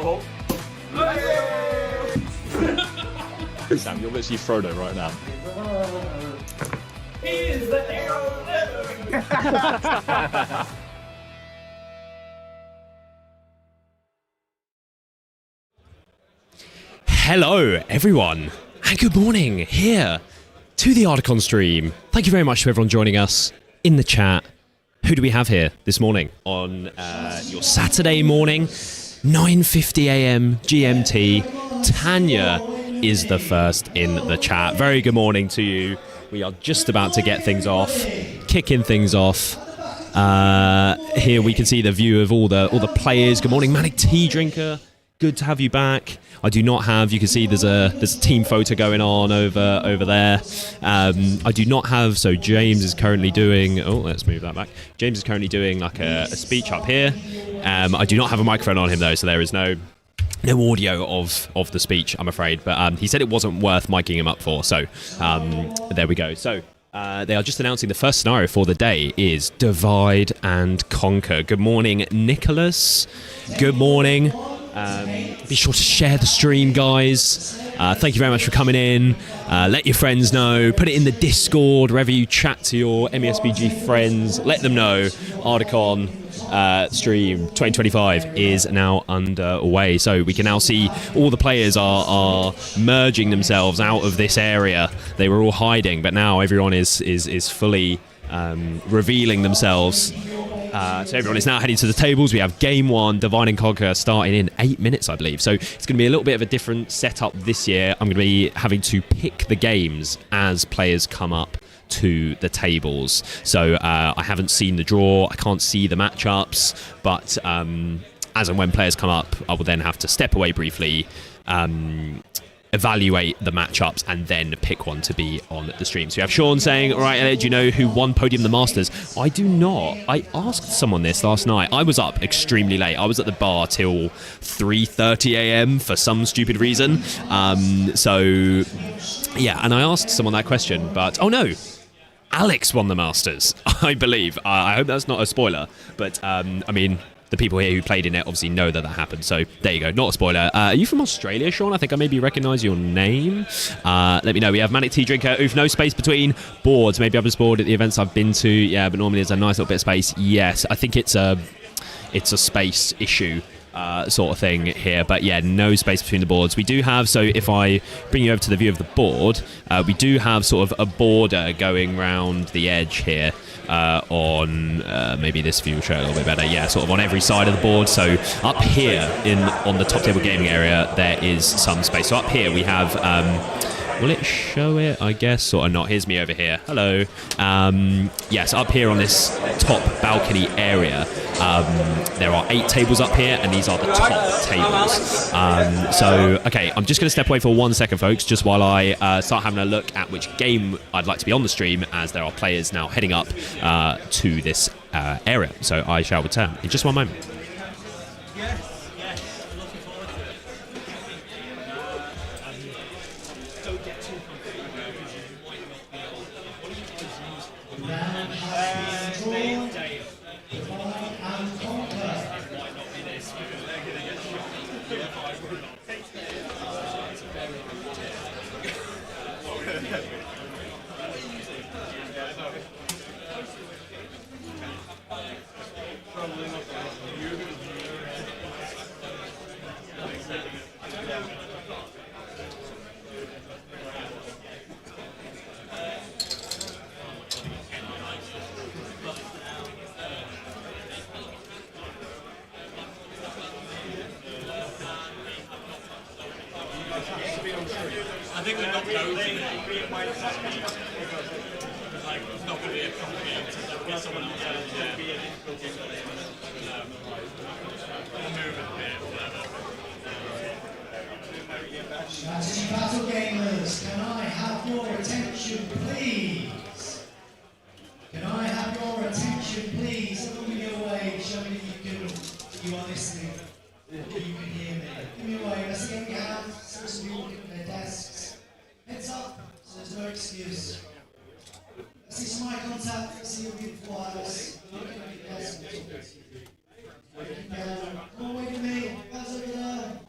Sam, you're literally Frodo right now. He's the hero. Hello, everyone, and good morning here to the Ardacon stream. Thank you very much to everyone joining us in the chat. Who do we have here this morning on your Saturday morning, 9:50 a.m. GMT? Tanya is the first in the chat. Very good morning to you. We are just about to get things off, kicking things off. Here we can see the view of all the players. Good morning, Manic Tea Drinker. Good to have you back. I do not have. You can see there's a team photo going on over there. I do not have. So James is currently doing. Oh, let's move that back. James is currently doing like a speech up here. I do not have a microphone on him though, so there is no audio of the speech, I'm afraid. But he said it wasn't worth miking him up for. So there we go. So. They are just announcing the first scenario for the day is Divide and Conquer. Good morning, Nicholas. Good morning. Be sure to share the stream, guys. Thank you very much for coming in. Let your friends know. Put it in the Discord, wherever you chat to your MESBG friends. Let them know Ardacon stream 2025 is now underway. So we can now see all the players are merging themselves out of this area. They were all hiding, but now everyone is fully revealing themselves. So everyone is now heading to the tables. We have Game 1, Divide and Conquer, starting in 8 minutes, I believe. So it's going to be a little bit of a different setup this year. I'm going to be having to pick the games as players come up to the tables. So I haven't seen the draw. I can't see the matchups. But as and when players come up, I will then have to step away briefly, evaluate the matchups, and then pick one to be on the stream. So you have Sean saying, all right, Elliot, do you know who won Podium the Masters? I do not. I asked someone this last night. I was up extremely late. I was at the bar till 3:30 a.m. for some stupid reason. So, yeah, and I asked someone that question, but, oh no, Alex won the Masters, I believe. I hope that's not a spoiler, but, I mean, the people here who played in it obviously know that happened. So there you go, not a spoiler. Are you from Australia, Sean? I think I maybe recognise your name. Let me know. We have Manic Tea Drinker. Oof, no space between boards. Maybe I've just bored at the events I've been to. Yeah, but normally there's a nice little bit of space. Yes, I think it's a space issue. Sort of thing here, but yeah, no space between the boards. We do have, so if I bring you over to the view of the board, we do have sort of a border going round the edge here on maybe this view will show a little bit better. Yeah, sort of on every side of the board. So up here on the top table gaming area, there is some space. So up here we have. Will it show it? I guess, or not. Here's me over here. Hello. Yes, up here on this top balcony area, there are 8 tables up here, and these are the top tables. So, okay, I'm just going to step away for 1 second, folks, just while I start having a look at which game I'd like to be on the stream, as there are players now heading up to this area. So I shall return in just 1 moment. I think we're not going to like, it's not going to be a complicated to get someone else out of there. Strategy Battle Gamers, can I have your attention, please? Can I have your attention, please? Everyone give me a wave, show me that you are listening, you can hear me. Give me a wave, let's get your hands, some people looking at their desks. Heads up, so there's no excuse. Let's see some eye contact, let's see your beautiful eyes. Looking at your desk and talking to you. Come on, wave at me, guys over there.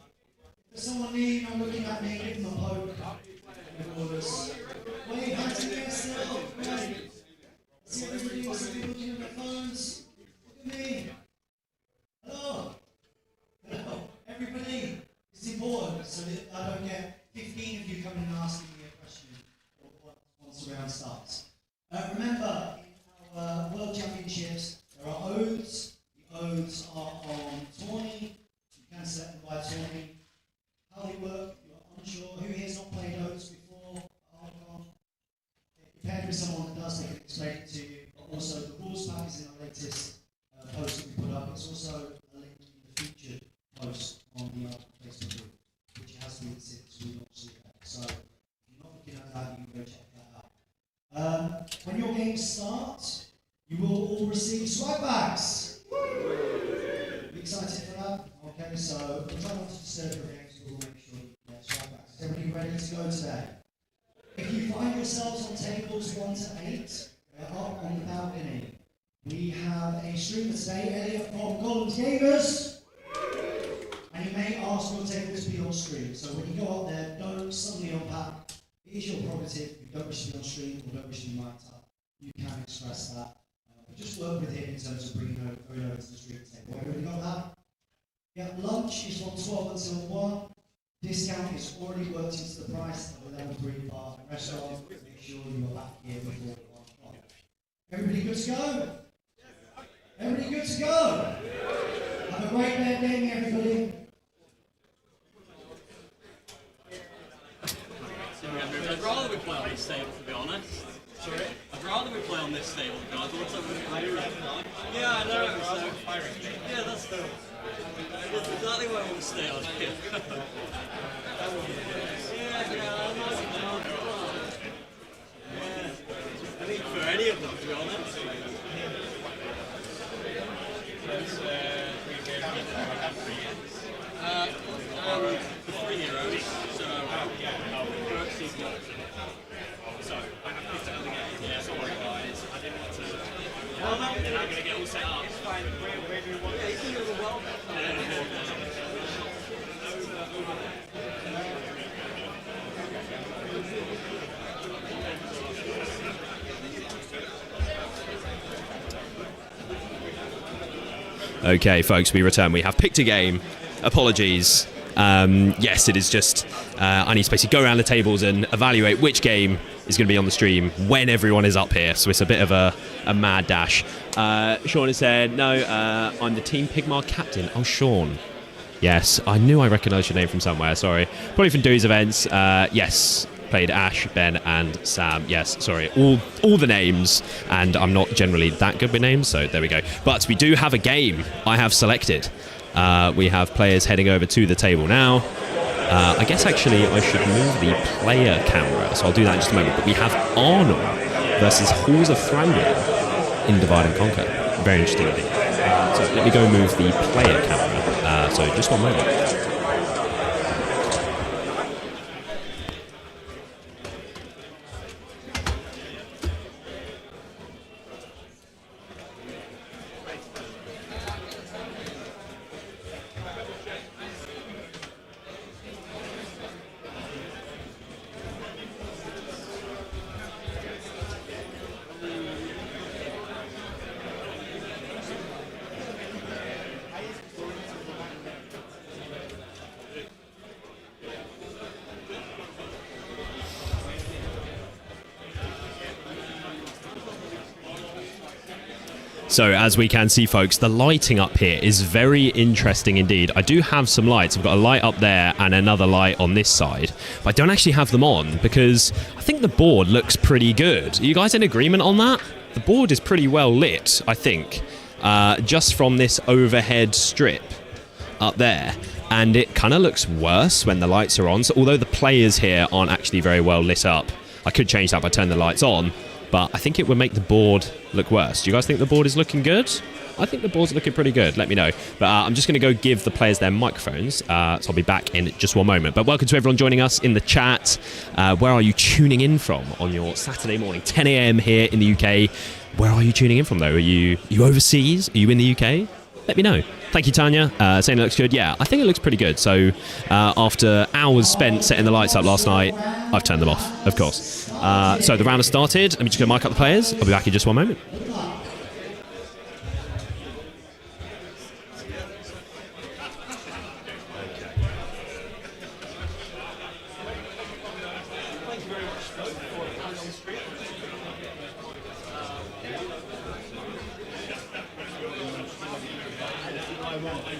You will all receive swag bags. You excited for that? Okay, so we'll try not to disturb your games, but we'll make sure you get swag bags. Is everybody ready to go today? If you find yourselves on tables 1 to 8, up on the balcony, we have a streamer today, Elliot from Gollum's Gamers. And you may ask your tables to be on stream. So when you go up there, don't suddenly unpack. It is your prerogative. If you don't wish to be on stream or don't wish to be mic'd up, you can express that. But just work with him in terms of bringing over to the stream table. Everybody got that? Yeah, lunch is from 12 until 1. Discount is already worked into the price of the level 3 bar and restaurant. Make sure you are back here before 1 o'clock. Everybody good to go? Everybody good to go? Have a great day gaming, everybody. I'd rather we play on this table, to be honest. Sorry? I'd rather we play on this table, guys. Yeah, I know. So, yeah, that's exactly where I want to stay on here. I think for any of them, to be honest. The 3 heroes. So, so I have picked another game. Yeah, sorry guys. I didn't want to. Well, no, then I'm going to get all set up. It's fine. Where do you want? Yeah, you can do it well. Okay, folks, we return. We have picked a game. Apologies. Yes, it is just I need to basically go around the tables and evaluate which game is going to be on the stream when everyone is up here. So it's a bit of a mad dash. Sean has said, no, I'm the Team Pigmar captain. Oh, Sean. Yes, I knew I recognised your name from somewhere. Sorry. Probably from Dewey's events. Yes, played Ash, Ben, and Sam. Yes, sorry. All the names, and I'm not generally that good with names, so there we go. But we do have a game I have selected. We have players heading over to the table now. I guess actually I should move the player camera, so I'll do that in just a moment. But we have Arnold versus Halls of Thranduil in Divide and Conquer. Very interesting indeed. So let me go move the player camera. So just one moment. So as we can see, folks, the lighting up here is very interesting indeed. I do have some lights. I've got a light up there and another light on this side, but I don't actually have them on because I think the board looks pretty good. Are you guys in agreement on that? The board is pretty well lit, I think, just from this overhead strip up there. And it kind of looks worse when the lights are on. So although the players here aren't actually very well lit up, I could change that by turning the lights on. But I think it would make the board look worse. Do you guys think the board is looking good? I think the board's looking pretty good. Let me know. But I'm just going to go give the players their microphones. So I'll be back in just one moment. But welcome to everyone joining us in the chat. Where are you tuning in from on your Saturday morning, 10 a.m. here in the UK? Where are you tuning in from, though? Are you overseas? Are you in the UK? Let me know. Thank you, Tanya. Saying it looks good. Yeah, I think it looks pretty good. So after hours spent setting the lights up last night, I've turned them off, of course. So the round has started. Let me just go mic up the players. I'll be back in just one moment.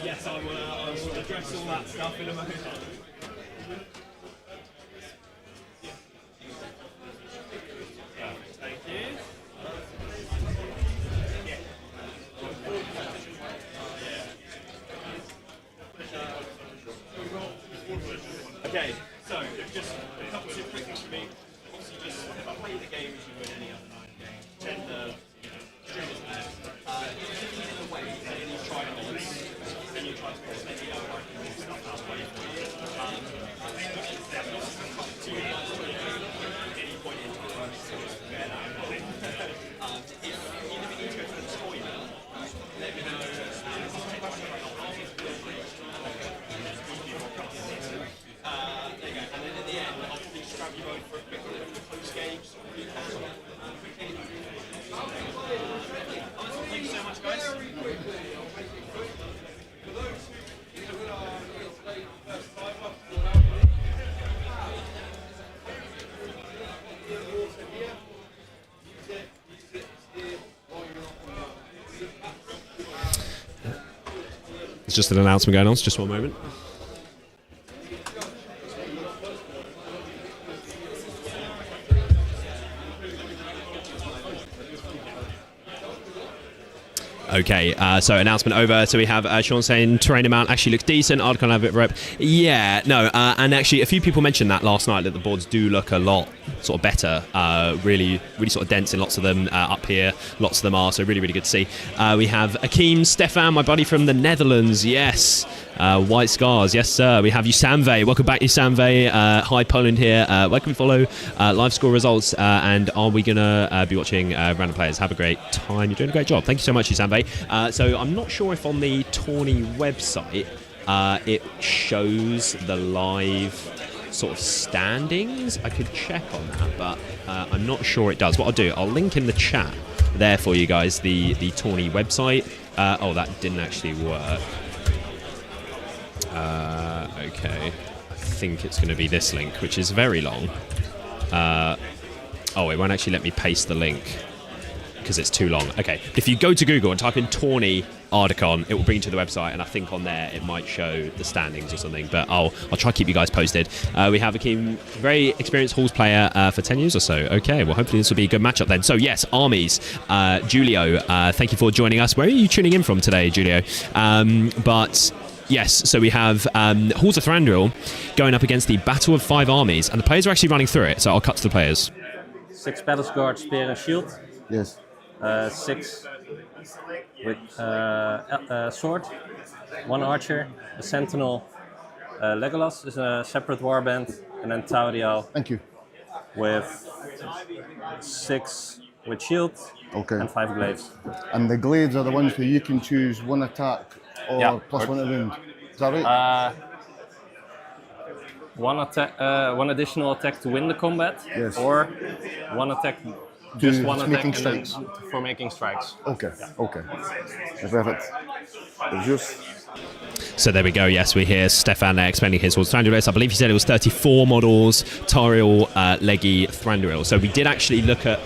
Yes, I will address all that stuff in a moment. Thank you. Okay, so just a couple of quick things for me. Obviously, just play the game as you would any other night game. Tend to, streamers It's just an announcement going on, so just one moment. Okay, so announcement over. So we have Sean saying terrain amount actually looks decent. Ardacon have a bit of rep. Yeah, no, and actually a few people mentioned that last night, that the boards do look a lot sort of better. Really sort of dense in lots of them up here. Lots of them are, so really good to see. We have Akeem Stefan, my buddy from the Netherlands. Yes. White Scars, yes sir. We have Usamve. Welcome back, Usamve. Hi Poland here. Where can we follow live score results? And are we gonna be watching random players? Have a great time. You're doing a great job. Thank you so much, Usamve. So I'm not sure if on the tourney website it shows the live sort of standings. I could check on that, but I'm not sure it does. What I'll do, I'll link in the chat there for you guys the tourney website. Oh, that didn't actually work. Okay, I think it's going to be this link, which is very long. Oh, it won't actually let me paste the link because it's too long. Okay, if you go to Google and type in tourney Ardacon, it will bring you to the website, and I think on there it might show the standings or something, but I'll try to keep you guys posted. We have Akeem, very experienced Halls player for 10 years or so. Okay, well hopefully this will be a good matchup then. So yes, armies. Julio, thank you for joining us. Where are you tuning in from today, Julio? But yes, so we have Halls of Thranduil going up against the Battle of 5 Armies, and the players are actually running through it, so I'll cut to the players. 6 Palace Guard, Spear and Shield. Yes. 6 with Sword. 1 Archer, a Sentinel. Legolas is a separate warband, and then Tauriel. Thank you. With 6 with Shield. Okay. And 5 Glaives. And the glaives are the ones where you can choose 1 attack or Yeah. plus 1 to wound. Is that right? 1 attack, 1 additional attack to win the combat. Yes. Or 1 attack, just 1 attack making and then strikes. for making strikes. Okay. Okay. Perfect. Just. So there we go. Yes, we hear Stefan expanding his Halls of Thranduil list. I believe he said it was 34 models, Tauriel, Leggy, Thranduil. So we did actually look at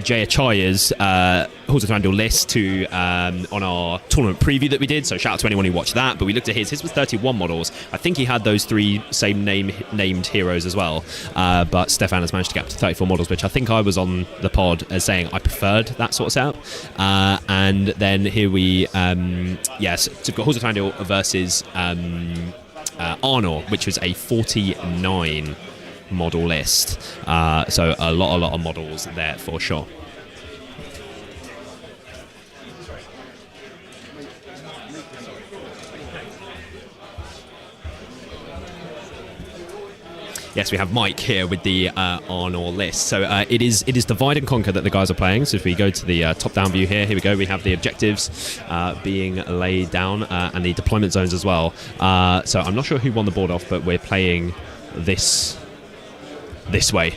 Jay Achaya's Halls of Thranduil list to on our tournament preview that we did. So shout out to anyone who watched that. But we looked at his. His was 31 models. I think he had those 3 same named heroes as well. But Stefan has managed to get up to 34 models, which I think I was on the pod as saying I preferred that sort of setup. And then here we, yes, so we've got Halls of Thranduil versus Arnor, which was a 49 model list. So a lot of models there for sure. Yes, we have Mike here with the Arnor list. So it is divide and conquer that the guys are playing. So if we go to the top-down view here we go. We have the objectives being laid down and the deployment zones as well. So I'm not sure who won the board off, but we're playing this way.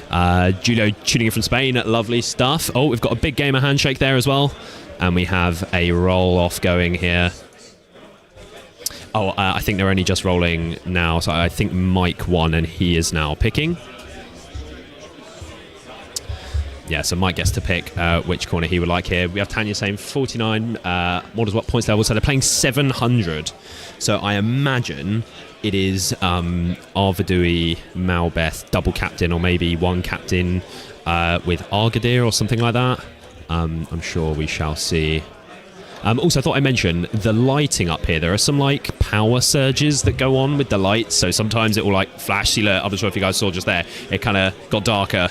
Julio tuning in from Spain. Lovely stuff. Oh, we've got a big gamer handshake there as well. And we have a roll-off going here. Oh, I think they're only just rolling now, so I think Mike won and he is now picking. Yeah, so Mike gets to pick which corner he would like here. We have Tanya saying 49 models, what points level? So they're playing 700. So I imagine it is Arvidui, Malbeth, double captain, or maybe 1 captain with Argadir or something like that. I'm sure we shall see. Also, I thought I'd mention the lighting up here. There are some like power surges that go on with the lights. So sometimes it will like flash. See, look, I'm not sure if you guys saw just there. It kind of got darker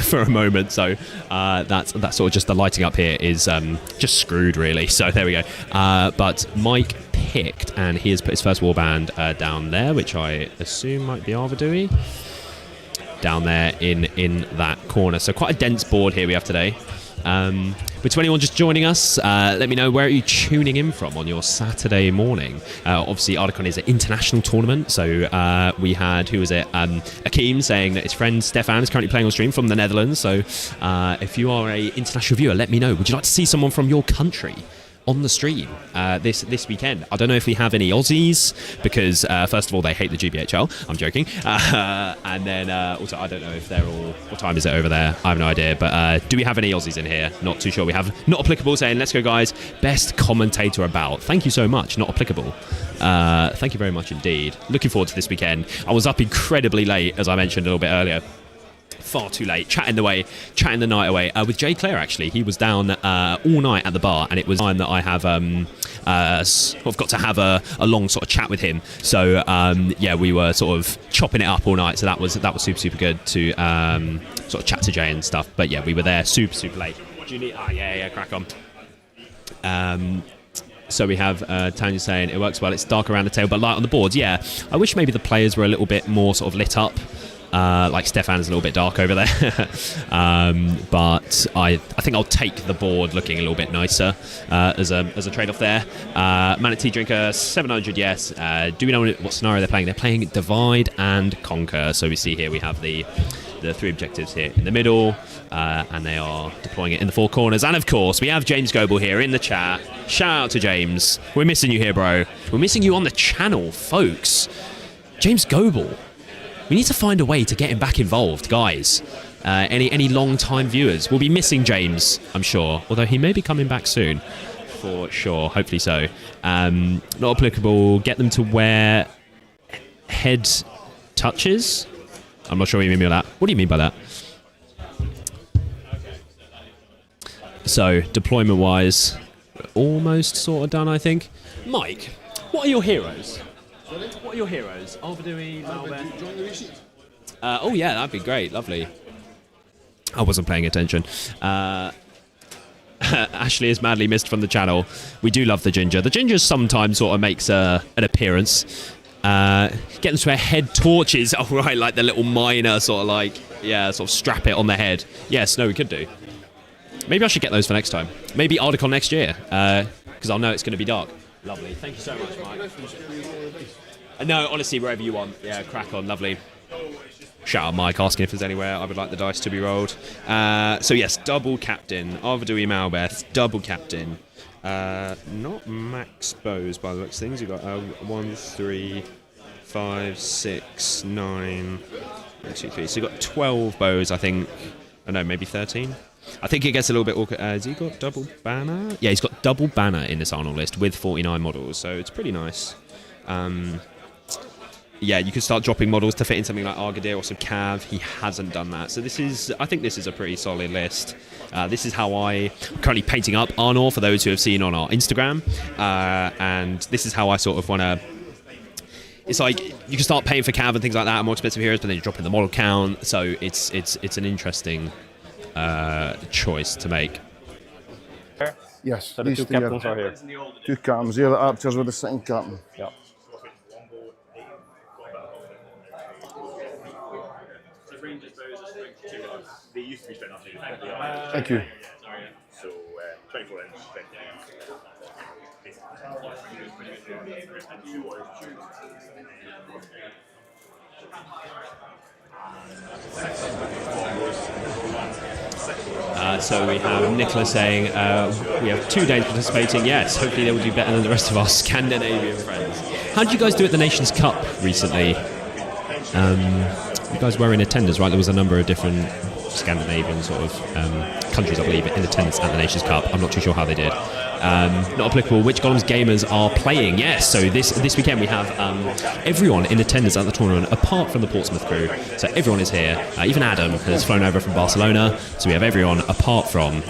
for a moment. So that's sort of just the lighting up here is just screwed, really. So there we go. But Mike picked, and he has put his first warband down there, which I assume might be Arvadui. Down there in that corner. So quite a dense board here we have today. But to anyone just joining us, let me know, where are you tuning in from on your Saturday morning? Obviously, Ardacon is an international tournament, so we had, who was it? Akeem saying that his friend Stefan is currently playing on stream from the Netherlands. So if you are an international viewer, let me know. Would you like to see someone from your country on the stream this weekend? I don't know if we have any Aussies, because first of all, they hate the GBHL. I'm joking. And then also, I don't know if they're all, what time is it over there? I have no idea. But do we have any Aussies in here? Not too sure. We have Not Applicable saying, let's go guys, best commentator about. Thank you so much, Not Applicable. Thank you very much indeed. Looking forward to this weekend. I was up incredibly late, as I mentioned a little bit earlier. Far too late, chatting the night away with Jay Clare. Actually, he was down all night at the bar, and it was time that I have I've got to have a long sort of chat with him. So yeah, we were sort of chopping it up all night. So that was super good to sort of chat to Jay and stuff. But yeah, we were there super late. Do you need? Yeah, crack on. So we have Tanya saying it works well. It's dark around the table, but light on the boards. Yeah, I wish maybe the players were a little bit more sort of lit up. Like Stefan's a little bit dark over there. But I think I'll take the board looking a little bit nicer as a trade-off there. Manatee Drinker 700, yes. Do we know what scenario they're playing? They're playing Divide and Conquer. So we see here we have the three objectives here in the middle, and they are deploying it in the four corners. And of course, we have James Goble here in the chat. Shout out to James. We're missing you here, bro. We're missing you on the channel, folks. James Goble. We need to find a way to get him back involved, guys. Any long-time viewers will be missing James, I'm sure. Although he may be coming back soon, for sure. Hopefully so. Not Applicable. Get them to wear head touches. I'm not sure what you mean by that. What do you mean by that? So deployment-wise, almost sort of done, I think. Mike, what are your heroes? What are your heroes? Alvadui, Malbeth. Oh yeah, that'd be great. Lovely. I wasn't paying attention. Ashley is madly missed from the channel. We do love the ginger. The ginger sometimes sort of makes an appearance. Get them to wear head torches. Oh right, like the little miner sort of like, yeah, sort of strap it on the head. Yes, no, we could do. Maybe I should get those for next time. Maybe Ardacon next year, because I'll know it's going to be dark. Lovely. Thank you so much, Mike. No, honestly, wherever you want. Yeah, crack on. Lovely. Shout out Mike asking if there's anywhere I would like the dice to be rolled. So yes, double captain. Arvadui Malbeth, double captain. Not max bows by the looks of things. You've got 1, 3, 5, 6, 9, 1, 2, 3. So you've got 12 bows, I think. Oh no, maybe 13. I think it gets a little bit awkward. Has he got double banner? Yeah, he's got double banner in this Arnold list with 49 models, so it's pretty nice. Yeah, you could start dropping models to fit in something like Argadir or some Cav. He hasn't done that. So I think this is a pretty solid list. This is how I'm currently painting up Arnor for those who have seen on our Instagram. And this is how I sort of want to... It's like you can start paying for Cav and things like that, more expensive heroes, but then you drop in the model count. So it's an interesting choice to make. Yes, So the two captains are here. Two captains here, the archers with the sitting captain. Yeah. Thank you. So 24 inch. So we have Nicola saying we have 2 Danes participating. Yes, hopefully they will do better than the rest of our Scandinavian friends. How did you guys do at the Nations Cup recently? You guys were in attendance, right? There was a number of different Scandinavian sort of countries, I believe, in attendance at the Nations Cup. I'm not too sure how they did. Not applicable. Which Gollum's gamers are playing? Yes. So this weekend we have everyone in attendance at the tournament, apart from the Portsmouth crew. So everyone is here. Even Adam has flown over from Barcelona. So we have everyone apart from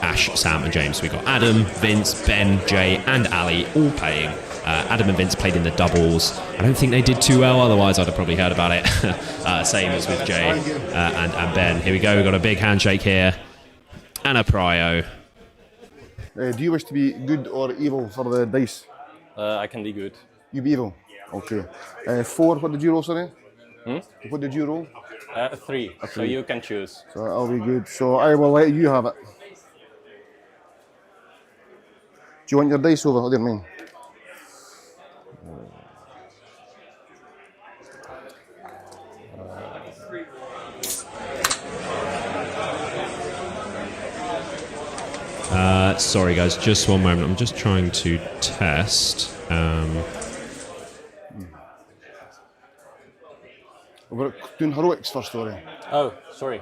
Ash, Sam, and James. So we've got Adam, Vince, Ben, Jay, and Ali all playing Adam and Vince played in the doubles. I don't think they did too well, otherwise I'd have probably heard about it. Same as with Jay and Ben. Here we go, we've got a big handshake here. And a prio. Do you wish to be good or evil for the dice? I can be good. You be evil? Okay. 4, what did you roll, sorry? What did you roll? 3, so you can choose. So I'll be good. So I will let you have it. Do you want your dice over? What do you mean? Sorry guys, just one moment. I'm just trying to test. We're doing heroics first, sorry. Oh, sorry.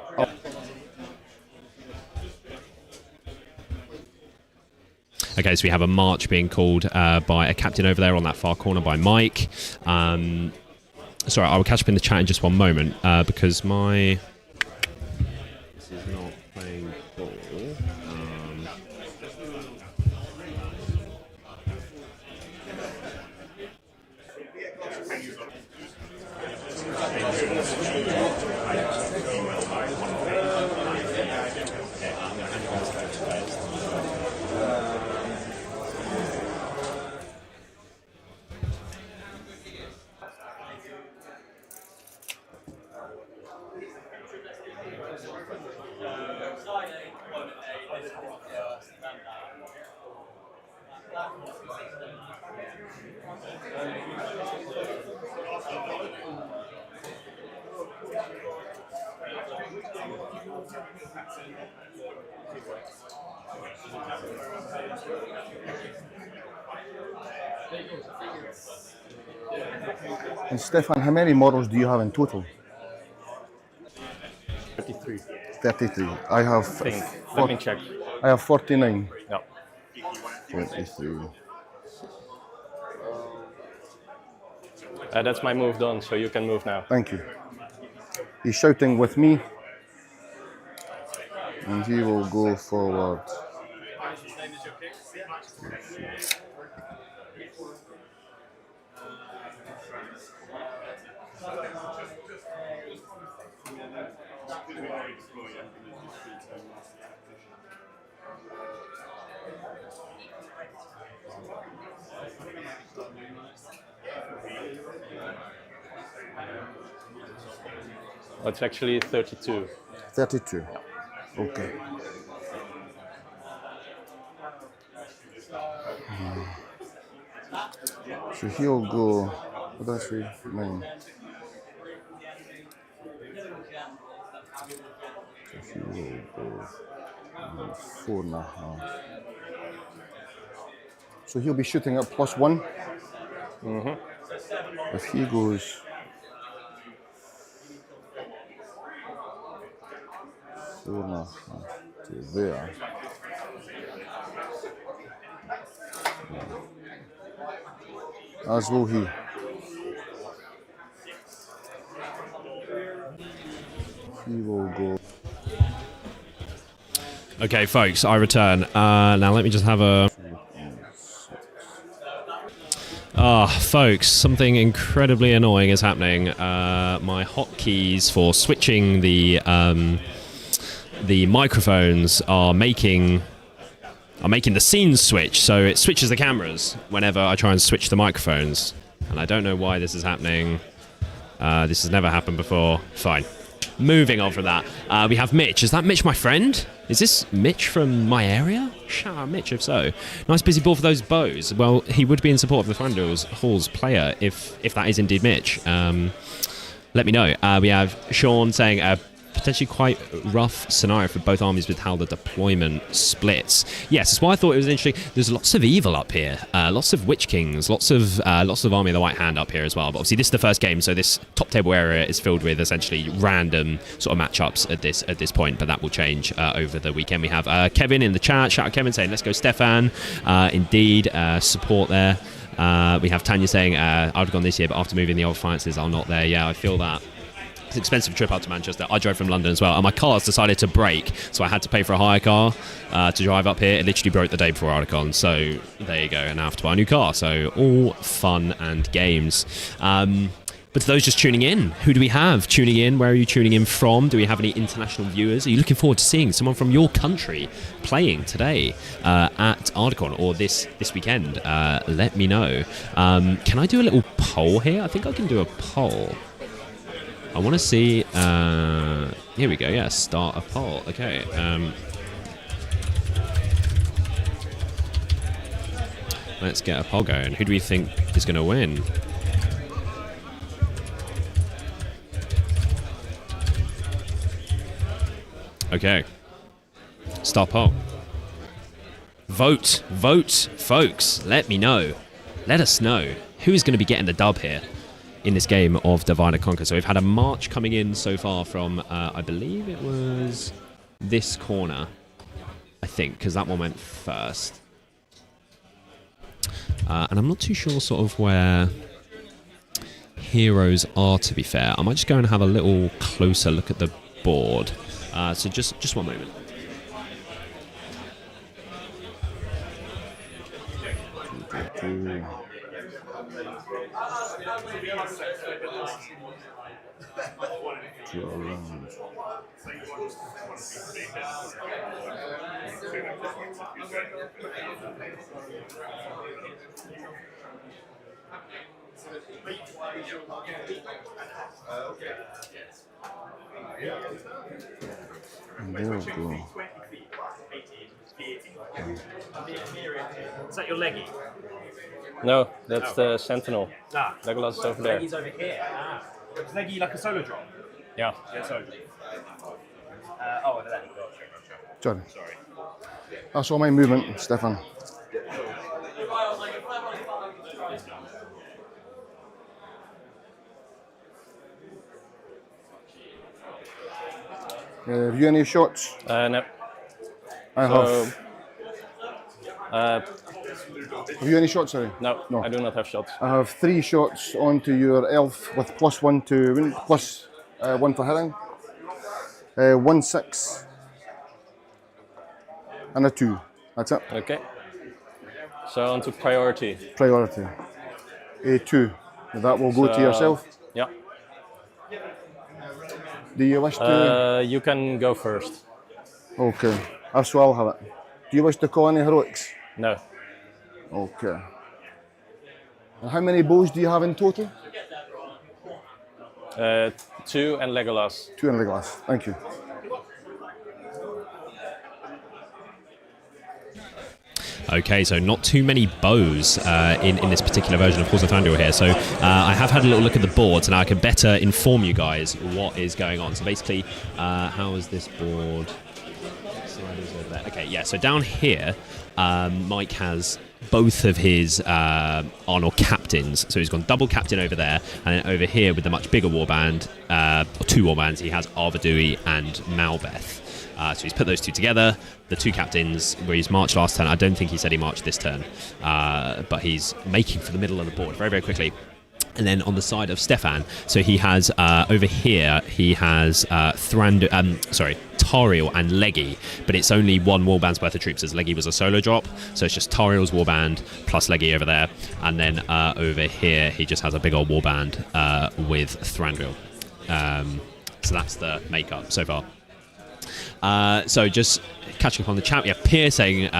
Okay, so we have a march being called by a captain over there on that far corner by Mike. Sorry, I will catch up in the chat in just one moment because my... This is not playing ball. And Stefan, how many models do you have in total? 33. 33. I have... Let me check. I have 49. Yeah. 23. That's my move done, so you can move now. Thank you. He's shouting with me. And he will go forward. It's actually 32. 32. Okay. So he'll go, what did I say? 9. So he will go 4.5. So he'll be shooting at +1. If he goes 4.5 to there. As will he. He will go. Okay, folks, I return. Now let me just have a... folks, something incredibly annoying is happening. My hotkeys for switching the microphones are making the scenes switch, so it switches the cameras whenever I try and switch the microphones. And I don't know why this is happening. This has never happened before. Fine. Moving on from that, we have Mitch. Is that Mitch my friend? Is this Mitch from my area? Shout out Mitch if so. Nice busy ball for those bows. Well, he would be in support of the Thranduil's Halls player if that is indeed Mitch. Let me know. We have Sean saying potentially quite rough scenario for both armies with how the deployment splits. Yes, that's why I thought it was interesting. There's lots of evil up here, lots of Witch Kings, lots of Army of the White Hand up here as well. But obviously this is the first game, so this top table area is filled with essentially random sort of matchups at this point. But that will change over the weekend. We have Kevin in the chat. Shout out Kevin saying, "Let's go, Stefan." Indeed, support there. We have Tanya saying, "Ardacon this year, but after moving the old finances are not there." Yeah, I feel that. It's an expensive trip out to Manchester. I drove from London as well, and my car's decided to break, so I had to pay for a hire car to drive up here. It literally broke the day before Ardacon, so there you go, and I have to buy a new car. So all fun and games. But to those just tuning in, who do we have tuning in? Where are you tuning in from? Do we have any international viewers? Are you looking forward to seeing someone from your country playing today at Ardacon or this weekend? Let me know. Can I do a little poll here? I think I can do a poll. I want to see... here we go, yeah, start a poll. Okay. Let's get a poll going. Who do we think is going to win? Okay. Start poll. Vote, folks. Let me know. Let us know who is going to be getting the dub here in this game of Divide and Conquer. So we've had a march coming in so far from, I believe it was this corner, I think, because that one went first. And I'm not too sure sort of where heroes are, to be fair. I might just go and have a little closer look at the board. So just one moment. Is that your leggy? No, that's the Sentinel. Ah, Legolas is over there. leggy's over here. Ah. Is leggy like a solo drop? Yeah. Yeah, solo drop. Oh, there you go. Sorry. That's all my movement, Stefan. Have you any shots? No. I have. Have you any shots, sorry? No, No. I do not have shots. I have 3 shots onto your elf with +1 to win, plus 1 for hitting. 1, 6, and a 2. That's it. Okay. So on to priority. Priority. A 2. That will go to yourself. Yeah. Do you wish to? You can go first. Okay. So I'll have it. Do you wish to call any heroics? No. Okay. And how many bows do you have in total? 2 and Legolas. 2 in the glass. Thank you. Okay, so not too many bows in this particular version of Horse of Thranduil here. So I have had a little look at the boards, and I can better inform you guys what is going on. So basically, how is this board? Okay, yeah, so down here, Mike has both of his Arnor captains. So he's gone double captain over there, and then over here with the much bigger warband, or 2 warbands, he has Arvedui and Malbeth. So he's put those 2 together. The 2 captains, where he's marched last turn, I don't think he said he marched this turn, but he's making for the middle of the board very, very quickly. And then on the side of Stefan, so he has over here, he has Tariel and Leggy, but it's only 1 warband's worth of troops, as Leggy was a solo drop, so it's just Tariel's warband plus Leggy over there, and then over here he just has a big old warband with Thranduil. So that's the makeup so far. So just catching up on the chat, we have Pierre saying,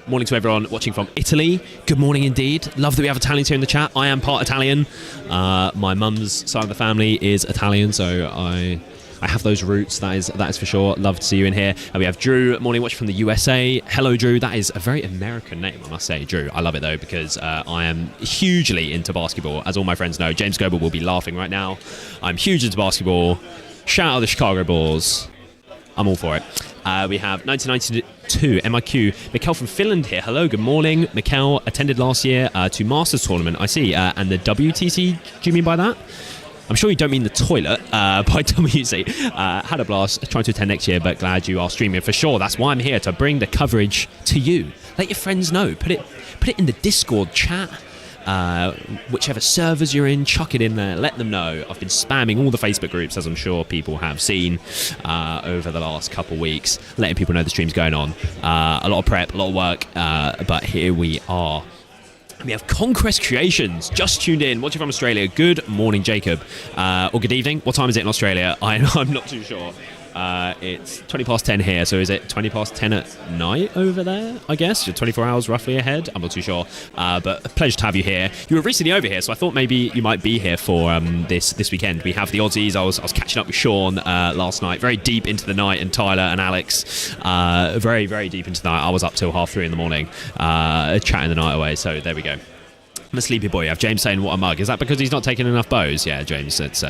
morning to everyone watching from Italy. Good morning indeed. Love that we have Italians here in the chat. I am part Italian. My mum's side of the family is Italian, so I have those roots, that is for sure. Love to see you in here. And we have Drew, morning watching from the USA. Hello, Drew. That is a very American name, I must say, Drew. I love it, though, because I am hugely into basketball. As all my friends know, James Goebel will be laughing right now. I'm huge into basketball. Shout out the Chicago Bulls. I'm all for it. We have 1992 MIQ. Mikkel from Finland here. Hello, good morning. Mikkel attended last year to Masters tournament, I see. And the WTC, do you mean by that? I'm sure you don't mean the toilet by WTC. Had a blast, trying to attend next year, but glad you are streaming for sure. That's why I'm here, to bring the coverage to you. Let your friends know. Put it in the Discord chat. whichever servers you're in, chuck it in there, let them know. I've been spamming all the Facebook groups, as I'm sure people have seen over the last couple weeks, letting people know the stream's going on. A lot of prep, a lot of work, but here we are. We have Conquest Creations just tuned in, watching from Australia. Good morning, Jacob. Or good evening. What time is it in Australia? I'm not too sure. It's 20 past 10 here, so is it 20 past 10 at night over there, I guess? You're 24 hours roughly ahead? I'm not too sure. But a pleasure to have you here. You were recently over here, so I thought maybe you might be here for this weekend. We have the Aussies. I was catching up with Sean last night, very deep into the night, and Tyler and Alex, very, very deep into the night. I was up till 3:30 in the morning, chatting the night away, so there we go. I'm a sleepy boy. You have James saying, what a mug. Is that because he's not taking enough bows? Yeah, James, it's...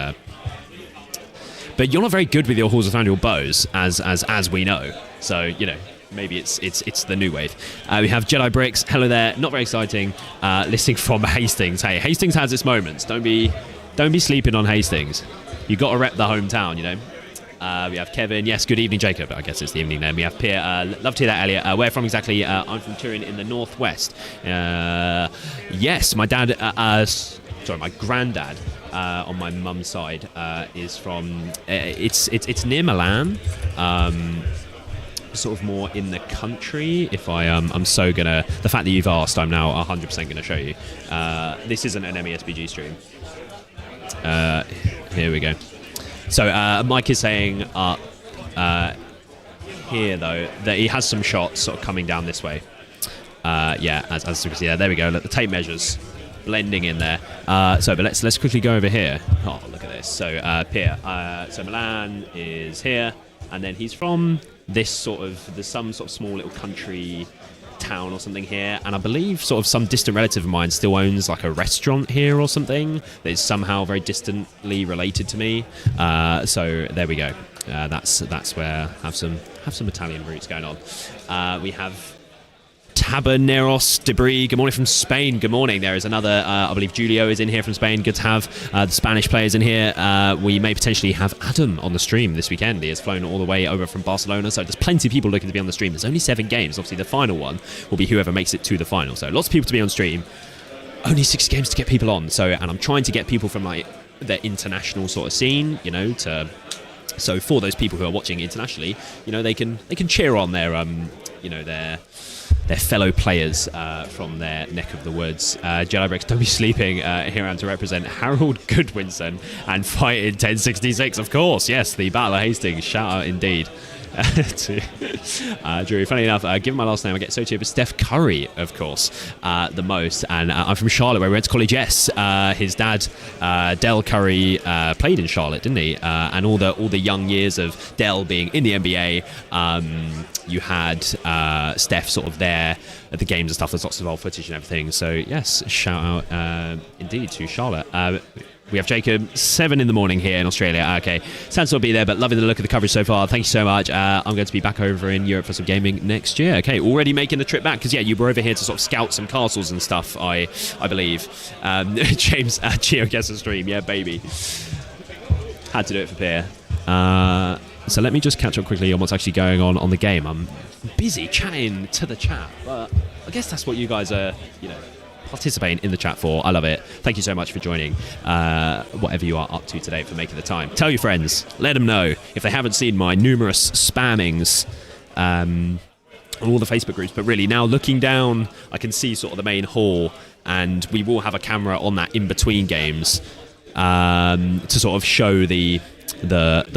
But you're not very good with your Halls of Thranduil bows, as we know. So, you know, maybe it's the new wave. We have Jedi Bricks. Hello there. Not very exciting. Listing from Hastings. Hey, Hastings has its moments. Don't be sleeping on Hastings. You got to rep the hometown, you know. We have Kevin. Yes, good evening, Jacob. I guess it's the evening name. We have Pierre. Love to hear that, Elliot. Where from exactly? I'm from Turin in the northwest. Yes, my dad. My granddad. On my mum's side is from it's near Milan, sort of more in the country. If I'm so gonna, the fact that you've asked, I'm now 100% gonna show you. This isn't an MESBG stream. Here we go. So Mike is saying here though that he has some shots sort of coming down this way. Yeah, as you can see there we go. Look, the tape measures blending in there. But let's quickly go over here. Oh, look at this. So Pierre. So Milan is here, and then he's from this sort of, there's some sort of small little country town or something here, and I believe sort of some distant relative of mine still owns like a restaurant here or something that is somehow very distantly related to me. So there we go. That's where I have some Italian roots going on. We have Taberneros Debris, good morning from Spain. Good morning. There is another, I believe Julio is in here from Spain. Good to have the Spanish players in here. We may potentially have Adam on the stream this weekend. He has flown all the way over from Barcelona, so there's plenty of people looking to be on the stream. There's only 7 games. Obviously, the final one will be whoever makes it to the final. So lots of people to be on stream. Only 6 games to get people on. So, and I'm trying to get people from like the international sort of scene, you know, so for those people who are watching internationally, you know, they can cheer on their, you know, their fellow players from their neck of the woods. Jedi Bricks, don't be sleeping here and to represent Harold Goodwinson and fight in 1066, of course. Yes, the Battle of Hastings. Shout out indeed to Drew. Funny enough, given my last name, I get associated with Steph Curry, of course, the most. And I'm from Charlotte, where we went to college. Yes, his dad, Del Curry, played in Charlotte, didn't he? And all the young years of Del being in the NBA. You had Steph sort of there at the games and stuff. There's lots of old footage and everything. So yes, shout out indeed to Charlotte. We have Jacob, 7 in the morning here in Australia. Okay, Sans will be there, but loving the look of the coverage so far. Thank you so much. I'm going to be back over in Europe for some gaming next year. Okay, already making the trip back, because yeah, you were over here to sort of scout some castles and stuff, I believe. James, Geo gets a stream. Yeah, baby. Had to do it for Pierre. So let me just catch up quickly on what's actually going on the game. I'm busy chatting to the chat, but I guess that's what you guys are, you know, participating in the chat for. I love it. Thank you so much for joining, whatever you are up to today, for making the time. Tell your friends, let them know if they haven't seen my numerous spammings on all the Facebook groups. But really, now looking down, I can see sort of the main hall, and we will have a camera on that in between games to sort of show the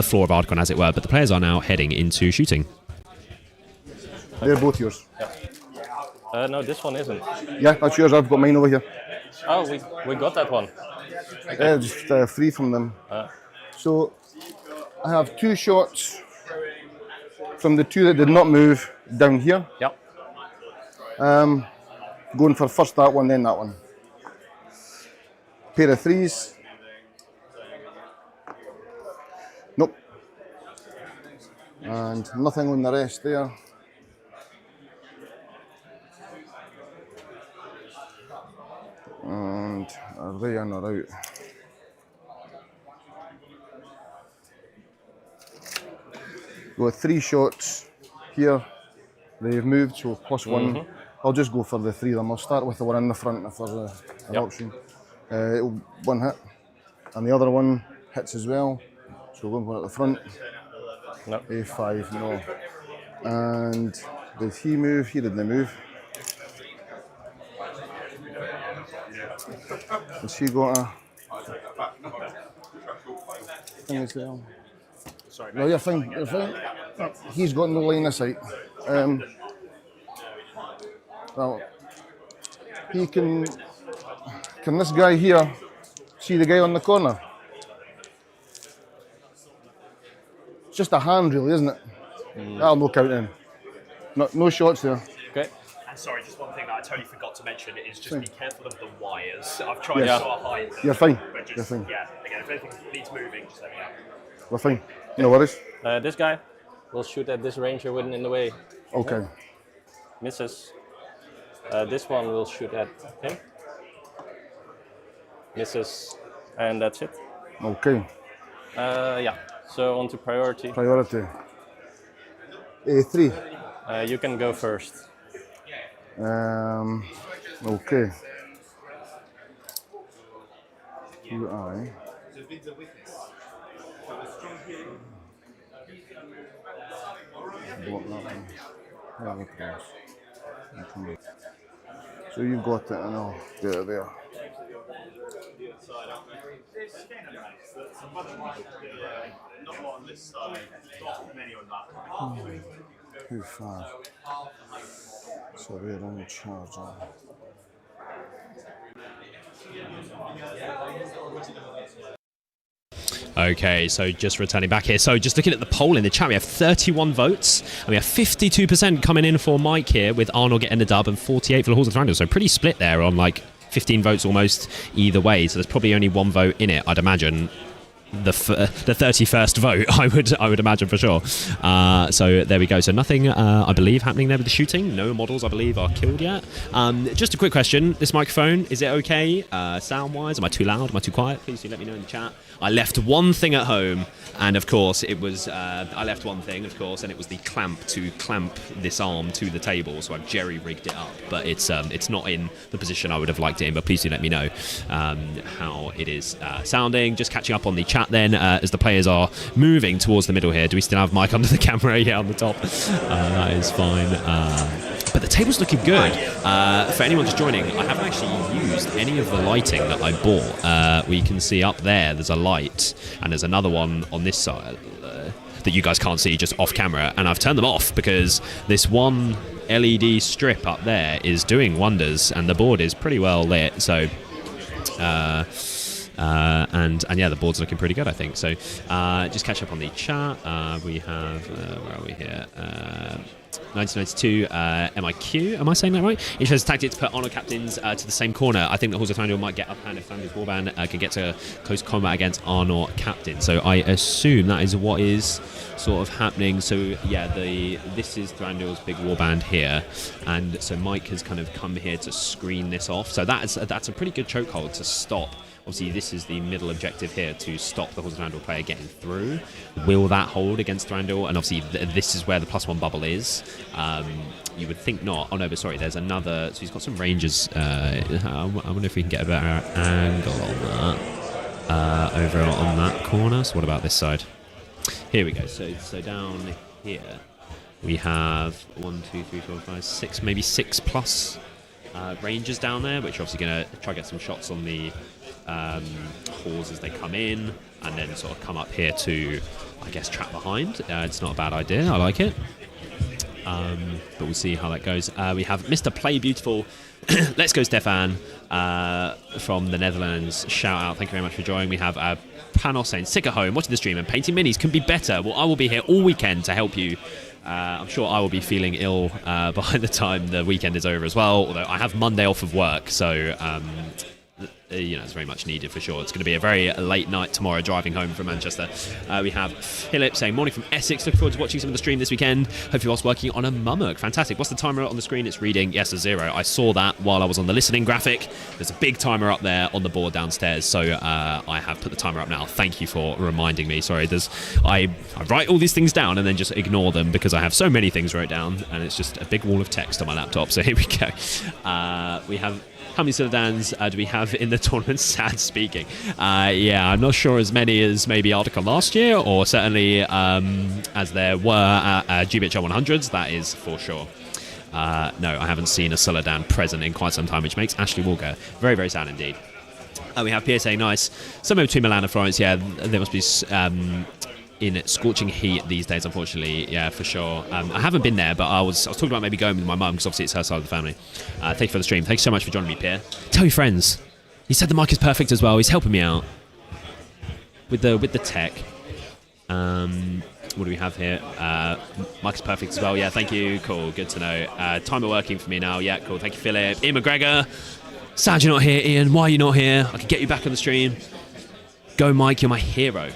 floor of Ardacon, as it were. But the players are now heading into shooting. They're both yours. No, this one isn't. Yeah, that's yours. I've got mine over here. Oh, we got that one. Yeah, just 3 from them. So I have 2 shots from the 2 that did not move down here. Yep. Going for first that one, then that one. Pair of 3s. Nope. And nothing on the rest there. And are they in or out? Got 3 shots here. They've moved, so +1. I'll just go for the 3 of them. I'll start with the one in the front if there's an Yep. option. One hit, and the other one hits as well. So we're going at the front. No. A5, no. And did he move? He didn't move. Has he got a thing as well? Sorry, No, you're fine. You're fine. He's got no line of sight. Well, he can. Can this guy here see the guy on the corner? It's just a hand, really, isn't it? That'll no count in. No shots there. Okay. And sorry, just one thing that I totally forgot to mention is just be careful of the wires. I've tried to sort of hide them. You're fine. But just, You're fine. yeah, again, if anything needs moving, just let me know. We're fine. No worries. This guy will shoot at this ranger wooden in the way. Okay. Misses. This one will shoot at him. Misses. And that's it. Okay. Yeah. So on to priority. Priority. A3. You can go first. Okay. UI. Block that one. Yeah, across. Okay. So you've got it, and I'll get it there. Too far. So we're on charge on. Okay, so just returning back here. So just looking at the poll in the chat, we have 31 votes, and we have 52% coming in for Mike here, with Arnold getting the dub and 48 for the Halls of Thranduil. So pretty split there on like 15 votes almost either way. So there's probably only one vote in it, I'd imagine. The 31st vote, I would imagine for sure. So there we go. So nothing, I believe, happening there with the shooting. No models, I believe, are killed yet. Just a quick question: this microphone, is it okay sound-wise? Am I too loud? Am I too quiet? Please do let me know in the chat. I left one thing at home, and of course it was I left one thing, of course, and it was the clamp to clamp this arm to the table. So I've jerry-rigged it up, but it's not in the position I would have liked it in. But please do let me know how it is sounding. Just catching up on the chat then, as the players are moving towards the middle here. Do we still have Mike under the camera? Yeah, on the top. That is fine. But the table's looking good. For anyone just joining, I haven't actually used any of the lighting that I bought. We can see up there's a light, and there's another one on this side that you guys can't see just off camera, and I've turned them off because this one LED strip up there is doing wonders, and the board is pretty well lit. So and yeah, the board's looking pretty good, I think. So just catch up on the chat. We have where are we here? 1992 MIQ, am I saying that right? It shows tactic to put Arnold captains to the same corner. I think that Halls of Thranduil might get uphanded if Thranduil's warband can get to close combat against Arnold captain. So I assume that is what is sort of happening. So yeah, this is Thranduil's big warband here, and so Mike has kind of come here to screen this off. So that's a pretty good chokehold to stop. Obviously, this is the middle objective here, to stop the Halls of Thranduil player getting through. Will that hold against Thranduil? And obviously, this is where the +1 bubble is. You would think not. Oh, no, but sorry, there's another... So he's got some rangers. I wonder if we can get a better angle on that. Over on that corner. So what about this side? Here we go. So down here, we have 1, 2, 3, 4, 5, 6, maybe 6+ rangers down there, which are obviously going to try to get some shots on the... halls as they come in, and then sort of come up here to, I guess, trap behind. It's not a bad idea. I like it. But we'll see how that goes. We have Mr. Play Beautiful. Let's go, Stefan, from the Netherlands. Shout out. Thank you very much for joining. We have Panos saying, sick at home, watching the stream and painting minis can be better. Well, I will be here all weekend to help you. I'm sure I will be feeling ill by the time the weekend is over as well, although I have Monday off of work, so it's very much needed for sure. It's going to be a very late night tomorrow driving home from Manchester. We have Philip saying, morning from Essex, looking forward to watching some of the stream this weekend, hopefully whilst working on a mummock. Fantastic. What's the timer on the screen? It's reading, yes, a 0. I saw that while I was on the listening graphic. There's a big timer up there on the board downstairs, so I have put the timer up now. Thank you for reminding me. Sorry, I write all these things down and then just ignore them because I have so many things wrote down and it's just a big wall of text on my laptop. So here we go. We have, how many Citadans do we have in the tournament? Sad speaking. Yeah, I'm not sure as many as maybe Ardacon last year, or certainly as there were at GBHL 100s, that is for sure. No, I haven't seen a Celadan present in quite some time, which makes Ashley Walker very, very sad indeed. We have PSA, nice. Somewhere between Milan and Florence, yeah, there must be in scorching heat these days, unfortunately, yeah, for sure. I haven't been there, but I was talking about maybe going with my mum, because obviously it's her side of the family. Thank you for the stream. Thank you so much for joining me, Pierre. Tell your friends. He said the mic is perfect as well. He's helping me out with the tech. What do we have here? Mic is perfect as well. Yeah, thank you. Cool, good to know. Timer working for me now. Yeah, cool. Thank you, Philip. Ian McGregor. Sad you're not here, Ian. Why are you not here? I can get you back on the stream. Go, Mike. You're my hero.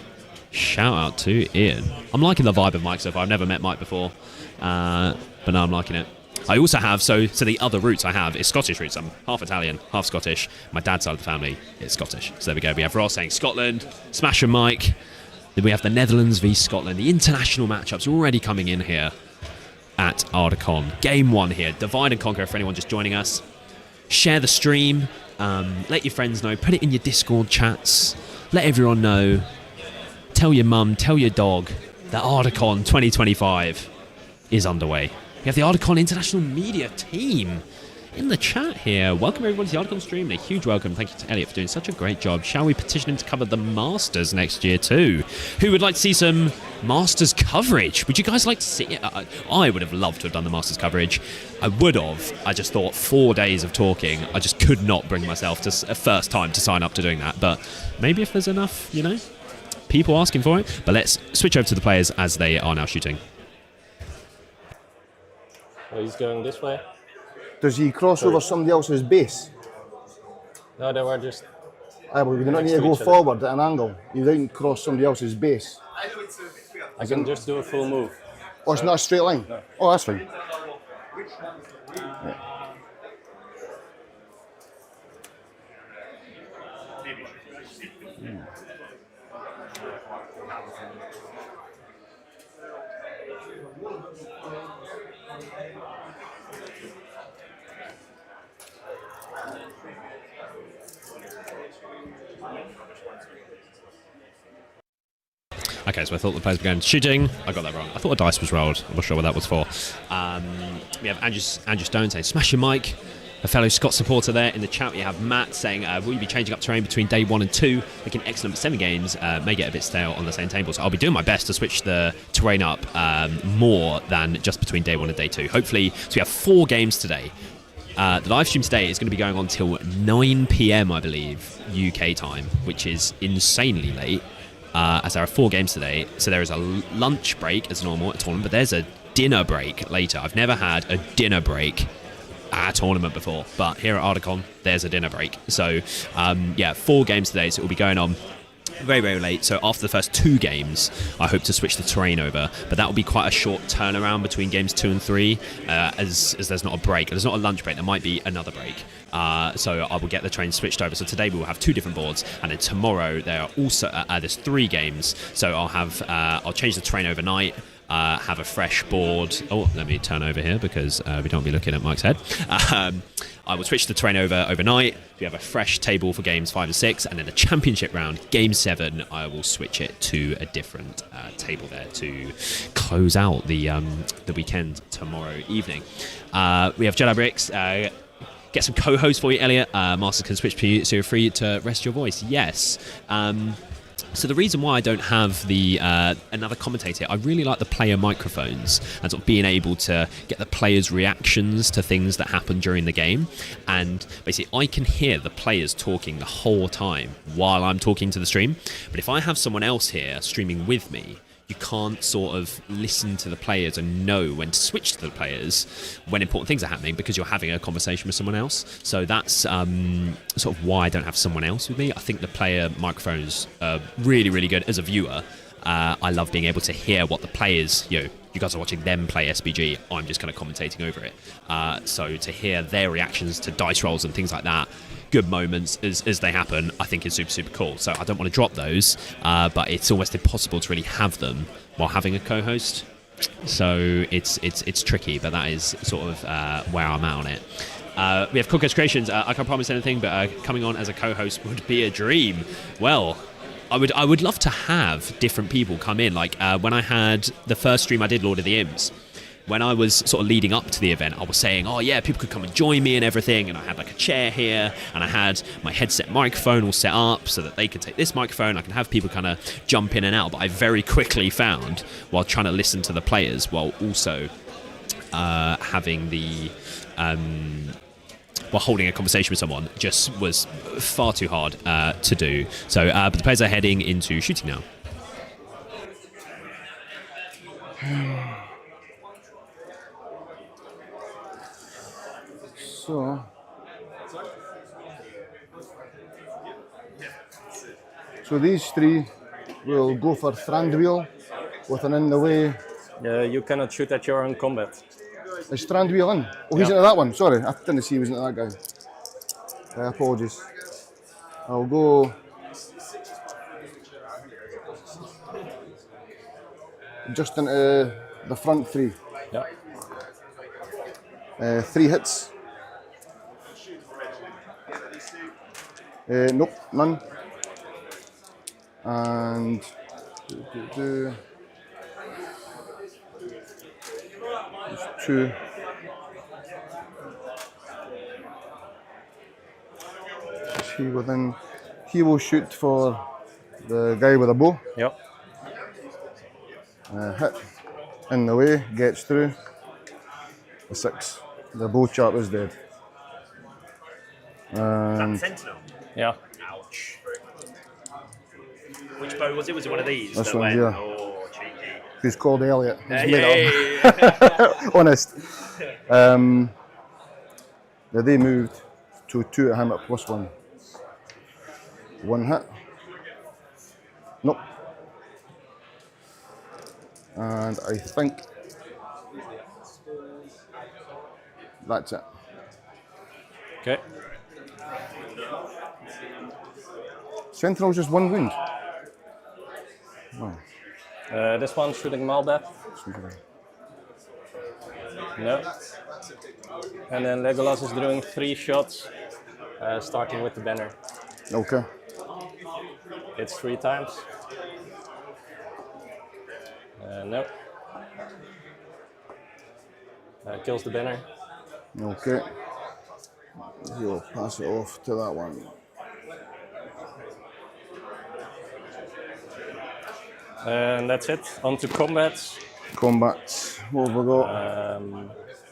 Shout out to Ian. I'm liking the vibe of Mike so far. I've never met Mike before, but now I'm liking it. I also have, so the other roots I have is Scottish roots. I'm half Italian, half Scottish. My dad's side of the family is Scottish. So there we go. We have Ross saying Scotland, Smash and Mike. Then we have the Netherlands v Scotland. The international matchups are already coming in here at Ardacon. Game 1 here. Divide and conquer for anyone just joining us. Share the stream. Let your friends know. Put it in your Discord chats. Let everyone know. Tell your mum, tell your dog that Ardacon 2025 is underway. We have the Ardacon International Media Team in the chat here. Welcome everyone to the Ardacon stream, and a huge welcome. Thank you to Elliot for doing such a great job. Shall we petition him to cover the Masters next year too? Who would like to see some Masters coverage? Would you guys like to see it? I would have loved to have done the Masters coverage. I would have. I just thought 4 days of talking, I just could not bring myself to a first time to sign up to doing that. But maybe if there's enough, people asking for it. But let's switch over to the players as they are now shooting. Oh, he's going this way. Does he cross over somebody else's base? No, they were just... Well, we do not need to go forward at an angle. You don't cross somebody else's base. I can just do a full move. Oh, it's not a straight line? No. Oh, that's fine. Yeah. Okay, so I thought the players began shooting. I got that wrong. I thought a dice was rolled. I'm not sure what that was for. We have Andrew Stone saying, smash your mic. A fellow Scott supporter there in the chat. We have Matt saying, will you be changing up terrain between day 1 and 2? Looking excellent, but 7 games may get a bit stale on the same table. So I'll be doing my best to switch the terrain up more than just between day 1 and day 2. Hopefully, so we have 4 games today. The live stream today is going to be going on till 9 PM, I believe, UK time, which is insanely late. As there are 4 games today, so there is a lunch break as normal at tournament, but there's a dinner break later. I've never had a dinner break at a tournament before, but here at Ardacon, there's a dinner break. So, 4 games today, so it will be going on very, very late. So after the first 2 games, I hope to switch the terrain over, but that will be quite a short turnaround between games 2 and 3, as there's not a break. There's not a lunch break. There might be another break. So I will get the train switched over. So today we will have 2 different boards, and then tomorrow there are also there's 3 games. So I'll change the terrain overnight. Have a fresh board. Oh, let me turn over here because we don't be looking at Mike's head. I will switch the terrain over overnight. We have a fresh table for games 5 and 6, and then the championship round, game 7, I will switch it to a different table there to close out the weekend tomorrow evening. We have Jedi Bricks. Get some co-hosts for you, Elliot. Masters can switch to you, so you're free to rest your voice. Yes. So the reason why I don't have the another commentator, I really like the player microphones and sort of being able to get the players' reactions to things that happen during the game. And basically, I can hear the players talking the whole time while I'm talking to the stream. But if I have someone else here streaming with me, you can't sort of listen to the players and know when to switch to the players when important things are happening because you're having a conversation with someone else. So that's sort of why I don't have someone else with me. I think the player microphones are really, really good as a viewer. I love being able to hear what the players, you guys are watching them play SBG. I'm just kind of commentating over it. So to hear their reactions to dice rolls and things like that, good moments as they happen, I think is super, super cool. So I don't want to drop those, but it's almost impossible to really have them while having a co-host. So it's tricky, but that is sort of where I'm at on it. We have Cookers Creations. I can't promise anything, but coming on as a co-host would be a dream. Well, I would love to have different people come in. Like when I had the first stream I did, Lord of the Imps, when I was sort of leading up to the event, I was saying, oh yeah, people could come and join me and everything, and I had like a chair here, and I had my headset microphone all set up so that they could take this microphone, I can have people kind of jump in and out, but I very quickly found, while trying to listen to the players, while also having the... while holding a conversation with someone, just was far too hard to do. So, but the players are heading into shooting now. So these three will go for Thranduil with an in the way. You cannot shoot at your own combat. Is Thranduil in? Oh, he's into that one. Sorry, I didn't see he was into that guy. Apologies. I'll go just into the front three. Yeah. 3 hits. Nope, none. And there's 2. Is he within? He will shoot for the guy with a bow. Yep. Hit in the way, gets through. A 6. The bow chap is dead. And Sentinel. Yeah. Ouch. Which bow was it? Was it one of these? This that one, went, yeah. Oh, cheeky. he's called Elliot. He's Yeah, made yeah, up. Honest. They moved to 2 at him at +1. 1 hit. Nope. And I think that's it. Okay. Sentinel's just 1 wound. This one shooting Malbeth. No. And then Legolas is doing 3 shots, starting with the banner. Okay. It's 3 times. No. Kills the banner. Okay. He'll pass it off to that one. And that's it. On to combats. Combat. What have we got?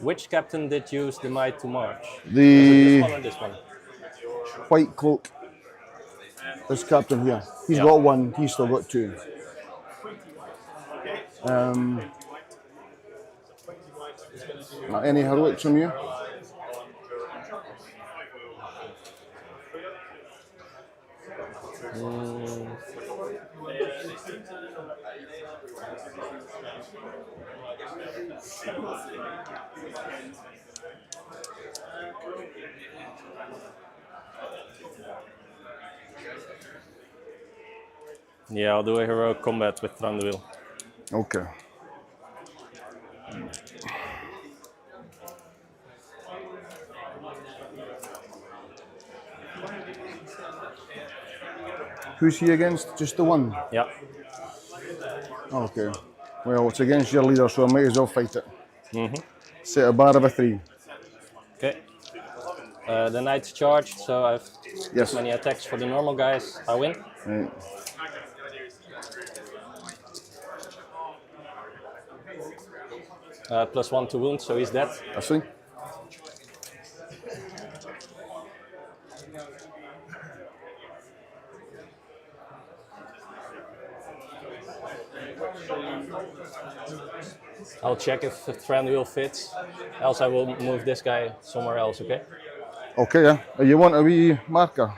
Which captain did use the Might to March? The Was it this one or this one? white cloak. This captain here. He's Yeah. got 1, he's still got 2. Any heroics from you? Yeah, I'll do a heroic combat with Thranduil. Okay. Who's he against? Just the 1? Yeah. Okay. Well, it's against your leader, so I might as well fight it. Set a bar of a 3. Okay. The knight's charged, so I've Yes. many attacks for the normal guys. I win. Right. +1 to wound, so he's dead. I see. I'll check if the Thranduil fits. Else I will move this guy somewhere else, okay? Okay, yeah. You want a wee marker?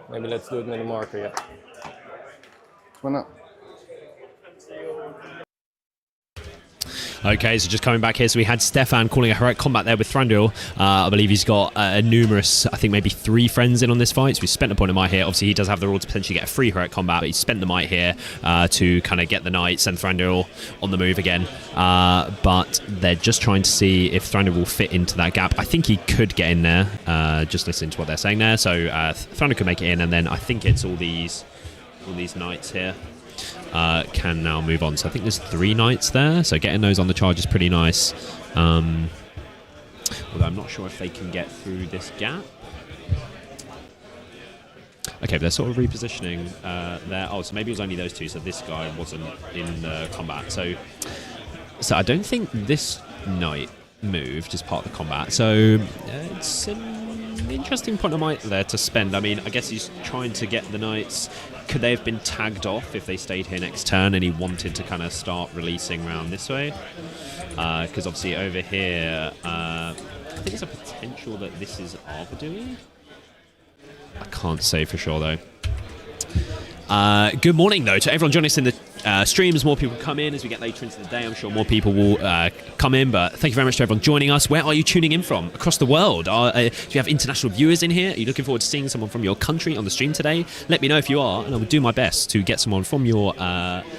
Maybe let's do it with a marker, yeah. Why not? Okay, so just coming back here, so we had Stefan calling a heroic combat there with Thranduil. I believe he's got numerous, I think maybe 3 friends in on this fight, so we spent a point of might here. Obviously, he does have the rule to potentially get a free heroic combat, but he spent the might here to kind of get the knight, send Thranduil on the move again. But they're just trying to see if Thranduil will fit into that gap. I think he could get in there, just listening to what they're saying there. So Thranduil could make it in, and then I think it's all these knights here. Can now move on. So I think there's 3 knights there, so getting those on the charge is pretty nice. Although I'm not sure if they can get through this gap. Okay, but they're sort of repositioning there. Oh, so maybe it was only those 2, so this guy wasn't in the combat. So I don't think this knight moved as part of the combat. So it's an interesting point of might there to spend. I mean, I guess he's trying to get the knights. Could they have been tagged off if they stayed here next turn and he wanted to kind of start releasing round this way? Because obviously over here, I think there's a potential that this is Ardacon. I can't say for sure though. Good morning though to everyone joining us in the stream. As more people come in as we get later into the day, I'm sure more people will come in, but thank you very much to everyone joining us. Where are you tuning in from across the world? Do you have international viewers in here? Are you looking forward to seeing someone from your country on the stream today? Let me know if you are, and I will do my best to get someone from your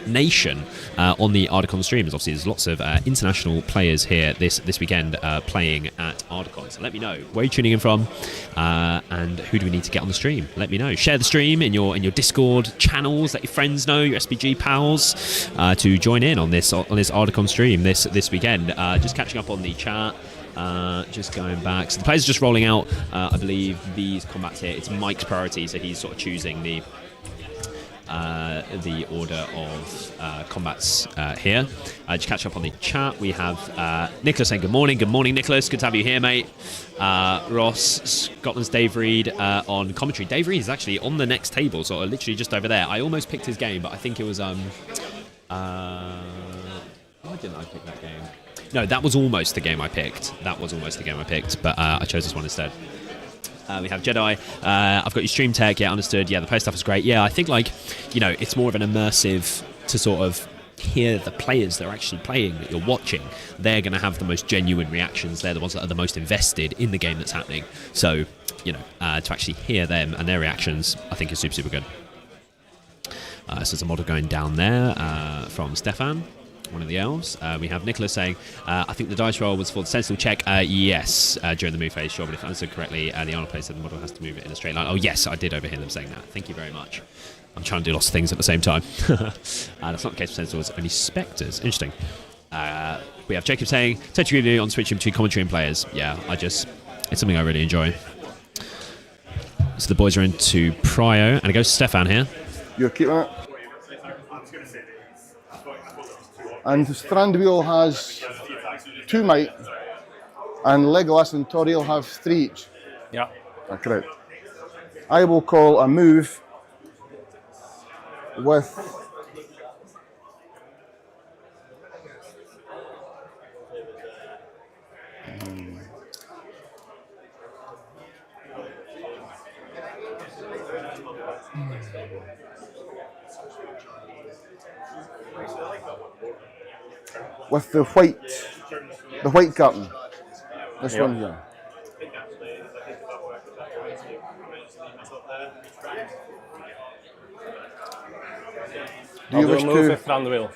nation on the Ardacon stream. As obviously there's lots of international players here this weekend playing at Ardacon, so let me know where you're tuning in from and who do we need to get on the stream. Let me know. Share the stream in your Discord channels, let your friends know, your SBG pals, to join in on this Ardacon stream this weekend. Just catching up on the chat, just going back. So the players are just rolling out, I believe, these combats here. It's Mike's priority, so he's sort of choosing the order of combats here. Just catch up on the chat. We have Nicholas saying good morning. Good morning, Nicholas. Good to have you here, mate. Ross, Scotland's Dave Reed on commentary. Dave Reed is actually on the next table, so literally just over there. I almost picked his game, but I think it was why didn't I pick that game? No, that was almost the game I picked. But I chose this one instead. We have Jedi. I've got your stream tech. Yeah, understood. Yeah, the play stuff is great. Yeah, I think it's more of an immersive to sort of hear the players that are actually playing that you're watching. They're going to have the most genuine reactions. They're the ones that are the most invested in the game that's happening. So, to actually hear them and their reactions, I think is super, super good. So there's a model going down there from Stefan, one of the elves. We have Nicholas saying, I think the dice roll was for the sensible check. Yes, during the move phase, sure, but if I understood correctly, the Arnold player said the model has to move it in a straight line. Oh, yes, I did overhear them saying that. Thank you very much. I'm trying to do lots of things at the same time. That's not the case for sensible, it's only spectres. Interesting. We have Jacob saying, totally agree on switching between commentary and players. Yeah, it's something I really enjoy. So the boys are into Prio, and it goes to Stefan here. You're keeping it? And Thranduil has 2 might, and Legolas and Toriel have 3 each. Yeah. Correct. I will call a move with the white curtain. This one here. Do you wish move with Thranduil.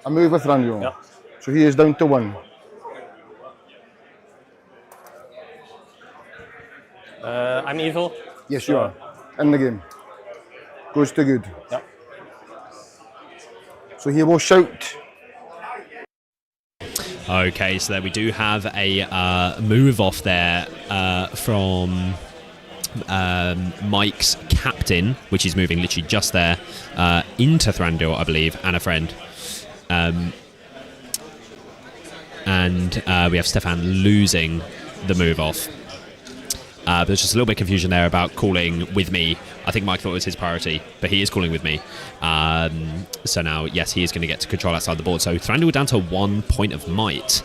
A move with Thranduil. Yeah. So he is down to 1. I'm evil. Yes, you are. In the game. Goes to good. Yeah. So he will shout. Okay, so there we do have a move off there from Mike's captain, which is moving literally just there into Thranduil, I believe, and a friend. And we have Stefan losing the move off. There's just a little bit of confusion there about calling with me. I think Mike thought it was his priority, but he is calling with me. So now, yes, he is going to get to control outside the board. So Thranduil down to 1 point of might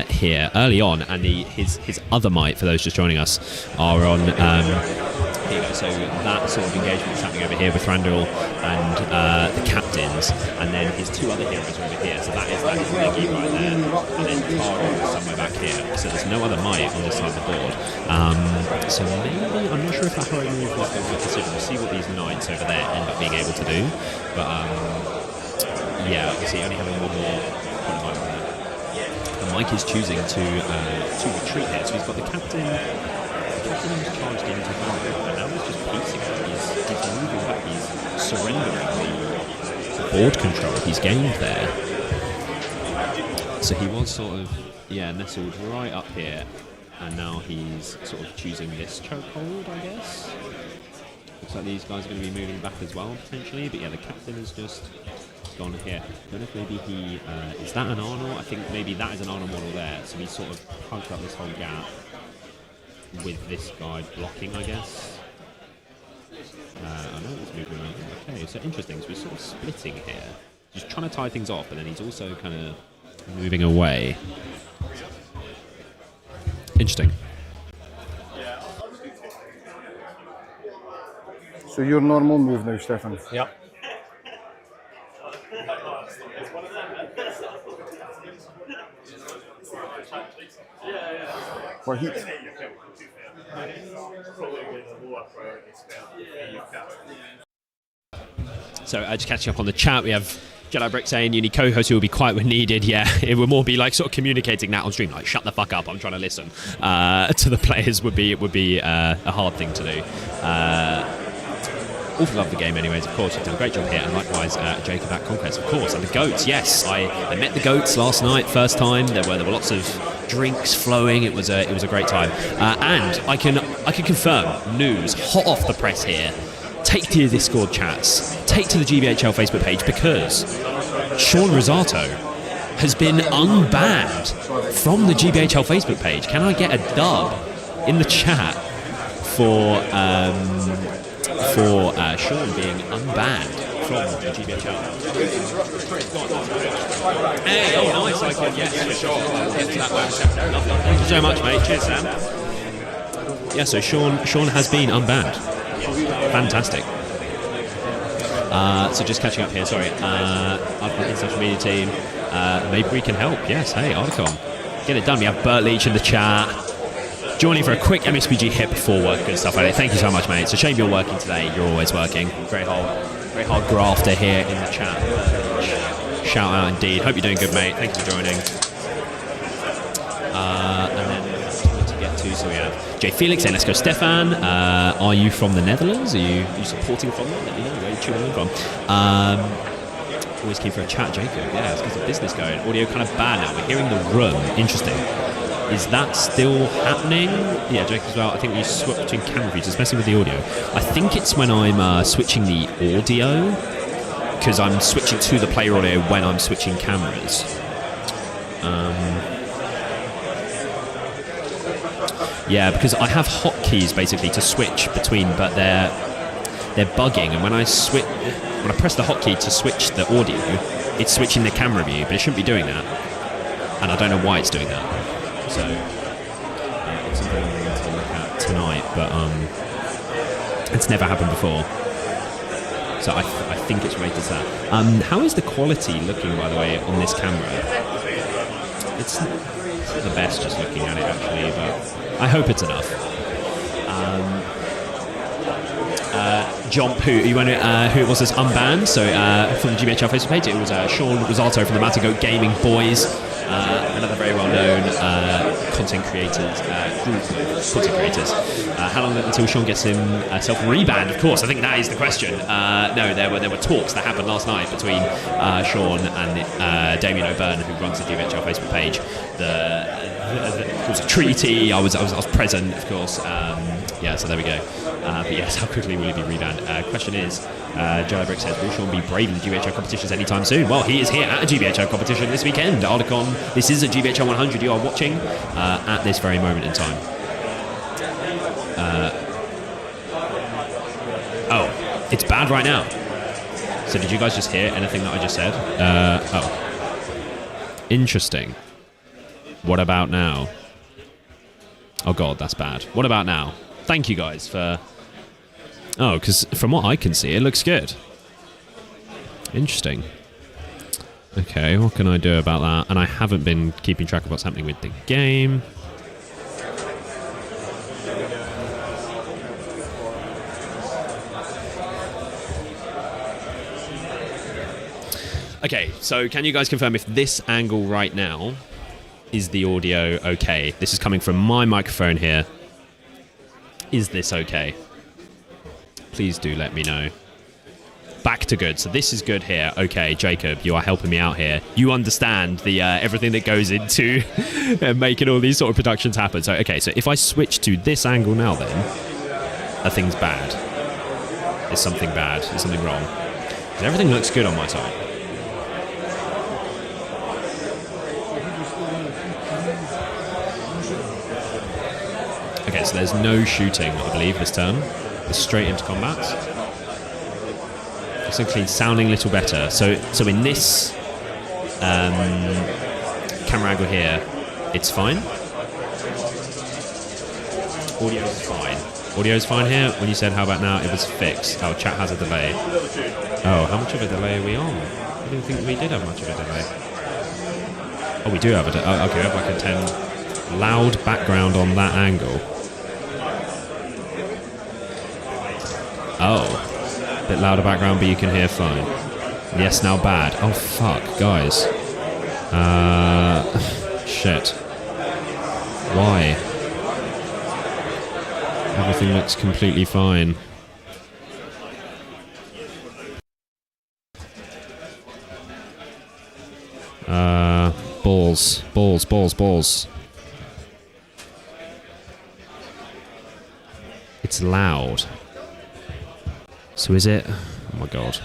here early on, and his other might, for those just joining us, are on... here you go. So that sort of engagement is happening over here with Thranduil and the captains, and then his 2 other heroes are over here. So that is Leggy right there, and then Taro is somewhere back here. So there's no other might on this side of the board. So maybe, I'm not sure if that hero move was the good decision. We'll see what these knights over there end up being able to do. But yeah, obviously only having 1 more point of might on there. And Mike is choosing to retreat here. So he's got the captain. He's charged into Gollum, and now he's just piecing it. He's moving back. He's surrendering the board control he's gained there. So he was sort of, nestled right up here, and now he's sort of choosing this chokehold, I guess. Looks like these guys are going to be moving back as well, potentially. But yeah, the captain has just gone here. I don't know if maybe he... is that an Arnor? I think maybe that is an Arnor model there. So he's sort of punched up this whole gap with this guy blocking, I guess. I know it's moving around. Okay, so interesting. So we're sort of splitting here. Just trying to tie things off, but then he's also kind of moving away. Interesting. So your normal move now, Stefan. Yep. What heat? So just catching up on the chat, we have Jedi Brick saying you need co-hosts who will be quiet when needed. Yeah, it would more be like sort of communicating that on stream, like shut the fuck up, I'm trying to listen to the players would be a hard thing to do. Awfully love the game anyways, of course, you've done a great job here, and likewise Jacob at Conquest, of course, and the goats, yes, I met the goats last night, first time, there were lots of drinks flowing, it was a great time, and I can confirm, news, hot off the press here, take to your Discord chats, take to the GBHL Facebook page, because Sean Rosato has been unbanned from the GBHL Facebook page. Can I get a dub in the chat for Sean being unbanned from the GBHL? Hey, oh nice, I can, yes, for sure. Thank you so much, mate. Cheers, Sam. Yeah, so Sean has been unbanned. Fantastic. So just catching up here, sorry. I've got the social media team. Maybe we can help. Yes, hey, Ardacon. Get it done. We have Bert Leach in the chat. Joining for a quick MESBG hit before work and stuff like that. Thank you so much, mate. It's a shame you're working today. You're always working. Great hard grafter here in the chat. Shout out indeed. Hope you're doing good, mate. Thank you for joining. And then to get to, so we have Jay Felix saying, let's go, Stefan. Are you from the Netherlands? Are you supporting from there? Let me know where you're tuning in from. Always keen for a chat, Jacob. Yeah, it's because of business going. Audio kind of bad now. We're hearing the room. Interesting. Is that still happening? Yeah, Jacob as well. I think you switch between camera views. It's messing with the audio. I think it's when I'm switching the audio, because I'm switching to the player audio when I'm switching cameras. Yeah, because I have hotkeys basically to switch between, but they're bugging. And when I press the hotkey to switch the audio, it's switching the camera view, but it shouldn't be doing that. And I don't know why it's doing that. So it's something I'm going to look at tonight, but it's never happened before. So I think it's related to that. How is the quality looking, by the way, on this camera? It's not the best just looking at it, actually, but I hope it's enough. Jump, who it was, that's unbanned. So from the GBHL Facebook page, it was Sean Rosato from the Matagoat Gaming Boys, another very well-known content creators group of content creators. How long until Sean gets himself rebanned? Of course, I think that is the question. No, there were talks that happened last night between Sean and Damien O'Byrne, who runs the GBHL Facebook page. It was a treaty. I was present, of course. Yeah, so there we go. But yes, how quickly will he be rebanned? Question is, Jedi Brick says, will Sean be braving the GBHL competitions anytime soon? Well, he is here at a GBHL competition this weekend. Ardacon, this is a GBHL 100 you are watching at this very moment in time. Oh, it's bad right now. So did you guys just hear anything that I just said? Oh. Interesting. What about now? Oh god, that's bad. What about now? Thank you guys for... Oh, because from what I can see, it looks good. Interesting. Okay, what can I do about that? And I haven't been keeping track of what's happening with the game. Okay, so can you guys confirm if this angle right now is the audio okay? This is coming from my microphone here. Is this okay? Please do let me know. Back to good. So this is good here. Okay, Jacob, you are helping me out here. You understand the everything that goes into making all these sort of productions happen. So, okay, so if I switch to this angle now then, a thing's bad. Is something bad? Is something wrong? 'Cause everything looks good on my side. Okay, so there's no shooting, I believe, this turn. It's straight into combat. Simply sounding a little better. So in this camera angle here, it's fine. Audio is fine. Audio is fine here. When you said how about now, it was fixed. Oh, chat has a delay. Oh, how much of a delay are we on? I didn't think we did have much of a delay. Oh, we do have a delay. Oh, okay, we have like a 10 loud background on that angle. Oh. Bit louder background, but you can hear fine. Yes, now bad. Oh, fuck, guys. Shit. Why? Everything looks completely fine. Balls. It's loud. So is it? Oh my god.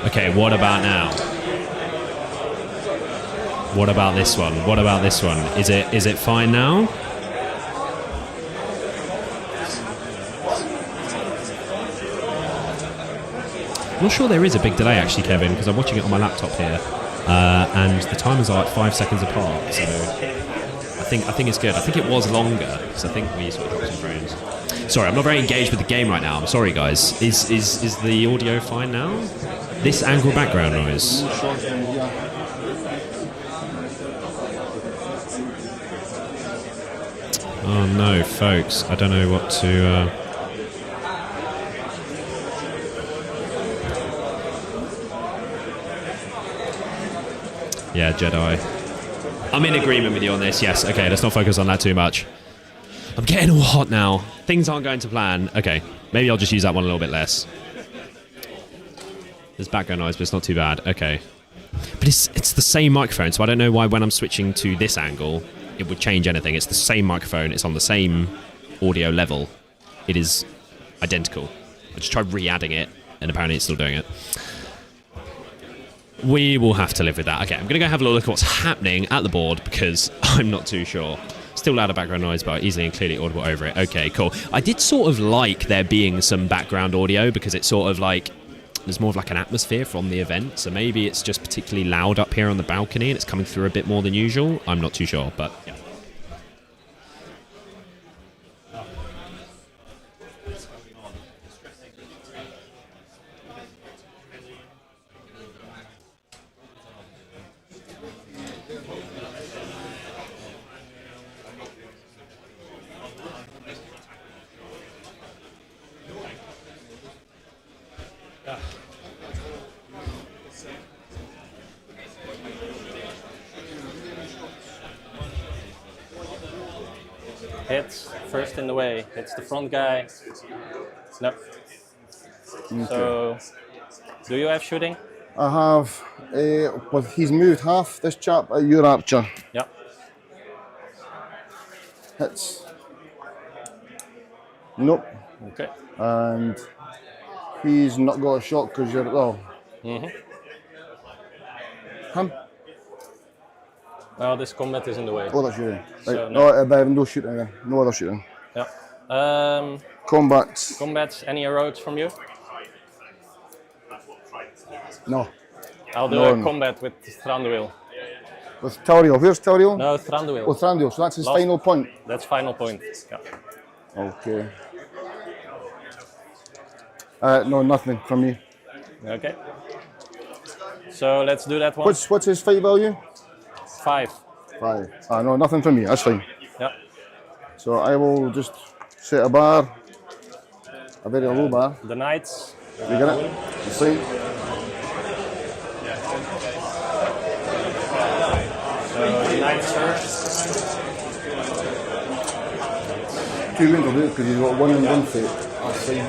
Okay, what about now? What about this one? What about this one? Is it fine now? I'm not sure there is a big delay actually, Kevin, because I'm watching it on my laptop here, and the timers are like 5 seconds apart. So I think it's good. I think it was longer because I think we sort of dropped some frames. Sorry, I'm not very engaged with the game right now. I'm sorry, guys. Is the audio fine now? This angle background noise. Oh no, folks, I don't know what to... Yeah, Jedi. I'm in agreement with you on this, yes. Okay, let's not focus on that too much. I'm getting all hot now. Things aren't going to plan. Okay, maybe I'll just use that one a little bit less. There's background noise, but it's not too bad. Okay. But it's the same microphone, so I don't know why when I'm switching to this angle, it would change anything. It's the same microphone. It's on the same audio level. It is identical. I just tried re-adding it, and apparently it's still doing it. We will have to live with that. Okay, I'm going to go have a look at what's happening at the board because I'm not too sure. Still louder background noise, but easily and clearly audible over it. Okay, cool. I did sort of like there being some background audio because it's sort of like... There's more of like an atmosphere from the event, so maybe it's just particularly loud up here on the balcony and it's coming through a bit more than usual. I'm not too sure, but yeah. Hits first in the way. It's the front guy. No. Okay. So, do you have shooting? I have, well, he's moved half this chap at your archer. Yeah. Hits. Nope. Okay. And he's not got a shot because you're, well. Him? Well, this combat is in the way. Oh, that's shooting. Right. So, no, I have no shooting again. No other shooting. Yeah. Combat. Combats, any heroics from you? No. I'll do None. a combat with Thranduil. With Tauriel. Where's Tauriel? No, Thranduil. Oh, Thranduil. So that's his Last- final point. That's final point. Yeah. Okay. No, nothing from me. Okay. So let's do that one. What's his fight value? 5. 5. No, nothing from me. That's fine. Yeah. So I will just set a bar, a very low bar. The knights. You get it? The same. So the knights first. 2 wins will do it because he's got 1 and 1 fate. That's fine.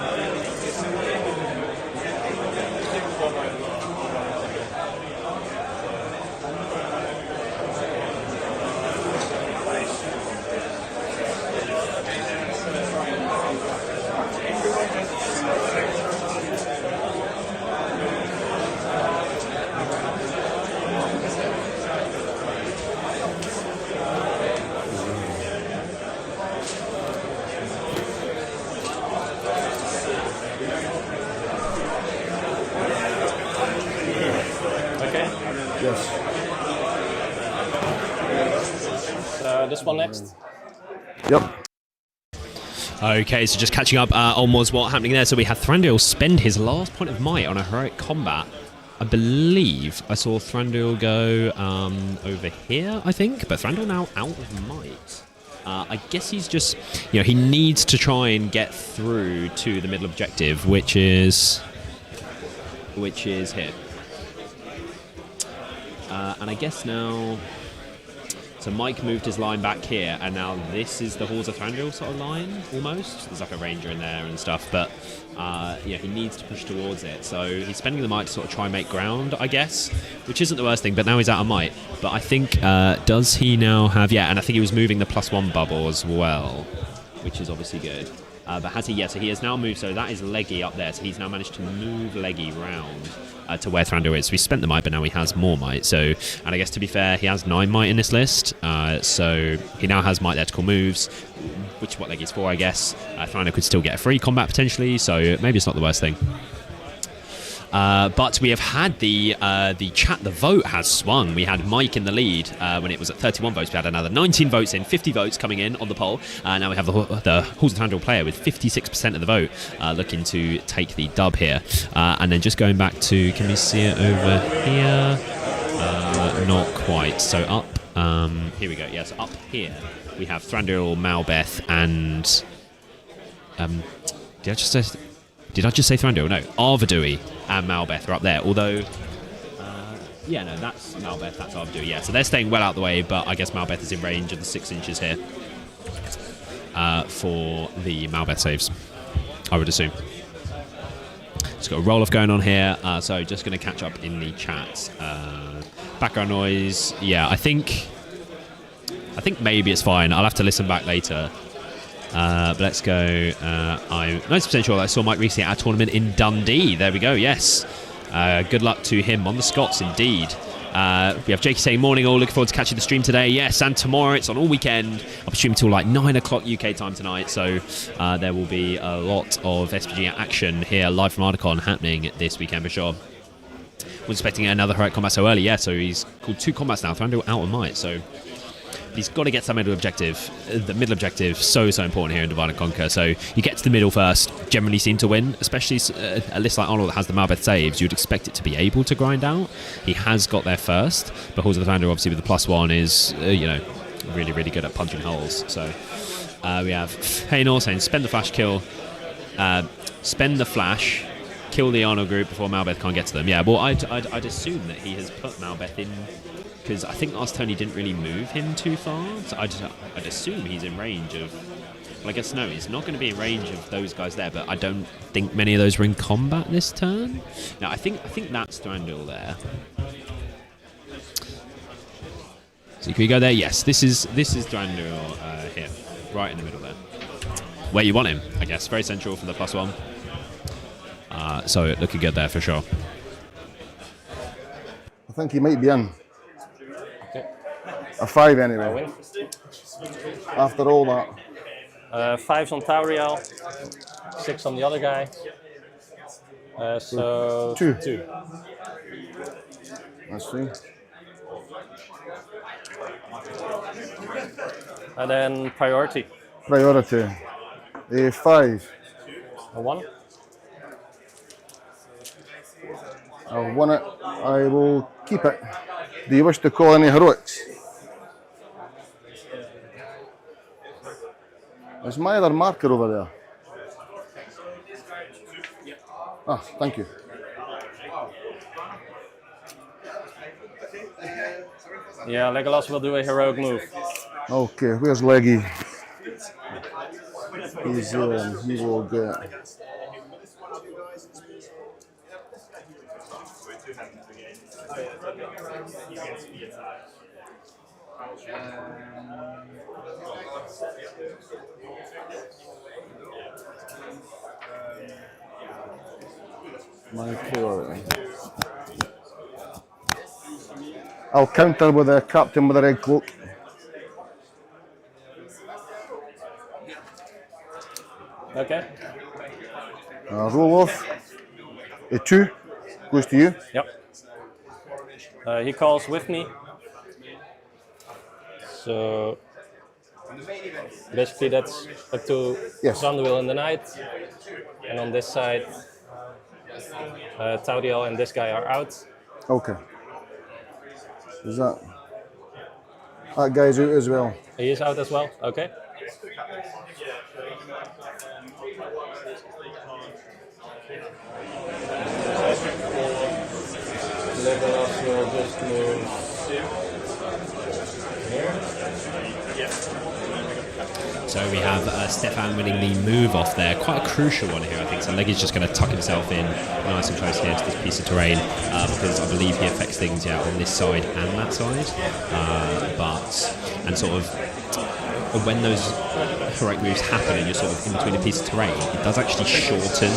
Okay. Yes. This one next. Yep. Okay, so just catching up on what's happening there. So we had Thranduil spend his last point of might on a heroic combat. I believe I saw Thranduil go over here, I think, but Thranduil now out of might. I guess he's just, he needs to try and get through to the middle objective, which is here. And I guess now, so Mike moved his line back here, and now this is the Halls of Thranduil sort of line, almost. There's like a ranger in there and stuff, but he needs to push towards it. So he's spending the might to sort of try and make ground, I guess, which isn't the worst thing, but now he's out of might. But I think, does he now have, and I think he was moving the +1 bubble as well, which is obviously good. But has he, so he has now moved, so that is Leggy up there, so he's now managed to move Leggy round to where Thranduil is. So he spent the might, but now he has more might. So, and I guess to be fair, he has 9 might in this list, so he now has might there to call moves, which is what Leggy's for, I guess. Thranduil could still get a free combat potentially, so maybe it's not the worst thing. But we have had the chat, the vote has swung. We had Mike in the lead when it was at 31 votes. We had another 19 votes in, 50 votes coming in on the poll. Now we have the Halls of Thranduil player with 56% of the vote looking to take the dub here. And then just going back to, can we see it over here? Not quite. So up, here we go. Yeah, so up here we have Thranduil, Malbeth, and did I just say Thranduil? No, Arvidui and Malbeth are up there. Although, no, that's Malbeth, that's Arvidui. Yeah, so they're staying well out the way, but I guess Malbeth is in range of the 6 inches here for the Malbeth saves, I would assume. It's got a roll-off going on here, so just going to catch up in the chat. Background noise, yeah, I think maybe it's fine. I'll have to listen back later. But let's go. I'm 90% sure that I saw Mike recently at a tournament in Dundee. There we go, yes. Good luck to him on the Scots, indeed. We have Jakey saying, morning all, looking forward to catching the stream today. Yes, and tomorrow, it's on all weekend. I'll be streaming till like 9 o'clock UK time tonight, so there will be a lot of SPG action here live from Ardacon happening this weekend for sure. Wasn't expecting another heroic combat so early, yeah, so he's called 2 combats now, Thranduil out of might, so he's got to get to that middle objective. The middle objective, so important here in Divide and Conquer. So you get to the middle first, generally seem to win, especially a list like Arnold that has the Malbeth saves. You'd expect it to be able to grind out. He has got there first, but Halls of the Thranduil, obviously with the +1, is really, really good at punching holes. So we have Feanor saying, spend the flash kill, spend the flash, kill the Arnold group before Malbeth can't get to them. Yeah, well, I'd assume that he has put Malbeth in, because I think last turn he didn't really move him too far, so I'd assume he's in range of Well, I guess no, he's not going to be in range of those guys there, but I don't think many of those were in combat this turn. No, I think that's Thranduil there. So can we go there? Yes, this is Thranduil here, right in the middle there. Where you want him, I guess. Very central for the +1. So looking good there for sure. I think he might be in. Okay. A 5 I anyway. win. After all that. 5s on Tauriel, 6 on the other guy. So 2. 2. Let's see. And then priority. Priority. A 5. A 1. I've won it. I will keep it. Do you wish to call any heroics? There's my other marker over there. Ah, thank you. Yeah, Legolas will do a heroic move. Okay, where's Leggy? He will get. My priority. I'll counter with a captain with a red cloak. Okay. Roll off. A 2 goes to you. Yep. He calls with me. So basically that's up to Yes. Thranduil in the night. And on this side, Tauriel and this guy are out. Okay. Is that guy's out as well? He is out as well. Okay. Legolas will just move here. So we have Stefan winning the move off there. Quite a crucial one here, I think. So Leggy's just going to tuck himself in nice and close here to this piece of terrain because I believe he affects things on this side and that side. And sort of when those heroic moves happen and you're sort of in between a piece of terrain, it does actually shorten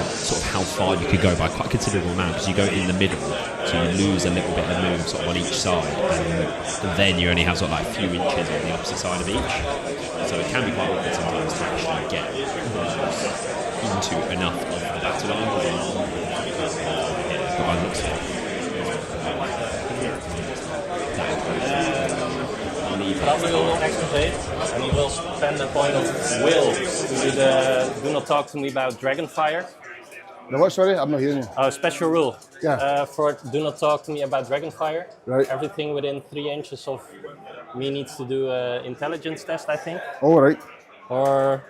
sort of how far you could go by quite a considerable amount because you go in the middle, so you lose a little bit of move sort of on each side, and then you only have sort of like a few inches on the opposite side of each. So it can be quite awkward sometimes to actually get into enough of the battle line. But by the looks of it, Thranduil will activate and he will spend a point of will to do the do not talk to me about Dragonfire. The what, sorry? I'm not hearing you. Oh, special rule. Yeah. For do not talk to me about Dragonfire. Right. Everything within 3 inches of me needs to do an intelligence test, I think. All right. Or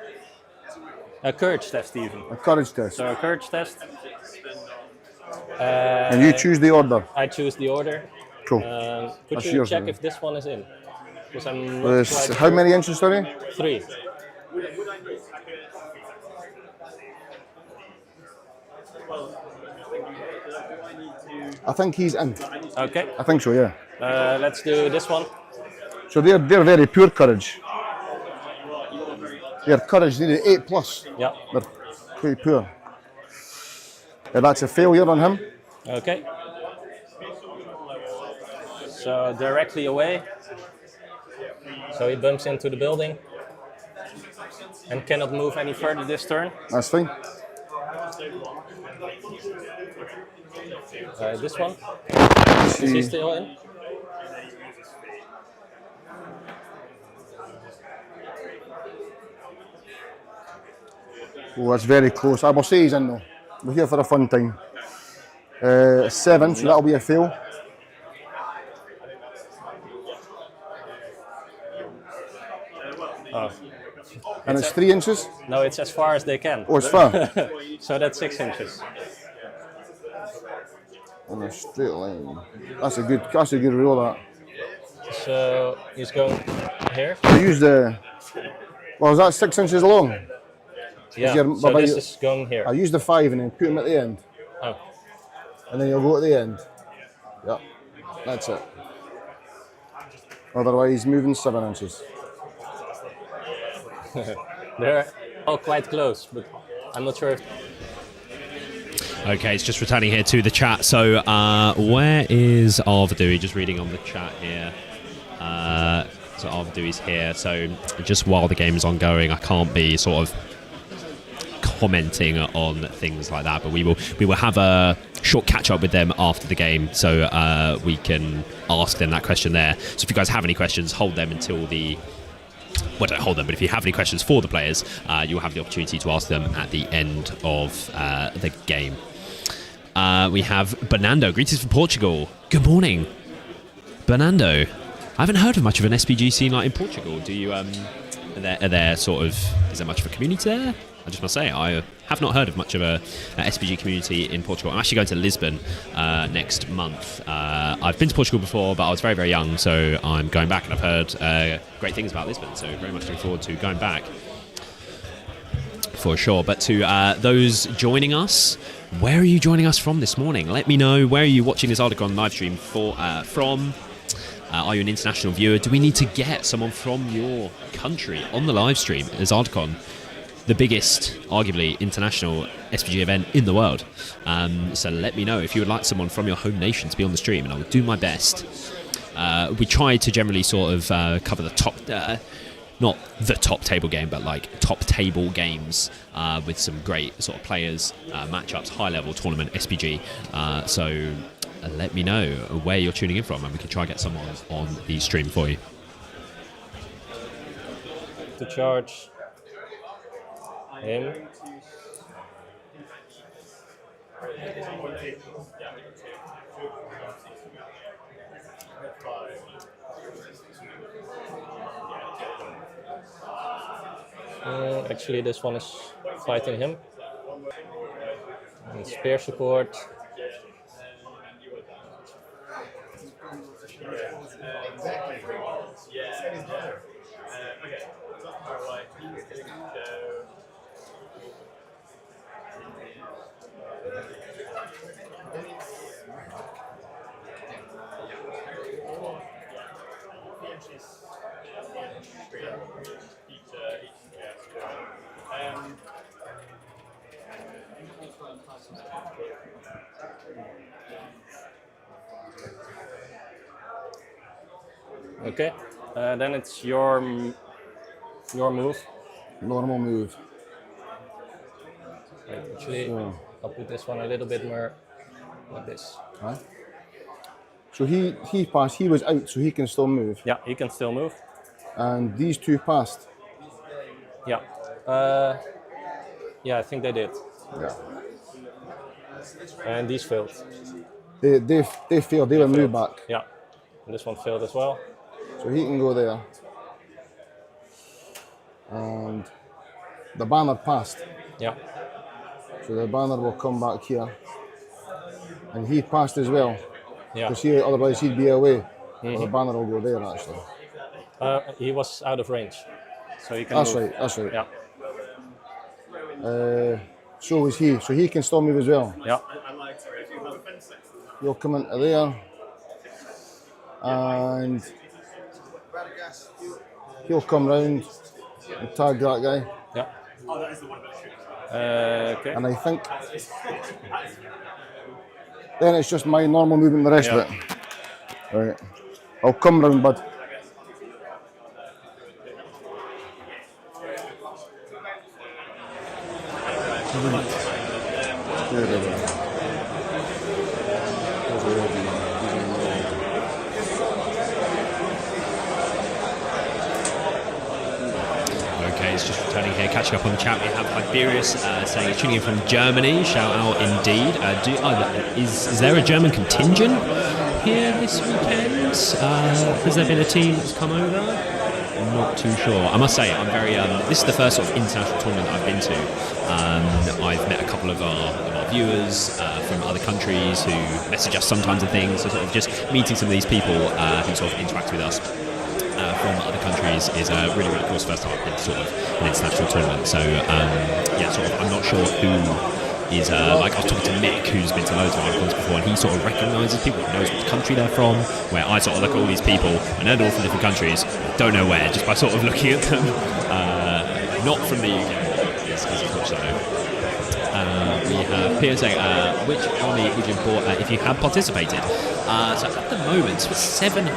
a courage test even. A courage test. So a courage test. And you choose the order. I choose the order. Cool. Could That's you yours, check then. if this one is in? Because I'm not There's quite how many inches, sorry? 3. I think he's in. Okay. I think so, yeah. Let's do this one. So they're very pure courage. Their courage needed 8+. Yeah. They're quite poor. That's a failure on him. Okay. So directly away. So he bumps into the building and cannot move any further this turn. That's fine. This one. Let's Is he see. still in? Oh, that's very close. I will say he's in though. We're here for a fun time. 7, so that'll be a fail. Oh. And it's 3 inches. No, it's as far as they can. Oh, it's far. So that's 6 inches. On a straight line. That's a good rule, that. So he's going here. I use the Well, is that 6 inches long? Yeah, your- so but this you- is going here. I use the 5 and then put them at the end. Oh, And then you'll go at the end. Yep, that's it. Otherwise, moving 7 inches. they're all quite close, but I'm not sure if... Okay, it's just returning here to the chat. So, where is Arvadui? Just reading on the chat here. So Arvadui's here. So, just while the game is ongoing, I can't be sort of commenting on things like that. But we will have a short catch up with them after the game, so we can ask them that question there. So, if you guys have any questions, hold them until the. Well, don't hold them, but if you have any questions for the players, you'll have the opportunity to ask them at the end of the game. We have Bernardo. Greetings from Portugal. Good morning, Bernardo. I haven't heard of much of an SPG scene like in Portugal. Do you? Are there sort of? Is there much of a community there? I just must say, I have not heard of much of a SPG community in Portugal. I'm actually going to Lisbon next month. I've been to Portugal before, but I was very, very young, so I'm going back, and I've heard great things about Lisbon. So very much looking forward to going back for sure. But to those joining us, where are you joining us from this morning? Let me know. Where are you watching this Ardacon live stream from? Are you an international viewer? Do we need to get someone from your country on the live stream as Ardacon, the biggest, arguably, international SPG event in the world? So let me know if you would like someone from your home nation to be on the stream, and I will do my best. We try to generally sort of cover the top, not the top table game, but like top table games with some great sort of players, matchups, high level tournament SPG. So let me know where you're tuning in from, and we can try and get someone on the stream for you. To charge him. Actually, this one is fighting him. And spear support. Okay, then it's your move. Normal move. Actually, I'll put this one a little bit more like this. Huh? So he passed. He was out, so he can still move. Yeah, he can still move. And these two passed. Yeah. Yeah, I think they did. Yeah. And these failed. They failed. They will move back. Yeah. And this one failed as well. So he can go there. And the banner passed. Yeah. So the banner will come back here. And he passed as well. Yeah. Because otherwise he'd be away. So the banner will go there actually. He was out of range. So he can That's move. right, that's right. Yeah. So was he. So he can still move as well. Yeah. He'll come into there. And he'll come round and tag that guy. Yeah. Okay. And I think then it's just my normal movement the rest of it. Right. I'll come round, bud. Okay, it's just returning here, catching up on the chat. We have Iberius saying he's tuning in from Germany. Shout out indeed. Is there a German contingent here this weekend? Has there been a team that's come over? I'm not too sure. I must say, I'm very. This is the first sort of international tournament I've been to. I've met a couple of our viewers from other countries who message us sometimes and things. So sort of just meeting some of these people who sort of interact with us. from other countries is really, really cool. It's the first time in sort of an international tournament. So, yeah, sort of, I'm not sure who is, like I was talking to Mick, who's been to loads of Ardacons before, and he sort of recognises people, knows what country they're from, where I sort of look at all these people, I know they're all from different countries, don't know where, just by sort of looking at them. Not from the UK, is as much as I know. We have Pierre saying, which army would you import if you had participated? So at the moment, it's 700.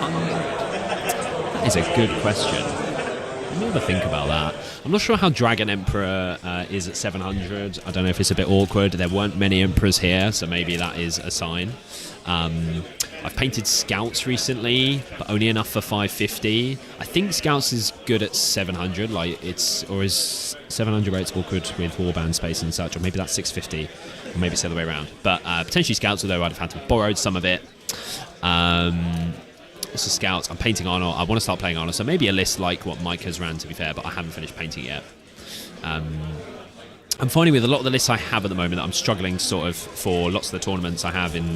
That is a good question. Let me have a think about that. I'm not sure how Dragon Emperor is at 700. I don't know if it's a bit awkward. There weren't many Emperors here, so maybe that is a sign. I've painted Scouts recently, but only enough for 550. I think Scouts is good at 700, like or is 700 where it's awkward with warband space and such, or maybe that's 650, or maybe it's the other way around. But potentially Scouts, although I'd have had to have borrowed some of it. So Scouts, I'm painting Arnold. I want to start playing Arnold, so maybe a list like what Mike has ran, to be fair, but I haven't finished painting it yet. I'm finding with a lot of the lists I have at the moment that I'm struggling sort of for lots of the tournaments I have in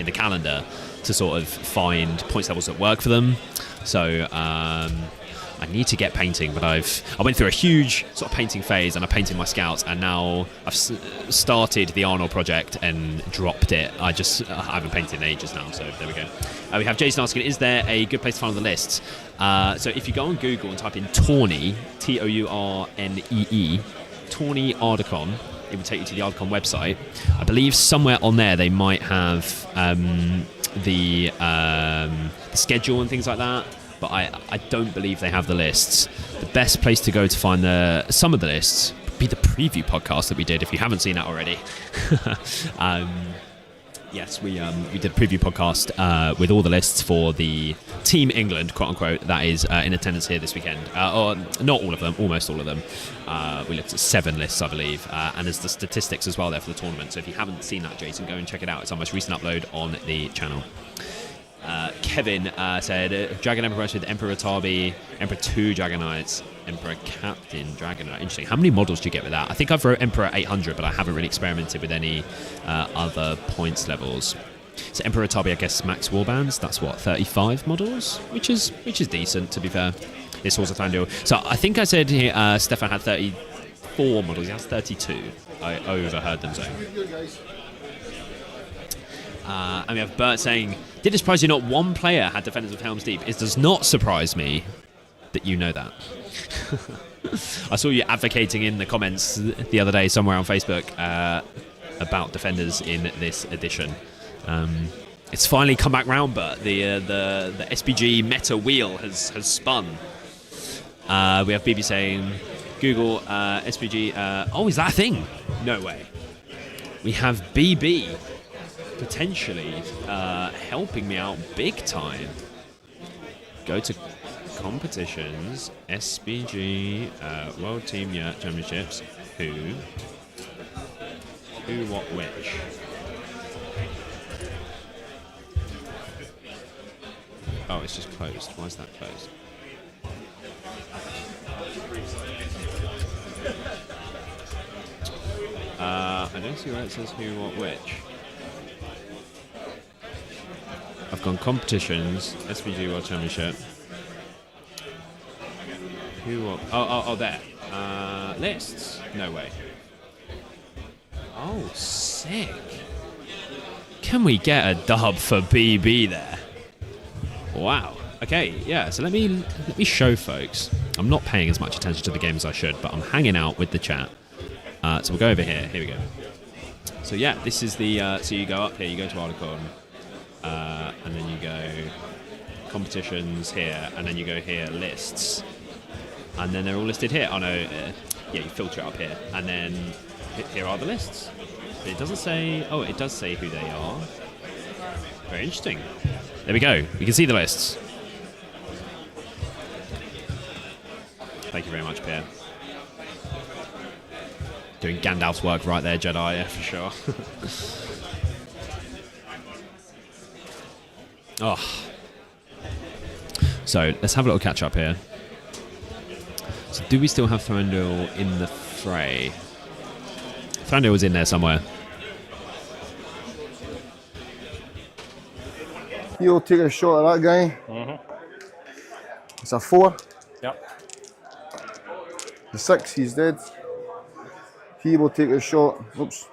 the calendar to sort of find points levels that work for them. So I need to get painting, but I went through a huge sort of painting phase, and I painted my Scouts, and now I've started the Arnold project and dropped it. I haven't painted in ages now, so there we go. We have Jason asking, is there a good place to find the lists? So if you go on Google and type in Tourney, Tournee, Tourney Ardacon, it will take you to the Ardacon website. I believe somewhere on there they might have the schedule and things like that, but I don't believe they have the lists. The best place to go to find some of the lists would be the preview podcast that we did, if you haven't seen that already. Yes, we did a preview podcast with all the lists for the Team England, quote unquote, that is in attendance here this weekend. Or not all of them, almost all of them. We looked at 7 lists, I believe, and there's the statistics as well there for the tournament. So if you haven't seen that, Jason, go and check it out. It's our most recent upload on the channel. Kevin said, Dragon Emperor with Emperor Ratabi, Emperor 2 Dragon Knights, Emperor Captain Dragon Knight. Interesting. How many models do you get with that? I think I've wrote Emperor 800, but I haven't really experimented with any other points levels. So Emperor Ratabi, I guess, max warbands. That's what, 35 models, which is decent, to be fair. This was a time deal. So I think I said here, Stefan had 34 models. He has 32. I overheard them saying. And we have Bert saying, did it surprise you not one player had Defenders of Helm's Deep? It does not surprise me that you know that. I saw you advocating in the comments the other day somewhere on Facebook about Defenders in this edition. It's finally come back round, but the SBG meta wheel has spun. We have BB saying, Google SBG. Oh, is that a thing? No way. We have BB potentially helping me out big time. Go to competitions, SBG, World Team Championships. Who, what, which? Oh, it's just closed. Why is that closed? I don't see where it says who, what, which. I've gone competitions, SVG World Championship. Who, what? Oh, there. Lists? No way. Oh, sick. Can we get a dub for BB there? Wow. Okay, yeah, so let me show folks. I'm not paying as much attention to the game as I should, but I'm hanging out with the chat. So we'll go over here. Here we go. So yeah, this is the... so you go up here, you go to Ardacon, and then you go competitions here, and then you go here, lists. And then they're all listed here. Oh no, yeah, you filter it up here. And then here are the lists. But it doesn't say... Oh, it does say who they are. Very interesting. There we go. We can see the lists. Thank you very much, Pierre. Doing Gandalf's work right there, Jedi, yeah, for sure. Oh. So, let's have a little catch up here. So, do we still have Thranduil in the fray? Thranduil was in there somewhere. You'll take a shot at that guy. Mm-hmm. It's a 4. Yeah. The 6, he's dead. He will take a shot. Oops.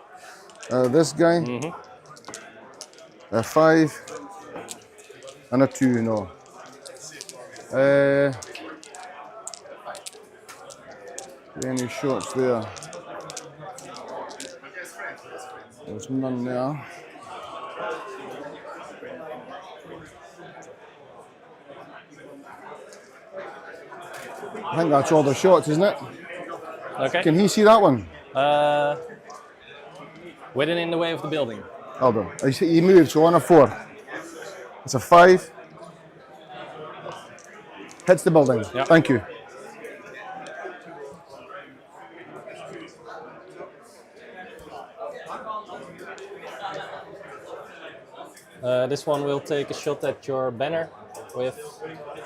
This guy. A 5. And a 2, no. Any shots there? There's none there. I think that's all the shots, isn't it? Okay. Can he see that one? Within in the way of the building. Hold on. He moved, so on a 4. It's a 5. Hits the building. Yep. Thank you. This one will take a shot at your banner with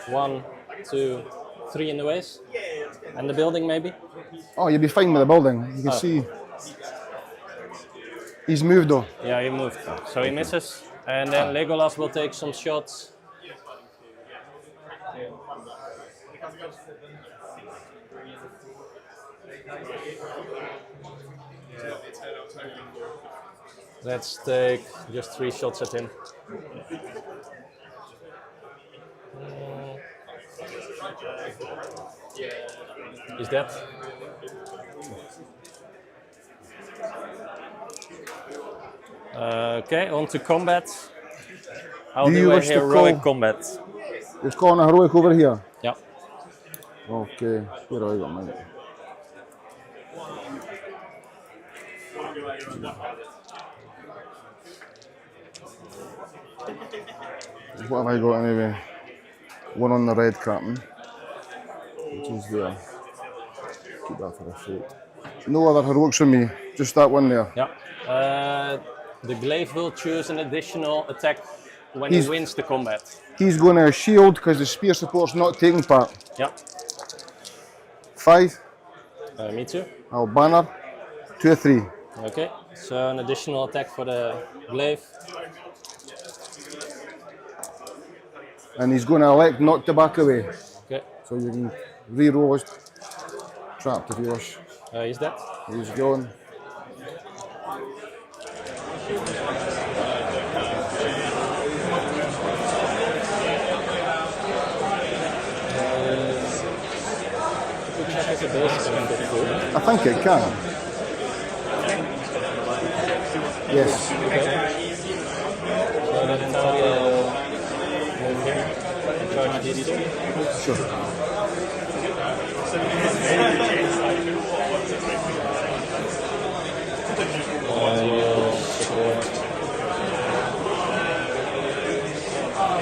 1, 2, 3 in the ways. And the building maybe? Oh, you'll be fine with the building. You can see. He's moved though. Yeah, he moved. So he misses. And then Legolas will take some shots. Let's take just 3 shots at him. Is that? Okay, on to combat. I'll do a heroic combat. It's calling a heroic over here. Yeah. Okay, where are you, mate? What have I got anyway? One on the red curtain, which is there. Keep that for a sec. No other heroics for me, just that one there. Yeah. The glaive will choose an additional attack when he wins the combat. He's going to shield because the spear support's not taking part. Yeah. 5. Me too. I'll banner. 2 or 3. Okay, so an additional attack for the glaive. And he's going to elect not to back away. Okay. So you can re-roll his trapped if you wish. Is that? He's going. I think it can. Yes. Okay. So then Talia move him and charge these 2. Sure.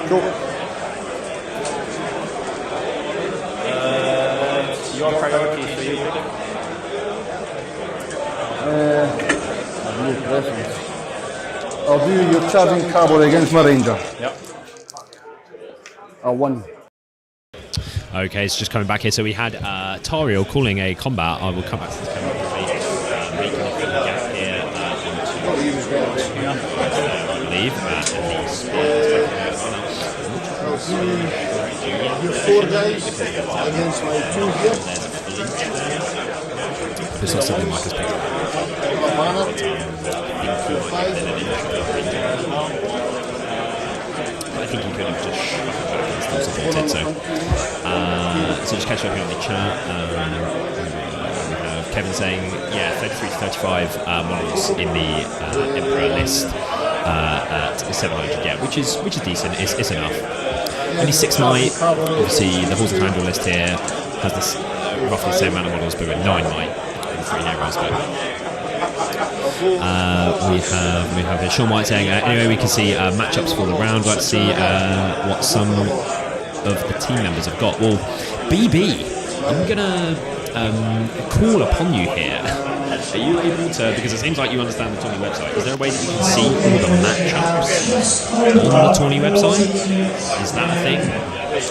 Cool. Your priority for you. No preference. I'll do your charging cavalry against my ranger. Yep. A 1. Okay, so just coming back here. So we had Tariel calling a combat. I will come back to this combat quickly. Making a gap here I believe Your 4 guys against my 2 here. This looks something like his pick. I think he could have just shuffled back and still supported. So just catching up here on the chat. We have Kevin saying, yeah, 33 to 35 models in the Emperor list at 700, yeah, which is decent. It's enough. Only 6 might. Obviously, the Halls of Candle list here has this roughly the same amount of models, but with 9 might and 3 heroes. But we have Sean White saying, anyway, we can see matchups for the round. Let's see what some of the team members have got. Well, BB, I'm gonna call upon you here. Are you able to, because it seems like you understand the tourney website, is there a way that you can see all the matchups on the tourney website? Is that a thing?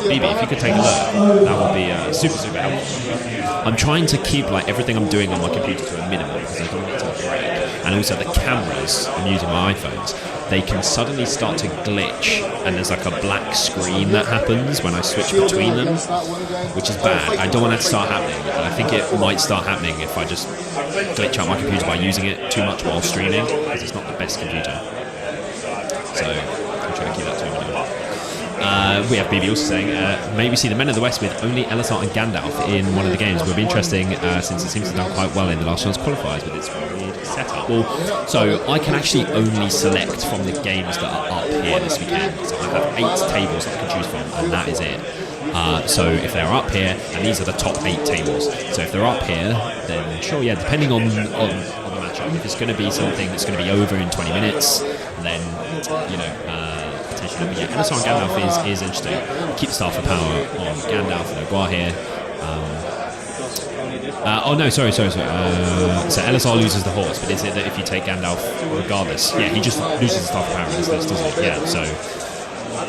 BB, if you could take a look, that would be super helpful. I'm trying to keep like everything I'm doing on my computer to a minimum because I don't want it to break. And also the cameras, I'm using my iPhones, they can suddenly start to glitch, and there's like a black screen that happens when I switch between them, which is bad. I don't want that to start happening, and I think it might start happening if I just glitch out my computer by using it too much while streaming, because it's not the best computer. So I'm trying to keep that to a minimum. We have BB also saying, maybe see the Men of the West with only Elisar and Gandalf in one of the games. Will be interesting since it seems to have done quite well in the last chance qualifiers with its weird setup. Well, so I can actually only select from the games that are up here this weekend. So I have 8 tables that I can choose from, and that is it. So if they're up here, and these are the top 8 tables. So if they're up here, then sure, yeah, depending on the matchup. If it's going to be something that's going to be over in 20 minutes, then, you know, but yeah, Elisar and Gandalf is interesting. Keep the Staff of Power on Gandalf and Ogwar here. Oh no, sorry. So Elisar loses the horse, but is it that if you take Gandalf regardless? Yeah, he just loses the Staff of Power in this list, doesn't he? Yeah, so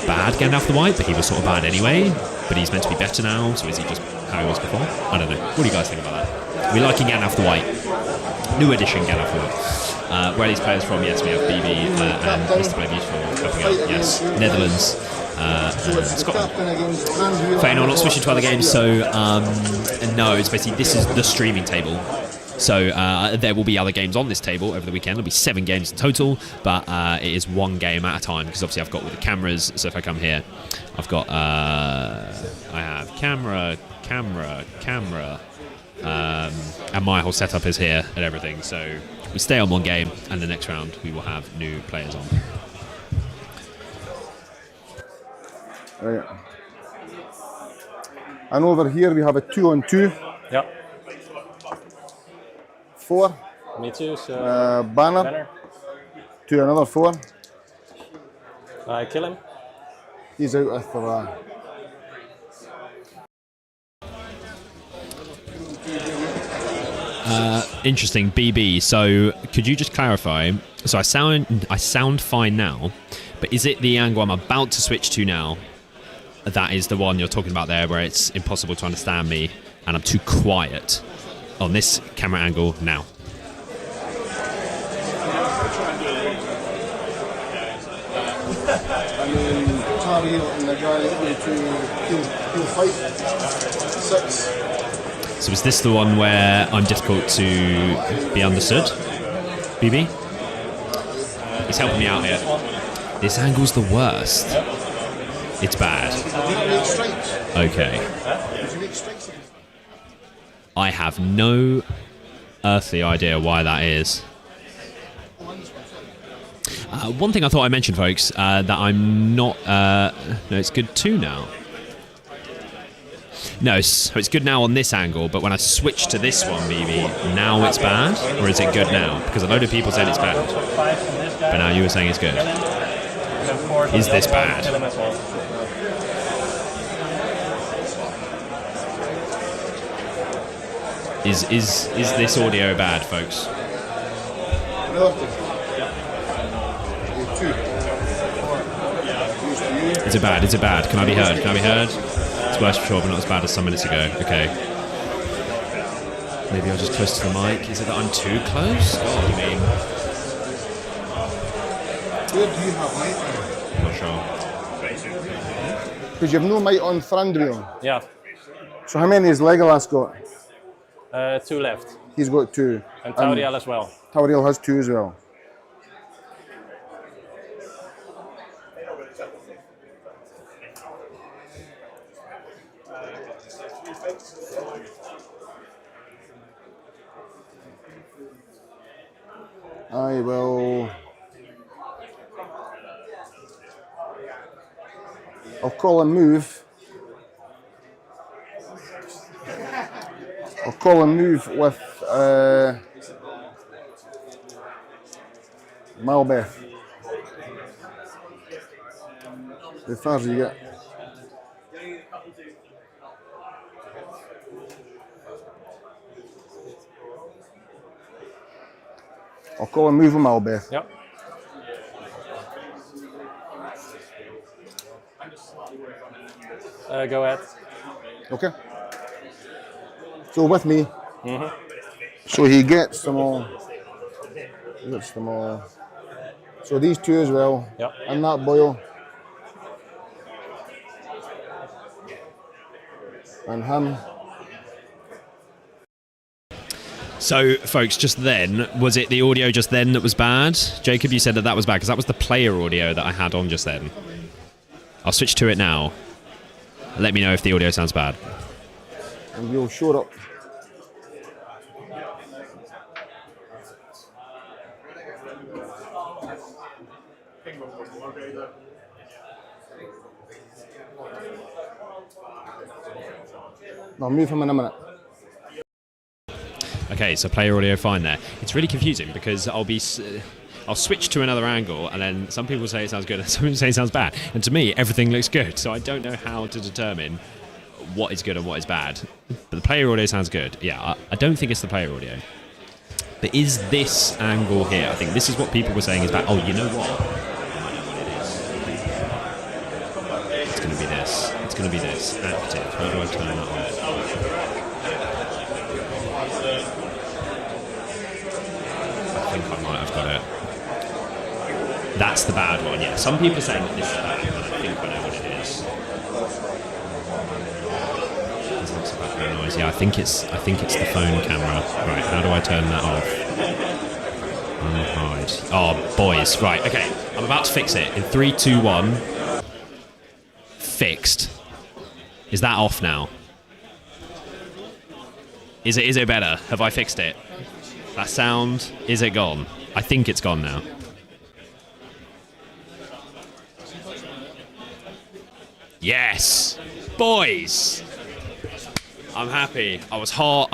bad Gandalf the White, but he was sort of bad anyway. But he's meant to be better now, so is he just how he was before? I don't know. What do you guys think about that? We're liking Gandalf the White. New edition Gandalf the White. Where are these players from? Yes, we have BB and Mr. Play Beautiful helping out. Yes, Netherlands and Scotland. Feyenoord not switching to other games, so no, it's basically this is the streaming table. So there will be other games on this table over the weekend. There'll be 7 games in total, but it is 1 game at a time because obviously I've got all the cameras. So if I come here, I've got I have camera, and my whole setup is here and everything. So we stay on 1 game, and the next round we will have new players on. Right. And over here we have a 2-on-2. Yep. 4. Me too. So Banner. To another 4. I kill him. He's out with the. Interesting, BB. So could you just clarify? So I sound fine now, but is it the angle I'm about to switch to now? That is the one you're talking about there, where it's impossible to understand me and I'm too quiet on this camera angle now. I mean, Tari and the guy he'll fight 6. So is this the one where I'm difficult to be understood? BB? He's helping me out here. This angle's the worst. It's bad. Okay. I have no earthly idea why that is. One thing I thought I mentioned, folks, that I'm not... no, it's good too now. No, so it's good now on this angle, but when I switch to this one, BB, now it's bad? Or is it good now? Because a load of people said it's bad. But now you were saying it's good. Is this bad? Is this audio bad, folks? Is it bad? Is it bad? Can I be heard? Can I be heard? It's worse for sure, but not as bad as some minutes ago. Okay. Maybe I'll just close to the mic. Is it that I'm too close? God, you mean? Where do you have mic? I'm not sure. Because you have no mic on Thranduil. Yeah. So how many has Legolas got? 2 left. He's got 2. And Tauriel as well. Tauriel has 2 as well. I will. I'll call a move. I'll call a move with Malbeth. How far do you get? I'll call a move with Malbeth. Yep. Go ahead. Okay. So with me. So he gets them all. He gets them all. So these two as well. Yep. And that boil. And him. So, folks, just then, was it the audio just then that was bad? Jacob, you said that was bad, because that was the player audio that I had on just then. I'll switch to it now. Let me know if the audio sounds bad. And we'll shore up. I'll move him in a minute. Okay, so player audio fine there. It's really confusing because I'll switch to another angle, and then some people say it sounds good and some people say it sounds bad. And to me, everything looks good, so I don't know how to determine what is good and what is bad. But the player audio sounds good. Yeah, I don't think it's the player audio. But is this angle here? I think this is what people were saying is bad. Oh, you know what? I know what it is. It's going to be this. It's going to be this. Active. How do I turn that on? I think I might have got it. That's the bad one, yeah. Some people are saying that this is bad, and I think I know what it is. This looks about very noisy. Yeah, I think it's the phone camera. Right, how do I turn that off? Unhide. Oh, boys. Right, okay. I'm about to fix it. In 3, 2, 1. Fixed. Is that off now? Is it better? Have I fixed it? That sound, is it gone? I think it's gone now. Yes! Boys! I'm happy. I was hot.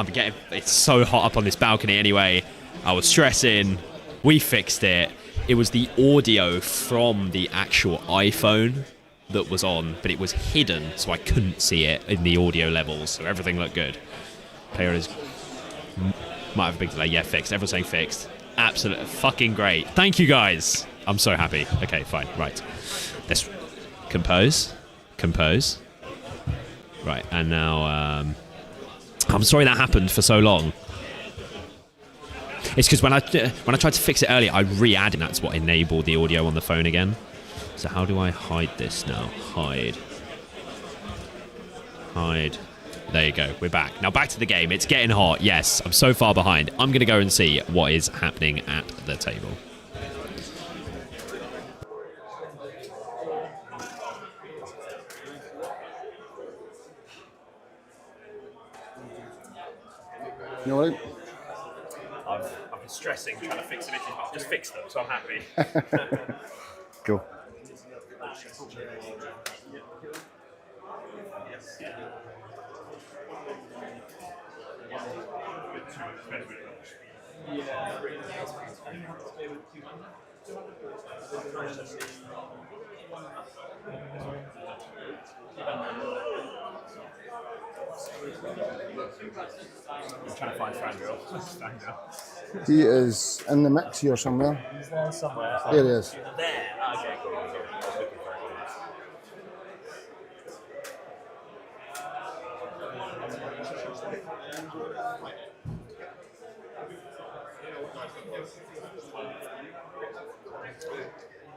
It's so hot up on this balcony anyway. I was stressing. We fixed it. It was the audio from the actual iPhone that was on, but it was hidden, so I couldn't see it in the audio levels, so everything looked good. Player is... Might have a big delay. Yeah, fixed. Everyone's saying fixed. Absolutely fucking great. Thank you, guys. I'm so happy. Okay, fine. Right. Let's compose. Compose. Right, and now... I'm sorry that happened for so long. It's because when I tried to fix it earlier, I re-added. That's what enabled the audio on the phone again. So how do I hide this now? Hide. Hide. There you go. We're back. Now back to the game. It's getting hot. Yes, I'm so far behind. I'm going to go and see what is happening at the table. You all right? I've been stressing trying to fix some issues, but I've just fixed them, so I'm happy. Cool. I'm trying to find Fangirl. He is in the mix here somewhere. He's there somewhere. There he is. There. Okay, cool.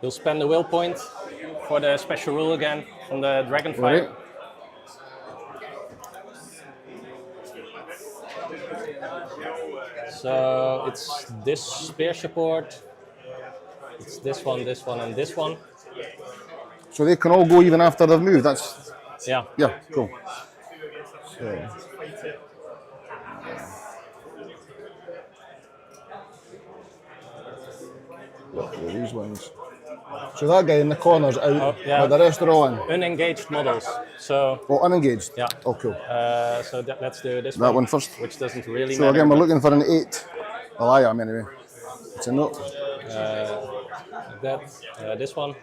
You'll spend the will point for the special rule again from the Dragonfire. Right. So it's this spear support, it's this one, and this one. So they can all go even after they've moved. That's Yeah. yeah, cool. So. Look at these ones. So that guy in the corner's out, Oh, yeah. but the rest are all in. Unengaged models. So Oh, unengaged? yeah. Oh, cool. So let's do this That one first. which doesn't really So matter. again, we're but, looking for an 8. Well, I am anyway. It's a note. this one.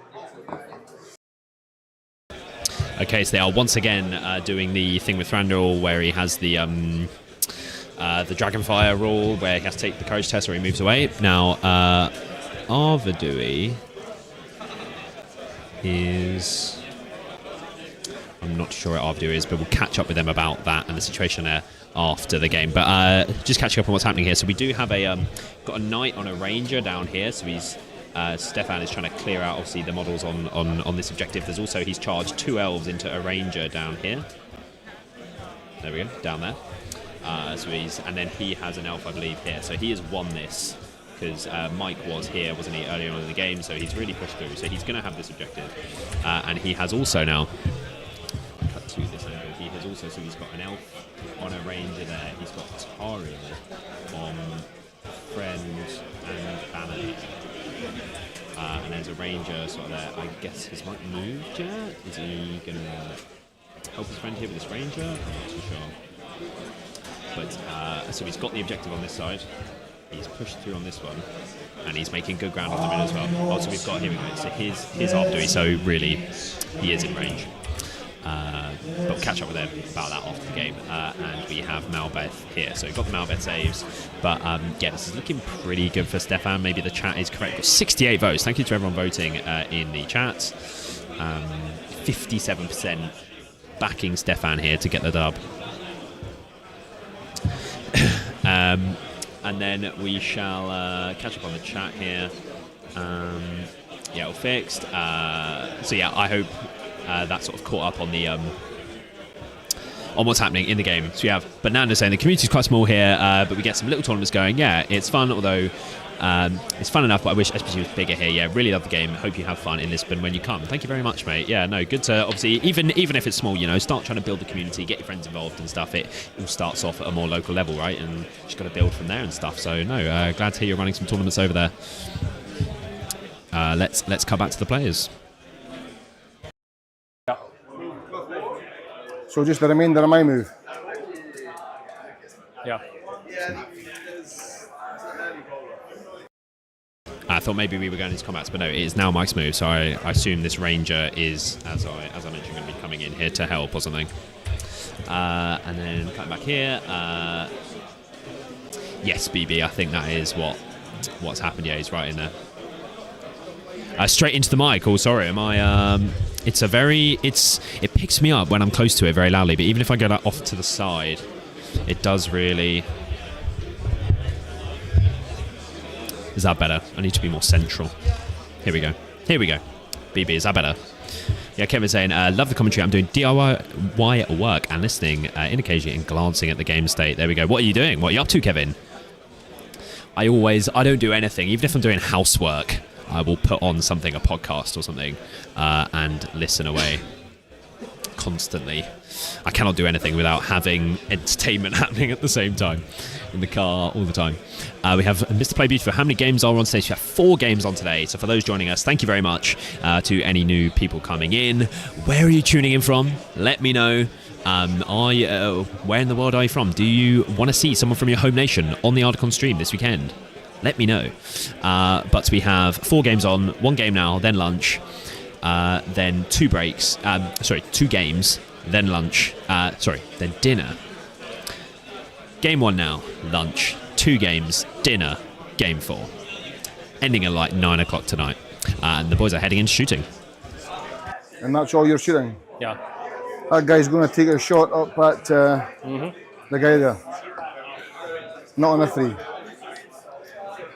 Okay, so they are once again doing the thing with Thranduil where he has the Dragonfire rule where he has to take the courage test or he moves away. Now, Arvidui is... I'm not sure what Arvidui is, but we'll catch up with them about that and the situation there after the game. But just catching up on what's happening here. So we do have got a knight on a ranger down here, so he's Stefan is trying to clear out, obviously, the models on this objective. There's also, he's charged 2 elves into a ranger down here. There we go, down there. And then he has an elf, I believe, here. So he has won this because Mike was here, wasn't he, earlier on in the game? So he's really pushed through. So he's going to have this objective. And he has also now, cut to this angle, he has also, so he's got an elf on a ranger there. He's got Tario on friend and banner. And there's a ranger sort of there. I guess he's not moved yet. Is he going to help his friend here with this ranger? I'm not too sure. But so he's got the objective on this side. He's pushed through on this one, and he's making good ground on the middle as well. Oh, so we've got, here we go. So here's after, so really he is in range. But we'll catch up with him about that after the game. And we have Malbeth here. So we've got the Malbeth saves. But yeah, this is looking pretty good for Stefan. Maybe the chat is correct. Got 68 votes. Thank you to everyone voting in the chat. 57% backing Stefan here to get the dub. And then we shall catch up on the chat here. Yeah, all fixed. So yeah, I hope that sort of caught up on the on what's happening in the game. So we have Banana saying the community's quite small here, but we get some little tournaments going. Yeah, it's fun, although it's fun enough, but I wish SPG was bigger here. Yeah, really love the game. Hope you have fun in Lisbon when you come. Thank you very much, mate. Yeah, no, good to, obviously, even if it's small, you know, start trying to build the community, get your friends involved and stuff. It all starts off at a more local level, right? And just got to build from there and stuff. So, no, glad to hear you're running some tournaments over there. Let's come back to the players. So just the remainder of my move. Yeah. I thought maybe we were going into combats, but no, it is now Mike's move. So I assume this ranger is, as I mentioned, going to be coming in here to help or something. And then coming back here. Yes, BB. I think that is what's happened. Yeah, he's right in there. Straight into the mic. Oh, sorry. Am I? It picks me up when I'm close to it very loudly. But even if I go that off to the side, it does really. Is that better? I need to be more central. Here we go. BB, is that better? Yeah, Kevin's saying, love the commentary. I'm doing DIY work and listening in occasionally and glancing at the game state. There we go. What are you doing? What are you up to, Kevin? I don't do anything. Even if I'm doing housework, I will put on something, a podcast or something, and listen away constantly. I cannot do anything without having entertainment happening at the same time in the car all the time. We have Mr. Play Beautiful. How many games are on today? So we have 4 games on today. So for those joining us, thank you very much to any new people coming in. Where are you tuning in from? Let me know. Where in the world are you from? Do you want to see someone from your home nation on the Ardacon stream this weekend? Let me know. But we have 4 games on, 1 game now, then lunch, then 2 breaks. 2 games, then lunch. Then dinner. Game 1 now, lunch. 2 games, dinner, game 4. Ending at like 9 o'clock tonight. And the boys are heading into shooting. And that's all you're shooting? Yeah. That guy's going to take a shot up at the guy there. Not on a 3.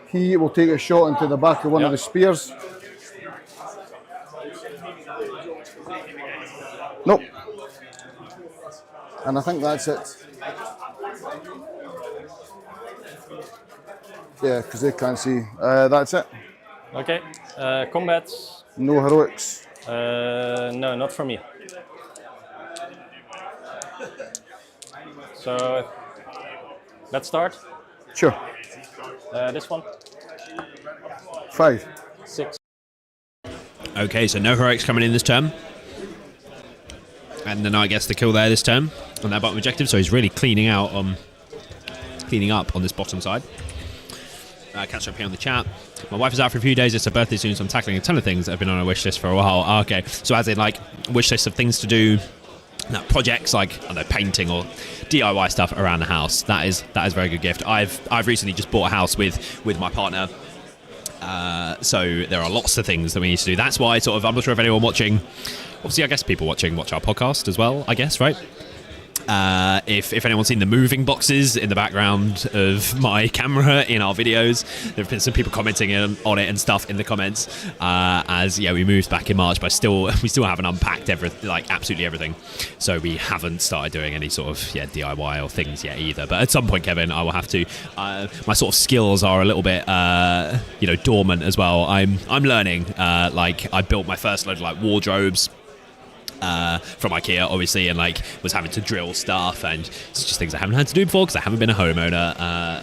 He will take a shot into the back of one of the spears. Nope. And I think that's it. Yeah, because they can't see. That's it. Okay. Combats? No heroics. No, not for me. So, let's start. Sure. This one. 5. 6. Okay, so no heroics coming in this turn. And then I guess the kill there this turn on that bottom objective. So he's really cleaning up on this bottom side. Catch up here on the chat. My wife is out for a few days. It's her birthday soon, so I'm tackling a ton of things that have been on her wish list for a while. Okay, so as in like wish list of things to do, projects like I don't know, painting or DIY stuff around the house. That is a very good gift. I've recently just bought a house with my partner. So there are lots of things that we need to do. That's why I'm not sure if anyone watching. Obviously, I guess people watch our podcast as well. I guess, right? If anyone's seen the moving boxes in the background of my camera in our videos, there have been some people commenting on it and stuff in the comments. As we moved back in March, but we still haven't unpacked absolutely everything. So we haven't started doing any sort of DIY or things yet either. But at some point, Kevin, I will have to. My sort of skills are a little bit dormant as well. I'm learning. I built my first load of wardrobes. From IKEA, obviously, and was having to drill stuff, and it's just things I haven't had to do before because I haven't been a homeowner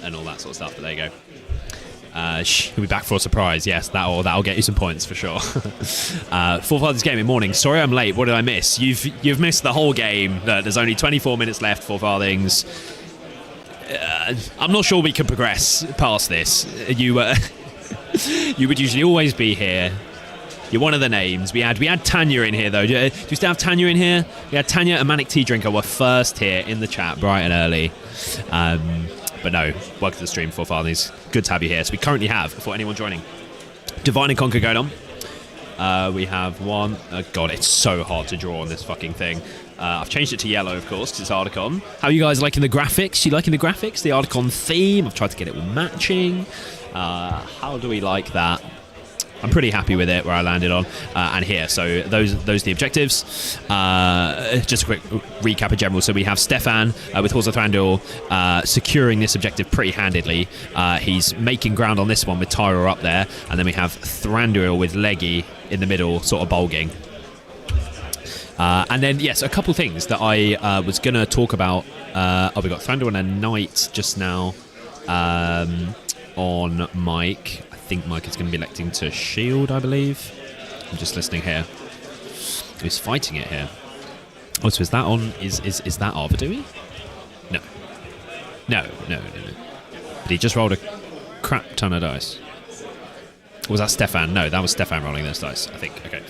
and all that sort of stuff. But there you go. He'll be back for a surprise. Yes, that'll get you some points for sure. Four Fathers Gaming morning. Sorry I'm late. What did I miss? You've missed the whole game. There's only 24 minutes left for Farthings. I'm not sure we can progress past this. You would usually always be here. You're one of the names. We had Tanya in here, though. Do you still have Tanya in here? We had Tanya and Manic Tea Drinker were first here in the chat, bright and early. But no, welcome to the stream, Four Fathers. Good to have you here. So we currently have, for anyone joining, Divine and Conquer Gollum. We have one. Oh God, it's so hard to draw on this fucking thing. I've changed it to yellow, of course, because it's Ardacon. How are you guys liking the graphics? You liking the graphics? The Ardacon theme? I've tried to get it all matching. How do we like that? I'm pretty happy with it, where I landed on. And here, so those are the objectives. Just a quick recap in general. So we have Stefan with Horse of Thranduil securing this objective pretty handedly. He's making ground on this one with Tyra up there. And then we have Thranduil with Leggy in the middle, sort of bulging. And then, yes, a couple things that I was going to talk about. We got Thranduil and a Knight just now on mic. I think Mike is going to be electing to shield, I believe. I'm just listening here. Who's fighting it here? Oh, so is that on? Is that Arvidui? No. But he just rolled a crap ton of dice. Or was that Stefan? No, that was Stefan rolling those dice, I think. Okay.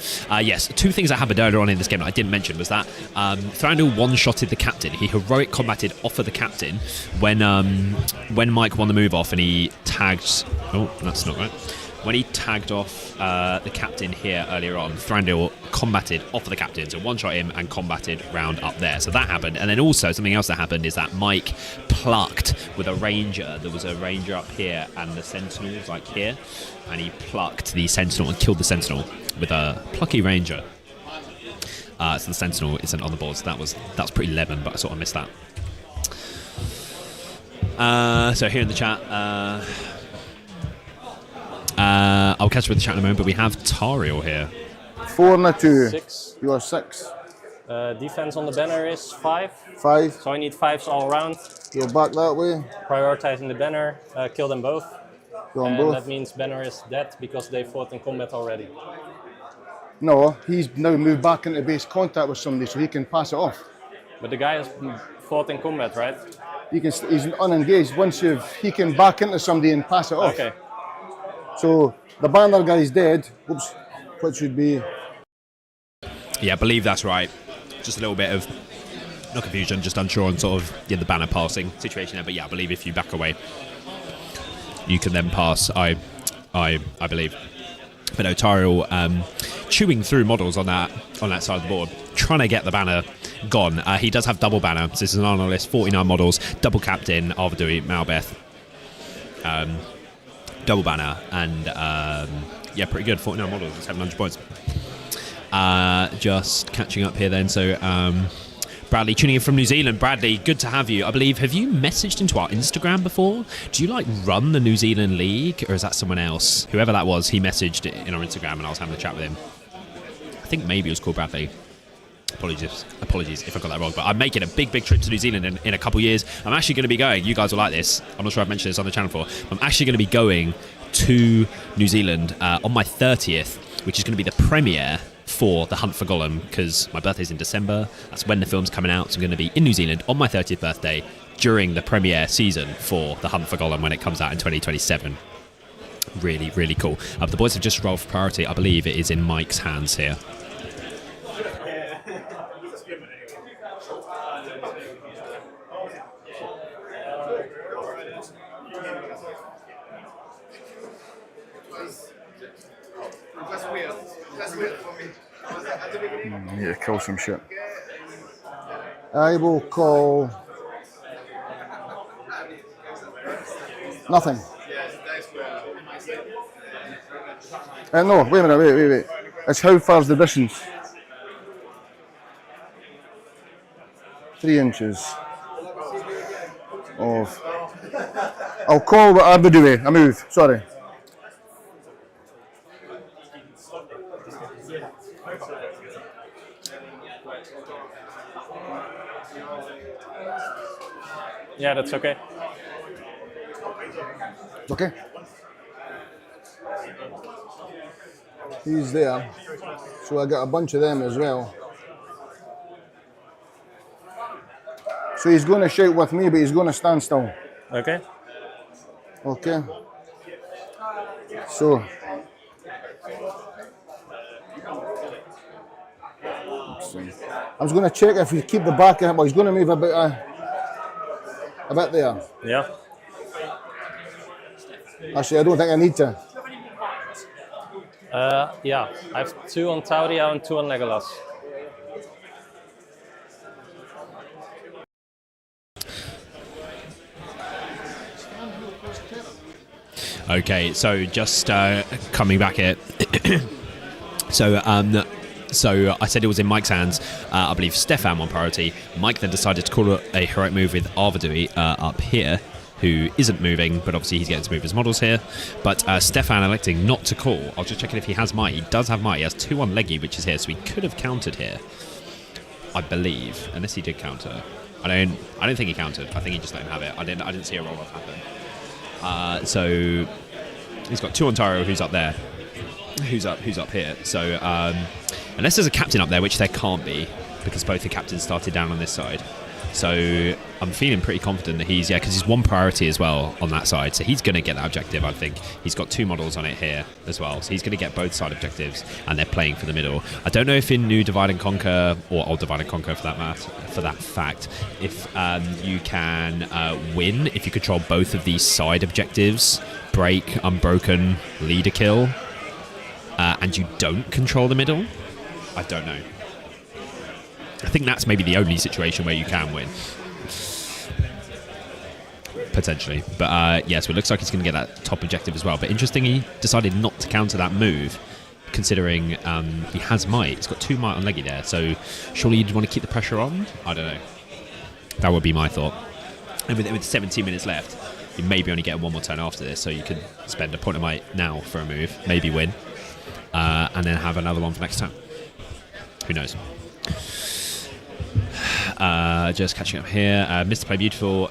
Yes, two things that happened earlier on in this game that I didn't mention was that Thranduil one-shotted the captain. He heroic combated off of the captain when Mike won the move off and he tagged... Oh, that's not right. When he tagged off the captain here earlier on, Thranduil combated off of the captain, so one-shot him and combated round up there. So that happened. And then also something else that happened is that Mike plucked with a ranger. There was a ranger up here and the sentinels like here. And he plucked the sentinel and killed the sentinel with a plucky ranger. So the sentinel isn't on the board. So that was pretty lemon, but I sort of missed that. So here in the chat... I'll catch up with the chat in a moment, but we have Tariel here. 4 and a 2. 6. You are 6. Defense on the banner is 5. 5. So I need 5s all around. Go back that way. Prioritizing the banner, kill them both. Go on and both. That means banner is dead because they fought in combat already. No, he's now moved back into base contact with somebody so he can pass it off. But the guy has fought in combat, right? He's unengaged. Once he can back into somebody and pass it off. Okay. So the banner guy is dead. Oops, which should be... Yeah, I believe that's right. Just a little bit of, not confusion, just unsure on sort of the banner passing situation there. But yeah, I believe if you back away, you can then pass. I believe. But no, Tariel chewing through models on that side of the board, trying to get the banner gone. He does have double banner. So this is an honor list, 49 models, double captain, Arvidui, Malbeth. Double banner and yeah, pretty good. 49 models, 700 points. Just catching up here then. So Bradley tuning in from New Zealand. Bradley, good to have you. I believe, have you messaged into our Instagram before? Do you run the New Zealand League, or is that someone else? Whoever that was, he messaged in our Instagram and I was having a chat with him. I think maybe it was called Bradley. Apologies if I got that wrong, but I'm making a big trip to New Zealand in a couple of years. I'm actually going to be going, you guys will like this, I'm not sure I've mentioned this on the channel before, I'm actually going to be going to New Zealand on my 30th, which is going to be the premiere for The Hunt for Gollum, because my birthday's in December, that's when the film's coming out, so I'm going to be in New Zealand on my 30th birthday during the premiere season for The Hunt for Gollum when it comes out in 2027. Really, really cool. The boys have just rolled for priority. I believe it is in Mike's hands here. Yeah, kill some shit. I will call nothing. No, wait a minute, wait. It's how far's the distance? 3 inches of. I'll call what Ardacon, a move, sorry. Yeah, that's okay. Okay. He's there. So I got a bunch of them as well. So he's going to shout with me, but he's going to stand still. Okay. Okay. So. I'm just going to check if we keep the back in, but he's going to move a bit there. Yeah. Actually, I don't think I need to. Yeah, I have 2 on Tauria and 2 on Legolas. Okay, so just coming back here. So I said it was in Mike's hands. I believe Stefan won priority. Mike then decided to call a heroic move with Arvidui up here, who isn't moving, but obviously he's getting to move his models here. But Stefan electing not to call. I'll just check if he has might. He does have might. He has 2 on Leggy, which is here, so he could have countered here, I believe, unless he did counter. I don't think he countered. I think he just let him have it. I didn't see a roll off happen. So he's got 2 on Tyro, who's up there. Who's up here. So unless there's a captain up there, which there can't be, because both the captains started down on this side. So I'm feeling pretty confident that he's, because he's 1 priority as well on that side. So he's going to get that objective, I think. He's got 2 models on it here as well. So he's going to get both side objectives, and they're playing for the middle. I don't know if in New Divide and Conquer, or Old Divide and Conquer for that fact, if you can win, if you control both of these side objectives, break, unbroken, leader kill, and you don't control the middle. I don't know. I think that's maybe the only situation where you can win. Potentially. But so it looks like he's going to get that top objective as well. But interesting, he decided not to counter that move, considering he has might. He's got 2 might on Leggy there. So surely you'd want to keep the pressure on? I don't know. That would be my thought. And with 17 minutes left, you maybe only get 1 more turn after this. So you could spend a point of might now for a move, maybe win, and then have another one for next time. Who knows? Just catching up here. Mr. Play Beautiful.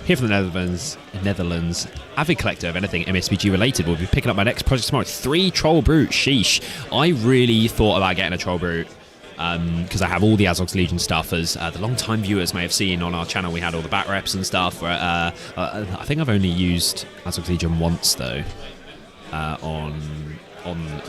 Here from the Netherlands. Avid collector of anything MESBG related. We'll be picking up my next project tomorrow. 3 Troll Brute. Sheesh. I really thought about getting a Troll Brute because I have all the Azog's Legion stuff, as the long-time viewers may have seen on our channel. We had all the bat reps and stuff. I think I've only used Azog's Legion once though on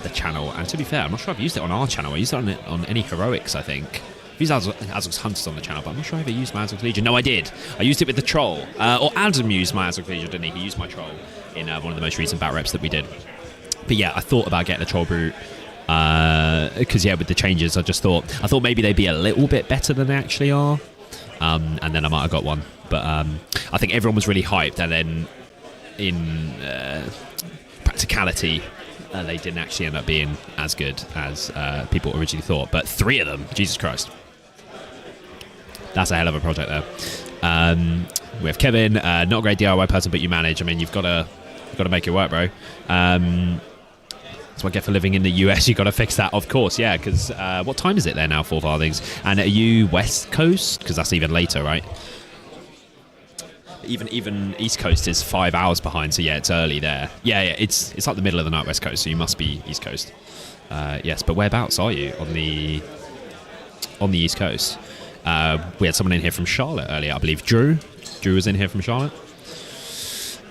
the channel, and to be fair, I'm not sure I've used it on our channel. I used it on any heroics, I think. I've used Azog's Hunters on the channel, but I'm not sure I ever used my Azog's Legion. No, I did. I used it with the Troll. Or Adam used my Azog's Legion, didn't he? He used my Troll in one of the most recent bat reps that we did. But yeah, I thought about getting a Troll Brute because with the changes, I thought maybe they'd be a little bit better than they actually are, and then I might have got one. But I think everyone was really hyped, and then in practicality, they didn't actually end up being as good as people originally thought. But 3 of them, Jesus Christ. That's a hell of a project there. We have Kevin, not a great DIY person, but you manage. I mean, you've got to make it work, bro. That's what I get for living in the US. You've got to fix that, of course, yeah, because what time is it there now, 4 farthings? And are you West Coast? Because that's even later, right? Even East Coast is 5 hours behind, so yeah, it's early there. Yeah, it's like the middle of the night West Coast, so you must be East Coast. Yes, but whereabouts are you on the East Coast? We had someone in here from Charlotte earlier, I believe. Drew was in here from Charlotte.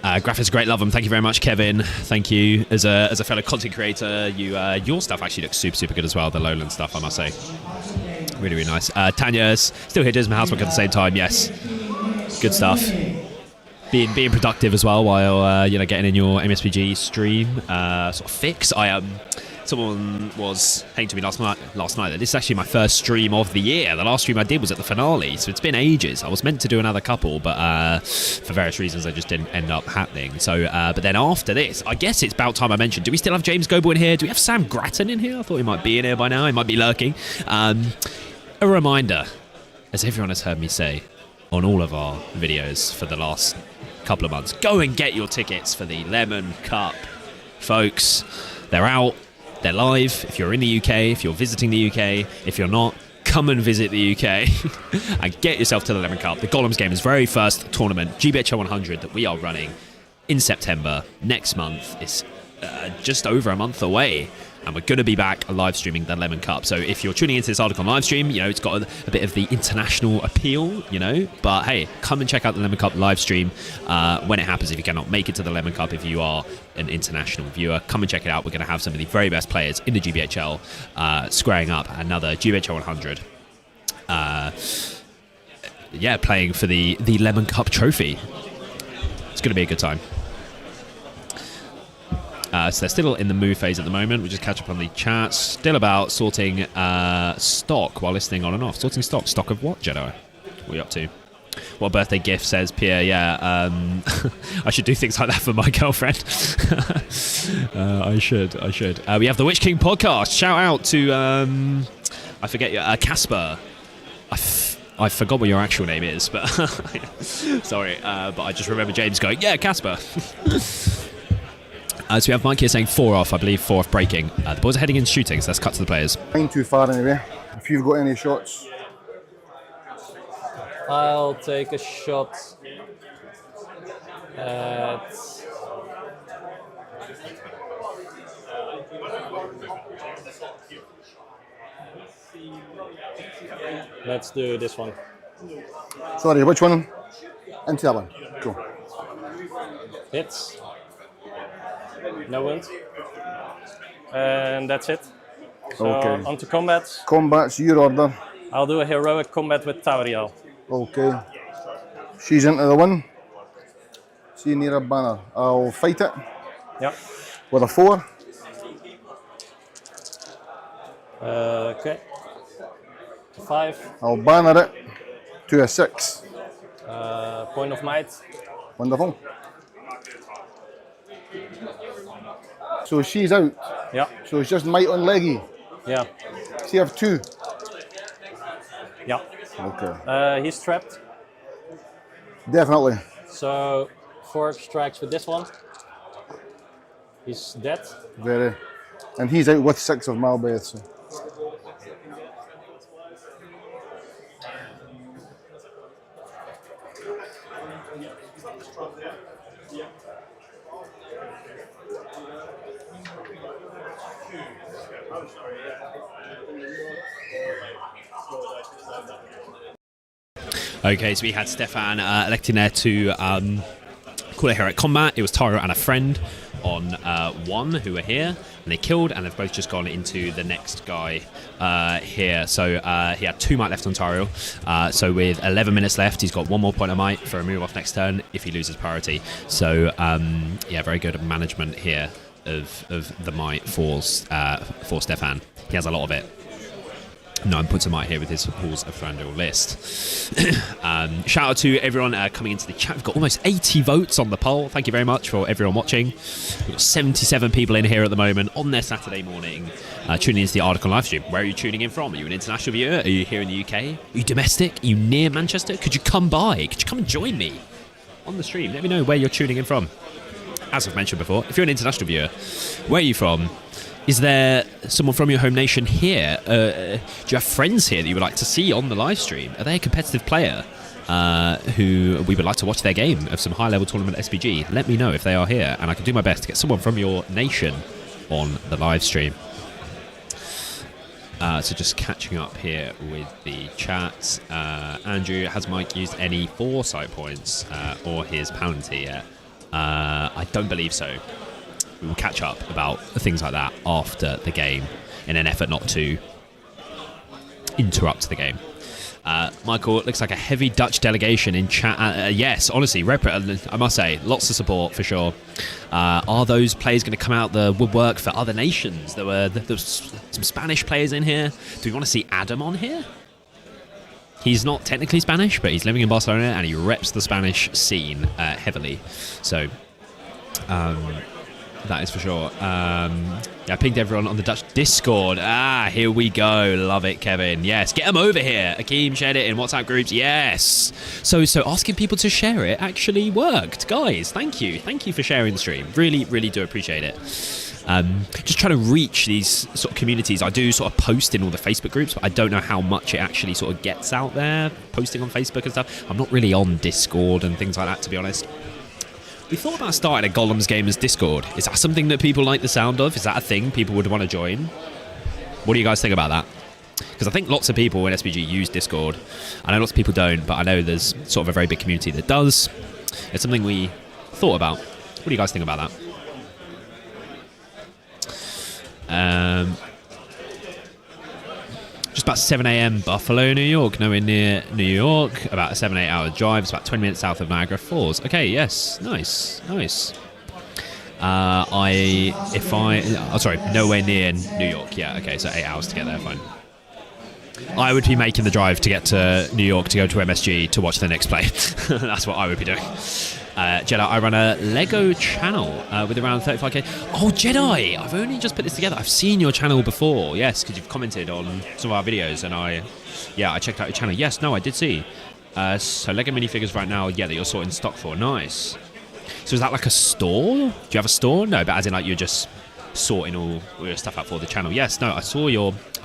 Graphics, great, love them. Thank you very much, Kevin. Thank you. As a fellow content creator, your stuff actually looks super good as well. The Lowland stuff, I must say, really, really nice. Tanya's still here, does my housework at the same time. Yes, good stuff. being productive as well while getting in your MESBG stream sort of fix. Someone was saying to me last night that this is actually my first stream of the year. The last stream I did was at the finale, so it's been ages. I was meant to do another couple, but for various reasons I just didn't end up happening. So, but then after this, I guess it's about time I mentioned, do we still have James Goble in here? Do we have Sam Grattan in here? I thought he might be in here by now. He might be lurking. A reminder, as everyone has heard me say on all of our videos for the last couple of months, go and get your tickets for the Lemon Cup. Folks, they're out. They're live. If you're in the UK, if you're visiting the UK, if you're not, come and visit the UK and get yourself to the Lemon Cup. The Gollum's Game's very first tournament, GBHL 100, that we are running in September next month. It's just over a month away, and we're going to be back live streaming the Lemon Cup. So if you're tuning into this Ardacon live stream, it's got a bit of the international appeal, but hey, come and check out the Lemon Cup live stream when it happens. If you cannot make it to the Lemon Cup, if you are an international viewer, come and check it out. We're going to have some of the very best players in the GBHL squaring up another GBHL 100. Playing for the Lemon Cup trophy. It's going to be a good time. So they're still in the move phase at the moment. We'll just catch up on the chat. Still about sorting stock while listening on and off. Sorting stock. Stock of what, Jedi? What are you up to? What birthday gift, says Pierre? Yeah, I should do things like that for my girlfriend. I should. We have the Witch King podcast. Shout out to, I forget, Casper. I forgot what your actual name is, but sorry. But I just remember James going, yeah, Casper. So we have Mike here saying 4 off, I believe 4 off breaking. The boys are heading in shooting, so let's cut to the players. Ain't too far anyway. If you've got any shots. I'll take a shot at... Let's do this one. Sorry, which one? Into that one. Cool. Hits. No wound. And that's it. So okay. On to combats. Combats, your order. I'll do a heroic combat with Tauriel. Okay. She's into the one. See near a banner. I'll fight it. Yep. With a 4. Okay. 5. I'll banner it to a 6. Point of might. Wonderful. So she's out. Yeah. So it's just might on leggy. Yeah. So you have 2. Yeah. Okay. He's trapped. Definitely. So 4 strikes with this one. He's dead. Very. And he's out with 6 of Malbeth. So. Okay, so we had Stefan electing there to call a hero at combat. It was Taro and a friend on 1 who were here, and they killed, and they've both just gone into the next guy here. So he had 2 might left on Taro. So with 11 minutes left, he's got 1 more point of might for a move off next turn if he loses priority. So yeah, very good management here of the might for Stefan. He has a lot of it. 9 points of might here with his Halls of Thranduil list. Shout out to everyone coming into the chat. We've got almost 80 votes on the poll. Thank you very much for everyone watching. We've got 77 people in here at the moment on their Saturday morning tuning into the Ardacon live stream. Where are you tuning in from? Are you an international viewer? Are you here in the UK? Are you domestic? Are you near Manchester? Could you come by? Could you come and join me on the stream? Let me know where you're tuning in from. As I've mentioned before, if you're an international viewer, where are you from? Is there someone from your home nation here? Do you have friends here that you would like to see on the live stream? Are they a competitive player who we would like to watch their game of some high-level tournament SBG? Let me know if they are here, and I can do my best to get someone from your nation on the live stream. So just catching up here with the chat. Andrew, has Mike used any foresight points or his penalty yet? I don't believe so. We will catch up about things like that after the game in an effort not to interrupt the game. Michael, it looks like a heavy Dutch delegation in chat. Yes, honestly, I must say, lots of support for sure. Are those players going to come out the woodwork for other nations? There was some Spanish players in here. Do we want to see Adam on here? He's not technically Spanish, but he's living in Barcelona and he reps the Spanish scene heavily. So, that is for sure. I pinged everyone on the Dutch Discord. Here we go. Love it, Kevin. Yes, get them over here. Akeem shared it in WhatsApp groups. Yes. So asking people to share it actually worked. Guys, thank you. Thank you for sharing the stream. Really, really do appreciate it. Just trying to reach these sort of communities. I do sort of post in all the Facebook groups, but I don't know how much it actually sort of gets out there, posting on Facebook and stuff. I'm not really on Discord and things like that, to be honest. We thought about starting a Gollum's Gamers Discord. Is that something that people like the sound of? Is that a thing people would want to join? What do you guys think about that? Because I think lots of people in SBG use Discord. I know lots of people don't, but I know there's sort of a very big community that does. It's something we thought about. What do you guys think about that? Just about 7 a.m. Buffalo, New York. Nowhere near New York. About a 7-8 hour drive. It's about 20 minutes south of Niagara Falls. Okay, yes. Nice. Nowhere near New York. Yeah, okay, so 8 hours to get there, fine. I would be making the drive to get to New York to go to MSG to watch the Knicks play. That's what I would be doing. Jedi, I run a Lego channel with around 35k. Oh, Jedi! I've only just put this together. I've seen your channel before, yes, because you've commented on some of our videos, and I checked out your channel. Yes, no, I did see. So Lego minifigures right now, that you're sorting stock for. Nice. So is that like a store? Do you have a store? No, but as in like you're just sorting all your stuff out for the channel. Yes, no, I saw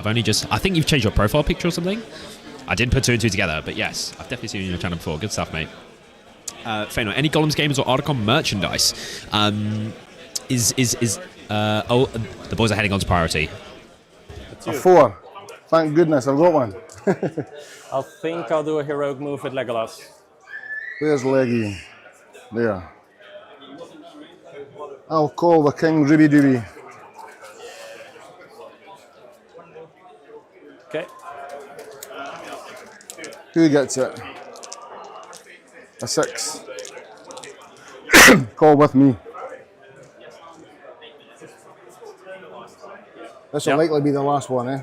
I think you've changed your profile picture or something. I didn't put two and two together, but yes, I've definitely seen your channel before. Good stuff, mate. Fano, any Gollum's Gamers or Ardacon merchandise? The boys are heading on to priority. A 4. Thank goodness I've got one. I think I'll do a heroic move with Legolas. There's Leggy. There. I'll call the King Ruby Dooby. Okay. Who gets it? A 6. Call with me. This will likely be the last one, eh?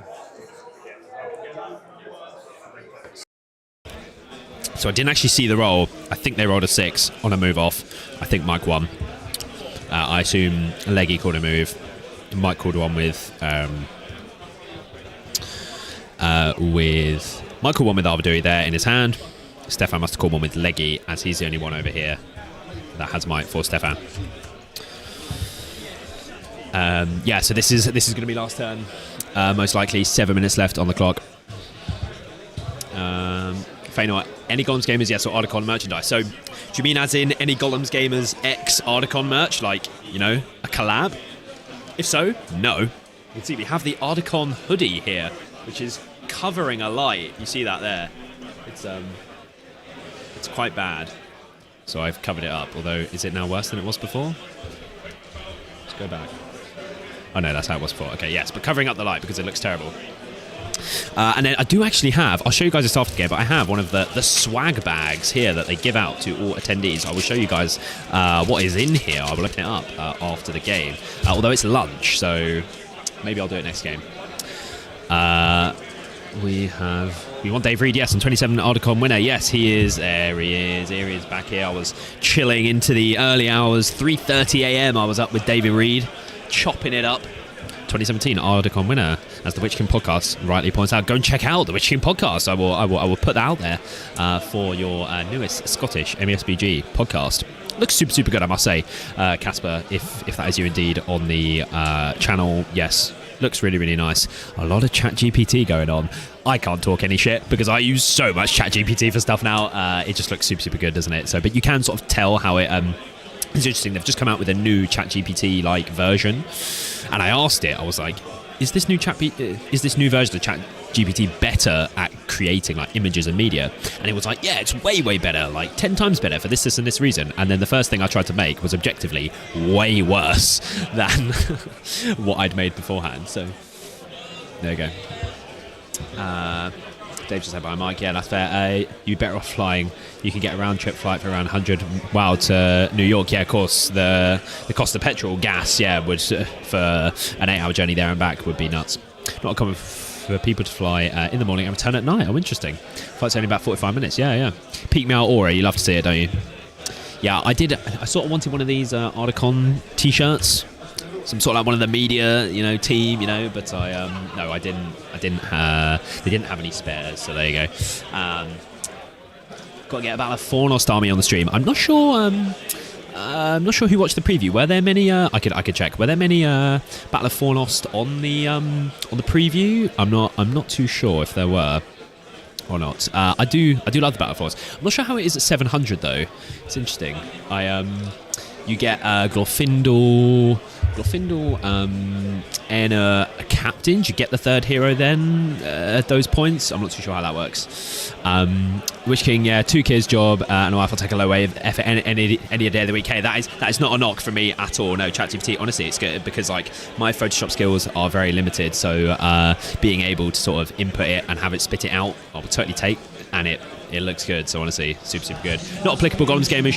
So I didn't actually see the roll. I think they rolled a 6 on a move off. I think Mike won. I assume Leggy called a move. Mike called one with Michael one with Arvidui there in his hand. Stefan must have called one with Leggy, as he's the only one over here that has Mike for Stefan. So this is going to be last turn. Most likely 7 minutes left on the clock. Fano, any Gollum's Gamers, yes, or Ardacon merchandise. So, do you mean as in any Gollum's Gamers X Ardacon merch, like, a collab? If so, no. You can see we have the Ardacon hoodie here, which is covering a light. You see that there? It's quite bad. So I've covered it up, although is it now worse than it was before? Let's go back. Oh no, that's how it was before. Okay, yes, but covering up the light because it looks terrible. And then I do actually have, I'll show you guys this after the game, but I have one of the swag bags here that they give out to all attendees. I will show you guys what is in here. I will open it up after the game. Although it's lunch, so maybe I'll do it next game. We want Dave Reed, yes, and 27 Ardacon winner. Yes, he is. There he is. Here he is back here. I was chilling into the early hours. 3:30 a.m. I was up with David Reed, chopping it up. 2017 Ardacon winner, as the Witch King podcast rightly points out. Go and check out the Witch King podcast. I will put that out there for your newest Scottish MESBG podcast. Looks super good, I must say, Casper. If that is you indeed on the channel, yes. Looks really nice. A lot of ChatGPT going on. I can't talk any shit because I use so much ChatGPT for stuff now. It just looks super good, doesn't it? So, but you can sort of tell how it. It's interesting. They've just come out with a new ChatGPT like version, and I asked it. I was like, "Is this new version of ChatGPT better at creating like images and media?" And it was like, "Yeah, it's way better. Like 10 times better for this and this reason." And then the first thing I tried to make was objectively way worse than what I'd made beforehand. So there you go. Dave just said by Mike. Yeah, that's fair. You're better off flying. You can get a round trip flight for around 100. Wow, to New York. Yeah, of course. The cost of petrol, gas, yeah, would for an 8-hour journey there and back would be nuts. Not common for people to fly in the morning and return at night. Oh, interesting. Flight's only about 45 minutes. Yeah. Peak Mail Aura. You love to see it, don't you? Yeah, I did. I sort of wanted one of these Ardacon t-shirts. Some sort of like one of the media, team, but no, I didn't. They didn't have any spares, so there you go. Got to get about a Fornost army on the stream. I'm not sure. I'm not sure who watched the preview. Were there many? I could check. Were there many Battle of Fornost on the preview? I'm not too sure if there were or not. I do love the Battle of Fornost. I'm not sure how it is at 700 though. It's interesting. You get Glorfindel, and a captain. You get the third hero then at those points. I'm not too sure how that works. Witch King, yeah, 2 kids job, and I'll take a low wave effort any day of the week. Hey, that is not a knock for me at all. No, ChatGPT, honestly, it's good because like my Photoshop skills are very limited. So being able to sort of input it and have it spit it out, I will totally take, and it looks good. So honestly, super good. Not applicable. Gollum's gamers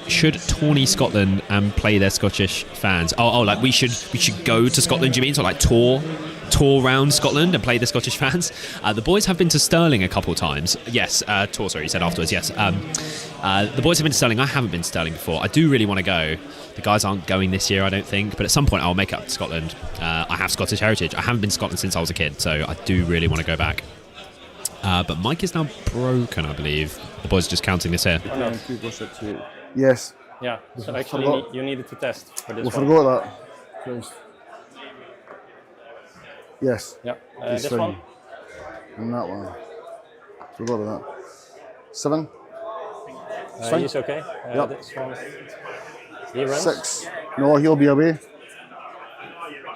should tourney Scotland and play their Scottish fans. Like we should go to Scotland, do you mean? So like tour around Scotland and play the Scottish fans. The boys have been to Stirling a couple times. Yes, tour, sorry, you said afterwards, yes. The boys have been to Stirling. I haven't been to Stirling before. I do really want to go. The guys aren't going this year, I don't think, but at some point I'll make it up to Scotland. I have Scottish heritage. I haven't been to Scotland since I was a kid, so I do really want to go back. But Mike is now broken, I believe. The boys are just counting this here. Yes. Yeah, so actually you needed to test for this one. Forgot that. Christ. Yes. Yeah, this one. And that one. Forgot about that. 7. He's okay. Yep. This one. He runs. 6. No, he'll be away.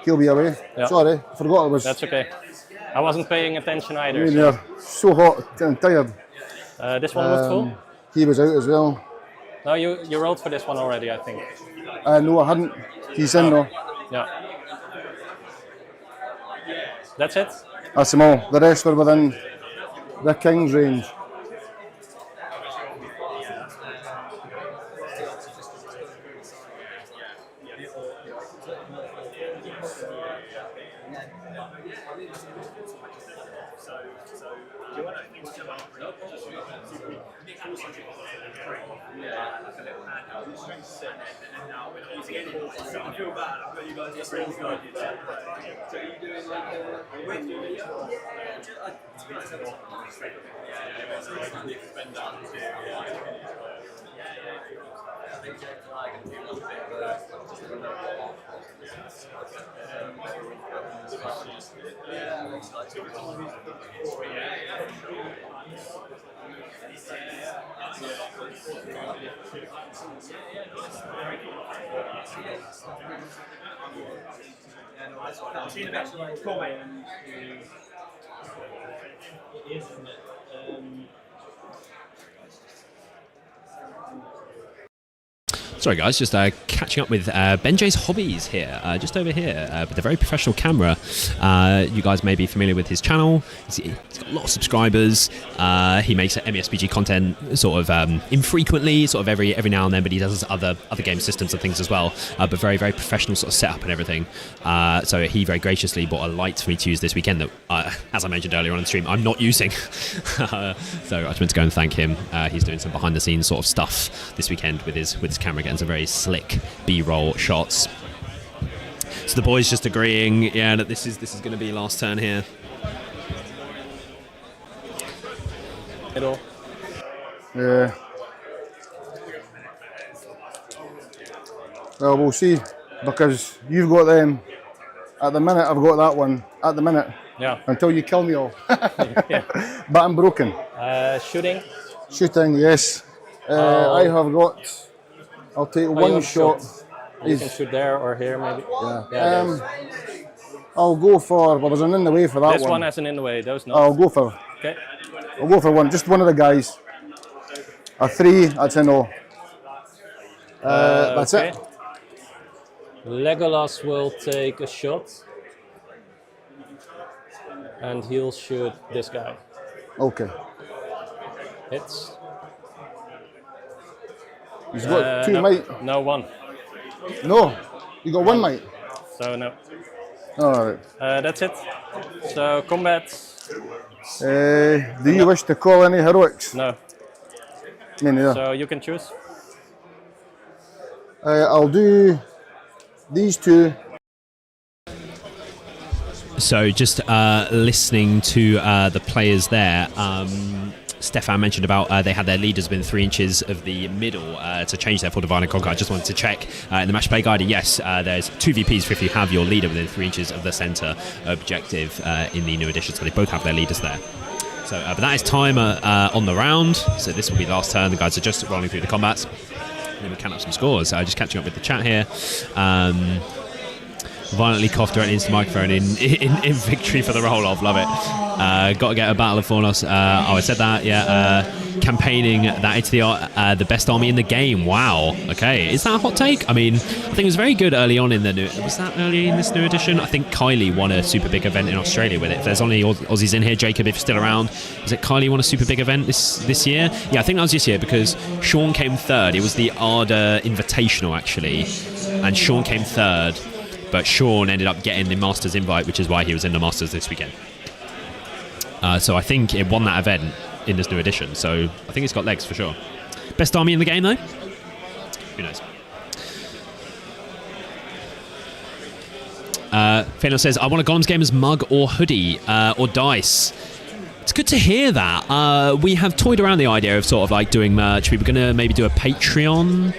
Yeah. Sorry, I forgot it was. That's okay. I wasn't paying attention either. I mean, they're so hot and tired. This one looked full. He was out as well. No, you rolled for this one already, I think. No, I hadn't. He's in though. Yeah. That's it? That's them all. The rest were within the King's range. Sorry guys, just catching up with Benjay's Hobbies here, just over here, with a very professional camera. You guys may be familiar with his channel. He's got a lot of subscribers. He makes MESBG content sort of infrequently, sort of every now and then, but he does other game systems and things as well. But very, very professional sort of setup and everything. So he very graciously bought a light for me to use this weekend that, as I mentioned earlier on the stream, I'm not using. So I just went to go and thank him. He's doing some behind the scenes sort of stuff this weekend with his camera, getting some very slick B-roll shots. So the boys just agreeing, yeah, that this is going to be last turn here. Middle. Yeah. Well, we'll see, because you've got them. At the minute, I've got that one. At the minute. Yeah. Until you kill me all. Yeah. But I'm broken. Shooting. Shooting, yes. I have got. I'll take one shot. You can shoot there or here, maybe. Yeah. I'll go for. Well, there's an in the way for that one. This one has an in the way. Those not. I'll go for. Okay. I'll go for one. Just one of the guys. A 3. That's a no. That's okay. it. Legolas will take a shot. and he'll shoot this guy. Okay. Hits. He's got 2 no, might. No, 1. No, you got 1 might. So no. Alright. That's it. So combat. Do you wish to call any heroics? No. Me neither. So you can choose. I'll do these 2. So just listening to the players there, Stefan mentioned about they had their leaders within 3 inches of the middle to change their for Divine and Conquer. I just wanted to check in the match play guide. Yes, there's 2 VPs for if you have your leader within 3 inches of the center objective in the new edition. So they both have their leaders there. So, but that is timer on the round. So this will be the last turn. The guys are just rolling through the combats. And then we count up some scores. Just catching up with the chat here. Violently coughed directly into the microphone in victory for the roll-off. Love it. Got to get a Battle of Fornos. I said that, yeah. Campaigning that it's the best army in the game. Wow. Okay. Is that a hot take? I mean, I think it was very good early on in the new... Was that early in this new edition? I think Kylie won a super big event in Australia with it. If there's only Aussies in here, Jacob, if you're still around, is it Kylie won a super big event this year? Yeah, I think that was this year because Sean came 3rd. It was the Arda Invitational, actually. And Sean came 3rd. But Sean ended up getting the Masters invite, which is why he was in the Masters this weekend. So I think it won that event in this new edition. So I think it's got legs for sure. Best army in the game, though? Who knows? Fano says, I want a Gollum's Gamers mug or hoodie or dice. It's good to hear that. We have toyed around the idea of sort of like doing merch. We were going to maybe do a Patreon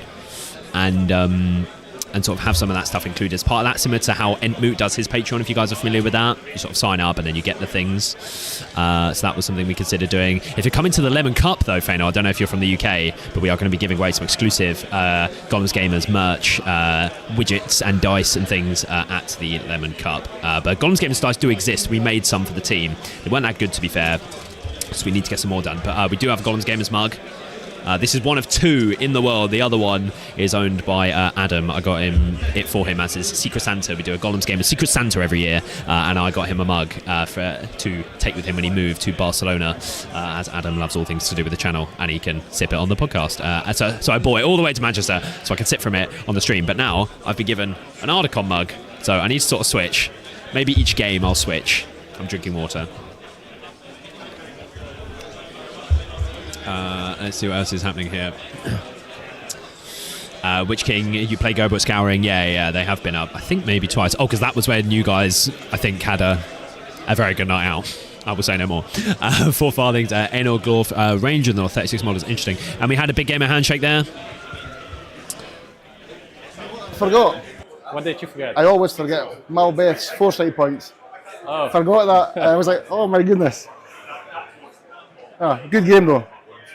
and sort of have some of that stuff included as part of that, similar to how Entmoot does his Patreon, if you guys are familiar with that. You sort of sign up and then you get the things. So that was something we considered doing. If you're coming to the Lemon Cup, though, Fano, I don't know if you're from the UK, but we are going to be giving away some exclusive Gollum's Gamers merch, widgets and dice and things at the Lemon Cup. But Gollum's Gamers dice do exist. We made some for the team. They weren't that good, to be fair, so we need to get some more done. But we do have a Gollum's Gamers mug. This is one of 2 in the world. The other one is owned by Adam. I got it for him as his Secret Santa. We do a Gollum's Game of Secret Santa every year, and I got him a mug to take with him when he moved to Barcelona, as Adam loves all things to do with the channel, and he can sip it on the podcast. So I bought it all the way to Manchester so I can sip from it on the stream. But now I've been given an Ardacon mug, so I need to sort of switch. Maybe each game I'll switch. I'm drinking water. Let's see what else is happening here. Witch King, you play Gobo Scouring? Yeah, they have been up. I think maybe twice. Oh, because that was when you guys, I think, had a very good night out. I will say no more. 4 farthings, Enor Glorf, Ranger North, 36 models. Interesting. And we had a big game of Handshake there. Forgot. What did you forget? I always forget. Malbeth's foresight points. Oh. Forgot that. I was like, oh my goodness. Good game though.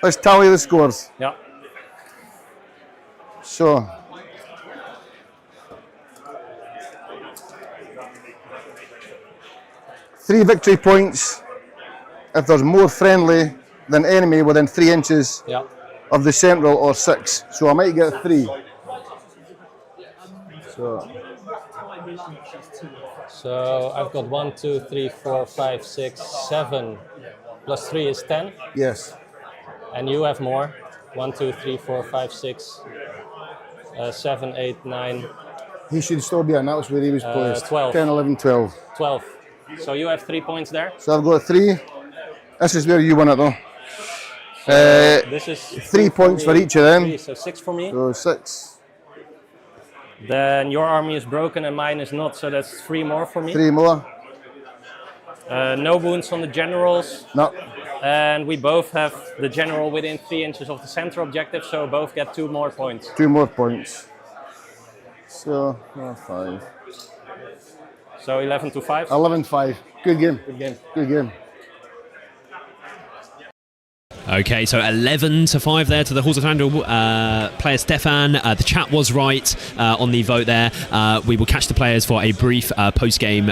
Let's tally the scores. Yeah. So, three victory points if there's more friendly than enemy within 3 inches of the central, or 6. So I might get 3. So I've got 1, 2, 3, 4, 5, 6, 7. Plus 3 is 10. Yes. And you have more. 1, 2, 3, 4, 5, 6, 7, 8, 9. He should still be on. That was where he was placed. 12. 10, 11, 12. 12. So you have 3 points there. So I've got 3. This is where you won it though. This is 3 points for each of them. 3, so 6 for me. So 6. Then your army is broken and mine is not, so that's 3 more for me. 3 more. No wounds on the generals. No. And we both have the general within 3 inches of the center objective, so both get 2 more points. 2 more points. So, 5. So 11 to 5? 11-5. Good game. Good game. Good game. Okay, so 11 to 5 there to the Halls of Handle player Stefan. The chat was right on the vote there. We will catch the players for a brief post-game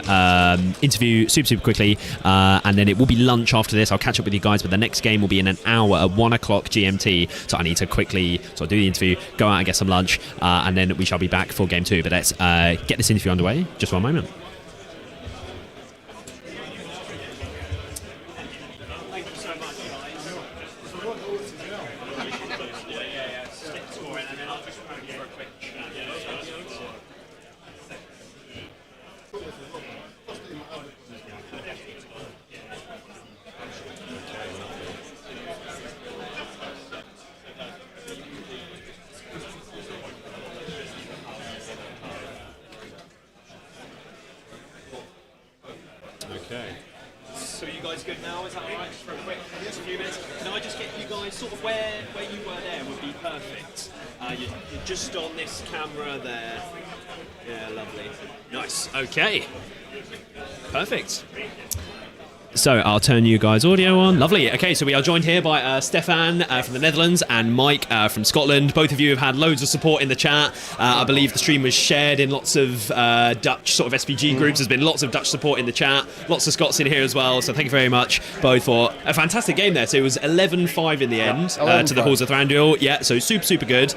interview super quickly, and then it will be lunch after this. I'll catch up with you guys, but the next game will be in an hour at 1 o'clock GMT, so I need to quickly do the interview, go out and get some lunch, and then we shall be back for game 2. But let's get this interview underway. Just one moment. Okay. So you guys good now? Is that all right? Just for a quick few minutes. Can I just get you guys sort of where you were there would be perfect. You're just on this camera there. Yeah, lovely. Nice. Okay. Perfect. So I'll turn you guys' audio on. Lovely. Okay, so we are joined here by Stefan from the Netherlands and Mike from Scotland. Both of you have had loads of support in the chat. I believe the stream was shared in lots of Dutch sort of SPG groups. There's been lots of Dutch support in the chat. Lots of Scots in here as well. So thank you very much both for a fantastic game there. So it was 11-5 in the end to the Halls of Thranduil. Yeah, so super good.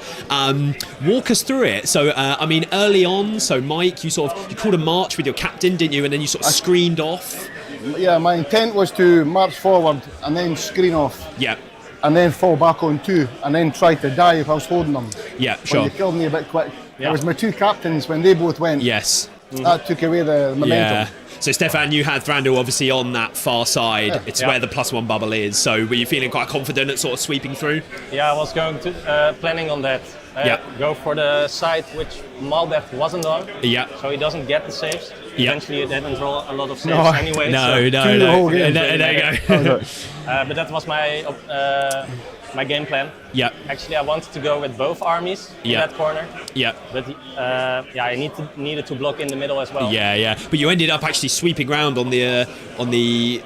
Walk us through it. So I mean, early on, so Mike, you called a march with your captain, didn't you? And then you sort of screened off. Yeah, my intent was to march forward and then screen off. Yeah. And then fall back on 2 and then try to die if I was holding them. Yeah, sure. But you killed me a bit quick. Yeah. It was my 2 captains when they both went. Yes. That took away the momentum. Yeah. So Stefan, you had Thranduil obviously on that far side. Yeah. It's where the +1 bubble is. So were you feeling quite confident at sort of sweeping through? Yeah, I was going to planning on that. Go for the side which Malbert wasn't on. Yeah. So he doesn't get the saves. Yeah. Eventually, it didn't roll a lot of saves anyway. No. There you go. But that was my game plan. Yeah. Actually, I wanted to go with both armies in that corner. Yeah. But I needed to block in the middle as well. Yeah. But you ended up actually sweeping round on the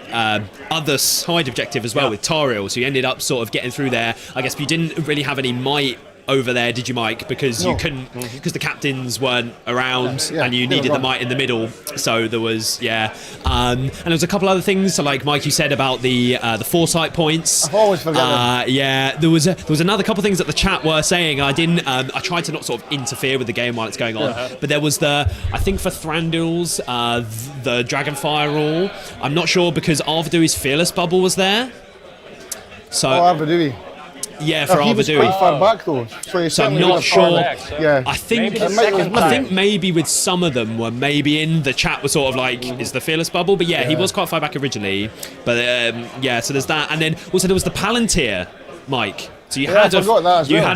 other side objective as well with Tariel. So you ended up sort of getting through there. I guess you didn't really have any might over there, did you, Mike? Because you couldn't, because the captains weren't around and you needed the might in the middle. So there was, and there was a couple other things. So like Mike, you said about the foresight points. I've always forgotten. Yeah, there was another couple of things that the chat were saying. I didn't. I tried to not sort of interfere with the game while it's going on. But there was I think for Thranduil's, the Dragonfire rule. I'm not sure because Arvadui's Fearless Bubble was there. So Arvadui. Yeah, for he was Arvadui. quite far back though, so I'm not sure. Yeah, I think maybe with some of them were maybe in the chat was sort of like is the Fearless Bubble, but he was quite far back originally. But so there's that, and then also there was the Palantir, Mike. So you had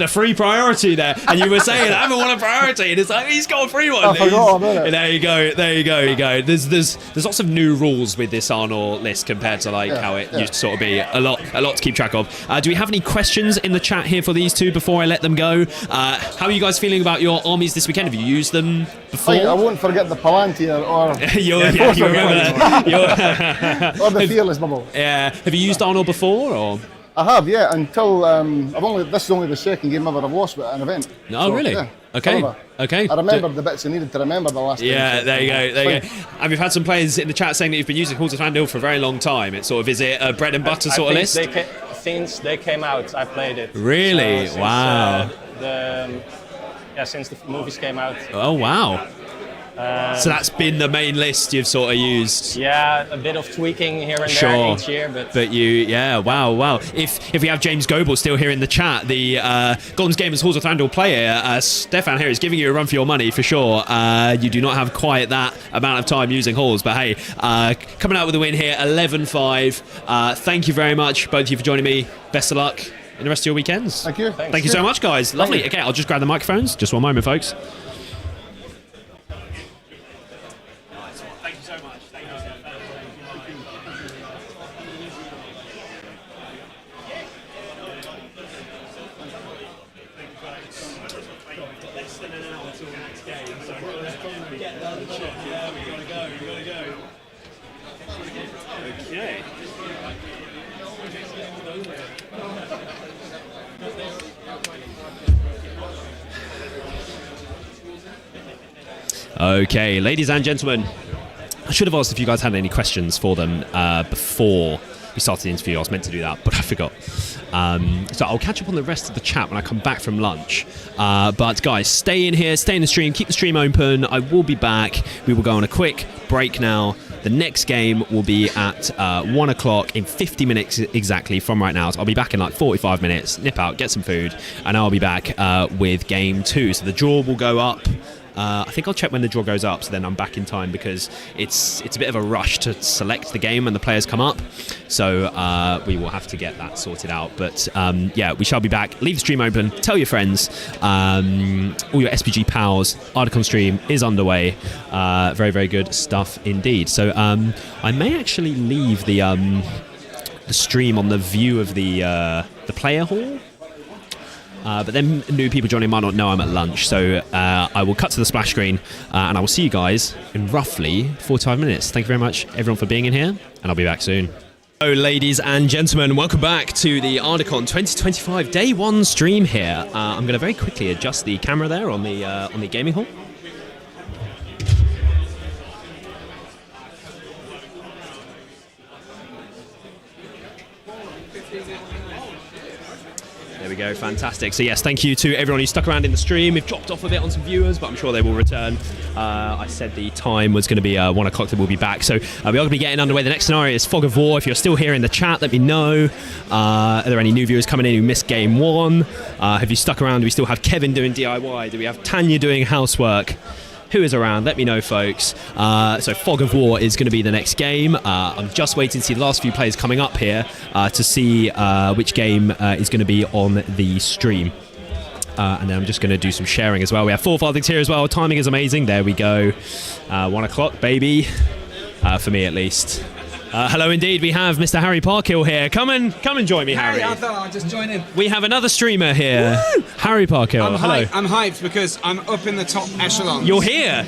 a free priority there, and you were saying I haven't won a priority, and it's like he's got a free one. I forgot about it. There you go. There's lots of new rules with this Arnor list compared to how it used to sort of be. A lot to keep track of. Do we have any questions in the chat here for these two before I let them go? How are you guys feeling about your armies this weekend? Have you used them before? I won't forget the Palantir or you remember that. or the Fearless Bubble. Yeah. Have you used Arnor before or? I have, until this is only the second game ever I've lost at an event. Oh, so, really? Yeah, okay. I remembered the bits I needed to remember the last time. Yeah, there you go. And we've had some players in the chat saying that you've been using Halls of Thranduil for a very long time. It's sort of, is it a bread and butter sort of list? Since they came out, I played it. Really? So wow. Since the movies came out. Oh, wow. So that's been the main list you've sort of used. Yeah, a bit of tweaking here and there each year, but wow. If we have James Goebel still here in the chat, the Gollum's Gamers Halls of Thranduil player, Stefan here is giving you a run for your money for sure. You do not have quite that amount of time using halls, but hey, coming out with a win here, 11-5. Thank you very much, both of you, for joining me. Best of luck in the rest of your weekends. Thank you. Thank you so much, guys. Lovely. Okay, I'll just grab the microphones. Just one moment, folks. Okay, ladies and gentlemen, I should have asked if you guys had any questions for them before we started the interview. I was meant to do that, but I forgot. So I'll catch up on the rest of the chat when I come back from lunch. But guys, stay in here, stay in the stream, keep the stream open. I will be back. We will go on a quick break now. The next game will be at 1 o'clock in 50 minutes exactly from right now. So I'll be back in like 45 minutes, nip out, get some food, and I'll be back with game 2. So the draw will go up I think I'll check when the draw goes up, so then I'm back in time, because it's a bit of a rush to select the game when the players come up. So we will have to get that sorted out. But yeah, we shall be back. Leave the stream open. Tell your friends. All your SPG pals. Ardacon stream is underway. Very, very good stuff indeed. So I may actually leave the stream on the view of the player hall. But then new people joining might not know I'm at lunch, so I will cut to the splash screen and I will see you guys in roughly 45 minutes. Thank you very much, everyone, for being in here, and I'll be back soon. Hello, ladies and gentlemen, welcome back to the Ardacon 2025 Day 1 stream here. I'm going to very quickly adjust the camera there on the gaming hall. There we go, fantastic. So yes, thank you to everyone who stuck around in the stream. We've dropped off a bit on some viewers, but I'm sure they will return. I said the time was going to be 1 o'clock that we'll be back. So we are going to be getting underway. The next scenario is Fog of War. If you're still here in the chat, let me know. Are there any new viewers coming in who missed game 1? Have you stuck around? Do we still have Kevin doing DIY? Do we have Tanya doing housework? Who is around? Let me know, folks. So Fog of War is going to be the next game. I'm just waiting to see the last few players coming up here to see which game is going to be on the stream. And then I'm just going to do some sharing as well. We have 4 farthings here as well. Timing is amazing. There we go. 1 o'clock, baby. For me, at least. Hello indeed, we have Mr. Harry Parkhill here. Come and join me, Harry. I thought I'd just join in. We have another streamer here. Woo! Harry Parkhill, hello. I'm hyped because I'm up in the top echelon. You're here.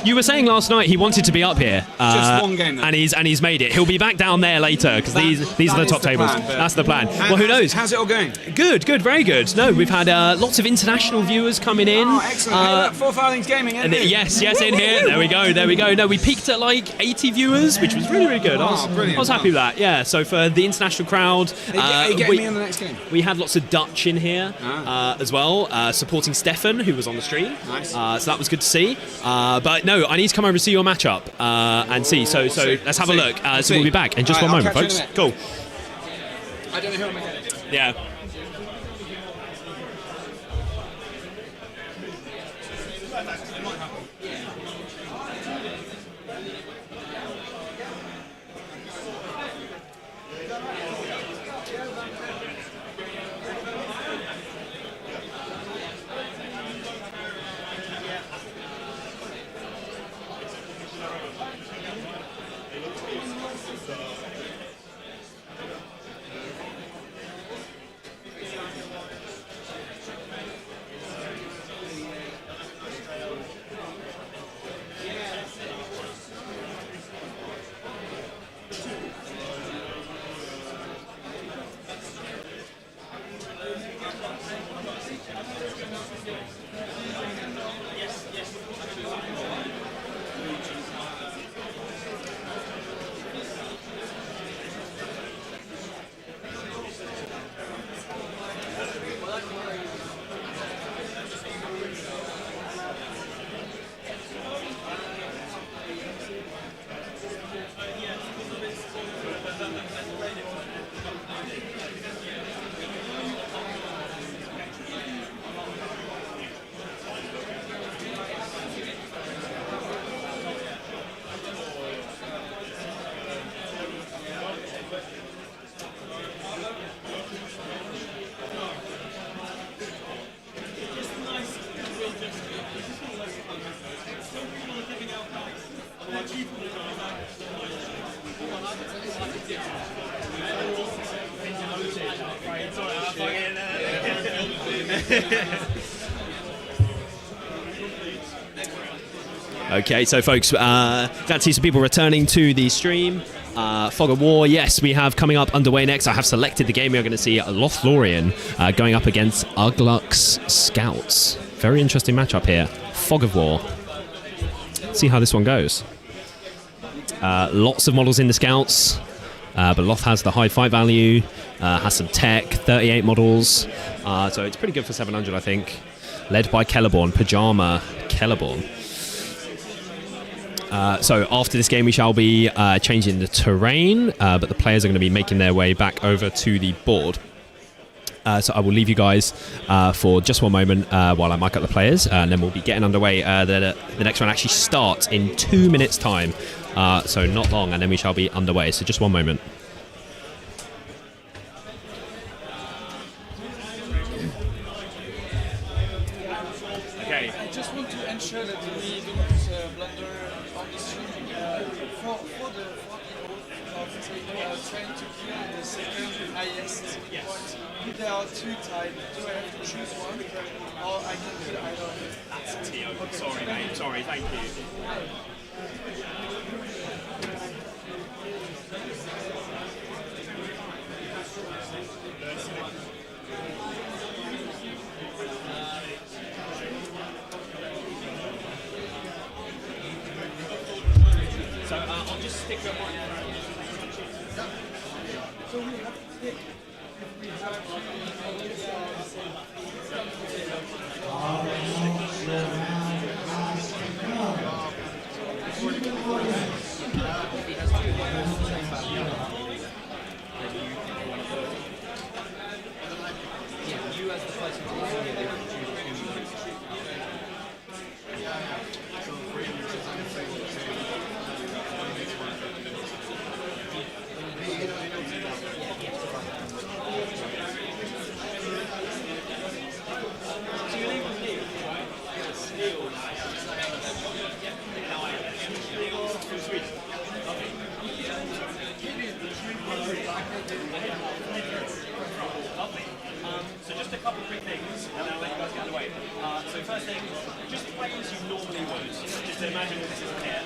You were saying last night he wanted to be up here. Just one game, then. And he's made it. He'll be back down there later, because these are the top tables. That's the plan. Well, who knows? How's it all going? Good, very good. No, we've had lots of international viewers coming in. Oh, excellent. Hey, look, 4 Farthings Gaming in here. Yes, in here. There we go. No, we peaked at like 80 viewers, which was really, really good. Brilliant. I was happy with that, yeah. So for the international crowd, are you getting me on the next game? We had lots of Dutch in here as well, supporting Stefan, who was on the stream. Nice. So that was good to see. But no, I need to come over and see your matchup and see. So let's have a look. So we'll be back in just one moment, folks. Cool. I don't know who I'm getting. Yeah. Okay, so folks, glad to see some people returning to the stream. Fog of War, yes, we have coming up underway next. I have selected the game. We're going to see Lothlorien going up against Ugluk's Scouts. Very interesting matchup here. Fog of War. Let's see how this one goes. Lots of models in the Scouts, but Loth has the high fight value, has some tech, 38 models, so it's pretty good for 700, I think. Led by Celeborn, Pajama Celeborn. So after this game we shall be changing the terrain, but the players are going to be making their way back over to the board. So I will leave you guys for just one moment while I mic up the players, and then we'll be getting underway. The next round actually starts in 2 minutes' time, so not long, and then we shall be underway. So just one moment. Okay. I just want to ensure that we don't blunder on the stream. For the 40 of trying to kill the second highest point, if there are two tied, do I have to choose one? Or I can kill either of them? That's Tio. Sorry, mate. Sorry, thank you. So I'll just stick up on. So we have to pick if we So just a couple of quick things, and I'll let you guys get underway. So first thing, just play as you normally would. Just imagine this is here.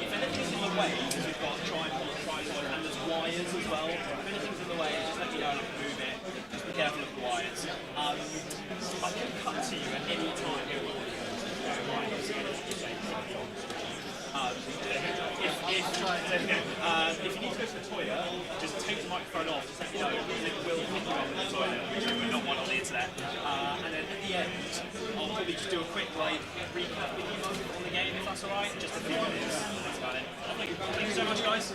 If anything's in the way, because we've got tripod, and there's wires as well. If anything's in the way, just let me know and I can move it. Just be careful of the wires. I can cut to you at any time. If you need to go to the toilet, just take the microphone off, just let me know, because it will pick you up in the toilet, which we would not want on the internet. And then at the end, I'll probably just do a quick recap with you on the game, if that's alright, just a few minutes. That's about it. Thank you so much, guys.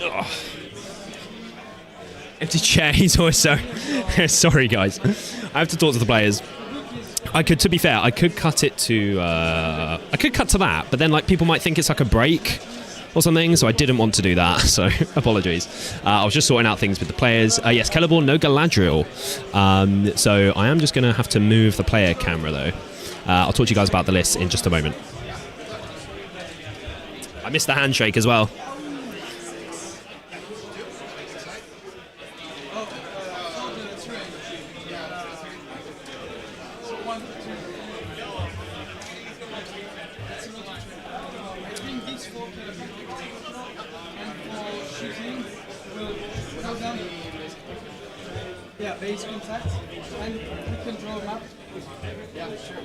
Ugh. Empty chair. He's always so sorry, guys. I have to talk to the players. To be fair, I could cut it to that, but then like people might think it's like a break or something, so I didn't want to do that. So apologies. I was just sorting out things with the players. Yes, Kellerborn, no Galadriel. So I am just going to have to move the player camera though. I'll talk to you guys about the list in just a moment. I missed the handshake as well. Yeah, base contact, and we can draw a map. Yeah, sure.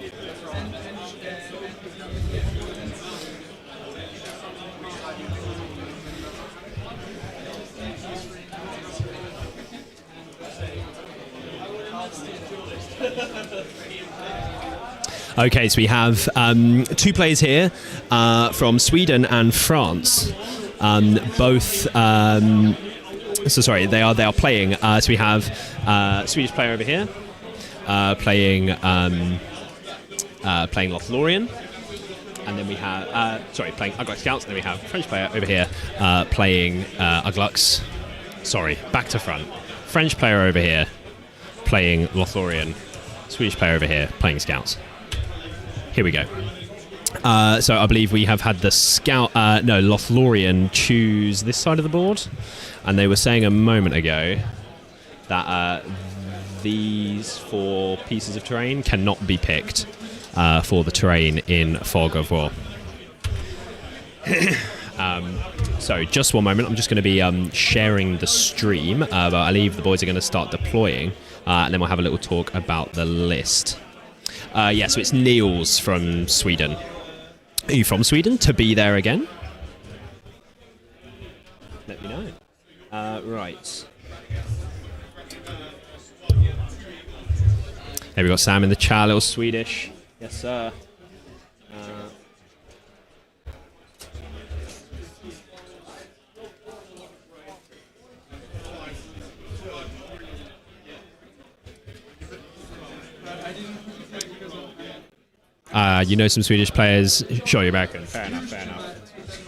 Okay, so we have two players here from Sweden and France. Both. So sorry, they are playing. So we have Swedish player over here playing Lothlorien, and then we have playing Uglux Scouts, and then we have French player over here playing Uglux. Sorry, back to front. French player over here playing Lothlorien. Swedish player over here playing Scouts. Here we go. So I believe we have had the Lothlorien choose this side of the board, and they were saying a moment ago that these 4 pieces of terrain cannot be picked for the terrain in Fog of War. So just one moment, I'm just going to be sharing the stream, but I believe the boys are going to start deploying, and then we'll have a little talk about the list. Yeah, so it's Niels from Sweden. Are you from Sweden? To be there again? Let me know. Right. There we got Sam in the chat, a little Swedish. Yes, sir. You know some Swedish players. Sure, you reckon. Fair enough, fair enough.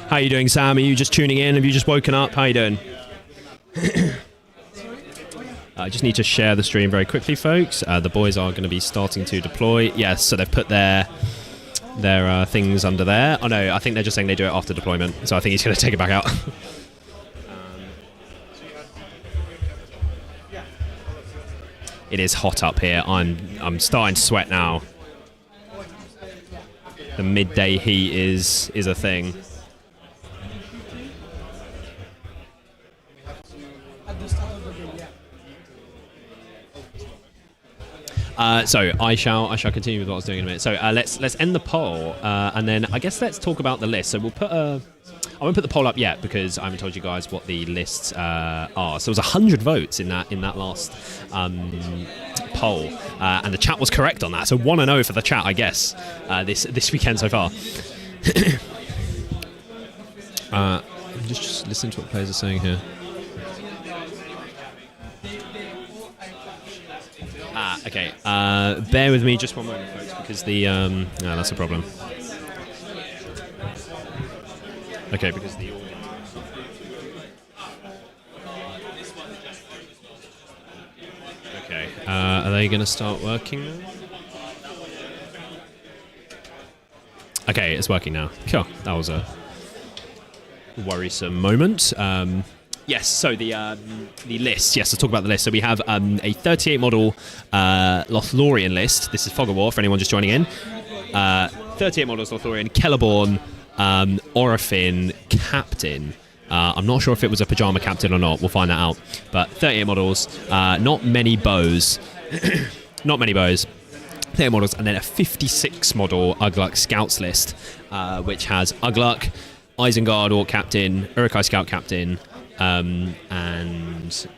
How are you doing, Sam? Are you just tuning in? Have you just woken up? How are you doing? I just need to share the stream very quickly, folks. The boys are going to be starting to deploy. Yes, so they've put their things under there. Oh no, I think they're just saying they do it after deployment. So I think he's going to take it back out. It is hot up here. I'm starting to sweat now. The midday heat is a thing. So I shall continue with what I was doing in a minute. So let's end the poll, and then I guess let's talk about the list. So we'll put I won't put the poll up yet because I haven't told you guys what the lists are. So it was 100 votes in that last poll, and the chat was correct on that. So 1-0 for the chat, I guess, this weekend so far. Just listen to what players are saying here. Okay. Bear with me just one moment, folks, because the no, that's a problem. Okay, because the audio. Okay. Are they going to start working now? Okay, it's working now. Cool. That was a worrisome moment. Yes, so the list. Yes, let's talk about the list. So we have a 38 model Lothlorien list. This is Fog of War for anyone just joining in. 38 models Lothlorien, Celeborn, Orifin, Captain. I'm not sure if it was a pajama captain or not. We'll find that out. But 38 models, not many bows. Not many bows. 38 models, and then a 56 model Ugluk Scouts list, which has Ugluk, Isengard Orc Captain, Uruk-hai Scout Captain, and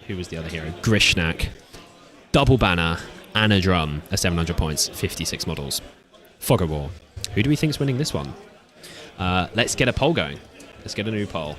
who was the other hero? Grishnak, Double Banner, and a Drum at 700 points, 56 models. Fog of War. Who do we think's winning this one? Let's get a poll going. Let's get a new poll.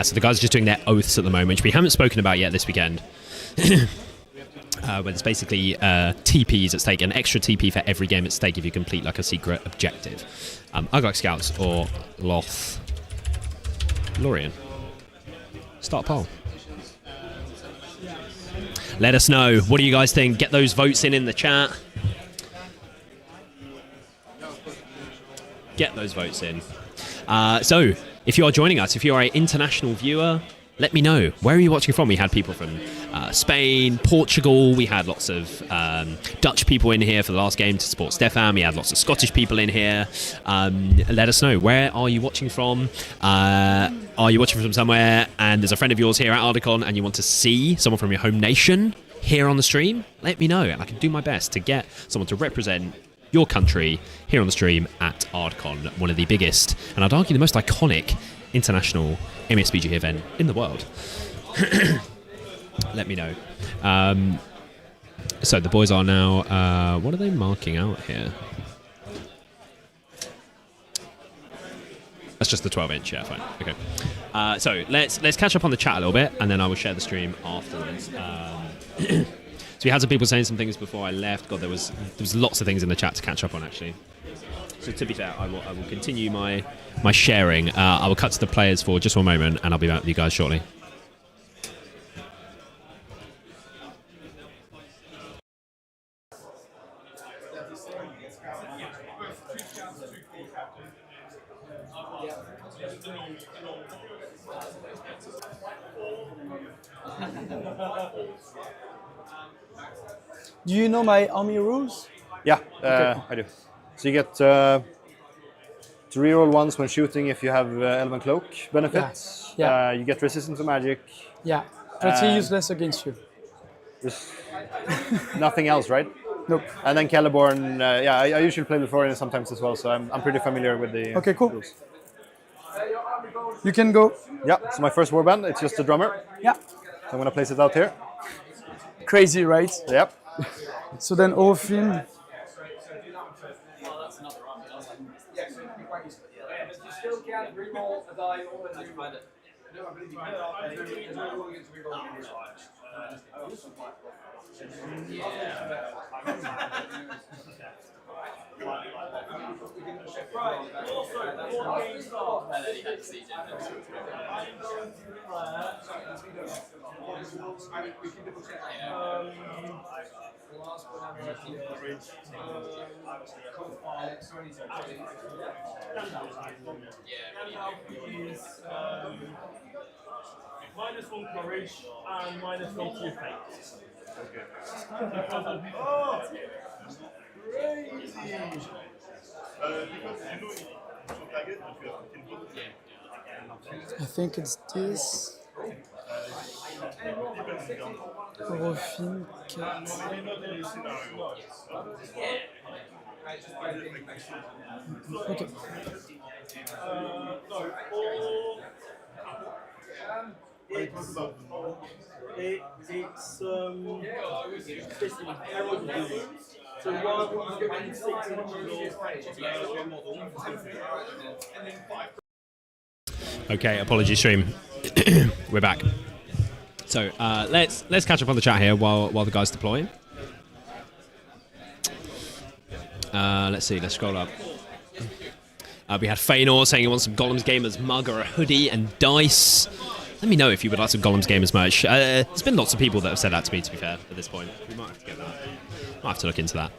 So the guys are just doing their oaths at the moment, which we haven't spoken about yet this weekend. Where there's basically TPs at stake, an extra TP for every game at stake if you complete like a secret objective. Ugluk Scouts or Lothlorien. Start poll. Let us know. What do you guys think? Get those votes in the chat. Get those votes in. So, if you are joining us, if you are an international viewer, let me know. Where are you watching from? We had people from Spain, Portugal. We had lots of Dutch people in here for the last game to support Stefan. We had lots of Scottish people in here. Let us know. Where are you watching from? Are you watching from somewhere and there's a friend of yours here at Ardacon and you want to see someone from your home nation here on the stream? Let me know and I can do my best to get someone to represent your country here on the stream at Ardacon, one of the biggest, and I'd argue the most iconic international MESBG event in the world. Let me know. So the boys are now, what are they marking out here? That's just the 12-inch, yeah, fine. Okay. So let's catch up on the chat a little bit, and then I will share the stream afterwards. So we had some people saying some things before I left. God, there was lots of things in the chat to catch up on, actually. So to be fair, I will continue my sharing. I will cut to the players for just one moment, and I'll be back with you guys shortly. Do you know my army rules? Yeah, I do. So you get to reroll once when shooting if you have Elven Cloak benefits. Yeah. You get resistance to magic. Yeah, pretty useless against you. There's nothing else, right? Nope. And then Celeborn, yeah, I usually play Lothlorien sometimes as well, so I'm pretty familiar with the Okay, cool. rules. You can go. Yeah, so my first warband, it's just a drummer. Yeah. So I'm going to place it out here. crazy, right? Yep. So then Orphin. -1 courage and -1 toothpaste. I think it's this. Orphin 4. Okay. It's so 1 6 Okay, apologies, stream. We're back. So let's catch up on the chat here while the guys deploy. Let's see. Let's scroll up. We had Feanor saying he wants some Gollum's Gamers mug or a hoodie and dice. Let me know if you would like some Gollum's Gamers merch. There's been lots of people that have said that to me, to be fair, at this point. We might have to get that. Might have to look into that.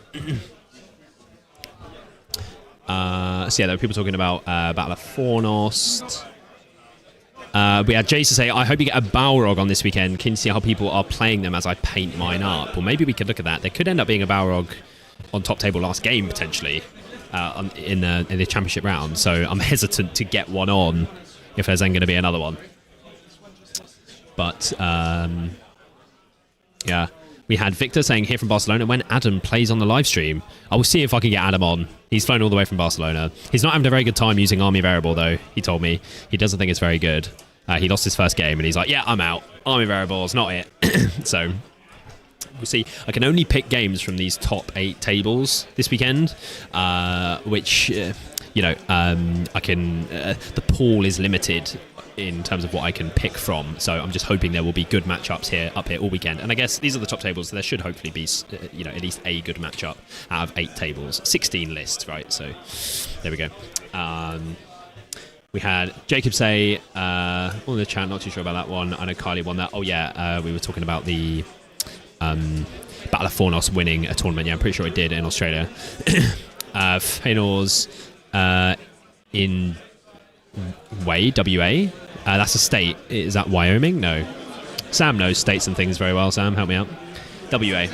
So yeah, there were people talking about Battle of Fornost. We had Jason say, I hope you get a Balrog on this weekend. Can you see how people are playing them as I paint mine up? Well, maybe we could look at that. There could end up being a Balrog on top table last game, potentially, in the championship round. So I'm hesitant to get one on if there's then going to be another one. But, yeah. We had Victor saying here from Barcelona, when Adam plays on the live stream, I will see if I can get Adam on. He's flown all the way from Barcelona. He's not having a very good time using Army Variable, though, he told me. He doesn't think it's very good. He lost his first game, and he's like, yeah, I'm out. Army Variable's not it. So, we'll see. I can only pick games from these top 8 tables this weekend, which, you know, I can... the pool is limited in terms of what I can pick from, so I'm just hoping there will be good matchups up here all weekend. And I guess these are the top tables, so there should hopefully be, you know, at least a good matchup out of 8 tables, 16 lists, right? So there we go. We had Jacob say on the chat, not too sure about that one. I know Kylie won that. Oh yeah, we were talking about the Battle of Fornost winning a tournament. Yeah, I'm pretty sure it did in Australia. Feanor's in WA. That's a state. Is that Wyoming? No. Sam knows states and things very well. Sam, help me out. WA.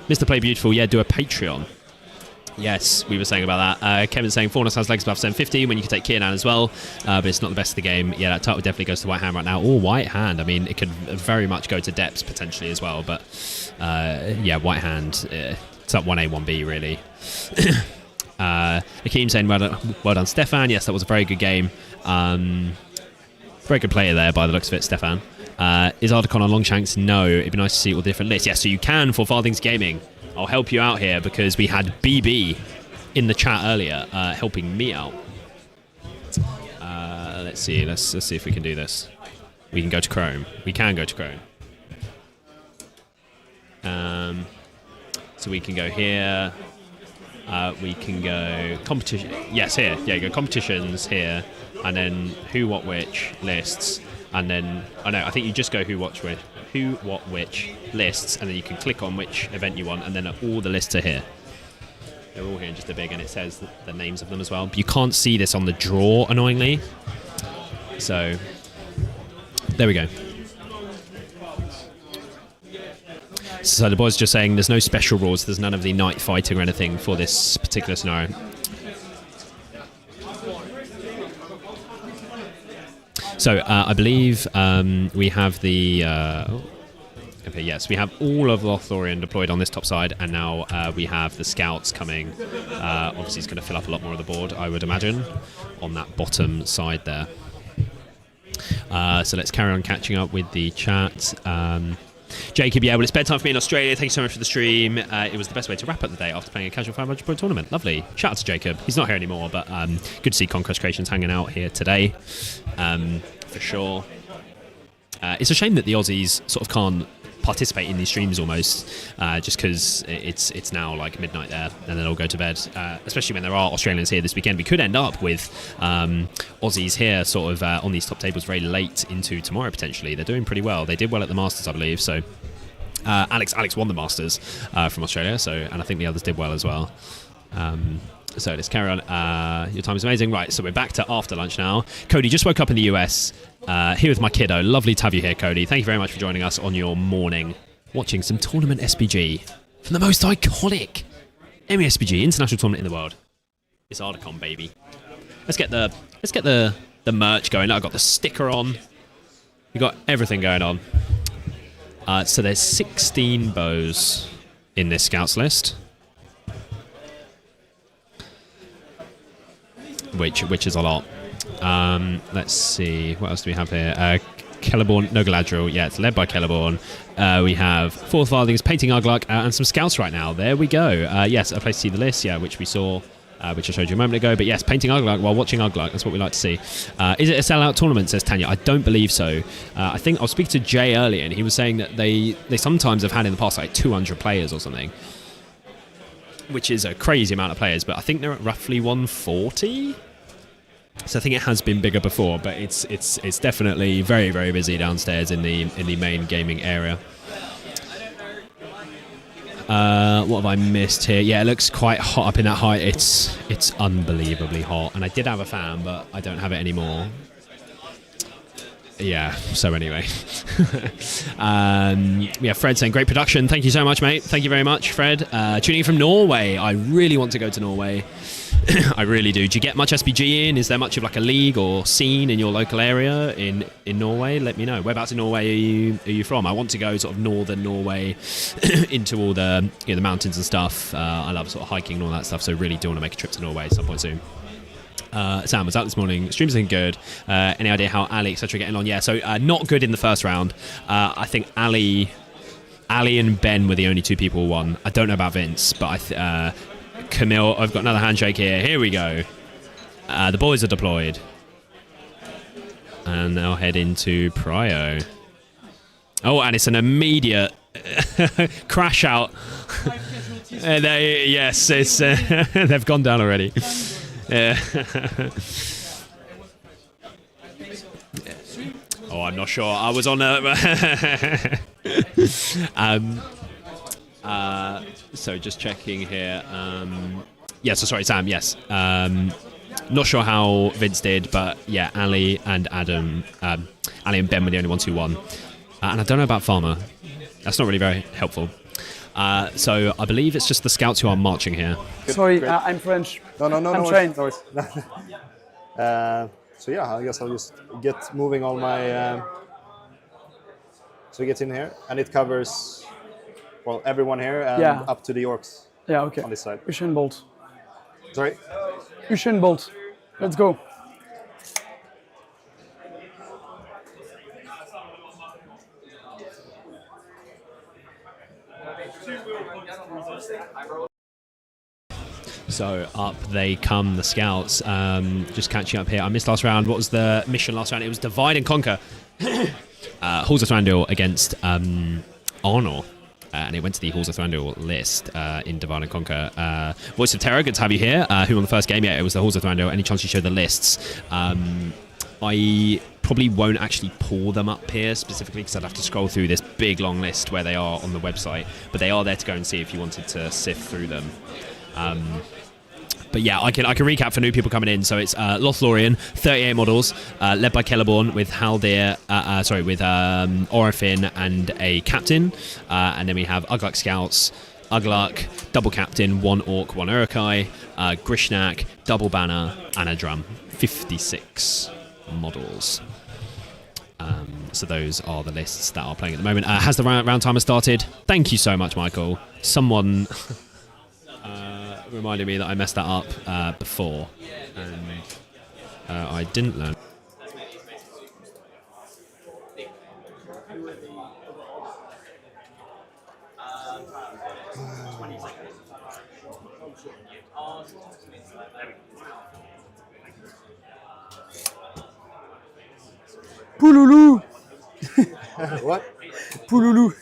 Mr. Play Beautiful, yeah, do a Patreon. Yes, we were saying about that. Kevin's saying Fornost has legs above 750 when you can take Kiernan as well, but it's not the best of the game. Yeah, that title definitely goes to White Hand right now. Or White Hand. I mean, it could very much go to depths potentially as well, but yeah, White Hand, it's that 1A, 1B really. Akeem saying well done, Stefan. Yes, that was a very good game. Very good player there by the looks of it, Stefan. Is Ardacon on Longshanks? No. It'd be nice to see all the different lists. Yes, so you can for Farthings Gaming. I'll help you out here because we had BB in the chat earlier helping me out. Let's see. Let's see if we can do this. We can go to Chrome. We can go to Chrome. So we can go here. We can go competition. Yes, here. Yeah, you go competitions here, and then who, what, which lists, and then I think you just go who, what, which lists, and then you can click on which event you want, and then all the lists are here. They're all here in just a big, and it says the names of them as well. But you can't see this on the draw, annoyingly. So there we go. So the boys just saying there's no special rules, there's none of the night fighting or anything for this particular scenario. So I believe we have the... okay, yes, we have all of Lothlorien deployed on this top side, and now we have the scouts coming. Obviously, it's going to fill up a lot more of the board, I would imagine, on that bottom side there. So let's carry on catching up with the chat. Jacob, yeah, well, it's bedtime for me in Australia. Thank you so much for the stream. It was the best way to wrap up the day after playing a casual 500-point tournament. Lovely. Shout out to Jacob. He's not here anymore, but good to see Conquest Creations hanging out here today, for sure. It's a shame that the Aussies sort of can't participate in these streams almost, just because it's now like midnight there, and then they'll go to bed. Especially when there are Australians here this weekend, we could end up with Aussies here, sort of on these top tables very late into tomorrow potentially. They're doing pretty well. They did well at the Masters, I believe. So Alex won the Masters from Australia, and I think the others did well as well. So let's carry on. Your time is amazing. Right, so we're back to after lunch now. Cody just woke up in the US, here with my kiddo. Lovely to have you here, Cody. Thank you very much for joining us on your morning, watching some tournament SBG from the most iconic MESBG international tournament in the world. It's Ardacon, baby. Let's get the merch going. I've got the sticker on. We got everything going on. So there's 16 bows in this scouts list, which is a lot. Let's see, what else do we have here? Kelleborn, no Galadriel. Yeah, it's led by Kelleborn. We have Fourth Farthings, Painting Ugluck, and some scouts right now. There we go. Yes, a place to see the list, yeah, which we saw, which I showed you a moment ago. But yes, Painting Ugluck while watching Ugluck. That's what we like to see. Is it a sellout tournament, says Tanya? I don't believe so. I think I'll speak to Jay earlier, and he was saying that they sometimes have had in the past like 200 players or something, which is a crazy amount of players, but I think they're at roughly 140. So I think it has been bigger before, but it's definitely very, very busy downstairs in the main gaming area. What have I missed here? Yeah, it looks quite hot up in that height. It's unbelievably hot, and I did have a fan, but I don't have it anymore. Yeah, so anyway. Yeah, Fred saying great production. Thank you so much, mate. Thank you very much, Fred. Tuning in from Norway. I really want to go to Norway. I really do. Do you get much SBG in? Is there much of like a league or scene in your local area in Norway? Let me know. Whereabouts in Norway are you from? I want to go sort of northern Norway into all the the mountains and stuff. I love sort of hiking and all that stuff, so really do want to make a trip to Norway at some point soon. Sam was out this morning. Stream's looking good. Any idea how Ali, etc. getting on? Yeah, so not good in the first round. I think Ali and Ben were the only two people who won. I don't know about Vince, but Camille, I've got another handshake here. Here we go. The boys are deployed. And they'll head into Prio. Oh, and it's an immediate crash out. Yes, it's they've gone down already. Yeah. Oh, I'm not sure. I was on a... so just checking here. Yeah, so sorry, Sam, yes. Not sure how Vince did, but yeah, Ali and Adam, Ali and Ben were the only ones who won. And I don't know about Farmer. That's not really very helpful. So I believe it's just the scouts who are marching here. Sorry, I'm French. No, I'm trained. No, so yeah, I guess I'll just get moving on my... so we get in here, and it covers, well, everyone here and up to the orcs. Yeah, okay. On this side. Usain Bolt. Sorry? Usain Bolt. Let's go. So up they come, the scouts. Just catching up here. I missed last round. What was the mission last round? It was Divide and Conquer. Halls of Thranduil against Arnor. And it went to the Halls of Thranduil list in Divide and Conquer. Voice of Terror, good to have you here. Who won the first game? Yeah, it was the Halls of Thranduil. Any chance you show the lists? I probably won't actually pull them up here specifically because I'd have to scroll through this big long list where they are on the website. But they are there to go and see if you wanted to sift through them. But yeah, I can recap for new people coming in. So it's Lothlorien, 38 models, led by Kelleborn with Haldir, with Orifin and a captain. And then we have Ugluck Scouts, Ugluck, double captain, 1 orc, 1 Urukai, Grishnak, double banner, and a drum. 56 models. So those are the lists that are playing at the moment. Has the round timer started? Thank you so much, Michael. Someone reminded me that I messed that up before, and I didn't learn. Pululu. What? Pululu.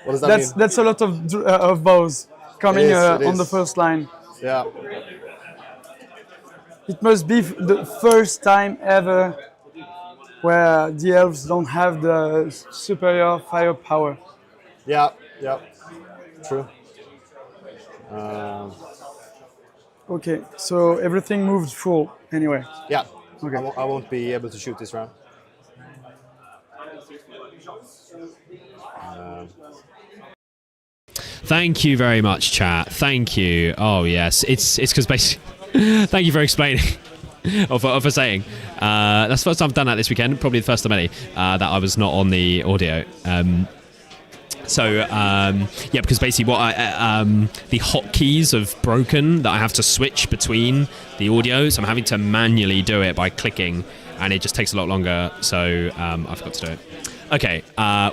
What does that mean? That's a lot of bows coming It on the is. first line. Yeah. It must be the first time ever where the elves don't have the superior firepower. Yeah. Yeah. True. Okay, so everything moved full anyway. Yeah. Okay. I won't be able to shoot this round. Thank you very much, chat. Thank you. Oh yes, it's because basically. Thank you for explaining. or for saying. That's the first time I've done that this weekend. Probably the first of many that I was not on the audio. Yeah, because basically what the hotkeys have broken that I have to switch between the audio, so I'm having to manually do it by clicking, and it just takes a lot longer, so I forgot to do it. Okay,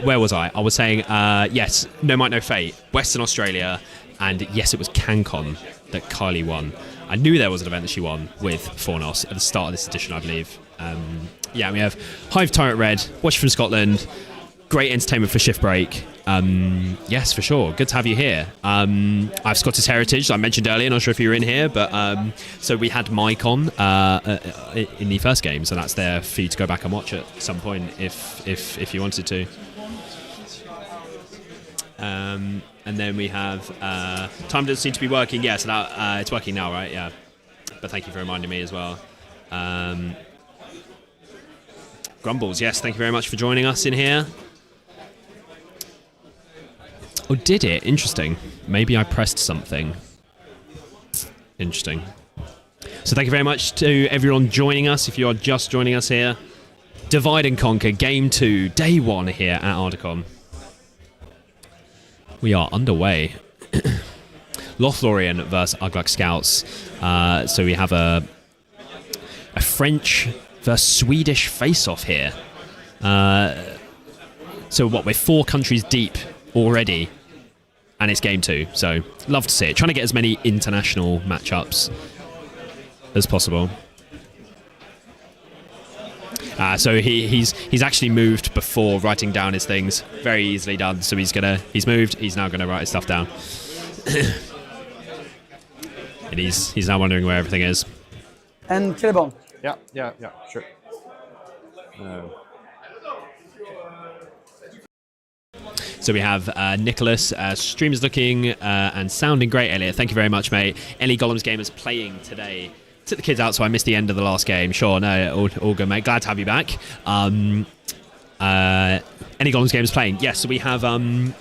where was I? I was saying, yes, No Might No Fate, Western Australia, and yes, it was CanCon that Kylie won. I knew there was an event that she won with Fornos at the start of this edition, I believe. Yeah, we have Hive Tyrant Red, watching from Scotland, great entertainment for shift break. Yes, for sure. Good to have you here. I have Scottish Heritage, I mentioned earlier, not sure if you were in here, but so we had Mike on in the first game, so that's there for you to go back and watch at some point if you wanted to. And then we have time doesn't seem to be working. Yeah, so that, it's working now, right? Yeah. But thank you for reminding me as well. Grumbles, yes, thank you very much for joining us in here. Oh, did it? Interesting. Maybe I pressed something. Interesting. So thank you very much to everyone joining us. If you are just joining us here, Divide and Conquer Game 2, Day 1 here at Ardacon. We are underway. Lothlorien versus Ugluk Scouts. So we have a French versus Swedish face-off here. So what, we're 4 countries deep already, and it's game 2, so love to see it. Trying to get as many international matchups as possible. So he's actually moved before writing down his things. Very easily done. So he's moved. He's now gonna write his stuff down. And he's now wondering where everything is. And Celeborn. Yeah, sure. So we have Nicholas. Stream is looking and sounding great, Elliot. Thank you very much, mate. Ellie Gollum's game is playing today. Took the kids out, so I missed the end of the last game. Sure, no, all good, mate. Glad to have you back. Ellie Gollum's game is playing. Yes, so we have a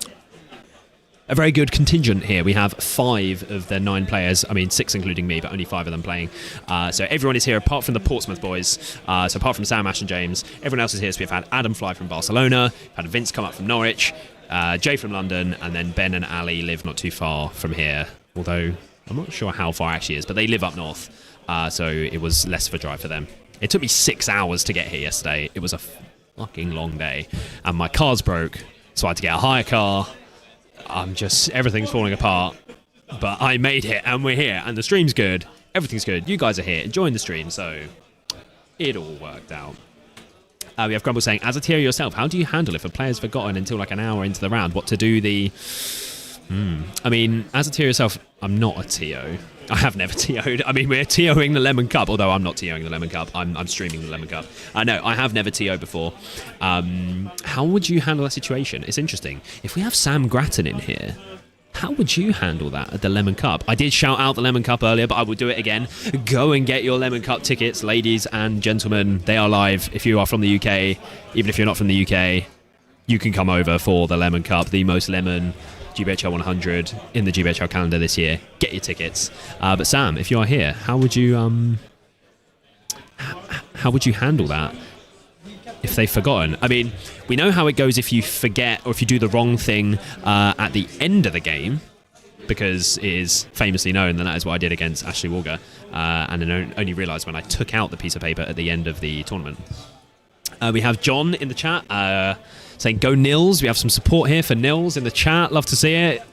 very good contingent here. We have 5 of their 9 players. I mean, 6 including me, but only 5 of them playing. So everyone is here apart from the Portsmouth boys. So apart from Sam, Ash and James, everyone else is here. So we've had Adam fly from Barcelona, we've had Vince come up from Norwich, Jay from London, and then Ben and Ali live not too far from here. Although, I'm not sure how far actually is, but they live up north. So it was less of a drive for them. It took me 6 hours to get here yesterday. It was a fucking long day. And my car's broke, so I had to get a hire car. Everything's falling apart. But I made it, and we're here, and the stream's good. Everything's good. You guys are here, enjoying the stream, so it all worked out. We have Grumble saying, as a TO yourself, how do you handle if a player's forgotten until like an hour into the round what to do the... I mean, as a TO yourself, I'm not a TO. I have never TO'd. I mean, we're TOing the Lemon Cup, although I'm not TOing the Lemon Cup. I'm streaming the Lemon Cup. No, I have never TO'd before. How would you handle that situation? It's interesting. If we have Sam Grattan in here, how would you handle that at the Lemon Cup? I did shout out the Lemon Cup earlier, but I will do it again. Go and get your Lemon Cup tickets, ladies and gentlemen. They are live. If you are from the UK, even if you're not from the UK, you can come over for the Lemon Cup, the most lemon GBHL 100 in the GBHL calendar this year. Get your tickets. But Sam, if you are here, how would you handle that if they've forgotten? I mean, we know how it goes if you forget or if you do the wrong thing at the end of the game, because it is famously known that is what I did against Ashley Walker, and then only realised when I took out the piece of paper at the end of the tournament. We have John in the chat saying go Nils. We have some support here for Nils in the chat. Love to see it.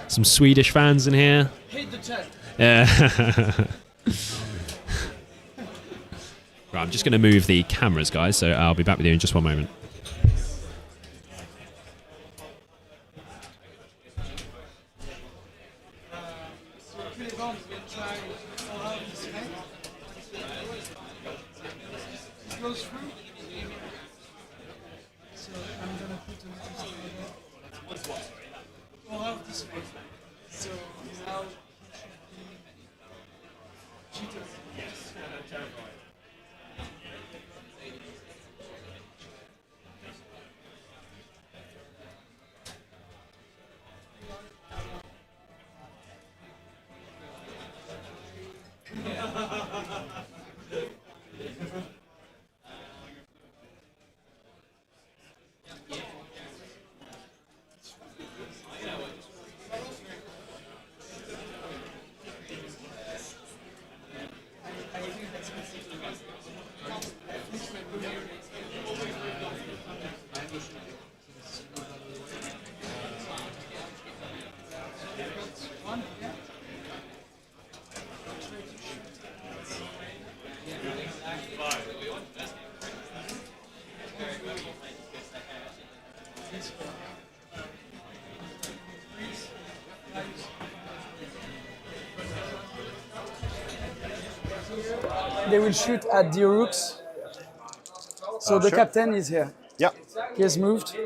Some Swedish fans in here. Hit the chat. Yeah. Right, I'm just going to move the cameras, guys, so I'll be back with you in just one moment. Goes through. So I'm gonna put we'll have this way. So now it should be cheated. Yes. They will shoot at the rooks. So the Sure. captain is here. Yeah. He has moved.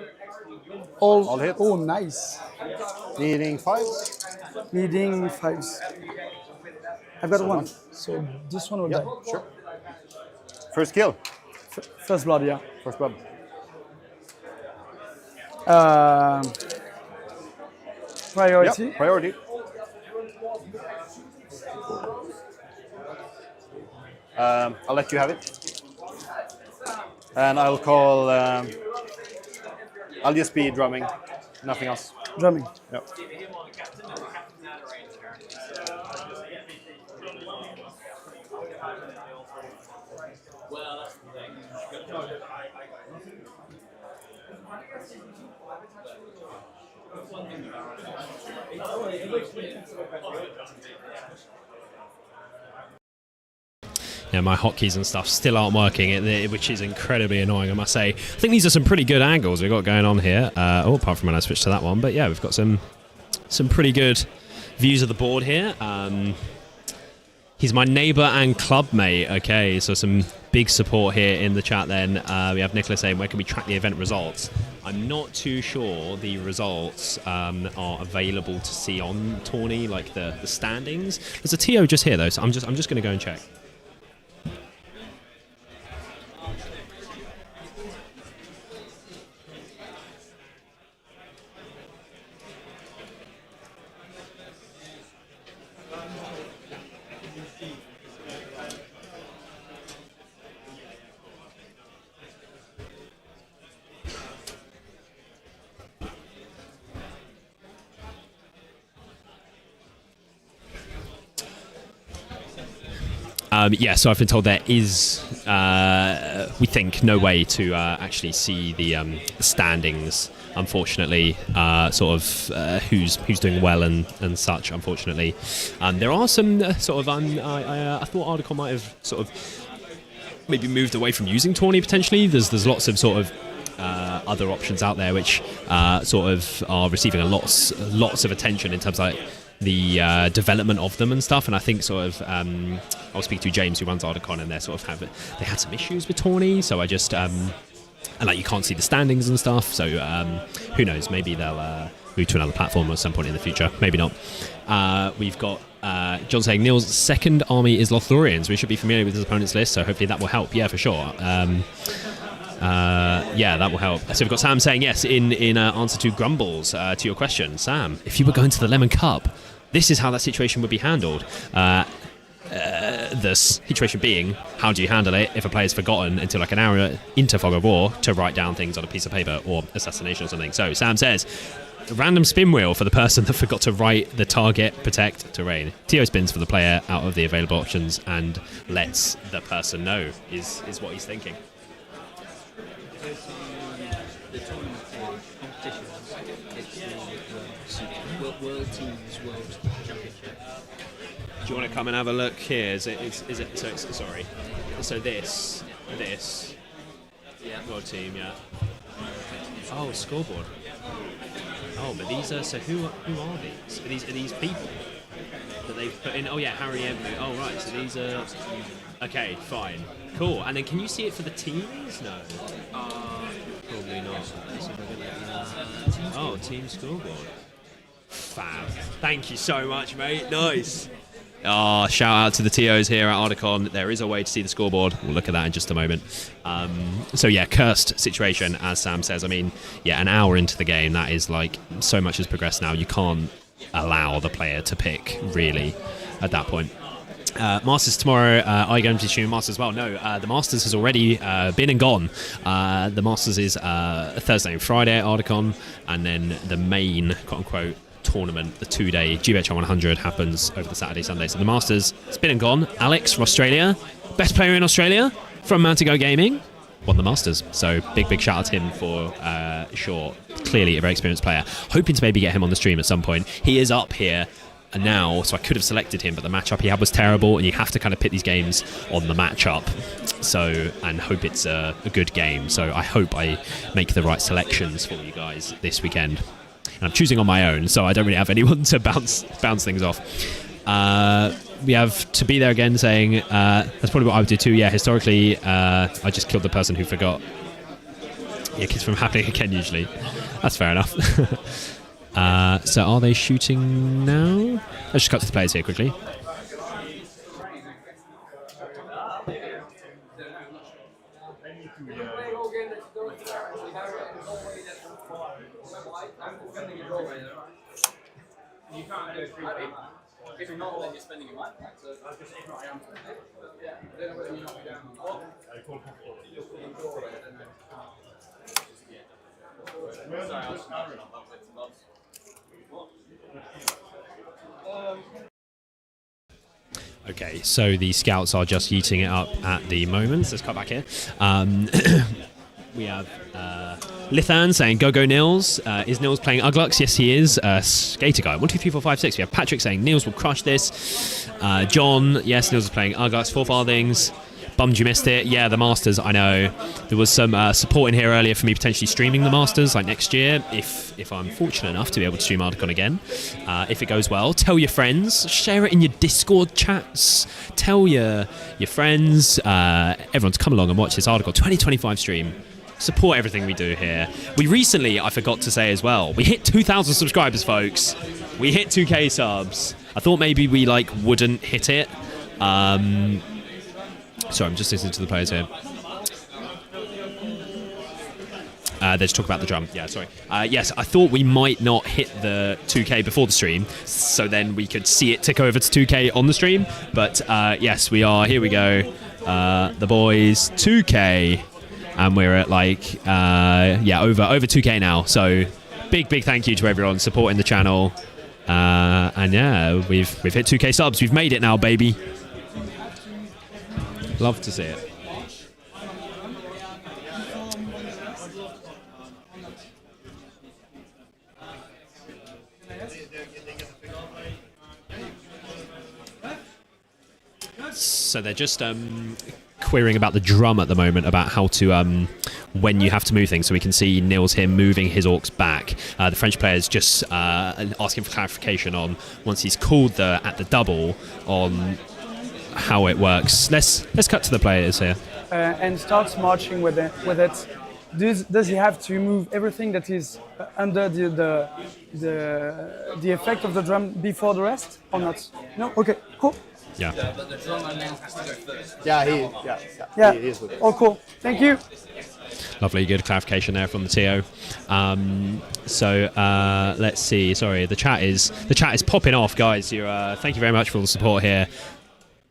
All hit. Oh, nice. Leading 5s. Leading 5s. I've got one. So this one will Yeah, die. sure. First kill. First blood, yeah. First blood. Priority. Yep, priority. I'll let you have it. And I'll call... I'll just be drumming. Nothing else. Drumming. Yep. Yeah, my hotkeys and stuff still aren't working, which is incredibly annoying, I must say. I think these are some pretty good angles we've got going on here. Apart from when I switched to that one. But yeah, we've got some pretty good views of the board here. He's my neighbour and clubmate. Okay, so some big support here in the chat then. We have Nicholas saying, where can we track the event results? I'm not too sure the results are available to see on Tourney, like the standings. There's a TO just here though, so I'm just going to go and check. Yeah, so I've been told there is, we think, no way to actually see the standings, unfortunately, who's doing well and such, unfortunately. There are some I thought Ardacon might have sort of maybe moved away from using Tourney, potentially. There's lots of sort of other options out there which sort of are receiving lots of attention in terms of like the development of them and stuff, and I think sort of I'll speak to James who runs Ardacon, and they had some issues with Tourney, so I just and like you can't see the standings and stuff, so who knows, maybe they'll move to another platform at some point in the future, maybe not. We've got John saying Neil's second army is Lothorians. We should be familiar with his opponent's list, so hopefully that will help. Yeah, for sure. Yeah, that will help. So we've got Sam saying yes in answer to Grumbles to your question. Sam, if you were going to the Lemon Cup, this is how that situation would be handled. The situation being, how do you handle it if a player's forgotten until like an hour into Fog of War to write down things on a piece of paper or assassination or something? So Sam says, a random spin wheel for the person that forgot to write the target, protect, terrain. TO spins for the player out of the available options and lets the person know is what he's thinking. The tournament competitions, it's the World Teams World Championship. Do you want to come and have a look here? Is it so it's, sorry. So this. Yeah. World team, yeah. Oh, scoreboard. Oh, but these are, so who are these? Are these people that they've put in? Oh yeah, Harry Emery. Oh right, so these are, okay, fine. Cool, and then can you see it for the teams? No. Probably not. Oh, team scoreboard. Fab. Thank you so much, mate. Nice. Oh, shout out to the TOs here at Ardacon. There is a way to see the scoreboard. We'll look at that in just a moment. So yeah, cursed situation, as Sam says. I mean, yeah, an hour into the game, that is like, so much has progressed now. You can't allow the player to pick, really, at that point. Masters tomorrow. Are you going to stream Masters as well? No, the Masters has already been and gone. The Masters is Thursday and Friday at Ardacon, and then the main, quote-unquote, tournament, the 2-day GBHR 100, happens over the Saturday, Sunday. So the Masters, it's been and gone. Alex from Australia, best player in Australia from Mountigo Gaming, won the Masters. So big shout out to him for sure. Clearly a very experienced player. Hoping to maybe get him on the stream at some point. He is up here now, so I could have selected him, but the matchup he had was terrible, and you have to kind of pit these games on the matchup. So, and hope it's a good game. So I hope I make the right selections for you guys this weekend. And I'm choosing on my own, so I don't really have anyone to bounce things off. We have to be there again saying, that's probably what I would do too. Yeah, historically, I just killed the person who forgot. Yeah, kids from happening again usually. That's fair enough. So are they shooting now? Let's just cut to the players here quickly. You can't go 3 people. If you're not, then you're spending your life. So I don't know whether you're not down or sorry, I was smarter on that bits and bobs. Okay, so the scouts are just yeeting it up at the moment. Let's cut back here. We have Lithan saying, go Nils. Is Nils playing Uglux? Yes, he is. Skater Guy, 1, 2, 3, 4, 5, 6. We have Patrick saying, Nils will crush this. John, yes, Nils is playing Uglux. 4 farthings. Bummed you missed it. Yeah, the Masters, I know. There was some support in here earlier for me potentially streaming the Masters, like next year, if I'm fortunate enough to be able to stream Ardacon again. If it goes well, tell your friends, share it in your Discord chats, tell your friends, everyone to come along and watch this Ardacon 2025 stream. Support everything we do here. We recently, I forgot to say as well, we hit 2,000 subscribers, folks. We hit 2K subs. I thought maybe we wouldn't hit it. Sorry, I'm just listening to the players here. They just talk about the drum. Yeah, sorry. Yes, I thought we might not hit the 2K before the stream, so then we could see it tick over to 2K on the stream. But yes, we are. Here we go. The boys, 2K. And we're at over 2K now. So big thank you to everyone supporting the channel. And yeah, we've hit 2K subs. We've made it now, baby. Love to see it. So they're just querying about the drum at the moment, about how to when you have to move things. So we can see Nils here moving his orcs back. The French players just asking for clarification on, once he's called at the double, on how it works. Let's cut to the players here. And starts marching with it. Does he have to move everything that is under the effect of the drum before the rest, or not? No. Okay. Cool. Yeah. But the drum man has to go first. Yeah. He is with it. Oh, cool. Thank you. Lovely, good clarification there from the TO. So let's see. Sorry, the chat is popping off, guys. Thank you very much for all the support here.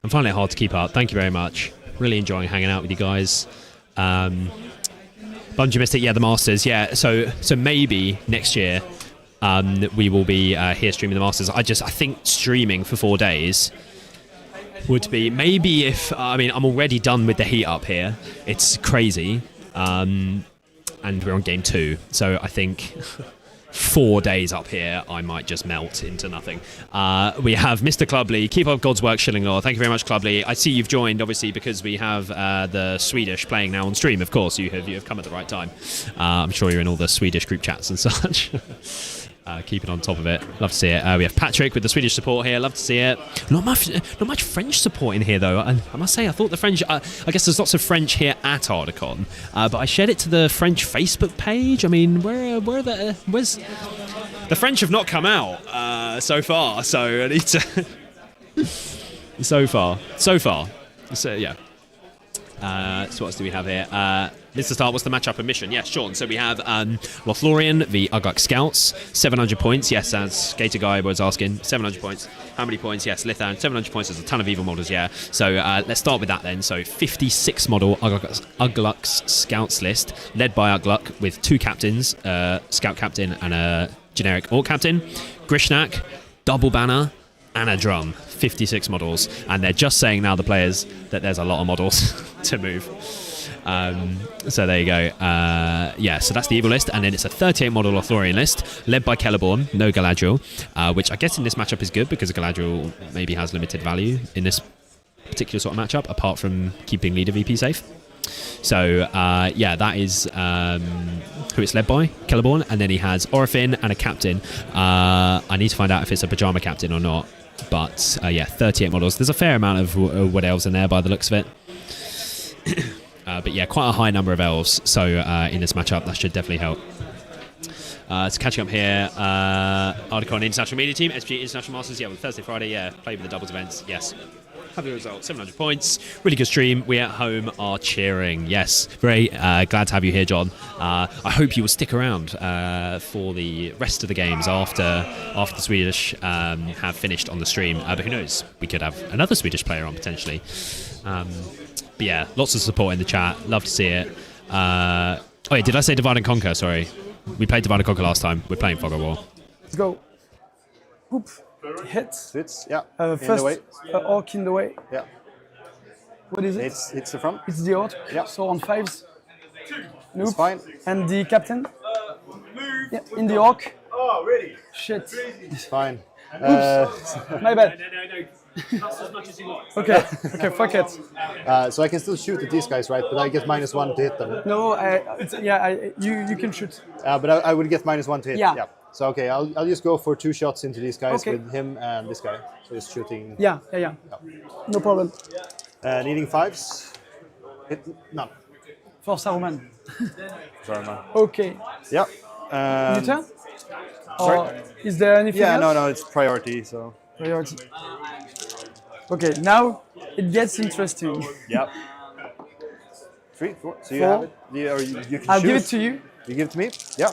I'm finding it hard to keep up. Thank you very much. Really enjoying hanging out with you guys. Bummed you missed it. Yeah, the Masters. Yeah, so maybe next year we will be here streaming the Masters. I think streaming for 4 days would be, maybe if, I'm already done with the heat up here. It's crazy. And we're on game 2. So I think 4 days up here, I might just melt into nothing. We have Mr. Clubley. Keep up God's work, Shillinglaw. Thank you very much, Clubley. I see you've joined, obviously, because we have the Swedish playing now on stream. Of course, you have come at the right time. I'm sure you're in all the Swedish group chats and such. Keeping on top of it. Love to see it. We have Patrick with the Swedish support here. Love to see it. Not much French support in here, though. I must say, I thought the French... I guess there's lots of French here at Ardacon, but I shared it to the French Facebook page. I mean, where's... The French have not come out so far, so I need to... So far. So, yeah. So what else do we have here? Mr. Star, what's the matchup and mission? Yes, Sean. So we have Lothlorien v Ugluk Scouts. 700 points. Yes, as Skater Guy was asking. 700 points. How many points? Yes, Lithan. 700 points. There's a ton of evil models, yeah. So let's start with that then. So 56 model Ugluk's Scouts list, led by Ugluk with 2 captains, Scout Captain and a generic Orc Captain. Grishnak, double banner, and a drum. 56 models. And they're just saying now, the players, that there's a lot of models to move. So there you go. Yeah, so that's the evil list. And then it's a 38 model Lothlorien list, led by Celeborn, no Galadriel, which I guess in this matchup is good because Galadriel maybe has limited value in this particular sort of matchup, apart from keeping leader VP safe. So yeah, that is who it's led by, Celeborn. And then he has Orifin and a captain. I need to find out if it's a pajama captain or not. But yeah, 38 models. There's a fair amount of wood elves in there by the looks of it. But yeah, quite a high number of elves. So in this matchup, that should definitely help. So catching up here, Ardacon International Media Team, SG International Masters. Yeah, well, Thursday, Friday, yeah, played with the doubles events. Yes. Have the result, 700 points. Really good stream. We at home are cheering. Yes, very glad to have you here, John. I hope you will stick around for the rest of the games after the Swedish have finished on the stream. But who knows? We could have another Swedish player on potentially. But yeah, lots of support in the chat. Love to see it. Oh yeah, did I say Divide and Conquer? Sorry, we played Divide and Conquer last time. We're playing Fog of War. Let's go. Oop. Hits. Hits, yeah. First, Orc in the way. Yeah. What is it? It's the front. It's the Orc. Yeah. So on 5s. Nope. It's fine. And the captain. Yeah, in the Orc. Oh, really? Shit. It's fine. Oops. My bad. No. That's as much as you want. Okay, fuck it. So I can still shoot at these guys, right? But I get -1 to hit them. No, you can shoot. But I would get -1 to hit. Yeah. So okay, I'll just go for 2 shots into these guys Okay. with him and this guy. So just shooting. Yeah. No problem. Needing 5s. Hit none. For Saruman. Sorry, man. Okay. Yeah. Your turn? Sorry? Or is there anything else? No, it's priority. So. Priority. Okay, now it gets interesting. Yep. 3, 4. So you 4. have it. You can I'll choose. give it to you. You give it to me? Yeah.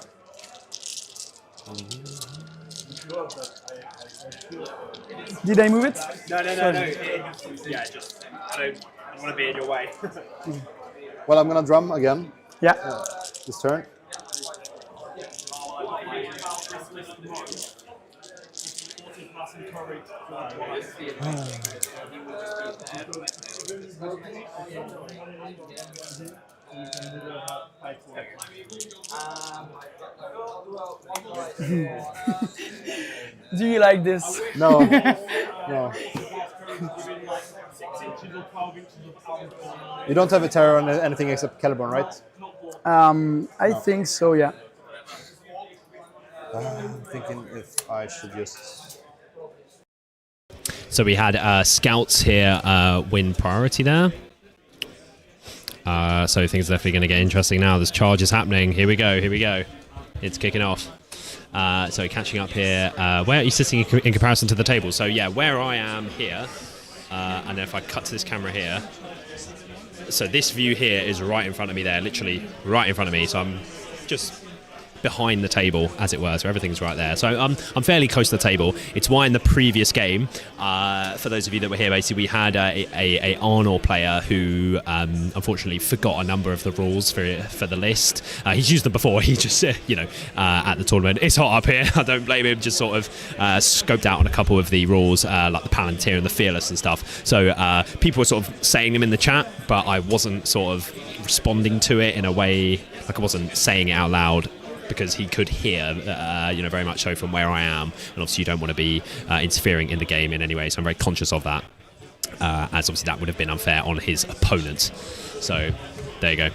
Did I move it? No. Yeah, just I don't want to be in your way. Well, I'm gonna drum again. Yeah. This turn. Do you like this? No. No. You don't have a terror on anything except Celeborn, right? I think so, yeah. I'm thinking if I should just... So we had scouts here win priority there. So things are definitely going to get interesting now. There's charges happening. Here we go. It's kicking off. So catching up here. Where are you sitting in comparison to the table? So yeah, where I am here, and then if I cut to this camera here, so this view here is right in front of me there, literally right in front of me. So I'm just behind the table, as it were, so everything's right there. So I'm fairly close to the table. It's why in the previous game, for those of you that were here, basically we had a Arnor player who unfortunately forgot a number of the rules for the list. He's used them before. He just at the tournament, it's hot up here. I don't blame him. Just sort of scoped out on a couple of the rules, like the Palantir and the Fearless and stuff. So people were sort of saying them in the chat, but I wasn't sort of responding to it in a way, like I wasn't saying it out loud because he could hear, very much so from where I am, and obviously you don't want to be interfering in the game in any way, so I'm very conscious of that, as obviously that would have been unfair on his opponent. So there you go.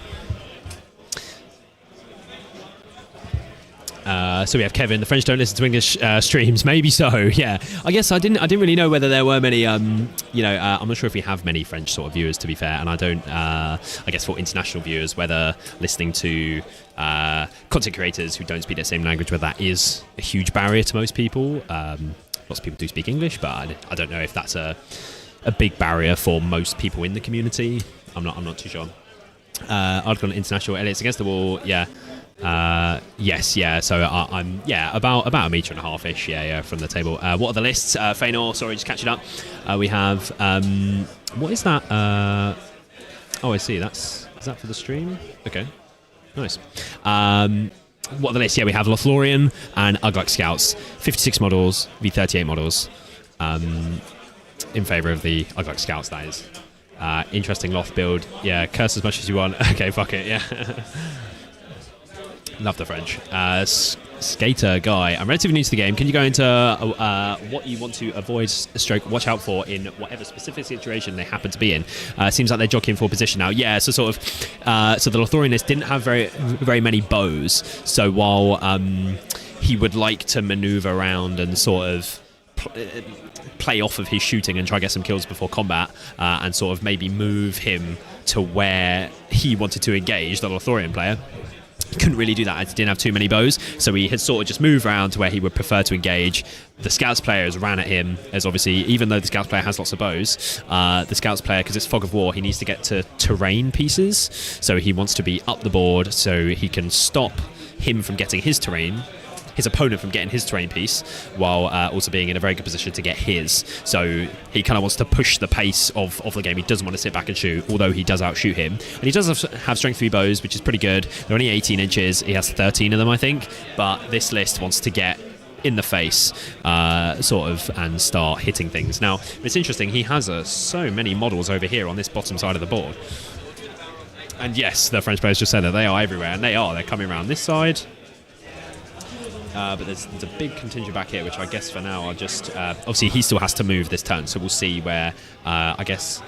So we have Kevin. The French don't listen to English streams. Maybe so. Yeah. I guess I didn't really know whether there were many. I'm not sure if we have many French sort of viewers, to be fair. And I don't. I guess for international viewers, whether listening to content creators who don't speak the same language, whether that is a huge barrier to most people. Lots of people do speak English, but I don't know if that's a big barrier for most people in the community. I'm not too sure. Ardacon International. Elliot's against the wall. Yeah. Yes, yeah. So I'm about a metre and a half ish. Yeah, from the table. What are the lists? Feanor, sorry, just catching up. We have what is that? Oh, I see. Is that for the stream? Okay, nice. What are the lists? Yeah, we have Lothlorien and Ugluk Scouts. 56 models, v38 models. In favour of the Ugluk Scouts, that is. Interesting Loth build. Yeah, curse as much as you want. Okay, fuck it. Yeah. Love the French. Skater guy. I'm relatively new to the game. Can you go into what you want to avoid, stroke, watch out for in whatever specific situation they happen to be in? Seems like they're jockeying for position now. Yeah, so sort of. So the Lothlorien list didn't have very many bows. So while he would like to maneuver around and sort of play off of his shooting and try to get some kills before combat, and sort of maybe move him to where he wanted to engage, the Lothlorien player. Couldn't really do that as he didn't have too many bows, so he had sort of just moved around to where he would prefer to engage. The Scouts players ran at him, as obviously, even though the Scouts player has lots of bows, the Scouts player, because it's Fog of War, he needs to get to terrain pieces, so he wants to be up the board so he can stop him from getting his opponent from getting his terrain piece, while also being in a very good position to get his. So he kind of wants to push the pace of the game. He doesn't want to sit back and shoot, although he does outshoot him. And he does have strength 3 bows, which is pretty good. They're only 18 inches. He has 13 of them, I think. But this list wants to get in the face, sort of, and start hitting things. Now, it's interesting. He has so many models over here on this bottom side of the board. And yes, the French players just said that they are everywhere, and they are. They're coming around this side. But there's a big contingent back here, which I guess for now are just... obviously, he still has to move this turn, so we'll see where, I guess...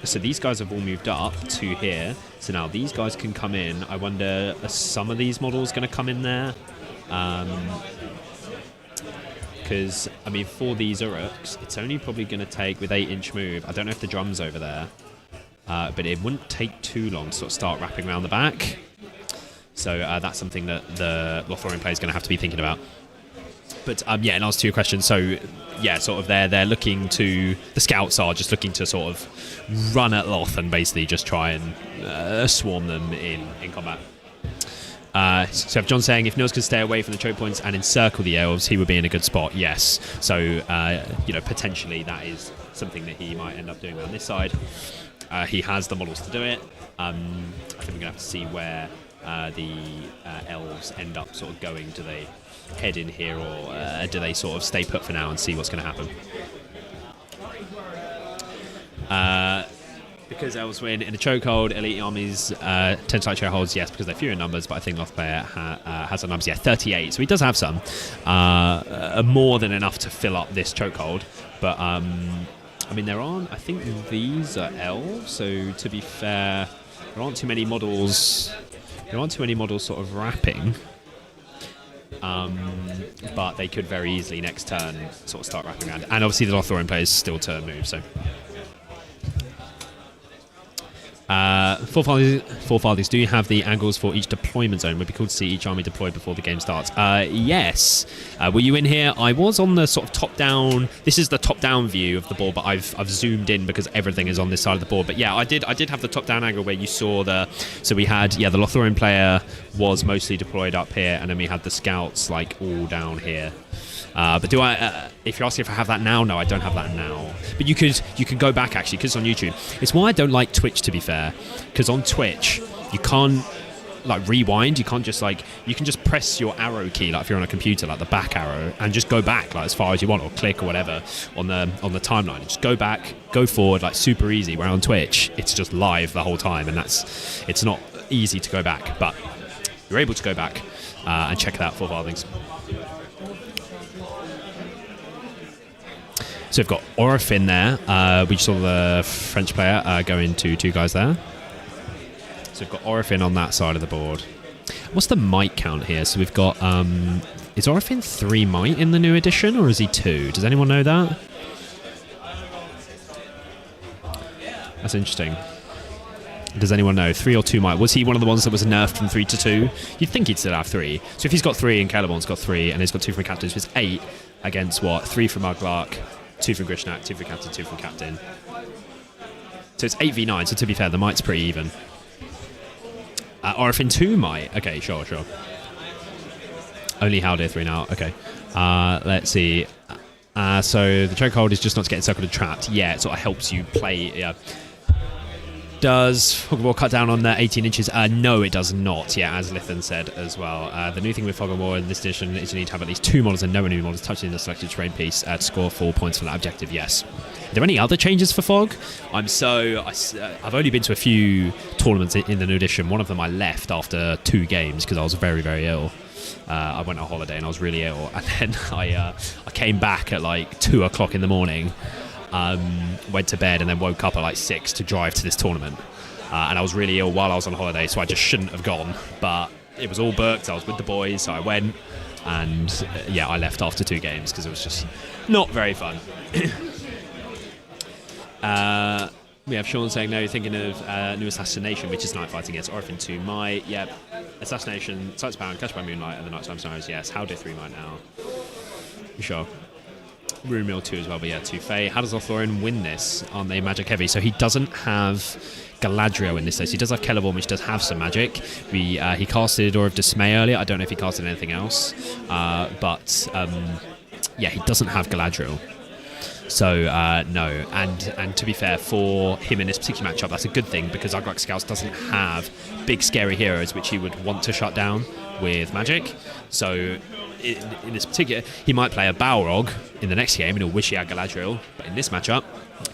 so these guys have all moved up to here. So now these guys can come in. I wonder, are some of these models going to come in there? Because, I mean, for these Uruks, it's only probably going to take, with 8-inch move, I don't know if the drum's over there, but it wouldn't take too long to sort of start wrapping around the back. So that's something that the Lothlorien player is going to have to be thinking about. But yeah, in answer to your question, so yeah, sort of they're looking to, the Scouts are just looking to sort of run at Loth and basically just try and swarm them in combat. So John saying, if Nils could stay away from the choke points and encircle the elves, he would be in a good spot. Yes. So potentially that is something that he might end up doing on this side. He has the models to do it. I think we're going to have to see where the elves end up sort of going. Do they head in here, or do they sort of stay put for now and see what's going to happen? Because elves win in a chokehold, elite armies 10 slight chokeholds, yes, because they're fewer in numbers, but I think Loth player has some numbers, yeah, 38, so he does have some, more than enough to fill up this chokehold, but I mean, I think these are elves, so to be fair, there aren't too many models sort of wrapping, but they could very easily next turn sort of start wrapping around, and obviously the Lothlorien players still turn move, so... Forefathers, do you have the angles for each deployment zone? Would be cool to see each army deployed before the game starts. Yes. Were you in here? I was on the sort of top-down... This is the top-down view of the board, but I've zoomed in because everything is on this side of the board. But yeah, I did have the top-down angle where you saw the... So we had, the Lothlorien player was mostly deployed up here, and then we had the scouts, like, all down here. But do I? If you're asking if I have that now, no, I don't have that now. But you could go back actually, because it's on YouTube. It's why I don't like Twitch, to be fair, because on Twitch you can't like rewind. You can't just you can just press your arrow key, like if you're on a computer, like the back arrow, and just go back like as far as you want, or click or whatever on the timeline. Just go back, go forward, like super easy. Where on Twitch it's just live the whole time, and it's not easy to go back, but you're able to go back. and check it out for farthings. So we've got Orifin there. We saw the French player go into 2 guys there. So we've got Orifin on that side of the board. What's the might count here? So we've got... is Orifin 3 might in the new edition, or is he 2? Does anyone know that? That's interesting. Does anyone know? 3 or 2 might? Was he one of the ones that was nerfed from 3 to 2? You'd think he'd still have 3. So if he's got 3 and Celeborn's got 3 and he's got 2 from captain, so it's 8 against what? 3 from Uglark, 2 from Grishnak, 2 from captain, 2 from captain. So it's 8v9, so to be fair, the might's pretty even. Orifin 2 might. Okay, sure. Only Haldir 3 now. Okay. Let's see. So the chokehold is just not to get encircled and trapped. Yeah, it sort of helps you play... Does Fog of War cut down on 18 inches? No, it does not. Yeah, as Lithan said as well. The new thing with Fog of War in this edition is you need to have at least 2 models and no enemy models touching the selected terrain piece to score 4 points for that objective. Yes. Are there any other changes for Fog? I've only been to a few tournaments in the new edition. One of them I left after 2 games because I was very, very ill. I went on holiday and I was really ill, and then I came back at like 2 o'clock in the morning. Went to bed and then woke up at like 6 to drive to this tournament, and I was really ill while I was on holiday, so I just shouldn't have gone, but it was all booked. I was with the boys, so I went, and I left after 2 games because it was just not very fun. We have Sean saying, no, you're thinking of new Assassination, which is night fighting. Yes, Orifin 2 might. Yep. Assassination, Sights Bound, Catch by Moonlight, and the Nighttime Snows. Yes. Haldir 3 might now. Sure. Rune Mill 2 as well, but yeah, 2 Fae. How does Lothlorien win this? Aren't they magic heavy? So he doesn't have Galadriel in this stage. He does have Celeborn, which does have some magic. He casted Aura of Dismay earlier. I don't know if he casted anything else. But he doesn't have Galadriel. So, no. And to be fair, for him in this particular matchup, that's a good thing, because Uglark Scouts doesn't have big, scary heroes which he would want to shut down with magic. So, in this particular, he might play a Balrog in the next game and he'll wish he had Galadriel. But in this matchup,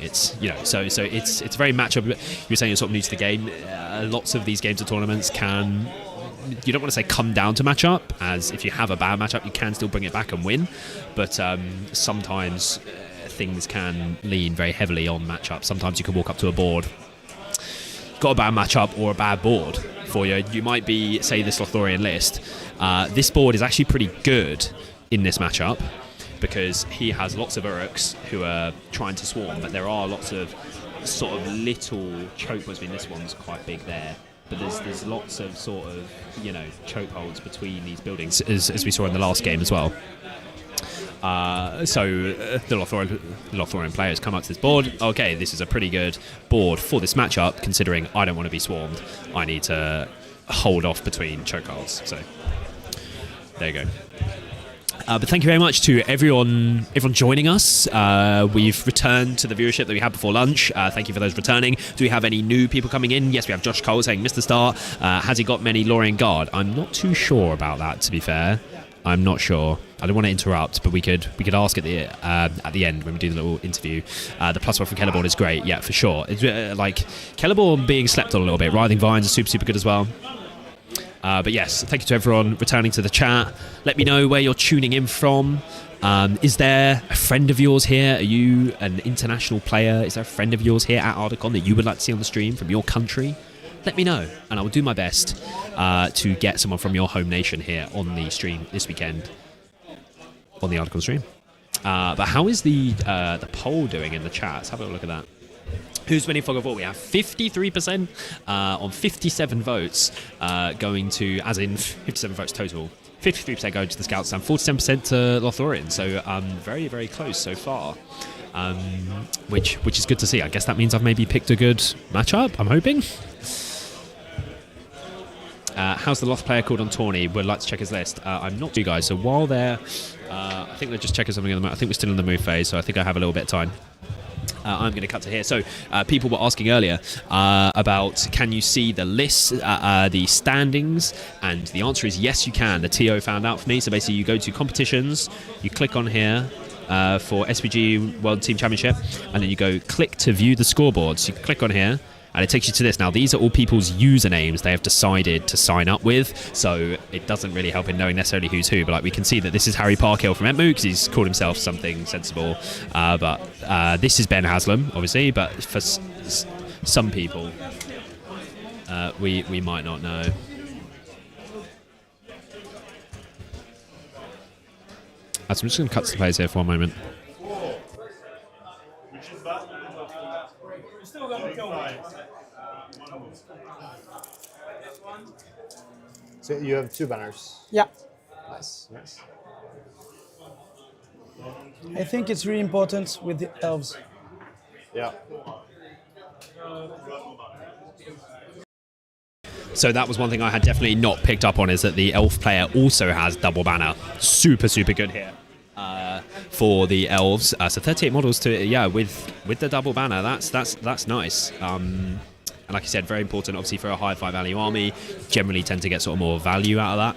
it's, so it's very matchup. You're saying you're sort of new to the game. Lots of these games or tournaments can... You don't want to say come down to matchup, as if you have a bad matchup, you can still bring it back and win. But sometimes... things can lean very heavily on matchup. Sometimes you can walk up to a board, got a bad matchup or a bad board for you. You might be, say, this Lothlorien list. This board is actually pretty good in this matchup because he has lots of Uruks who are trying to swarm, but there are lots of sort of little choke points. I mean, this one's quite big there. But there's lots of sort of, chokeholds between these buildings, as we saw in the last game as well. So the Lothlorien players come up to this board. Okay, this is a pretty good board for this matchup, considering I don't want to be swarmed. I need to hold off between chokeholds. So there you go. But thank you very much to everyone joining us. We've returned to the viewership that we had before lunch. Thank you for those returning. Do we have any new people coming in? Yes, we have Josh Cole saying, Mr. Star, has he got many Lorien Guard? I'm not too sure about that, to be fair. I'm not sure. I don't want to interrupt, but we could ask at the end when we do the little interview. The +1 from Celeborn is great, yeah, for sure. It's like Celeborn being slept on a little bit. Writhing Vines are super good as well. But yes, thank you to everyone returning to the chat. Let me know where you're tuning in from. Is there a friend of yours here? Are you an international player? Is there a friend of yours here at Ardacon that you would like to see on the stream from your country? Let me know, and I will do my best to get someone from your home nation here on the stream this weekend on the Ardacon stream. But how is the poll doing in the chat? Let's have a look at that. Who's winning Fog of War? We have 53% on 57 votes going to, as in 57 votes total. 53% going to the Scouts and 47% to Lothlorien. So very, very close so far. Which is good to see. I guess that means I've maybe picked a good matchup, I'm hoping. How's the Loth player called on tourney? Would like to check his list. I'm not you guys, so while they're... I think they're just checking something in the... I think we're still in the move phase, so I think I have a little bit of time. I'm going to cut to here. So people were asking earlier about can you see the list, the standings, and the answer is yes, you can. The TO found out for me. So basically you go to competitions, you click on here for SPG World Team Championship, and then you go click to view the scoreboard. So you click on here, and it takes you to this. Now, these are all people's usernames they have decided to sign up with, so it doesn't really help in knowing necessarily who's who, but like we can see that this is Harry Parkhill from Entmu because he's called himself something sensible, but this is Ben Haslam, obviously, but for some people, we might not know. So I'm just going to cut to the plays here for one moment. So you have 2 banners. Yeah. Nice, nice. I think it's really important with the elves. Yeah. So that was one thing I had definitely not picked up on, is that the elf player also has double banner. Super good here for the elves. So 38 models to with the double banner. That's nice. And like I said, very important obviously for a high 5 value army. Generally tend to get sort of more value out of that.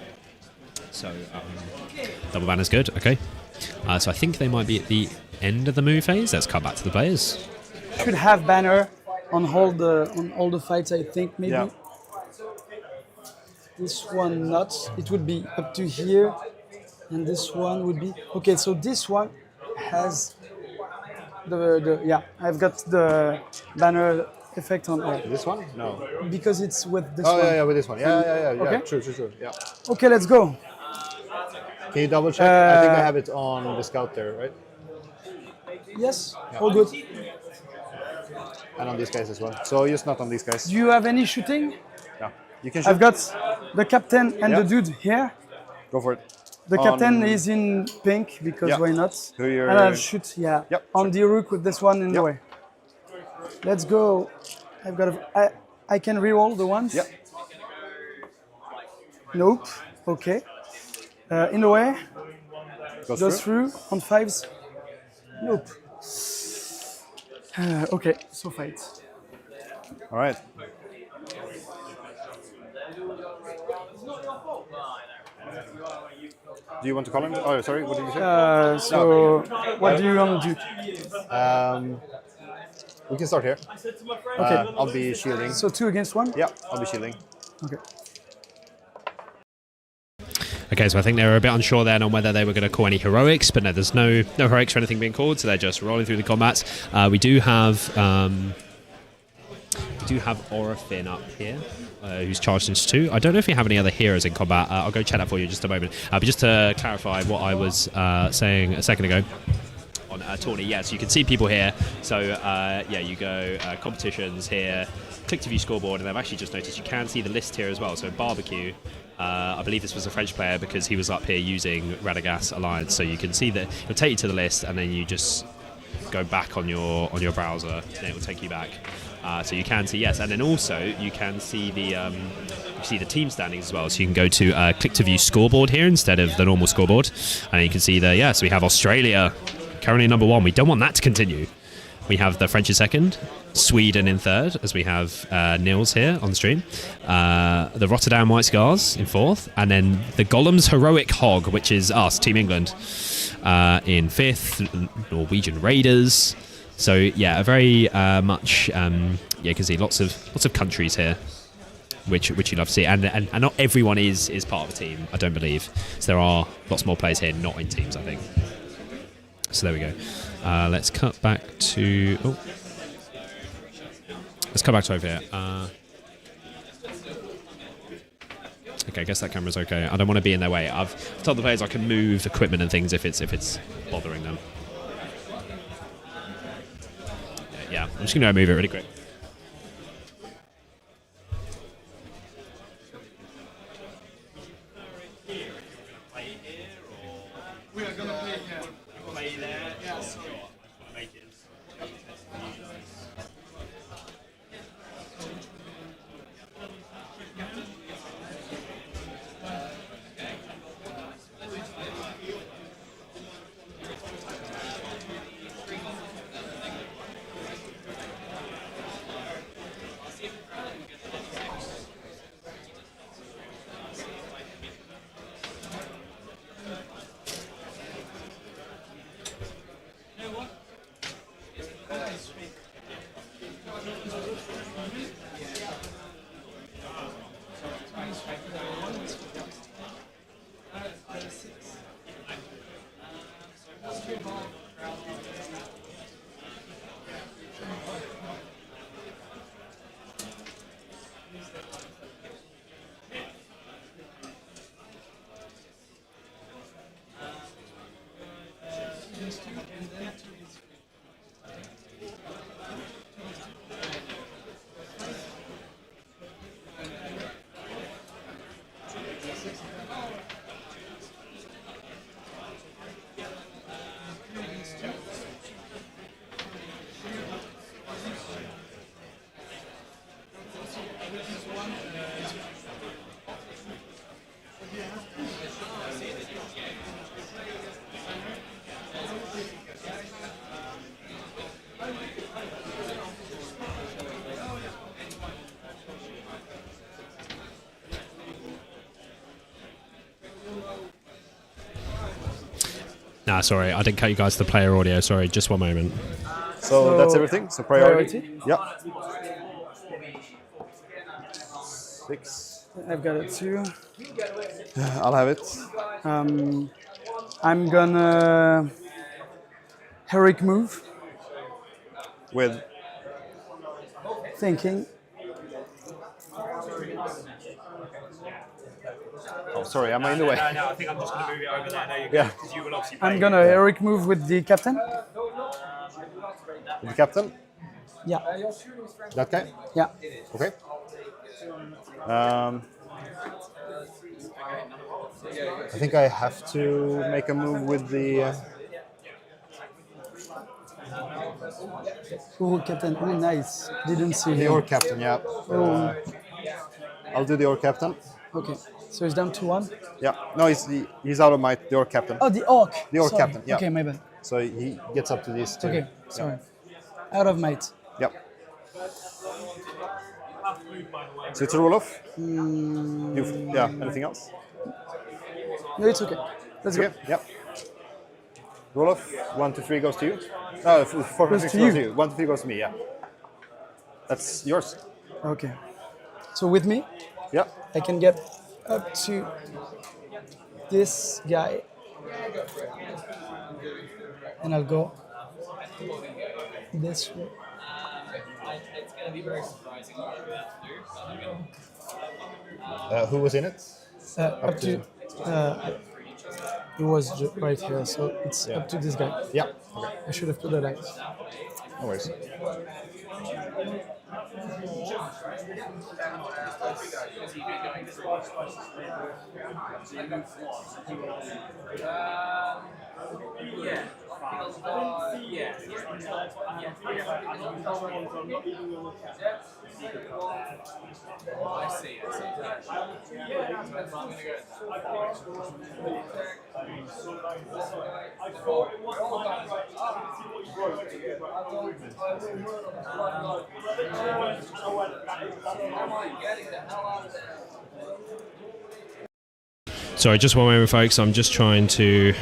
So double banner's good. Okay. So I think they might be at the end of the move phase. Let's cut back to the players. Should have banner on all the fights, I think, maybe. Yeah. This one not. It would be up to here, and this one would be okay. So this one has the I've got the banner effect on all. This one? No. Because it's with this one. one. Yeah, with this one. Yeah. Okay. True. Yeah. Okay, let's go. Can you double check? I think I have it on the scout there, right? Yes. Yeah. All good. And on these guys as well. So just not on these guys. Do you have any shooting? Yeah. You can shoot. I've got the captain and the dude here. Go for it. The captain is in pink because why not? And I'll shoot, on the Uruk with this one in the way. Let's go. I've got I can reroll the ones. Yep. Nope. Okay. In the way. Goes through on 5s. Nope. Okay, so fight. All right. Do you want to call him? Oh, sorry. What did you say? What do you want to do? We can start here. Okay. I'll be shielding. So 2 against 1? Yeah, I'll be shielding. Okay. Okay, so I think they were a bit unsure then on whether they were going to call any heroics, but no, there's no heroics or anything being called, so they're just rolling through the combats. We do have Orifin up here, who's charged into 2. I don't know if we have any other heroes in combat. I'll go check that for you in just a moment. But just to clarify what I was saying a second ago on tourney, so you can see people here. So you go competitions here, click to view scoreboard, and I've actually just noticed you can see the list here as well. So barbecue. I believe this was a French player because he was up here using Radagast Alliance. So you can see that it'll take you to the list, and then you just go back on your browser, and it will take you back. So you can see, and then also you can see the team standings as well. So you can go to click to view scoreboard here instead of the normal scoreboard, and you can see there. So we have Australia currently number 1. We don't want that to continue. We have the French in 2nd, Sweden in 3rd, as we have Nils here on the stream. The Rotterdam White Scars in 4th, and then the Gollum's Heroic Hog, which is us, Team England, in 5th. Norwegian Raiders. So a very much you can see lots of countries here, which you love to see, and not everyone is part of a team, I don't believe. So there are lots more players here not in teams, I think. So there we go. Let's cut back to over here. Okay, I guess that camera's okay. I don't want to be in their way. I've told the players I can move equipment and things if it's bothering them. Yeah, I'm just going to move it really quick. We are gonna play here. Play there? Yes. Make it. Nah, sorry, I didn't cut you guys to the player audio. Sorry, just one moment. So that's everything. So priority. Yeah. 6. I've got it too. I'll have it. I'm gonna heroic move. With Thinking. Oh, sorry, am I in the way? No, I think I'm just going to move it over there. There you go. Yeah. Because you will obviously I'm gonna heroic move with the captain. The captain? Yeah. That guy? Yeah. Okay. I think I have to make a move with the. Oh, captain. Oh, nice. Didn't see The him. orc captain, yeah. Oh. I'll do the orc captain. Okay. So he's down to 1. Yeah. No, he's out of my the orc captain. Oh, the orc. The orc Sorry. captain. Yeah. Okay, my bad. So he gets up to these 2. Okay, sorry. Out of might. Yep. So it's a roll off. Yeah. Anything else? No, it's okay. Let's go. Okay. Yep. Roll off. 1 to 3 goes to you. No, 4 to 6 goes to you. 1 to 3 goes to me. Yeah. That's yours. Okay. So with me, Yeah. I can get up to this guy. And I'll go this way. It's going to be very surprising what you're about to do. Who was in it? Up to. He was right here, so it's up to this guy. Yeah. Okay. I should have put that out. No worries. I see. Sorry, just one moment, folks. I'm just trying to.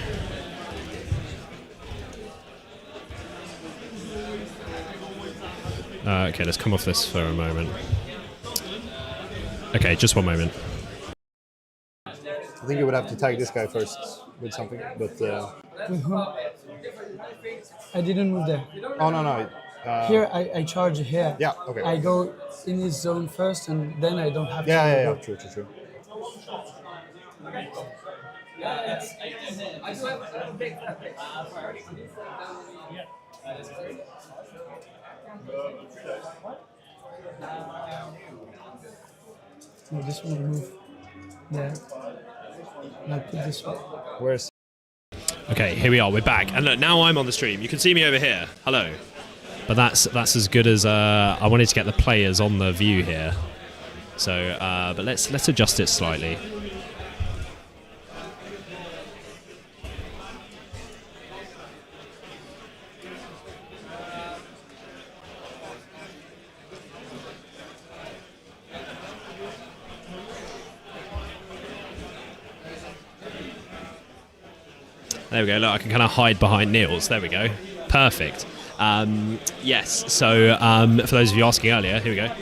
Okay, let's come off this for a moment. Okay, just one moment. I think you would have to tag this guy first with something, but. With whom? I didn't move there. Oh no. Here, I charge here. Yeah. Okay. I go in his zone first, and then I don't have to. Yeah. True. No, this one will move there. And I'll put this one. Where's? Okay, here we are. We're back, and look, now I'm on the stream. You can see me over here. Hello. But that's as good as I wanted to get the players on the view here. So, but let's adjust it slightly. There we go. Look, I can kind of hide behind Niels. There we go. Perfect. Yes. So for those of you asking earlier, here we go.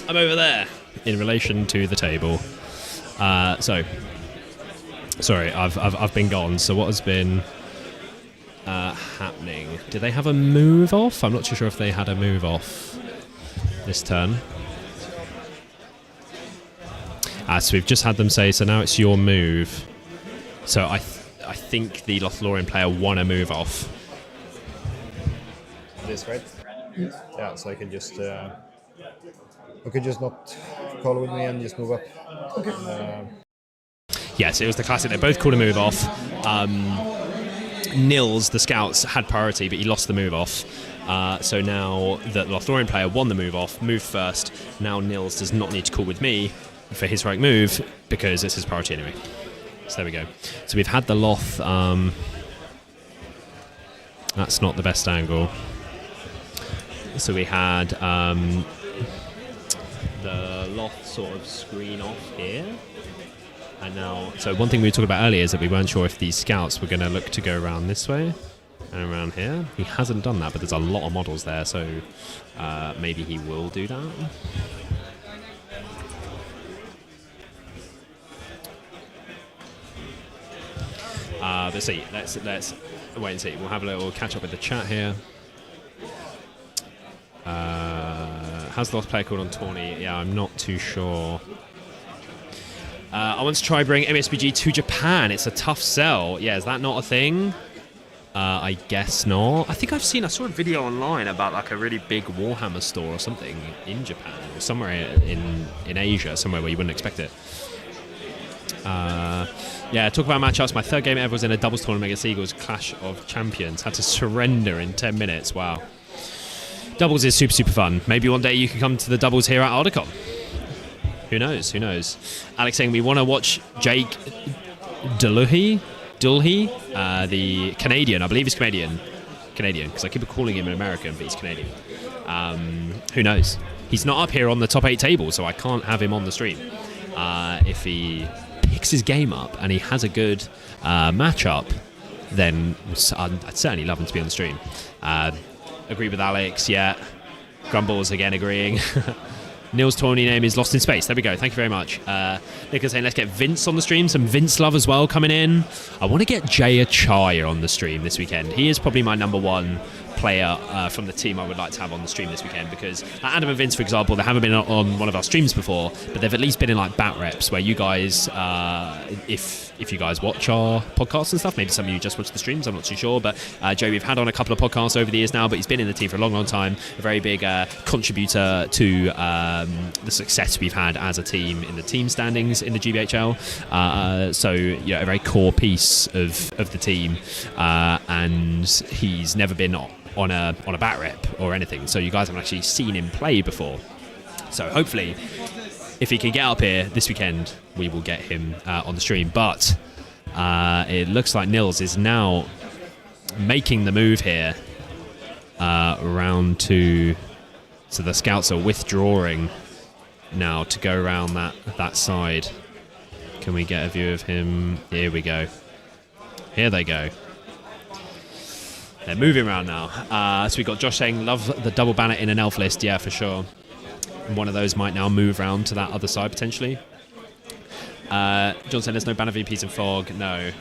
I'm over there in relation to the table. So sorry, I've been gone. So what has been happening? Did they have a move off? I'm not too sure if they had a move off this turn. So we've just had them say, so now it's your move. So I think the Lothlorien player won a move off. this, right? Yeah, so I can just not call with me and just move up. Okay. Yes, it was the classic. They both called a move off. Nils, the scouts, had priority, but he lost the move off. So now the Lothlorien player won the move off, moved first. Now Nils does not need to call with me for his right move because it's his priority anyway. So there we go. So we've had the Loth. That's not the best angle. So we had the Loth sort of screen off here. And now, so one thing we were talking about earlier is that we weren't sure if these scouts were going to look to go around this way and around here. He hasn't done that, but there's a lot of models there, so maybe he will do that. Let's see. Let's wait and see. We'll have a little catch up with the chat here. How's the last player called on tourney? Yeah, I'm not too sure. I want to try bring MESBG to Japan. It's a tough sell. Yeah, is that not a thing? I guess not. I think I saw a video online about like a really big Warhammer store or something in Japan or somewhere in Asia, somewhere where you wouldn't expect it. Yeah, talk about matchups. My third game ever was in a doubles tournament against Eagles Clash of Champions. Had to surrender in 10 minutes. Wow. Doubles is super, super fun. Maybe one day you can come to the doubles here at Ardacon. Who knows? Who knows? Alex saying we want to watch Jake Dulhe, the Canadian. I believe he's Canadian, because I keep calling him an American, but he's Canadian. Who knows? He's not up here on the top 8 table, so I can't have him on the stream. If he picks his game up and he has a good matchup, then I'd certainly love him to be on the stream. Agree with Alex, yeah. Grumbles again agreeing. Neil's tourney name is Lost in Space. There we go. Thank you very much. Nicholas saying let's get Vince on the stream. Some Vince love as well coming in. I want to get Jay Achaya on the stream this weekend. He is probably my number one player from the team I would like to have on the stream this weekend, because Adam and Vince, for example, they haven't been on one of our streams before, but they've at least been in like bat reps where you guys, if you guys watch our podcasts and stuff, maybe some of you just watch the streams, I'm not too sure, but Joe, we've had on a couple of podcasts over the years now, but he's been in the team for a long, long time, a very big contributor to the success we've had as a team in the team standings in the GBHL, so you know, a very core piece of the team, and he's never been on a bat rep or anything, so you guys haven't actually seen him play before. So hopefully, if he can get up here this weekend, we will get him on the stream. But it looks like Nils is now making the move here. Round 2. So the scouts are withdrawing now to go around that side. Can we get a view of him? Here we go. Here they go. They're moving around now. So we've got Josh saying, love the double banner in an elf list. Yeah, for sure. And one of those might now move around to that other side, potentially. John saying, there's no banner VPs in Fog. No.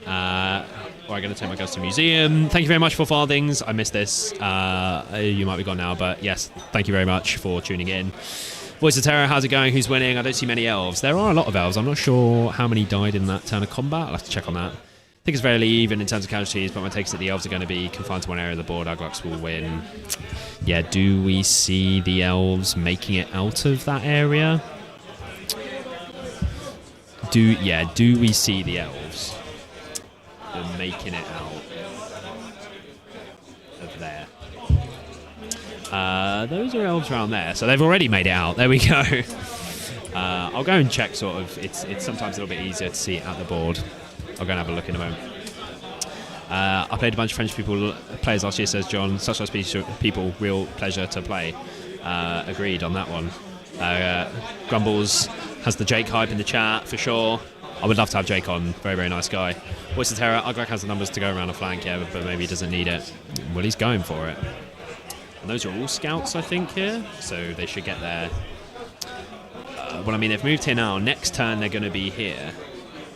Or I'm going to take my girls to a museum. Thank you very much for farthings. I missed this. You might be gone now, but yes, thank you very much for tuning in. Voice of Terror, how's it going? Who's winning? I don't see many elves. There are a lot of elves. I'm not sure how many died in that turn of combat. I'll have to check on that. I think it's fairly even in terms of casualties, but my take is that the elves are going to be confined to one area of the board. Uglux will win. Yeah, do we see the elves making it out of that area? Do we see the elves making it out of there? Those are elves around there, so they've already made it out. There we go. I'll go and check. Sort of, it's sometimes a little bit easier to see it at the board. I'll go and have a look in a moment. I played a bunch of French players last year, says John. Such nice people, real pleasure to play. Agreed on that one. Grumbles has the Jake hype in the chat for sure. I would love to have Jake on. Very, very nice guy. Voice of Terror, Uglak has the numbers to go around the flank, yeah, but maybe he doesn't need it. Well, he's going for it. And those are all scouts, I think, here, so they should get there. Well, I mean, they've moved here now. Next turn, they're going to be here.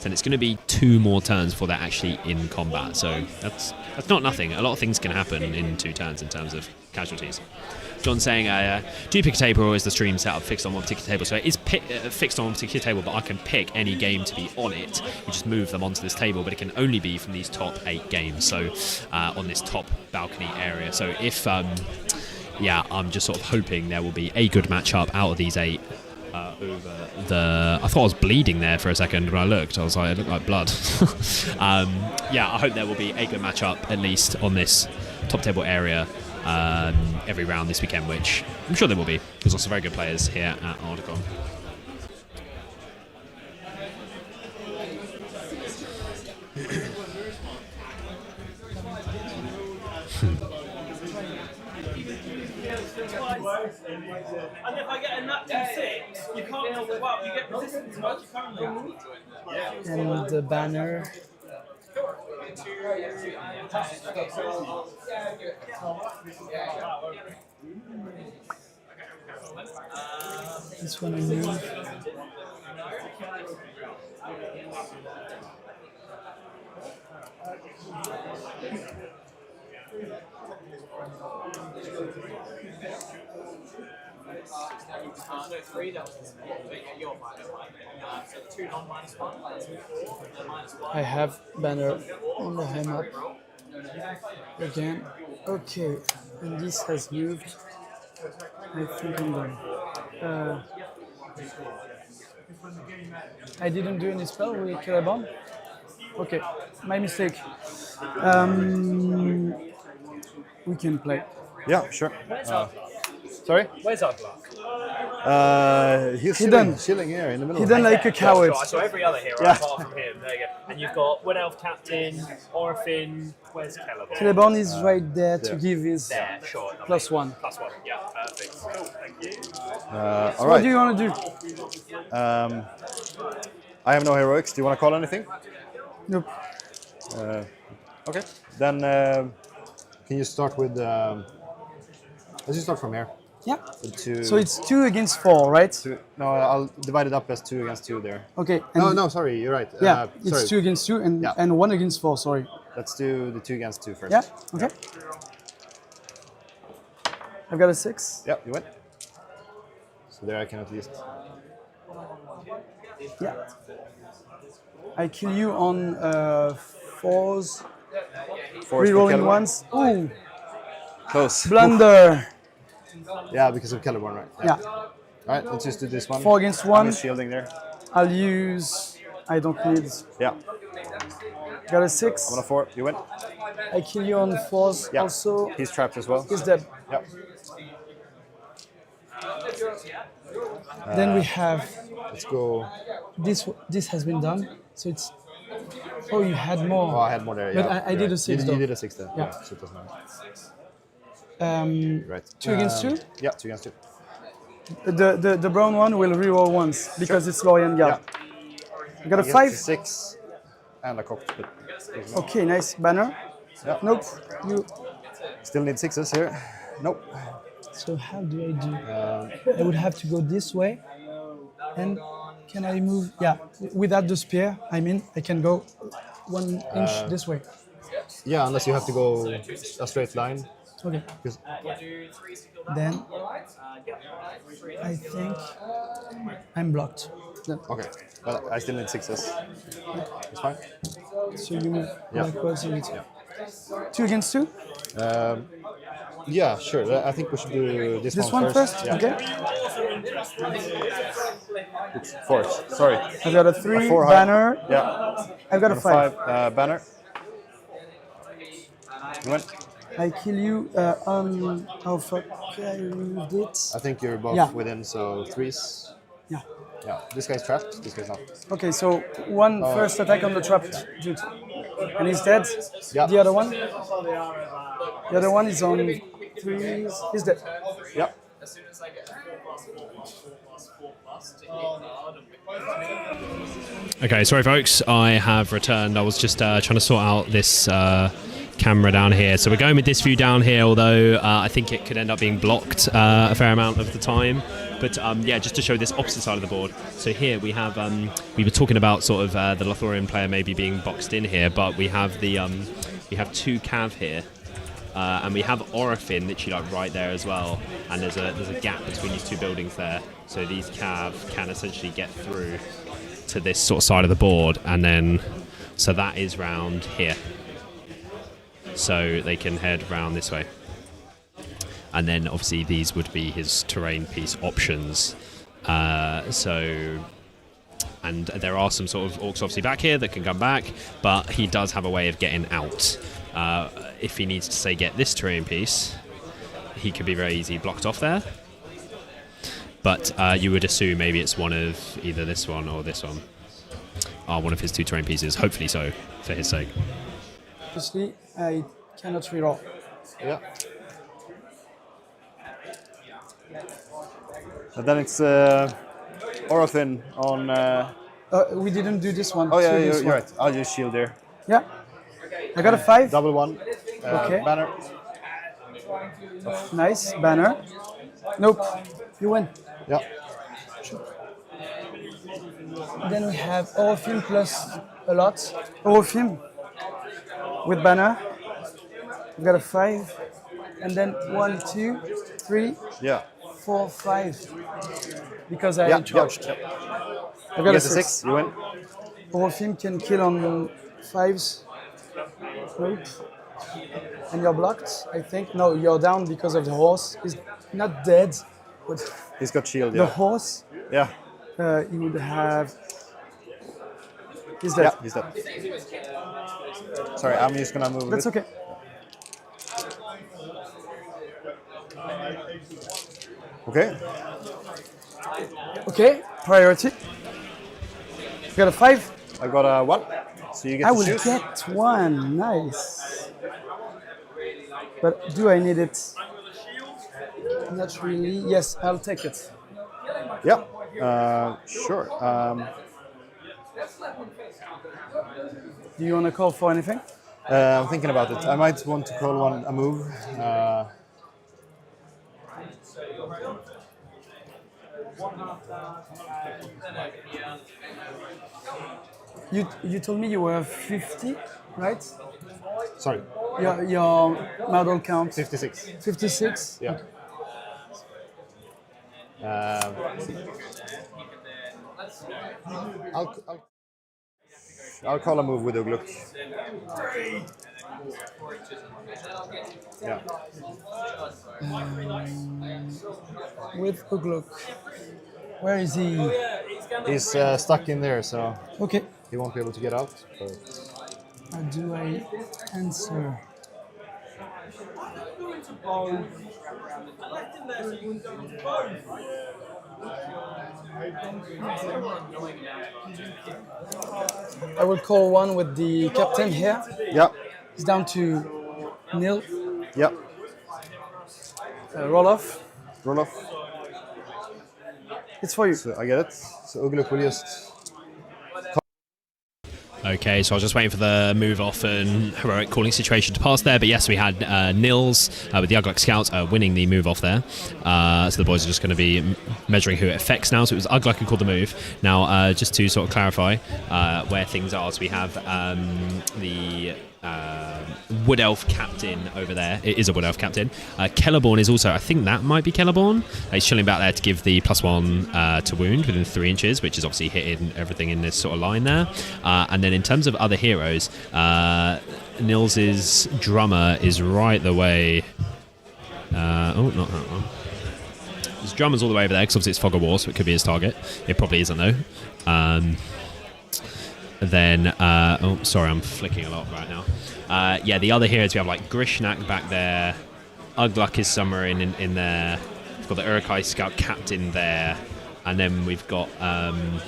And it's going to be 2 more turns before they're actually in combat. So that's not nothing. A lot of things can happen in 2 turns in terms of casualties. John saying, do you pick a table, or is the stream set up fixed on one particular table? So it is fixed on one particular table, but I can pick any game to be on it. You just move them onto this table, but it can only be from these top 8 games. So on this top balcony area. So if I'm just sort of hoping there will be a good matchup out of these 8 over the. I thought I was bleeding there for a second when I looked. I was like, it looked like blood. I hope there will be a good matchup at least on this top table area every round this weekend, which I'm sure there will be. There's also very good players here at Ardacon. And if I get a nat 2-6, you can't. Well, you get resistance, but you can't move. And the banner. This one I move. No, 3, that was your -1. So the 2 non-1, I have banner on the hem up again. Okay, and this has moved. I think I'm done. I didn't do any spell with Caliban. Okay, my mistake. We can play. Yeah, sure. Sorry? Where's our block? He's Hidden. chilling here in the middle. Hidden like a coward. So every other hero apart from him. There you go. And you've got Wood Elf Captain, Orphin. Where's Caliban? Caliban is right there to give his There, sure. +1. +1. Yeah, perfect. Cool. Thank you. All What right. do you want to do? I have no heroics. Do you want to call anything? Nope. Okay. Then can you start with? Let's just start from here. Yeah. With 2. So it's 2 against 4, right? No, I'll divide it up as 2 against 2 there. Okay. No, sorry, you're right. Yeah, it's sorry. 2 against 2 and 1 against 4. Sorry. Let's do the 2 against 2 first. Yeah. Okay. I've got a 6. Yeah, you win. So there I can at least. Yeah. I kill you on 4s. Rerolling ones. Ooh. Close. Blunder. Yeah, because of Caliban, right? Yeah. All right, let's just do this one. 4 against 1. I'm shielding there. I'll use. I don't need. Yeah. Got a 6. I'm on a 4. You win. I kill you on 4s Yeah. also. He's trapped as well. He's dead. Yeah. Then we have. Let's go. This has been done. So it's. Oh, you had more. Oh, I had more there. Yeah. But I did a 6 You though. did a 6 then. Yeah. So it doesn't matter. Um, right. 2 against 2? Yeah, 2 against 2. The brown one will reroll once because it's Lorian Guard. I got a 5. 6 and a cockpit. Okay, nice. Banner. Yeah. Nope. You. Still need 6s here. Nope. So how do I do? I would have to go this way. And can I move? Yeah, without the spear, I mean, I can go 1 inch this way. Yeah, unless you have to go a straight line. Okay. Then I think I'm blocked. Then. Okay, but I still need 6s. It's fine. So you move Yeah. backwards a bit. 2 against 2? Yeah, sure. I think we should do this one first? Yeah. Okay. It's 4. Sorry. I've got a 3 4 high. banner. Yeah. I've got a 5. Banner. You win. I kill you on. Oh fuck! I removed it. I think you're both Yeah. within, so 3s. Yeah. Yeah. This guy's trapped. This guy's not. Okay, so one first attack on the trapped dude, and he's dead. Yeah. The other one. The other one is on 3s. He's dead. Yeah. As soon as I get 4+4+4+4+ to hit Okay, sorry folks, I have returned. I was just trying to sort out this camera down here. So we're going with this view down here, although I think it could end up being blocked a fair amount of the time. But yeah, just to show this opposite side of the board. So here we have, we were talking about sort of the Lothorian player maybe being boxed in here, but we have the, we have 2 Cav here. And we have Orphin literally like right there as well, and there's a gap between these 2 buildings there, so these Cav can essentially get through to this sort of side of the board, and then so that is round here. so they can head round this way. And then obviously these would be his terrain piece options. And there are some sort of orcs obviously back here that can come back, but he does have a way of getting out. If he needs to, say, get this terrain piece, he could be very easily blocked off there. But you would assume maybe it's one of either this one or this one. One of his 2 terrain pieces, hopefully so, for his sake. Obviously, I cannot reroll. Yeah. And then it's Orothin on... we didn't do this one. Oh yeah, this you're one. right. I'll just shield there. Yeah. I got a 5. Double 1. Okay. Banner. Nice. Banner. Nope. You win. Yeah. Then we have Orofim plus a lot. Orofim with banner. We got a 5. And then 1, 2, 3, Yeah. 4, 5. Because I charged. Yeah. I got You a get the 6. You win. Orofim can kill on 5s. Nope. And you're blocked, I think. No, you're down because of the horse. He's not dead, but He's got shield, the yeah. horse, Yeah. he would have... He's dead. Yeah, he's dead. Sorry, I'm just gonna move That's a bit. okay. Okay. Okay, priority. Got a 5. I got a 1. So you get I to will choose. get 1. Nice. But do I need it? Not really. Yes, I'll take it. Yeah. Sure. Do you want to call for anything? I'm thinking about it. I might want to call a move. You told me you were 50, right? Sorry. Your model count? 56. 56? Yeah. I'll call a move with Ugluk. Yeah. With Ugluk. Where is he? He's stuck in there, so Okay. he won't be able to get out. But How do I answer? I will call one with the captain here. Yeah. It's down to nil. Yeah. Roll off. Roll off. It's for you. So I get it. So Ugluk will just... Okay, so I was just waiting for the move off and heroic calling situation to pass there. But yes, we had Nils with the Ugluk Scout winning the move off there. So the boys are just going to be measuring who it affects now. So it was Ugluk who called the move. Now, just to sort of clarify where things are, so we have the Wood Elf Captain over there. It is a Wood Elf Captain. Kellerborn is also, I think that might be Kellerborn. He's chilling back there to give the +1 to wound within 3 inches, which is obviously hitting everything in this sort of line there. And then in terms of other heroes, Nils's drummer is right the way. Oh, not that one. His drummer's all the way over there because obviously it's Fog of War, so it could be his target. It probably isn't though. Then, oh, sorry, I'm flicking a lot right now. Yeah, the other heroes, we have like Grishnak back there. Ugluk is somewhere in there. We've got the Uruk-hai Scout Captain there. And then we've got the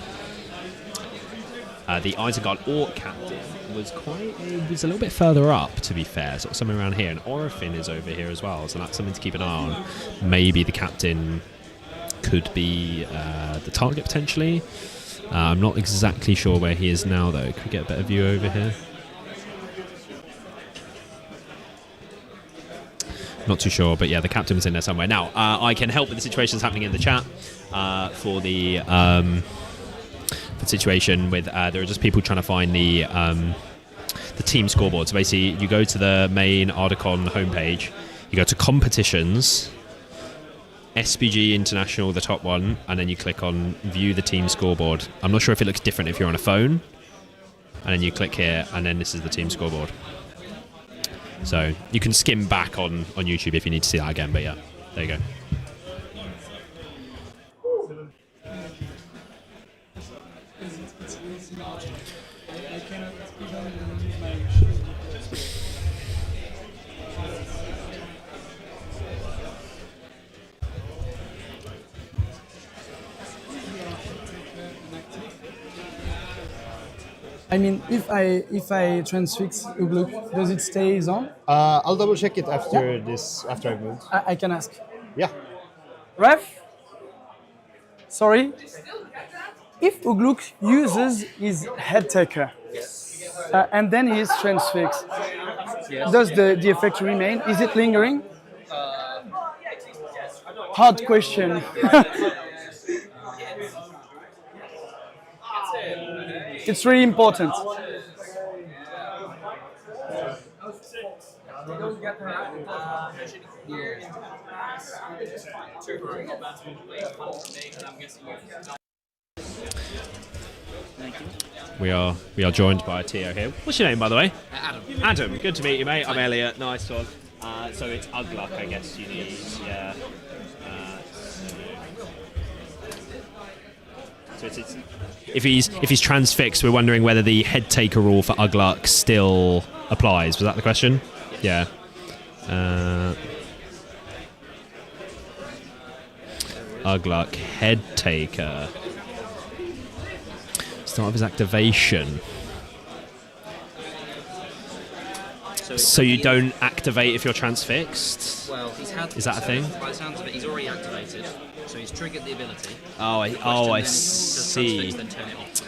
Isengard Orc Captain was a little bit further up, to be fair, sort of somewhere around here. And Orofin is over here as well, so that's something to keep an eye on. Maybe the Captain could be the target potentially. I'm not exactly sure where he is now, though. Could we get a better view over here? Not too sure, but yeah, the captain was in there somewhere. Now, I can help with the situations happening in the chat for the situation with there are just people trying to find the team scoreboard. So basically, you go to the main Ardacon homepage, you go to competitions, SBG International, the top one, and then you click on view the team scoreboard. I'm not sure if it looks different if you're on a phone. And then you click here, and then this is the team scoreboard. So you can skim back on YouTube if you need to see that again. But yeah, there you go. I mean, if I transfix Ugluk, does it stay on? I'll double check it after this, after I've moved. I can ask. Yeah. Ref? Sorry? If Ugluk uses his head taker, and then he is transfixed, does the effect remain? Is it lingering? Hard question. It's really important. We are joined by Tio here. What's your name, by the way? Adam. Adam, good to meet you, mate. I'm Elliot. Nice one. So it's Ugluk, I guess you need. Yeah. So it's if he's transfixed, we're wondering whether the head taker rule for Ugluk still applies. Was that the question? Yes. Yeah. Ugluk head taker. Start of his activation. So you don't activate if you're transfixed? Well, he's had. Is that a thing? By the sounds of it, he's already activated. So he's triggered the ability. I see. Then turn it off.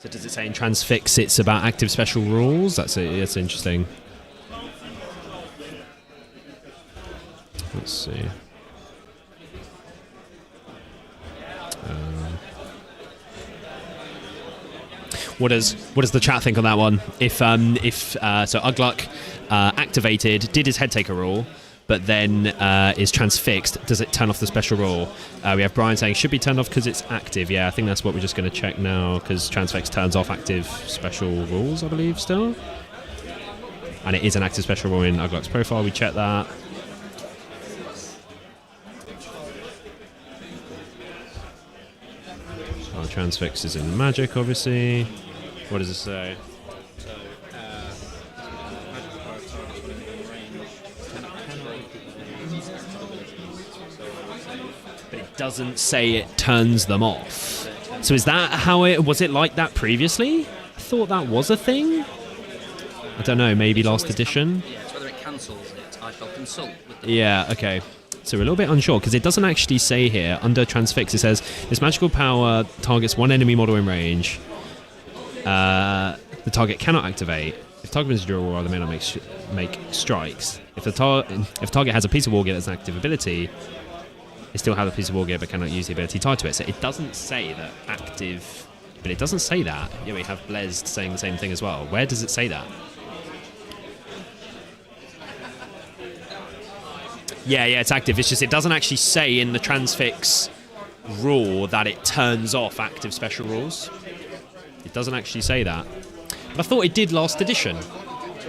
So does it say in transfix it's about active special rules? That's interesting. Let's see. What does the chat think on that one? If so Ugluk activated, did his head taker rule, but then is transfixed, does it turn off the special rule? We have Brian saying should be turned off because it's active. Yeah, I think that's what we're just going to check now, because transfix turns off active special rules, I believe, still. And it is an active special rule in Ugluk's profile. We check that. So transfix is in Magic, obviously. What does it say? So, magic power targets within range But it doesn't say it turns them off. So is that how it was? It like that previously? I thought that was a thing. I don't know. Maybe last edition. Yeah, it's whether it cancels it. I shall consult with the. Yeah. Okay. So we're a little bit unsure because it doesn't actually say here under transfix. It says this magical power targets one enemy model in range. The target cannot activate. If target is durable, or they may not make strikes. If the target has a piece of war gear that's an active ability, it still has a piece of war gear but cannot use the ability tied to it. So it doesn't say that active, but it doesn't say that. Yeah, we have Blezd saying the same thing as well. Where does it say that? Yeah, it's active. It's just it doesn't actually say in the transfix rule that it turns off active special rules. It doesn't actually say that. But I thought it did last edition.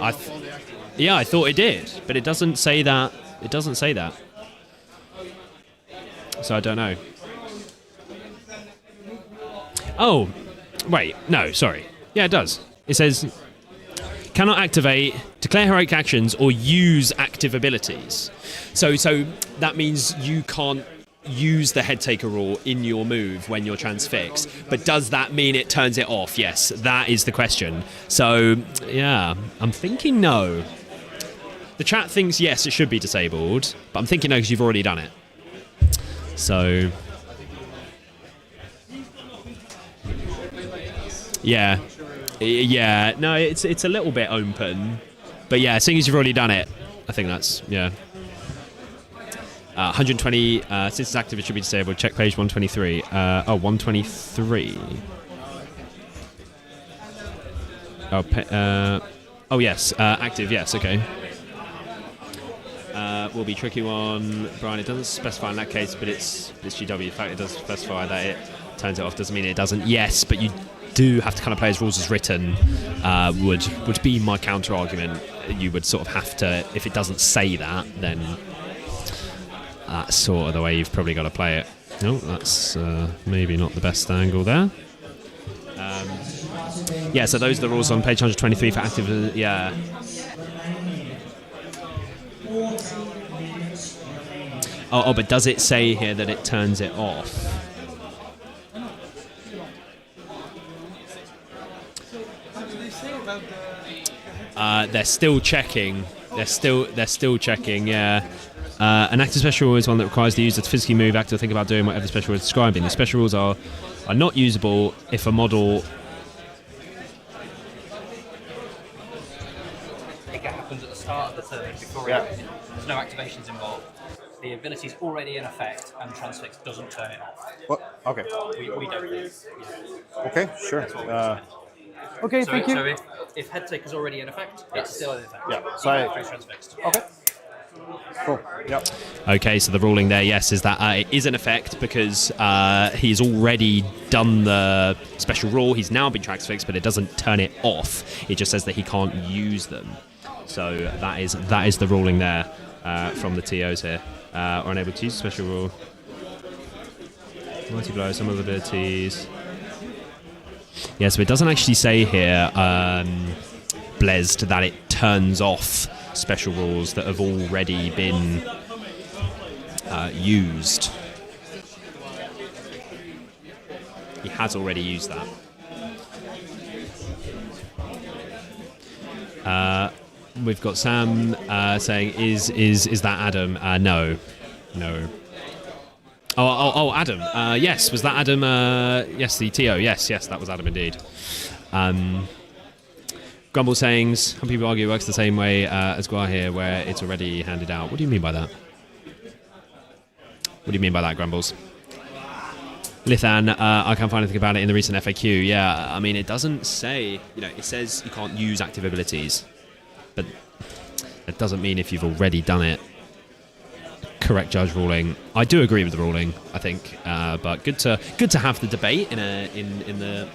I thought it did, but it doesn't say that. It doesn't say that. So I don't know. Oh, wait, no, sorry. Yeah, it does. It says cannot activate, declare heroic actions, or use active abilities. So that means you can't use the head taker rule in your move when you're transfixed. But does that mean it turns it off? Yes, that is the question. So, yeah, I'm thinking no. The chat thinks yes, it should be disabled, but I'm thinking no because you've already done it. So, yeah, no, it's a little bit open, but yeah, seeing as you've already done it, I think that's, yeah. 120, since it's active, it should be disabled. Check page 123. 123. Oh, yes, active, yes, okay. Will be tricky one, Brian. It doesn't specify in that case, but it's GW. In fact, it does specify that it turns it off. Doesn't mean it doesn't. Yes, but do have to kind of play as rules as written would be my counter argument. You would sort of have to, if it doesn't say that, then that's sort of the way you've probably got to play it. No, that's maybe not the best angle there. Yeah, so those are the rules on page 123 for active. Yeah. Oh, but does it say here that it turns it off? They're still checking. They're still checking. Yeah. An active special rule is one that requires the user to physically move, act, or think about doing whatever the special rule is describing. The special rules are not usable if a model. It happens at the start of the turn before there's no activations involved. The ability is already in effect, and Transfix doesn't turn it off. What? Okay. We don't. Yeah. Okay, sure. Okay, so, thank you. So if head take is already in effect, it's still in effect. Yeah. So Even if it's transfixed. Okay. Cool. Yep. Okay, so the ruling there, yes, is that it is in effect because he's already done the special rule. He's now been transfixed, but it doesn't turn it off. It just says that he can't use them. So that is the ruling there from the TOs here. Or unable to use the special rule. Mighty blow, some of the abilities. Yeah, so it doesn't actually say here, Blessed, that it turns off special rules that have already been used. He has already used that. We've got Sam saying, "Is that Adam?" No. Oh, Adam. Yes, was that Adam? Yes, the TO. Yes, that was Adam indeed. Grumble sayings. Some people argue it works the same way as Gua here, where it's already handed out. What do you mean by that? What do you mean by that, Grumbles? Lithan, I can't find anything about it in the recent FAQ. Yeah, I mean, it doesn't say, it says you can't use active abilities, but that doesn't mean if you've already done it. Correct judge ruling. I do agree with the ruling, I think, but good to have the debate in the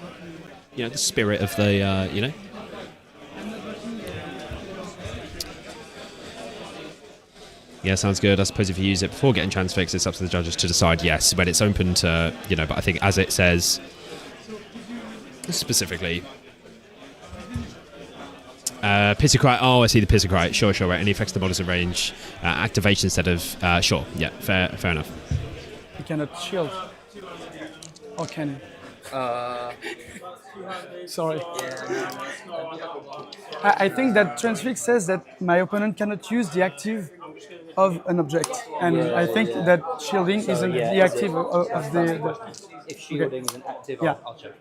the spirit of the Yeah, sounds good. I suppose if you use it before getting transfixed, it's up to the judges to decide. Yes, when it's open to but I think as it says specifically. Piscocrite. Oh, I see the Piscocrite. Sure, right. Any effects the models in range. Activation instead of... sure, yeah, fair enough. You cannot shield. Or can you? Sorry. I think that Transfix says that my opponent cannot use the active of an object. And I think that shielding isn't the active of the... If shielding isn't active, I'll check.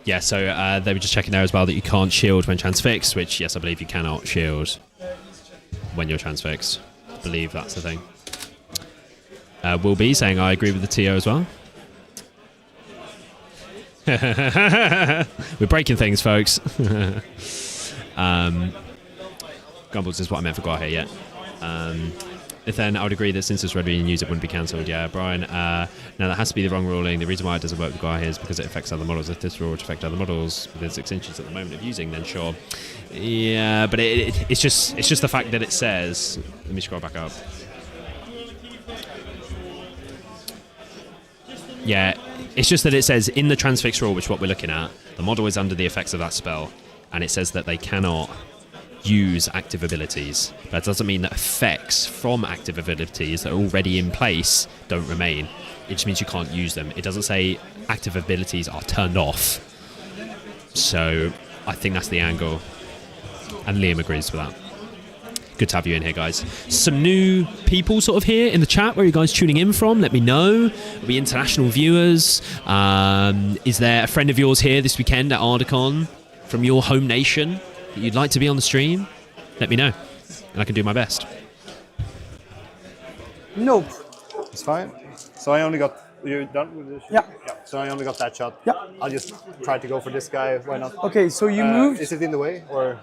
Yeah, so they were just checking there as well that you can't shield when transfixed, which, yes, I believe you cannot shield when you're transfixed. I believe that's the thing. Will be saying I agree with the TO as well. We're breaking things, folks. Grumbles is what I meant for Gua here, yeah. Then I would agree that since it's ready and use it wouldn't be cancelled. Yeah, Brian. Now that has to be the wrong ruling. The reason why it doesn't work with Gua here is because it affects other models. If this rule would affect other models within 6 inches at the moment of using, then sure. Yeah, but it's just the fact that it says. Let me scroll back up. Yeah, it's just that it says in the transfix rule, which is what we're looking at, the model is under the effects of that spell, and it says that they cannot use active abilities. That doesn't mean that effects from active abilities that are already in place don't remain. It just means you can't use them. It doesn't say active abilities are turned off. So I think that's the angle. And Liam agrees with that. Good to have you in here, guys. Some new people sort of here in the chat. Where are you guys tuning in from? Let me know. Are we international viewers? Is there a friend of yours here this weekend at Ardacon from your home nation that you'd like to be on the stream? Let me know, and I can do my best. Nope. It's fine. So I only got... You done with this? Yeah. So I only got that shot. Yeah. I'll just try to go for this guy. Why not? Okay, so you moved. Is it in the way, or...?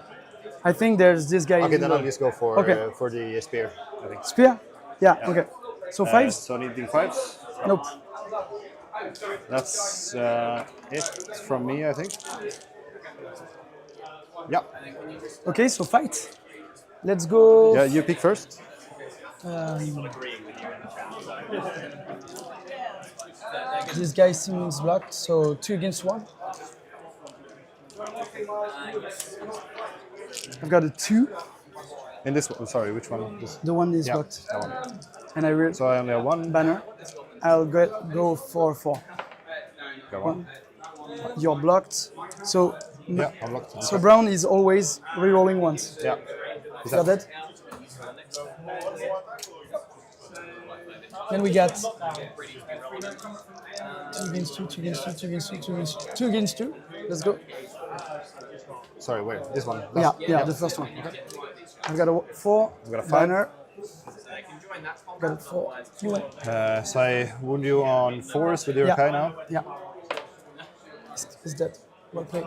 I think there's this guy. Okay, then I'll just go for the spear, I think. Spear? Yeah, okay. So 5s? So needing 5s? Nope. That's it from me, I think. Yeah. Okay, so fight. Let's go. Yeah, you pick first. This guy seems blocked, so 2 against 1. I've got a 2. In this one, sorry, which one? The one is blocked. That one. And I will. So I only have 1 banner. I'll go for 4. Go on. You're blocked. So yeah, I'm blocked. So brown is always rerolling once. Yeah. You're dead. Then we got 2 against 2, 2 against 2, 2 against 2, 2 against 2, 2 against 2. Let's go. Sorry, where? This one? Yeah, the first one. Okay. I've got a 4. I've got a 5. Banner. Got a 4. You win. So I wound you on force with your Kai now? Yeah. He's dead. Well played.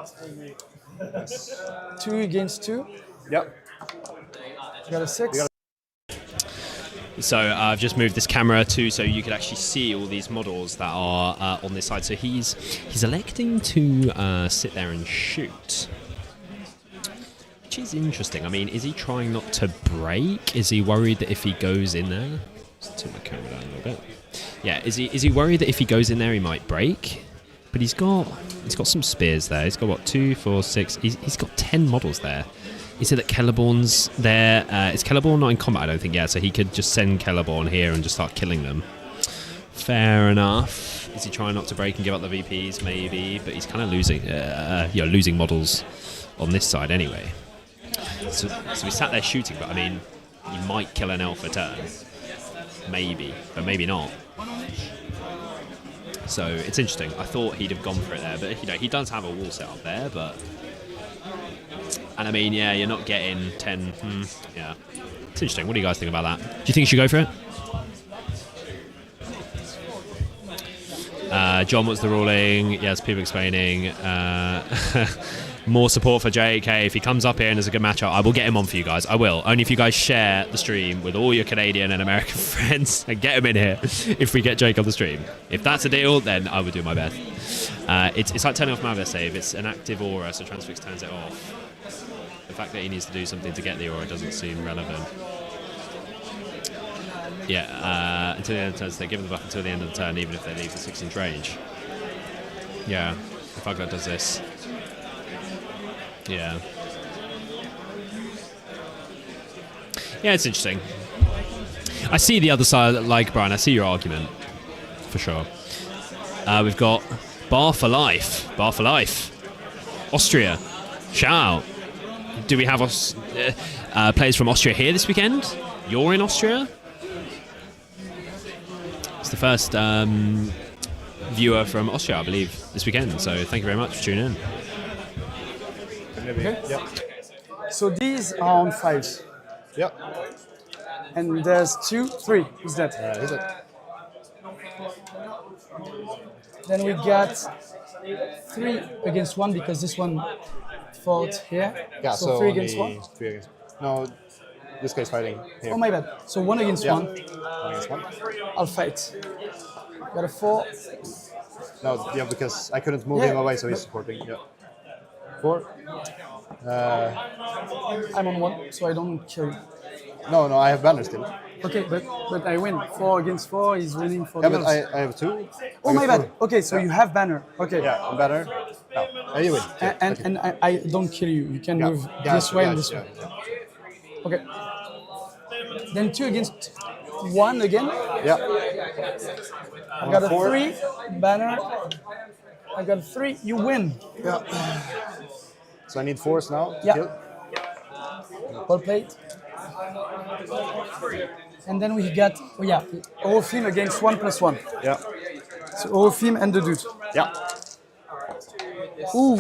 2 against 2. Yep. Got a 6. So I've just moved this camera to so you could actually see all these models that are on this side. So he's electing to sit there and shoot, which is interesting. I mean, is he trying not to break? Is he worried that if he goes in there, let's turn my camera down a little bit. Yeah, is he worried that if he goes in there he might break? But he's got some spears there. He's got what, 2, 4, 6. He's got 10 models there. He said that Celeborn's there. Is Celeborn not in combat? I don't think. Yeah, so he could just send Celeborn here and just start killing them. Fair enough. Is he trying not to break and give up the VPs? Maybe, but he's kind of losing, losing models on this side anyway. So we sat there shooting, but I mean, you might kill an elf a turn, maybe, but maybe not. So it's interesting. I thought he'd have gone for it there, but he does have a wall set up there, but. And I mean, yeah, you're not getting 10. Yeah. It's interesting. What do you guys think about that? Do you think you should go for it? John, what's the ruling? Yes, people explaining. More support for JK. If he comes up here and there's a good matchup, I will get him on for you guys. I will. Only if you guys share the stream with all your Canadian and American friends and get him in here if we get Jake on the stream. If that's a deal, then I will do my best. It's like turning off Malve's save. It's an active aura, so Transfix turns it off. The fact that he needs to do something to get the aura doesn't seem relevant. Yeah, until the end of the turn, so they give them the buff until the end of the turn, even if they leave the 6-inch range. Yeah, if Ugla does this. Yeah. Yeah, it's interesting. I see the other side, like Brian, I see your argument, for sure. We've got Bar for Life. Bar for Life. Austria. Shout out. Do we have players from Austria here this weekend? You're in Austria? It's the first viewer from Austria, I believe, this weekend. So thank you very much for tuning in. Okay. Yep. So these are on 5s. Yep. And there's 2, 3. Who's that? Is it? Then we got 3 against 1 because this one fought here. Yeah, so 3 against 1. 3 against. No, this guy's fighting here. Oh my bad. So 1 against 1. 1 against 1. I'll fight. Got a 4. No, yeah, because I couldn't move him away, so he's supporting. Yeah. 4. I'm on 1, so I don't kill you. No, I have banner still. Okay, but I win. 4 against 4 is winning for yeah, the but others. I have 2. Oh my bad. Okay, so you have banner. Okay. Yeah, I'm banner. No, you win. And I don't kill you. You can move this way and this way. Okay. Then 2 against 1 again. Yeah. I got a 3 banner. I got 3. You win. Yeah. So I need force now. Yeah. Kill. Well played. And then we got Orofim against 1+1. Yeah. So Orofim and the dude. Yeah. Ooh,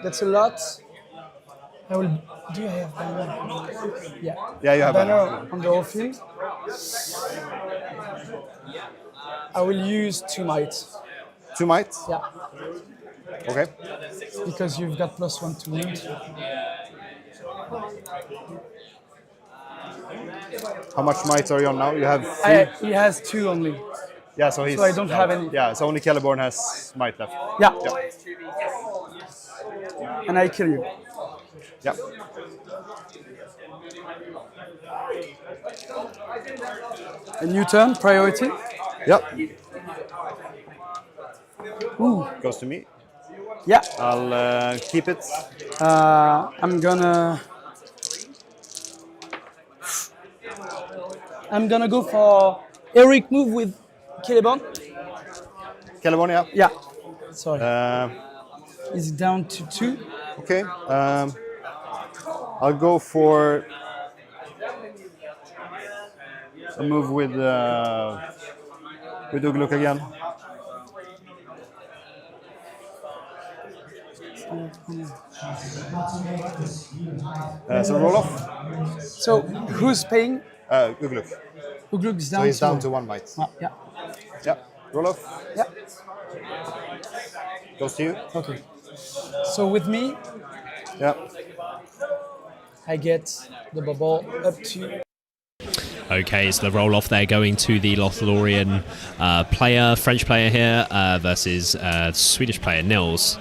that's a lot. Do I have banner? Yeah. Yeah, you have banner on the Orofim. I will use 2 might. 2 might? Yeah. Okay. Because you've got +1 to wound. How much might are you on now? You have 3? He has 2 only. Yeah, so he's. So I don't have any. Yeah, so only Celeborn has might left. Yeah. And I kill you. Yep. A new turn, priority. Yep. Ooh. Goes to me. Yeah. I'll keep it. I'm gonna go for Eric move with Celeborn. Celeborn, yeah. Yeah. Sorry. Uh, Is it down to 2? Okay. I'll go for a move with Ugluk again. So roll off. So who's paying? Ugluk. Ugluk's down. So he's to down to 1 might. Yeah. Yeah. Roll off. Yeah. Goes to you. Okay. So with me, Yeah. I get the bubble up to. Okay, so the roll off there going to the Lothlorien player, French player here, versus Swedish player Nils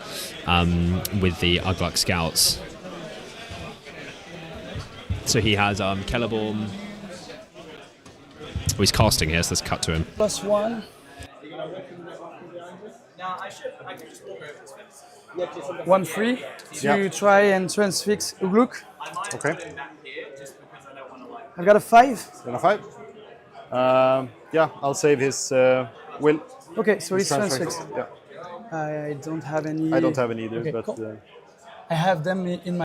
with the Ugluk Scouts. So he has Celeborn. Oh, he's casting here, so let's cut to him. +1. One free to try and transfix Ugluk. Okay. I've got a 5. Then a 5. Yeah, I'll save his will. Okay, so His it's transfixed. Yeah. I don't have any. I don't have any either, Okay, but. cool. I have them in my.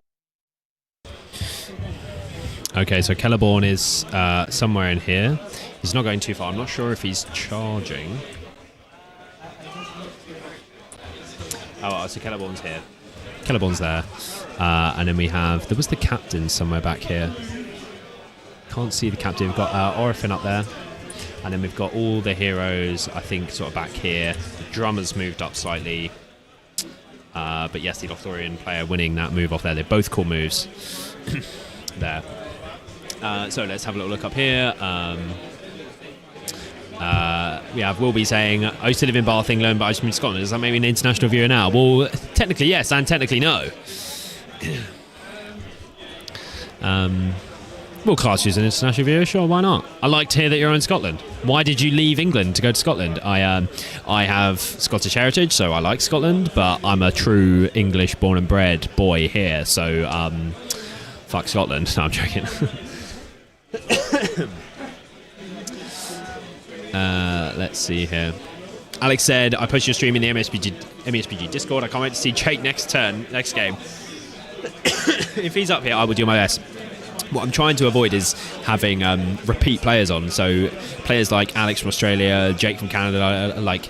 Okay, so Celeborn is somewhere in here. He's not going too far. I'm not sure if he's charging. Oh, so Celeborn's here. Celeborn's there. And then we have... There was the captain somewhere back here. Can't see the captain. We've got Orifin up there. And then we've got all the heroes, I think, sort of back here. The drummer's moved up slightly. But yes, the Lothlorien player winning that move off there. They're both cool moves. There. So let's have a little look up here. We have Wilby saying, I used to live in Bath, England, but I just moved to Scotland. Is that maybe an international viewer now? Well, technically yes, and technically no. We'll class you as an international viewer, sure, why not? I like to hear that you're in Scotland. Why did you leave England to go to Scotland? I have Scottish heritage, so I like Scotland, but I'm a true English born and bred boy here, so fuck Scotland. No, I'm joking. Let's see here. Alex said, I post your stream in the MESBG Discord. I can't wait to see Jake next game. If he's up here, I will do my best. What I'm trying to avoid is having repeat players on. So players like Alex from Australia, Jake from Canada, like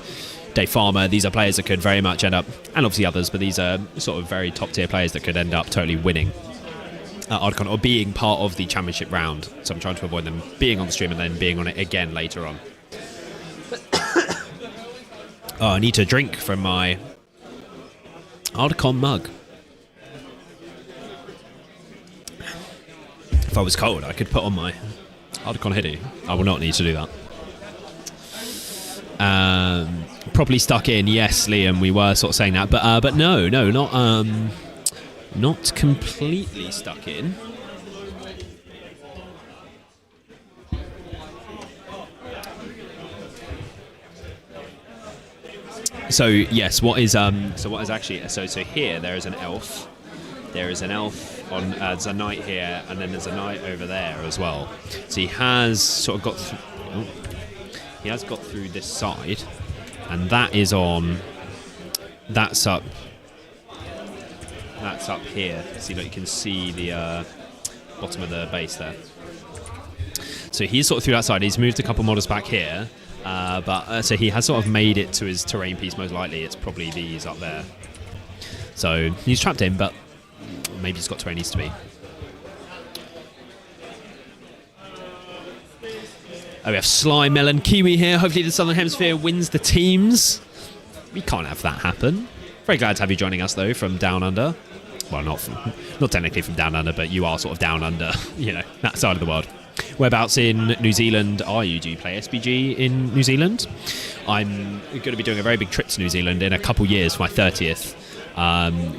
Dave Farmer, these are players that could very much end up, and obviously others, but these are sort of very top tier players that could end up totally winning Ardacon or being part of the championship round. So I'm trying to avoid them being on the stream and then being on it again later on. Oh, I need to drink from my Ardacon mug. If I was cold, I could put on my Ardacon hoodie. I will not need to do that. Properly stuck in, yes, Liam. We were sort of saying that, but no, not completely stuck in. So yes, what is actually so here there is an elf. There is an elf on there's a knight here, and then there's a knight over there as well. So he has sort of got through this side, and that is on. That's up here. See, like you can see the bottom of the base there. So he's sort of through that side. He's moved a couple models back here. So he has sort of made it to his terrain piece. Most likely it's probably these up there. So he's trapped in, but maybe he's got to where he needs to be. Oh, we have Sly, Melon, Kiwi here. Hopefully the Southern Hemisphere wins the teams. We can't have that happen. Very glad to have you joining us though from down under. Well, not technically from down under, but you are sort of down under, that side of the world. Whereabouts in New Zealand are you? Do you play SBG in New Zealand? I'm going to be doing a very big trip to New Zealand in a couple years for my 30th.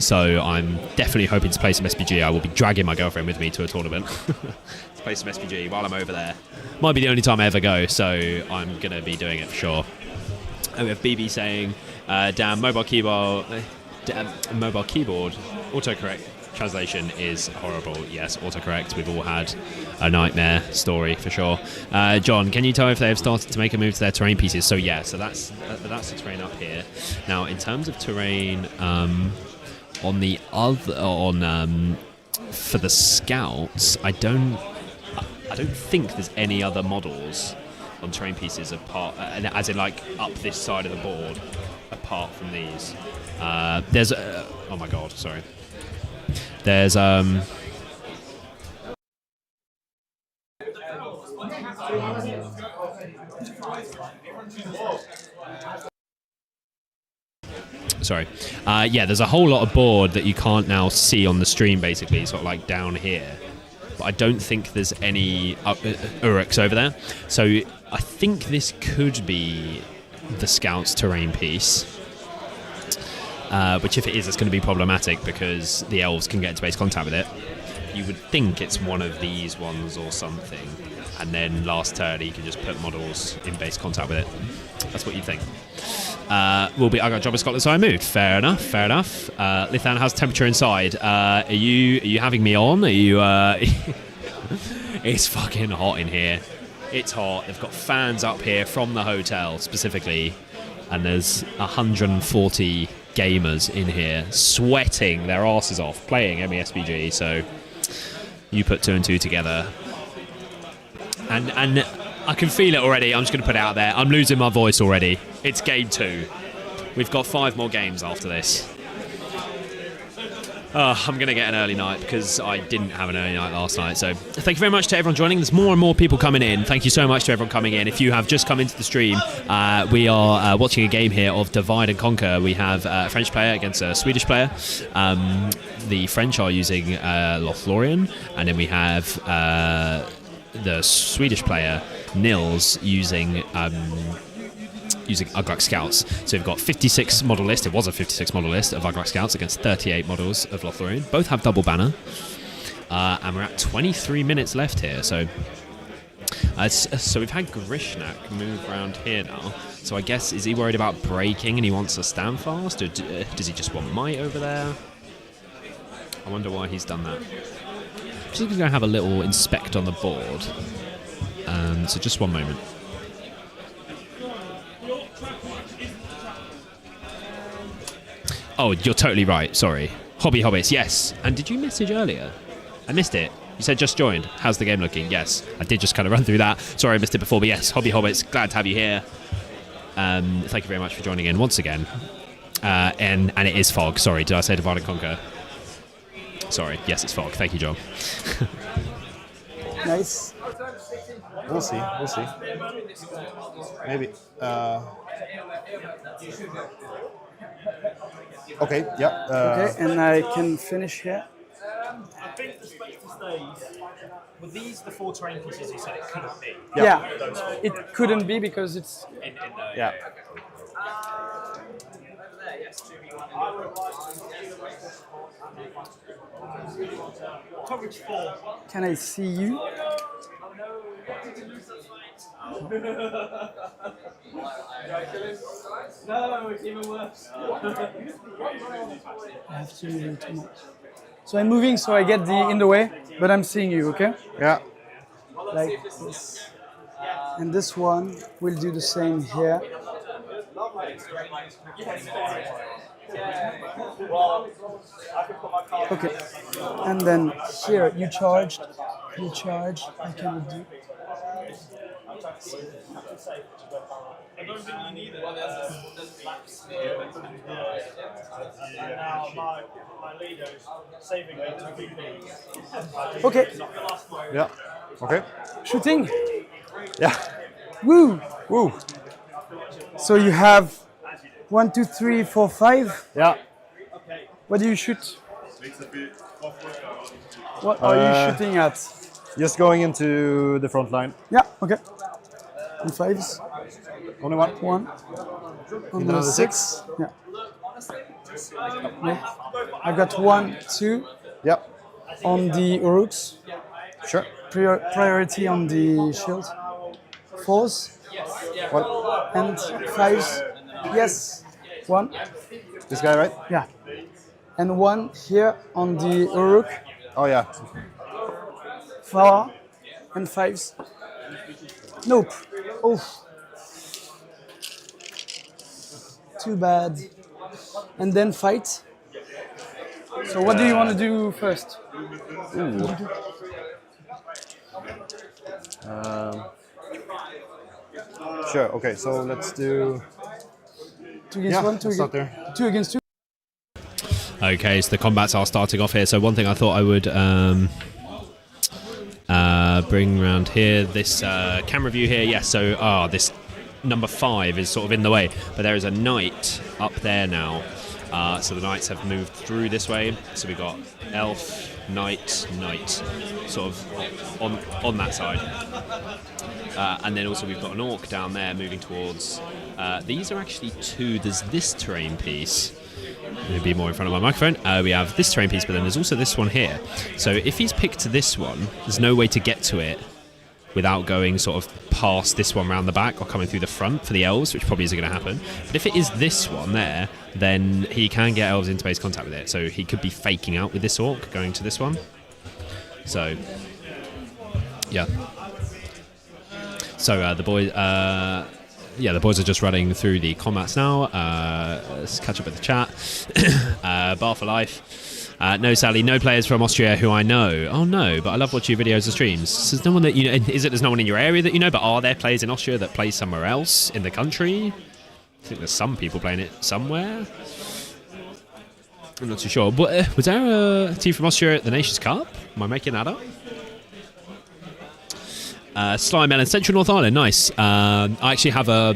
So I'm definitely hoping to play some SBG. I will be dragging my girlfriend with me to a tournament to play some SBG while I'm over there. Might be the only time I ever go, so I'm going to be doing it for sure. And we have BB saying, damn, mobile keyboard autocorrect translation is horrible. Yes, autocorrect. We've all had a nightmare story for sure. John, can you tell if they have started to make a move to their terrain pieces? So yeah, so that's the terrain up here. Now, in terms of terrain, for the scouts, I don't think there's any other models on terrain pieces apart, as in like up this side of the board, apart from these. There's oh my god, sorry. There's sorry. Yeah, there's a whole lot of board that you can't now see on the stream, basically, sort of like down here. But I don't think there's any Uruks over there. So I think this could be the Scout's terrain piece. Which if it is, it's going to be problematic because the elves can get into base contact with it. You would think it's one of these ones or something, and then last turn you can just put models in base contact with it. That's what you'd think. I got a job in Scotland, so I moved. Fair enough. Lithan, how's temperature inside? Are you having me on? Are you? It's fucking hot in here. It's hot. They've got fans up here from the hotel specifically, and there's 140 gamers in here sweating their asses off playing MESBG. So you put 2 and 2 together, and I can feel it already. I'm just going to put it out there. I'm losing my voice already. It's game 2. We've got 5 more games after this. I'm going to get an early night because I didn't have an early night last night. So thank you very much to everyone joining. There's more and more people coming in. Thank you so much to everyone coming in. If you have just come into the stream, we are watching a game here of Divide and Conquer. We have a French player against a Swedish player. The French are using Lothlorien, and then we have the Swedish player, Nils, using Ugluk Scouts. So we've got 56 model list. It was a 56 model list of Ugluk Scouts against 38 models of Lothlorien. Both have double banner. And we're at 23 minutes left here. So we've had Grishnak move around here now. So I guess, is he worried about breaking and he wants to stand fast? Or does he just want might over there? I wonder why he's done that. I'm just going to have a little inspect on the board. So just one moment. Oh, you're totally right. Sorry. Hobby Hobbits, yes. And did you message earlier? I missed it. You said just joined. How's the game looking? Yes. I did just kind of run through that. Sorry I missed it before, but yes, Hobby Hobbits, glad to have you here. Thank you very much for joining in once again. And it is fog. Sorry, did I say Divide and Conquer? Sorry. Yes, it's fog. Thank you, John. Nice. We'll see. Maybe. Okay, yeah. Okay, and I can finish here. I think the spectre stays. Were these the 4 terrain pieces you said it couldn't be? Yeah, it couldn't be because it's... Yeah. Coverage 4. Can I see you? No, it's even worse. I have to move too much. So I'm moving so I get in the way, but I'm seeing you, okay? Yeah. Like this. And this one will do the same here. Okay. And then here, you charge, I cannot do. I don't think you need it. There's laps here. And now my leader is saving me to keep these. Okay. Yeah. Okay. Shooting. Yeah. Woo. Woo. So you have 1, 2, 3, 4, 5. Yeah. What do you shoot? What are you shooting at? Just going into the front line. Yeah, okay. On 5s. Only one? One. On the Another 6. Yeah. Yeah. I've got 1, 2. Yep. On the Uruks. Sure. Priority on the shield. 4s. One. And 5s. Yes. 1. This guy, right? Yeah. And 1 here on the Uruk. Oh, yeah. 4 and 5s. Nope. Oh. Too bad. And then fight. So what do you want to do first? Ooh. Sure. Okay. So let's do. 2 against 1. 2 let's start against there. 2 against 2. Okay, so the combats are starting off here. So one thing I thought I would bring around here, this camera view here. Yes, so this number 5 is sort of in the way, but there is a knight up there now. So the knights have moved through this way. So we've got elf, knight, sort of on that side. And then also we've got an orc down there moving towards. These are actually 2. There's this terrain piece. Maybe be more in front of my microphone. We have this terrain piece, but then there's also this one here. So if he's picked this one, there's no way to get to it without going sort of past this one round the back or coming through the front for the elves, which probably isn't going to happen. But if it is this one there, then he can get elves into base contact with it. So he could be faking out with this orc going to this one. So, yeah. So the boys... the boys are just running through the combats now. Let's catch up with the chat. Bar for life. No, Sally, no players from Austria who I know. Oh no, but I love watching your videos and streams. So there's no one that you know. Is it there's no one in your area that you know? But are there players in Austria that play somewhere else in the country? I think there's some people playing it somewhere. I'm not too sure. But was there a team from Austria at the Nations Cup? Am I making that up? Sly Melon, Central North Ireland, nice. I actually have a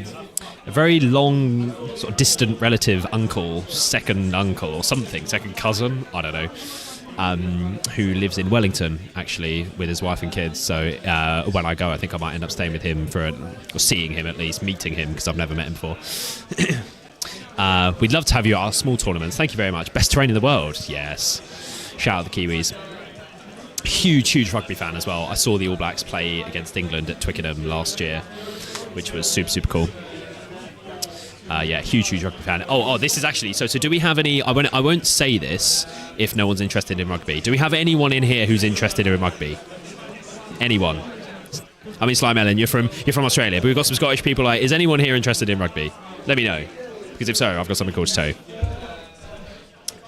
very long, sort of distant relative uncle, second uncle or something, second cousin, I don't know, who lives in Wellington, actually, with his wife and kids. So when I go, I think I might end up staying with him or seeing him at least, meeting him, because I've never met him before. We'd love to have you at our small tournaments. Thank you very much. Best terrain in the world. Yes. Shout out the Kiwis. Huge rugby fan as well. I saw the All Blacks play against England at Twickenham last year, which was super cool. Huge rugby fan. Oh, this is actually so do we have any? I won't say this if no one's interested in rugby. Do we have anyone in here who's interested in rugby? Anyone? I mean, Sly Melon, you're from Australia, but we've got some Scottish people. Is anyone here interested in rugby? Let me know, because if so, I've got something called toe.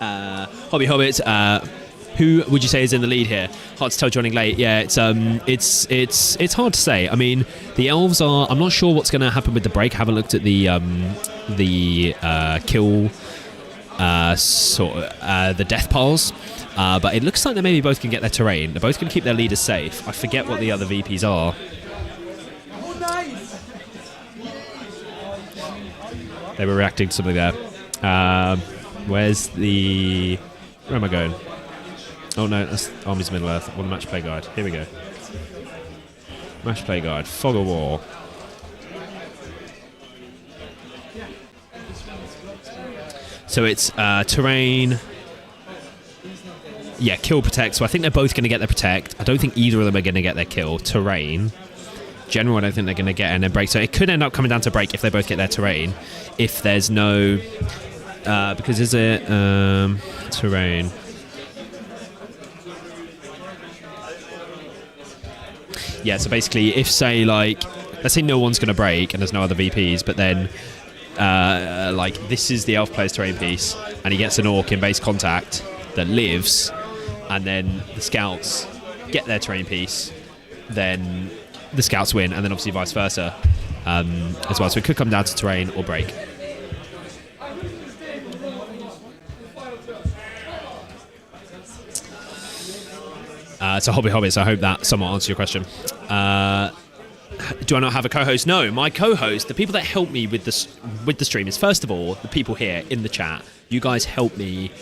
Hobby Hobbit. Who would you say is in the lead here? Hard to tell joining late. Yeah, it's hard to say. I mean, the elves are. I'm not sure what's going to happen with the break. I haven't looked at the kill the death piles, but it looks like they maybe both can get their terrain. They're both going to keep their leaders safe. I forget what the other VPs are. They were reacting to something there. Where am I going? Oh no, that's Armies of Middle-earth. I want a match play guide. Here we go. Match play guide. Fog of War. So it's terrain. Yeah, kill, protect. So I think they're both going to get their protect. I don't think either of them are going to get their kill. Terrain. General, I don't think they're going to get, and then break. So it could end up coming down to break if they both get their terrain. If there's no... because is it... terrain... Yeah, so basically, if say let's say no one's going to break and there's no other VPs, but then this is the elf player's terrain piece, and he gets an orc in base contact that lives, and then the scouts get their terrain piece, then the scouts win, and then obviously vice versa as well. So it could come down to terrain or break. So Hobby Hobbits, I hope that somewhat answers your question. Do I not have a co-host? No, my co-host, the people that help me with the stream is, first of all, the people here in the chat. You guys help me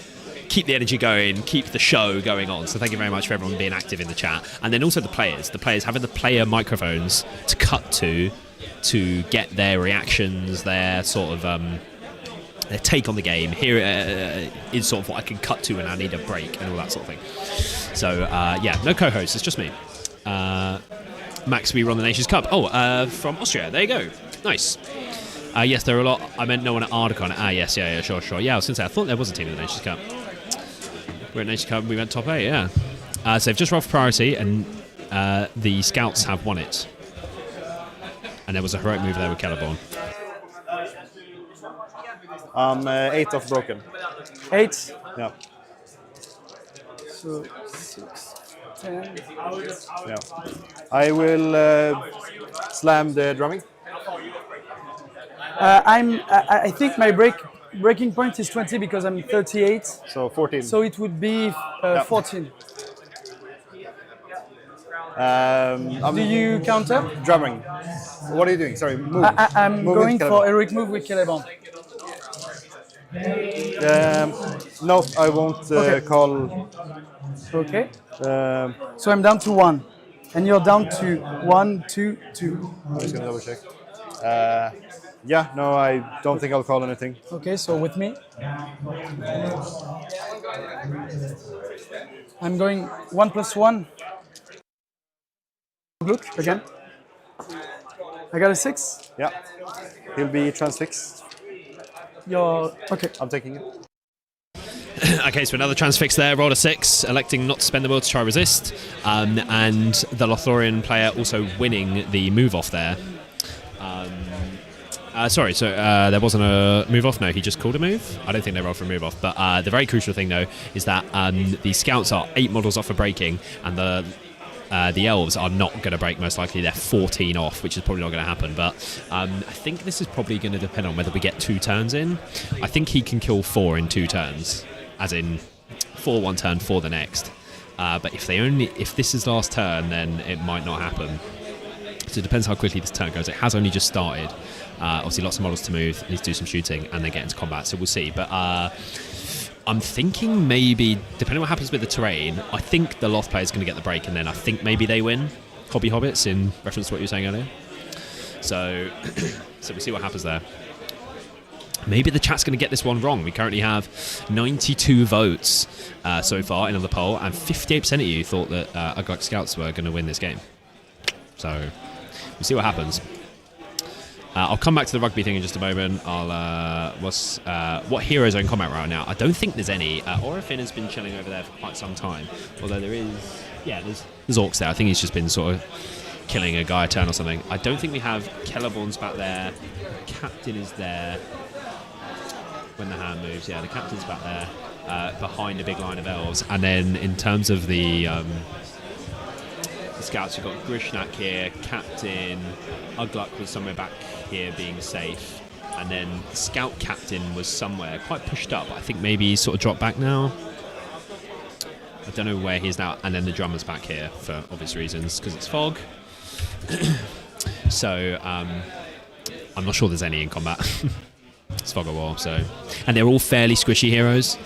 keep the energy going, keep the show going on. So thank you very much for everyone being active in the chat. And then also the players having the player microphones to cut to get their reactions, their sort of their take on the game. Here is sort of what I can cut to when I need a break and all that sort of thing. So yeah, no co-hosts, it's just me. Max, we run the Nations Cup. From Austria. There you go. Nice. Yes, there are a lot. I meant no one at Ardacon. Yes, yeah, sure. Yeah, I was going to say, I thought there was a team in the Nations Cup. We're at Nations Cup, we went top 8, yeah. So they've just rolled for priority, and the scouts have won it. And there was a heroic move there with Celeborn. 8 off broken. 8? Yeah. So 6, 10. Yeah. I will slam the drumming. I think my breaking point is 20 because I'm 38. So 14. So it would be 14. Do you counter? Drumming. What are you doing? Sorry, move. I'm move going for heroic move with Celeborn. No, I won't call. Okay. So I'm down to 1, and you're down to 1, 2, 2. I'm just gonna double check. Yeah, no, I don't think I'll call anything. Okay, so with me, I'm going 1+1. Look again. I got a 6. Yeah, he'll be transfixed. You're okay. I'm taking it. Okay, so another transfix there, rolled a 6, electing not to spend the will to try resist, and the Lothorian player also winning the move off there. There wasn't a move off. No, he just called a move. I don't think they rolled for a move off. But the very crucial thing, though, is that the scouts are 8 models off for breaking, and the elves are not going to break. Most likely, they're 14 off, which is probably not going to happen. But I think this is probably going to depend on whether we get 2 turns in. I think he can kill 4 in 2 turns, as in 4 one turn, 4 the next. But if this is last turn, then it might not happen. So it depends how quickly this turn goes. It has only just started. Obviously, lots of models to move, needs to do some shooting, and then get into combat. So we'll see. But I'm thinking maybe, depending on what happens with the terrain, I think the Loth player is going to get the break, and then I think maybe they win. Hobby Hobbits, in reference to what you were saying earlier. So we'll see what happens there. Maybe the chat's going to get this one wrong. We currently have 92 votes so far in the poll, and 58% of you thought that Ugluk Scouts were going to win this game. So we'll see what happens. I'll come back to the rugby thing in just a moment. What heroes are in combat right now? I don't think there's any. Orifin has been chilling over there for quite some time. Although there's Orcs there. I think he's just been sort of killing a guy a turn or something. I don't think we have Celeborn's back there. Captain is there. When the hand moves, yeah, the captain's back there, behind a big line of elves. And then in terms of the scouts, you've got Grishnak here, Captain, Ugluk was somewhere back here being safe, and then Scout Captain was somewhere quite pushed up. I think maybe he's sort of dropped back now. I don't know where he is now. And then the drummer's back here for obvious reasons, because it's fog. So I'm not sure there's any in combat. It's fog of war, so. And they're all fairly squishy heroes.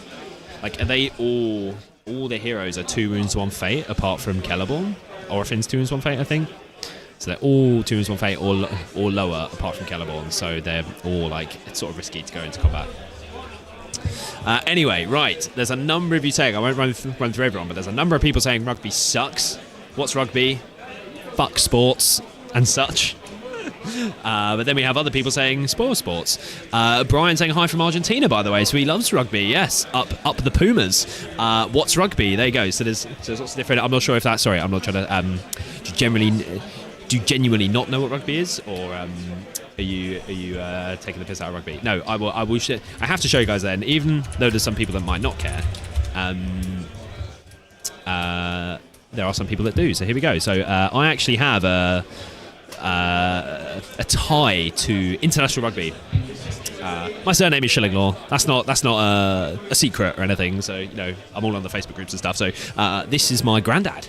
Like, are they all the heroes are 2 wounds, 1 fate, apart from Celeborn? Orifin's 2 wounds, 1 fate, I think. So they're all 2 wounds, 1 fate, or lower, apart from Celeborn. So they're all, like, it's sort of risky to go into combat. Anyway, right. There's a number of you saying, I won't run through everyone, but there's a number of people saying rugby sucks. What's rugby? Fuck sports and such. But then we have other people saying spoil sports. Brian saying hi from Argentina, by the way, so he loves rugby. Yes, up the Pumas. What's rugby? There you go. So there's lots of different. I'm not sure if that's. Sorry, I'm not trying to. Do you genuinely not know what rugby is, or are you taking the piss out of rugby? No, I will. I have to show you guys then, even though there's some people that might not care. There are some people that do. So here we go. So I actually have a tie to international rugby. My surname is Shillinglaw. That's not a secret or anything. So I'm all on the Facebook groups and stuff. So this is my granddad.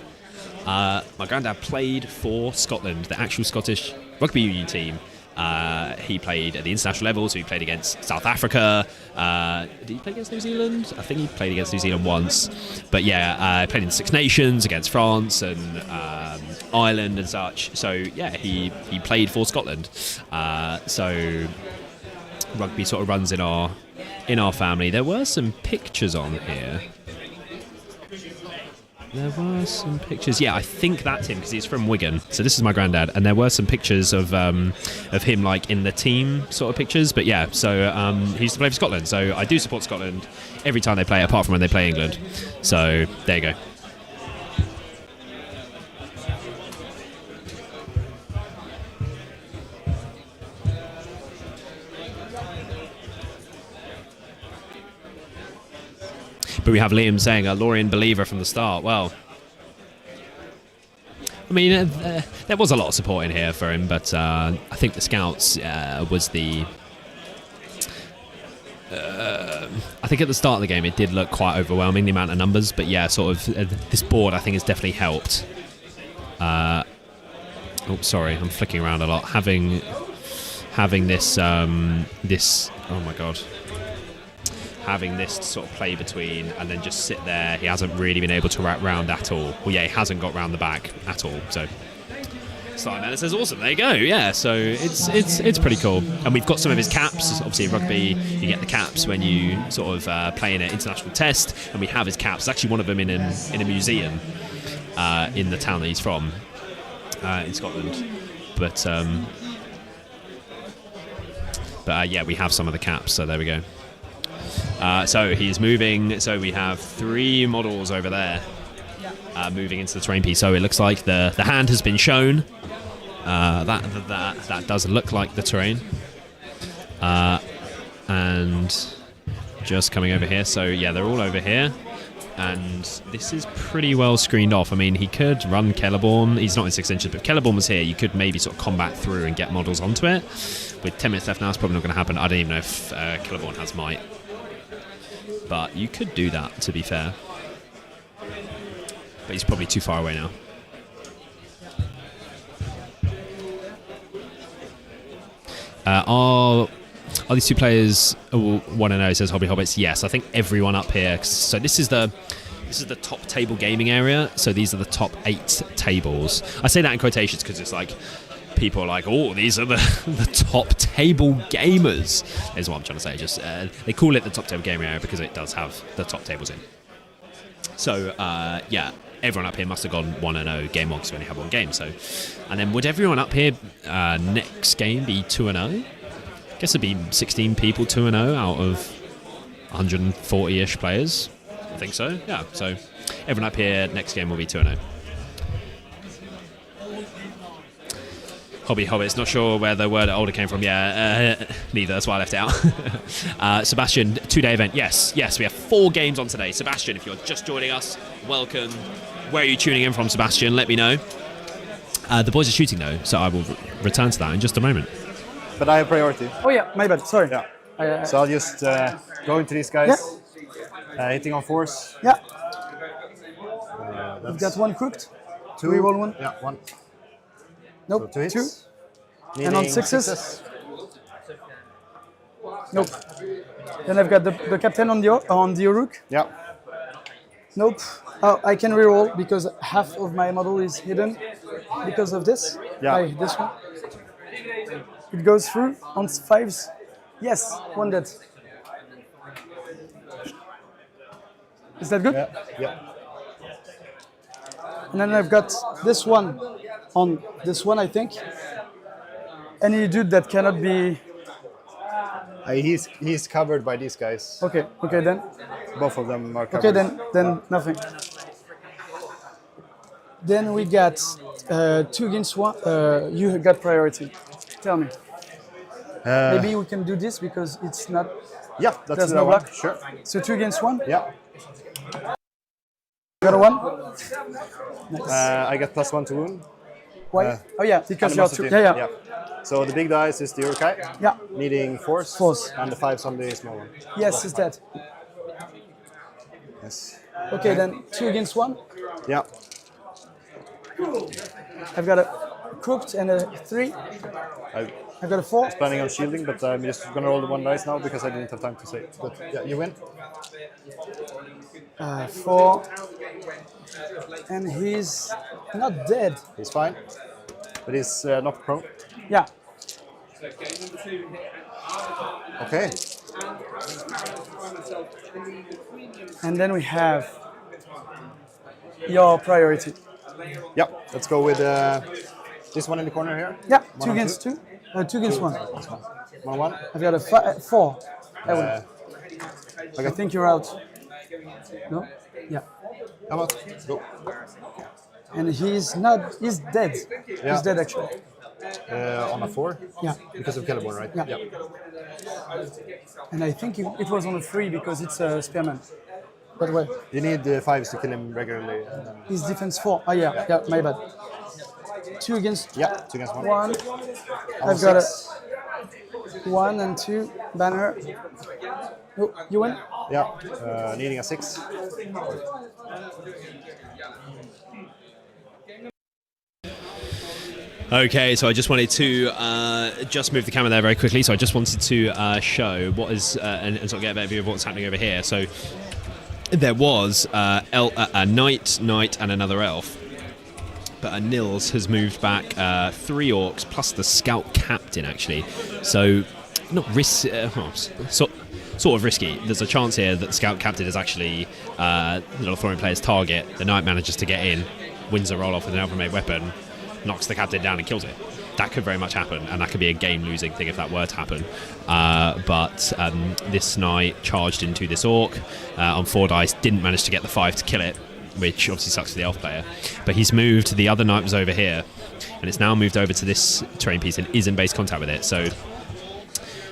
My granddad played for Scotland, the actual Scottish rugby union team, He played at the international level, so he played against South Africa. Did he play against New Zealand? I think he played against New Zealand once. But yeah, played in Six Nations against France and Ireland and such. So yeah, he played for Scotland. So rugby sort of runs in our family. There were some pictures on here. There were some pictures. Yeah, I think that's him because he's from Wigan. So this is my granddad, and there were some pictures of him like in the team sort of pictures. But yeah, so he used to play for Scotland. So I do support Scotland every time they play, apart from when they play England. So there you go. But we have Liam saying a Lorien believer from the start. Well, I mean, there was a lot of support in here for him, but I think the Scouts was the... I think at the start of the game it did look quite overwhelming, the amount of numbers, but yeah, sort of this board I think has definitely helped. Oh, sorry, I'm flicking around a lot. Having this, oh my god. Having this sort of play between and then just sit there, he hasn't really been able to wrap round at all. Well, yeah, he hasn't got round the back at all. So, Simon says, "Awesome, there you go." Yeah, so it's pretty cool. And we've got some of his caps. Obviously, in rugby, you get the caps when you sort of play in an international test, and we have his caps. There's actually one of them in a museum in the town that he's from, in Scotland. But yeah, we have some of the caps. So there we go. So he's moving. So we have 3 models over there moving into the terrain piece. So it looks like the hand has been shown. That does look like the terrain. And just coming over here. So yeah, they're all over here. And this is pretty well screened off. I mean, he could run Kelleborn. He's not in 6 inches, but Kelleborn was here. You could maybe sort of combat through and get models onto it. With 10 minutes left now, it's probably not going to happen. I don't even know if Kelleborn has might. But you could do that, to be fair. But he's probably too far away now. Are these 2 players 1-0, says Hobby Hobbits? Yes, I think everyone up here. So this is the top table gaming area. So these are the top 8 tables. I say that in quotations because it's like people are like, oh, these are the top table gamers. Is what I'm trying to say. Just they call it the top table gaming area because it does have the top tables in. So yeah, everyone up here must have gone 1-0 game 1 because we only have 1 game. So, and then would everyone up here next game be 2-0? I guess it'd be 16 people 2-0 out of 140-ish players. I think so. Yeah. So everyone up here next game will be 2-0. Hobby Hobbits, not sure where the word older came from. Yeah, neither. That's why I left it out. Sebastian, 2-day event. Yes, we have 4 games on today. Sebastian, if you're just joining us, welcome. Where are you tuning in from, Sebastian? Let me know. The boys are shooting though, so I will return to that in just a moment. But I have priority. Oh yeah, my bad. Sorry. Yeah. So I'll just go into these guys. Yeah. Hitting on 4s. Yeah. We've got 1 crooked. 2. We roll 1. Yeah, 1. Nope. So 2 hits. 2. And on 6s. Nope. Then I've got the captain on the rook. Yeah. Nope. Oh, I can reroll because half of my model is hidden because of this. Yeah. This one. It goes through on 5s. Yes, 1 dead. Is that good? Yeah. And then I've got this one on this one, I think. Any dude that cannot be... He's covered by these guys. Okay, then. Both of them are covered. Okay, then nothing. Then we got 2 against 1. You got priority. Tell me. Maybe we can do this because it's not... Yeah, that's there's no block. Sure. So 2 against 1? Yeah. Got a 1? Nice. I get +1 to wound. Why? Oh yeah, because you're 2. Yeah. So the big dice is the Urukai. Yeah. Needing 4s. 4s. And the 5s on the small one. Yes, it's that. Yes. Okay, then 2 against 1. Yeah. I've got a cooked and a 3. I got a 4. I was planning on shielding, but I'm just gonna roll the 1 dice now because I didn't have time to say it. But yeah, you win. 4. And he's not dead. He's fine, but he's knocked prone. Yeah. Okay. And then we have your priority. Yeah, let's go with this one in the corner here. Yeah, 1 2 and against 2. 2 against 1. 1-1. I've got a 4. I win. Okay. I think you're out. No? Yeah. How about go? And he's dead. Yeah. He's dead actually. On a 4? Yeah. Because of Caliborn, right? Yeah. And I think it was on a 3 because it's a spearman. But well. You need 5s to kill him regularly. His defense 4. Oh yeah, my bad. 2 against 2 against 1. 1. I've got a 1 and 2 banner. Oh, you win? Yeah, needing a 6. Okay, so I just wanted to just move the camera there very quickly. So I just wanted to show what is and sort of get a better view of what's happening over here. So there was a knight, and another elf. But Nils has moved back 3 orcs plus the scout captain, actually. So not sort of risky. There's a chance here that the scout captain is actually the Lothlorien player's target. The knight manages to get in, wins a roll off with an elven-made weapon, knocks the captain down and kills it. That could very much happen, and that could be a game-losing thing if that were to happen. But this knight charged into this orc on 4 dice, didn't manage to get the 5 to kill it, which obviously sucks for the elf player. But he's moved, the other knight was over here, and it's now moved over to this terrain piece and is in base contact with it. So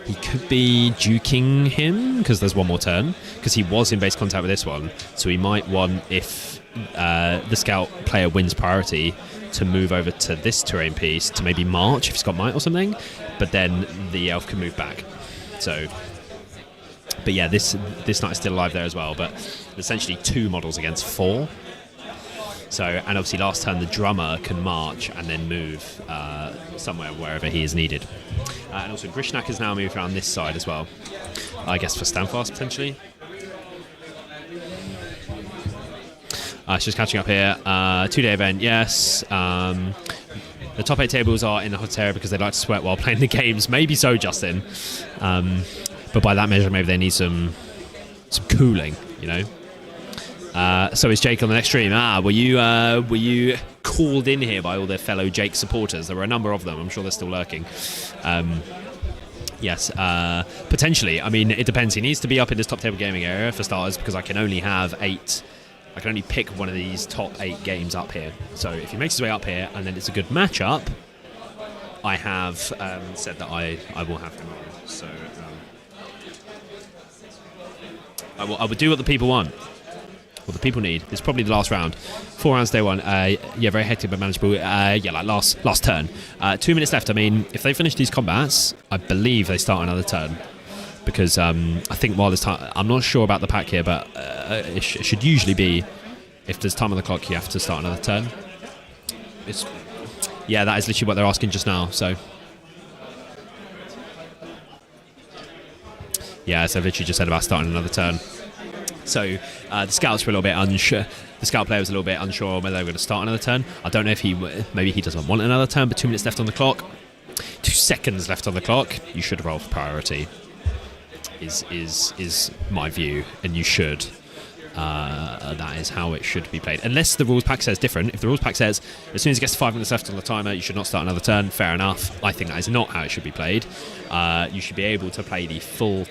he could be duking him, because there's one more turn, because he was in base contact with this one. So he might want, if the scout player wins priority, to move over to this terrain piece to maybe march if he's got might or something, but then the elf can move back. So, but yeah, this knight is still alive there as well, but essentially 2 models against 4. So, and obviously last turn the drummer can march and then move somewhere wherever he is needed. And also Grishnak has now moved around this side as well, I guess for Standfast potentially. It's just catching up here. 2-day event, yes. The top 8 tables are in the hot area because they like to sweat while playing the games. Maybe so, Justin. But by that measure, maybe they need some cooling, you know. So is Jake on the next stream? Were you called in here by all their fellow Jake supporters? There were a number of them. I'm sure they're still lurking. Yes, potentially. I mean, it depends. He needs to be up in this top table gaming area for starters, because I can only have 8. I can only pick one of these top 8 games up here. So if he makes his way up here and then it's a good matchup, I have said that I will have him on. So I will do what the people want, what the people need. It's probably the last round. 4 rounds day 1. Yeah, very hectic but manageable. Yeah, like last turn. 2 minutes left. I mean, if they finish these combats, I believe they start another turn. Because I think while there's time, I'm not sure about the pack here, but it should usually be, if there's time on the clock, you have to start another turn. Yeah, that is literally what they're asking just now. So yeah, so I've literally just said about starting another turn. So the scouts were a little bit unsure. The scout player was a little bit unsure whether they were going to start another turn. I don't know if maybe he doesn't want another turn, but 2 minutes left on the clock. 2 seconds left on the clock. You should roll for priority. Is my view, and you should. That is how it should be played, unless the rules pack says different. If the rules pack says as soon as it gets to 5 minutes left on the timer, you should not start another turn, fair enough. I think that is not how it should be played. You should be able to play the full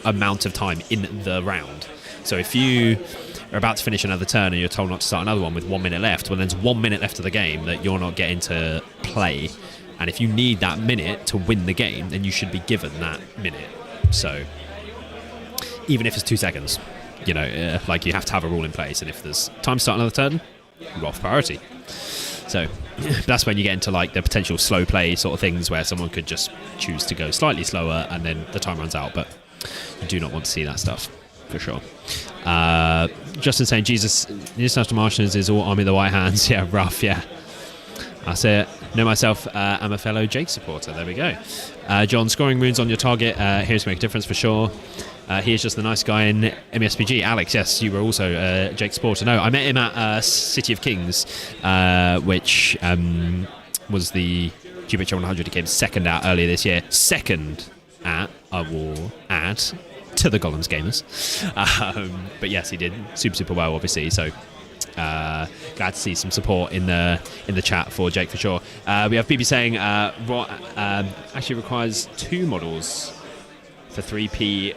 amount of time in the round. So if you are about to finish another turn and you're told not to start another one with 1 minute left, well, there's 1 minute left of the game that you're not getting to play. And if you need that minute to win the game, then you should be given that minute. So even if it's 2 seconds, you know, like you have to have a rule in place. And if there's time to start another turn, you roll for priority. So that's when you get into like the potential slow play sort of things where someone could just choose to go slightly slower and then the time runs out. But you do not want to see that stuff, for sure. Justin saying, Jesus, International Martians is all Army of the White Hands. Yeah, rough, yeah. That's it. Know myself, I'm a fellow Jake supporter. There we go. John, scoring runes on your target here's to make a difference for sure. Here's just the nice guy in MESBG. Alex, yes, you were also a Jake supporter. No, I met him at City of Kings, which was the GBH 100. He came second out earlier this year. Second at, I will add, to the Gollum's Gamers. But yes, he did super well, obviously. So glad to see some support in the chat for Jake for sure. We have BB saying what actually requires 2 models for 3p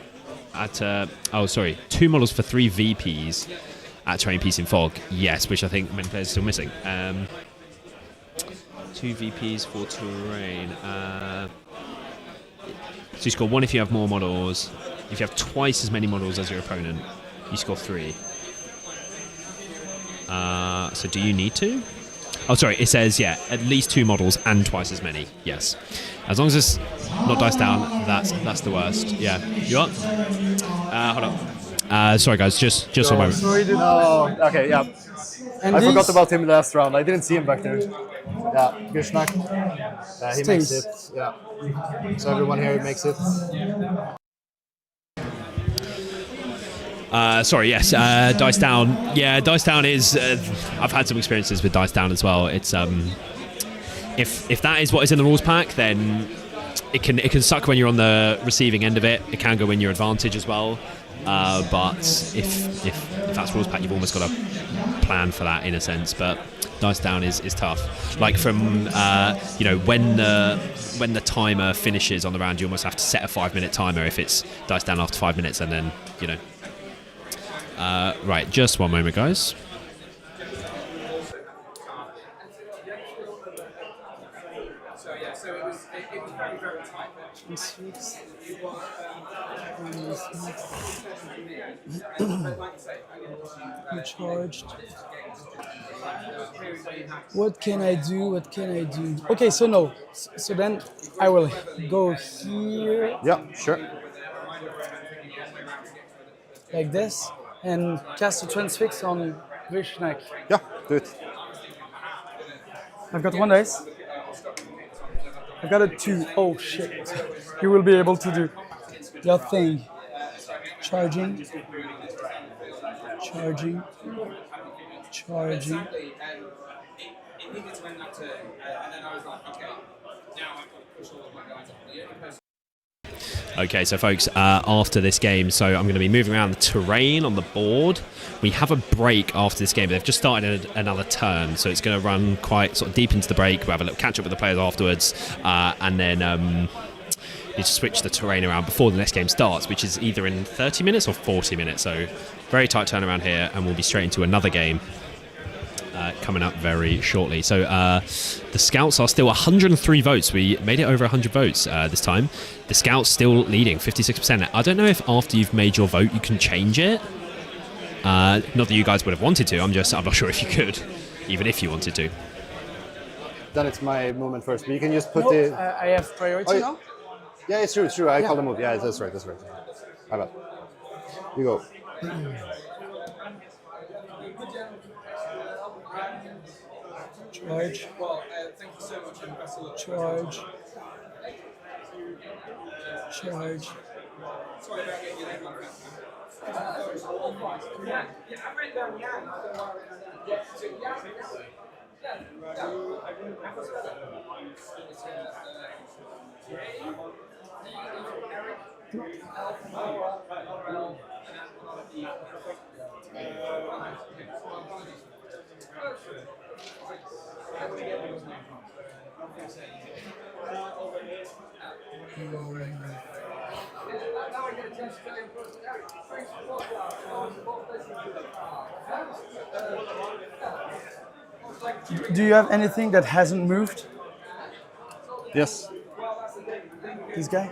at 2 models for 3 VPs at terrain piece in fog. Yes, which I think many players are still missing. 2 VPs for terrain. So you score 1 if you have more models. If you have twice as many models as your opponent, you score 3. So do you need to? Oh, sorry, it says, yeah, at least 2 models and twice as many. Yes. As long as it's not dice down, that's the worst. Yeah. You are? Hold on. Sorry, guys, just a moment. No, okay, yeah. And I these- forgot about him last round. I didn't see him back there. Yeah, Gishnak. He makes it. Yeah. So everyone here makes it. Sorry, yes, dice down. Yeah, dice down is. I've had some experiences with dice down as well. It's if that is what is in the rules pack, then it can suck when you're on the receiving end of it. It can go in your advantage as well. But if that's rules pack, you've almost got to plan for that in a sense. But dice down is tough. Like from when the timer finishes on the round, you almost have to set a 5-minute timer if it's dice down after 5 minutes, and then right, just one moment, guys. I'm charged. What can I do? Okay, so no. So then I will go here. Yeah, sure. Like this, and cast a transfix on Vishnak. Yeah, do it. I've got 1 dice. I've got a 2. Oh shit. You will be able to do your thing. Charging. Okay, so folks, after this game, so I'm going to be moving around the terrain on the board. We have a break after this game, but they've just started another turn, so it's going to run quite sort of deep into the break. We'll have a little catch up with the players afterwards, and then need to switch the terrain around before the next game starts, which is either in 30 minutes or 40 minutes. So very tight turnaround here, and we'll be straight into another game coming up very shortly. So the Scouts are still 103 votes. We made it over 100 votes this time. The Scouts still leading 56%. I don't know if after you've made your vote you can change it. Not that you guys would have wanted to. I'm not sure if you could, even if you wanted to. Then it's my movement first, but you can just put the... I have priority now? Yeah, it's true. I call the move. Yeah, that's right. My bad. You go. Charge. Well, thank you so much, and best of luck. Charge. Sorry about getting your name on it. Do you have anything that hasn't moved? Yes. This guy?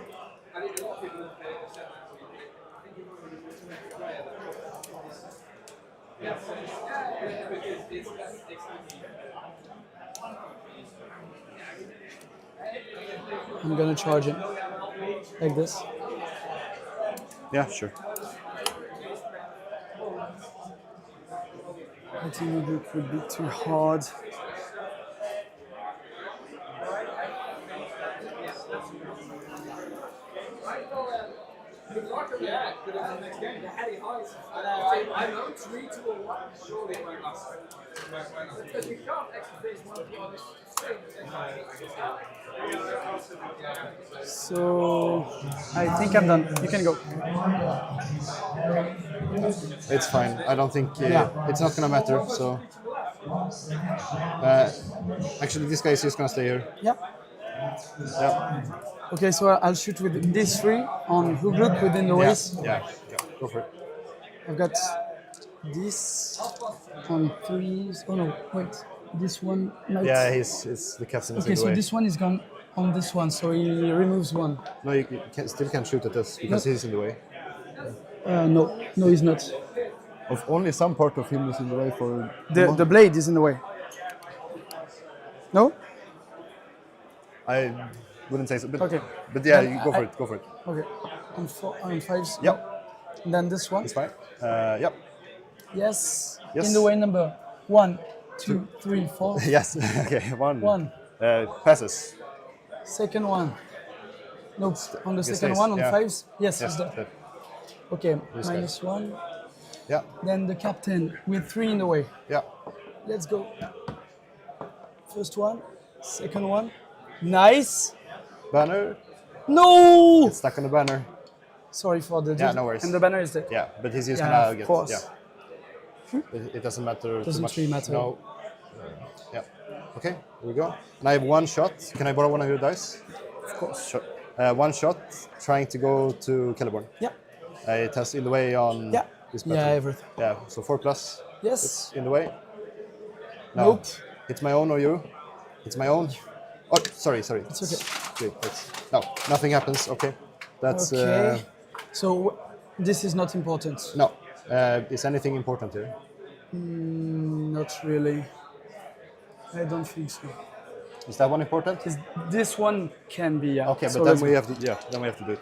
I'm gonna charge it like this. Yeah, sure. I think it would be too hard. Good luck on that. Good luck on the next game. The heady highs. I know 3, 2, or 1. Surely it won't last. Because we can't actually face one of the others. So I think I'm done. You can go. It's fine. I don't think it's not gonna matter. So actually, this guy is just gonna stay here. Yeah. Yeah. Okay, so I'll shoot with these 3 on hook look within the waist. Yeah. Go for it. I've got this on 3s. Oh no, wait. This one might... Yeah, it's the captain. Okay, so this one is gone on this one, so he removes 1. No, you still can't shoot at us because he's in the way. No, he's not. Of only some part of him is in the way for... The blade is in the way. No? I wouldn't say so, but, okay. But yeah, you go for it, go for it. Okay, on 5s. Yep. And then this one. It's fine. Yep. Yes. Yes. In the way number 1, 2, 3, 4. Yes. Okay. 1. Passes. Second one. Nope. On the Yes, second yes, one on yeah. 5s. Yes. Yes. It's okay. This -1. Yeah. Then the captain with 3 in the way. Yeah. Let's go. First one. Second one. Nice. Banner. No. It's stuck on the banner. Sorry for the. Yeah, no worries. And the banner is there. Yeah, but he's just Yeah, gonna of get. course. Yeah. It doesn't matter too Doesn't much. really matter. No. Yeah. Okay. Here we go. And I have 1 shot. Can I borrow one of your dice? Of course. Sure. 1 shot, trying to go to Celeborn. Yeah. It has in the way on. Yeah. This Yeah, button. everything. Yeah. So 4+. Yes. It's in the way. No. Nope. It's my own or you? It's my own. Oh, sorry. It's okay. No, nothing happens. Okay. That's. Okay. So this is not important. No. Is anything important here? Not really. I don't think so. Is that one important? This one can be. Yeah. Okay, So but then let's we go. have to. Yeah, then we have to do it.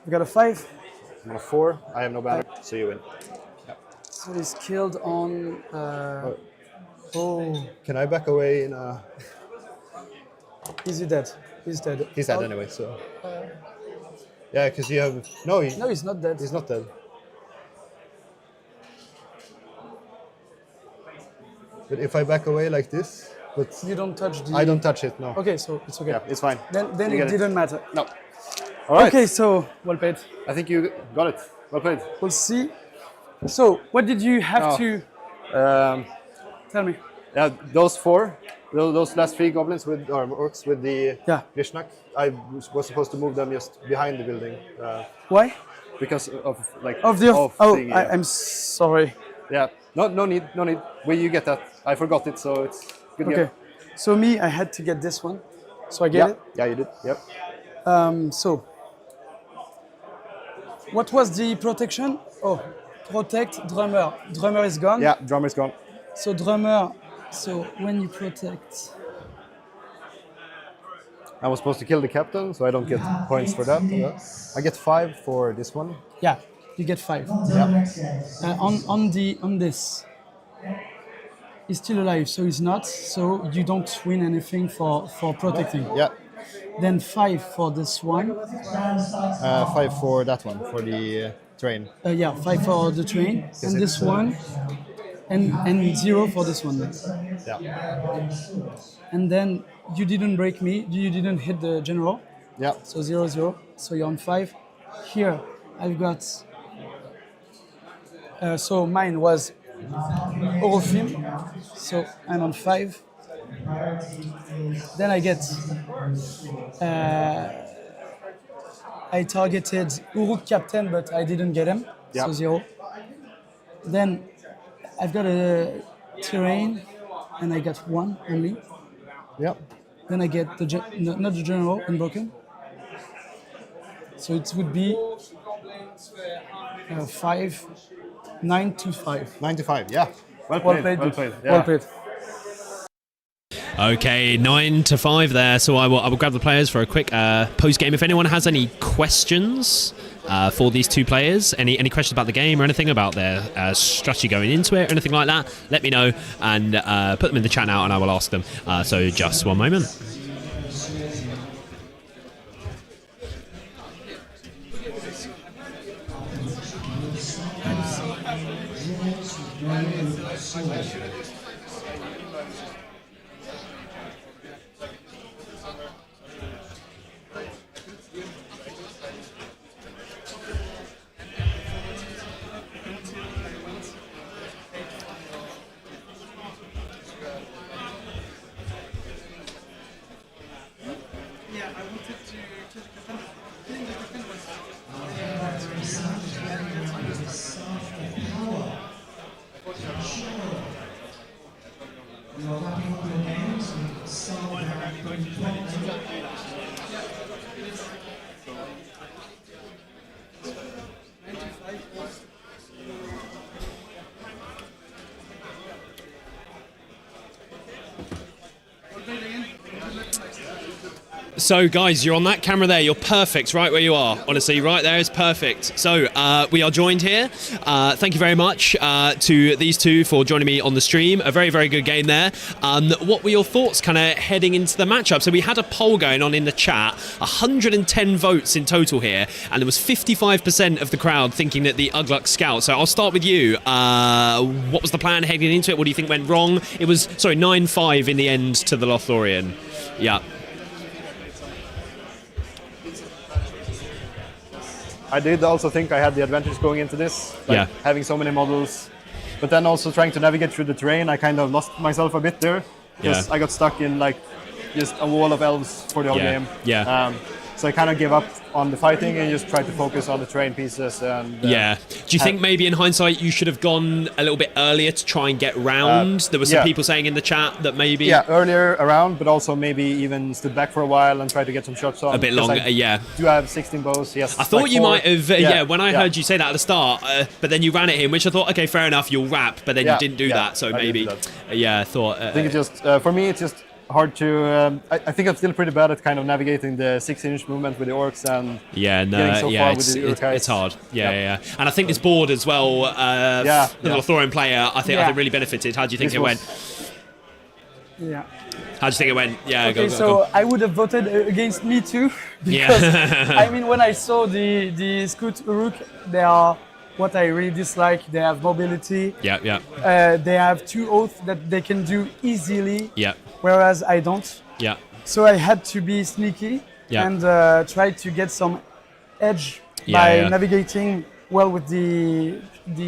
We got a 5. I'm on a 4. I have no banner, so you win. Yeah. So he's killed on. Oh. Can I back away in a? Is he dead? He's dead. He's dead anyway, so. Yeah, because you have no. No, he's not dead. He's not dead. But if I back away like this, but you don't touch the. I don't touch it. No. Okay, so it's okay. Yeah, it's fine. Then You it get didn't matter. No. All right. Okay, so well played. I think you got it. Well played. We'll see. So, what did you have to tell me? Yeah, those 4, those last 3 goblins with or orcs with the Vishnak, I was supposed to move them just behind the building. Why? Because of like Of the thing, yeah. I'm sorry. Yeah, no need. Well, you get that. I forgot it, so it's good. Okay. Yeah. So me, I had to get this one. So I get it. Yeah, you did. Yep. So, what was the protection? Oh, protect drummer. Drummer is gone. Yeah, drummer's gone. So drummer. So when you protect. I was supposed to kill the captain, so I don't get points for that. I get 5 for this one. Yeah, you get 5. Yeah. On this. He's still alive, so he's not. So you don't win anything for protecting. Yeah. Then 5 for this one. 5 for that one, for the train. Yeah, 5 for the train. And this one. And 0 for this one. Yeah. And then you didn't break me. You didn't hit the general. Yeah. So 0, 0. So you're on 5. Here, I've got. So mine was Orofim. So I'm on 5. Then I get. I targeted Uruk Captain, but I didn't get him. Yeah. So 0. Then I've got a terrain, and I got 1 only. Yeah. Then I get not the general, unbroken. So it would be 5, 9 to 5. 9 to 5, yeah. Well Well played. played. Well played. Yeah. Well played. Okay, 9 to 5 there. So I will grab the players for a quick post game. If anyone has any questions for these two players. Any questions about the game or anything about their strategy going into it or anything like that, let me know and put them in the chat now and I will ask them. So just one moment. So guys, you're on that camera there, you're perfect right where you are. Honestly, right there is perfect. So we are joined here. Thank you very much to these two for joining me on the stream. A very, very good game there. What were your thoughts kind of heading into the matchup? So we had a poll going on in the chat, 110 votes in total here, and there was 55% of the crowd thinking that the Ugluk Scout. So I'll start with you. What was the plan heading into it? What do you think went wrong? It was, sorry, 9-5 in the end to the Lothorian. Yeah. I did also think I had the advantage going into this, like having so many models, but then also trying to navigate through the terrain. I kind of lost myself a bit there because I got stuck in like just a wall of elves for the whole game. Yeah. So I kind of gave up on the fighting and just tried to focus on the terrain pieces. And do you think maybe in hindsight you should have gone a little bit earlier to try and get round? There were some people saying in the chat that maybe... Yeah, earlier around, but also maybe even stood back for a while and tried to get some shots on. A bit longer, I do have 16 bows, yes. I thought like you might have, when I heard you say that at the start, but then you ran at him, which I thought, okay, fair enough, you'll wrap, but then you didn't do that, so maybe, I thought... I think it's just, for me, it's just hard to. I think I'm still pretty bad at kind of navigating the 6-inch movement with the orcs and getting so far with the Uruk-hais. It's hard. Yeah. And I think this board as well. The Lothorian player, I think really benefited. How do you think it went? Yeah. How do you think it went? Yeah. Okay, so I would have voted against me too because I mean when I saw the Scout Uruk, they are what I really dislike. They have mobility. Yeah. They have 2 oaths that they can do easily. Yeah. Whereas I don't. Yeah. So I had to be sneaky and try to get some edge by navigating well with the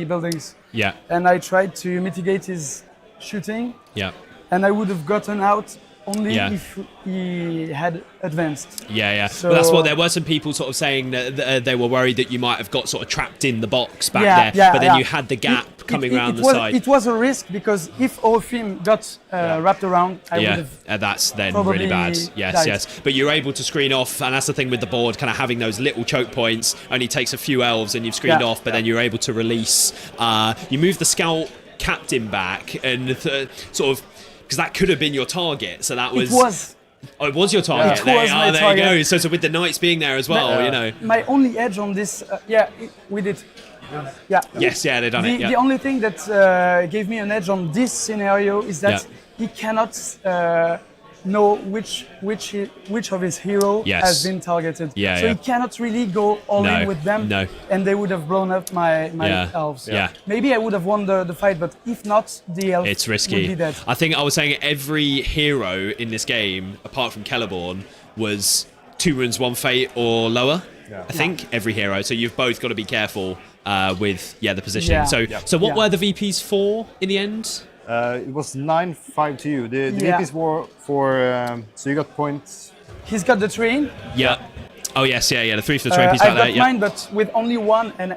buildings. Yeah. And I tried to mitigate his shooting. Yeah. And I would have gotten out only if he had advanced. Yeah. So well, that's what there were some people sort of saying that they were worried that you might have got sort of trapped in the box back there, but then you had the gap coming around the side. It was a risk because if our film got wrapped around, I would have that's then probably really bad. died. Yes. But you're able to screen off, and that's the thing with the board, kind of having those little choke points. Only takes a few elves, and you've screened off, but then you're able to release. You move the scout captain back, and sort of. Because that could have been your target, so that was. It was. Oh, it was your target. It was my there you target. go. So with the knights being there as well, you know. My only edge on this, we did. Yeah. Yes, they done it. The only thing that gave me an edge on this scenario is that he cannot know which of his hero has been targeted. So he cannot really go all in with them. And they would have blown up my elves. Maybe I would have won the fight, but if not, the elf it's risky. would be dead. I think I was saying every hero in this game, apart from Celeborn, was 2 wounds, 1 fate or lower. I think every hero. So you've both got to be careful with the positioning. So what were the VPs for in the end? It was 9-5 to you. The VPs were for so you got points. He's got the train. Yeah. Oh yes, the 3 for the train piece. I've got mine, but with only 1, and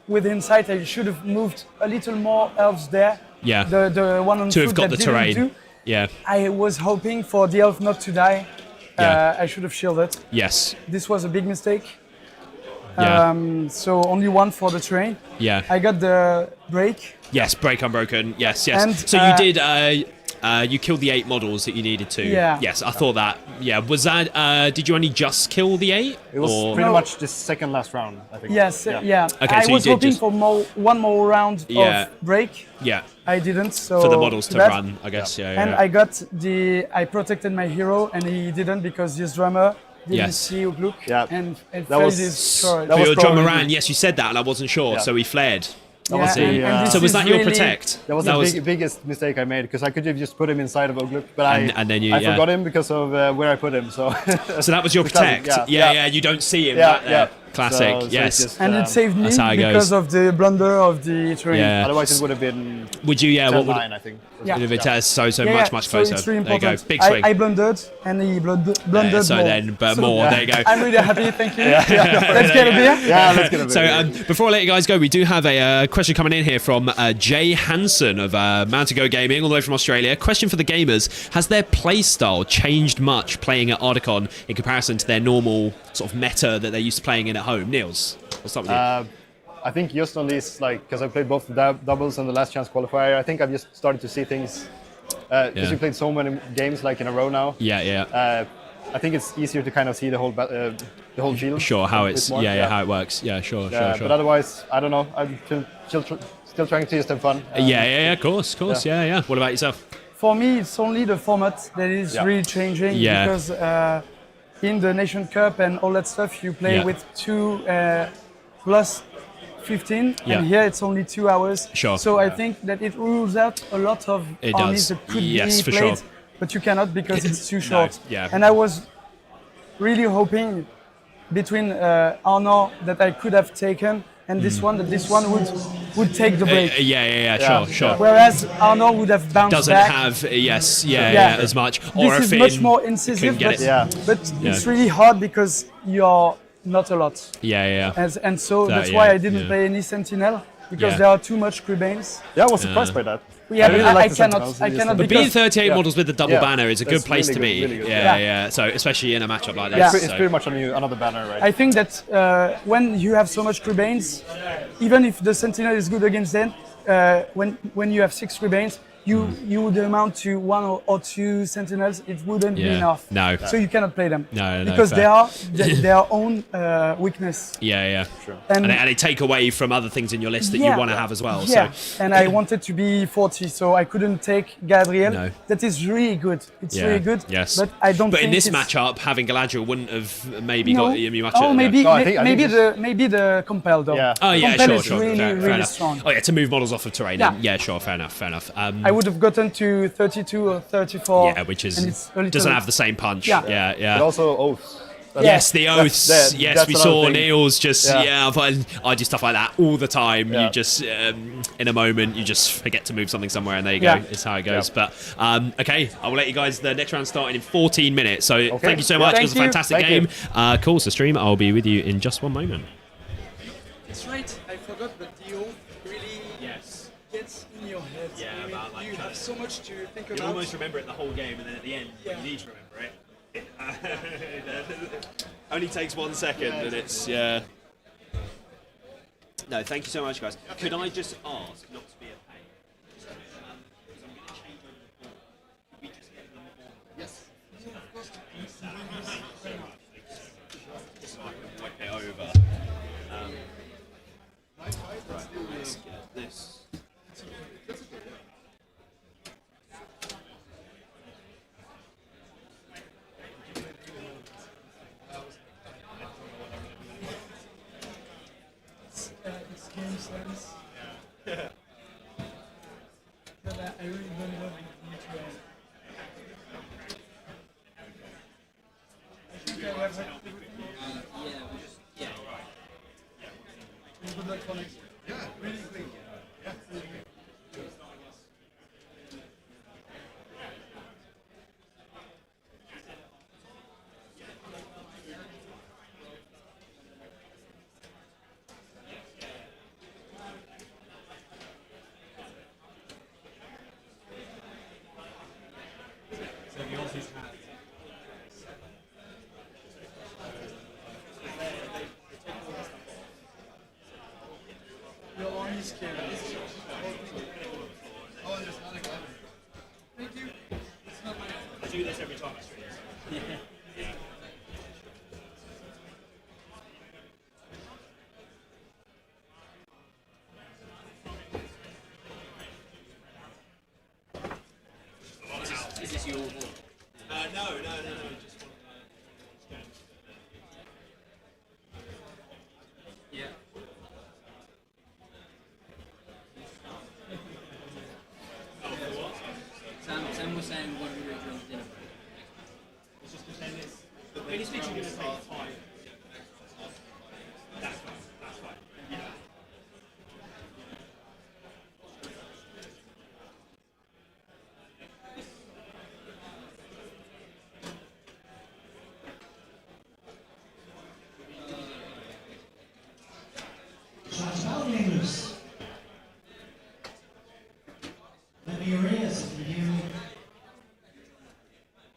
with insight, I should have moved a little more elves there. Yeah. The one on to foot have got that the terrain. Didn't do. Yeah. I was hoping for the elf not to die. I should have shielded. Yes. This was a big mistake. Yeah. So only 1 for the train. Yeah. I got the break. Yes, break unbroken. Yes. And, so you did. You killed the 8 models that you needed to. Yeah. Yes, I thought that. Yeah, was that? Did you only just kill the 8? It was or? pretty much the second last round, I think. Yes, yeah. Okay, I so you was did hoping just- for one more round Yeah. of break. Yeah. I didn't, so For the models to bad. run, I guess. Yeah. And yeah. I protected my hero, and he didn't because his drummer didn't Yes. see Ugluk, Yeah. and That failed was- his turret. For your drummer probably- ran, yes, you said that, and I wasn't sure, Yeah. so he flared. That was the, and this So was is that your really- protect? That was the biggest mistake I made because I could have just put him inside of Ugluk, but And then you- I yeah. forgot him because of where I put him. So So that was your Classic, protect. yeah. Yeah. You don't see him. Yeah, Right there. yeah. Classic. So yes. it's just, And it saved me That's how it because goes. of the blunder of the terrain. Yeah. otherwise it would have been Would you? Yeah. What would? 10-9, I think. Yeah. If it has so Yeah, much so closer. it's really there you go. important. Big swing. I blundered, and he blundered so more. then, but more. There you go. I'm really happy. Thank you. Yeah. Let's get a beer. Yeah, let's get a bit. So before I let you guys go, we do have a question coming in here from Jay Hansen of Mount to Go Gaming, all the way from Australia. Question for the gamers: has their play style changed much playing at Ardacon in comparison to their normal sort of meta that they're used to playing in at home? Niels, what's up with you? I think just on these, like, because I played both the doubles and the last chance qualifier, I think I've just started to see things, because we played so many games like in a row now. Yeah. I think it's easier to kind of see the whole field. Sure, how a bit it's more. how it works. Yeah, sure. But otherwise, I don't know. I'm still trying to just have fun. Of course. Yeah. What about yourself? For me, it's only the format that is really changing because in the Nation Cup and all that stuff, you play with 2 plus 15, and here it's only 2 hours. Sure. So I think that it rules out a lot of It armies does. that could Yes, be for played, sure. but you cannot because it's too short. yeah. And I was really hoping between Arnaud that I could have taken and this one, that this one would take the break. Sure. Whereas Arnaud would have bounced Doesn't back. have as much. Or This is if much in, more incisive, couldn't get but it's really hard because you're not a lot. Yeah. And so That, that's why I didn't yeah. play any Sentinel because Yeah. there are too much Crebanes. Yeah, I was surprised by that. Yeah, really I like the cannot. Sentinels. I cannot But because being 38 models with the double banner is a good That's place to really be. good, really good. Yeah. So especially in a matchup like Yeah. this. It's pretty much another banner, right? I think that when you have so much Crebanes, even if the Sentinel is good against them, when you have 6 Crebanes, you would amount to 1 or 2 Sentinels. It wouldn't be enough. No. So you cannot play them. No, because fair. they are their own weakness. Yeah. Sure. And they take away from other things in your list that you want to have as well. Yeah, So. and I wanted to be 40, so I couldn't take Gabriel. No. That is really good. It's really good. Yes. But I don't. But think in this it's... matchup, having Galadriel wouldn't have maybe No. got you much. Oh, maybe I think maybe the compel though. Yeah. Oh yeah, compel sure, is sure. really fair really enough. strong. Oh yeah, to move models off of terrain. Yeah. Yeah, sure, fair enough. I would have gotten to 32 or 34. Yeah, which is and it's a little- doesn't have the same punch. Yeah. Yeah. But also oaths. Yes, the oaths. That's Yes, we another saw thing. Niels just Yeah. I do stuff like that all the time. Yeah. You just in a moment you just forget to move something somewhere, and there you Yeah. go. It's how it goes. Yeah. But okay, I will let you guys. The next round starting in 14 minutes. So thank you so much. Thank It was a you. fantastic Thank game. Cool. So stream. I'll be with you in just one moment. It's right, I forgot, but the oath really gets in your head. Yeah, I mean, about, like, you have so much to think You about. almost remember it the whole game, and then at the end Yeah. you need to remember it. Only takes 1 second, and it's No, thank you so much, guys. Could I just ask not to be a pain? Because I'm going to change over the board. Could we just get them all? Yes. So I can whip it over. Right, let's get this. It's game sense. But I really don't love it. I think I have everything. Good luck for next year. Really quick. Your army is scared. Oh, there's another guy. Thank you. do this every time I stream. Yeah. Is this your wall? No, just one of the Yeah. Sam was saying what are we doing during the dinner break? It's just because then it's... Any speech you're going to take 5. That's fine. Yeah. Shots out, gamers. Let me your ears if you hear me.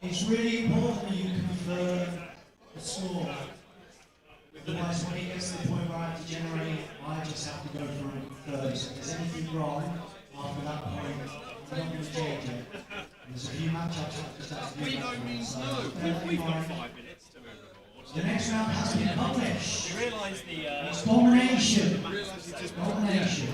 It's really important that you confirm the score. Otherwise, when it gets to the point where I have to generate, I just have to go for it first. If there's anything wrong after that point, I'm not going to change it. And there's a few matchups that just have to do that. We've got 5 minutes to move the board. The next round has been published. You realise the... It's domination. Domination.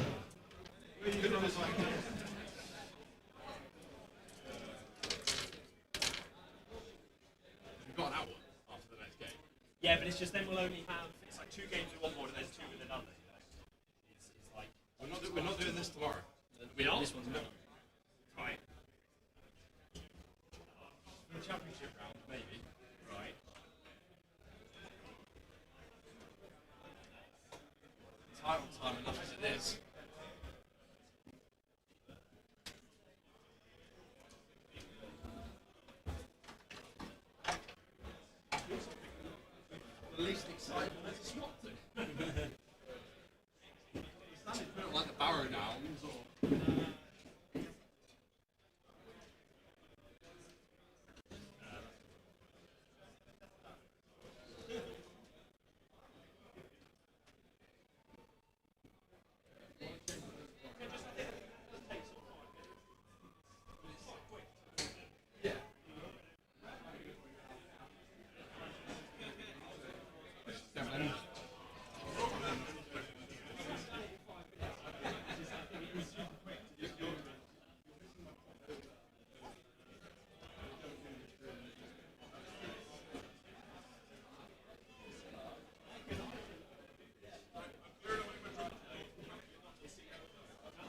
We've got an hour after the next game. Yeah, but it's just then we'll only have... It's like 2 games with one board and then 2 with another. You know? It's like... We're not doing this tomorrow. We are? This one's not. Right. For the championship round, maybe. Right. Title time enough as it is. The least exciting is a swap to. It's not even like the Barrow Downs or...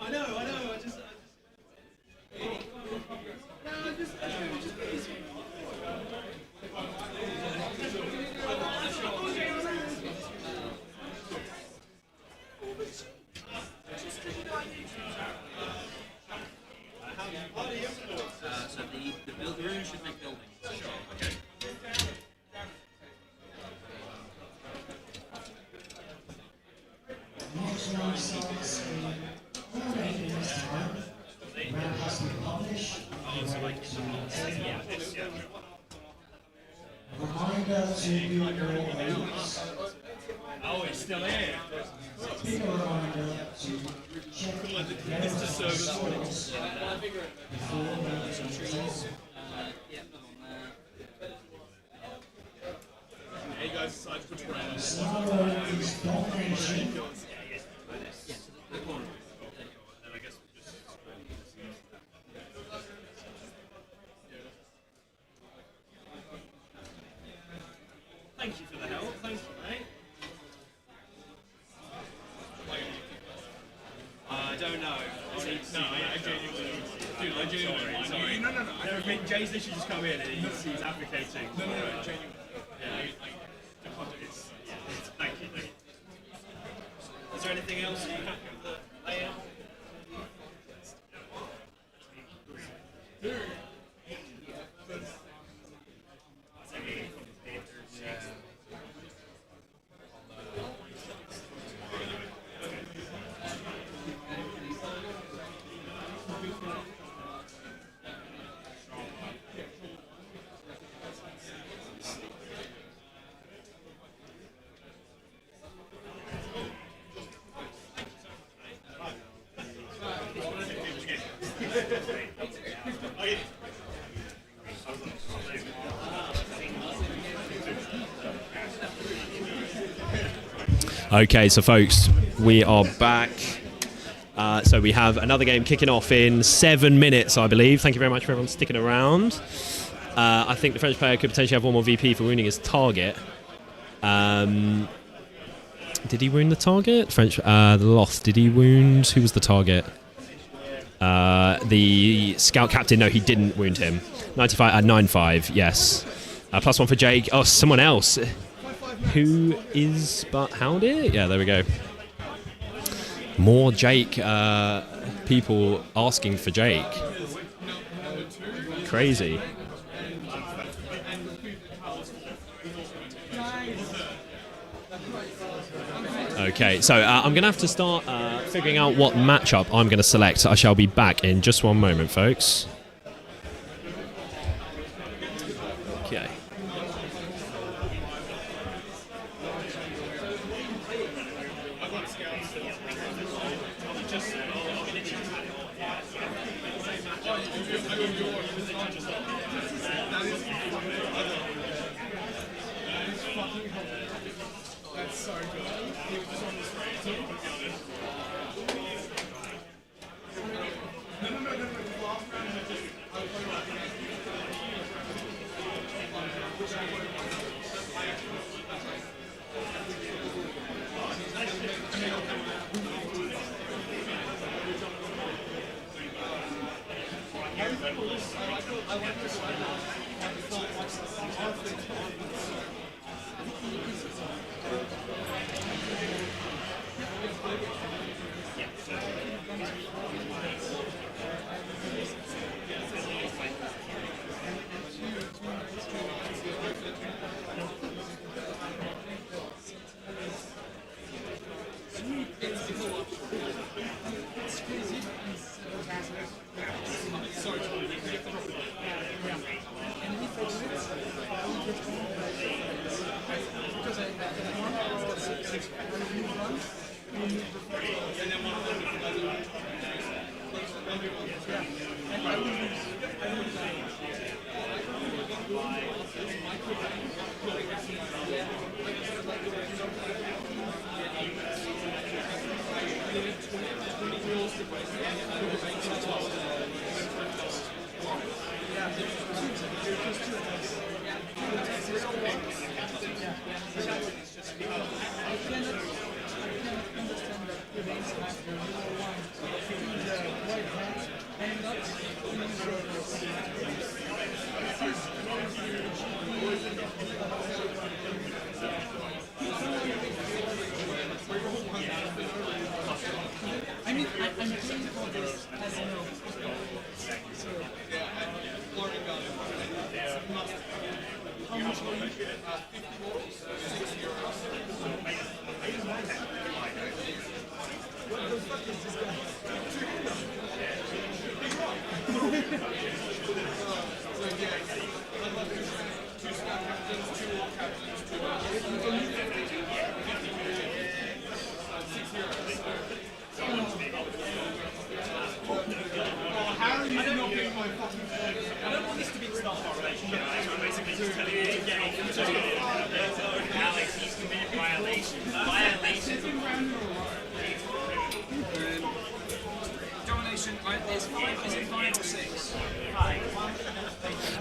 I know, I just... So the room should make buildings. Okay. Next round starts in round 8 minutes time. Round has been published. Yeah, this, yeah. A reminder to you all. Oh, it's still here. Big reminder to check the scores before the Hey guys, decide to put around. scenario is domination. Thank you for the help. Thank you, mate. I don't know. I genuinely. Sorry. No. I mean, Jay's literally just come in and he's advocating. No, genuinely. Yeah, thank you. Is there anything else? Are you happy with the layout? Okay, so folks, we are back. So we have another game kicking off in 7 minutes, I believe. Thank you very much for everyone sticking around. I think the French player could potentially have one more VP for wounding his target. Did he wound the target? French, the Loth, did he wound? Who was the target? The scout captain, no, he didn't wound him. 95, 9-5, yes. +1 for Jake. Oh, someone else. Who is but Howdy? Yeah, there we go. More Jake people asking for Jake. Crazy. Okay, so I'm going to have to start figuring out what matchup I'm going to select. I shall be back in just one moment, folks. Okay.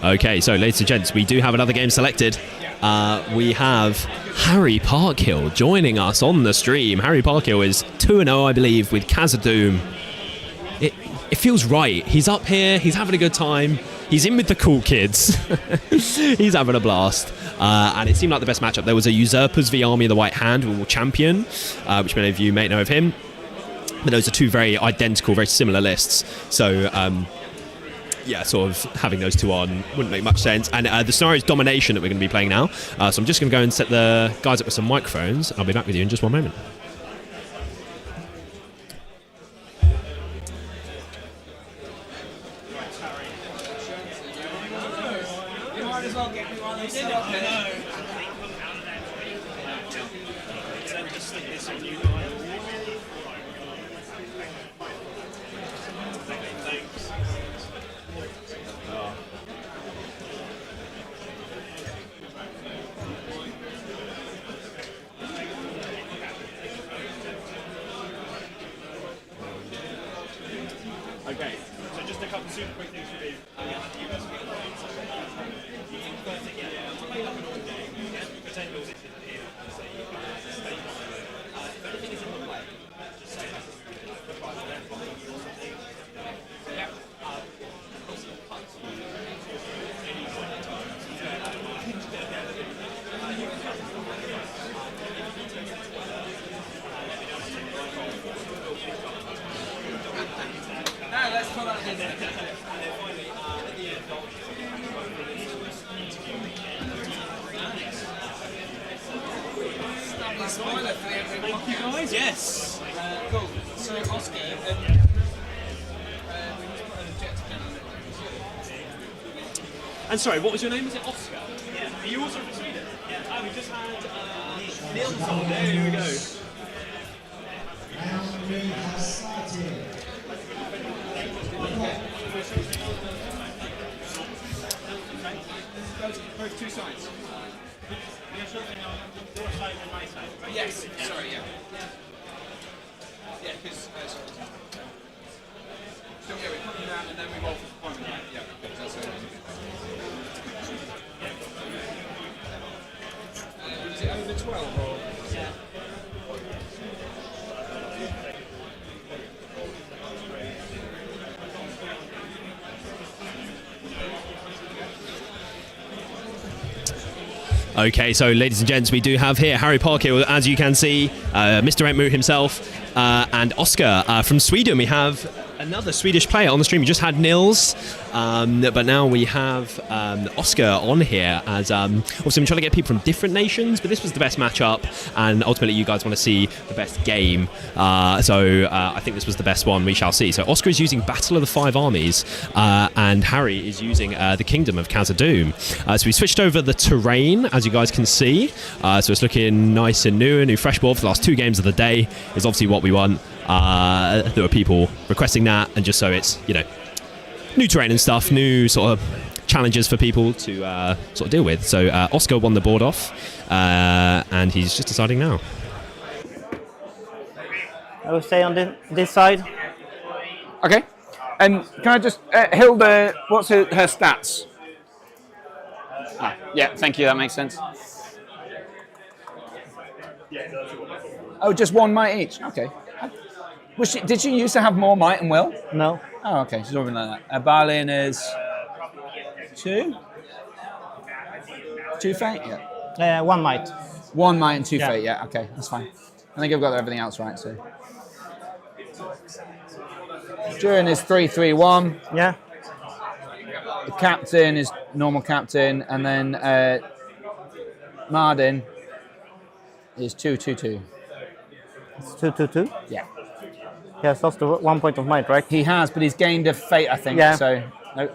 Okay, so ladies and gents, we do have another game selected. We have Harry Parkhill joining us on the stream. Harry Parkhill is 2-0, I believe, with Khazad-dûm. It feels right. He's up here, he's having a good time, he's in with the cool kids. He's having a blast. And it seemed like the best matchup. There was a Usurpers v Army of the White Hand, who will champion, which many of you may know of him. But those are two very identical, very similar lists. So, yeah, sort of having those two on wouldn't make much sense. And the scenario is domination that we're going to be playing now. So I'm just going to go and set the guys up with some microphones. I'll be back with you in just one moment. You might as well get me one of these stuff. super quick things for me. You guys will get the points. Play like a normal game. Pretend yours is here. So you can stay on. If anything is in the way, just say that. Yeah. No, let's put that in there. Spoiler for everyone. Thank you guys. Yes. Cool. So Oscar, we just put an objective down on it. And sorry, what was your name? Was it Oscar? Yeah. Are you also from Sweden? Yeah. Oh, we just had Nils on there. Here we go. Round 3 has started. Both two sides. Yes, sorry, yeah. Yeah, because. So, yeah, we put them down and then we roll for the point, right? Yeah, that's it. Is it over 12 or? Yeah. Okay, so ladies and gents, we do have here Harry Parker, as you can see, Mr. Entmoot himself, and Oscar from Sweden. We have another Swedish player on the stream. We just had Nils, but now we have Oscar on here. As obviously, I'm trying to get people from different nations, but this was the best matchup, and ultimately, you guys want to see the best game. So I think this was the best one. We shall see. So Oscar is using Battle of the Five Armies, and Harry is using the Kingdom of Khazad-dûm. So we switched over the terrain, as you guys can see. So it's looking nice and new. A new fresh board for the last 2 games of the day is obviously what we want. There were people requesting that, and just so it's, you know, new terrain and stuff, new sort of challenges for people to sort of deal with. So Oscar won the board off, and he's just deciding now. I will stay on this side. Okay. And can I just, Hilda, what's her stats? Ah, yeah, thank you, that makes sense. Oh, just 1 might each? Okay. Did she used to have more might and will? No. Oh, okay, she's already like that. Balin is 2? 2 fate? Yeah. 1 might. 1 might and 2 Yeah. fate, yeah, okay, that's fine. I think I've got everything else right, so. Durin is 3-3-1. Yeah. The captain is normal captain, and then Mardin is 2-2-2. It's 2-2-2? Yeah. He has lost 1 point of might, right? He has, but he's gained a fate, I think. Yeah. So, no.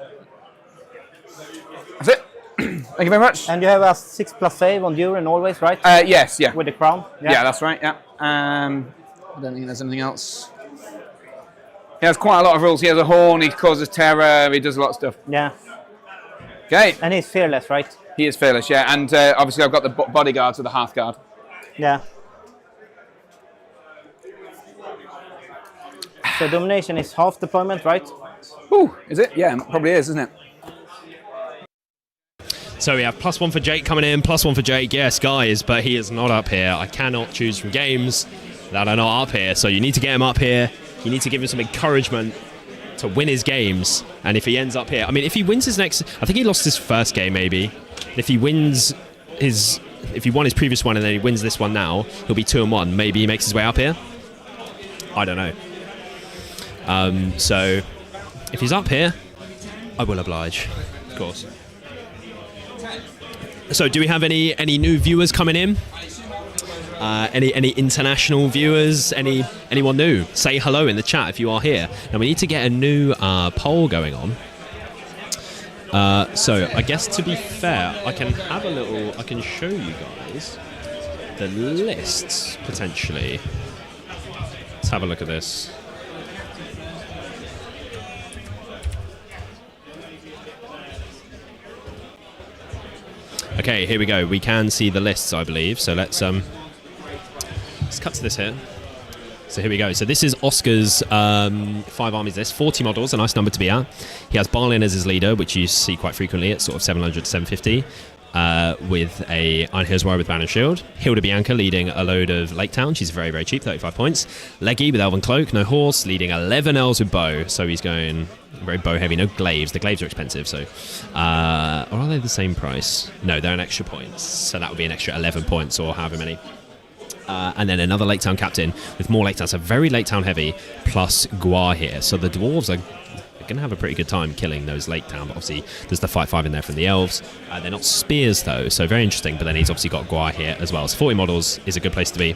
That's it. Thank you very much. And you have a 6+ save on Durin always, right? Yes, yeah. With the crown? Yeah, that's right, yeah. I don't think there's anything else. He has quite a lot of rules. He has a horn, he causes terror, he does a lot of stuff. Yeah. Okay. And he's fearless, right? He is fearless, yeah. And obviously I've got the bodyguards with the Hearthguard. Yeah. So domination is half deployment, right? Ooh, is it? Yeah, probably is, isn't it? So we have +1 for Jake coming in, +1 for Jake. Yes, guys, but he is not up here. I cannot choose from games that are not up here. So you need to get him up here. You need to give him some encouragement to win his games. And if he ends up here, I mean, if he wins his next, I think he lost his first game maybe. If he wins his, if he won his previous one and then he wins this one now, he'll be 2-1. Maybe he makes his way up here. I don't know. So if he's up here, I will oblige, of course. So do we have any new viewers coming in? Any international viewers? Anyone new? Say hello in the chat if you are here. Now we need to get a new poll going on. So I guess to be fair, I can have a little. I can show you guys the lists potentially. Let's have a look at this. Okay, here we go. We can see the lists, I believe. So let's cut to this here. So here we go. So this is Oscar's 5 armies list, 40 models, a nice number to be at. He has Barlin as his leader, which you see quite frequently at sort of 700 to 750, with a Iron Hero's Warrior with Banner and Shield. Hilda Bianca leading a load of Lake Town. She's very, very cheap, 35 points. Leggy with Elven Cloak, no horse, leading 11 elves with bow. So he's going very bow heavy, no glaives. The glaives are expensive, so... or are they the same price? No, they're an extra points. So that would be an extra 11 points or however many. And then another Lake Town captain with more Lake Town, so very Lake Town heavy, plus Guar here. So the dwarves are going to have a pretty good time killing those Lake Town, but obviously there's the fight 5 in there from the elves. They're not spears though, so very interesting, but then he's obviously got Guar here as well. So 40 models is a good place to be.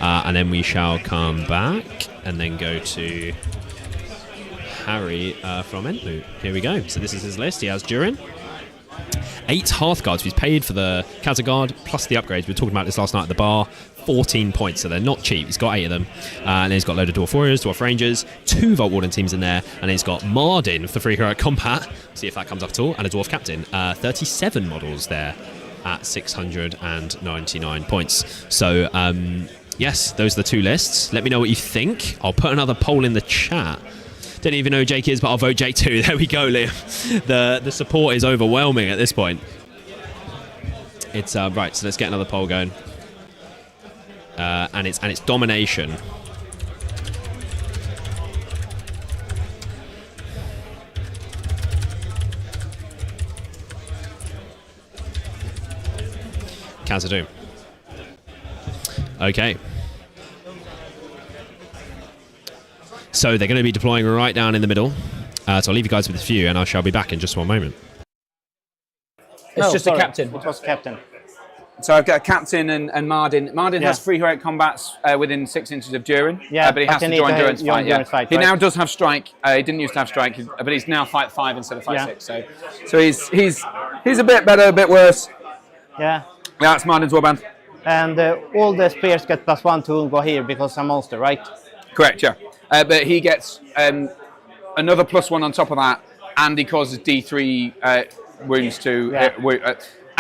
And then we shall come back and then go to Harry from Entmoot. Here we go. So this is his list. He has Durin. 8 Hearthguards. He's paid for the Khazad plus the upgrades. We were talking about this last night at the bar. 14 points, so they're not cheap. He's got 8 of them. And then he's got a load of Dwarf Warriors, Dwarf Rangers, 2 Vault Warden teams in there, and then he's got Mardin for the free hero combat. See if that comes up at all. And a Dwarf Captain. 37 models there at 699 points. So, yes, those are the 2 lists. Let me know what you think. I'll put another poll in the chat. Don't even know who Jake is, but I'll vote Jake too. There we go, Liam. The support is overwhelming at this point. It's right. So let's get another poll going. And it's domination. Khazad. Okay. So they're going to be deploying right down in the middle. So I'll leave you guys with a few, and I shall be back in just one moment. It's just sorry. a captain. It was captain. So I've got a captain and Mardin. Mardin has free heroic combats within 6 inches of Durin. Yeah, but he has to join Durin's fight. Yeah. Fight, he right? now does have strike. He didn't used to have strike, but he's now fight 5 instead of fight 6. So he's a bit better, a bit worse. Yeah. Yeah, that's Mardin's warband. And all the spears get +1 to go here because I'm monster, right? Correct, yeah. But he gets another +1 on top of that, and he causes D3 wounds to...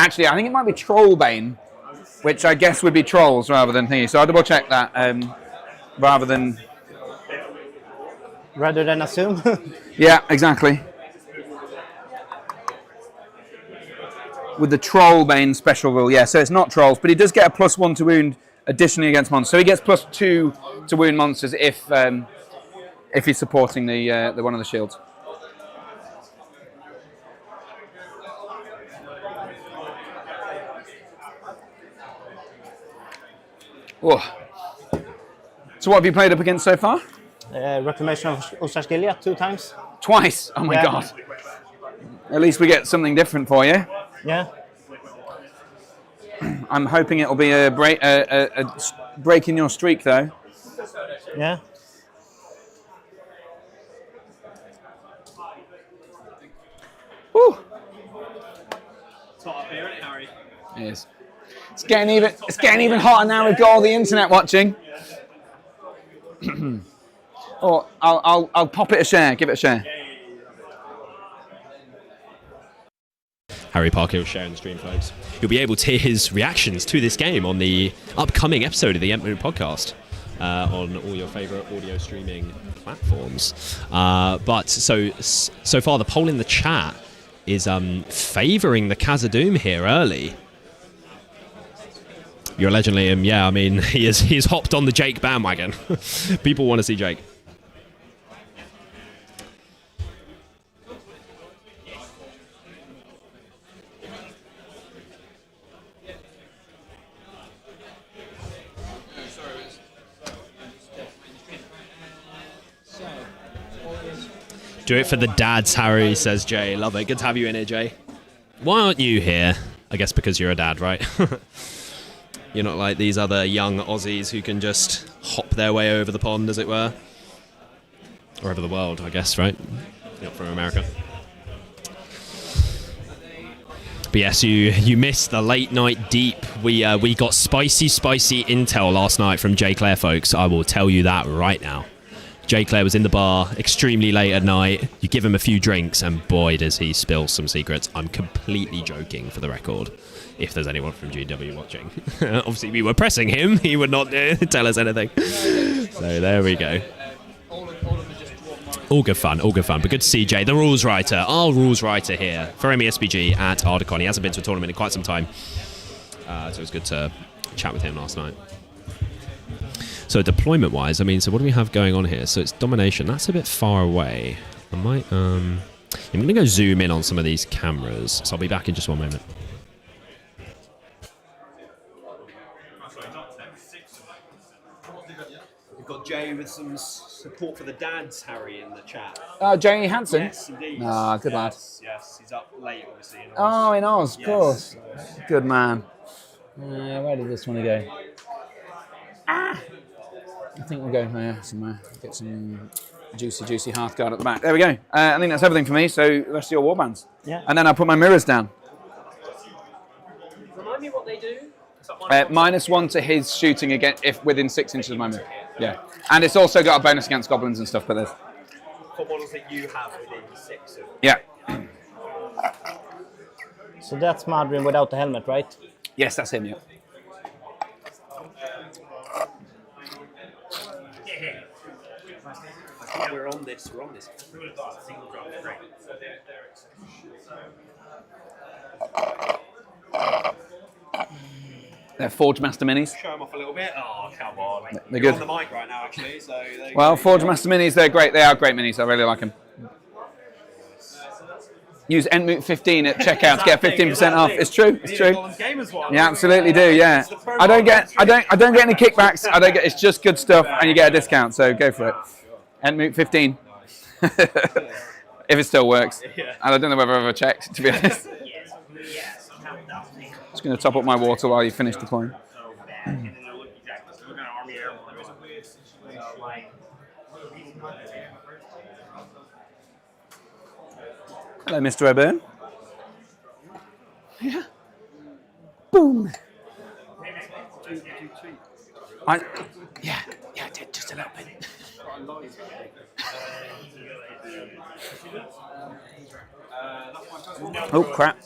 actually, I think it might be Trollbane, which I guess would be trolls rather than thingy. So I'll double check that rather than... Rather than assume? Yeah, exactly. With the Trollbane special rule, yeah. So it's not trolls, but he does get a +1 to wound additionally against monsters. So he gets +2 to wound monsters if he's supporting the one of the shields. Oh. So what have you played up against so far? Reclamation of Usarskillia 2 times. Twice? Oh my god. At least we get something different for you. Yeah. I'm hoping it'll be a break in your streak though. Yeah. Woo. It's hot up here, isn't it, Harry? It is. It's getting even hotter now. We've got all the internet watching. Oh, I'll pop it a share. Give it a share. Harry Parker will share in the stream, folks. You'll be able to hear his reactions to this game on the upcoming episode of the Entmoot podcast on all your favourite audio streaming platforms. But so far, the poll in the chat is favouring the Khazad here early. You're a legend, Liam. Yeah, I mean, he's hopped on the Jake bandwagon. People want to see Jake. Do it for the dads, Harry, says Jay. Love it. Good to have you in here, Jay. Why aren't you here? I guess because you're a dad, right? You're not like these other young Aussies who can just hop their way over the pond, as it were. Or over the world, I guess, right? You're not from America. But yes, you missed the late night deep. We got spicy intel last night from Jay Clare, folks. I will tell you that right now. Jay Clare was in the bar extremely late at night. You give him a few drinks, and boy, does he spill some secrets. I'm completely joking, for the record, if there's anyone from GW watching. Obviously, we were pressing him. He would not tell us anything. So there we go. All good fun, all good fun. But good to see Jay, the rules writer, our rules writer here for MESBG at Ardacon. He hasn't been to a tournament in quite some time. So it was good to chat with him last night. So deployment-wise, I mean, so what do we have going on here? So it's domination. That's a bit far away. I might, I'm going to go zoom in on some of these cameras. So I'll be back in just one moment. We've got Jay with some support for the dads, Harry, in the chat. Jay Hansen? Yes, indeed. Ah, good lad. Yes, he's up late, obviously. In Oz. Oh, in Oz, of Yes. course. Good man. Where did this one go? I think we'll go there somewhere. Get some juicy Hearthguard at the back. There we go. I think that's everything for me, so let's do your warbands. Yeah. And then I'll put my mirrors down. Remind me what they do? -1 to his shooting again if within 6 inches of my mirror. Yeah. And it's also got a bonus against goblins and stuff, but there's... For models that you have within 6 of... Yeah. So that's Madrin without the helmet, right? Yes, that's him, yeah. We're on this. They're Forge Master Minis. Show them off a little bit. Oh, come on. They're You're good. on the mic right now, actually. So Well, Forge Master Minis, they're great. They are great minis. I really like them. Use Endgame15 at checkout to get 15% off. It's true. It's true. You absolutely do. Yeah. I don't get any kickbacks. It's just good stuff, and you get a discount. So go for it. Endgame15. If it still works. And I don't know whether I've ever checked, to be honest. Just going to top up my water while you finish deploying. Hello, Mr. O'Byrne. Yeah. Boom. Yeah, I did just a little bit. Oh, crap.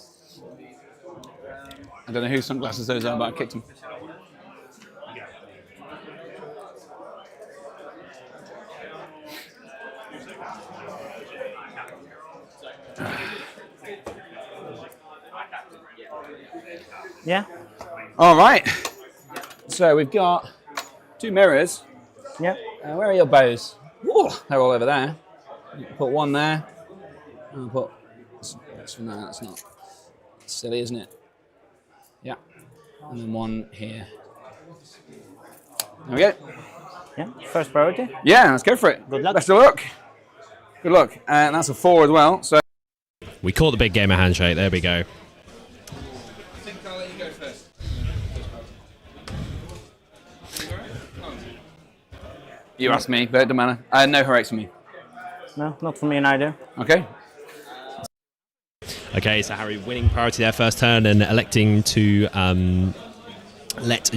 I don't know whose sunglasses those are, but I kicked them. Yeah. All right. So we've got 2 mirrors. Yeah. Where are your bows? Whoa, they're all over there. Put one there. I'll put. No, that's not. Silly, isn't it? Yeah. And then one here. There we go. Yeah. First priority. Yeah, let's go for it. Good luck. Best of luck. Good luck. And that's a 4 as well. So. We caught the big gamer handshake. There we go. I think I'll let you go first. You asked me, but it doesn't matter. No harates for me. No, not for me neither. Okay. Okay, so Harry winning priority their first turn and electing to let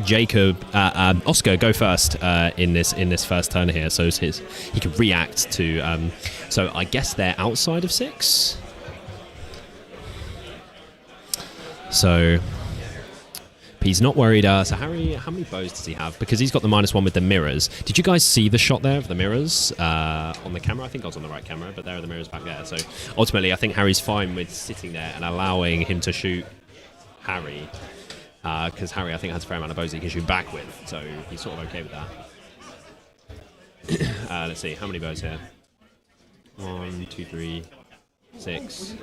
Oscar go first in this first turn here. So he can react to. So I guess they're outside of 6. So he's not worried. So Harry, how many bows does he have? Because he's got the -1 with the mirrors. Did you guys see the shot there of the mirrors on the camera? I think I was on the right camera, but there are the mirrors back there. So ultimately, I think Harry's fine with sitting there and allowing him to shoot Harry. Because Harry, I think, has a fair amount of bows he can shoot back with. So he's sort of okay with that. Let's see, how many bows here? 1, 2, 3, 6...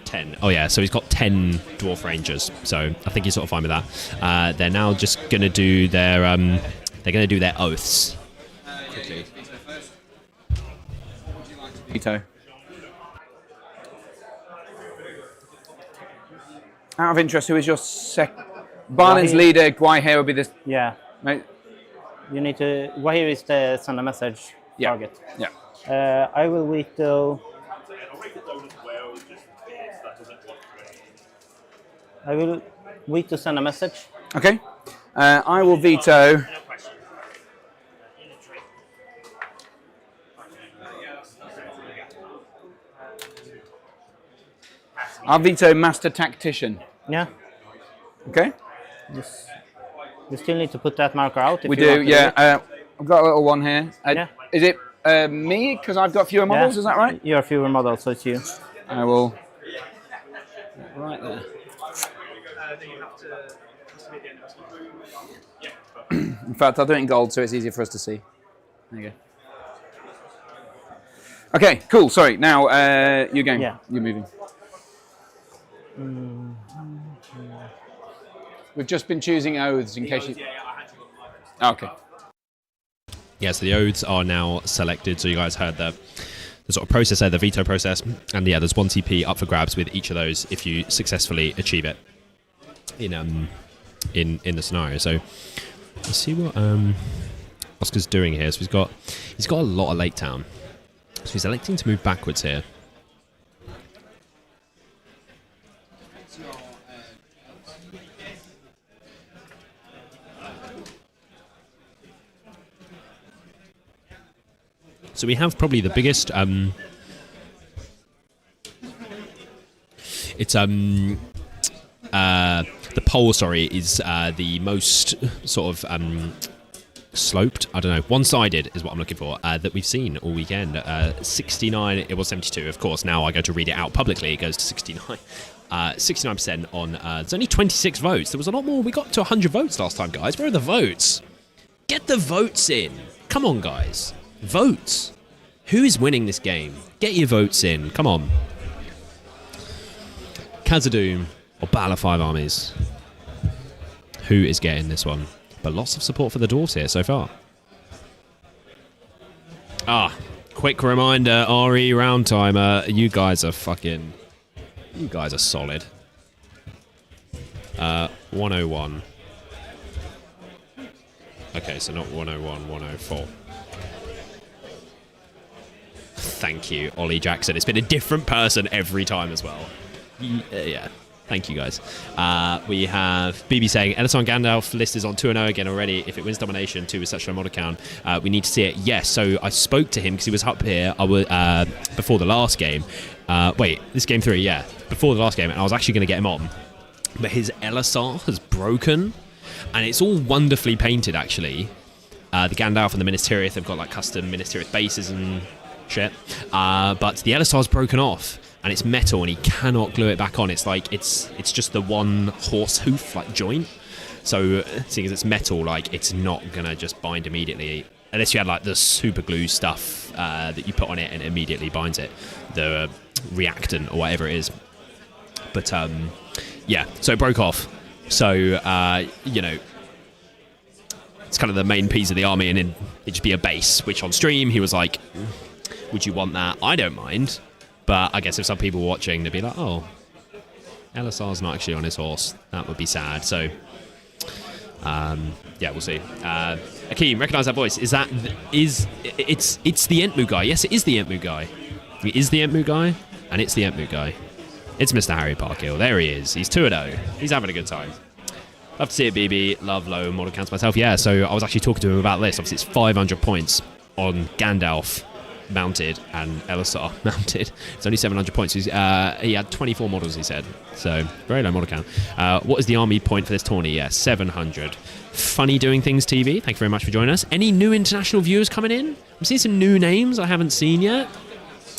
10. Oh yeah, so he's got 10 dwarf rangers. So I think he's sort of fine with that. They're now just going to do their oaths. Quickly. Veto. Out of interest, who is your Barnen's leader? Guai would be this. Yeah. Right. You need to. Wahir is the send a message target. Yeah. I will veto. I will wait to send a message. Okay. I will veto. I'll veto Master Tactician. Yeah. Okay. You still need to put that marker out. If We you do, want to yeah. I've got a little one here. Yeah. Is it me? Because I've got fewer models, is that right? You're fewer models, so it's you. I will. Right there. In fact, I'll do it in gold so it's easier for us to see. There you go. Okay, cool. Sorry. Now, you're going. Yeah. You're moving. We've just been choosing oaths in case you... Okay. Yeah, so the oaths are now selected. So you guys heard the sort of process there, the veto process. And yeah, there's 1 TP up for grabs with each of those if you successfully achieve it in the scenario. So let's see what Oscar's doing here. So he's got a lot of Lake Town. So he's electing to move backwards here. So we have probably the biggest. It's the pole. Sorry, is the most sort of sloped. I don't know. One-sided is what I'm looking for. That we've seen all weekend. 69. It was 72. Of course. Now I go to read it out publicly. It goes to 69. 69% on. There's only 26 votes. There was a lot more. We got to 100 votes last time, guys. Where are the votes? Get the votes in. Come on, guys. Votes. Who is winning this game? Get your votes in. Come on. Khazad-dûm or Battle of Five Armies? Who is getting this one? But lots of support for the dwarves here so far. Quick reminder, RE round timer. You guys are fucking... You guys are solid. 101. Okay, so not 101, 104. Thank you, Ollie Jackson. It's been a different person every time as well. Yeah. Thank you, guys. We have BB saying, Ellison Gandalf list is on 2-0 again already. If it wins domination, 2 with such a low model count, we need to see it. Yes, so I spoke to him because he was up here before the last game. Wait, this game 3, yeah. Before the last game, and I was actually going to get him on. But his LSR has broken, and it's all wonderfully painted, actually. The Gandalf and the Minas Tirith have got like custom Minas Tirith bases and shit. But the LSR's broken off. And it's metal, and he cannot glue it back on. It's like it's just the one horse hoof like joint. So seeing as it's metal, like it's not gonna just bind immediately unless you had like the super glue stuff that you put on it and it immediately binds it, the reactant or whatever it is. But yeah, so it broke off. So you know, it's kind of the main piece of the army, and then it'd just be a base. Which on stream he was like, "Would you want that? I don't mind." But I guess if some people were watching, they'd be like, oh, LSR's not actually on his horse. That would be sad. So, yeah, we'll see. Akeem, recognise that voice. It's the Entmu guy. Yes, it is the Entmu guy. It is the Entmu guy, and it's the Entmu guy. It's Mr. Harry Parkhill. There he is. He's 2-0. He's having a good time. Love to see it, BB. Love low model counts myself. Yeah, so I was actually talking to him about this. Obviously, it's 500 points on Gandalf mounted and LSR mounted. It's only 700 points. He had 24 models, he said. So, very low model count. What is the army point for this tourney? Yeah, 700. Funny Doing Things TV, thank you very much for joining us. Any new international viewers coming in? I'm seeing some new names I haven't seen yet.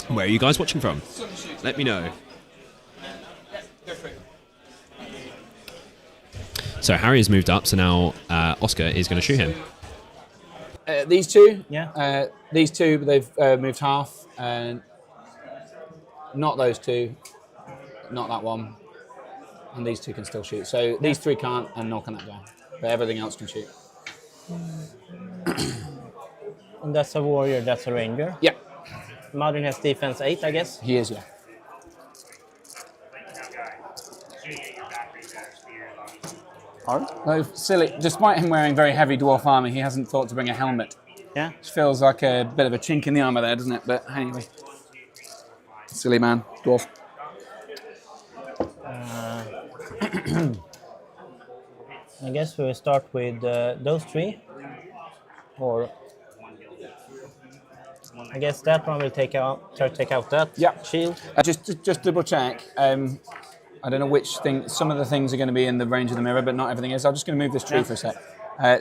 Where are you guys watching from? Let me know. So, Harry has moved up, so now Oscar is going to shoot him. These two? Yeah. These two, they've moved half. Not those two. Not that one. And these two can still shoot. So these 3 can't, and nor can that guy. But everything else can shoot. And that's a warrior, that's a ranger? Yeah. Modern has defense 8, I guess? He is, yeah. No, silly. Despite him wearing very heavy dwarf armor, he hasn't thought to bring a helmet. Yeah. Which feels like a bit of a chink in the armor there, doesn't it? But anyway. Silly man, dwarf. I guess we'll start with those 3. Or I guess that one will take out that shield. Just double check. I don't know which thing. Some of the things are going to be in the range of the mirror, but not everything is. I'm just going to move this tree for a sec.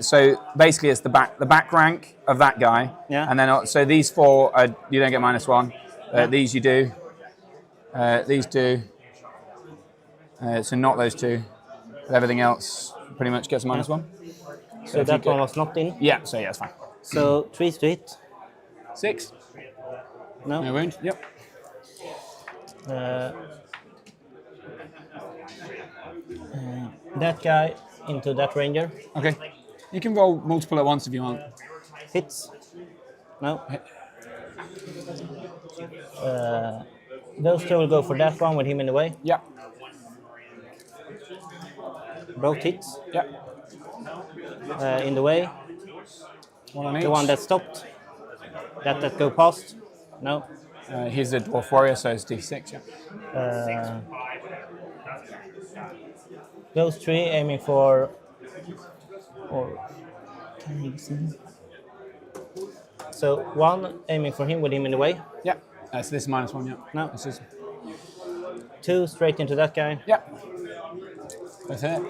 So basically, it's the back rank of that guy. Yeah. And then so these 4 you don't get -1. These you do. These do. So not those 2. But everything else pretty much gets -1. So that one was not in? Yeah, so yeah, it's fine. So 3 to hit? 6. No? No wound, yep. That guy into that ranger. Okay. You can roll multiple at once if you want. Hits? No. Those 2 will go for that one with him in the way. Yeah. Both hits. Yeah. In the way. One on the each. one that stopped. That go past. No. He's a dwarf warrior, so it's D6. Yeah. Those 3 aiming for. Or. So 1 aiming for him with him in the way. Yeah. So this is -1. Yeah. No. This is 2 straight into that guy. Yeah. That's it.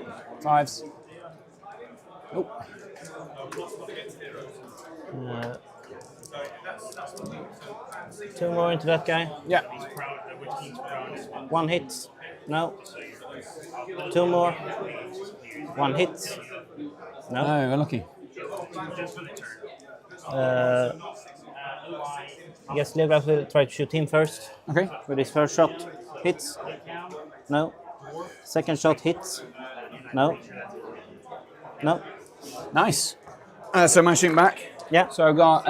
5s. Oh. 2 more into that guy. Yeah. 1 hits. No. 2 more. 1 hits. No. No, unlucky. I guess Legolas will try to shoot him first. Okay. With his first shot. Hits. No. Second shot hits. No. No. Nice. So am I shooting back? Yeah. So I've got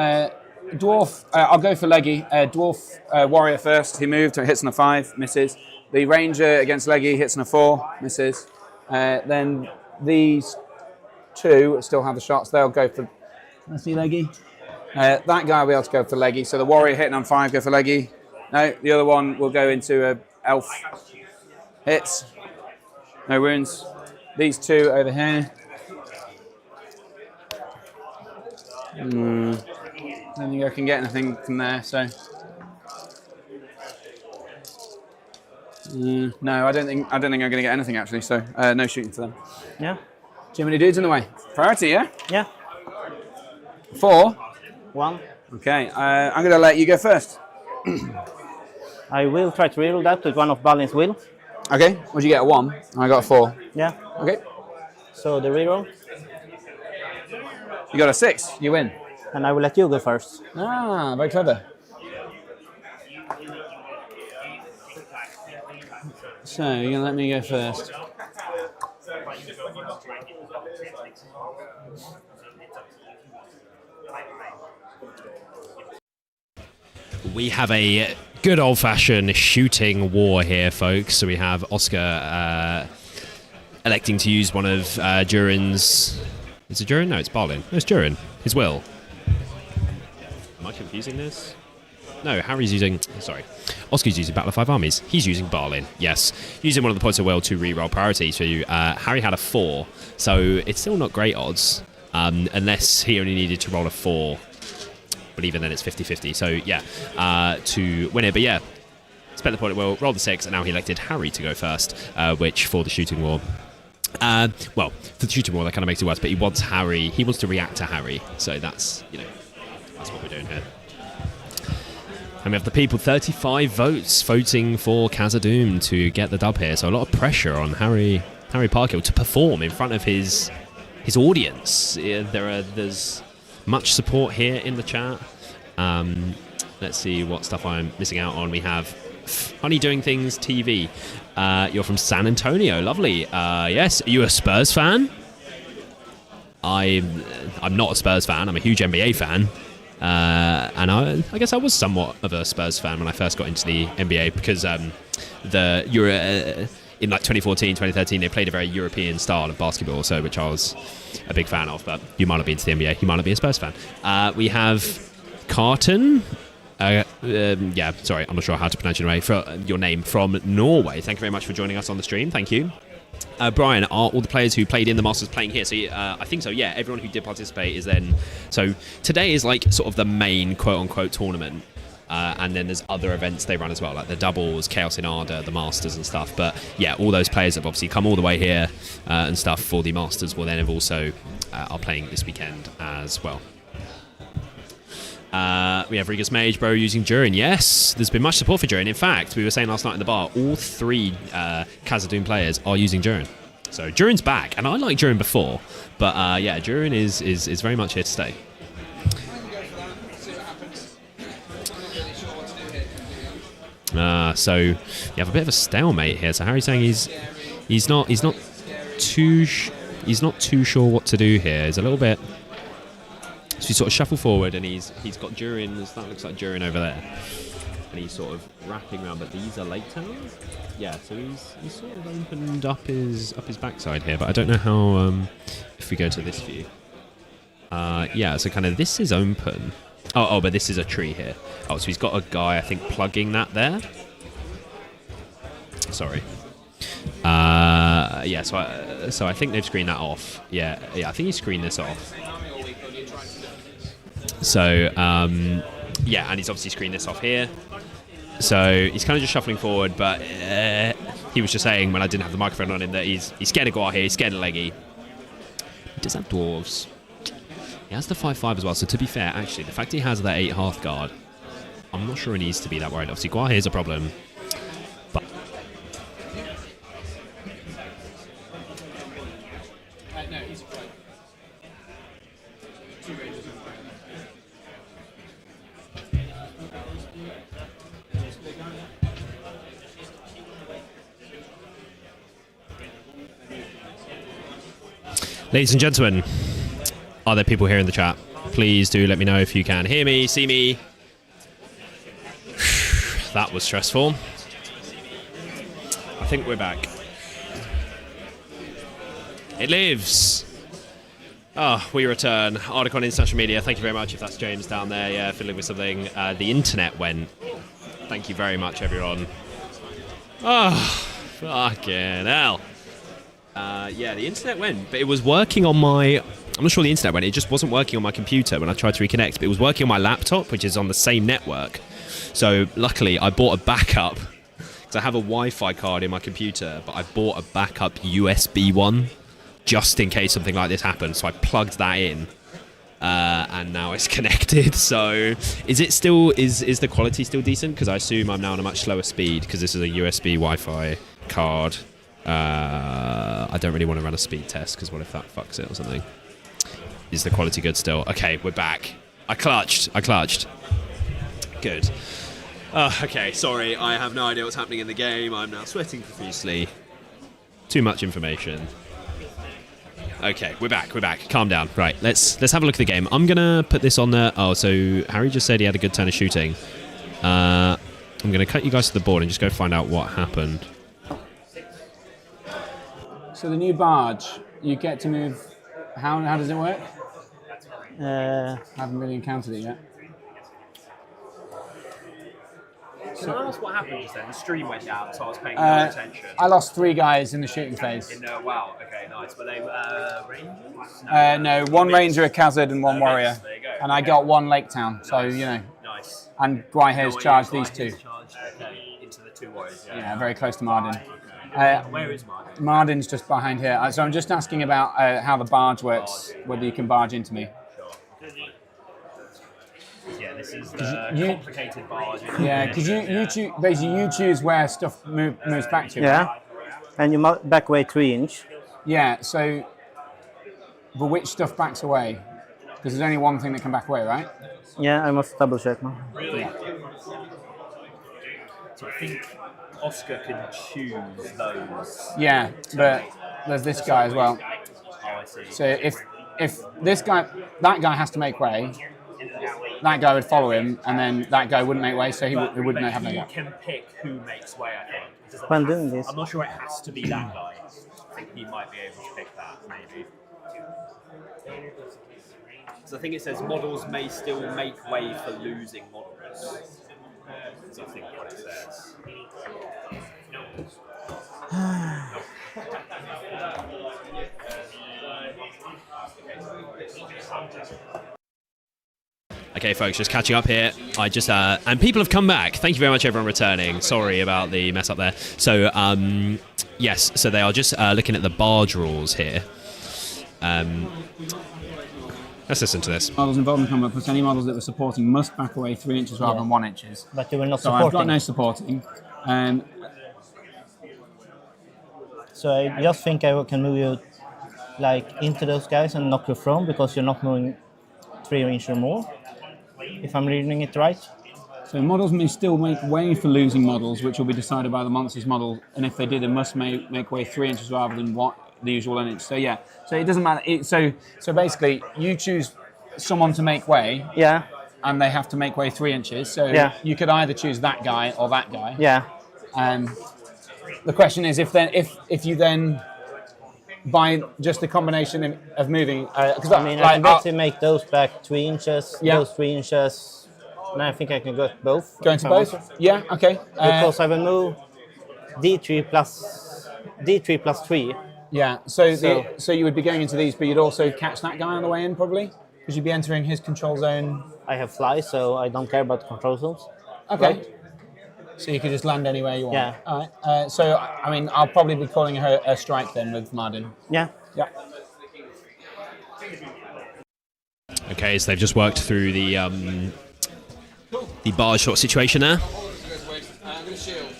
dwarf. I'll go for Leggy. Dwarf warrior first. He moved. Hits on a 5, misses. The ranger against Leggy hits on a 4, misses. Then these 2 still have the shots. They'll go for. Let's see Leggy. That guy will be able to go for Leggy. So the warrior hitting on 5, go for Leggy. No, the other one will go into a elf. Hits. No wounds. These 2 over here. I don't think I can get anything from there, so. No, I don't think I'm going to get anything actually. So no shooting for them. Yeah. Too many dudes in the way. Priority, yeah. Yeah. 4. 1. Okay, I'm going to let you go first. I will try to reroll that with one of Balin's will. Okay. What'd you get? A 1. I got a 4. Yeah. Okay. So the reroll. You got a 6. You win. And I will let you go first. Ah, very clever. So you're gonna let me go first. We have a good old-fashioned shooting war here, folks. So we have Oscar electing to use one of Durin's... Is it Durin? No, it's Balin. No, it's Durin. His will. Am I confusing this? No, Harry's using... Sorry. Oscar's using Battle of 5 Armies. He's using Balin. Yes. Using one of the points of will to re-roll priority. So Harry had a 4. So it's still not great odds. Unless he only needed to roll a 4. But even then it's 50-50. So yeah, to win it. But yeah, spent the point of will, rolled the 6, and now he elected Harry to go first, which for the shooting war... well, for the shooting war, that kind of makes it worse, but he wants Harry, he wants to react to Harry. So that's, you know, that's what we're doing here. And we have the people, 35 votes, voting for Khazad-dûm to get the dub here. So a lot of pressure on Harry Parkhill to perform in front of his audience. Yeah, there's much support here in the chat. Let's see what stuff I'm missing out on. We have Funny Doing Things TV. You're from San Antonio. Lovely. Yes. Are you a Spurs fan? I'm not a Spurs fan. I'm a huge NBA fan. And I guess I was somewhat of a Spurs fan when I first got into the NBA because in like 2014, 2013, they played a very European style of basketball, so which I was a big fan of. But you might not be into the NBA. You might not be a Spurs fan. We have Carton. Yeah, sorry, I'm not sure how to pronounce your name from Norway. Thank you very much for joining us on the stream. Thank you. Brian, are all the players who played in the Masters playing here? So I think so, yeah. Everyone who did participate is then... So today is like sort of the main quote-unquote tournament. And then there's other events they run as well, like the doubles, Chaos in Arda, the Masters and stuff. But yeah, all those players have obviously come all the way here and stuff for the Masters. Well, then have also are playing this weekend as well. We have Riga's Mage, Bro using Durin. Yes, there's been much support for Durin. In fact, we were saying last night in the bar, all 3 Khazad-dûm players are using Durin. So Durin's back, and I liked Durin before, but yeah, Durin is very much here to stay. So you have a bit of a stalemate here. So Harry's saying he's not too sure what to do here. He's a little bit. So you sort of shuffle forward, and he's got Durin. That looks like Durin over there, and he's sort of wrapping around. But these are late towns. Yeah, so he's sort of opened up his backside here. But I don't know how. If we go to this view, yeah. So kind of this is open. Oh, but this is a tree here. Oh, so he's got a guy, I think, plugging that there. Sorry. Yeah. So I think they've screened that off. Yeah. I think he screened this off. So, yeah, and he's obviously screened this off here. So he's kind of just shuffling forward, but he was just saying when I didn't have the microphone on him that he's scared to go out here, he's scared of Leggy. He does have Dwarves. He has the 5/5 as well, so to be fair, actually, the fact he has that 8 Hearthguard, I'm not sure he needs to be that worried. Obviously, Guahir's a problem, but... No, he's right. 2 ranges. Ladies and gentlemen, are there people here in the chat? Please do let me know if you can hear me, see me. That was stressful. I think we're back. It lives. We return. Ardacon International Media, thank you very much. If that's James down there, yeah, fiddling with something. The internet went. Thank you very much, everyone. Fucking hell. Yeah, the internet went, but it was working on my... I'm not sure the internet went. It just wasn't working on my computer when I tried to reconnect, but it was working on my laptop, which is on the same network. So luckily, I bought a backup, because I have a Wi-Fi card in my computer, but I bought a backup USB one, just in case something like this happens. So I plugged that in, and now it's connected. So is it still... Is the quality still decent? Because I assume I'm now on a much slower speed, because this is a USB Wi-Fi card. I don't really want to run a speed test, because what if that fucks it or something? Is the quality good still? Okay, we're back. I clutched. Good. Okay, sorry. I have no idea what's happening in the game. I'm now sweating profusely. Too much information. Okay, we're back. Calm down. Right, let's have a look at the game. I'm going to put this on there. Oh, so Harry just said he had a good turn of shooting. I'm going to cut you guys to the board and just go find out what happened. So the new barge, you get to move. How does it work? I haven't really encountered it yet. Can I ask what happened just then? The stream went down, so I was paying no attention. I lost 3 guys in the shooting phase. Wow, okay, nice. Were they rangers? No, 1 ranger, a Khazad, and 1 warrior. There you go. And I got 1 Lake Town, so you know. Nice. And Guahir's charged these 2. Okay, into the 2 warriors. Yeah, very close to Mardin. Where is Mardin? Mardin's just behind here. So I'm just asking about how the barge works, whether you can barge into me. Yeah, this is the complicated barge. Yeah, because you choose where stuff moves back to. Yeah, right? and you back away 3 inch. Yeah, so, but which stuff backs away? Because there's only one thing that can back away, right? Yeah, I must double check now. Really? So I think Oscar can choose those. Yeah, but there's this guy as well. Oh, I see. So if that guy has to make way, that guy would follow him, and then that guy wouldn't make way, so he wouldn't have no way. You can pick who makes way, I think. When doing this. I'm not sure it has to be that guy. I think he might be able to pick that, maybe. So I think it says models may still make way for losing models. That's I think what it says. Okay, folks, just catching up here. I just and people have come back. Thank you very much, everyone returning. Sorry about the mess up there. So, yes, so they are just looking at the barge rules here. Let's listen to this. Models involved in combat plus any models that were supporting must back away 3 inches rather than 1 inches. But you were not so supporting. I've got no supporting. So I just think I can move you like into those guys and knock you from because you're not moving 3 inches or more. If I'm reading it right. So models may still make way for losing models, which will be decided by the monster's model. And if they did, they must make way 3 inches rather than what the usual inch. So yeah, so it doesn't matter. So basically, you choose someone to make way. Yeah. And they have to make way 3 inches. So yeah. You could either choose that guy or that guy. Yeah. The question is if you then by just the combination of moving, because I mean, I can bet to make those back 3 inches, those 3 inches. And I think I can go both. Go into both? Yeah. Okay. Because I will move D3 plus 3. Yeah. So you would be going into these, but you'd also catch that guy on the way in, probably, because you'd be entering his control zone. I have fly, so I don't care about the control zones. Okay. Right. So you could just land anywhere you want. Yeah. All right. So I mean, I'll probably be calling her a strike then with Mardin. Yeah. Yeah. Okay, so they've just worked through the barge shot situation there. I'm gonna shield.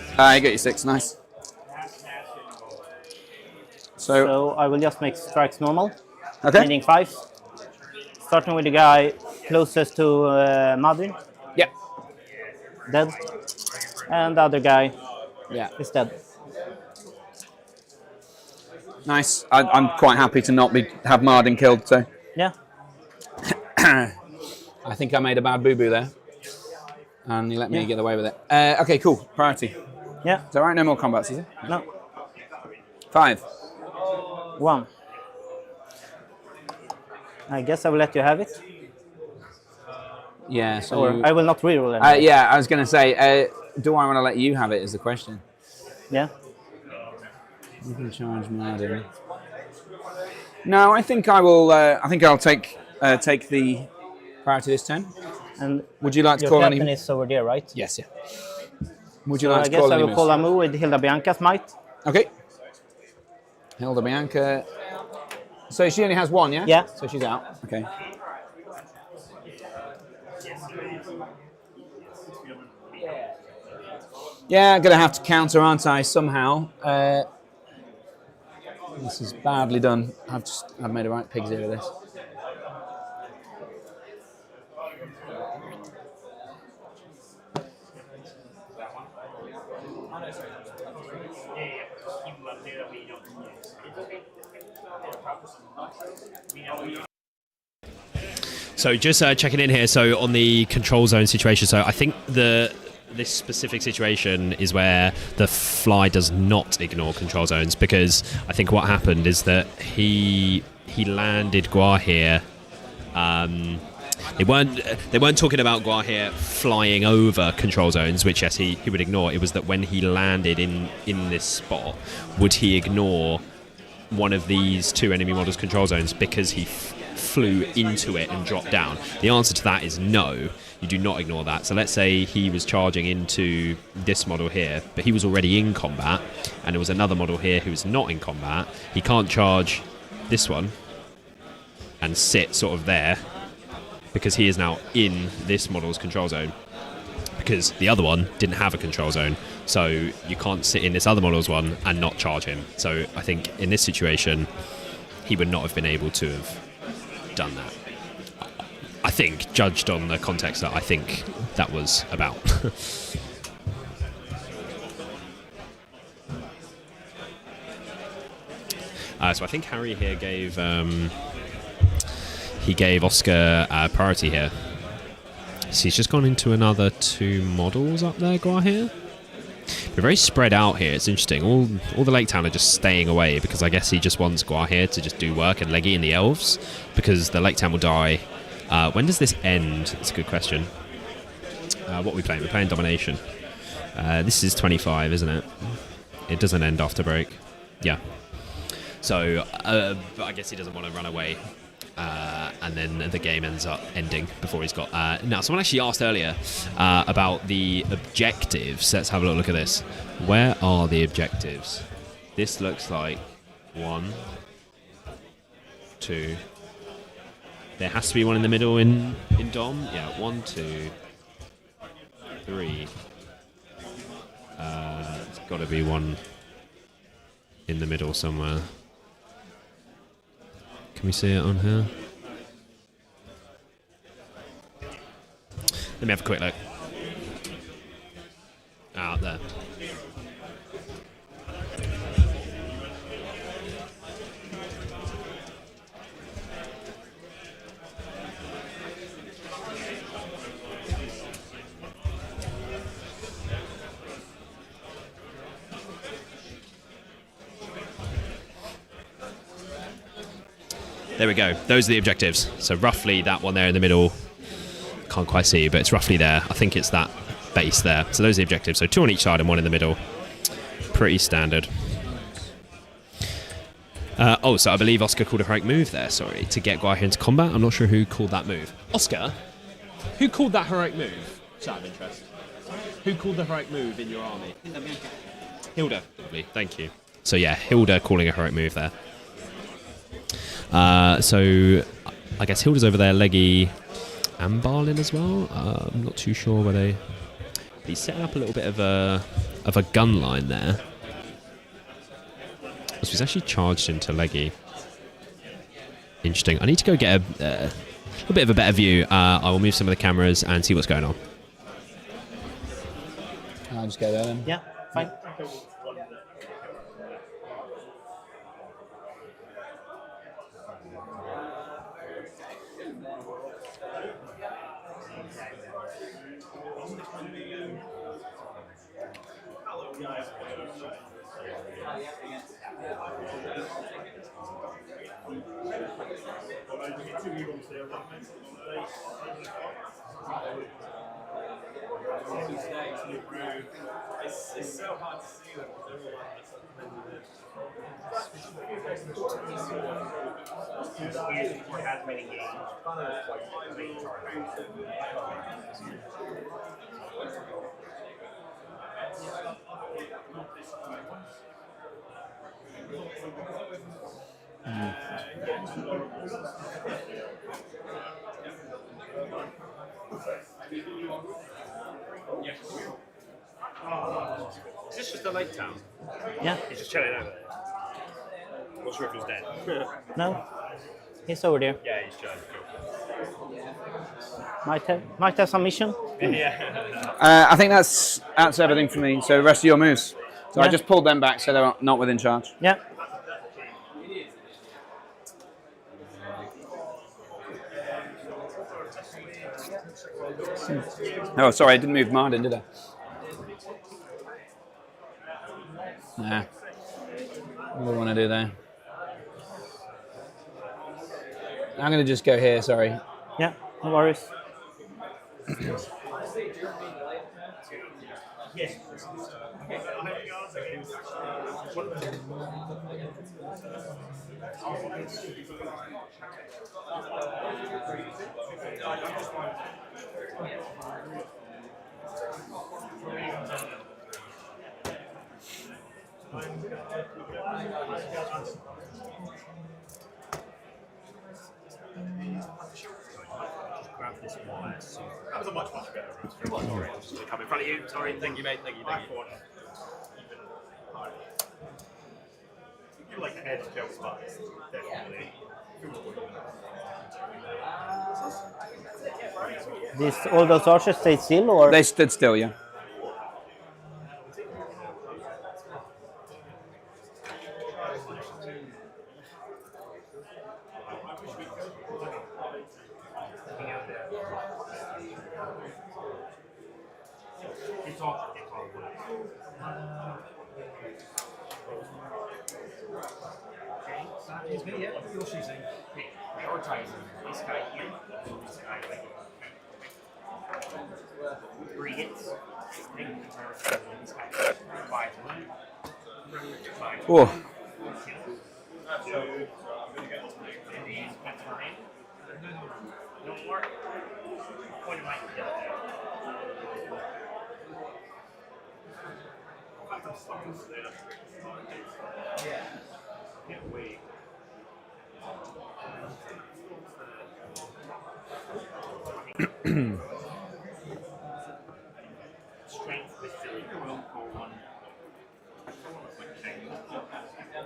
You got your 6, nice. So I will just make strikes normal. Okay. Meaning 5s. Starting with the guy closest to Madrin. Yeah. Dead. And the other guy is dead. Nice. I'm quite happy to not have Mardin killed, so. Yeah. I think I made a bad boo-boo there. And you let me get away with it. Okay, cool. Priority. Yeah. Is that right? No more combats, is it? No. 5. 1. I guess I will let you have it. Yeah, so or I will not reroll it. Yeah, I was going to say, do I want to let you have it is the question. Yeah. You can charge Mardin. No, I think I will. I think I'll take the priority this turn. And would you like to your call captain any? is over there, right? Yes, yeah. Would you so like I to guess call I any will moves? call a move with Hilda Bianca's might. Okay. Hilda Bianca. So she only has 1, yeah? Yeah. So she's out. Okay. Yeah, I'm gonna have to counter, aren't I? Somehow. This is badly done. I've made a right pig's ear of this. So just checking in here. So on the control zone situation, so I think this specific situation is where the fly does not ignore control zones, because I think what happened is that he landed Guahir. They weren't talking about Guahir flying over control zones, which yes he would ignore. It was that when he landed in this spot, would he ignore one of these 2 enemy models' control zones because he flew into it and dropped down? The answer to that is no. You do not ignore that. So let's say he was charging into this model here, but he was already in combat, and there was another model here who was not in combat. He can't charge this one and sit sort of there, because he is now in this model's control zone, because the other one didn't have a control zone. So you can't sit in this other model's one and not charge him. So I think in this situation, he would not have been able to have done that. I think, judged on the context that I think that was about. So I think Harry here gave Oscar priority here. So he's just gone into another 2 models up there, Guahir. We're very spread out here. It's interesting. All the Lake Town are just staying away, because I guess he just wants Guahir to just do work and Leggy in the elves, because the Lake Town will die. When does this end? It's a good question. What are we playing? We're playing Domination. This is 25, isn't it? It doesn't end after break. Yeah. So I guess he doesn't want to run away. And then the game ends up ending before he's got... now, someone actually asked earlier about the objectives. Let's have a look at this. Where are the objectives? This looks like 1, 2... There has to be one in the middle in Dom. Yeah, 1, 2, 3. There's got to be one in the middle somewhere. Can we see it on here? Let me have a quick look. Out there. There we go. Those are the objectives. So roughly that one there in the middle. Can't quite see, but it's roughly there. I think it's that base there. So those are the objectives. So 2 on each side and 1 in the middle. Pretty standard. So I believe Oscar called a heroic move there, sorry, to get Guai into combat. I'm not sure who called that move. Oscar, who called that heroic move? Just out of interest. Who called the heroic move in your army? Hilda. Lovely, thank you. So yeah, Hilda calling a heroic move there. So I guess Hilda's over there, Leggy and Barlin as well. I'm not too sure where they... He's setting up a little bit of a gun line there. So he's actually charged into Leggy. Interesting. I need to go get a bit of a better view. I will move some of the cameras and see what's going on. I'll just go there then. Yeah, fine. It's so hard to see them. Is this just a lake town? Yeah. He's just chilling over there. What's Riffle's dead? No, he's over there. Yeah, he's chilling. Cool. Might have some mission. Yeah. I think that's everything for me. So the rest of your moves. So I Yeah. just pulled them back so they're not within charge. Yeah. Oh, sorry, I didn't move Martin, did I? Nah. What do I want to do there? I'm going to just go here, sorry. Yeah, no worries. That was a much better route. Sorry, just come in front of you. Sorry, thank you, mate. Thank you. You like the head to kill spots, definitely. All those archers stayed still, or They stood still, yeah. It's me, yeah. You're choosing. Prioritizing this guy here. This guy right here. 3 hits. This guy 5 to 1. Oh.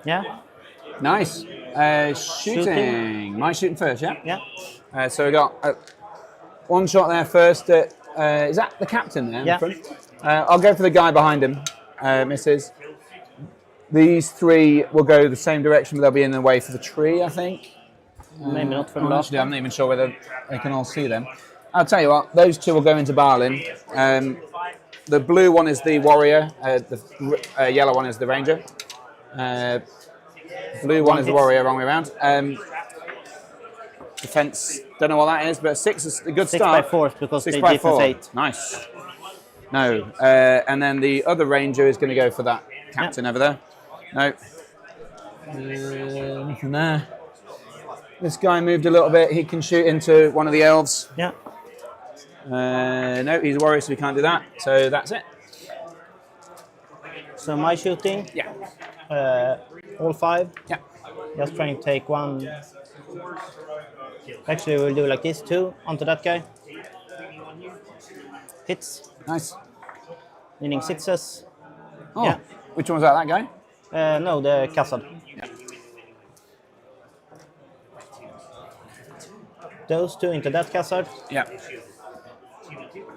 Yeah. Nice. Shooting. My shooting first, yeah? Yeah. So we got one shot there first. Is that the captain there? In Yeah. front? I'll go for the guy behind him, misses. These three will go the same direction, but they'll be in the way for the tree, I think. Maybe not for the last actually, I'm not even sure whether they can all see them. I'll tell you what, those two will go into Barlin. The blue one is the warrior, the yellow one is the ranger. Blue one is the warrior, wrong way around. Defense, don't know what that is, but 6 is a good 6 start. by 4 because 6 they by defense 4. 8. Nice. No, and then the other ranger is going to go for that captain over there. No. Nothing there. This guy moved a little bit. He can shoot into one of the elves. Yeah. No, he's a warrior, so we can't do that. So that's it. So my shooting. Yeah. All 5. Yeah. Just trying to take one. Actually, we'll do like this, 2 onto that guy. Hits. Nice. Meaning 6s. Oh, yeah. Which one was that guy? No, the Kassad. Yeah. Those 2 into that Kassad. Yeah.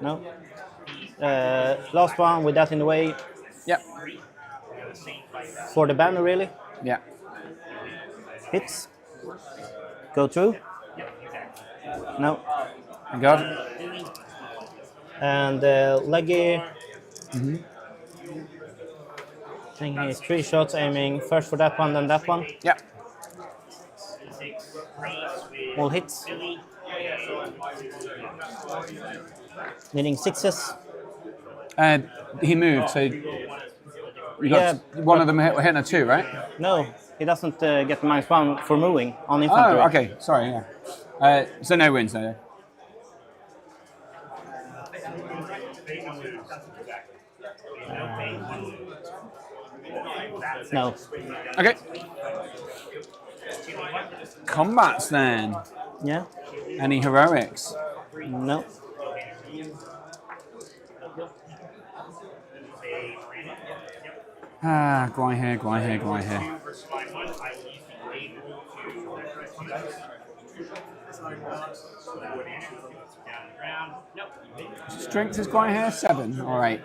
No. Last one with that in the way. Yeah. For the banner, really. Yeah. Hits. Go through. No. Got it. And leggy. I think he's 3 shots, aiming first for that one, then that one. Yeah. All hits. Needing 6s. He moved, so you got one of them hitting a 2, right? No, he doesn't get -1 for moving on infantry. Oh, okay. Sorry, yeah. So no wins there. No. Okay. Combats then. Yeah. Any heroics? No. Gwai here. Strength is Gwai here? 7 or 8?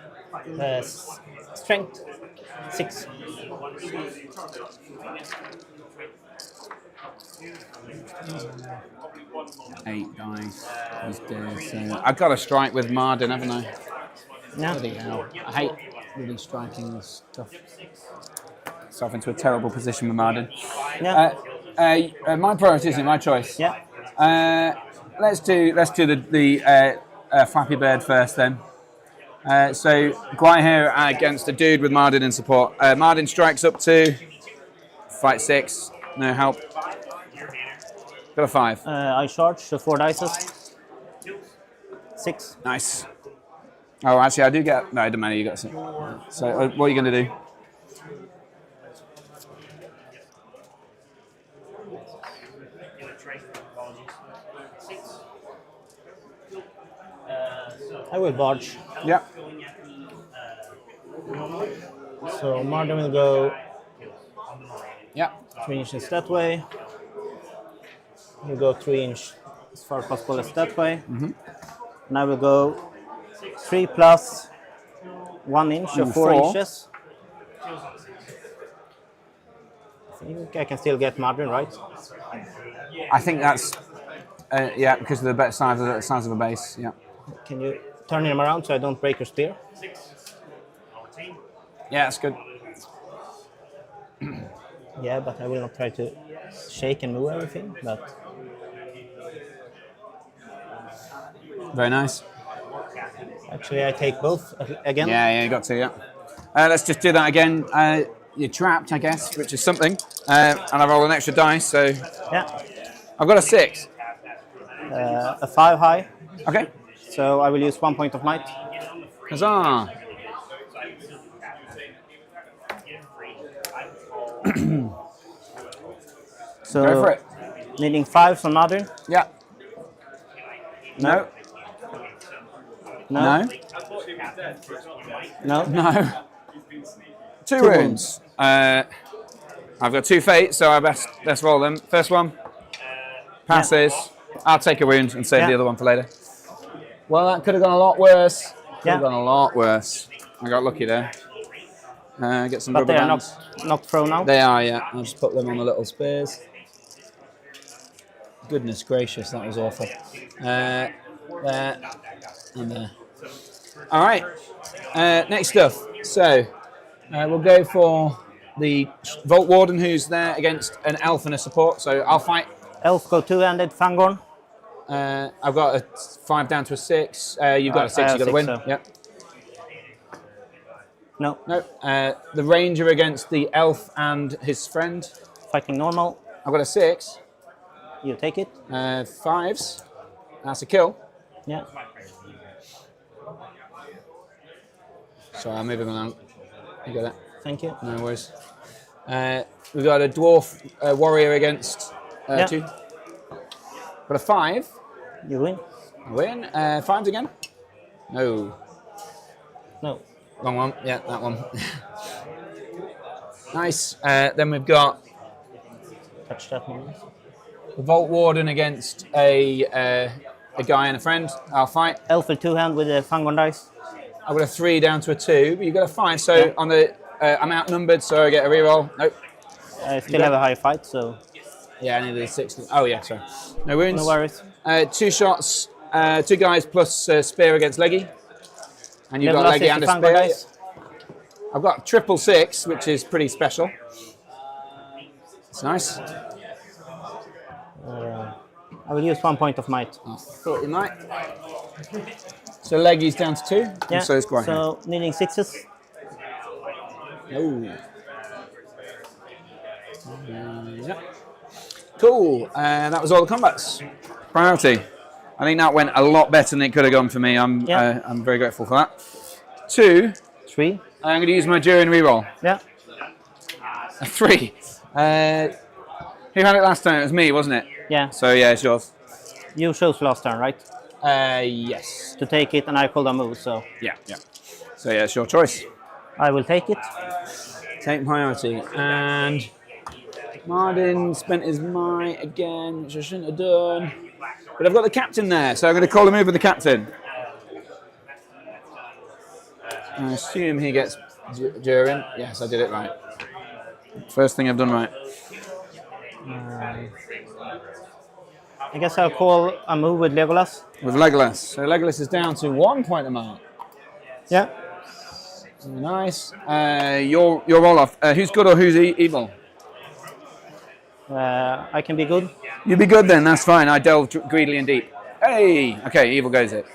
Strength 6. Eight dice. He's dead. So I've got to strike with Marden, haven't I? Yeah. Bloody hell. I hate really striking this stuff. Myself into a terrible position with Marden. Yeah. My priority isn't my choice. Yeah. Let's do the Flappy Bird first then. So Gwai here against a dude with Marden in support. Marden strikes up to fight 6. No help. Got a 5. I charge, so 4 dices. 6. Nice. Oh, actually, I do get. No, it doesn't matter. You got 6. So, what are you going to do? I will barge. Yeah. So Marden will go. Yeah. 3 inches that way. We'll go 3 inch as far as possible as that way. And I will go 3 plus 1 inch or 4 inches. I think I can still get Marden, right? I think that's yeah, because of the size of the base. Yeah. Can you turn him around so I don't break your spear? Yeah, that's good. Yeah, but I will not try to shake and move everything. But very nice. Actually, I take both again. Yeah, you got to. Yeah. Let's just do that again. you're trapped, I guess, which is something. And I roll an extra dice, so Yeah. I've got a 6. A 5 high. Okay. So I will use 1 point of might. Huzzah! So Go for it. needing 5 on Martin. Yeah. No. No. No. No. No. 2 wounds. I've got 2 fate, so I best roll them. First one passes. I'll take a wound and save the other one for later. Well, that could have gone a lot worse. Could have gone a lot worse. I got lucky there. Get some But rubber they are bands. not thrown now. They are, yeah. I'll just put them on the little spears. Goodness gracious, that was awful. There and there. All right. Next stuff. So we'll go for the Vault Warden, who's there against an elf and a support. So I'll fight. Elf go 2-handed, Fangorn. I've got a 5 down to a 6. You've got a 6. You've got to win. So. Yep. No. No. The Ranger against the elf and his friend. Fighting normal. I've got a 6. You take it. 5s. That's a kill. Yeah. Sorry, I'll move him along. You got that? Thank you. No worries. We've got a dwarf warrior against 2. Got a 5. You win. Win. 5s again? No. No. Wrong one. Yeah, that one. Nice. Then we've got Touch that one. the Vault Warden against a guy and a friend. I'll fight. Elf will 2-hand with the Fangorn dice. I've got a 3 down to a 2, but you've got a 5. So on the I'm outnumbered, so I get a reroll. Nope. I still have a high fight, so. Yeah, I needed a 6. Oh yeah, sorry. No wounds. No worries. 2 shots. 2 guys plus spear against Leggy. And you've got Level Leggy and a Fangorn spear. dice. I've got triple 6, which is pretty special. It's nice. I will use 1 point of might. I thought you might. So Leggy's down to 2. Yeah. And so is Gwyneth. So needing 6s. No. Yeah. Cool. That was all the combats. Priority. I think that went a lot better than it could have gone for me. I'm very grateful for that. 2. 3. I'm going to use my Durin reroll. Yeah. A 3. Who had it last time? It was me, wasn't it? Yeah. So yeah, it's yours. You chose last turn, right? Yes. To take it, and I called a move, so. Yeah. So yeah, it's your choice. I will take it. Take priority. And Martin spent his might again, which I shouldn't have done. But I've got the captain there, so I'm going to call a move with the captain. I assume he gets Durin. Yes, I did it right. First thing I've done right. I guess I'll call a move with Legolas. With Legolas. So Legolas is down to 1 point of mark. Yeah. Nice. Your roll off. Who's good or who's evil? I can be good. You be good then, that's fine. I delved greedily and deep. Hey! Okay, evil goes it.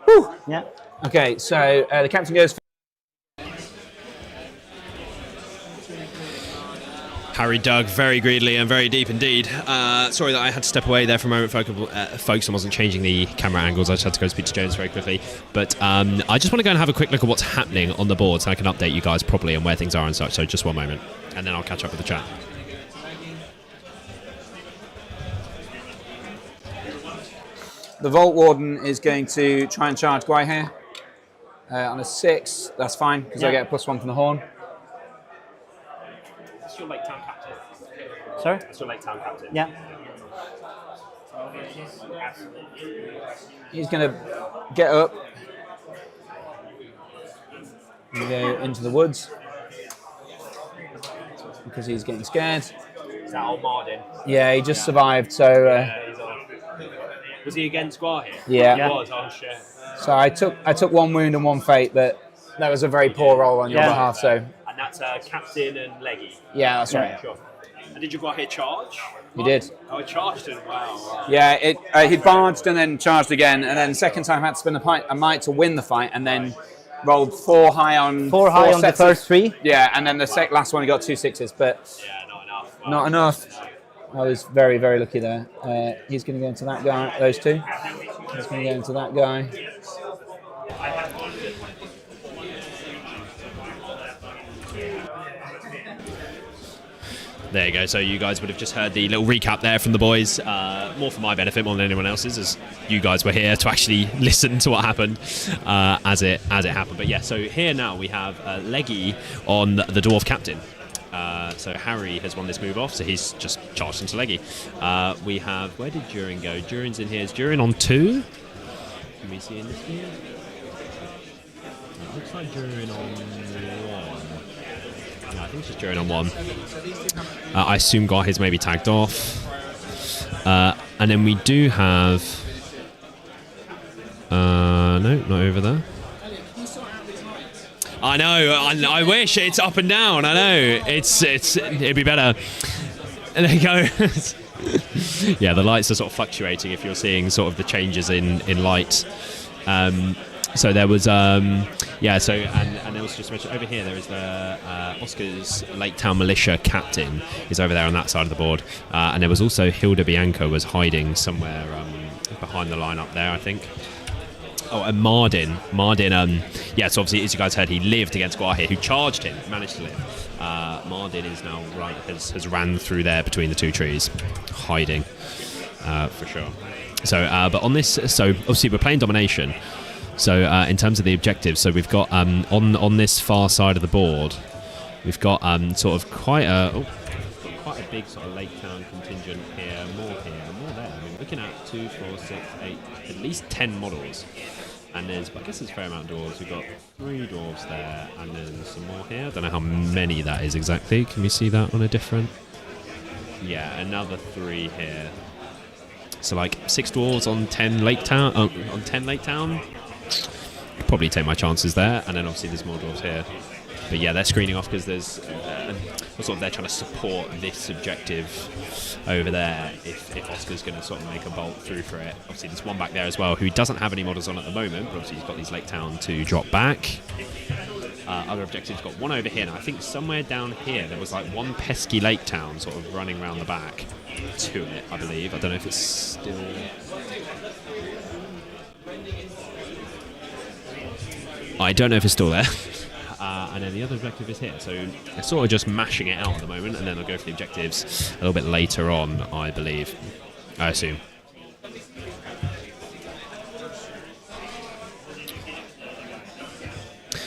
Whew. Yeah. Okay, so the captain goes. Harry dug very greedily and very deep indeed. Sorry that I had to step away there for a moment, folks. I wasn't changing the camera angles. I just had to go speak to Jones very quickly. But I just want to go and have a quick look at what's happening on the board so I can update you guys properly on where things are and such. So just 1 moment, and then I'll catch up with the chat. The Vault Warden is going to try and charge Gwai here. On a 6, that's fine, because I get a +1 from the horn. It's your late town captain. Sorry? It's your late town captain. Yeah. He's going to get up and go into the woods because he's getting scared. Is that old Mardin? Yeah, he just survived, so... He's on. Was he against Squaw here? Yeah. He was, oh shit. So I took 1 wound and 1 fate, but that was a very poor roll on your behalf, so... And that's Captain and Leggy? Yeah, that's right. Sure. And did you go hit charge? You did. Oh, I charged him. Wow. Yeah, he barged and then charged again, and then second time I had to spend a might to win the fight, and then rolled 4 high on 4 high on the sets of- first 3. Yeah, and then the last one he got 2 6s, but not enough. I was very, very lucky there. He's going to go into that guy, those two. He's going to go into that guy. There you go. So you guys would have just heard the little recap there from the boys, more for my benefit more than anyone else's, as you guys were here to actually listen to what happened as it happened. But yeah, so here now we have Leggy on the Dwarf Captain. So Harry has won this move off, so he's just charged into Leggy. We have, where did Durin go? Durin's in here. Is Durin on 2? Can we see in this view? It looks like Durin on 1. No, I think it's just Durin on 1. I assume Garhi's maybe tagged off. And then we do have... no, not over there. I know. I wish it's up and down. I know. It'd be better. And there you go. Yeah, the lights are sort of fluctuating if you're seeing sort of the changes in light. So there was, yeah. So and there was just mentioned over here. There is the Oscar's Lake Town Militia captain is over there on that side of the board, and there was also Hilda Bianca was hiding somewhere behind the lineup there, I think. Oh, and Mardin, yeah, so obviously, as you guys heard, he lived against Guahir, who charged him, managed to live. Mardin is now has ran through there between the 2 trees, hiding, for sure. So, but on this, so obviously we're playing domination. So in terms of the objectives, so we've got on this far side of the board, we've got sort of quite a big sort of Lake Town contingent here, more there. I mean, looking at 2, 4, 6, 8, at least 10 models. And I guess there's a fair amount of dwarves. We've got 3 dwarves there, and then some more here. I don't know how many that is exactly. Can we see that on a different? Yeah, another 3 here. So like 6 dwarves on 10 Lake Town. On 10 Lake Town. Probably take my chances there, and then obviously there's more dwarves here. But yeah, they're screening off because there's sort of they're trying to support this objective over there. If Oscar's going to sort of make a bolt through for it, obviously there's one back there as well who doesn't have any models on at the moment, but obviously he's got these Lake Town to drop back. Other objectives got one over here. Now I think somewhere down here there was like one pesky Lake Town sort of running around the back to it, I believe. I don't know if it's still. I don't know if it's still there. And then the other objective is here. So they're sort of just mashing it out at the moment, and then they'll go for the objectives a little bit later on, I believe. I assume.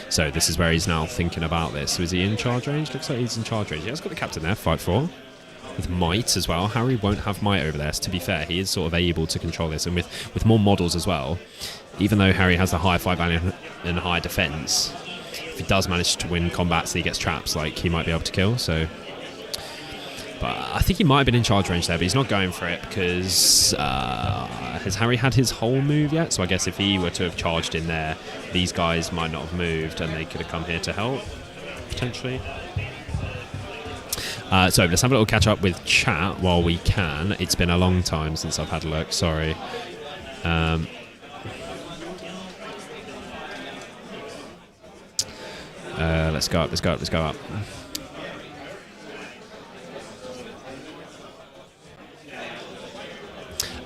So this is where he's now thinking about this. So is he in charge range? Looks like he's in charge range. Yeah, he's got the captain there, fight for. With might as well. Harry won't have might over there. So to be fair, he is sort of able to control this. And with more models as well, even though Harry has the higher fight value and higher defense, if he does manage to win combats and he gets traps, like, he might be able to kill. So, but I think he might have been in charge range there, but he's not going for it because has Harry had his whole move yet? So I guess if he were to have charged in there, these guys might not have moved and they could have come here to help, potentially. So let's have a little catch up with chat while we can. It's been a long time since I've had a look, sorry. Let's go up.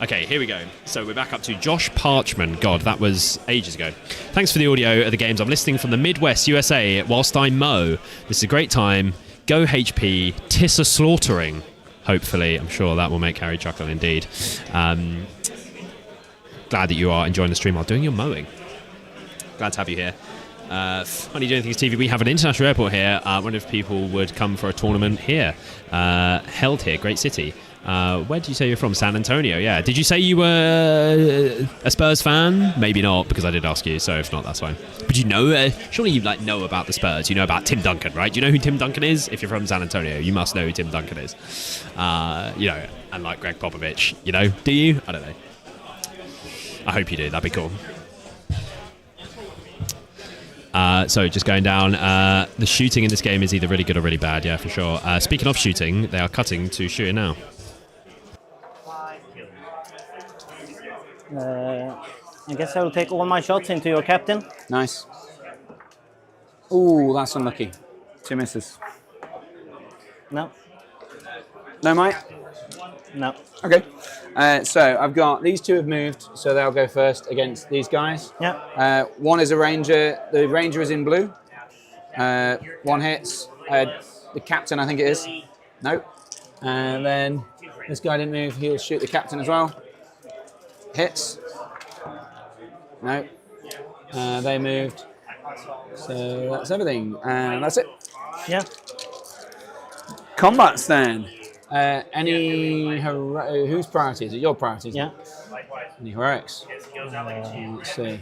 Okay, here we go. So we're back up to Josh Parchman. God, that was ages ago. Thanks for the audio of the games. I'm listening from the Midwest USA whilst I mow. This is a great time. Go HP, Tissa slaughtering. Hopefully, I'm sure that will make Harry chuckle indeed. Glad that you are enjoying the stream while doing your mowing. Glad to have you here. Funny Doing Things TV, we have an international airport here. Wonder if people would come for a tournament here. Held here, great city. Where did you say you're from? San Antonio, yeah. Did you say you were a Spurs fan? Maybe not, because I did ask you, so if not, that's fine. But you know, surely you know about the Spurs. You know about Tim Duncan, right? Do you know who Tim Duncan is? If you're from San Antonio, you must know who Tim Duncan is. And like Greg Popovich, do you? I don't know. I hope you do, that'd be cool. So just going down, the shooting in this game is either really good or really bad, yeah, for sure. Speaking of shooting, they are cutting to shooting now. I guess I will take all my shots into your captain. Nice. Ooh, that's unlucky. 2 misses. No. No, mate? No. Okay. So I've got these 2 have moved, so they'll go first against these guys. Yeah. One is a ranger. The ranger is in blue. 1 hits. The captain, I think it is. Nope. And then this guy didn't move. He'll shoot the captain as well. Hits. No. They moved. So that's everything. And that's it. Yeah. Combats then. Whose priority is it? Your priorities? Yeah. Any heroics? Let's see.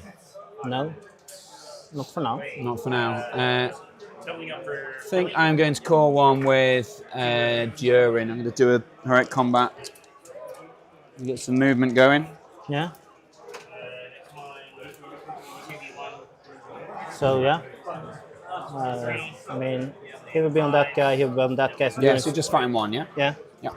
No. Not for now. Not for now. I think I'm going to call one with Durin. I'm going to do a heroic combat. Get some movement going. Yeah. So yeah. I mean, he will be on that guy. He will be on that guy. So yeah. So just fighting 1, yeah. Yeah. Yeah.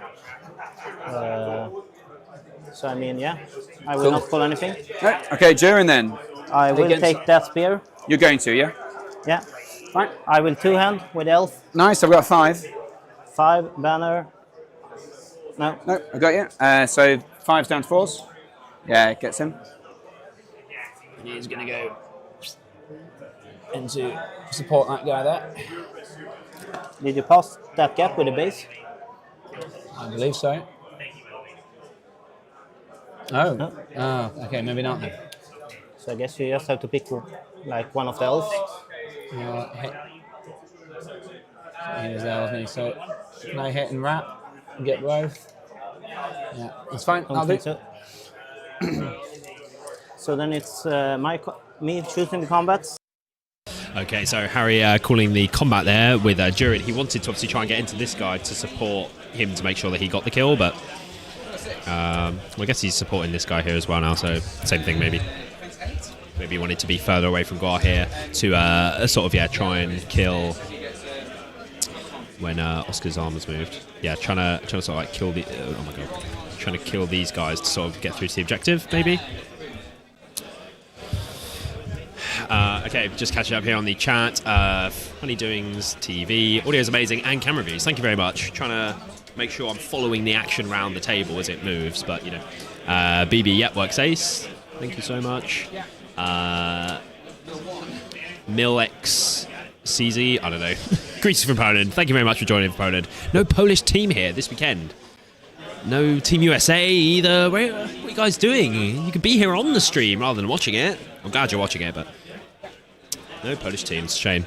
So I mean, yeah. I will not pull anything. Right. Okay, Durin then. I will take that spear. You're going to, yeah? Yeah. Fine. I will 2-hand with elf. Nice, I've got 5. 5 banner. No. No, I got you. So 5's down to 4s. Yeah, it gets him. And he's going to go into support that guy there. Did you pass that gap with the base? I believe so. Oh. No. Oh, okay, maybe not then. So I guess you just have to pick like one of the elves. Here's elves, so can I hit and wrap and get both? Yeah, that's fine. I'll do. So. So then it's me choosing the combats. Okay, so Harry calling the combat there with Durin. He wanted to obviously try and get into this guy to support him to make sure that he got the kill, but well, I guess he's supporting this guy here as well now, so same thing maybe. Maybe he wanted to be further away from Gar here to sort of, try and kill when Oscar's arm was moved. Yeah, trying to sort of like kill the... oh my god. Trying to kill these guys to sort of get through to the objective, maybe. Okay, just catching up here on the chat. Funny Doings TV. Audio is amazing and camera views. Thank you very much. Trying to make sure I'm following the action around the table as it moves, but you know. BB, yep, works ace. Thank you so much. Milx CZ, I don't know. Greetings from Poland. Thank you very much for joining from Poland. No Polish team here this weekend. No Team USA either. What are you guys doing? You could be here on the stream rather than watching it. I'm glad you're watching it, but no Polish teams. Shame.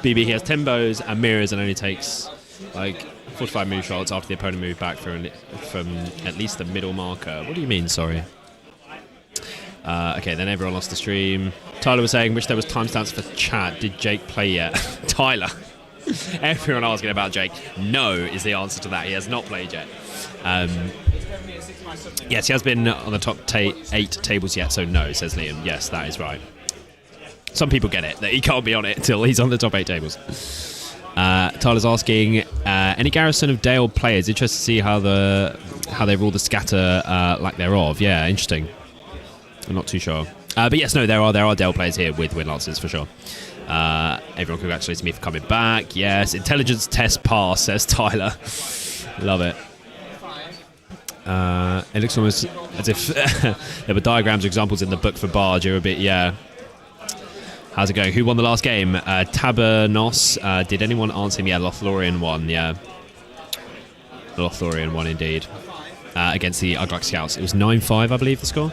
BB, he has 10 bows and mirrors and only takes like 45 move shots after the opponent moved back from at least the middle marker. What do you mean, sorry? Okay, then everyone lost the stream. Tyler was saying, wish there was timestamps for chat. Did Jake play yet? Tyler. Everyone asking about Jake. No is the answer to that. He has not played yet. Yes, he has been on the top 8 tables yet, so no, says Liam. Yes, that is right. Some people get it, that he can't be on it until he's on the top 8 tables. Tyler's asking, any Garrison of Dale players? Interested to see how they rule the scatter lack thereof. Yeah, interesting. I'm not too sure. But yes, no, there are Dale players here with Wind Lancers for sure. Everyone congratulates me for coming back. Yes, intelligence test pass, says Tyler. Love it. It looks almost as if there were diagrams or examples in the book for Barge. You're a bit, yeah. How's it going? Who won the last game? Tabernos. Did anyone answer him? Yeah, Lothlorien won, yeah. Lothlorien won indeed. Against the Ugrak Scouts. It was 9-5, I believe, the score.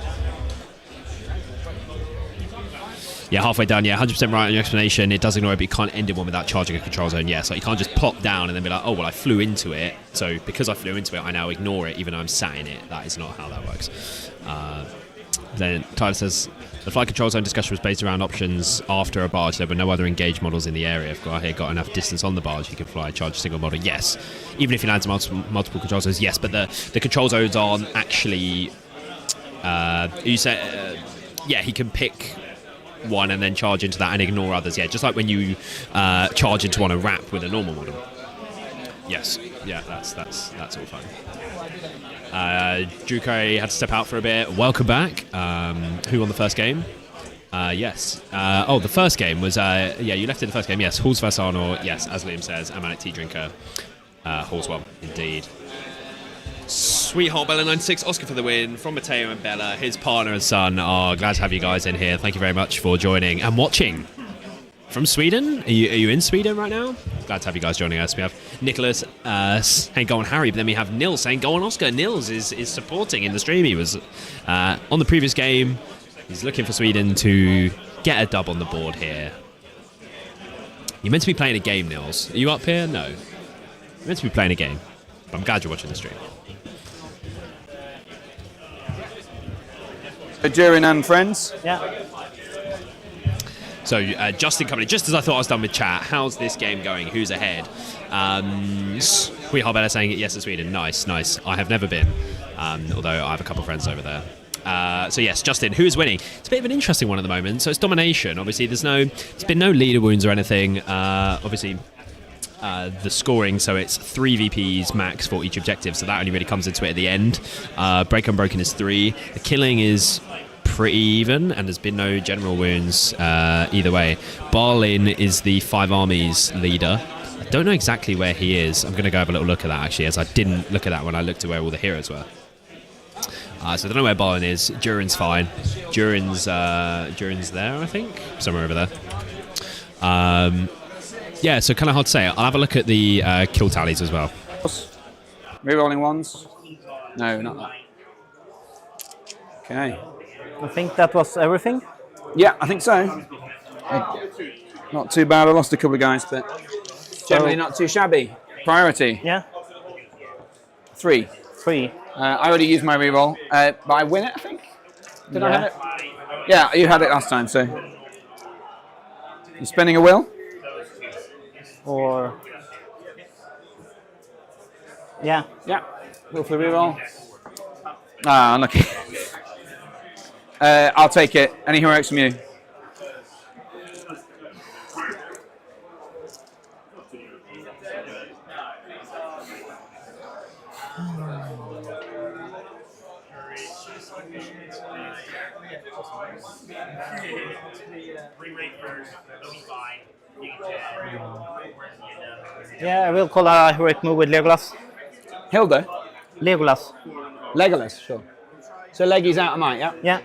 Yeah, halfway done. Yeah, 100% right on your explanation. It does ignore it, but you can't end in one without charging a control zone. Yeah, so you can't just plop down and then be like, oh, well, I flew into it. So because I flew into it, I now ignore it, even though I'm sat in it. That is not how that works. Then Tyler says, the flight control zone discussion was based around options after a barge. There were no other engaged models in the area. If Garhir got enough distance on the barge, he could fly, charge a single model. Yes. Even if he lands multiple control zones, yes. But the control zones aren't actually... you say, yeah, he can pick one and then charge into that and ignore others. Yeah, just like when you charge into one and wrap with a normal model. Yes. Yeah, that's all fine. Drukai had to step out for a bit. Welcome back. Who won the first game? Yes. Oh, the first game was, yeah, you left it the first game. Yes, Halls vs Arnold. Yes, as Liam says, and Manic Tea Drinker. Halls won, indeed. Sweetheart Bella 96, Oscar for the win from Matteo and Bella, his partner and son. Oh, glad to have you guys in here. Thank you very much for joining and watching. From Sweden? Are you in Sweden right now? Glad to have you guys joining us. We have Nicholas saying go on Harry, but then we have Nils saying go on Oscar. Nils is supporting in the stream. He was on the previous game. He's looking for Sweden to get a dub on the board here. You're meant to be playing a game, Nils. Are you up here? No. You're meant to be playing a game. But I'm glad you're watching the stream. Durin and friends. Yeah. So Justin coming in just as I thought I was done with chat. How's this game going? Who's ahead? Sweetheart Bella saying yes to Sweden. Nice, nice. I have never been, although I have a couple of friends over there. So yes, Justin, who is winning? It's a bit of an interesting one at the moment. So it's domination. Obviously, there's been no leader wounds or anything. Obviously, the scoring, so it's 3 VPs max for each objective. So that only really comes into it at the end. Break Unbroken is 3. The killing is pretty even, and there's been no general wounds either way. Barlin is the 5 armies leader. I don't know exactly where he is. I'm going to go have a little look at that actually, as I didn't look at that when I looked at where all the heroes were. So I don't know where Barlin is. Durin's fine. Durin's there, I think, somewhere over there. Yeah, so kind of hard to say. I'll have a look at the kill tallies as well. Rerolling ones? No, not that. Okay. I think that was everything. Yeah, I think so. Not too bad. I lost a couple of guys, but generally not too shabby. Priority. Yeah. 3. 3. I already used my reroll, but I win it, I think. Did I have it? Yeah, you had it last time, so. You spending a will? Or. Yeah. Yeah. Will for reroll. Ah, unlucky. I'll take it. Any heroics from you? Yeah, I will call a heroic move with Legolas. Hilda? Legolas. Legolas, sure. So Leggy's out of might, yeah? Yeah.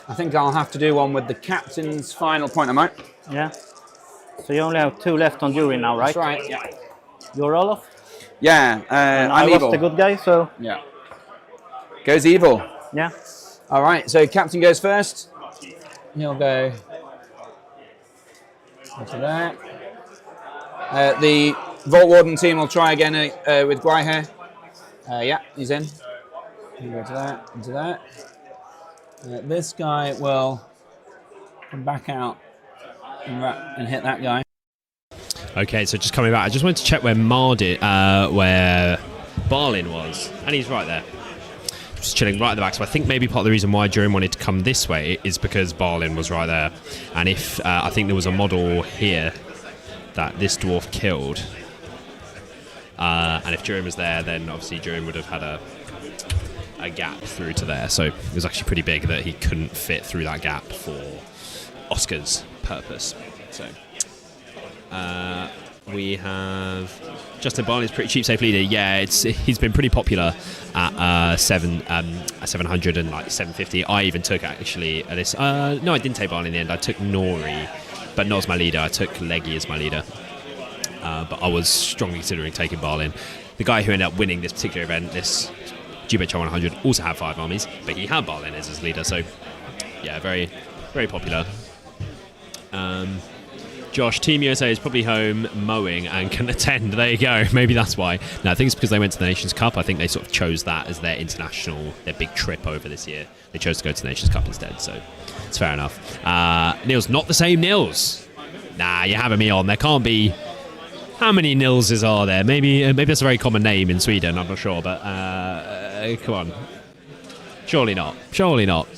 I think I'll have to do one with the captain's final point of might. Yeah. So you only have 2 left on Durin now, right? That's right, yeah. You're Olaf? Yeah, and I'm I was evil. the good guy, so... Yeah. Goes evil. Yeah. All right, so captain goes first. He'll go into that. The Vault Warden team will try again with Gryhair. Yeah, he's in. He'll go to that, into that. This guy will come back out and hit that guy. Okay, so just coming back, I just wanted to check where where Barlin was, and he's right there. Just chilling right at the back. So I think maybe part of the reason why Durin wanted to come this way is because Barlin was right there. And if I think there was a model here that this dwarf killed, and if Durin was there, then obviously Durin would have had a gap through to there. So it was actually pretty big that he couldn't fit through that gap for Oscar's purpose. So we have Justin Barley's pretty cheap safe leader. Yeah, he's been pretty popular at 700 and like 750. I even took actually at this. No, I didn't take Barley in the end. I took Nori, but not as my leader. I took Leggy as my leader. But I was strongly considering taking Barlin. The guy who ended up winning this particular event, this GBH 100, also had 5 armies, but he had Barlin as his leader. So yeah, very, very popular. Josh, Team USA is probably home mowing and can attend. There you go. Maybe that's why. No, I think it's because they went to the Nations Cup. I think they sort of chose that as their their big trip over this year. They chose to go to the Nations Cup instead, so it's fair enough. Nils, not the same Nils. Nah, you're having me on. There can't be... How many Nilses are there? Maybe that's a very common name in Sweden. I'm not sure, but come on. Surely not. Surely not.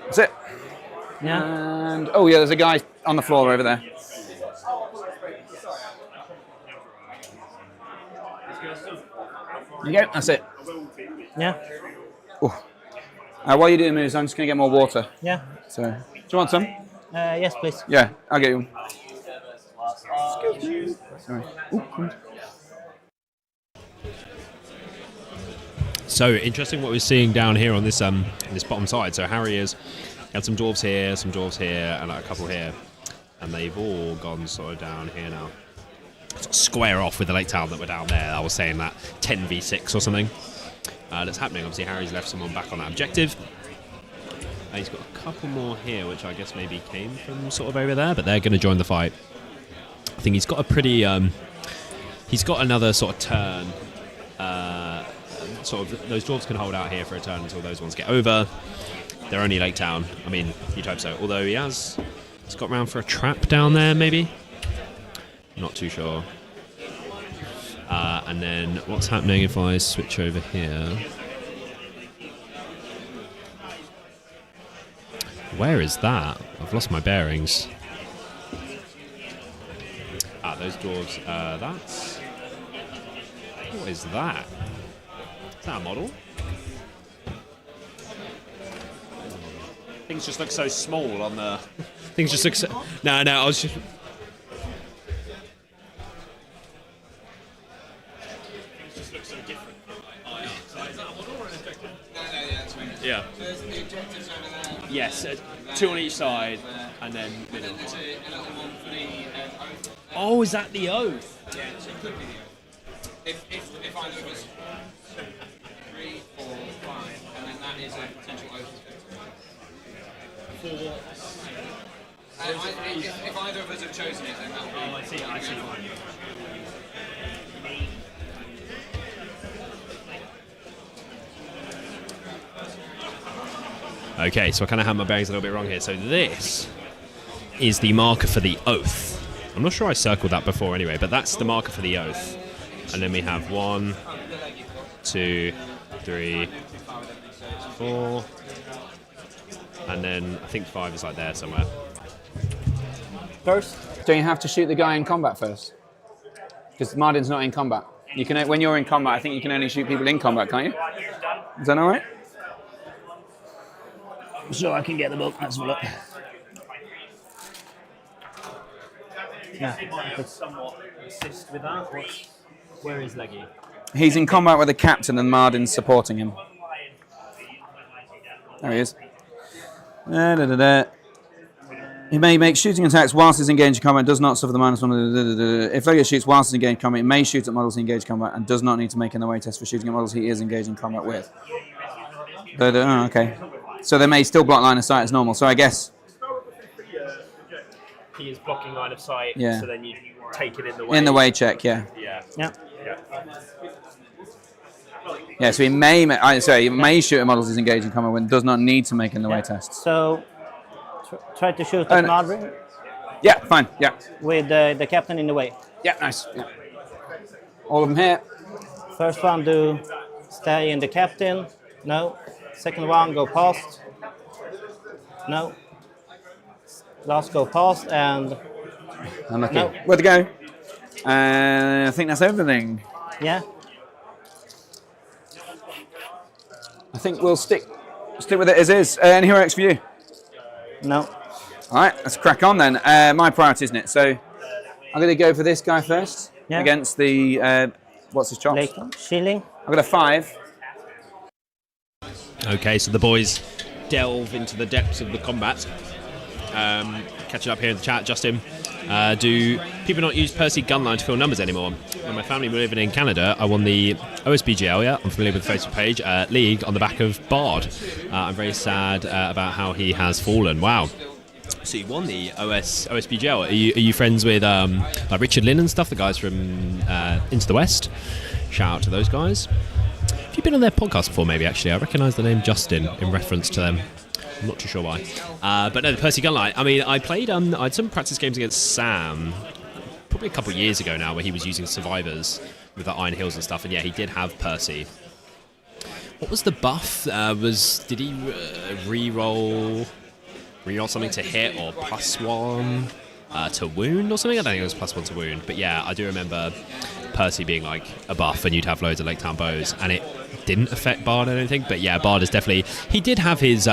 That's it. Yeah. And oh yeah, there's a guy on the floor over there. There you go. That's it. Yeah. While you're doing moves, I'm just going to get more water. Yeah. So, do you want some? Yes, please. Yeah, I'll get you. Excuse me. Sorry. Ooh. So interesting what we're seeing down here on this this bottom side. So Harry has had some dwarves here, and a couple here, and they've all gone sort of down here now. Sort of square off with the lake town that were down there. I was saying that 10v6 or something. That's happening. Obviously, Harry's left someone back on that objective. He's got a couple more here, which I guess maybe came from sort of over there, but they're going to join the fight. I think he's got a pretty. He's got another sort of turn. Sort of those dwarves can hold out here for a turn until those ones get over. They're only Lake Town. I mean, you'd hope so. Although he's got round for a trap down there, maybe. Not too sure. And then what's happening if I switch over here? Where is that? I've lost my bearings. Those dwarves. That's. What is that? Is that a model? Things just look so small on the. Things just look so. No, I was just. Yeah. There's the objectives over there. Yes, 2 on each side, and then middle. And then there's a little one for the oath. Oh, is that the oath? Yeah, so it could be the oath. If either of us 3, 4, 5, and then that is a potential oath. If either of us have chosen it, then that will be. Oh, I see. Okay, so I kind of have my bearings a little bit wrong here. So this is the marker for the oath. I'm not sure I circled that before anyway, but that's the marker for the oath. And then we have 1, 2, 3, 4, and then I think 5 is like there somewhere. First, don't you have to shoot the guy in combat first? Because Mardin's not in combat. You can, when you're in combat, I think you can only shoot people in combat, can't you? Is that all right? So I can get the book. Let's have a look. Yeah, I could somewhat assist with that. Where is Leggy? He's in combat with the captain and Mardin's supporting him. There he is. He may make shooting attacks whilst he's engaged in combat, does not suffer the -1. If Leggy shoots whilst he's engaged in combat, he may shoot at models he engaged in combat and does not need to make an away test for shooting at models he is engaged in combat with. Oh, okay. So they may still block line of sight as normal. So I guess He is blocking line of sight, Yeah. so then you take it in the way. in the way check, yeah. Yeah. Yeah, so he may shoot at models he's engaged in combat with, does not need to make an away test. So try to shoot at Madrid Yeah, fine, yeah. with the captain in the way. Yeah, nice. Yeah. All of them here. First one do stay in the captain. No. Second one go past. No. Last go past and. Unlucky. No. Where to go? I think that's everything. Yeah. I think we'll stick with it as is. Any heroics for you? No. All right, let's crack on then. My priority, isn't it? So I'm going to go for this guy first against the what's his chops? Shilling. I've got a 5. Okay, so the boys delve into the depths of the combat. Catching up here in the chat, Justin. Do people not use Percy gunline to fill numbers anymore? When my family were living in Canada, I won the OSBG area. I'm familiar with the Facebook page league on the back of Bard. I'm very sad about how he has fallen. Wow. So you won the OSBG. Are you friends with like Richard Lynn and stuff? The guys from Into the West. Shout out to those guys. Have you been on their podcast before? Maybe actually, I recognise the name Justin in reference to them. I'm not too sure why. But no, the Percy Gunlight. I mean, I played. I had some practice games against Sam, probably a couple of years ago now, where he was using Survivors with the Iron Hills and stuff. And yeah, he did have Percy. What was the buff? Did he re-roll something to hit or +1 to wound or something? I don't think it was +1 to wound. But yeah, I do remember Percy being like a buff, and you'd have loads of Lake Town bows, and it didn't affect Bard, I don't think. But yeah, Bard is definitely. He did have his.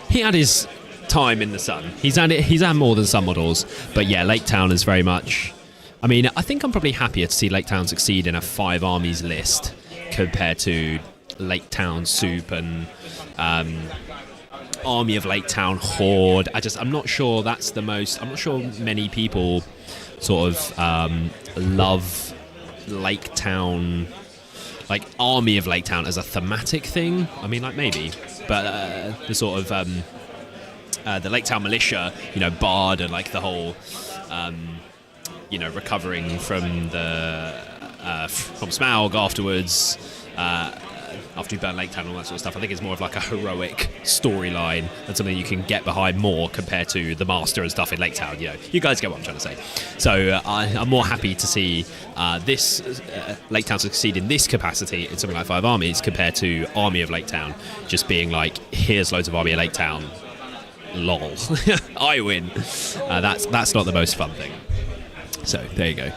He had his time in the sun. He's had more than some models. But yeah, Lake Town is very much. I mean, I think I'm probably happier to see Lake Town succeed in a 5 armies list compared to Lake Town Soup and Army of Lake Town Horde. I'm not sure that's the most. I'm not sure many people sort of love Lake Town, like Army of Lake Town as a thematic thing. I mean, like maybe, but the sort of the Lake Town Militia, Bard and like the whole, recovering from from Smaug afterwards. After you burn Lake Town and all that sort of stuff, I think it's more of like a heroic storyline and something you can get behind more compared to the Master and stuff in Lake Town. You guys get what I'm trying to say. So I'm more happy to see this Lake Town succeed in this capacity in something like 5 armies compared to Army of Lake Town just being like, here's loads of Army of Lake Town. Lol. I win. That's not the most fun thing. So there you go.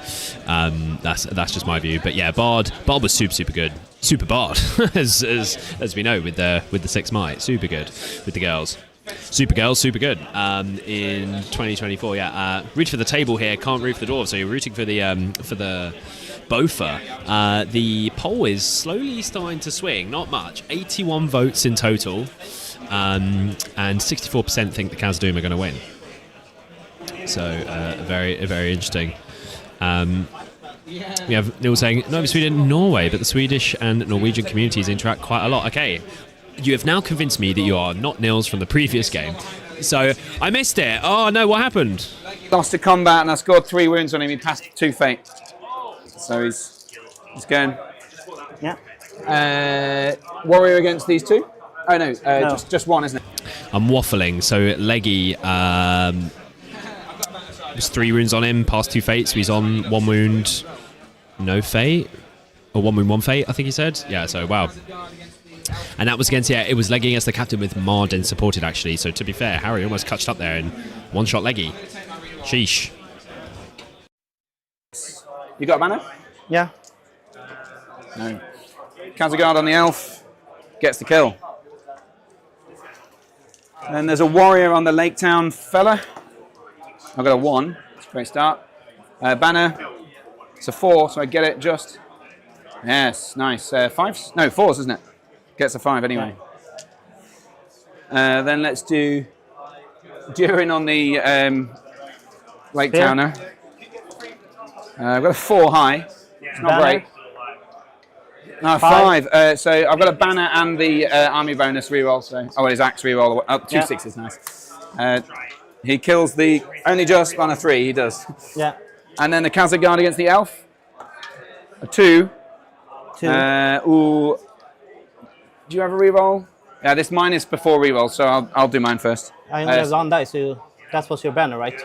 That's just my view. But yeah, Bard was super good. Super Bard, as we know with the 6 might. Super good with the girls. Super girls, super good. In 2024, yeah. Reach for the table here, can't root for the dwarves. So you're rooting for the Bofa. The poll is slowly starting to swing. Not much. 81 votes in total, and 64% think the Khazad-dûm are going to win. So very interesting. We have Neil saying, Nova Sweden, Norway, but the Swedish and Norwegian communities interact quite a lot. Okay, you have now convinced me that you are not Nils from the previous game. So, I missed it. Oh no, what happened? Lost to combat and I scored 3 wounds on him. He passed 2 fate. So he's going. Yeah. Warrior against these 2? Oh no, no. Just 1, isn't it? I'm waffling. So Leggy, there's 3 wounds on him, past 2 fates. So he's on 1 wound, no fate, or 1 wound, 1 fate. I think he said. Yeah. So wow. And that was against, it was Leggy against the captain with Marden supported actually. So to be fair, Harry almost catched up there and one-shot Leggy. Sheesh. You got a banner? Yeah. No. Khazad on the elf, gets the kill. And there's a warrior on the Lake Town fella. I've got a 1. It's a great start. Banner. It's a 4, so I get it just. Yes, nice. 5s? No, 4s, isn't it? Gets a 5 anyway. Then let's do Durin on the Lake Towner. I've got a 4 high. It's not great. No, 5. So I've got a banner and the army bonus reroll. So his axe reroll. 2 6s, nice. He kills the only just banner 3. He does. Yeah. And then the Khazad Guard against the elf. A 2. 2. Ooh. Do you have a reroll? Yeah, this mine is before reroll, so I'll do mine first. I only have 1 dice. So that was your banner, right?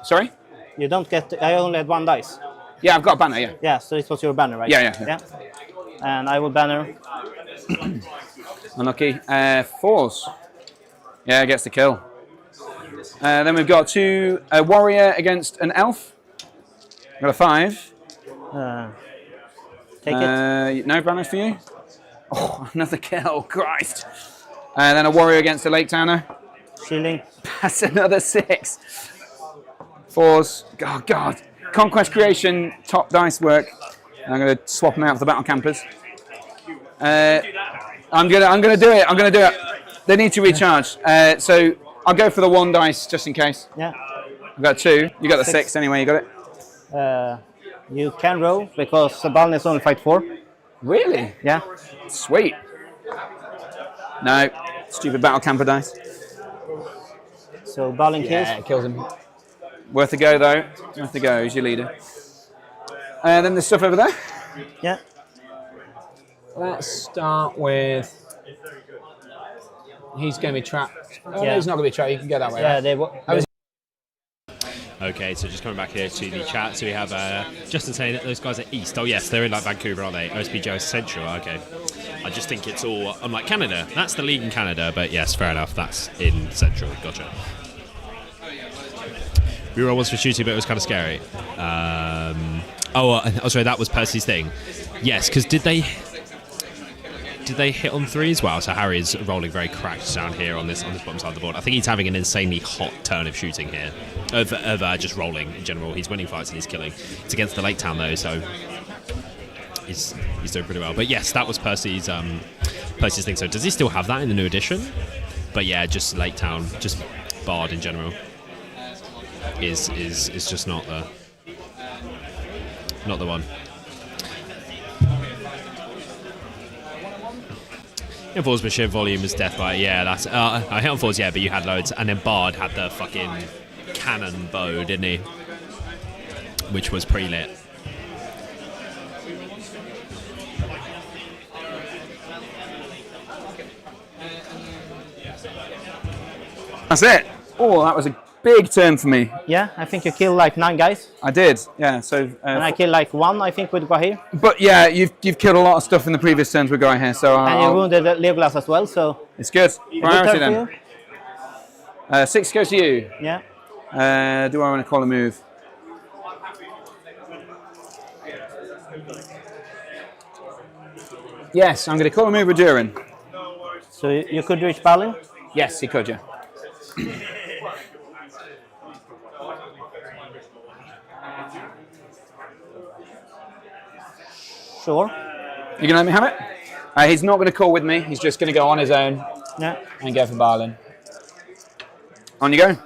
Sorry? You don't get. I only had 1 dice. Yeah, I've got a banner. Yeah. Yeah. So it was your banner, right? Yeah. And I will banner. Unlucky. 4s. Yeah, gets the kill. Then we've got a warrior against an elf. Got a 5. Take it. No banners for you. Oh, another kill. Christ. And then a warrior against a Lake Towner. Shielding. That's another 6. 4s. Oh, God. Conquest Creation, top dice work. I'm going to swap them out for the Battle Campers. I'm gonna do it. They need to recharge. So I'll go for the 1 dice just in case. Yeah. I've got 2. You got the 6 anyway. You got it. You can roll because the Baln is only fight 4. Really? Yeah. Sweet. No, stupid Battle Camper dice. So Baln kills. Yeah, it kills him. Worth a go though. Worth a go. Who's your leader? Then there's stuff over there. Yeah. Let's start with he's going to be trapped. Oh, no, Yeah. he's not going to be trapped. He can go that way. Yeah, right? Okay, so just coming back here to the chat, so we have Justin saying that those guys are east. Oh yes, they're in like Vancouver, aren't they? OSBJ is central. Okay, I just think it's all unlike Canada. That's the league in Canada, but yes, fair enough. That's in central. Gotcha. Reroll was for shooting, but it was kind of scary. Sorry, that was Percy's thing. Yes, because did they hit on three as well? So Harry is rolling very cracked down here on this bottom side of the board. I think he's having an insanely hot turn of shooting here, of just rolling in general. He's winning fights and he's killing. It's against the Lake Town though, so he's doing pretty well. But yes, that was Percy's thing. So does he still have that in the new edition? But yeah, just Lake Town, just Bard in general is just not the one. Enforcement ship volume is death by that's I hit on fours, but you had loads, and then Bard had the fucking cannon bow, didn't he? Which was pretty lit. That's it. Oh, that was a big turn for me. Yeah, I think you killed like 9 guys. I did, yeah. So and I killed like 1, I think, with Guahir. But yeah, you've killed a lot of stuff in the previous turns with Guy here. So and you wounded Legolas as well, so it's good. Priority then. 6 goes to you. Yeah. Do I want to call a move? Yes, I'm going to call a move with Durin. So you could reach Balin? Yes, he could, yeah. Sure. You gonna let me have it? He's not going to call with me. He's just going to go on his own. Yeah. And go for Balin. On you go.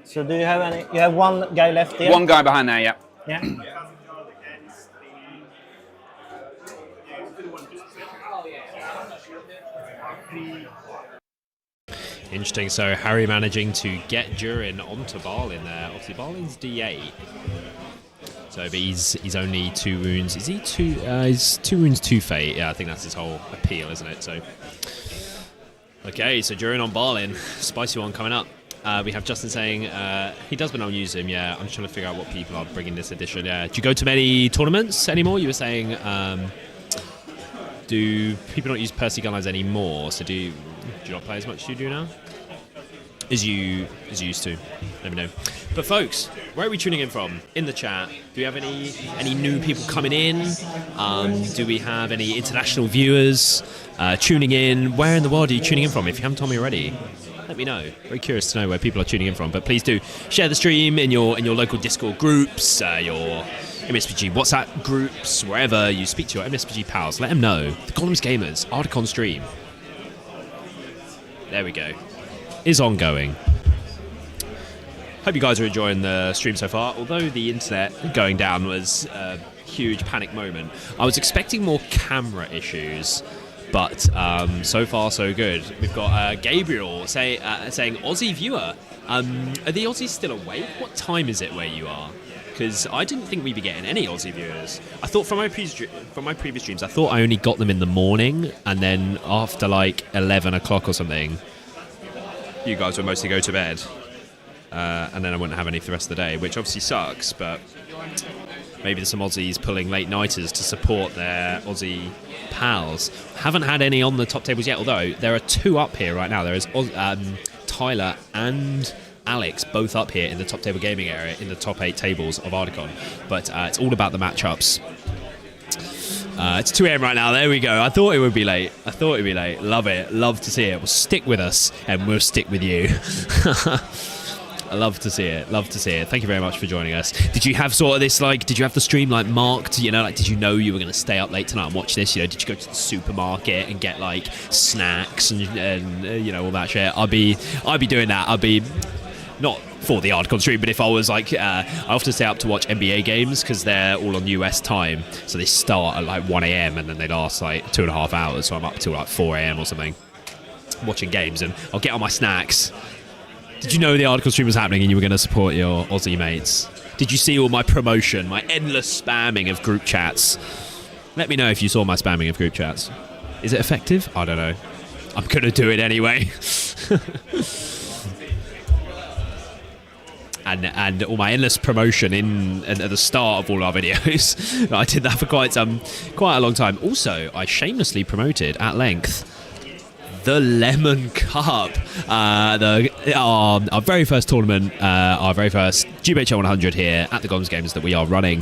So do you have any? You have 1 guy left here. 1 guy behind there, yeah. Yeah. Interesting. So Harry managing to get Durin onto Balin there. Obviously, Balin's D8. So, but he's only 2 wounds. Is he 2? He's 2 wounds, 2 fate. Yeah, I think that's his whole appeal, isn't it? So, okay. So Durin on Balin, spicy one coming up. We have Justin saying he does, but I don't use him. Yeah, I'm trying to figure out what people are bringing this edition. Yeah, do you go to many tournaments anymore? You were saying, do people not use Percy Gunlines anymore? So do you not play as much as you do now? As you used to. Let me know. But folks, where are we tuning in from? In the chat. Do we have any new people coming in? Do we have any international viewers tuning in? Where in the world are you tuning in from? If you haven't told me already, let me know. Very curious to know where people are tuning in from. But please do share the stream in your local Discord groups, your MESBG WhatsApp groups, wherever you speak to your MESBG pals. Let them know. The Gollum's Gamers Ardacon stream. There we go. Is ongoing. Hope you guys are enjoying the stream so far. Although the internet going down was a huge panic moment, I was expecting more camera issues, but so far so good. We've got Gabriel saying Aussie viewer. Are the Aussies still awake? What time is it where you are? Because I didn't think we'd be getting any Aussie viewers. I thought from my previous streams, I thought I only got them in the morning, and then after like 11 o'clock or something, you guys would mostly go to bed, and then I wouldn't have any for the rest of the day, which obviously sucks, but maybe there's some Aussies pulling late nighters to support their Aussie pals. Haven't had any on the top tables yet, although there are 2 up here right now. There is Tyler and Alex both up here in the top table gaming area in the top 8 tables of Ardacon, but it's all about the matchups. It's 2 a.m. right now. There we go. I thought it would be late. Love it. Love to see it. Well, stick with us, and we'll stick with you. I love to see it. Thank you very much for joining us. Did you have sort of this, like, did you have the stream, like, marked, did you know you were going to stay up late tonight and watch this? Did you go to the supermarket and get, like, snacks and all that shit? I'd be doing that. I'd be... Not for the Ardacon stream, but if I was like, I often stay up to watch NBA games because they're all on US time, so they start at like 1 a.m. and then they last like 2.5 hours, so I'm up till like 4 a.m. or something watching games, and I'll get on my snacks. Did you know the Ardacon stream was happening and you were going to support your Aussie mates? Did you see all my promotion, my endless spamming of group chats? Let me know if you saw my spamming of group chats. Is it effective? I don't know. I'm going to do it anyway. and all my endless promotion at the start of all our videos. I did that for quite a long time. Also, I shamelessly promoted at length the Lemon Cup, our very first tournament, our very first GBHL 100 here at the Gollum Games that we are running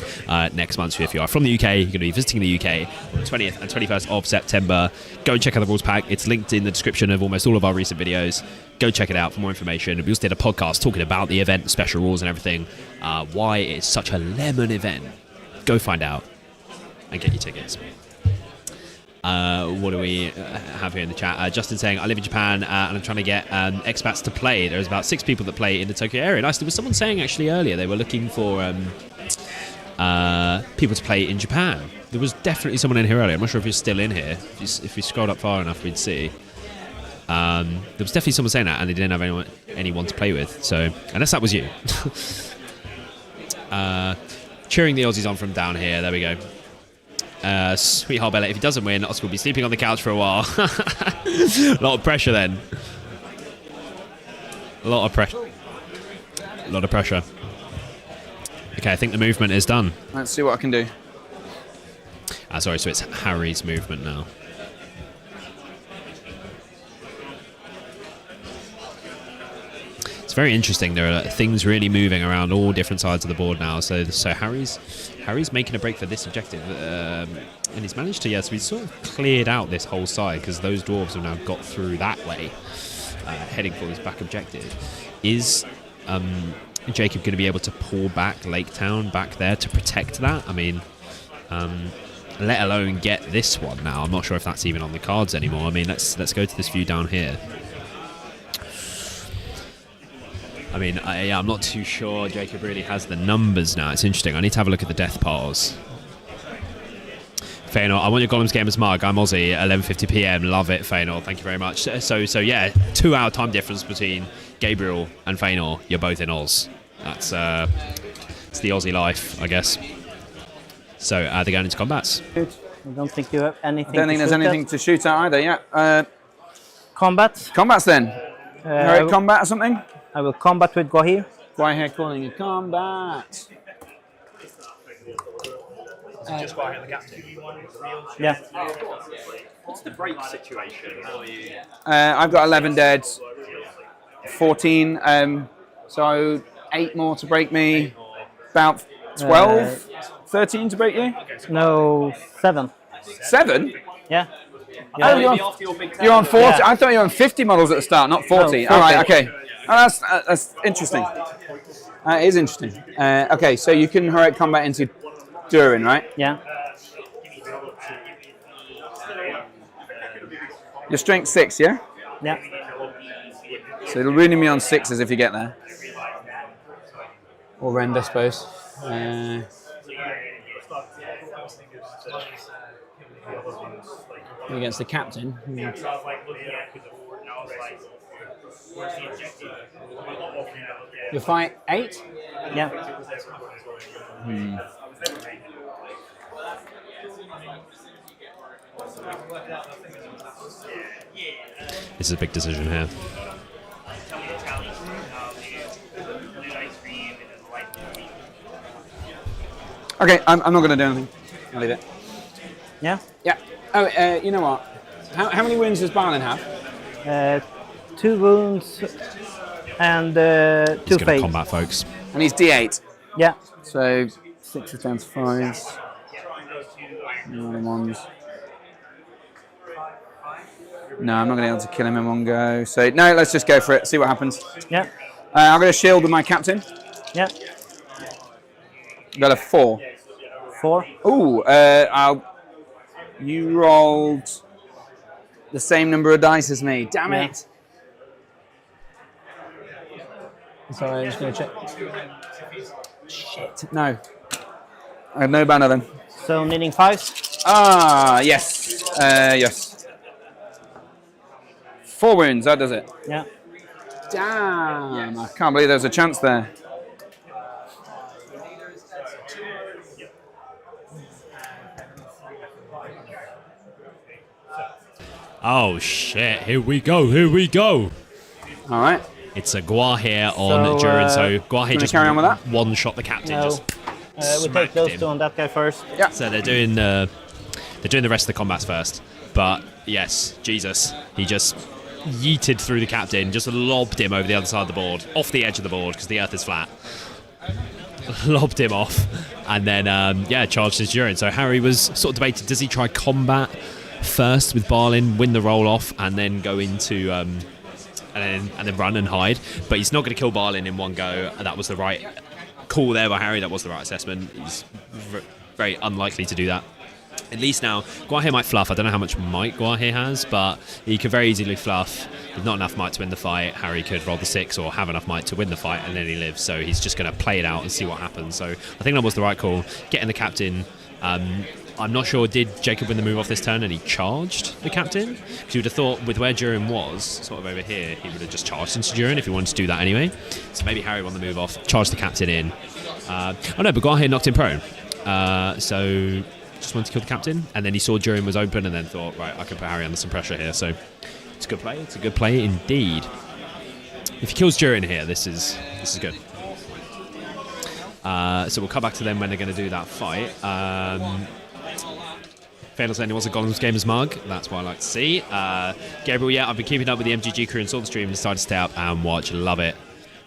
next month. So if you are from the UK, you're going to be visiting the UK on the 20th and 21st of September. Go and check out the rules pack. It's linked in the description of almost all of our recent videos. Go check it out for more information. We also did a podcast talking about the event, special rules and everything, why it's such a lemon event. Go find out and get your tickets. What do we have here in the chat? Justin saying, I live in Japan and I'm trying to get expats to play. There's about 6 people that play in the Tokyo area. Nice. There was someone saying actually earlier they were looking for people to play in Japan. There was definitely someone in here earlier. I'm not sure if he's still in here. If we scrolled up far enough, we'd see. There was definitely someone saying that and they didn't have anyone to play with. So, unless that was you. Cheering the Aussies on from down here. There we go. Sweetheart Bella, if he doesn't win, Oscar will be sleeping on the couch for a while. A lot of pressure then. A lot of pressure. Okay, I think the movement is done. Let's see what I can do. Sorry, so it's Harry's movement now. It's very interesting. There are things really moving around all different sides of the board now. So Harry's making a break for this objective, and he's managed to. Yes, we've sort of cleared out this whole side because those dwarves have now got through that way, heading for his back objective. Is Jacob going to be able to pull back Lake Town back there to protect that? I mean, let alone get this one now. I'm not sure if that's even on the cards anymore. I mean, let's go to this view down here. I mean, I'm not too sure Jacob really has the numbers now. It's interesting. I need to have a look at the death piles. Feanor, I want your Gollum's Gamers mug. I'm Aussie, 11:50 p.m. Love it, Feanor. Thank you very much. So yeah, 2-hour time difference between Gabriel and Feanor. You're both in Oz. That's it's the Aussie life, I guess. So they're going into combats. I don't think you have anything. I don't think there's anything to shoot at either. Yeah. Combat. Combats then. Combat or something. I will combat with Gohir. Gohir calling a combat. Just Gohir the captain. Yeah. What's the break situation? How are you? I've got 11 dead, 14. So 8 more to break me. About 12, 13 to break you. No, 7. 7? Yeah. Oh, you're on 40. Yeah. I thought you were on 50 models at the start, not 40. No, 40. All right, okay. Oh, that's interesting. It is interesting. Okay, so you can heroic combat into Durin, right? Yeah. Your strength 6, yeah? Yeah. So it'll ruin me on 6s if you get there. Or rend, I suppose. Against the captain. You fight 8? Yeah. This is a big decision here. Okay, I'm not going to do anything. I'll leave it. Yeah? Yeah. Oh, you know what? How many wounds does Barlin have? 2 wounds and 2 He's going fades. to combat, folks. And he's D8. Yeah. So 6 down to 5s. 9 ones. No, I'm not going to be able to kill him in one go. So no, let's just go for it. See what happens. Yeah. I'm going to shield with my captain. Yeah. Got a 4. 4. Ooh, you rolled the same number of dice as me. Damn it. Sorry, I'm just going to check. Shit. No. I have no banner then. So needing 5s? Yes. Yes. 4 wounds, that does it. Yeah. Damn. I can't believe there's a chance there. Oh shit! Here we go! Here we go! All right. It's a Gua here on Durin. So Gua here just carry on with that? one shot the captain. No. Just We take smacked those him. two on that guy first. Yeah. So they're doing the rest of the combats first. But yes, Jesus, he just yeeted through the captain, just lobbed him over the other side of the board, off the edge of the board because the earth is flat. Lobbed him off, and then charged his Durin. So Harry was sort of debated: does he try combat first with Barlin, win the roll off, and then go into and then run and hide? But he's not going to kill Barlin in one go. And that was the right call there by Harry. That was the right assessment. He's very unlikely to do that. At least now, Guahir might fluff. I don't know how much might Guahir has, but he could very easily fluff. With not enough might to win the fight, Harry could roll the 6 or have enough might to win the fight, and then he lives. So he's just going to play it out and see what happens. So I think that was the right call. Getting the captain. I'm not sure, did Jacob win the move off this turn and he charged the captain? Because you would have thought with where Durin was, sort of over here, he would have just charged into Durin if he wanted to do that anyway. So maybe Harry won the move off, charged the captain in. But Guahir knocked him prone. So just wanted to kill the captain, and then he saw Durin was open and then thought, right, I can put Harry under some pressure here. So it's a good play. It's a good play indeed. If he kills Durin here, this is good. So we'll come back to them when they're going to do that fight. Fairness Landing was a Gollum's Gamers mug. That's what I like to see. Gabriel, yeah, I've been keeping up with the MGG crew and saw the stream and decided to stay up and watch. Love it.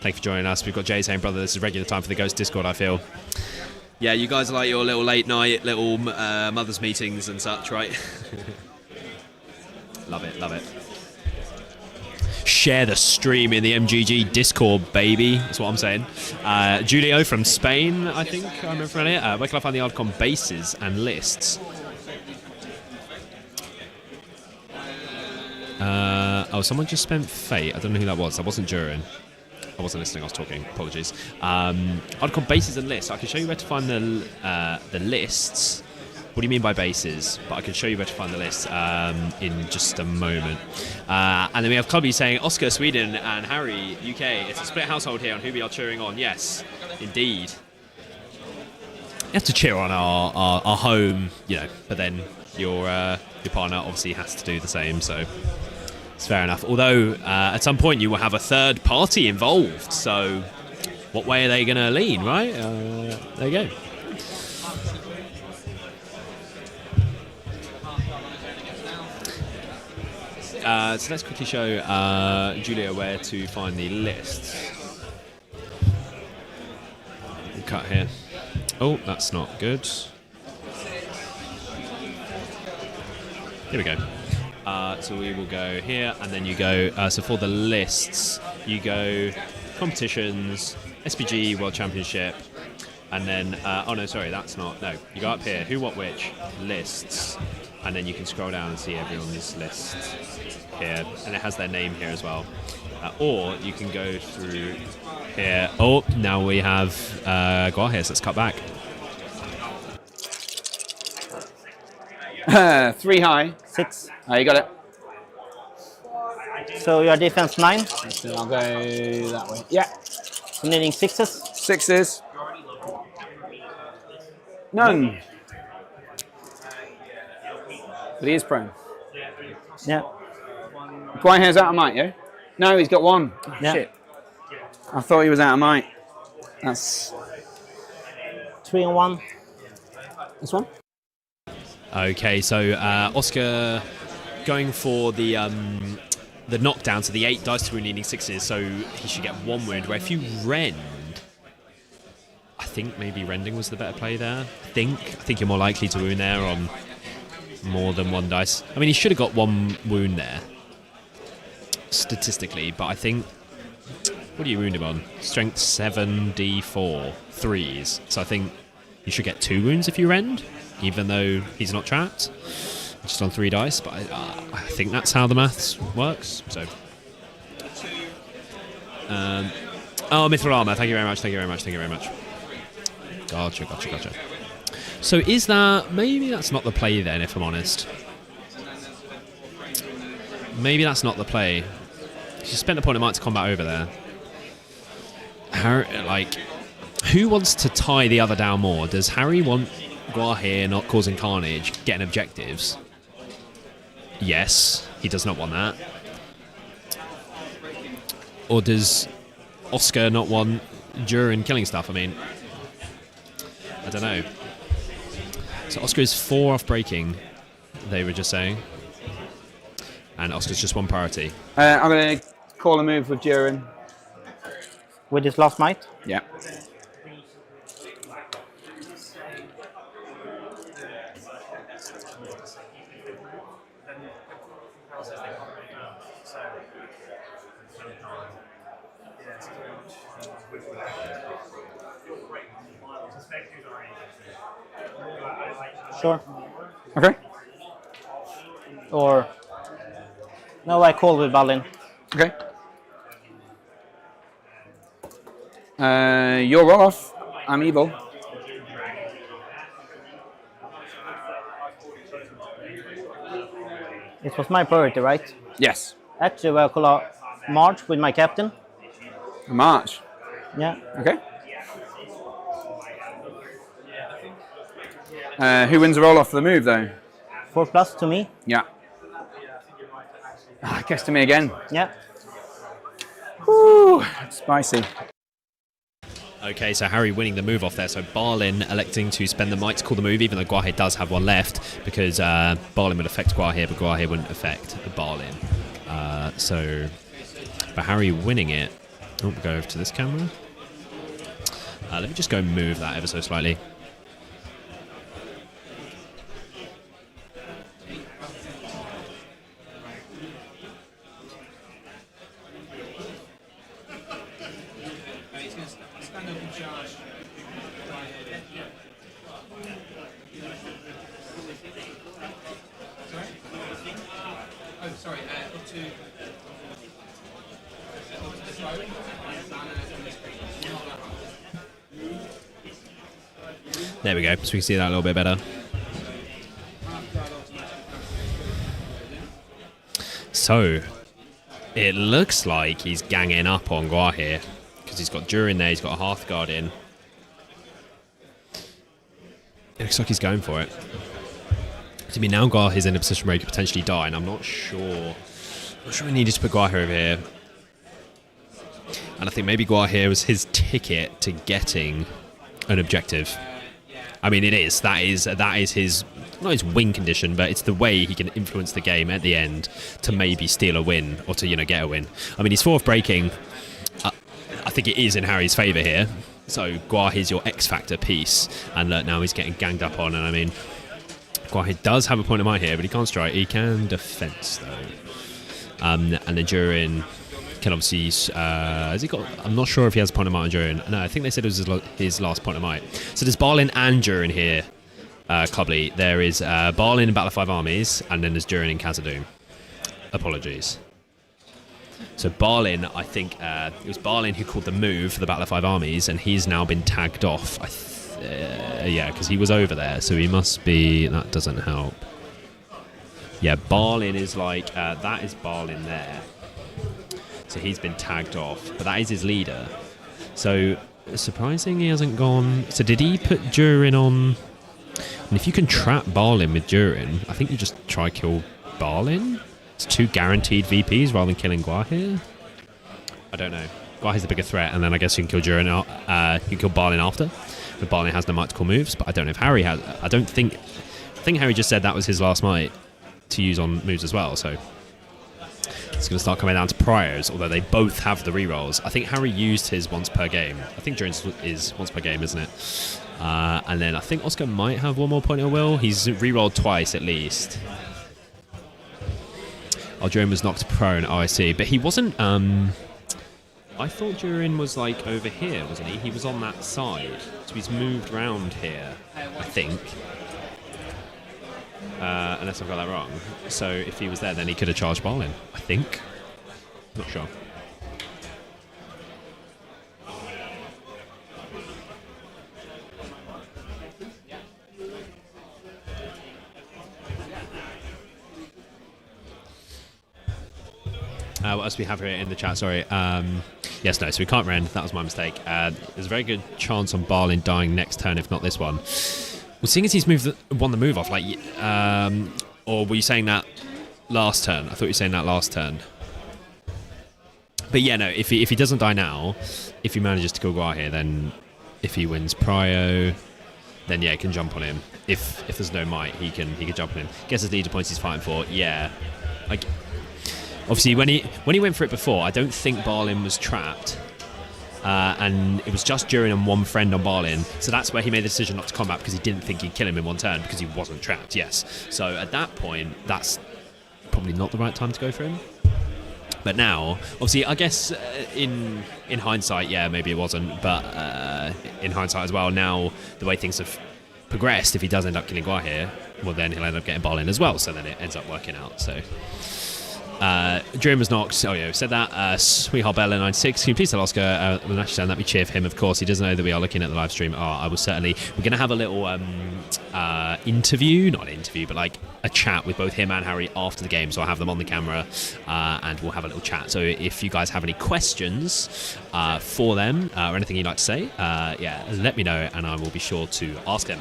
Thank you for joining us. We've got Jay saying, brother, this is regular time for the Ghost Discord, I feel. Yeah, you guys are like your little late night, little mothers meetings and such, right? Love it, love it. Share the stream in the MGG Discord, baby. That's what I'm saying. Julio from Spain, I think I remember from here. Where can I find the Ardacon bases and lists? Someone just spent Fate. I don't know who that was. That wasn't Durin. I wasn't listening, I was talking. Apologies. Ardacon bases and lists. I can show you where to find the lists. What do you mean by bases? But I can show you where to find the list in just a moment. And then we have Clubby saying, Oscar, Sweden, and Harry, UK. It's a split household here on who we are cheering on. Yes, indeed. You have to cheer on our home, you know, but then your partner obviously has to do the same, so it's fair enough. Although, at some point you will have a third party involved, so what way are they going to lean, right? There you go. So let's quickly show Julia where to find the lists. We'll cut here. Oh, that's not good. Here we go. So we will go here, and then you go. So for the lists, you go competitions, SPG World Championship, and then. Oh no, sorry, that's not. No, you go up here. Who, what, which lists, and then you can scroll down and see everyone's list here, and it has their name here as well. Or you can go through here. Oh, now we have Guahir, so let's cut back. 3 high. 6. You got it. So your defense 9. I'll go that way. Yeah. So needing 6s. 6s. None. But he is prone. Yeah. Guahir's out of might, yeah? No, he's got 1. Oh, yeah. Shit. I thought he was out of might. That's 3 and 1. This one? Okay, so Oscar going for the knockdown, so the 8 dice to wound needing 6s, so he should get 1 wound, where if you rend, I think maybe rending was the better play there. I think you're more likely to wound there on more than 1 dice. I mean, he should have got 1 wound there, statistically, but I think, what do you wound him on? Strength 7, D4, 3s, so I think you should get 2 wounds if you rend, even though he's not trapped, just on 3 dice, but I think that's how the maths works, so. Oh, Mithril Armor, thank you very much, thank you very much, thank you very much. Gotcha. So is that, maybe that's not the play then, if I'm honest. Maybe that's not the play. She spent a point of might to combat over there. Harry, like, who wants to tie the other down more? Does Harry want Guahir not causing carnage, getting objectives? Yes. He does not want that. Or does Oscar not want Durin killing stuff? I mean, I don't know. So Oscar is 4 off breaking, they were just saying. And Oscar's just 1 priority. I'm going to call a move with Durin. With his last might? Yeah. Sure. Okay. Or no, I call with Balin. Okay. You're off. I'm evil. It was my priority, right? Yes. Actually, I'll call a march with my captain. A march? Yeah. Okay. Who wins the roll off for the move, though? 4+ to me. Yeah. I guess to me again. Yeah. Woo! Spicy. Okay, so Harry winning the move off there. So Balin electing to spend the might to call the move, even though Guahir does have one left, because Balin would affect Guahir, but Guahir wouldn't affect Balin. But Harry winning it. Oh, we'll go over to this camera. Let me just go move that ever so slightly. There we go, so we can see that a little bit better. So, it looks like he's ganging up on Guahir, because he's got Durin there, he's got a Hearthguard in. It looks like he's going for it. To me, now Guahir's in a position where he could potentially die, and I'm not sure we needed to put Guahir over here. And I think maybe Guahir was his ticket to getting an objective. I mean, it is. That is his, not his win condition, but it's the way he can influence the game at the end to maybe steal a win or to, get a win. I mean, he's 4th breaking. I think it is in Harry's favour here. So Guahir's your X Factor piece, and now he's getting ganged up on. And I mean, Guahir does have a point of might here, but he can't strike. He can defense though. And then Durin can obviously, has he got, I'm not sure if he has a point of might on Durin. No, I think they said it was his last point of might. So there's Balin and Durin here, Cobley. There is Balin in Battle of 5 Armies, and then there's Durin in Khazad-dûm. Apologies. So Balin, I think, it was Balin who called the move for the Battle of 5 Armies, and he's now been tagged off. Yeah, because he was over there, so he must be, that doesn't help. Yeah, Balin is like, that is Balin there. So he's been tagged off, but that is his leader. So surprising he hasn't gone. So did he put Durin on? And if you can trap Balin with Durin, I think you just try kill Balin. It's 2 guaranteed VPs rather than killing Guahir. I don't know. Guahir's the bigger threat, and then I guess you can kill Durin. You can kill Balin after. But Balin has no might to call moves. But I don't know if Harry has. I think Harry just said that was his last might to use on moves as well. So. It's going to start coming down to priors, although they both have the rerolls. I think Harry used his once per game. I think Durin's is once per game, isn't it? And then I think Oscar might have one more point of will. He's rerolled twice at least. Oh, Durin was knocked prone. Oh, I see. But he wasn't... I thought Durin was like over here, wasn't he? He was on that side. So he's moved round here, I think. Unless I've got that wrong. So if he was there, then he could have charged Balin, I think. Not sure. What else do we have here in the chat? Sorry. Yes, no, so we can't rend. That was my mistake. There's a very good chance on Balin dying next turn, if not this one. Well, seeing as he's won the move off, like, or were you saying that last turn. I thought you were saying that last turn. But yeah, no. If he doesn't die now, if he manages to kill Guar here, then if he wins Prio, then yeah, he can jump on him. If there's no might, he can jump on him. Guess his leader points he's fighting for. Yeah, like obviously when he went for it before, I don't think Barlin was trapped, and it was just Durin and one friend on Barlin. So that's where he made the decision not to combat, because he didn't think he'd kill him in one turn because he wasn't trapped. Yes. So at that point, that's probably not the right time to go for him. But now, obviously, I guess in hindsight, yeah, maybe it wasn't. But in hindsight as well, now the way things have progressed, if he does end up killing Guar here, well, then he'll end up getting Barlin as well. So then it ends up working out. So Dream was knocked. Oh yeah, we said that. Sweetheart Bella 96. Can you please tell Oscar when I stand that we cheer for him? Of course, he doesn't know that we are looking at the live stream. I will certainly. We're going to have a little interview, not an interview, but like a chat with both him and Harry after the game. So I'll have them on the camera, and we'll have a little chat. So if you guys have any questions for them or anything you'd like to say, yeah, let me know, and I will be sure to ask them.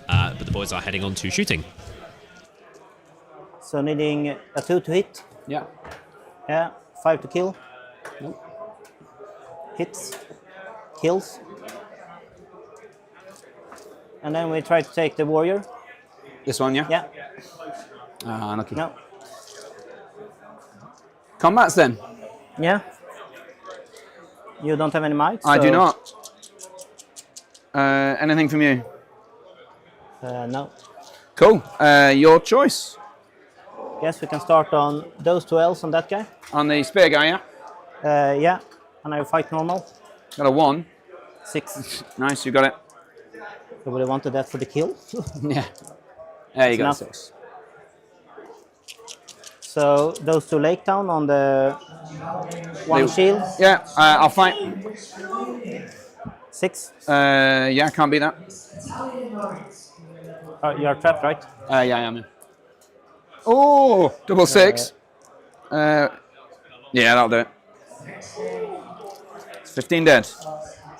But the boys are heading on to shooting. So needing a 2 to hit. Yeah. Yeah. 5 to kill. Nope. Hits. Kills. And then we try to take the warrior. This one, yeah? Yeah. Unlucky. No. Combats then? Yeah. You don't have any might? I do not. Anything from you? No. Cool. Your choice. Yes, we can start on those 2 elves on that guy. On the spear guy, yeah? Yeah. And I will fight normal. Got a 1. 6. Nice, you got it. I would have wanted that for the kill. Yeah. There you go, Enough. 6. So those 2 Lake Town on the 1 shield. Yeah, I'll fight. 6. Yeah, can't beat that. You are trapped, right? Yeah, I am. Yeah. Oh, double 6. Yeah, that'll do it. It's 15 dead.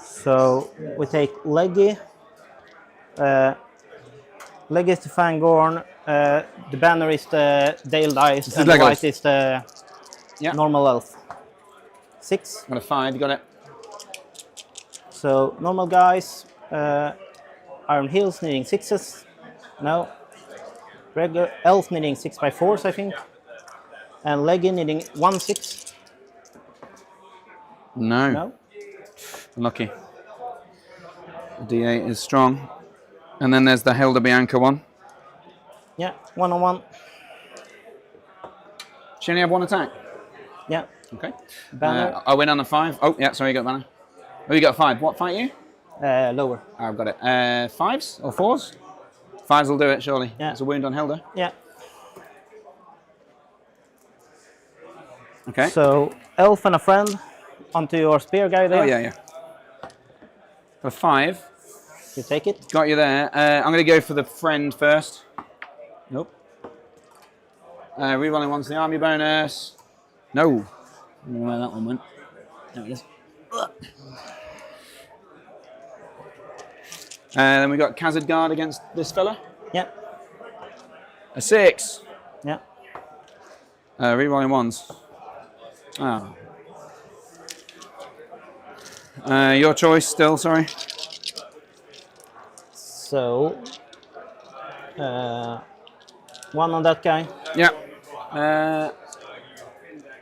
So we take Leggy. Leggy is the Fangorn. The banner is the Dale Dice, and the white is the normal elf. 6. Got a 5, you got it. So normal guys. Iron Hills needing 6s. No. Regular elf needing 6x4s, I think. And Leggy needing 1 6. No. Unlucky. D8 is strong. And then there's the Hilda Bianca one. Yeah, 1-on-1. She only have 1 attack? Yeah. Okay. Banner. I win on a 5. Oh, yeah, sorry, you got banner. Oh, you got a 5. What fight you? Lower. I've got it. 5s or 4s? 5s will do it, surely. Yeah. It's a wound on Hilda. Yeah. Okay. So, elf and a friend onto your spear guy there. Oh, yeah, yeah. For 5. You take it. Got you there. I'm going to go for the friend first. Nope. Rerolling once the army bonus. No. Where that one went. There it is. Then we got Khazad Guard against this fella. Yeah. A 6. Yeah. Rerolling ones. Oh. Your choice still, sorry. So, 1 on that guy. Yeah.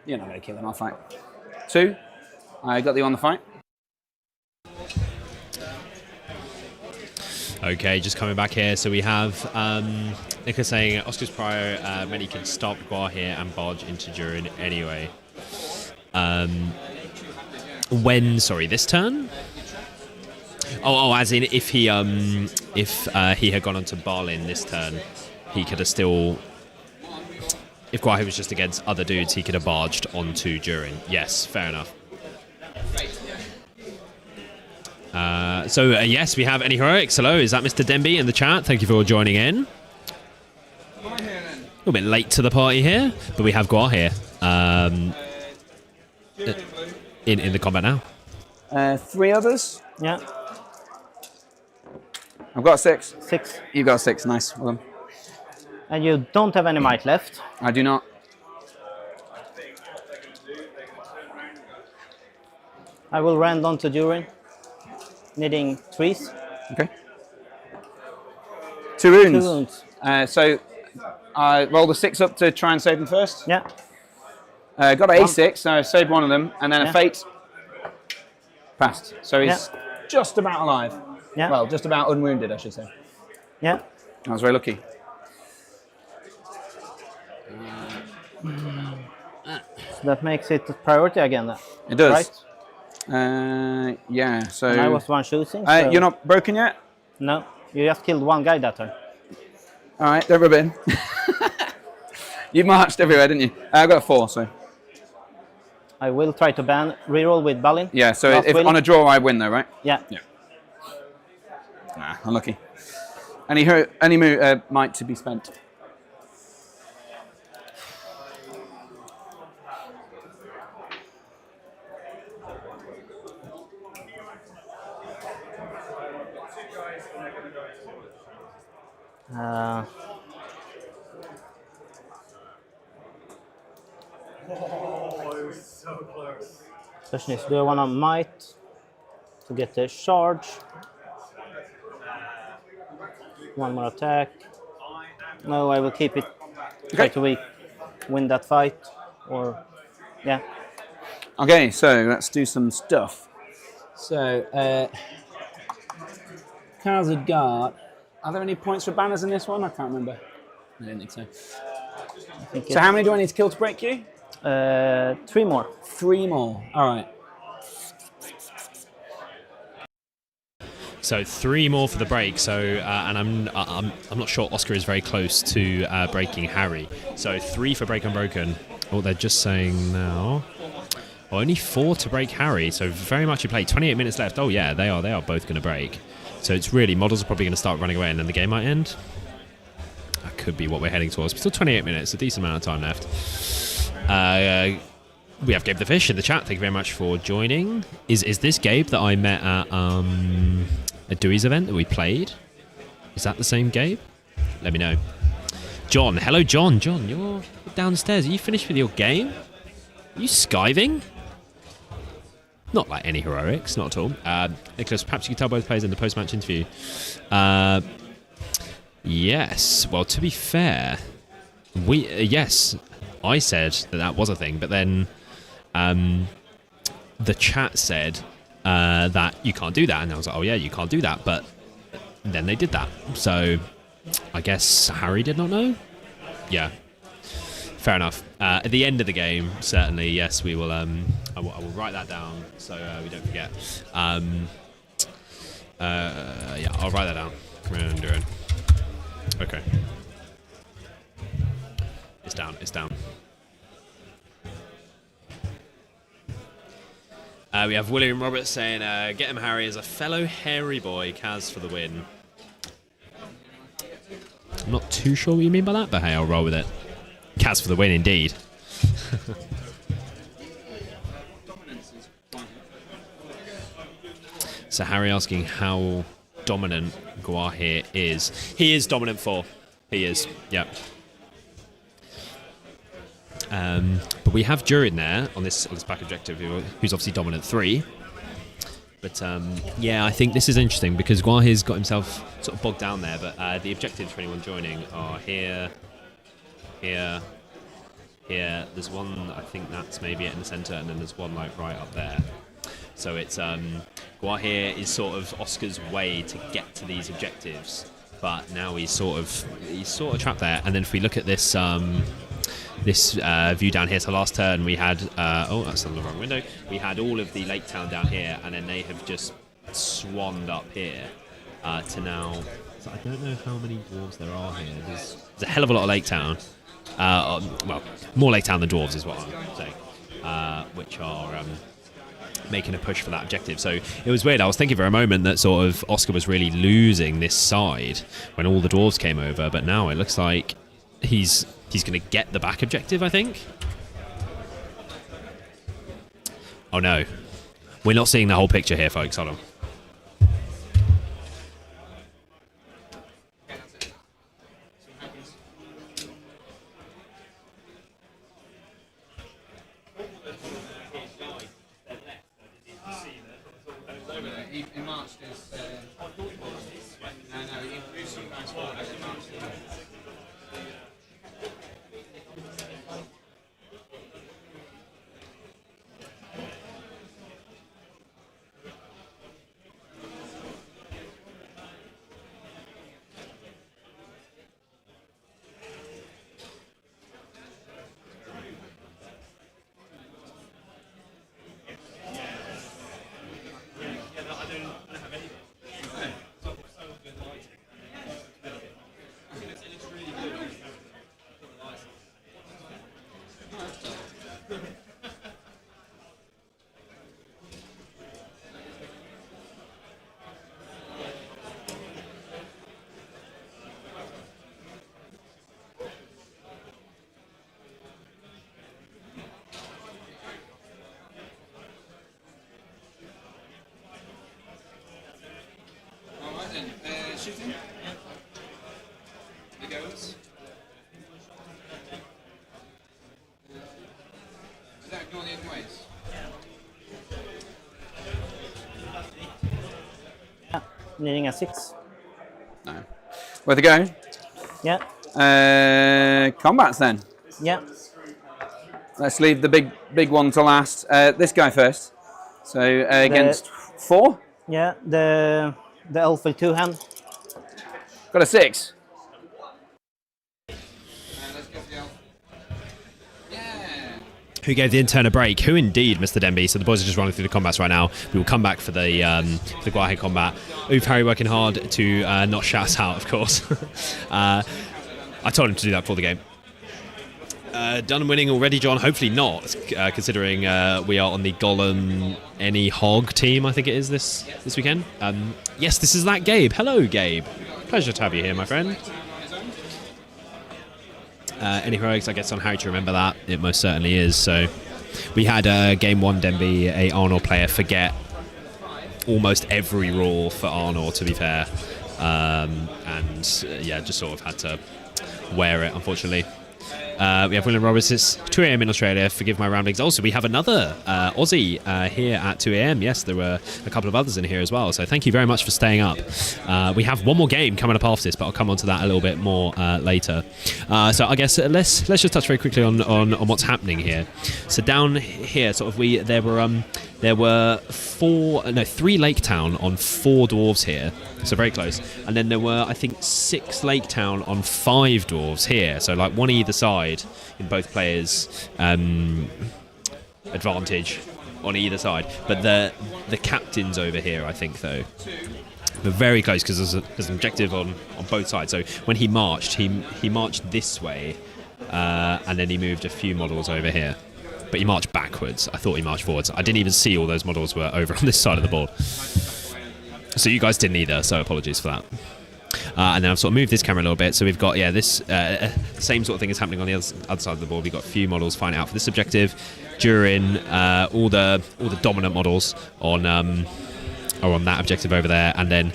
You're not going to kill him, I'll fight. 2. I got you on the fight. Okay, just coming back here. So we have Nicola saying Oscar's Prio, many can stop Guar here and barge into Durin anyway. This turn? Oh, as in if he had gone on to Barlin this turn, he could have still. If Guar was just against other dudes, he could have barged onto Durin. Yes, fair enough. Yes, we have Any Heroics. Hello, is that Mr. Denby in the chat? Thank you for joining in. A little bit late to the party here, but we have Guar here in the combat now. 3 others? Yeah. I've got a 6. 6. You've got a 6, nice. Well done. And you don't have any might left. I do not. I will rand on to Durin, needing 3s. Okay. 2 wounds. 2 wounds. So I rolled a 6 up to try and save them first. Yeah. Got an A6, so I saved one of them, and then a fate passed. So he's just about alive. Yeah. Well, just about unwounded, I should say. Yeah. I was very lucky. So that makes it a priority again then. It does. Right? Yeah, so... And I was one choosing. So you're not broken yet? No, you just killed one guy that turn. Alright, don't rub it in. You marched everywhere, didn't you? I got a 4, so... I will try to ban reroll with Balin. Yeah, so if on a draw I win though, right? Yeah. Yeah. Nah, unlucky. Any might to be spent. So close. Question is, do I want to might to get the charge? One more attack. No, I will keep it. Try to win that fight. Or, yeah. Okay, so let's do some stuff. So, Kazagard. Are there any points for banners in this one? I can't remember. I don't think so. So how many do I need to kill to break you? 3 more. 3 more. All right. So 3 more for the break. So and I'm not sure Oscar is very close to breaking Harry. So 3 for break unbroken. Oh, they're just saying now. Only 4 to break Harry. So very much in play. 28 minutes left. Oh yeah, they are both going to break. So it's really models are probably going to start running away and then the game might end. That could be what we're heading towards. Still 28 minutes, a decent amount of time left. We have Gabe the Fish in the chat. Thank you very much for joining. Is this Gabe that I met at a Dewey's event that we played? Is that the same Gabe? Let me know. John, hello John. John, you're downstairs. Are you finished with your game? Are you skiving? Not like any heroics, not at all. Nicholas, perhaps you could tell both players in the post-match interview. Yes. Well, to be fair, yes, I said that was a thing, but then the chat said that you can't do that, and I was like, oh yeah, you can't do that, but then they did that. So I guess Harry did not know. Yeah. Fair enough. At the end of the game, certainly, yes, we will. I will write that down so we don't forget. Yeah, I'll write that down. Come on, Durin. Okay. It's down. It's down. We have William Roberts saying, "Get him, Harry, as a fellow hairy boy. Kaz for the win." I'm not too sure what you mean by that, but hey, I'll roll with it. Kaz for the win, indeed. So Harry asking how dominant Guahir is. He is dominant 4. He is, yep. But we have Durin there on this back objective, who's obviously dominant 3. But yeah, I think this is interesting because Guahir's got himself sort of bogged down there. But the objectives for anyone joining are here, here, here. There's one, I think that's maybe it in the centre, and then there's one like right up there. So it's Guahir is sort of Oscar's way to get to these objectives, but now he's sort of trapped there. And then if we look at this this view down here, so last turn we had oh, that's on the wrong window. We had all of the Lake Town down here, and then they have just swanned up here to now. So I don't know how many dwarves there are here. There's a hell of a lot of Lake Town. Well, more Lake Town than dwarves is what I'm saying, which are making a push for that objective. So it was weird. I was thinking for a moment that sort of Oscar was really losing this side when all the dwarves came over, but now it looks like he's going to get the back objective, I think. Oh no. We're not seeing the whole picture here, folks. Hold on. marched as. No, you moved some nice forward as you marched. Shooting? The goes. Is that ignore the other ways? Yeah, needing a 6. No. Where to go? Yeah. Combats then. Yeah. Let's leave the big one to last. This guy first. So against 4? Yeah, the elf with 2 hand. Got a 6. Who gave the intern a break? Who indeed, Mr. Denby? So the boys are just running through the combats right now. We will come back for the Guahe combat. Oof, Harry working hard to not shout us out, of course. I told him to do that before the game. Done winning already, John? Hopefully not, considering we are on the Gollum Any Hog team, I think it is this weekend. Yes, this is that Gabe. Hello, Gabe. Pleasure to have you here, my friend. Any heroics, I guess, on Harry to remember that. It most certainly is. So we had game 1, Denby, a Arnor player, forget almost every rule for Arnor, to be fair. Yeah, just sort of had to wear it, unfortunately. We have William Roberts. It's 2 a.m. in Australia. Forgive my roundings. Also, we have another Aussie here at 2 a.m. Yes, there were a couple of others in here as well. So thank you very much for staying up. We have one more game coming up after this, but I'll come on to that a little bit more later. So I guess let's just touch very quickly on what's happening here. So down here, sort of there were 3 Lake Town on 4 dwarves here, so very close. And then there were, I think, 6 Lake Town on 5 dwarves here, so like one either side in both players' advantage on either side. But the captains over here, I think, though, were very close because there's an objective on both sides. So when he marched, he marched this way, and then he moved a few models over here. But he marched backwards. I thought he marched forwards. I didn't even see all those models were over on this side of the board. So you guys didn't either, so apologies for that. And then I've sort of moved this camera a little bit. So we've got, this same sort of thing is happening on the other side of the board. We've got a few models fighting out for this objective. During all the dominant models are on that objective over there. And then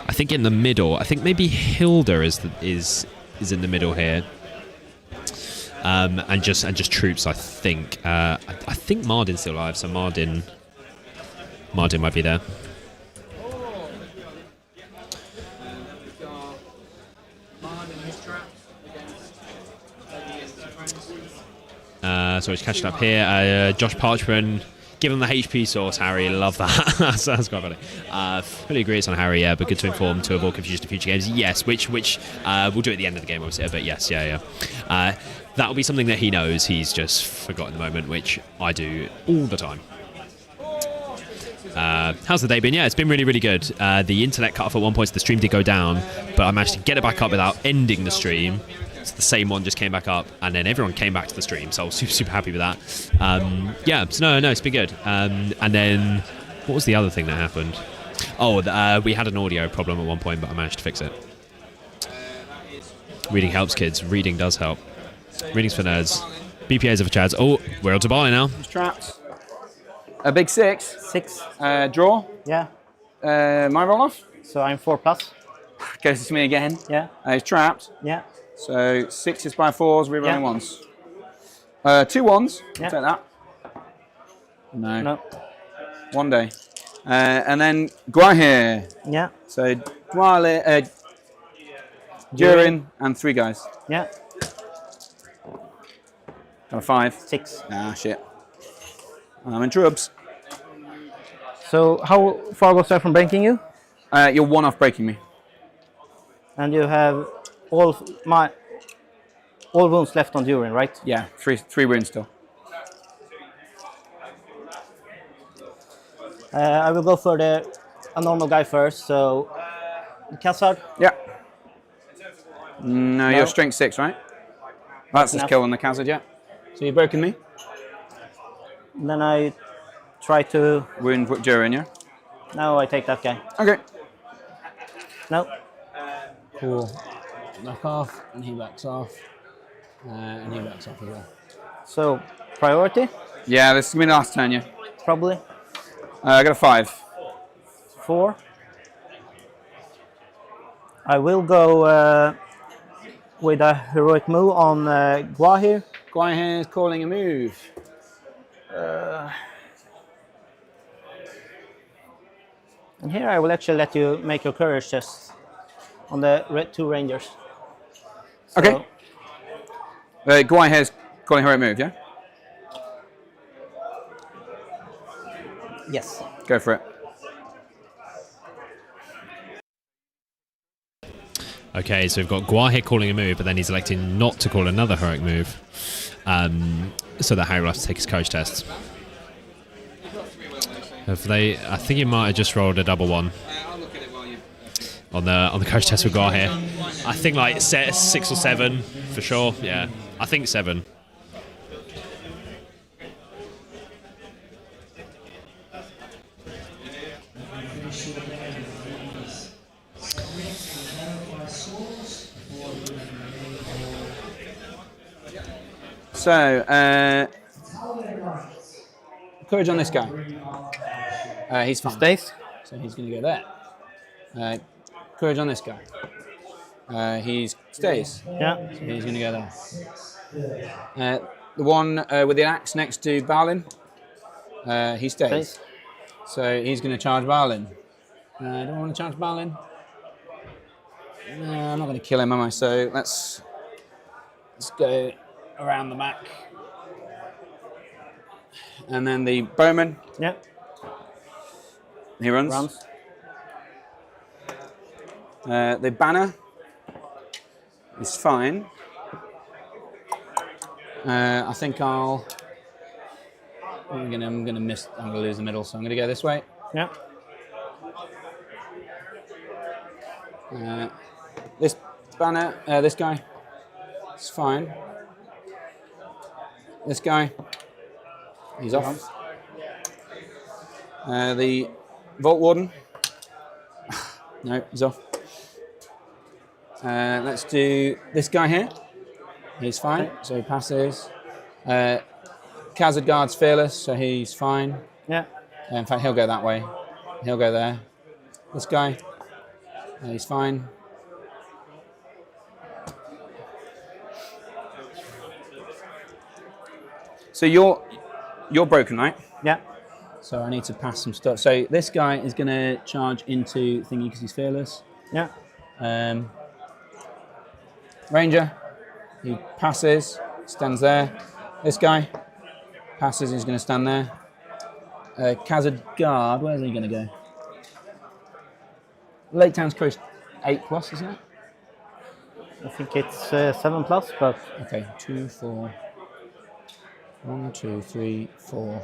I think in the middle, I think maybe Hilda is in the middle here. And just troops, I think. I think Mardin's still alive, so Mardin might be there. So he's catching up here. Josh Parchman, give him the HP source, Harry. Love that. That's quite funny. Fully agree it's on Harry, yeah, but good to inform to avoid confusion in future games. Yes, which we'll do at the end of the game, obviously. But yes, yeah. That'll be something that he knows. He's just forgotten the moment, which I do all the time. How's the day been? Yeah, it's been really, really good. The internet cut off at one point, so the stream did go down, but I managed to get it back up without ending the stream. So the same one just came back up, and then everyone came back to the stream, so I was super, super happy with that. So no, it's been good. And then, what was the other thing that happened? We had an audio problem at one point, but I managed to fix it. Reading helps, kids. Reading does help. Readings for nerds. BPAs are for chads. Oh, we're on to Barley now. He's trapped. A big 6. 6. Draw. Yeah. My roll off. So I'm 4+. Goes to me again. Yeah. He's trapped. Yeah. So 6s by 4s, rerolling ones. 2 1s. Yeah. I'll take that. No. 1 day. And then Guahir. Yeah. So Durin and 3 guys. Yeah. Got a 5. 6. Ah, shit. I'm in trubs. So how far was I from breaking you? You're 1 off breaking me. And you have all wounds left on Durin, right? Yeah, 3 wounds still. I will go for a normal guy first. So Khazad. Yeah. No, you're strength 6, right? That's just kill on the Khazad, yeah. So you've broken me. Then I try to wound Durin, yeah. No, I take that guy. Okay. No. Cool. Knock off, and he backs off, and he backs off as well. So priority? Yeah, this is gonna be the last turn, yeah. Probably. I got a 5. 4. I will go with a heroic move on Guahir. Guahir is calling a move. And here I will actually let you make your courage test on the 2 rangers. So, Okay. Guahir's calling heroic move, yeah? Yes. Go for it. Okay, so we've got Guahir calling a move, but then he's electing not to call another heroic move. So that Harry will have to take his courage test. I think he might have just rolled a double 1 on the courage test with Guahir. I think like 6 or 7 for sure. Yeah, I think 7. So, courage on this guy. He's fine. Stays. So he's going to go there. Courage on this guy. He stays. Yeah. So he's going to go there. The one with the axe next to Balin, he stays. So he's going to charge Balin. I don't want to charge Balin. No, I'm not going to kill him, am I? So let's go around the back. And then the bowman. Yeah. He runs. The banner is fine. I think I'm gonna miss. I'm gonna lose the middle, so I'm gonna go this way. Yeah. This banner, this guy, it's fine. This guy, he's off. The Vault Warden, no, he's off. Let's do this guy here. He's fine, so he passes. Khazad Guard's fearless, so he's fine. Yeah. In fact, he'll go that way. He'll go there. This guy, he's fine. So you're broken, right? Yeah. So I need to pass some stuff. So this guy is going to charge into thingy because he's fearless. Yeah. Ranger, he passes, stands there. This guy passes, he's going to stand there. Khazad Guard, where's he going to go? Lake Town's Coast 8+, isn't it? I think it's 7+, but okay. 2, 4. 1, 2, 3, 4.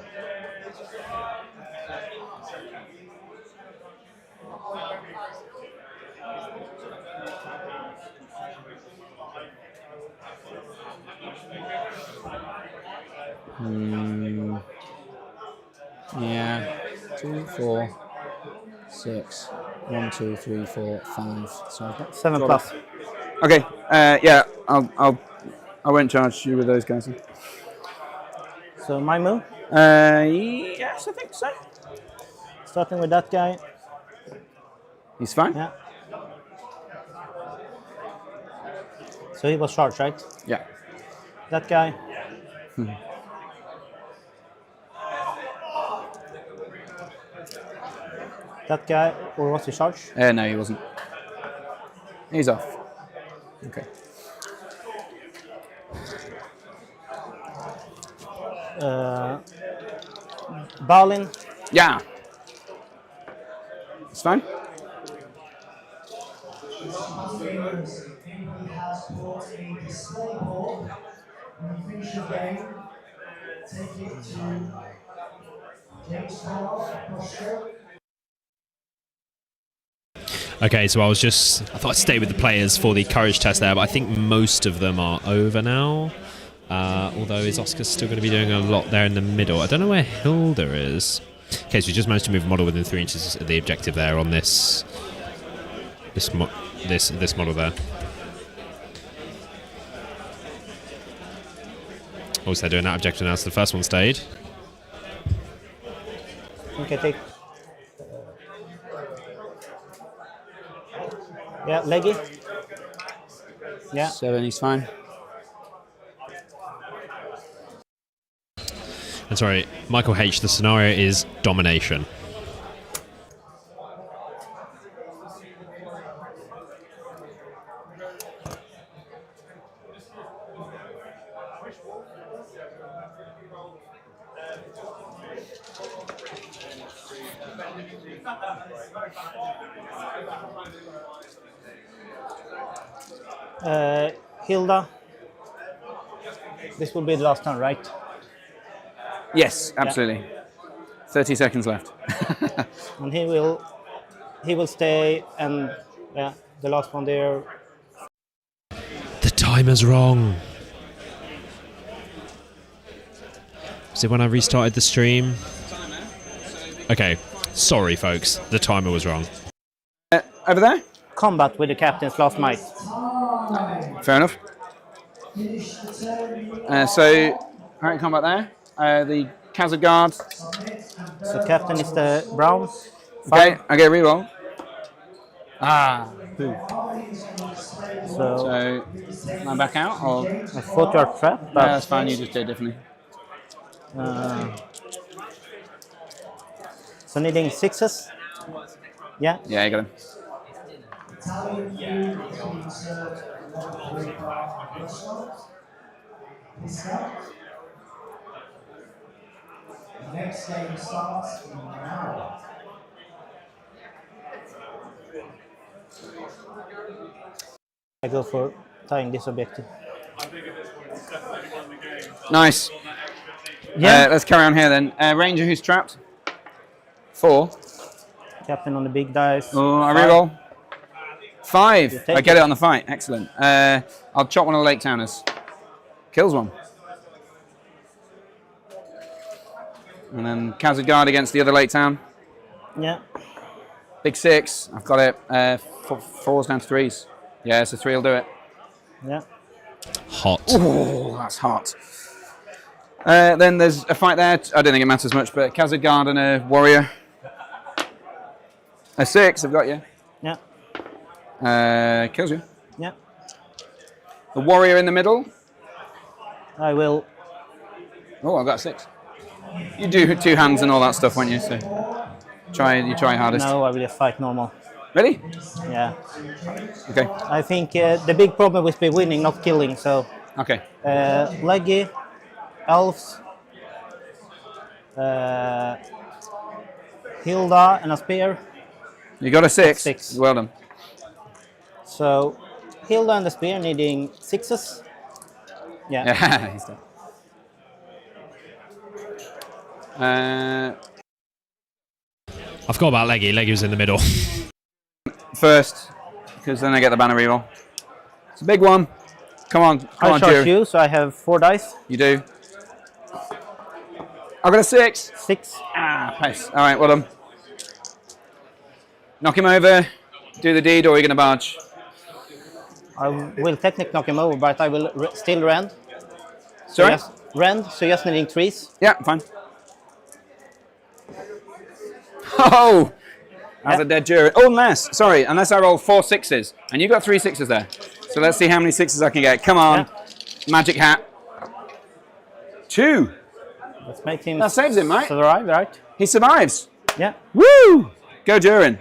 Yeah. 2, 4, 6. 1, 2, 3, 4, 5. So 7+. Okay. Yeah. I won't charge you with those guys. Then. So my move? Yes, I think so. Starting with that guy. He's fine? Yeah. So he was charged, right? Yeah. That guy. That guy, or was he charged? No, he wasn't. He's off. Okay. Balin. Yeah. It's fine. Anybody has bought a display board, when you finish your game, take it to James Hall across stroke. Okay, so I thought I'd stay with the players for the courage test there, but I think most of them are over now. Although is Oscar still going to be doing a lot there in the middle? I don't know where Hilda is. Okay, so we just managed to move a model within 3 inches of the objective there on this model there. Also, they're doing that objective now, so the first one stayed. Okay, take. Yeah, leggy. Yeah. 7, he's fine. And sorry, Michael H., the scenario is domination. Hilda. This will be the last turn, right? Yes, absolutely. Yeah. 30 seconds left. And he will stay, and yeah, the last one there. The timer's wrong. Was it when I restarted the stream? Okay, sorry folks, the timer was wrong. Over there? Combat with the captains last night. Fair enough. So, current combat there. The Khazad Guard. So captain is the brown. Okay, reroll. So am I back out? Or? I thought you are trapped. But Yeah, that's fine, you just did differently. So needing 6s? Yeah? Yeah, you got him. The next game starts in an hour. I go for tying this objective. Nice. Yeah. Let's carry on here then. Ranger who's trapped? 4. Captain on the big dice. Oh, I reroll. 5. I get it on the fight. Excellent. I'll chop one of the Lake Towners. Kills one. And then Khazad Guard against the other Lake Town. Yeah. Big 6. I've got it. 4's down to 3s. Yeah, so 3 will do it. Yeah. Hot. Oh, that's hot. Then there's a fight there. I don't think it matters much, but Khazad Guard and a warrior. A 6, I've got you. Yeah. Kills you. Yeah. The warrior in the middle. I will. Oh, I've got a 6. You do 2 hands and all that stuff, won't you? So you try hardest. No, I will just fight normal. Really? Yeah. Okay. I think the big problem is be winning, not killing. So. Okay. Leggy, elves, Hilda, and a spear. You got a 6. 6. Well done. So Hilda and the spear needing 6s. Yeah. Yeah, he's done. I forgot about Leggy. Leggy was in the middle. First, because then I get the banner reroll. It's a big one. Come on, come on, charge Jerry. you, so I have 4 dice. You do. I've got a 6. 6. Pace. All right, well done. Knock him over. Do the deed, or are you going to barge? I will technically knock him over, but I will still rend. Sorry? So rend, so just needing 3s. Yeah, fine. Oh! That's a dead jury. Oh, unless I roll 4 6s. And you got 3 6s there. So let's see how many 6s I can get. Come on. Yeah. Magic hat. 2. Let's make him that saves him, right? Survive, right? He survives. Yeah. Woo! Go Durin.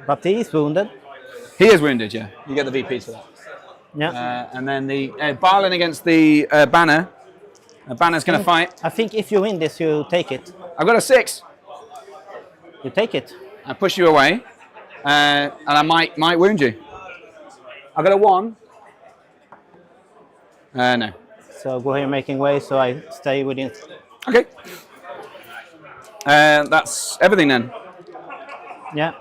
But he is wounded. He is wounded, yeah. You get the VP for that. Yeah. And then the Barlin against the Banner. Banner's going to fight. I think if you win this, you take it. I've got a 6. You take it. I push you away, and I might wound you. I got a 1. No. So go here making way, so I stay within. Okay. That's everything then. Yeah.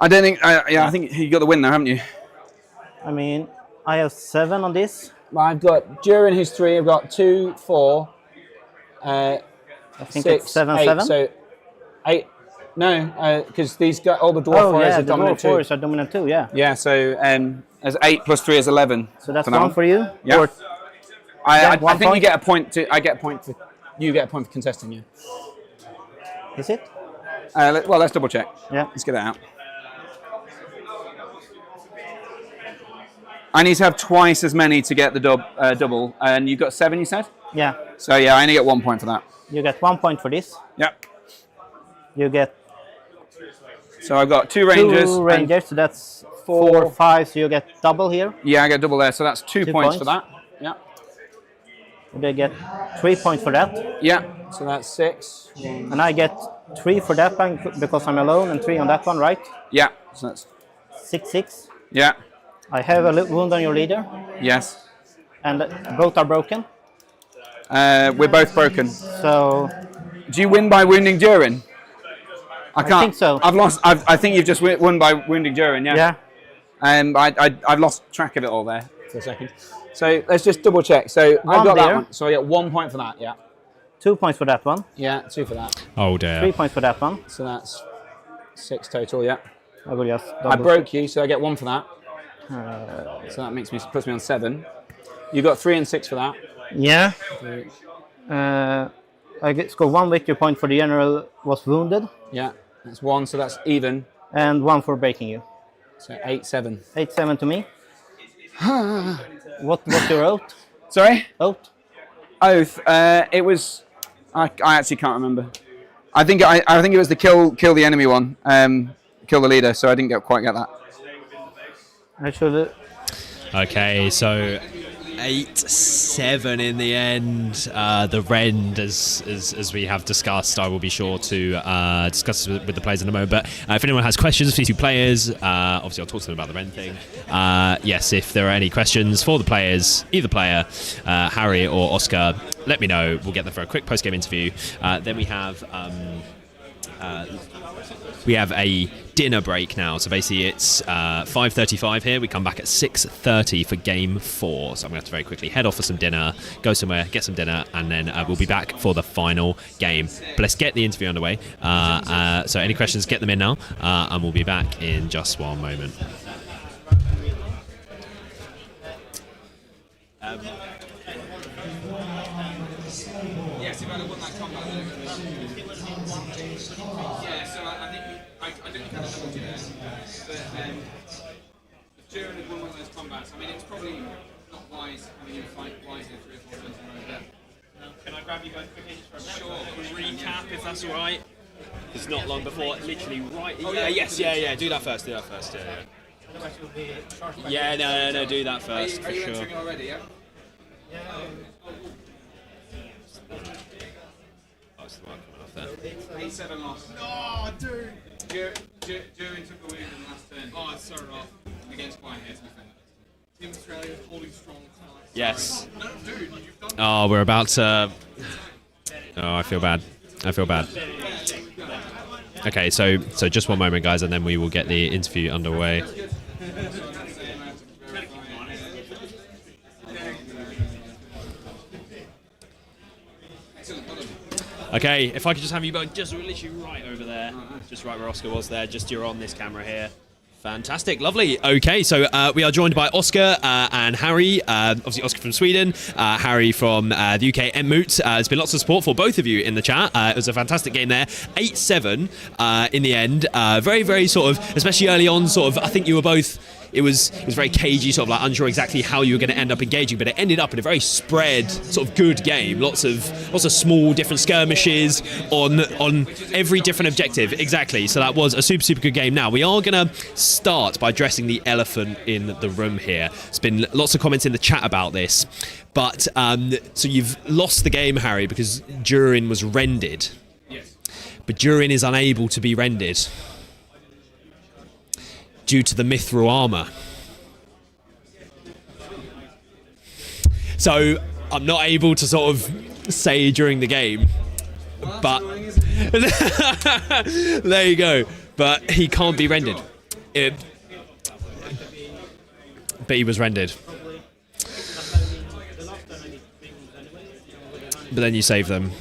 I don't think. I think you got the win now, haven't you? I mean, I have 7 on this. I've got Durin, who's 3. I've got 2, 4. I think 6, it's 7, 8. 7. So 8. No, because these got all the dwarf warriors are the dominant dwarf 2. warriors are dominant 2. Yeah. Yeah. So as 8 plus 3 is 11. So that's for 1 now. for you. Yeah. Or I one think point? you get a point. I get a point for. You get a point for contesting you. Is it? Well, let's double check. Yeah. Let's get that out. I need to have twice as many to get the double, and you got 7, you said? Yeah. So yeah, I only get 1 point for that. You get 1 point for this. Yep. You get So I've got 2 rangers. 2 rangers, so that's 4, 5. So you get double here. Yeah, I get double there, so that's 2 points for that. Yeah. They get 3 points for that. Yeah. So that's 6. And I get 3 for that one because I'm alone, and 3 on that one, right? Yeah. So that's 6, 6. Yeah. I have a wound on your leader. Yes. And both are broken. We're both broken. So. Do you win by wounding Durin? I can't. I think so. I've lost. I think you've just won by wounding Durin. Yeah. Yeah. I've lost track of it all there for a second. So let's just double check. So I've got that one. So I get 1 point for that. Yeah. 2 points for that one. Yeah. 2 for that. Oh dear. 3 points for that one. So that's 6 total. Yeah. I will just. I broke you, so I get 1 for that. So that puts me on 7. You got 3 and 6 for that. Yeah. I score 1 victory point for the general was wounded. Yeah, that's 1, so that's even. And 1 for breaking you. So 8, 7. 8, 7 to me. What was your oath? Sorry? Oath? Oath. It was. I actually can't remember. I think it was the kill the enemy one. Kill the leader. So I didn't quite get that. I should. Okay, so 8-7 in the end. The Rend, as we have discussed, I will be sure to discuss with the players in a moment. But if anyone has questions for these 2 players, obviously I'll talk to them about the Rend thing. Yes, if there are any questions for the players, either player, Harry or Oscar, let me know. We'll get them for a quick post-game interview. Then we have a dinner break now, so basically it's 5:35 here. We come back at 6:30 for game 4, so I'm going to have to very quickly head off for some dinner, go somewhere, get some dinner, and then we'll be back for the final game. But let's get the interview underway. So any questions, get them in now, and we'll be back in just 1 moment. Yes, if I'd have won that combat, yeah, so I think I didn't kind of double check, but Durin had won one of those combats. I mean, it's probably not wise having you fight wisely 3 or 4 turns in a row there. Can I grab you both quickly just for a recap, if that's all right? It's not long before, literally right. Oh, yeah, yeah, yes, do that first. Yeah. Yeah, no, do that first for are you sure. entering already? Yeah. That's the one coming off there. 8-7 loss. Oh, dude. Durin took the win in the last turn. Oh, it's so rough. Against Whitehead, to be fair. Team Australia holding strong tonight. Yes. No, dude, you've done. Oh, we're about to. Oh, I feel bad. Okay, so just 1 moment, guys, and then we will get the interview underway. Okay, if I could just have you both just literally right over there, just right where Oscar was there, just you're on this camera here. Fantastic, lovely. Okay, so we are joined by Oscar and Harry. Obviously, Oscar from Sweden, Harry from the UK Enmoot. There's been lots of support for both of you in the chat. It was a fantastic game there. 8-7 in the end. Very, very sort of, especially early on, sort of, I think you were both it was very cagey, sort of like unsure exactly how you were going to end up engaging, but it ended up in a very spread, sort of good game. Lots of small different skirmishes on every different objective. Exactly. So that was a super good game. Now we are going to start by addressing the elephant in the room here. There's been lots of comments in the chat about this, but so you've lost the game, Harry, because Durin was rendered. Yes. But Durin is unable to be rendered due to the mithril armor. So I'm not able to sort of say during the game, but there you go. But he can't be rendered. But he was rendered. But then you save them.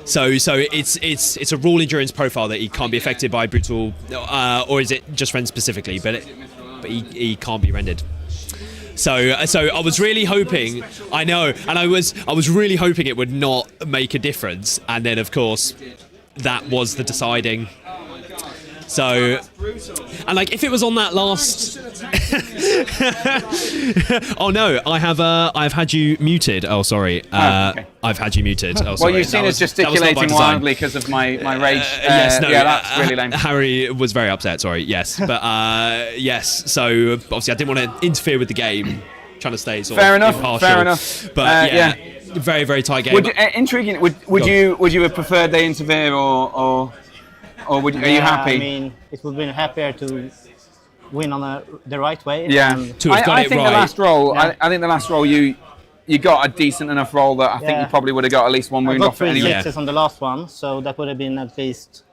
So it's a rule in Durin's profile that he can't be affected by brutal, or is it just Ren specifically? But he can't be rendered. So I was really hoping, I know, and I was really hoping it would not make a difference, and then of course that was the deciding. So, and like if it was on that last, oh no, I've had you muted. Oh sorry, okay. I've had you muted. Oh sorry. Well, you've seen us gesticulating wildly because of my rage. Yes, no, yeah, that's really lame. Harry was very upset. Sorry. Yes, but yes. So obviously, I didn't want to interfere with the game. Trying to stay sort of impartial. Fair enough. But yeah, very tight game. Intriguing. Would you have preferred they interfere or are you happy? I mean, it would have been happier to win on the right way. Yeah, I think the last roll. Yeah. I think the last roll you got a decent enough roll that I think you probably would have got at least one wound off it anyway. I got 3 6s on the last one, so that would have been at least.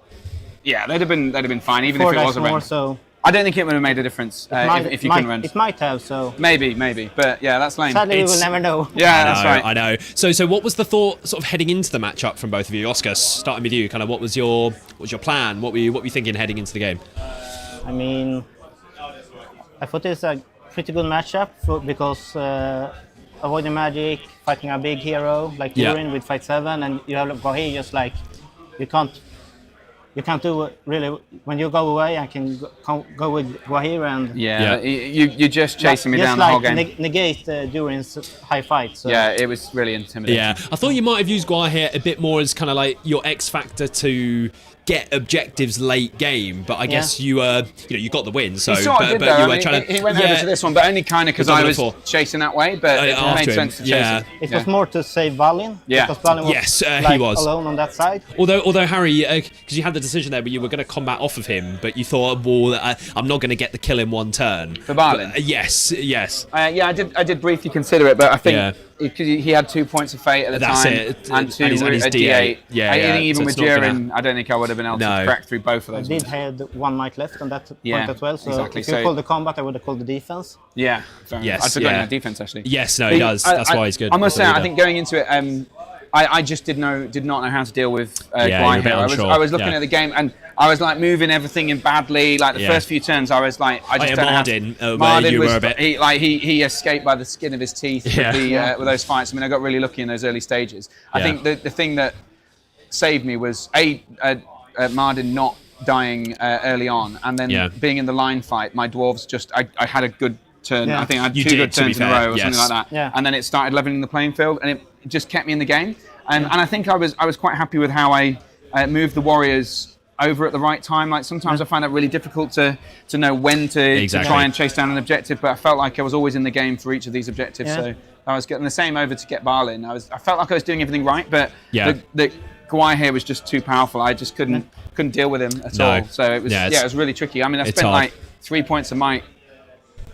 Yeah, they'd have been fine even if it was a rend. So I don't think it would have made a difference if you couldn't rend. It might have, so. Maybe, but yeah, that's lame. Sadly, we will never know. Yeah, that's right. I know. So what was the thought sort of heading into the matchup from both of you? Oscar, starting with you, kind of what was your plan? What were you thinking heading into the game? I mean, I thought it's a pretty good matchup because avoiding magic, fighting a big hero like Durin with fight 7, and you have Gwahir just like you can't do it really. When you go away, I can go with Gwahir and you just chasing me down the whole game. Negate Durin's high fight. So. Yeah, it was really intimidating. Yeah, I thought you might have used Gwahir a bit more as kind of like your X factor to get objectives late game, but I guess you got the win. So he sort of did, though. He went over to this one, but only kind of because I was chasing that way. But it made sense to chase it. It was more to save Valin. Yeah. Because Valin was he was alone on that side. Although Harry, because you had the decision there, but you were going to combat off of him, but you thought, well, I'm not going to get the kill in one turn. For Valin? Yes. I did briefly consider it, but I think because he had 2 points of fate at the time, and 2 and he's D8. Yeah, I think even with Durin, I don't think I would have been able to crack through both of those. I did have 1 might left on that point as well, so exactly. if you called the combat, I would have called the defense. Yeah, yes, I'd forgotten the defense actually. Yes, no, he does. That's why he's good. I must say, I think going into it, I just did not know how to deal with Gwahir. I was looking at the game and I was like moving everything in badly. Like the first few turns, I was like, I just don't know. Mardin was a bit. He escaped by the skin of his teeth with those fights. I mean, I got really lucky in those early stages. I think the thing that saved me was Mardin not dying early on, and then being in the line fight. My dwarves just, I had a good turn. I think I had 2 good turns in a row or something like that. Yeah. And then it started leveling the playing field, and it just kept me in the game. And I think I was quite happy with how I moved the warriors over at the right time. Like sometimes I find that really difficult to know when to try and chase down an objective, but I felt like I was always in the game for each of these objectives. So I was getting the same over to get Balin. I felt like I was doing everything right, but the Gwahir was just too powerful. I just couldn't deal with him at all. So it was it was really tricky. I mean, I spent like 3 points of might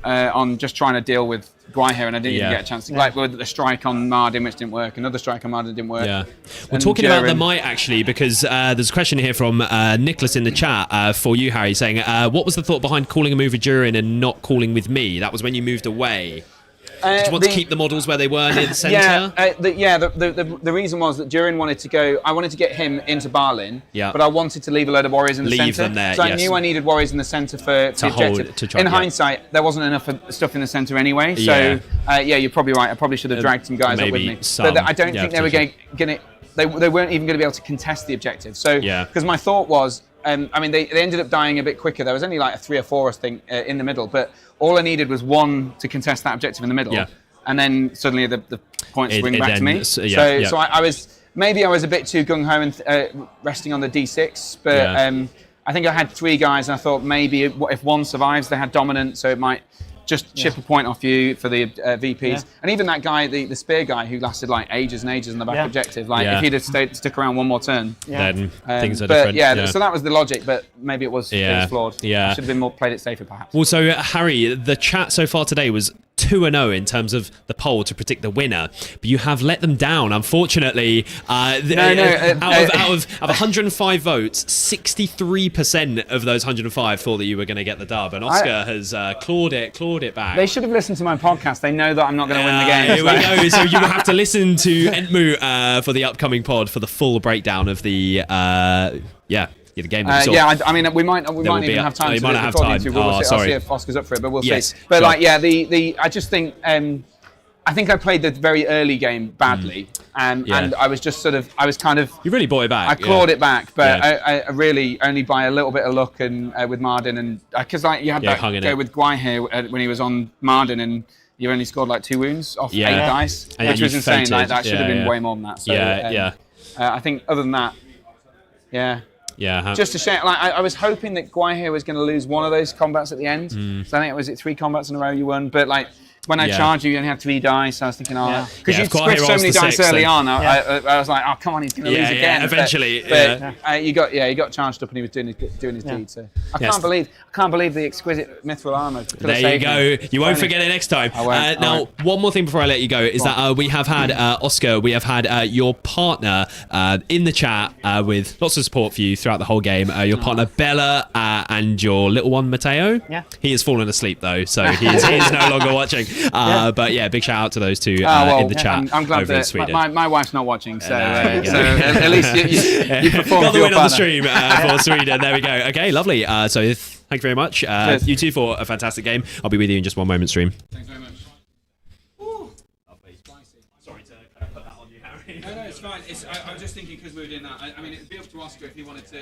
on just trying to deal with Gwahir, and I didn't even get a chance to like with the strike on Mardin, which didn't work. Another strike on Mardin didn't work. Yeah, we're talking about the might actually because there's a question here from Nicholas in the chat for you, Harry, saying what was the thought behind calling a move with Durin and not calling with me? That was when you moved away. Did you want to keep the models where they were near the centre? The reason was that Durin wanted to go. I wanted to get him into Barlin, but I wanted to leave a load of warriors in the centre. Them there, so I knew I needed warriors in the centre for the objective. In hindsight, there wasn't enough stuff in the centre anyway. So you're probably right. I probably should have dragged some guys up with me. But I don't think they were going to they weren't even going to be able to contest the objective. So, because my thought was, I mean, they ended up dying a bit quicker. There was only like a 3 or 4 thing in the middle, but all I needed was 1 to contest that objective in the middle, and then suddenly the points swing back to me. So I was a bit too gung ho and resting on the d6, but I think I had 3 guys, and I thought maybe if one survives, they had dominant, so it might just chip a point off you for the VPs. And even that guy, the spear guy, who lasted like ages and ages in the back objective, like if he'd have stuck around 1 more turn, then things are different. But so that was the logic, but maybe it was flawed. Yeah. I should have been played it safer, perhaps. Well, so Harry, the chat so far today was 2-0 in terms of the poll to predict the winner, but you have let them down, unfortunately. Out of 105 votes, 63% of those 105 thought that you were going to get the dub, and Oscar has clawed it back. They should have listened to my podcast. They know that I'm not going to win the game. Here we go. So you will have to listen to Entmu for the upcoming pod for the full breakdown of the the game that you saw. I mean, we might even have time to do it before the interview. I'll see if Oscar's up for it, but we'll see. But I just think I think I played the very early game badly, and I was just you really brought it back. I clawed it back, but I really only by a little bit of luck and with Marden, and because you had that go with Guy here when he was on Marden, and you only scored like 2 wounds off 8 dice, which was insane. Like, that should have been way more than that. So, I think other than that, just a shame. Like I was hoping that Guai was going to lose one of those combats at the end. So I think it was 3 combats in a row you won. But like when I charged you only had 3 dice. I was thinking, because you'd squish so many dice early on. I was like, oh come on, he's going to lose again. Eventually, but you got charged up and he was doing his deed. So I can't believe the exquisite mithril armor. There you go. You won't forget it next time. Now, one more thing before I let you go is that we have had Oscar. We have had your partner in the chat with lots of support for you throughout the whole game. Your partner Bella and your little one Matteo. Yeah. He has fallen asleep though, so he's no longer watching. But big shout out to those 2 in the chat. I'm glad over in Sweden. My wife's not watching, so at least you performed. Got the win on the stream for Sweden. There we go. Okay, lovely. So thank you very much. You 2 for a fantastic game. I'll be with you in just 1 moment, stream. Thanks very much. Sorry to put that on you, Harry. No, it's fine. I was just thinking because we were doing that. I mean, it'd be up to Oscar if he wanted to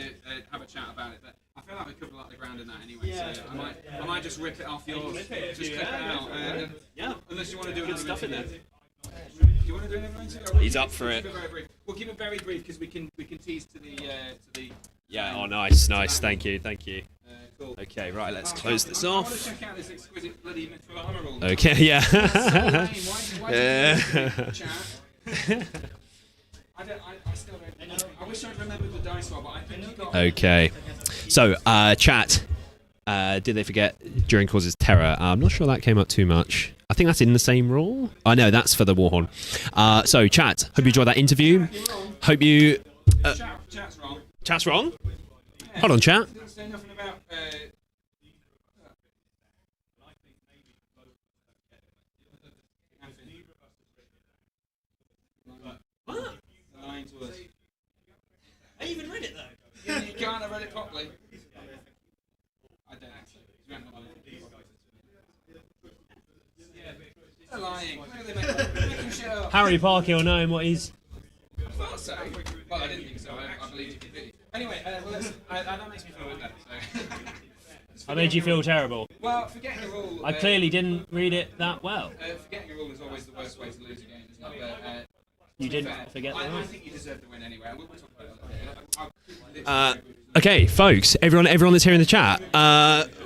have a chat about it, but I feel like we covered a lot of the ground in that anyway. So I might just rip it off yours. Just clip it out. Unless you want to do good stuff in there. Do you want to do another interview? He's up for it. We'll keep it very brief because we can tease to the. Yeah. Oh, nice. Thank you. Cool. Okay, right. Let's close this off. Check out this exquisite bloody mithril armor roll. Okay. Yeah. I still don't. I wish I'd remembered the dice roll, but I think you got. Okay. So, chat. Did they forget during causes terror? I'm not sure that came up too much. I think that's in the same rule. I know that's for the Warhorn. So, chat. Hope you enjoyed that interview. Hope you. Chat's wrong. Chat's wrong. Yeah. Hold on, chat. Didn't say nothing about. What? Lying to us. I even read it though. You can't have read it properly. I don't actually. They're lying. Look at them making shit up. Harry Parker will know what he's. I thought so. Well, I didn't think so. I believed you completely. Anyway, that makes me feel a bit better. So. I made you feel terrible. Well, forgetting a rule. I clearly didn't read it that well. Forgetting a rule is always the worst way to lose a game, isn't it? But, you didn't forget the rule. I think you deserve the win anyway. We'll talk about it. Okay, folks, everyone that's here in the chat,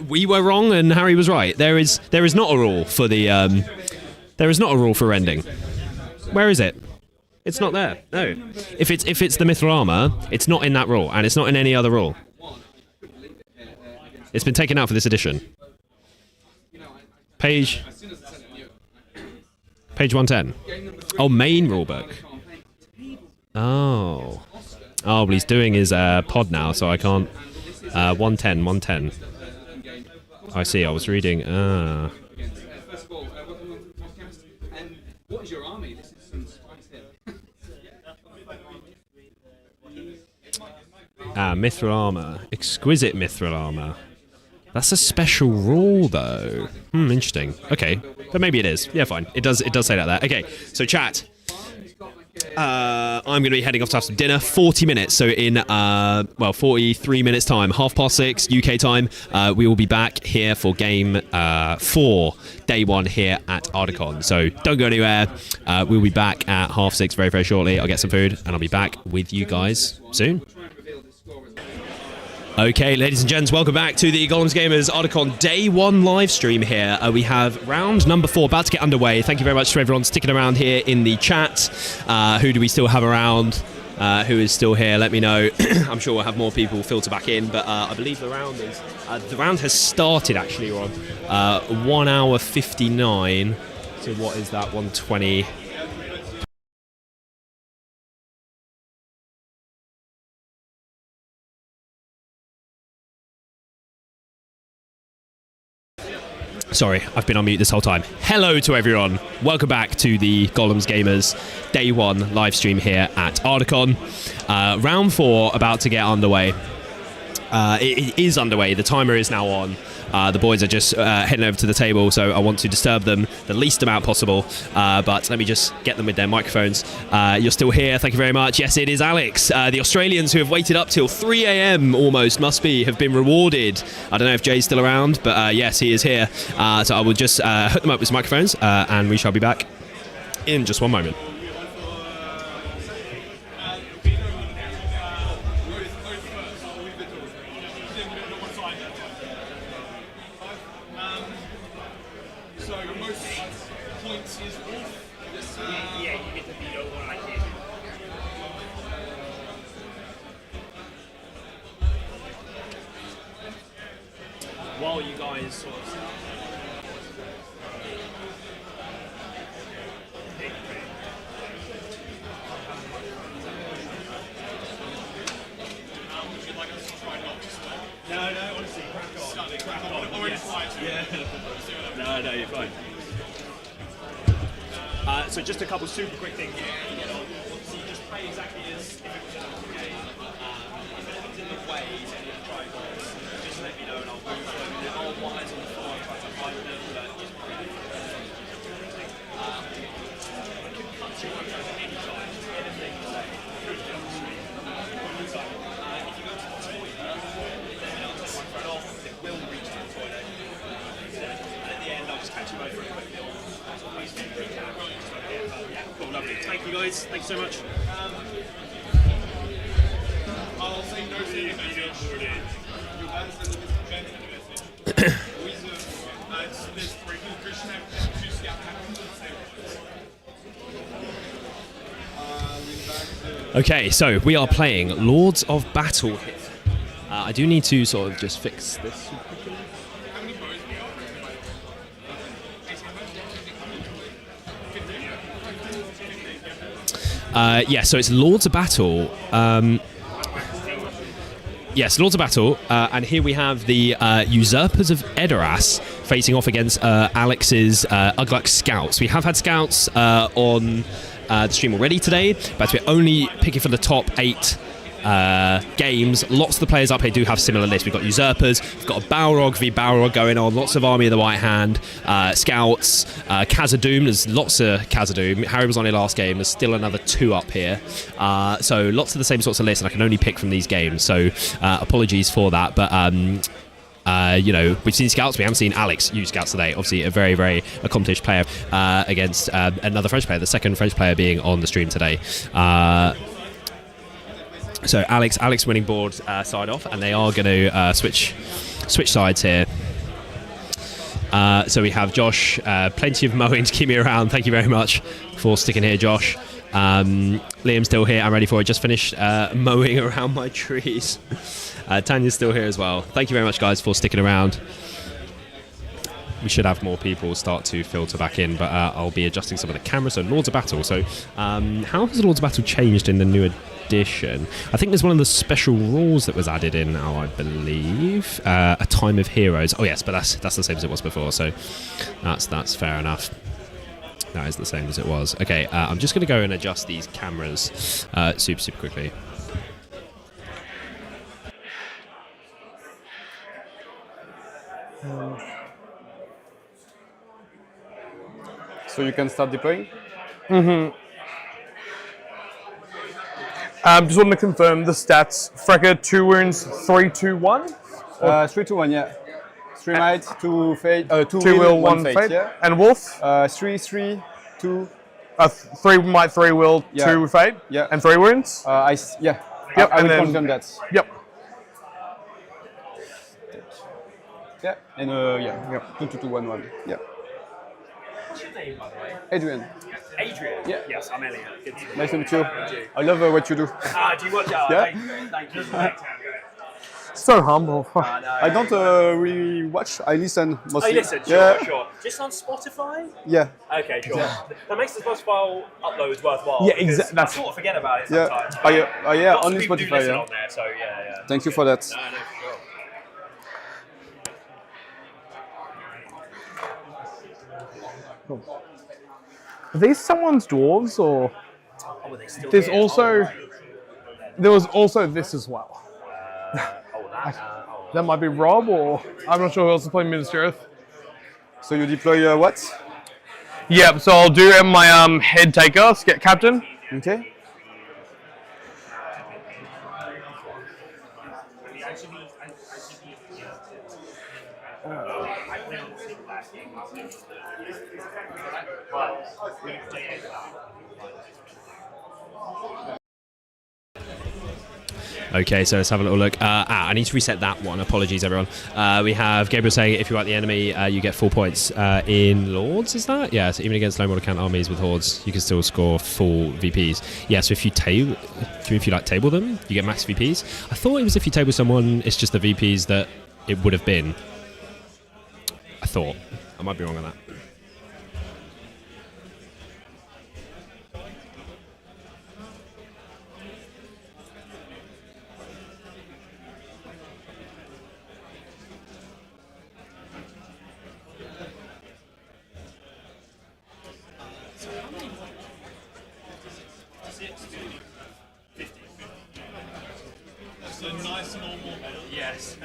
we were wrong and Harry was right. There is not a rule for the there is not a rule for rending. Where is it? It's not there. No. If it's the mithril armor, it's not in that rule, and it's not in any other rule. It's been taken out for this edition. Page 110. Oh, main rulebook. Oh, well, he's doing his pod now, so I can't. 110. I see. I was reading. First of all, welcome to the podcast. What is your army? This is some spice here. Mithril armor. Exquisite mithril armor. That's a special rule, though. Interesting. Okay, but maybe it is. Yeah, fine. It does say that there. Okay, so chat. I'm going to be heading off to have some dinner. 40 minutes. So in 43 minutes time, 6:30 UK time, we will be back here for game 4, day 1 here at Ardacon. So don't go anywhere. We'll be back at 6:30 very, very shortly. I'll get some food and I'll be back with you guys soon. Okay, ladies and gents, welcome back to the Gollum's Gamers Ardacon Day 1 live stream here. We have round number 4 about to get underway. Thank you very much to everyone sticking around here in the chat. Who do we still have around? Who is still here? Let me know. I'm sure we'll have more people filter back in, but I believe the round has started actually. We're on 1 hour 59. So what is that? 120. Sorry, I've been on mute this whole time. Hello to everyone. Welcome back to the Gollum's Gamers Day 1 live stream here at Ardacon. Round 4 about to get underway. It is underway. The timer is now on. The boys are just heading over to the table, so I want to disturb them the least amount possible. But let me just get them with their microphones. You're still here. Thank you very much. Yes, it is Alex. The Australians who have waited up till 3 a.m. almost have been rewarded. I don't know if Jay's still around, but yes, he is here. So I will just hook them up with some microphones, and we shall be back in just one moment. While you guys sort of... No, honestly, crack on. Yeah. No, you're fine. So just a couple super quick things here. Obviously, just play exactly as if it was an old game. If anything's in the way, try just let me know and I'll move them. There are wires on the floor, I'll try to find them, but just I can cut to at any time, anything to say. If you go to the toilet, then I'll take my phone off, it will reach to the toilet. And at the end, I'll just catch you over a quick little recap. Yeah, cool, lovely. Thank you guys, thank you so much. I'll say no to you. Okay, so we are playing Lords of Battle here. I do need to sort of just fix this. Yeah, so it's Lords of Battle. Yes, Lords of Battle, and here we have the Usurpers of Edoras facing off against Alex's Ugluk Scouts. We have had Scouts on the stream already today, but we're only picking for the top 8 games. Lots of the players up here do have similar lists. We've got Usurpers, we've got a Balrog v Balrog going on, lots of Army of the White Hand, Scouts, Khazad-dûm, there's lots of Khazad-dûm. Harry was on it last game, there's still another 2 up here. So lots of the same sorts of lists, and I can only pick from these games, so apologies for that, but you know, we've seen Scouts, we haven't seen Alex use Scouts today. Obviously a very, very accomplished player against another French player, the second French player being on the stream today. So Alex winning board side off, and they are going to switch sides here. So we have Josh, plenty of mowing to keep me around. Thank you very much for sticking here, Josh. Liam's still here. I'm ready for it. Just finished mowing around my trees. Tanya's still here as well. Thank you very much, guys, for sticking around. We should have more people start to filter back in, but I'll be adjusting some of the cameras. So Lords of Battle. So how has Lords of Battle changed in the new edition? I think there's one of the special rules that was added in now, I believe. A Time of Heroes. Oh yes, but that's the same as it was before. So that's fair enough. That is the same as it was. Okay, I'm just going to go and adjust these cameras super quickly. So you can start deploying? Mm-hmm. Just want to confirm the stats. Frecker, 2 wounds, 3-2-1? 3-2-1, yeah. 3 might, 2 fate, 2 2 will, 1 fate, fate. yeah. And Wolf? 3-3-2. 3 might, 3 will, Yeah. 2 fate? Yeah. And 3 wounds? Yeah. Yep, I and will then, confirm that. Yep. Yeah, and yeah, 2-2-2-1-1. Yeah. What's your name, by the way? Adrian. Adrian? Yeah. Yes, I'm Elliot. Good to meet you. Nice to meet you. Thank you. I love what you do. Do you watch out? Yeah. Thank you. So humble. I don't really watch. I listen mostly. Oh, you listen? Sure, yeah. sure. Just on Spotify? Yeah. Okay, sure. Yeah. That makes the Spotify uploads worthwhile. Yeah, because exactly. I sort of forget about it Yeah. sometimes. Yeah, Lots of only people do Spotify. listen Yeah. on there, so yeah. Thank you for that. No, for sure. Are these someone's dwarves or? Oh, are they still There's here? also, there was also this as well. That. That might be Rob or I'm not sure who else is playing Minister Earth. So you deploy what? Yep. So I'll do my head taker, get captain. Okay. Okay, so let's have a little look. I need to reset that one. Apologies, everyone. We have Gabriel saying if you wipe the enemy, you get 4 points in Lords, is that? Yeah, so even against low model count armies with Hordes, you can still score full VPs. Yeah, so if you table, if you like table them, you get max VPs. I thought it was if you table someone, it's just the VPs that it would have been. I thought. I might be wrong on that. That's a nice normal. Yes.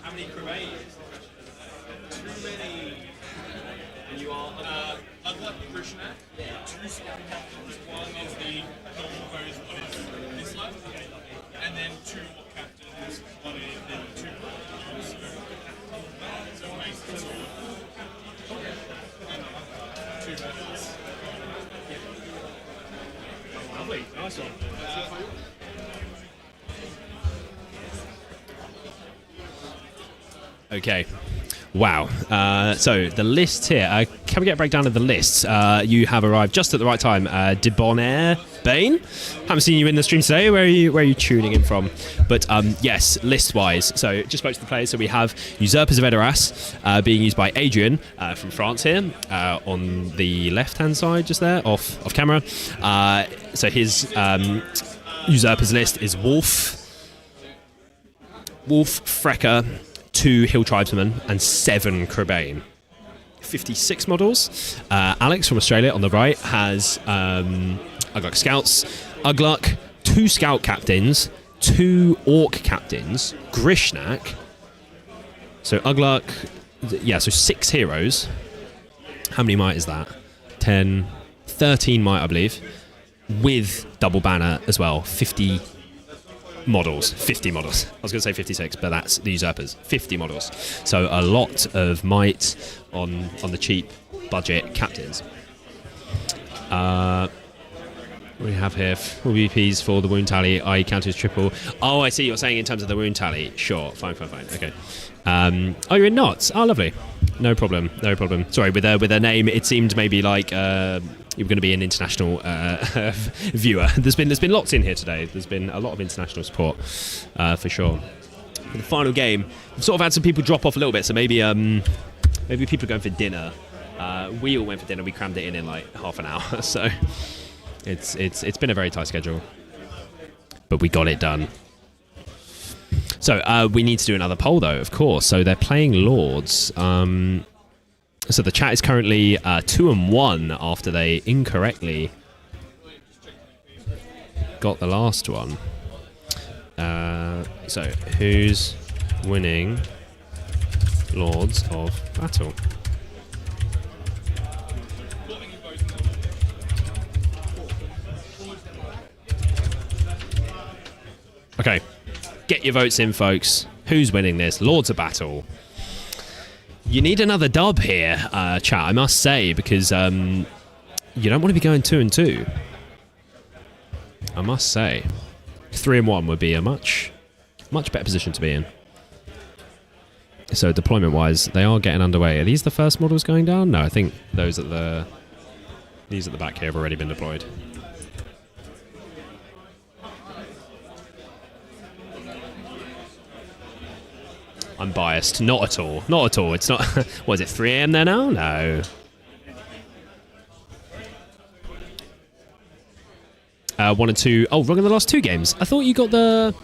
How many cremains? Too many. And you are. I'd like Krishna. 2 squad captains. One is the normal version, one is this one. And then 2 more captains. One is the 2 so it makes it 2 models. Lovely. Nice one. Okay. Wow. So the list here. Can we get a breakdown of the lists? You have arrived just at the right time. Debonair Bane. Haven't seen you in the stream today. Where are you tuning in from? But yes, list-wise. So just spoke to the players. So we have Usurpers of Edoras being used by Adrian from France here on the left-hand side, just there, off camera. So his Usurpers list is Wolf, Frecker, 2 Hill Tribesmen, and 7 Crebain. 56 models. Alex from Australia on the right has Ugluk Scouts, Ugluk, 2 Scout Captains, 2 Orc Captains, Grishnak. So Ugluk, yeah, so 6 heroes. How many might is that? 10, 13 might, I believe. With double banner as well. 50 models. 50 models. I was going to say 56, but that's the Usurpers. 50 models. So a lot of might on the cheap budget captains. We have here full VPs for the wound tally. I count as triple. Oh, I see. You're saying in terms of the wound tally. Sure. Fine. Okay. Oh, you're in knots. Oh, lovely. No problem. Sorry, with a name, it seemed maybe like you were going to be an international viewer. There's been lots in here today. There's been a lot of international support for sure. For the final game, we've sort of had some people drop off a little bit. So maybe people are going for dinner. We all went for dinner. We crammed it in like half an hour. So it's been a very tight schedule, but we got it done. So we need to do another poll, though, of course. So they're playing Lords. So the chat is currently 2-1 after they incorrectly got the last one. So who's winning Lords of Battle. Okay, get your votes in, folks. Who's winning this? Lords of Battle. You need another dub here, chat, I must say, because you don't want to be going 2-2. I must say. 3-1 would be a much better position to be in. So deployment-wise, they are getting underway. Are these the first models going down? No, I think these at the back here have already been deployed. I'm biased. Not at all. Not at all. It's not... What is it, 3 AM there now? No. One and two. Oh, wrong in the last two games. I thought you got the...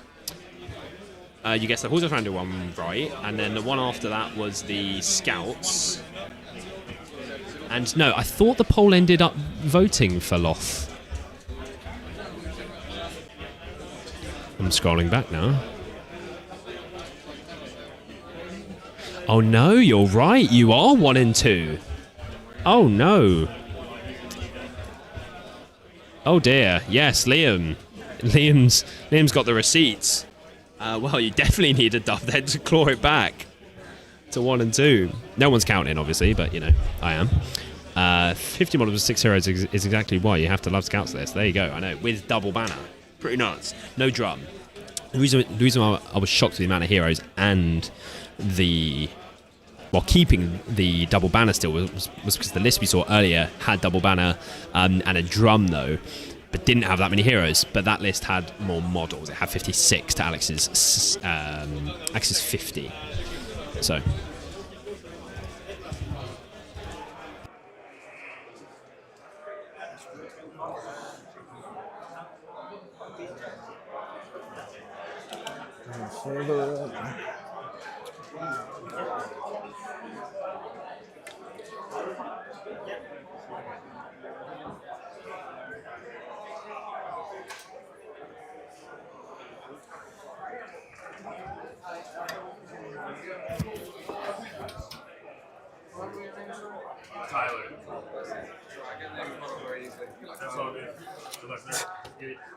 you guessed the Horses Round one right, and then the one after that was the Scouts. And no, I thought the poll ended up voting for Loth. I'm scrolling back now. Oh no, you're right. You are 1 and 2. Oh no. Oh dear. Yes, Liam. Liam's got the receipts. Well, you definitely need a dub then to claw it back to 1 and 2. No one's counting, obviously, but you know, I am. 50 models with 6 heroes is exactly why you have to love Scouts list. There you go. I know, with double banner. Pretty nuts. No drum. The reason why I was shocked at the amount of heroes and while keeping the double banner still was because the list we saw earlier had double banner and a drum though, but didn't have that many heroes. But that list had more models. It had 56 to Alex's 50. So.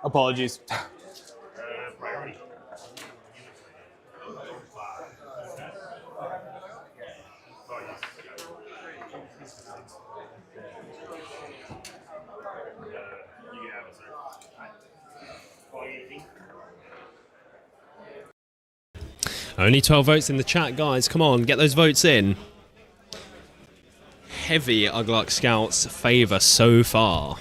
Apologies. Only 12 votes in the chat, guys. Come on, get those votes in. Heavy Ugluk Scouts favour so far.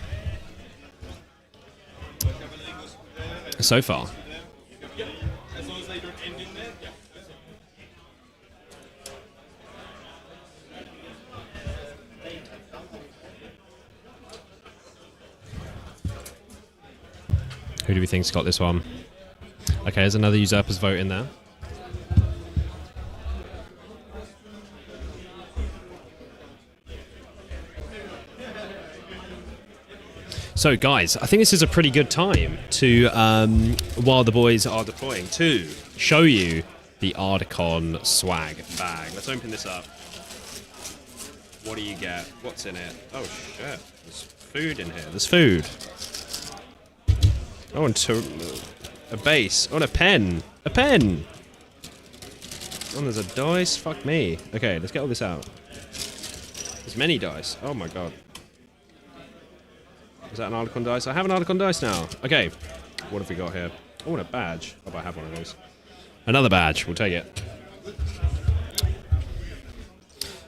So far. Who do we think's got this one? Okay, there's another usurper's vote in there. So guys, I think this is a pretty good time to, while the boys are deploying, to show you the Ardacon swag bag. Let's open this up. What do you get? What's in it? Oh shit, there's food in here. There's food. Oh, and a base. Oh, and a pen. A pen! Oh, there's a dice. Fuck me. Okay, let's get all this out. There's many dice. Oh my god. Is that an Ardacon dice? I have an Ardacon dice now. Okay. What have we got here? Oh, and a badge. Oh, I have one of those. Another badge. We'll take it.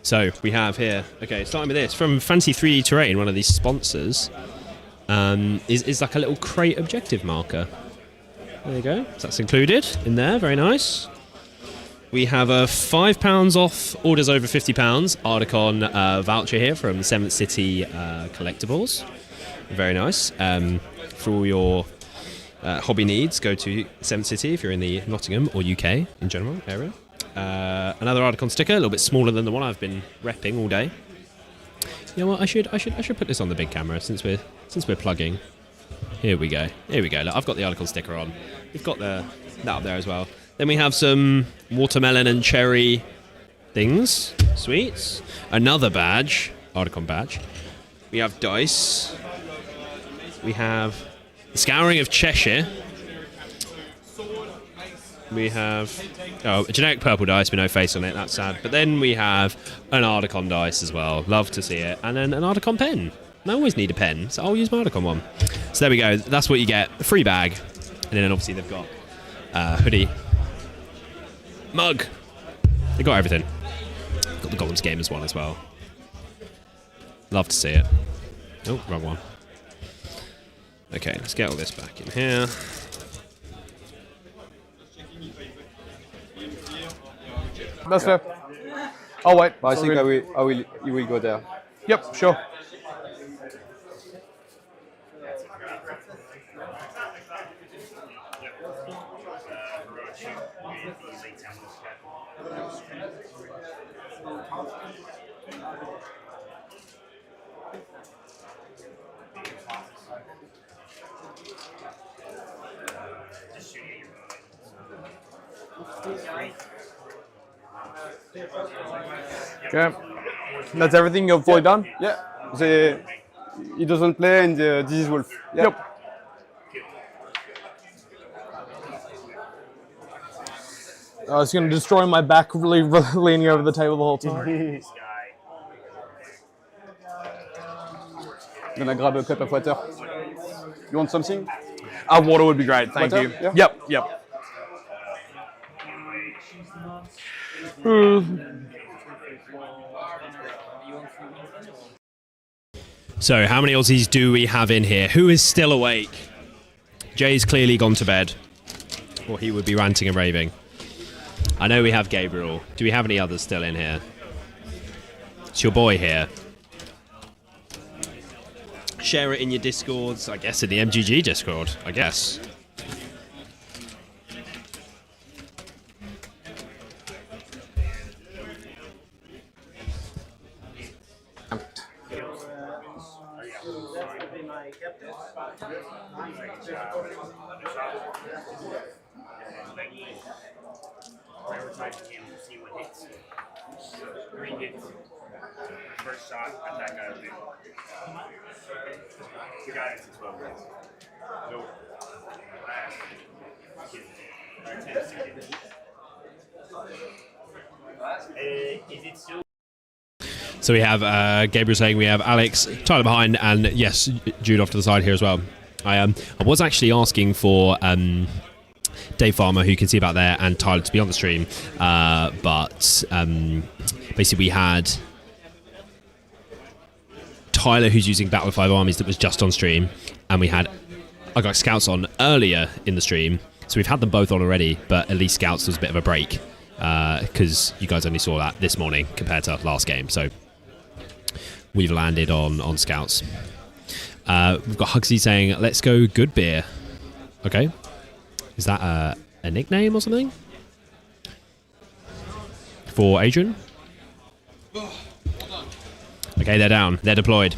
So, we have here... Okay, starting with this. From Fancy 3D Terrain, one of these sponsors, is like a little crate objective marker. There you go. So that's included in there. Very nice. We have a £5 off orders over £50 Ardacon voucher here from 7th City Collectibles. Very nice. For all your hobby needs, go to 7th City if you're in the Nottingham or UK in general area. Another Ardacon sticker, a little bit smaller than the one I've been repping all day. You know what? I should put this on the big camera since we're plugging. Here we go. Here we go. Look, I've got the Ardacon sticker on. We've got that up there as well. Then we have some watermelon and cherry things. Sweet. Another badge. Ardacon badge. We have dice. We have the Scouring of Cheshire. We have a generic purple dice with no face on it. That's sad. But then we have an Ardacon dice as well. Love to see it. And then an Ardacon pen. I always need a pen, so I'll use my Ardacon one. So there we go. That's what you get. A free bag. And then obviously they've got hoodie, mug. They got everything. Got the Gollum's game as well. Love to see it. Oh, wrong one. Okay, let's get all this back in here. That's fair. I'll wait. I think you will go there. Yep, sure. Okay. That's everything you've fully done? Yeah. He doesn't play and this is Wolf. Yeah. Yep. I was going to destroy my back leaning over the table the whole time. Gonna grab a cup of water. You want something? Water would be great, thank Water? you. Yeah. Yep. So, how many Aussies do we have in here? Who is still awake? Jay's clearly gone to bed, or he would be ranting and raving. I know we have Gabriel. Do we have any others still in here? It's your boy here. Share it in your Discords, I guess in the MGG Discord, I guess. First shot, attack out of it. The guy is 12 minutes. Nope. Is it still? So we have Gabriel saying we have Alex, Tyler behind, and yes, Jude off to the side here as well. I was actually asking for Dave Farmer, who you can see about there, and Tyler to be on the stream, but basically we had Tyler, who's using Battle of Five Armies, that was just on stream, and I got Scouts on earlier in the stream, so we've had them both on already, but at least Scouts was a bit of a break, because you guys only saw that this morning compared to last game, so we've landed on Scouts. We've got Hugsy saying, let's go good beer. Okay. Is that a nickname or something? For Adrian? Okay, they're down. They're deployed.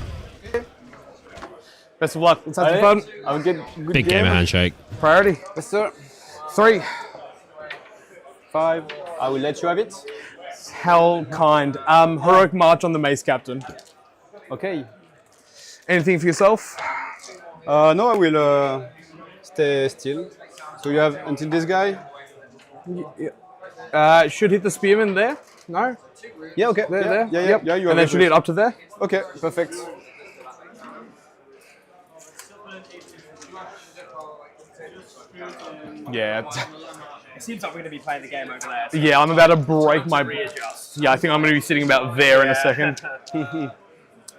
Best of luck. Let's have some fun. I will get good Big gamer handshake. Priority. Yes, sir. 3. 5. I will let you have it. Hell kind. Heroic March on the Mace Captain. Okay. Anything for yourself? No, I will stay still. So you have until this guy? Should hit the spearman there. No? Yeah, okay. There. Yeah, Yep. you and have then should hit up to there? Okay, perfect. Yeah. It seems like we're going to be playing the game over there. So Yeah, I'm about to break my... readjust. Yeah, I think I'm going to be sitting about there in a second.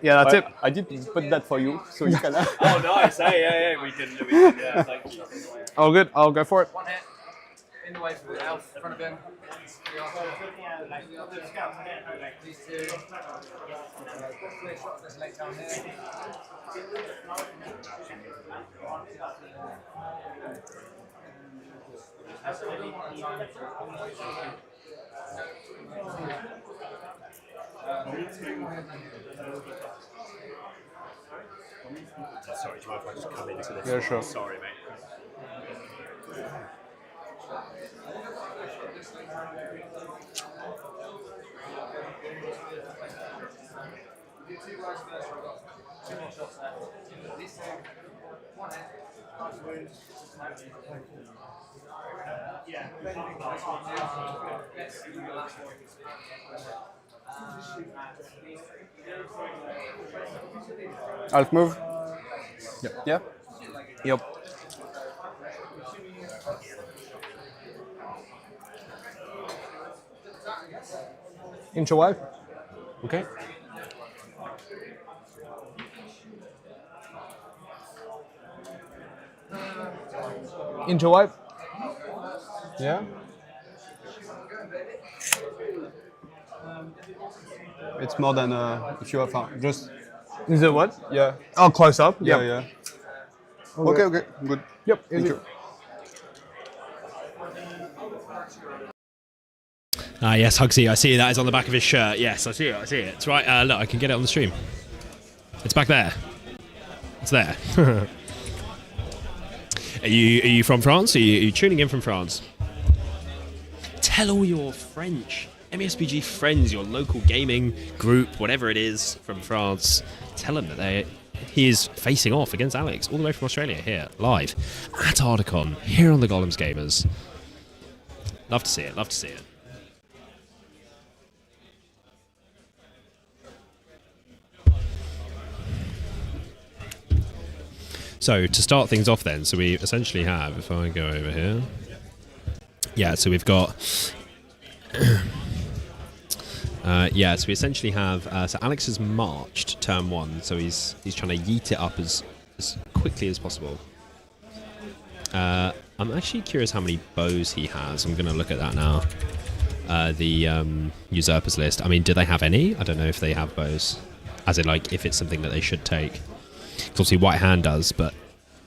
Yeah, that's it. I did put that for you, so you can... Oh, nice. Hey, we did. Yeah, thank you. All good. I'll go for it. One hit. In the way for the elf in front of him. These two. Clear shot this late down here. Sorry, do you mind if I just come into this? Yeah, sure. Sorry, mate. Alt move. Yep. Yeah. Yep. Inch away. Okay. Inch away. Yeah. It's more than if you have just. Is it what? Yeah. Oh, close up. Yeah, Yep. yeah. Okay, okay, good. Yep. Thank you. Yes, Hugsy, I see that is on the back of his shirt. Yes, I see it. I see it. It's right. Look, I can get it on the stream. It's back there. It's there. Are you from France? Are you tuning in from France? Tell all your French MESBG friends, your local gaming group, whatever it is from France. Tell them that he is facing off against Alex all the way from Australia here, live at Ardacon, here on the Gollum's Gamers. Love to see it. Love to see it. So to start things off then, so we essentially have, if I go over here, yeah, so we've got, so we essentially have, so Alex has marched turn 1, so he's trying to yeet it up as quickly as possible. I'm actually curious how many bows he has. I'm going to look at that now. The usurpers list. I mean, do they have any? I don't know if they have bows, as in like if it's something that they should take. Obviously, White Hand does, but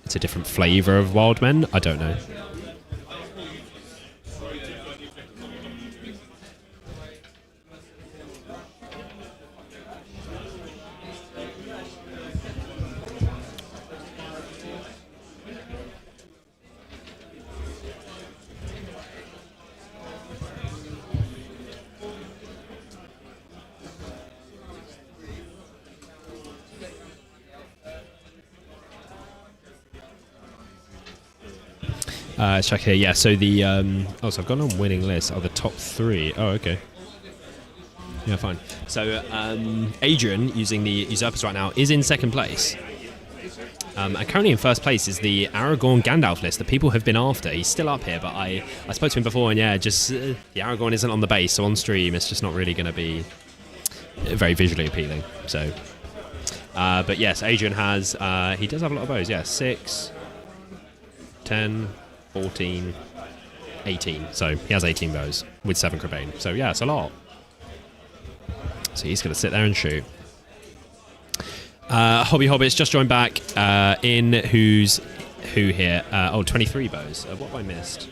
it's a different flavour of Wild Men. I don't know. Let's check here. Yeah, so the so I've gone on winning list. Oh, the top 3. Oh, okay. Yeah, fine. So Adrian, using the usurpers right now, is in second place. And currently in first place is the Aragorn Gandalf list that people have been after. He's still up here, but I spoke to him before, and yeah, just the Aragorn isn't on the base, so on stream it's just not really going to be very visually appealing. So, but yes, Adrian has he does have a lot of bows. Yeah, 6, 10. 14, 18. So he has 18 bows with 7 Crabane. So yeah, it's a lot. So he's going to sit there and shoot. Hobby Hobbits just joined back. Who here? 23 bows. What have I missed?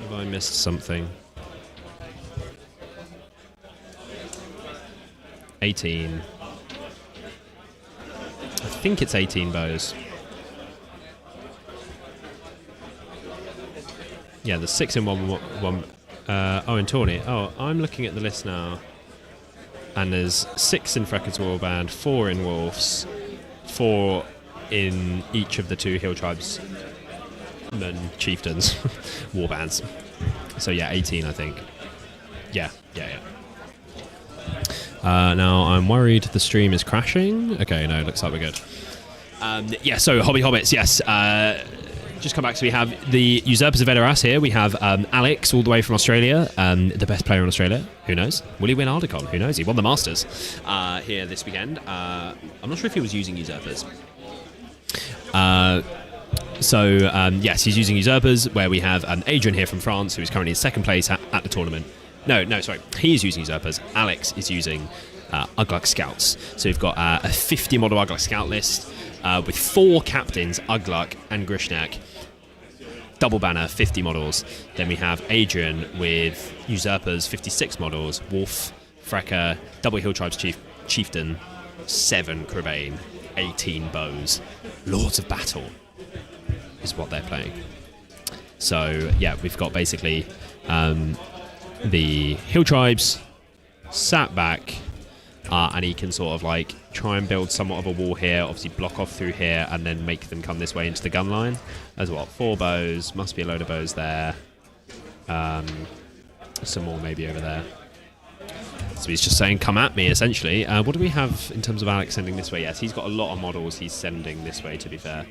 Have I missed something? 18. I think it's 18 bows. Yeah, there's 6 in one. In Tawny. Oh, I'm looking at the list now. And there's 6 in Frecken's Warband, 4 in Wolves, 4 in each of the 2 Hill Tribes Chieftains Warbands. So yeah, 18 I think. Yeah. Now I'm worried the stream is crashing. Okay, no, looks like we're good. So Hobby Hobbits, yes. Just come back. So we have the Usurpers of Edoras here. We have Alex all the way from Australia, the best player in Australia. Who knows? Will he win Ardacon? Who knows? He won the Masters here this weekend. I'm not sure if he was using Usurpers. Yes, he's using Usurpers, where we have Adrian here from France, who is currently in second place at the tournament. No, sorry. He is using Usurpers. Alex is using Ugluk Scouts. So we've got a 50 model Ugluk Scout list with 4 captains, Ugluk and Grishnak. Double banner, 50 models. Then we have Adrian with Usurpers, 56 models. Wolf, Frecker, Double Hill Tribes Chieftain, 7 Crabane, 18 bows. Lords of Battle is what they're playing. So, yeah, we've got basically the Hill Tribes sat back, and he can sort of like try and build somewhat of a wall here, obviously block off through here, and then make them come this way into the gun line. There's what, 4 bows, must be a load of bows there. Some more maybe over there. So he's just saying, come at me, essentially. What do we have in terms of Alex sending this way? Yes, he's got a lot of models he's sending this way, to be fair.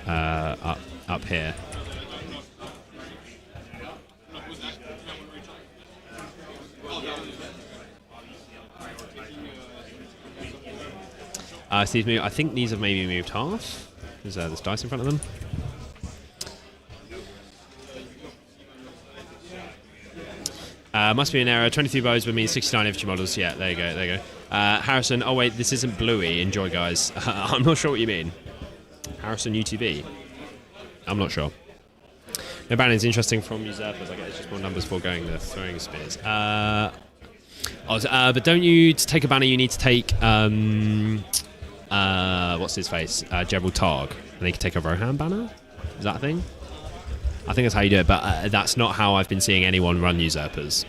Up here. Steve's moved. I think these have maybe moved half. There's dice in front of them. Must be an error. 23 bows would mean 69 infantry models. Yeah, there you go. There you go. Harrison. Oh wait, this isn't Bluey. Enjoy, guys. I'm not sure what you mean. Harrison UTV. I'm not sure. No banning's interesting from usurpers. I guess it's just more numbers foregoing the throwing spears. But don't you, to take a banner, you need to take what's his face? General Targ, and they can take a Rohan banner. Is that a thing? I think that's how you do it, but that's not how I've been seeing anyone run usurpers.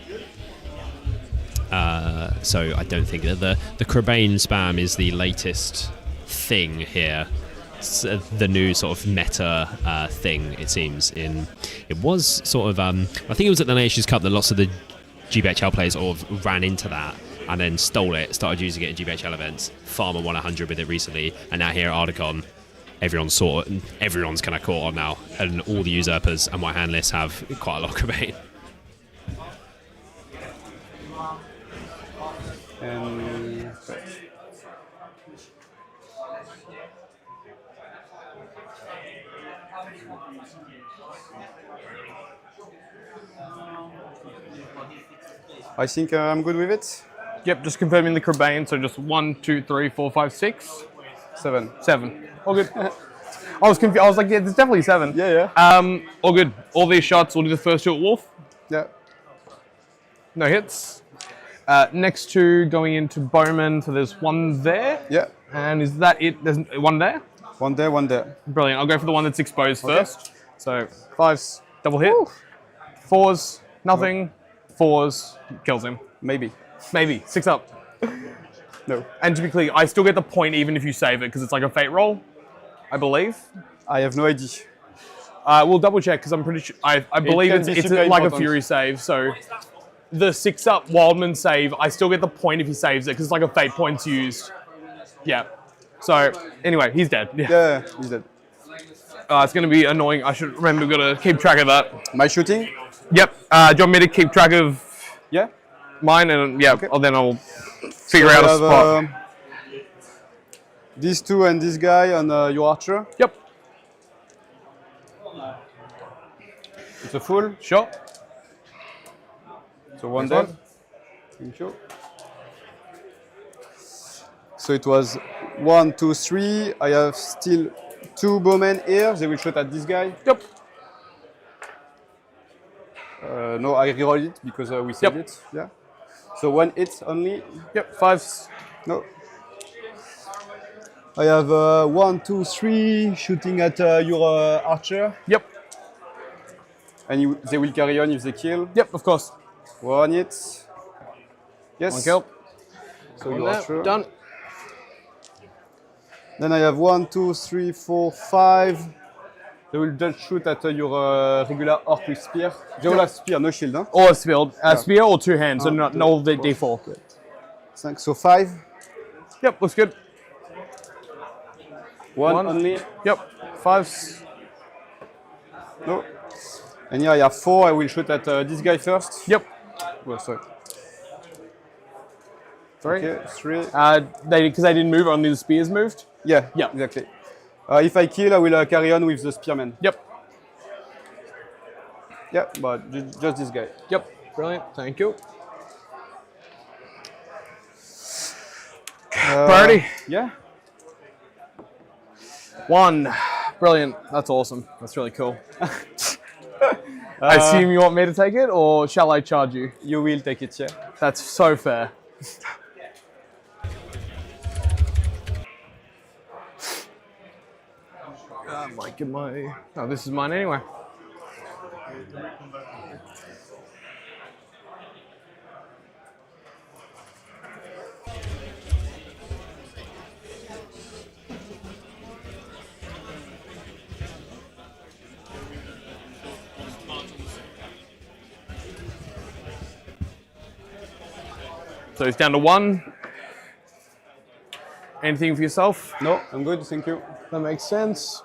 So I don't think that the Crabane spam is the latest thing here. It's, the new sort of meta thing, it seems. It was sort of I think it was at the Nations Cup that lots of the GBHL players sort of ran into that and then stole it, started using it in GBHL events. Farmer won 100 with it recently, and now here at Ardacon, everyone's kind of caught on now, and all the usurpers and white hand lists have quite a lot of Crabane. I think I'm good with it. Yep, just confirming the Crabane. So just 1, 2, 3, 4, 5, 6, 7. 7. All good. I was confused. I was like, yeah, there's definitely 7. Yeah. All good. All these shots. We'll do the first 2 at Wolf. Yeah. No hits. Next 2 going into Bowman. So there's 1 there. Yeah. And is that it? There's 1 there. 1 there, 1 there. Brilliant. I'll go for the one that's exposed Okay. first. So 5s, double hit. Woo. 4s, nothing. 4s, kills him. Maybe. 6 up. No. And to be clear, I still get the point even if you save it because it's like a fate roll, I believe. I have no idea. We'll double check because I'm pretty sure. I believe it's like important. a Fury save. So the 6 up Wildman save, I still get the point if he saves it because it's like a fate points used. Yeah. So anyway, he's dead. Yeah, he's dead. It's going to be annoying. I should remember. We've got to keep track of that. My shooting? Yep. Do you want me to keep track of? Yeah. Mine and yeah. Okay. Then I'll figure out a spot. These 2 and this guy on your archer. Yep. It's a full. Sure. So 1 dead. Thank you. So it was 1, 2, 3. I have still 2 bowmen here. They will shoot at this guy. Yep. No, I reroll it because we saved it. Yeah. So 1 hit only. Yep. 5s. No. I have 1, 2, 3 shooting at your archer. Yep. And they will carry on if they kill. Yep, of course. 1 hit. Yes. 1 kill. So your archer. Done. Then I have 1, 2, 3, 4, 5. They will just shoot at your regular orc with spear. They will have spear, no shield, huh? Or spear or 2 hands, so not no the D4. Thanks. So 5. Yep, looks good. 1 only. Yep. 5s. No. And here I have 4. I will shoot at this guy first. Yep. Well, sorry. 3. Okay, 3. Because they didn't move, only the spears moved. Yeah. Yeah. Exactly. If I kill, I will carry on with the spearman. Yep. Yeah, but just this guy. Yep. Brilliant. Thank you. Priority. Yeah. 1. Brilliant. That's awesome. That's really cool. I assume you want me to take it, or shall I charge you? You will take it, yeah. That's so fair. Oh, this is mine anyway. So it's down to 1. Anything for yourself? No, I'm good, thank you. That makes sense.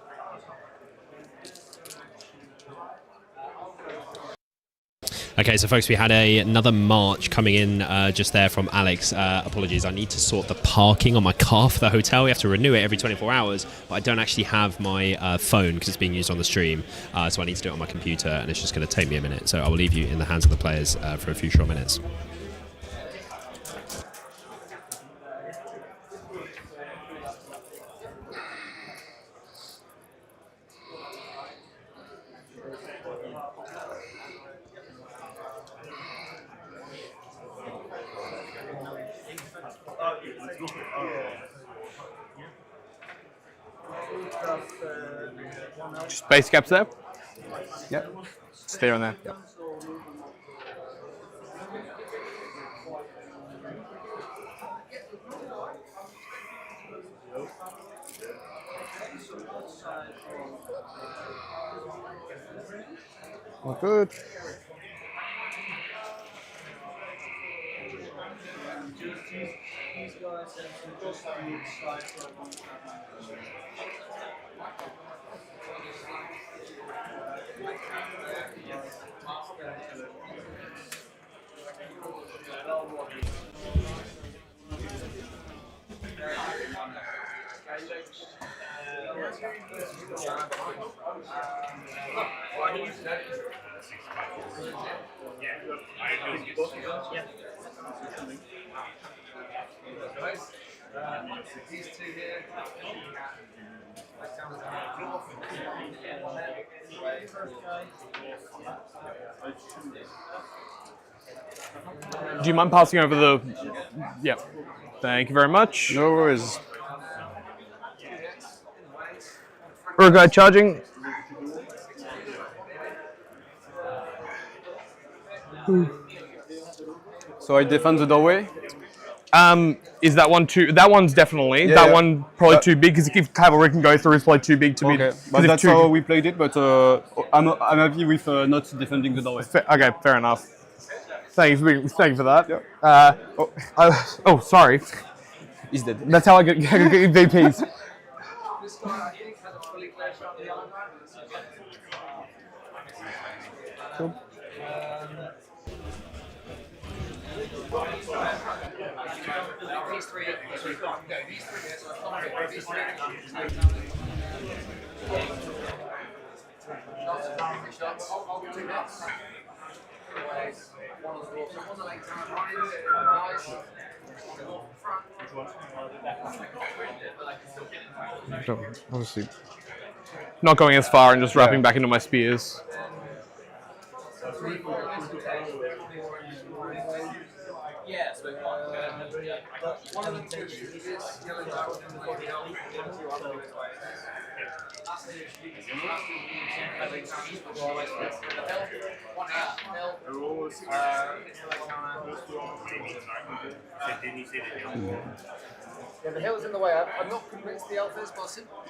Okay, so folks, we had another march coming in just there from Alex. Apologies, I need to sort the parking on my car for the hotel. We have to renew it every 24 hours, but I don't actually have my phone because it's being used on the stream. So I need to do it on my computer, and it's just going to take me a minute. So I will leave you in the hands of the players for a few short minutes. Space caps there? Yep. Stay on there. Yep. All good. These two here. Do you mind passing over the... Yeah. Thank you very much. No worries. Guy charging. So I defend the doorway. Is that one too? That one's definitely. Yeah, that yeah. one probably too big because if cavalry can go through, it's probably too big to be. Okay, but that's how we played it. But I'm happy with not defending the doorway. Okay, fair enough. Thank you for that. Yeah. Sorry. He's dead. That's how I get VPs. This guy, I think, has a fully clear shot the other guy. Cool. These three, these three here, so these three. Shots. I'll do this. One on the wall. So one's a late time right. Obviously, not going as far and just wrapping back into my spears. Yeah, so one of them takes yellow down and the body out and two other ways. That's the yeah, the hill is in the way. I'm not convinced the elf is possible.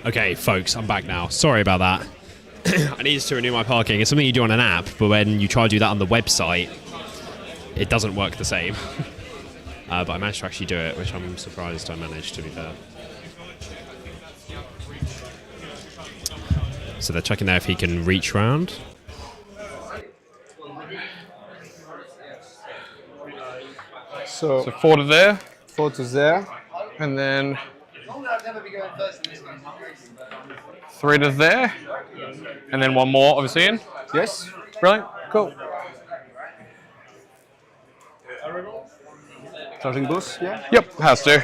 Okay, folks, I'm back now. Sorry about that. I needed to renew my parking. It's something you do on an app, but when you try to do that on the website, it doesn't work the same. But I managed to actually do it, which I'm surprised I managed, to be fair. So they're checking there if he can reach round. So 4 to there. 4 to there. And then... I'd never be going first in this game. 3 to there. And then 1 more, obviously, in. Yes. Brilliant. Cool. Charging both, yeah? Yep, has to.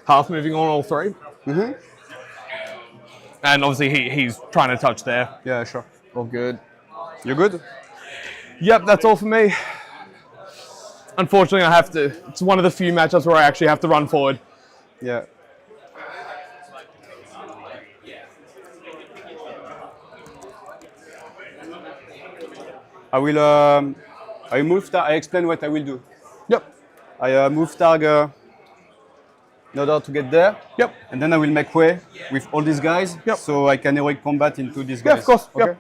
Half moving on all 3. Mm-hmm. And obviously he's trying to touch there. Yeah, sure. All good. You good? Yep, that's all for me. Unfortunately, I have to. It's one of the few matchups where I actually have to run forward. Yeah. I move tag. I explain what I will do. Yep. I move tag in order to get there. Yep. And then I will make way with all these guys. Yep. So I can heroic combat into these guys. Yeah, of course. Okay? Yep.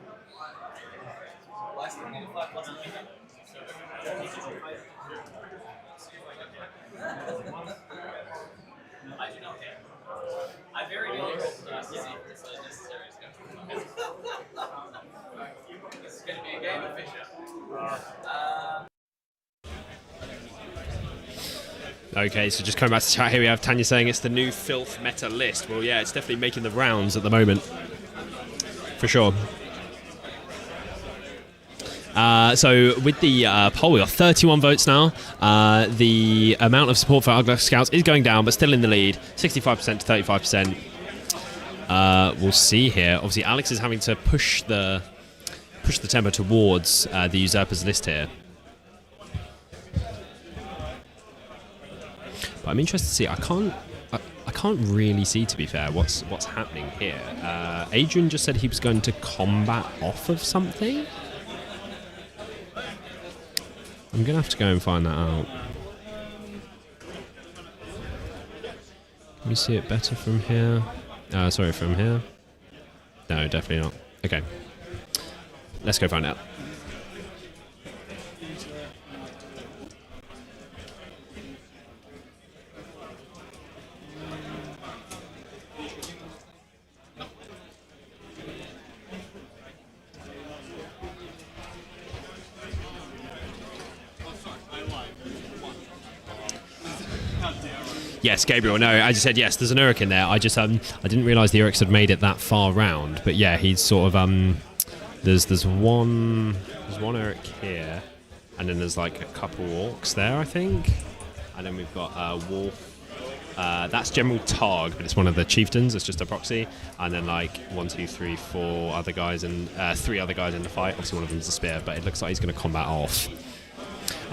Okay, so just coming back to chat here, we have Tanya saying it's the new filth meta list. Well, yeah, it's definitely making the rounds at the moment, for sure. So with the poll, we got 31 votes now. The amount of support for Ardacon Scouts is going down, but still in the lead, 65% to 35%. We'll see here. Obviously, Alex is having to push the tempo towards the usurpers list here. But I'm interested to see. I can't really see, to be fair, what's happening here. Adrian just said he was going to combat off of something. I'm gonna have to go and find that out. Can you see it better from here? Sorry, from here. No, definitely not. Okay, let's go find out. Yes, Gabriel. No, I just said yes. There's an Uruk in there. I just I didn't realise the Uruks had made it that far round. But yeah, he's sort of there's one Uruk here, and then there's like a couple orcs there, I think, and then we've got Wolf. That's General Targ, but it's one of the chieftains. It's just a proxy, and then like 1, 2, 3, 4 other guys and 3 other guys in the fight. Obviously, one of them's a spear, but it looks like he's going to combat off.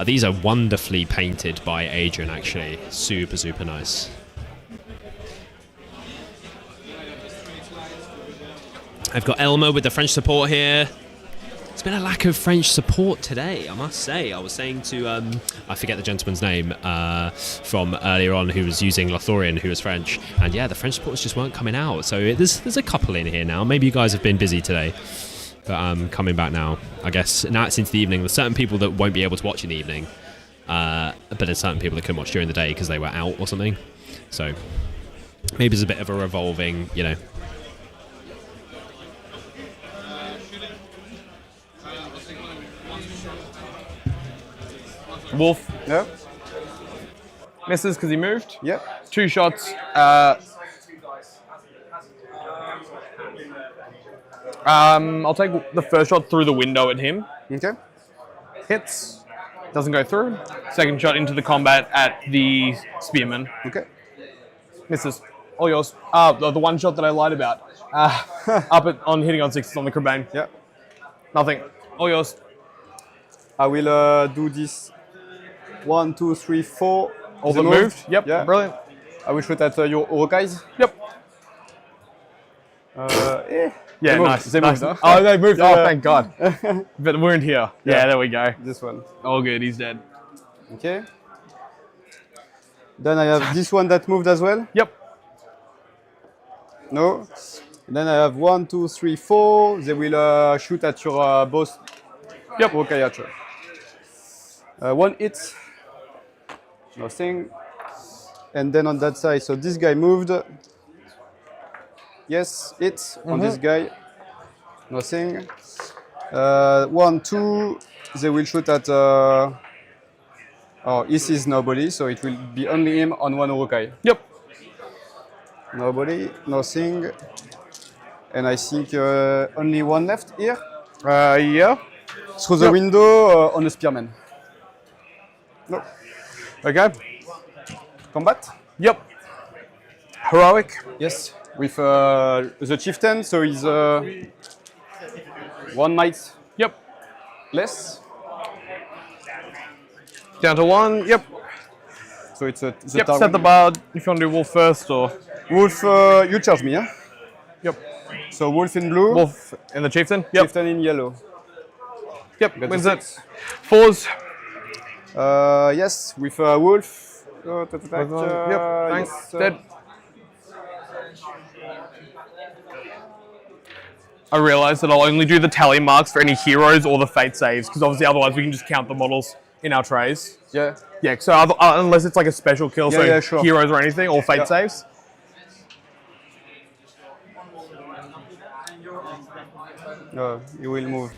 These are wonderfully painted by Adrian, actually. Super, super nice. I've got Elmo with the French support here. It's been a lack of French support today, I must say. I was saying to, I forget the gentleman's name from earlier on who was using Lothorian, who was French. And yeah, the French supporters just weren't coming out. So there's a couple in here now. Maybe you guys have been busy today. But I'm coming back now. I guess now it's into the evening. There's certain people that won't be able to watch in the evening. But there's certain people that can watch during the day because they were out or something. So maybe it's a bit of a revolving, you know. Wolf. Yeah. Misses because he moved. Yep. 2 shots. I'll take the first shot through the window at him. Okay. Hits. Doesn't go through. Second shot into the combat at the spearman. Okay. Misses. All yours. The one shot that I lied about. On hitting on 6 on the Crabane. Yeah. Nothing. All yours. I will do this 1, 2, 3, 4. All the moved. Yep. Yeah. Brilliant. I will shoot at your Uruk-guys. Yep. Yeah, nice. They nice. moved, huh? Oh, they moved. Yeah. Oh, thank God. But the wound here. Yeah, there we go. This one. All good. He's dead. Okay. Then I have this one that moved as well. Yep. No. Then I have 1, 2, 3, 4. They will shoot at your boss. Yep. Okay, yeah, sure. 1 hit. Nothing. And then on that side, so this guy moved. Yes, hit on this guy. Nothing. 1, 2. They will shoot at. Oh, he sees nobody, so it will be only him on one Urukai. Yep. Nobody, nothing. And I think only one left here. Yeah. Through the window on the spearman. No. Okay. Combat? Yep. Heroic? Yes. With the chieftain, so he's one knight. Yep. Less. Down to 1. Yep. So it's a. Yep. Set the bar. If you want to do wolf first or. Wolf, you charge me, yeah? Yep. So wolf in blue. Wolf in the chieftain. Yep. Chieftain in yellow. Yep. Wins it. 4s. Yes, with wolf. Yep. Thanks. Yes, Dead. I realised that I'll only do the tally marks for any heroes or the fate saves, because obviously otherwise we can just count the models in our trays. Yeah. Yeah, so unless it's like a special kill, so sure. heroes or anything, or fate saves. No, you will move.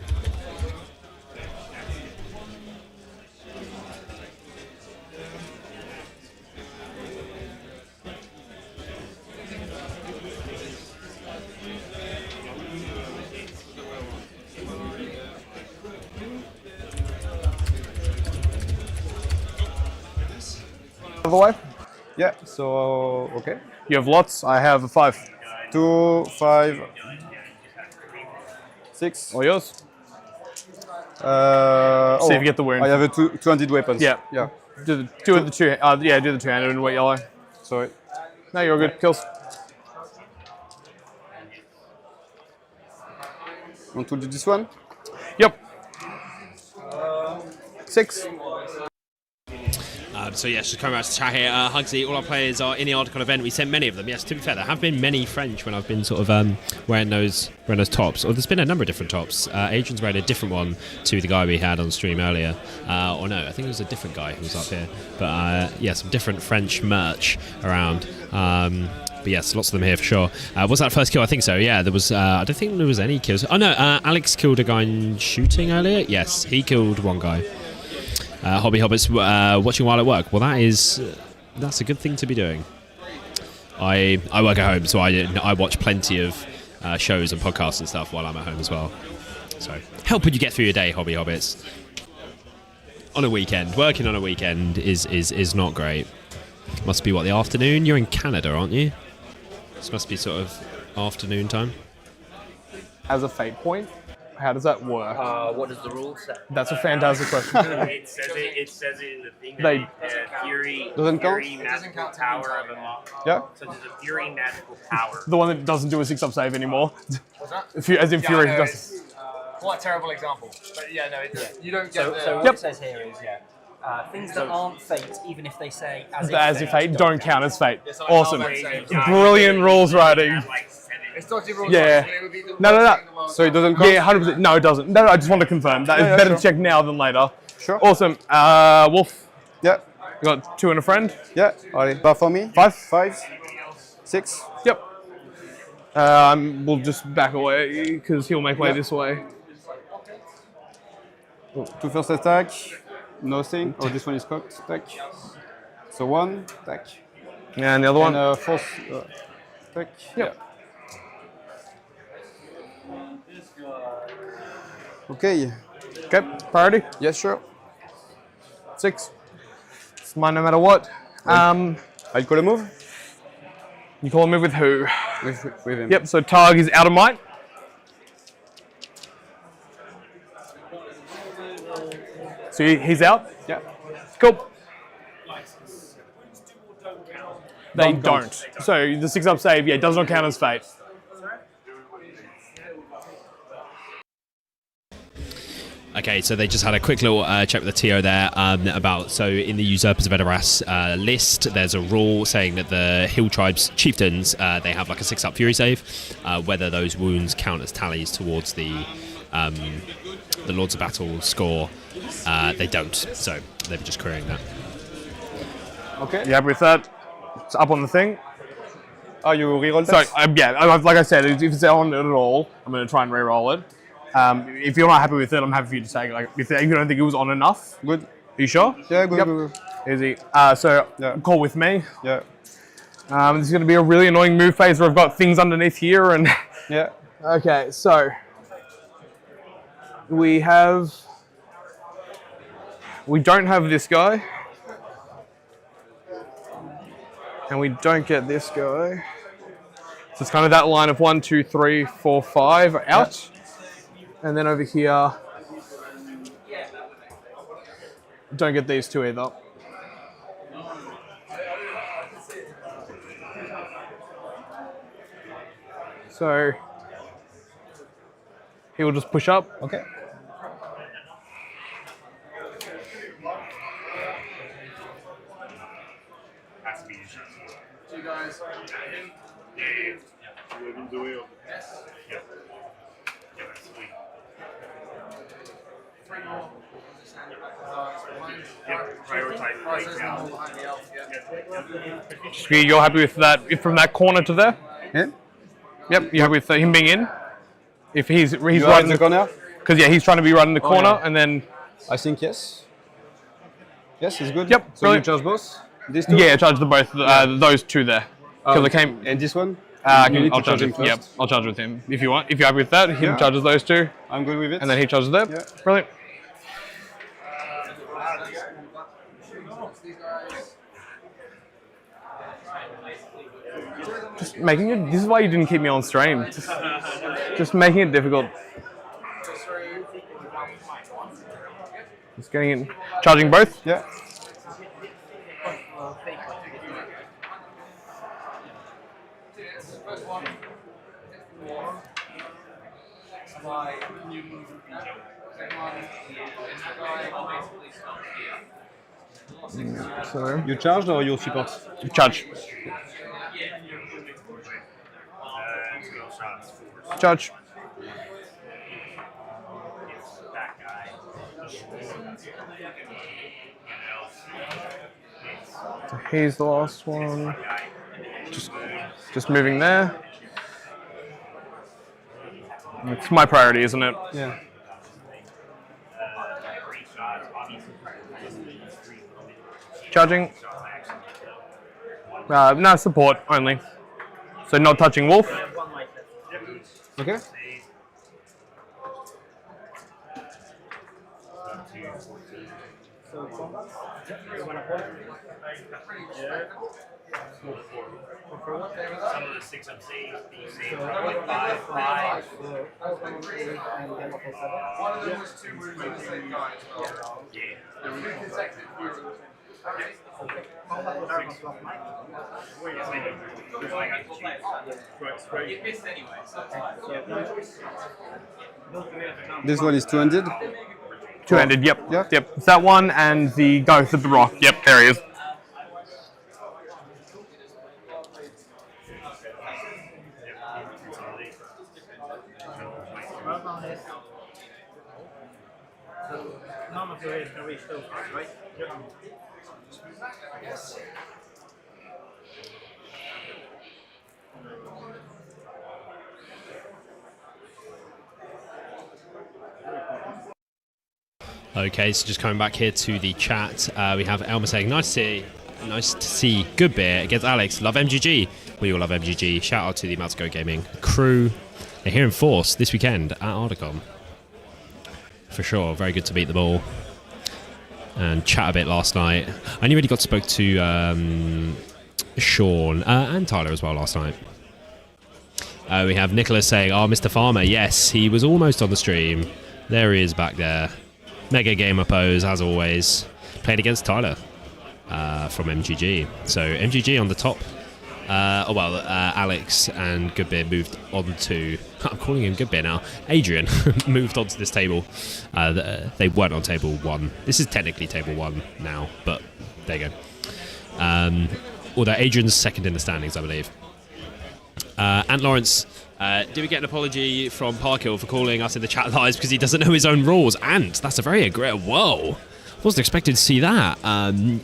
Other way? Yeah, so, okay. You have lots, I have a 5. 2, 5, 6. All yours. See if you get the wound. I have a 200 weapons. Yeah. Yeah. Do the two of the two. Yeah, do the two-handed and white yellow. Sorry. No, you're good. Kills. Want to do this one? Yep. 6. So yes, just coming back to chat here. Hugsy, all our players are in the Ardacon event. We sent many of them. Yes, to be fair, there have been many French when I've been sort of wearing those tops. Or there's been a number of different tops. Adrian's wearing a different one to the guy we had on stream earlier. Or no, I think it was a different guy who was up here. But yeah, some different French merch around. But yes, lots of them here for sure. Was that first kill? I think so. Yeah, there was. I don't think there was any kills. Oh no, Alex killed a guy in shooting earlier. Yes, he killed one guy. Hobby Hobbits watching while at work. Well, that's a good thing to be doing. I work at home, so I watch plenty of shows and podcasts and stuff while I'm at home as well. So helping you get through your day, Hobby Hobbits. On a weekend, working on a weekend is not great. Must be what, the afternoon? You're in Canada, aren't you? This must be sort of afternoon time. As a fate point, how does that work? What does the rule say? That's a fantastic question. It says it in the thing that Fury magical power of a Yeah. So there's a Fury magical power. The one that doesn't do a 6-up save anymore. What's that? As in Fury I know, does. it's quite a terrible example. But yeah, no, you don't get So what it says here is, things that aren't fate, even if they say As if fate, don't count as fate. Yes, I Awesome. can't say. Brilliant rules writing. It's dodgy rules. Yeah. It would be the No. So it doesn't count? Yeah, 100%. No, it doesn't. No, I just want to confirm. That is better to check now than later. Sure. Awesome. Wolf. Yeah. You got 2 and a friend? Yeah. Allez, bar for me. 5. 5. 6. Yep. We'll just back away because he'll make way this way. Two first attack. Nothing. Oh, this one is cocked. Attack. So 1. Attack. Yeah, and the other one? And fourth attack. Yep. Yeah. Okay. Okay, priority? Yes, sure. 6. It's mine no matter what. I'll call a move. You call a move with who? With him. Yep, so Targ is out of might. So he's out? Yeah. Cool. They don't. So the 6-up save, does not count as fate. Okay, so they just had a quick little check with the TO there so in the Usurpers of Edoras list, there's a rule saying that the Hill Tribe's chieftains, they have like a 6-up Fury save, whether those wounds count as tallies towards the Lords of Battle score. They don't, so they're just querying that. Okay. You happy with that? It's up on the thing. Oh, you reroll So that? yeah, like I said, if it's on it at all, I'm going to try and re-roll it. If you're not happy with it, I'm happy for you to take it. Like, if you don't think it was on enough. Good. Are you sure? Yeah, good, Yep. good. Easy. So call with me. Yeah. This is going to be a really annoying move phase where I've got things underneath here and. Yeah. Okay, so we don't have this guy. And we don't get this guy. So it's kind of that line of 1, 2, 3, 4, 5 out. Yep. And then over here, don't get these two either. So he will just push up. Okay. Do you guys? You're happy with that from that corner to there? Yeah. Yep. You're happy with him being in? If he's right in the corner? Because yeah, he's trying to be right in the corner, and then. I think yes. Yes, he's good. Yep. So you charge both? These two? Yeah, charge the both those two there. Because they came. And this one? I'll charge him. Yep, I'll charge with him if you want. If you're happy with that, he charges those two. I'm good with it. And then he charges them. Yeah. Brilliant. Just making it. This is why you didn't keep me on stream. Just making it difficult. Just getting in. Charging both? Yeah. So you charged or you support? Charge. Charge. So here's the last one. Just moving there. It's my priority, isn't it? Yeah. Charging. No, support only. So not touching wolf. Okay. Some of the 6 up saves, you save probably 5, 5. One of them was 2 moves at the same time as well. Yeah. 3 consecutive moves. You missed anyway, so it's fine. This one is two-handed? Two-handed, yep. Yep. It's that one and the ghost of the rock. Yep, there he is. None of your can reach those, right? Yes. Okay, so just coming back here to the chat, we have Elmer saying, nice to see good beer against Alex. Love MGG. We all love MGG. Shout out to the Mouse Go Gaming crew. They're here in force this weekend at Ardacon. For sure, very good to meet them all. And chat a bit last night. I only really got to spoke to Sean and Tyler as well last night. We have Nicholas saying, oh, Mr. Farmer, yes, he was almost on the stream. There he is back there. Mega gamer pose, as always. Played against Tyler from MGG. So MGG on the top. Alex and Goodbeer moved on to... I'm calling him Goodbeer now. Adrian moved on to this table. They weren't on table 1. This is technically table 1 now, but there you go. Although Adrian's second in the standings, I believe. And Lawrence, did we get an apology from Parkill for calling us in the chat lives because he doesn't know his own rules? And that's a very aggressive... Whoa! Wasn't expecting to see that.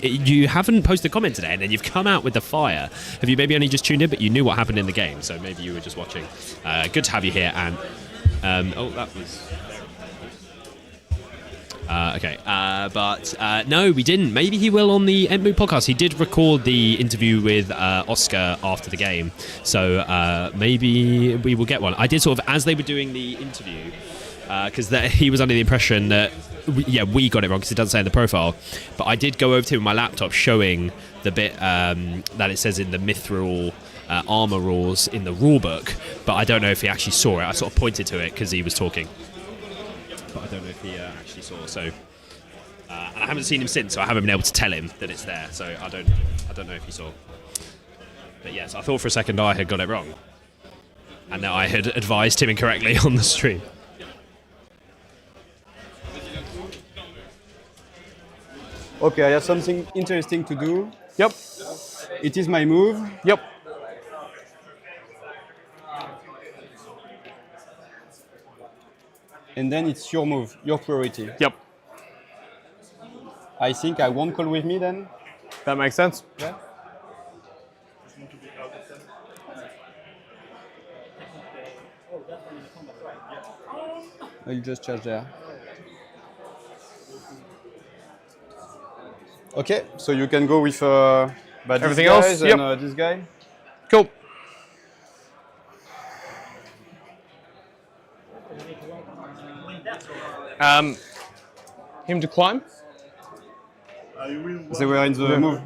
You haven't posted a comment today, and then you've come out with the fire. Have you maybe only just tuned in, but you knew what happened in the game, so maybe you were just watching. Good to have you here, and oh, that was. Okay, but no, we didn't. Maybe he will on the Endgame podcast. He did record the interview with Oscar after the game, so maybe we will get one. I did sort of, as they were doing the interview, because he was under the impression that, we got it wrong because it doesn't say in the profile, but I did go over to him on my laptop showing the bit that it says in the mithril armor rules in the rulebook, but I don't know if he actually saw it. I sort of pointed to it because he was talking. But I don't know if he actually saw. So, and I haven't seen him since, so I haven't been able to tell him that it's there. So I don't know if he saw. But yes, I thought for a second I had got it wrong, and now I had advised him incorrectly on the stream. Okay, I have something interesting to do. Yep. It is my move. Yep. And then it's your move, your priority. Yep. I think I won't call with me then. That makes sense. Yeah. I'll just charge there. Okay, so you can go with everything else. Yep. And this guy. Cool. Him to climb. They were in the move.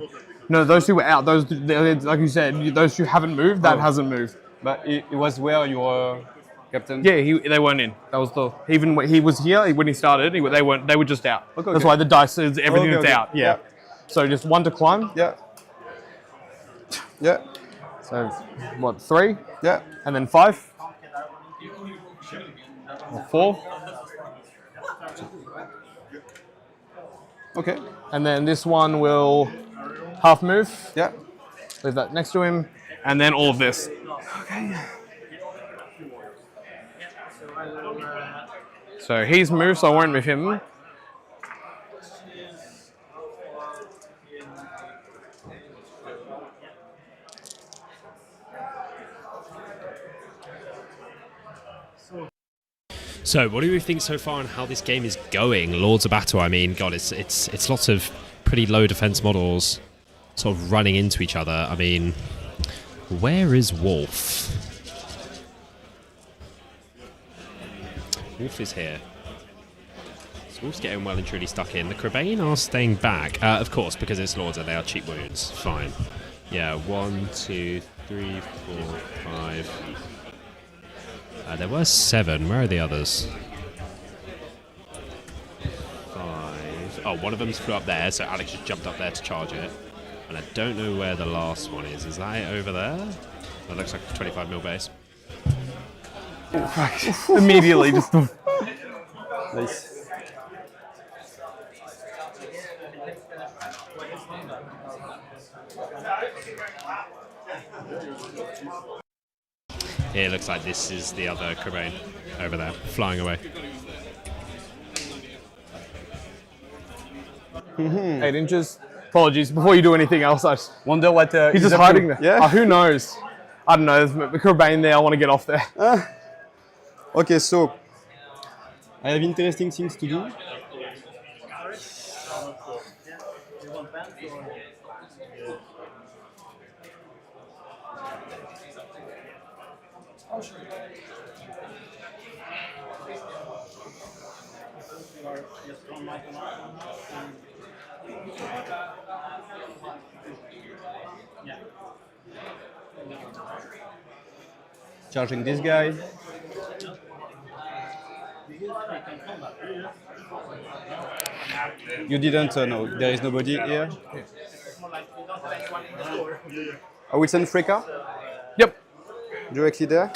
No, those two were out. Those, like you said, those two haven't moved. That hasn't moved. But it was where you were captain. Yeah, they weren't in. That was the even when he was here when he started. They weren't. They were just out. Okay, That's why the dice is everything's out. Yeah. Yeah. So just one to climb. Yeah. Yeah. So what? 3. Yeah. And then 5. Or 4. Okay. And then this one will half move. Yeah. Leave that next to him. And then all of this. Okay. So he's moved, so I won't move him. So, what do you think so far on how this game is going? Lords of Battle, I mean, God, it's lots of pretty low defense models sort of running into each other. I mean, where is Wolf? Wolf is here. So Wolf's getting well and truly stuck in. The Crabane are staying back, of course, because it's Lords and they are cheap wounds. Fine. Yeah, 1, 2, 3, 4, 5. There were 7. Where are the others? 5. Oh, one of them's flew up there, so Alex just jumped up there to charge it. And I don't know where the last one is. Is that it over there? That looks like a 25 mil base. Immediately, just. Nice. It looks like this is the other Crabane over there, flying away. 8 inches. Apologies. Before you do anything else, I just wonder what he's just hiding there. Yeah. Who knows? I don't know. There's a Crabane there. I want to get off there. Okay, so I have interesting things to do. Charging this guy. You didn't know there is nobody here. I will send Freka. Yep. Directly there.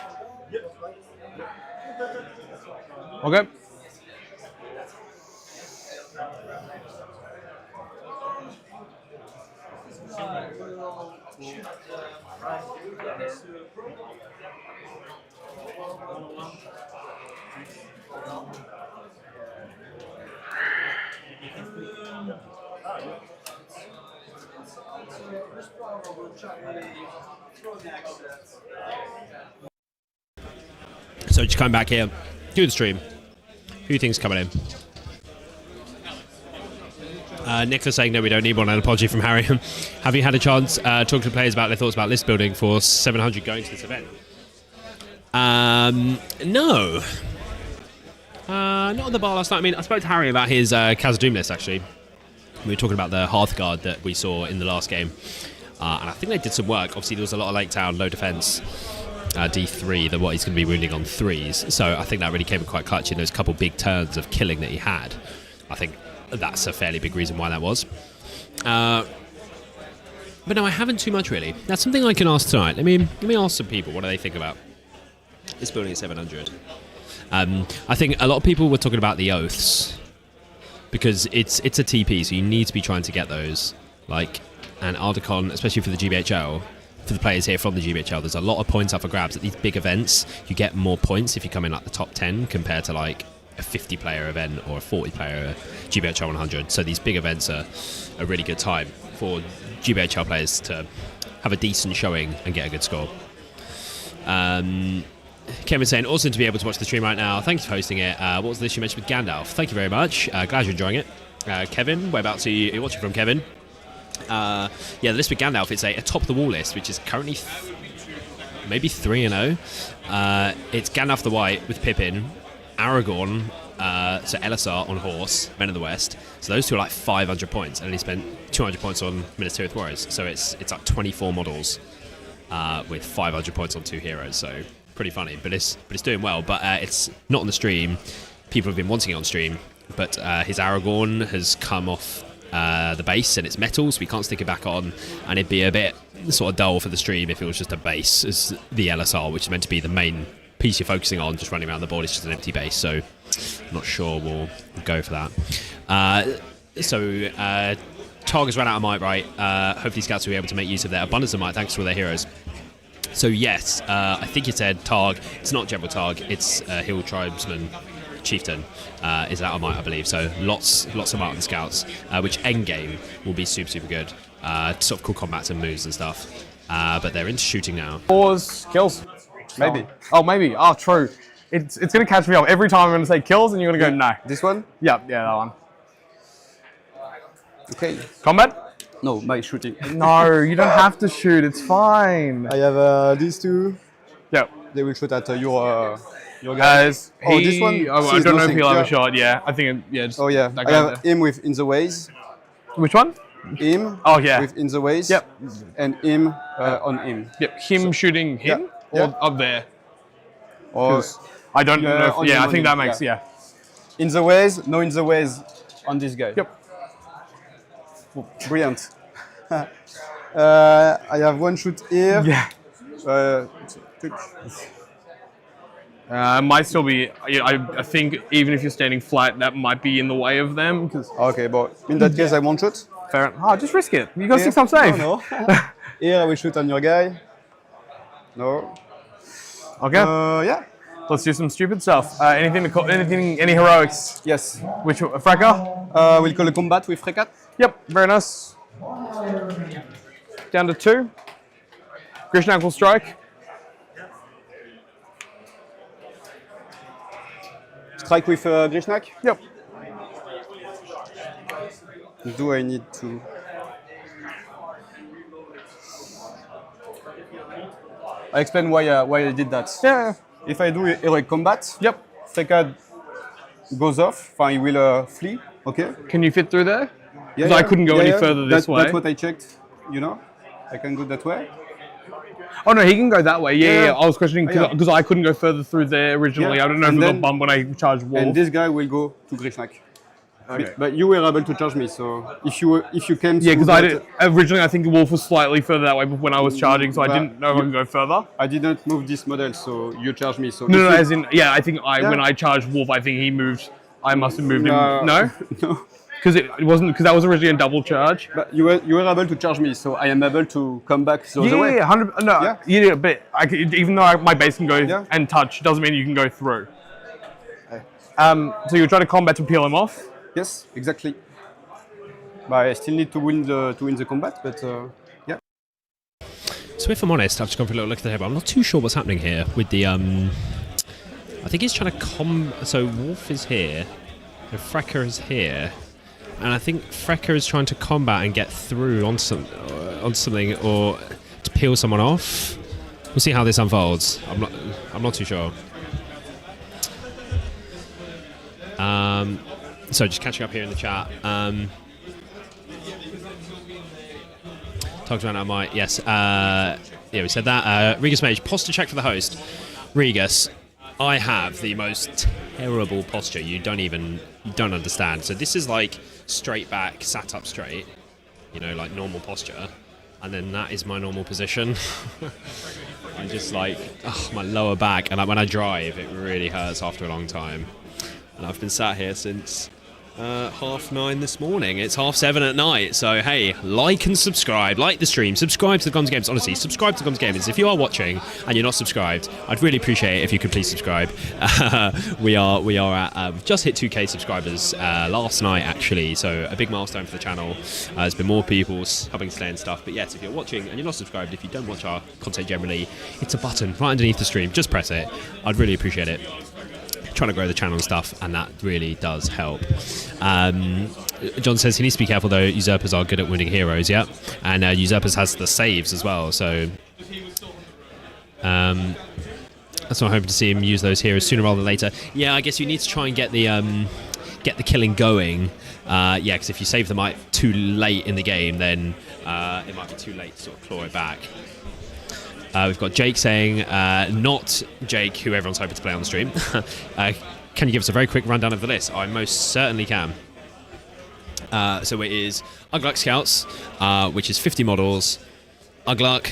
Okay. So just come back here, do the stream. Who do you think's coming in? Nicholas saying no, we don't need one. An apology from Harry. Have you had a chance talk to the players about their thoughts about list building for 700 going to this event? No. Not on the bar last night. I mean, I spoke to Harry about his Khazad-dûm list, actually. We were talking about the Hearthguard that we saw in the last game. And I think they did some work. Obviously, there was a lot of Lake Town, low defense, D3, that what he's going to be wounding on 3s. So I think that really came in quite clutch in those couple big turns of killing that he had. I think that's a fairly big reason why that was. But no, I haven't too much, really. That's something I can ask tonight. Let me ask some people, what do they think about this building at 700? I think a lot of people were talking about the oaths because it's a TP, so you need to be trying to get those. Like, and Ardacon, especially for the GBHL, for the players here from the GBHL, there's a lot of points up for grabs at these big events. You get more points if you come in like the top 10 compared to like a 50-player event or a 40-player GBHL 100. So these big events are a really good time for GBHL players to have a decent showing and get a good score. Kevin saying, awesome to be able to watch the stream right now. Thanks for hosting it. What was the list you mentioned with Gandalf? Thank you very much. Glad you're enjoying it. Kevin, whereabouts are you watching from, Kevin? Yeah, the list with Gandalf, it's a top-of-the-wall list, which is currently maybe 3-0. It's Gandalf the White with Pippin, Aragorn, so Elisar on horse, Men of the West. So those two are like 500 points, and he spent 200 points on Ministerial Warriors. So it's like 24 models with 500 points on 2 heroes. So pretty funny, but it's doing well. But it's not on the stream. People have been wanting it on stream, but his Aragorn has come off the base and it's metal, so we can't stick it back on, and it'd be a bit sort of dull for the stream if it was just a base as the LSR, which is meant to be the main piece you're focusing on. Just running around the board, it's just an empty base, so I'm not sure we'll go for that. Targ has run out of might, right? Hopefully scouts will be able to make use of their abundance of might thanks to all their heroes. So yes, I think you said Targ. It's not General Targ, it's Hill Tribesman Chieftain is out of might, I believe. So lots of might on scouts, which endgame will be super good. Sort of cool combats and moves and stuff. But they're into shooting now. Pause, kills. Maybe. Oh, maybe. Oh, true. It's going to catch me up. Every time I'm going to say kills and you're going to go, no. This one? Yeah, that one. Okay. Combat? No, by shooting. No, you don't have to shoot. It's fine. I have these two. Yep. They will shoot at your guys. This one? Oh, I don't know if he'll have a shot. Yeah, I think. Oh yeah. I have him with In the Ways. Which one? Him. Oh yeah. With In the Ways. Yep. And him on him. Yep. Him shooting him or up there. Or I don't know. Yeah, I think that makes In the Ways. No, In the Ways on this guy. Yep. Brilliant. I have one shoot here. Yeah. Might still be. I think even if you're standing flat, that might be in the way of them. Okay, but in that case, I won't shoot. Fair enough. Oh, just risk it. You got 6 times save. No. Here I will shoot on your guy. No. Okay. Yeah. Let's do some stupid stuff. Any heroics? Yes. Which Freka? We'll call a combat with Frekat. Yep. Very nice. Down to 2. Grishnak will strike. Strike with Grishnak? Yep. Do I need to... I explain why I did that. Yeah. If I do heroic combat, yep. Frekat goes off, he will flee, okay? Can you fit through there? Yeah, I couldn't go any further this way. That's what I checked, I can go that way. Oh no, he can go that way. Yeah. I was questioning because I couldn't go further through there originally. I don't know if it got bumped when I charged Wolf. And this guy will go to Grishnak. Okay. But you were able to charge me, so if you came. Yeah, because originally I think the Wolf was slightly further that way when I was charging, so I didn't know if I could go further. I didn't move this model, so you charged me. So no, as in I think when I charged Wolf, I think he moved. I must have moved him. No. No. Because it wasn't that was originally a double charge. But you were able to charge me, so I am able to come back the other way. Yeah, 100. No, yeah, but even though my base can go and touch, doesn't mean you can go through. So you're trying to combat to peel him off. Yes, exactly. But I still need to win the combat, but yeah. So if I'm honest, I've just gone for a little look at the table. I'm not too sure what's happening here with the... I think he's trying to So Wolf is here, and Frecker is here, and I think Frecker is trying to combat and get through onto something or to peel someone off. We'll see how this unfolds. I'm not too sure. So just catching up here in the chat. Talked about my yes. Yeah, we said that. Regus Mage, posture check for the host. Regus, I have the most terrible posture. You don't understand. So this is like straight back, sat up straight. You know, like normal posture, and then that is my normal position. I'm just like, my lower back, and when I drive, it really hurts after a long time. And I've been sat here since 9:30 this morning. It's 7:30 at night. So hey, like and subscribe, like the stream, subscribe to the Guns Games. Honestly, subscribe to the Guns Games. If you are watching and you're not subscribed, I'd really appreciate it if you could please subscribe. We are at just hit 2K subscribers last night actually, so a big milestone for the channel. There's been more people helping stay and stuff. But yes, if you're watching and you're not subscribed, if you don't watch our content generally, it's a button right underneath the stream. Just press it. I'd really appreciate it. Trying to grow the channel and stuff, and that really does help. John says he needs to be careful though. Usurpers are good at winning heroes, yeah, and Usurpers has the saves as well, so that's what I'm hoping to see him use those heroes sooner rather than later. Yeah, I guess you need to try and get the killing going. Yeah, because if you save them too late in the game, then it might be too late to sort of claw it back. We've got Jake saying, not Jake, who everyone's hoping to play on the stream. Can you give us a very quick rundown of the list? I most certainly can. So it is Ugluk Scouts, which is 50 models. Ugluk,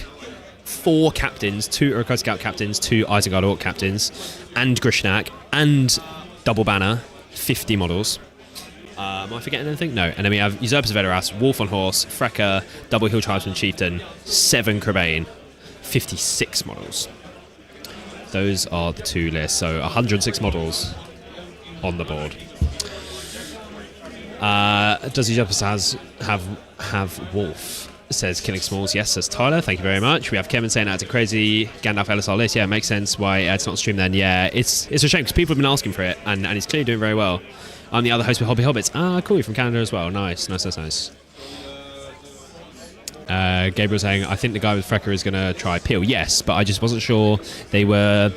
4 captains, 2 Uruk Scout captains, 2 Isengard Orc captains, and Grishnak, and Double Banner, 50 models. Am I forgetting anything? No. And then we have Usurpers of Edoras, Wolf on Horse, Frecker, Double Hill Tribesman Chieftain, 7 Crebain, 56 models. Those are the 2 lists, so 106 models on the board. Does Usurpers have Wolf? Says Killing Smalls. Yes, says Tyler. Thank you very much. We have Kevin saying that's a crazy Gandalf LSR list. Yeah, it makes sense why it's not streamed then. Yeah, it's a shame because people have been asking for it, and it's clearly doing very well. I'm the other host with Hobby Hobbits. Ah, cool. You're from Canada as well. Nice. Gabriel saying, I think the guy with Frecker is going to try Peel. Yes, but I just wasn't sure they were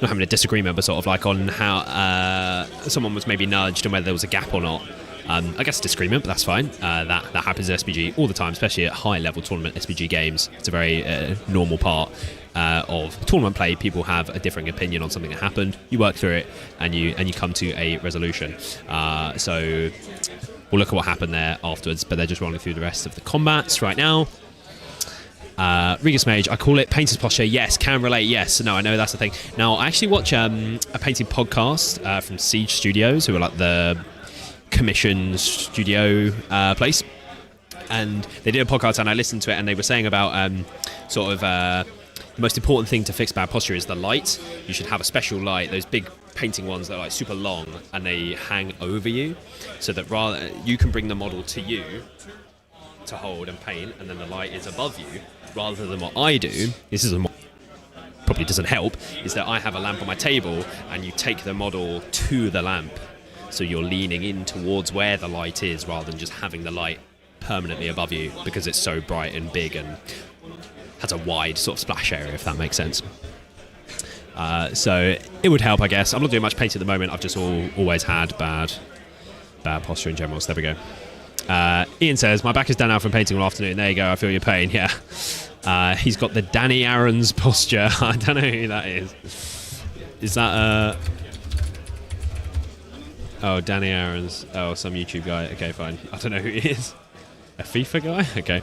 not having a disagreement, but sort of like on how someone was maybe nudged and whether there was a gap or not. I guess disagreement, but that's fine. That happens in SBG all the time, especially at high-level tournament SBG games. It's a very normal part of tournament play. People have a differing opinion on something that happened. You work through it, and you come to a resolution. So we'll look at what happened there afterwards, but they're just rolling through the rest of the combats right now. Regus Mage, I call it painter's posture. Yes, can relate. Yes, no, I know that's the thing. Now, I actually watch a painting podcast from Siege Studios, who are like the commission studio place, and they did a podcast and I listened to it, and they were saying about the most important thing to fix bad posture is the light. You should have a special light, those big painting ones that are like super long and they hang over you, so that rather you can bring the model to you to hold and paint, and then the light is above you, rather than what I do. This is probably doesn't help, is that I have a lamp on my table and you take the model to the lamp, so you're leaning in towards where the light is rather than just having the light permanently above you, because it's so bright and big and has a wide sort of splash area, if that makes sense. So it would help, I guess. I'm not doing much painting at the moment. I've just always had bad posture in general, so there we go. Ian says, my back is down now from painting all afternoon. There you go, I feel your pain. Yeah. He's got the Danny Aaron's posture. I don't know who that is. Is that oh, Danny Aaron's. Oh, some YouTube guy. Okay, fine. I don't know who he is. A FIFA guy? Okay.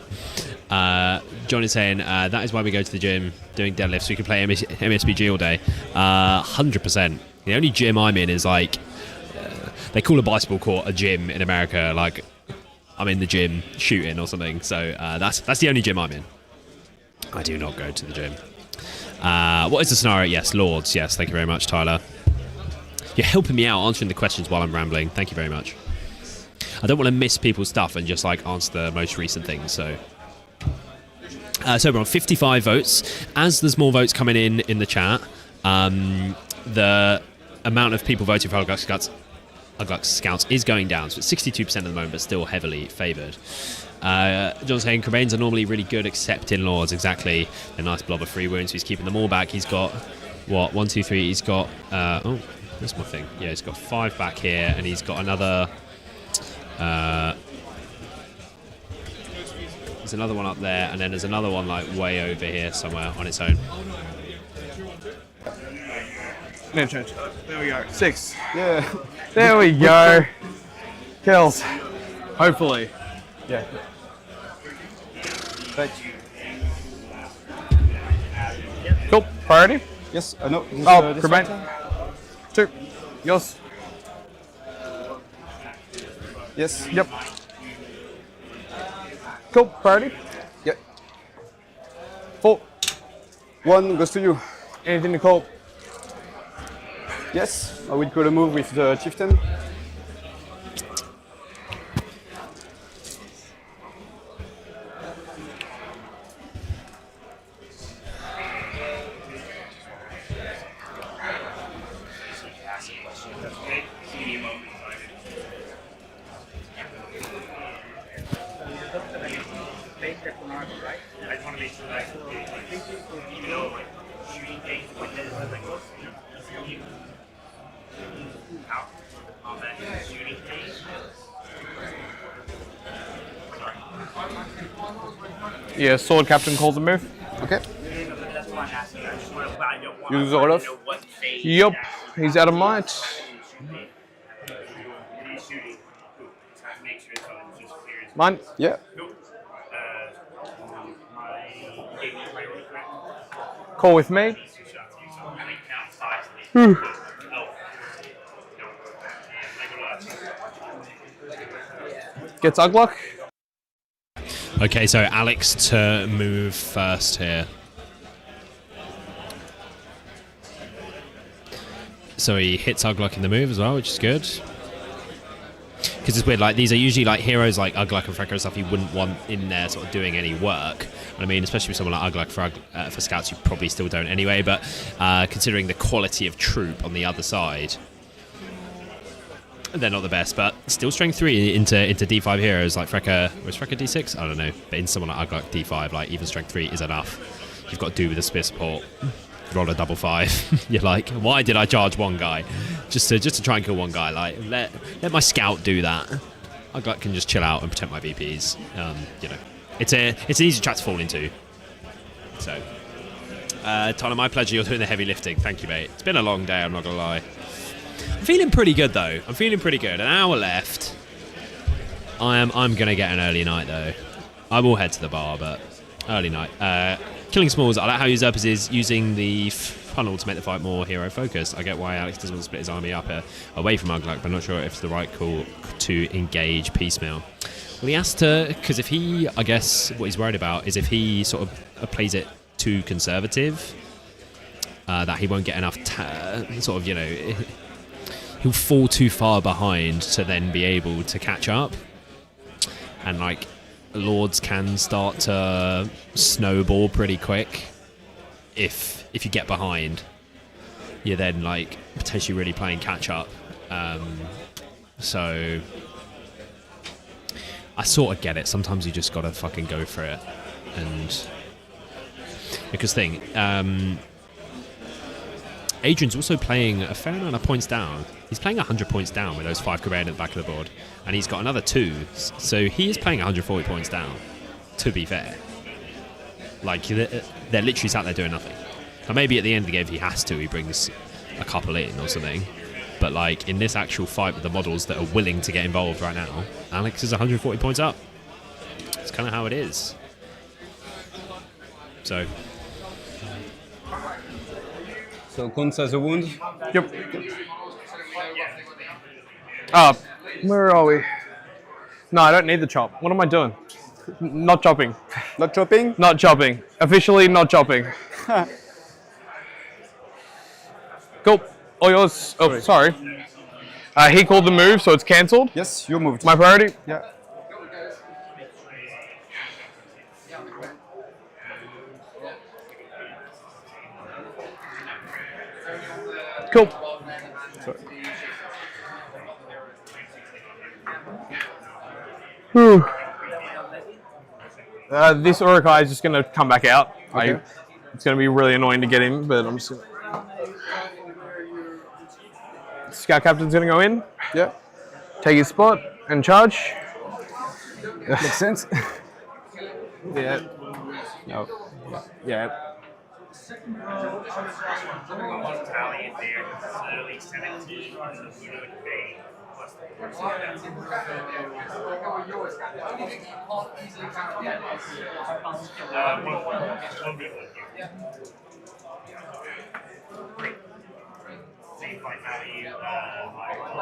John is saying, that is why we go to the gym doing deadlifts, so we can play MESBG all day. 100%. The only gym I'm in is like, they call a basketball court a gym in America. Like, I'm in the gym shooting or something. So that's the only gym I'm in. I do not go to the gym. What is the scenario? Yes, Lords. Yes, thank you very much, Tyler. You're helping me out answering the questions while I'm rambling. Thank you very much. I don't want to miss people's stuff and just like answer the most recent things, so So we're on 55 votes. As there's more votes coming in the chat, the amount of people voting for Ugluk Scouts is going down. So it's 62% at the moment, but still heavily favoured. John's saying Cobains are normally really good, except in Lords. Exactly. A nice blob of 3 wounds. So he's keeping them all back. He's got, what, 1, 2, 3. He's got, oh, that's my thing. Yeah, he's got 5 back here, and he's got another, there's another one up there, and then there's another one like way over here somewhere on its own. Name change. There we go. 6. Yeah. There we go. Kills. Hopefully. Yeah. Right. Cool. Priority? Yes. No. Oh, Cobain. 2. Yours. Yes. Yep. Cool. Priority? Yep. 4. 1 goes to you. Anything to call? Yes. I will call a move with the chieftain. Yeah, Sword Captain calls a move. Okay. Use the roll-off. Yup, he's out of might. Mine? Yeah. Call with me. Gets Ugluk. Okay, so Alex to move first here. So he hits Ugluk in the move as well, which is good. Because it's weird, like these are usually like heroes like Ugluk and Frecko and stuff you wouldn't want in there sort of doing any work. I mean, especially with someone like Ugluk for scouts, you probably still don't anyway, but considering the quality of troop on the other side, they're not the best, but still strength 3 into D5 heroes like Frecko. Was Frecko D6? I don't know. But in someone like Ugluk D5, like even strength 3 is enough. You've got to do with a spear support. Roll a double 5. You're like, why did I charge one guy? Just to try and kill one guy. Like let my scout do that. Ugluk can just chill out and protect my VPs. You know, it's an easy trap to fall into. So, Tyler, my pleasure. You're doing the heavy lifting. Thank you, mate. It's been a long day. I'm not gonna lie. I'm feeling pretty good though. I'm feeling pretty good. An hour left. I'm gonna get an early night though. I will head to the bar, but early night. Killing smalls. I like how Usurpers is using the funnel to make the fight more hero focused. I get why Alex doesn't want to split his army up away from Ugluk, but I'm not sure if it's the right call to engage piecemeal. Well, he has to, because if he, I guess, what he's worried about is if he sort of plays it too conservative, that he won't get enough sort of, you know, he'll fall too far behind to then be able to catch up. And like Lords can start to snowball pretty quick if you get behind. You're then like potentially really playing catch up. So I sort of get it. Sometimes you just gotta fucking go for it. And because Adrian's also playing a fair amount of points down. He's playing 100 points down with those 5 Cobain at the back of the board. And he's got another 2. So he is playing 140 points down, to be fair. Like, they're literally sat there doing nothing. Now, maybe at the end of the game, if he has to, he brings a couple in or something. But, like, in this actual fight with the models that are willing to get involved right now, Alex is 140 points up. It's kind of how it is. So... So counts as a wound? Yep. Where are we? No, I don't need the chop. What am I doing? Not chopping. Not chopping? Not chopping. Officially not chopping. Cool. All yours. Oh, sorry. He called the move, so it's cancelled? Yes, you moved. My priority? Yeah. Cool. Sorry. Whew. This Urukai is just going to come back out. Okay. It's going to be really annoying to get him, but I'm just going to... Scout Captain's going to go in. Yeah. Take his spot and charge. Makes sense. Yeah. No. Yeah. Italian there, early 17,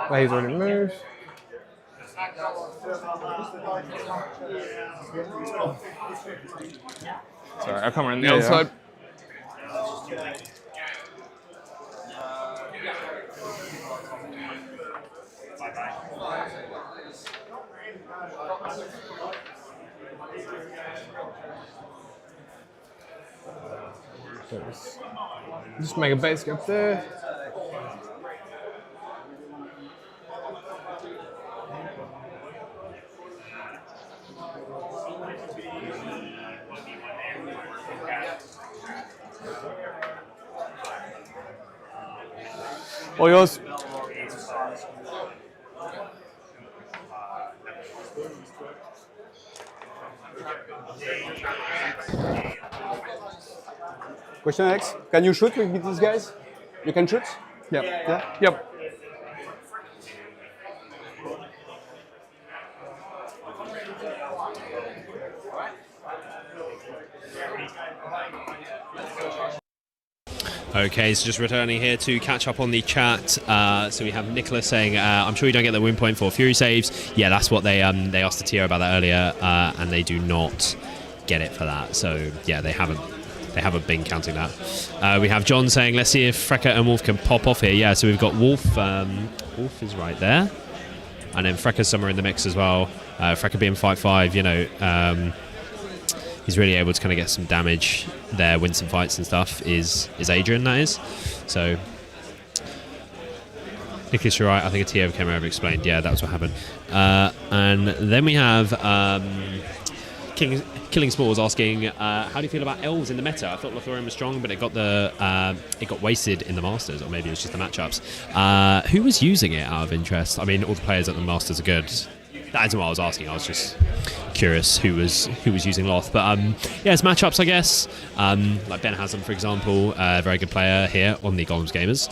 He's already moved. Sorry, I'll come around the other side. Just make a base up there. All yours. Question X, can you shoot with these guys? You can shoot? Yep. Yeah? Yep. Okay, so just returning here to catch up on the chat. So we have Nicholas saying, "I'm sure you don't get the win point for Fury saves." Yeah, that's what they asked the TO about that earlier, and they do not get it for that. So yeah, they haven't been counting that. We have John saying, "Let's see if Frecka and Wolf can pop off here." Yeah, so we've got Wolf. Wolf is right there, and then Frecka's somewhere in the mix as well. Frecka being 5/5, you know. He's really able to kind of get some damage there, win some fights and stuff, is Adrian, that is. So, Nicholas, you're right, I think a TO came over explained. Yeah, that was what happened. And then we have Killing Spores asking, how do you feel about elves in the meta? I thought Lothorian was strong, but it got wasted in the Masters, or maybe it was just the matchups. Who was using it out of interest? I mean, all the players at the Masters are good. That isn't what I was asking. I was just curious who was using Loth. But yeah, it's matchups, I guess. Like Ben Haslam, for example, a very good player here on the Gollum's Gamers.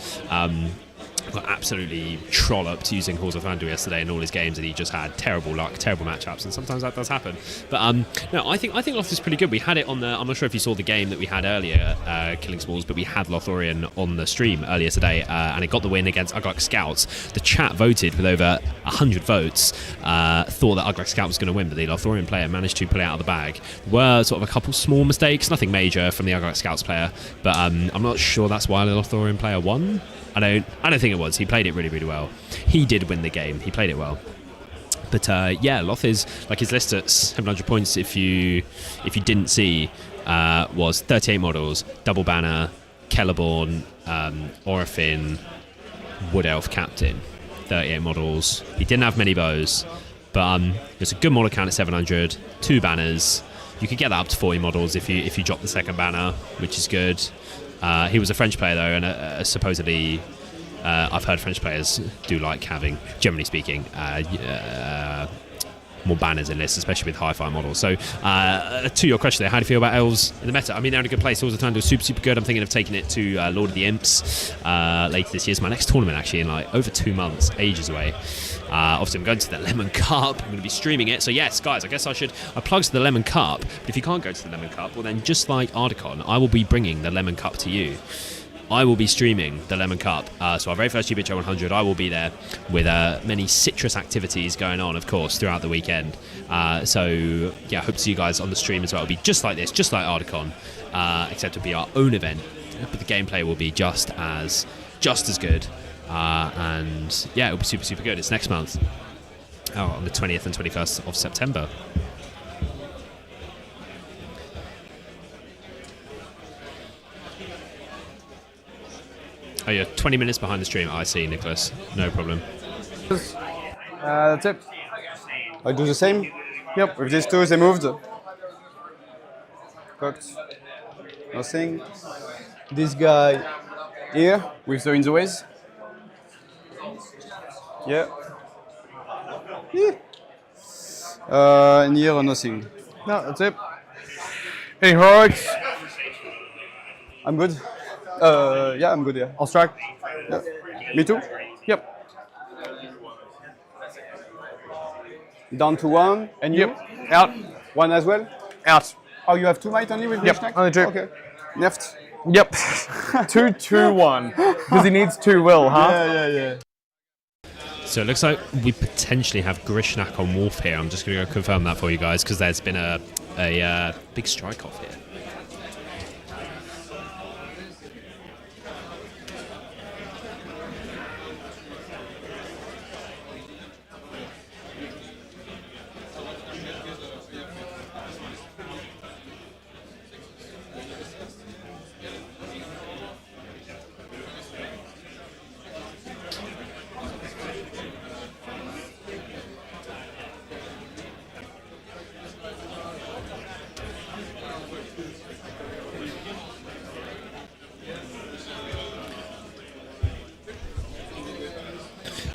Got absolutely trolloped using Halls of Thranduil yesterday in all his games, and he just had terrible luck, terrible matchups, and sometimes that does happen. But no, I think Loth is pretty good. We had it on the. I'm not sure if you saw the game that we had earlier, Killing Smalls, but we had Lothorian on the stream earlier today, and it got the win against Ugluk Scouts. The chat voted with over 100 votes, thought that Ugluk Scout was going to win, but the Lothorian player managed to pull it out of the bag. There were sort of a couple small mistakes, nothing major from the Ugluk Scouts player, but I'm not sure that's why the Lothorian player won. I don't think it was. He played it really, really well. He did win the game. He played it well. But yeah, Loth is like his list at 700 points. If you didn't see, was 38 models, double banner, Celeborn, Orphin, Wood Elf Captain, 38 models. He didn't have many bows, but there's a good model count at 700. 2 banners. You could get that up to 40 models if you drop the second banner, which is good. He was a French player though, and supposedly I've heard French players do like having, generally speaking, more banners in lists, especially with hi-fi models. So to your question there, how do you feel about elves in the meta? I mean, they're in a good place. Halls of Thranduil is super, super good. I'm thinking of taking it to Lord of the Imps later this year. It's my next tournament actually in like over 2 months, ages away. Obviously I'm going to the Lemon Cup. I'm going to be streaming it. So yes, guys, I guess I plug to the Lemon Cup. But if you can't go to the Lemon Cup, well then just like Ardacon, I will be bringing the Lemon Cup to you. I will be streaming the Lemon Cup. So our very first GBHO 100, I will be there with many citrus activities going on, of course, throughout the weekend. So yeah, I hope to see you guys on the stream as well. It'll be just like this, just like Ardacon, except it'll be our own event. But the gameplay will be just as good. And yeah, it'll be super, super good. It's next month, on the 20th and 21st of September. Oh, you're 20 minutes behind the stream. I see, Nicholas. No problem. That's it. I do the same? Yep. With these two, they moved. Cocked. Nothing. This guy here, with the in the ways. Yeah. And here, nothing. No, that's it. Any heroics? I'm good. Yeah, I'm good, yeah. I'll strike. Yeah. Me too? Yep. Down to 1, and you? Yep. Out. 1 as well? Out. Oh, you have 2 might only with Yep, Grishnak? only 2. Okay. Left. Yep. 2, 2, 1. Because he needs 2 will, huh? Yeah. So it looks like we potentially have Grishnak on Wolf here. I'm just going to go confirm that for you guys because there's been a big strike off here.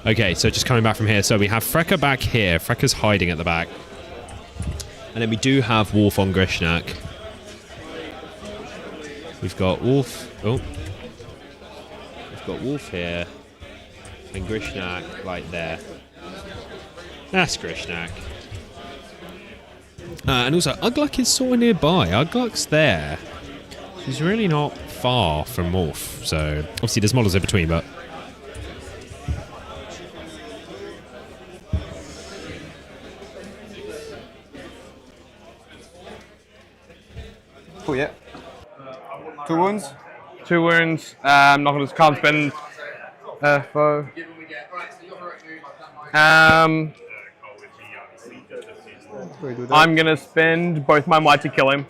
Okay, so just coming back from here. So we have Freka back here. Freka's hiding at the back. And then we do have Wolf on Grishnak. We've got Wolf. Oh. We've got Wolf here. And Grishnak right there. That's Grishnak. And also, Ugluk is sort of nearby. Ugluk's there. He's really not far from Wolf. So, obviously there's models in between, but... Oh, yeah. 2 wounds? 2 wounds. I'm not going to can't spend foe. I'm going to spend both my might to kill him.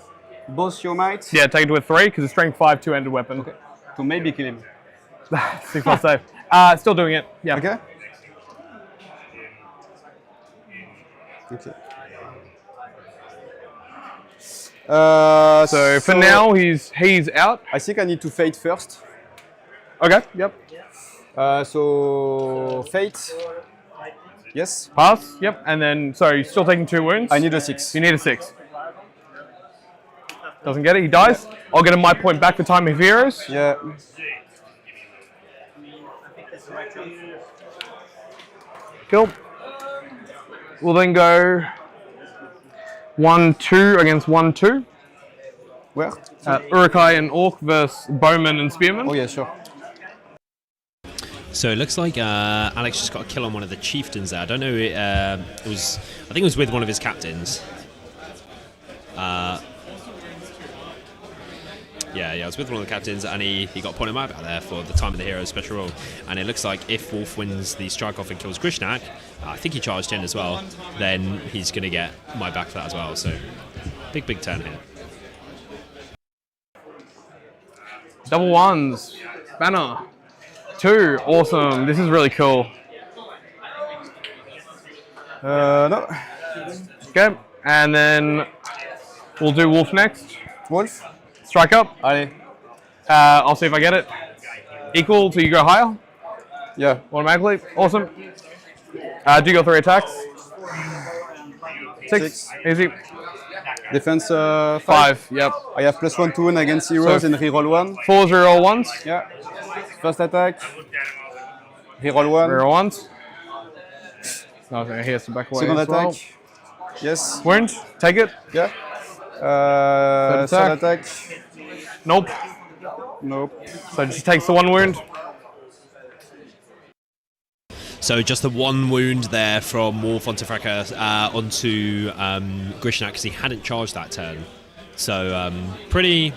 Both your might? Yeah, take it to a 3 because it's strength 5, 2-handed weapon. Okay. To maybe kill him. 6 plus save. Still doing it. Yeah. Okay. Okay. So for now, he's out. I think I need to fate first. Okay. Yep. So fate. Yes. Pass. Yep. And then, so you're still taking 2 wounds. I need a 6. You need a 6. Doesn't get it. He dies. I'll get him my point back for Time of Heroes. Yeah. Cool. We'll then go 1-2 against 1-2. Where? Urukai and Orc versus Bowman and Spearman. Oh yeah, sure. So it looks like Alex just got a kill on one of the chieftains there. I don't know. I think it was with one of his captains. Yeah, it was with one of the captains, and he got a point of my back there for the Time of the Heroes special role. And it looks like if Wolf wins the strike off and kills Grishnak, I think he charged in as well, then he's going to get my back for that as well. So big turn here. Double ones. Banner. 2. Awesome. This is really cool. No. Okay. And then we'll do Wolf next. Wolf. Strike up. Allez. I'll see if I get it. Equal, so you go higher? Yeah. Automatically. Awesome. Do your 3 attacks. 6. Easy. Defense 5. Yep. I have +1 to wound against heroes and reroll 1. 4 0 1s. Yeah. First attack. Reroll 1. Reroll 1s. Okay, he has to back away. Second as attack. well. Yes. Wound. Take it. Yeah. Third attack. Nope. Nope. So it just takes the 1 wound. So just the 1 wound there from Wolf onto Freka, onto Grishnak because he hadn't charged that turn. So pretty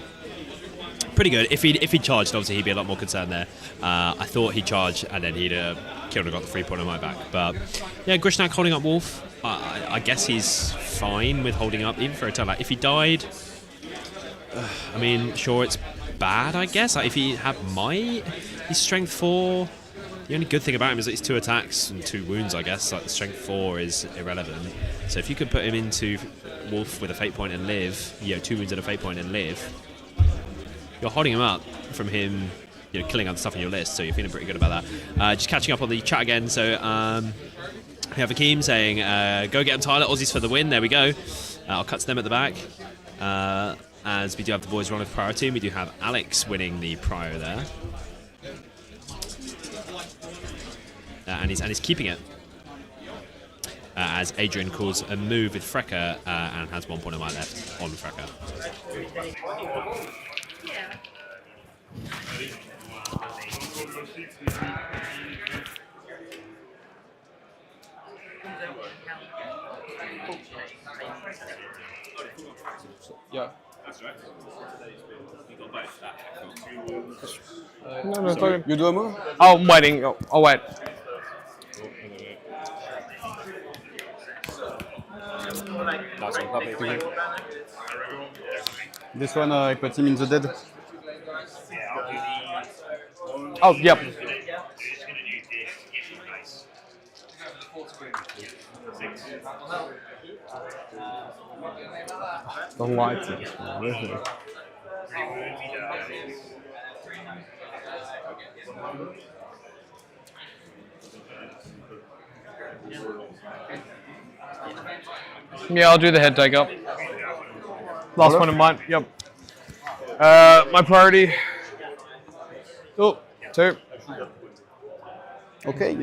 good. If he charged, obviously he'd be a lot more concerned there. I thought he charged and then he'd killed and got the 3 point on my back. But yeah, Grishnak holding up Wolf. I guess he's fine with holding up even for a turn. Like if he died, I mean, sure it's bad. I guess like, if he had might. He's strength 4. The only good thing about him is that he's 2 attacks and 2 wounds, I guess. Like, the strength 4 is irrelevant. So if you could put him into Wolf with a fate point and live, 2 wounds and a fate point and live, you're holding him up from him, killing other stuff on your list. So you're feeling pretty good about that. Just catching up on the chat again. So we have Akeem saying, "Go get him, Tyler. Aussies for the win." There we go. I'll cut to them at the back. As we do have the boys run with priority, and we do have Alex winning the prio there. And he's keeping it. As Adrian calls a move with Frecker and has 1 point of my left on Frecker. Yeah. That's right. You got both. No, it's all good. You do a move? Oh, I'm waiting. Oh, wait. This one, I put him in the dead. Oh, yep. The lights is really. Yeah, I'll do the head take up. Last one of mine. Yep. My priority. Oh, 2. Okay.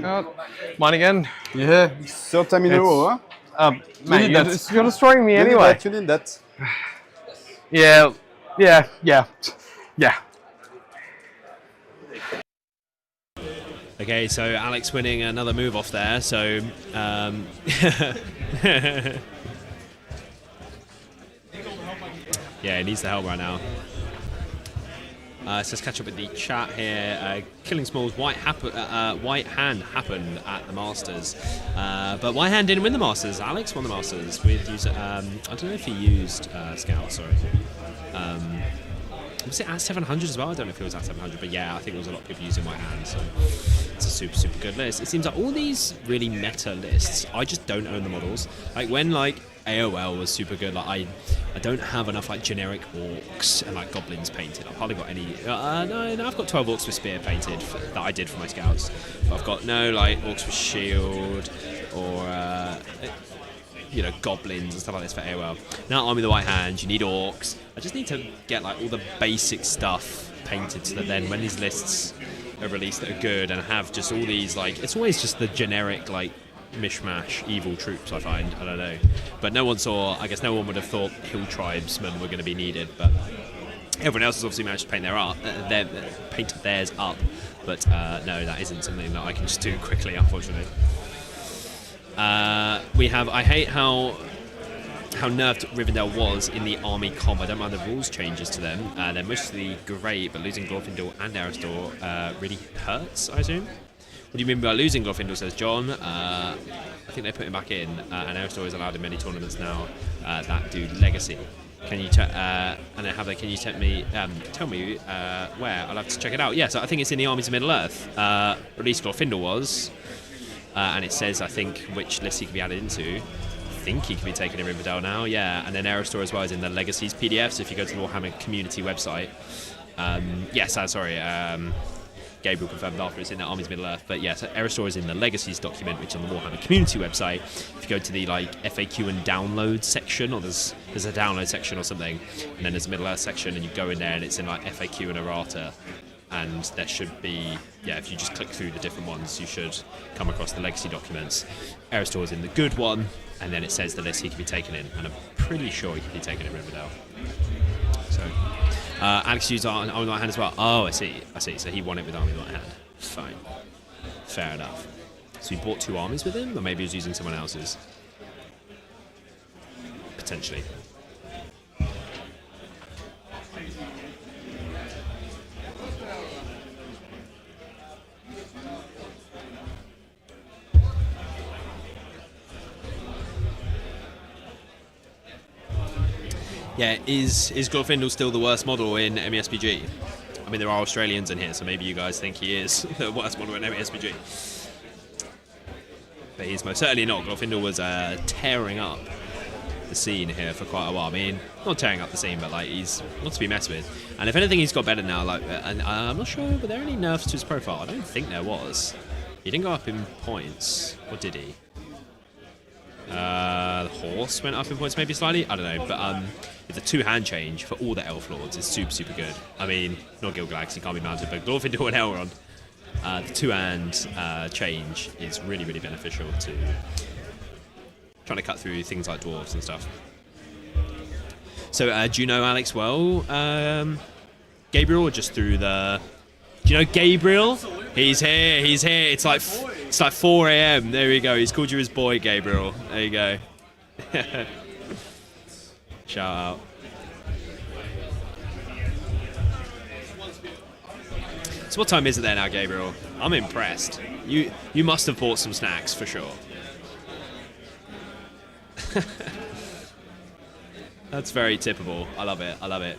Mine again. Yeah, third time in a row, huh? Man, you're destroying me You anyway. need that. Yeah. Okay, so Alex winning another move off there. So, yeah, he needs the help right now. So let's catch up with the chat here. Killing Small's white hand happened at the Masters, but white hand didn't win the Masters. Alex won the Masters with user. I don't know if he used Scout. Sorry. Was it at 700 as well? I don't know if it was at 700, but yeah, I think there was a lot of people using white hand. So it's a super good list. It seems like all these really meta lists, I just don't own the models. Like when AOL was super good. Like I don't have enough generic orcs and goblins painted. I've hardly got any. No, I've got 12 orcs with spear painted that I did for my scouts. But I've got no orcs with shield or goblins and stuff like this for AOL. Now Army of the White Hand, you need orcs. I just need to get all the basic stuff painted so that then when these lists are released that are good and have just all these it's always just the generic mishmash evil troops, I find. I don't know, but I guess no one would have thought hill tribesmen were going to be needed, but everyone else has obviously managed to paint painted theirs up, but no, that isn't something that I can just do quickly, unfortunately. We have I hate how nerfed Rivendell was in the army comp. I don't mind the rules changes to them. They're mostly great, but losing Glorfindel and Aristor really hurts, I assume. What do you mean by losing Glorfindel, says John? I think they put him back in, and Aristor is allowed in many tournaments now that do Legacy. Can you can you tell me where? I'll have to check it out. Yeah, so I think it's in the Armies of Middle-earth. At least Glorfindel was. And it says, I think, which list he can be added into. I think he can be taken in Rivendell now, yeah. And then Aristor as well is in the Legacies PDF, so if you go to the Warhammer community website. Gabriel confirmed after it's in the Armies of Middle-earth. But yeah, so Aristor is in the Legacies document, which is on the Warhammer community website. If you go to the FAQ and download section, or there's a download section or something, and then there's a Middle-earth section, and you go in there and it's in FAQ and errata. And there should be, if you just click through the different ones, you should come across the legacy documents. Aristor is in the good one, and then it says the list he can be taken in, and I'm pretty sure he can be taken in Rivendell. So, Alex used Army of the White Hand as well. Oh, I see. So he won it with Army of the White Hand. Fine. Fair enough. So he bought 2 armies with him, or maybe he was using someone else's? Potentially. Yeah, is Glorfindel still the worst model in MESBG? I mean, there are Australians in here, so maybe you guys think he is the worst model in MESBG. But he's most certainly not. Glorfindel was tearing up the scene here for quite a while. I mean, not tearing up the scene, but like he's not to be messed with. And if anything, he's got better now. Like, and I'm not sure, but there any nerfs to his profile? I don't think there was. He didn't go up in points, or did he? The horse went up in points maybe slightly. I don't know, but it's a two-hand change for all the Elf Lords. It's super good. I mean, not Gilgalax, he can't be mounted, but Glorfindel and Elrond. The two-hand change is really beneficial to trying to cut through things like dwarves and stuff. So, do you know Alex well, Gabriel, or just through the... Do you know Gabriel? He's here. It's like 4 a.m. There we go. He's called you his boy, Gabriel. There you go. Shout out. So what time is it there now, Gabriel? I'm impressed. You must have bought some snacks for sure. That's very tippable. I love it.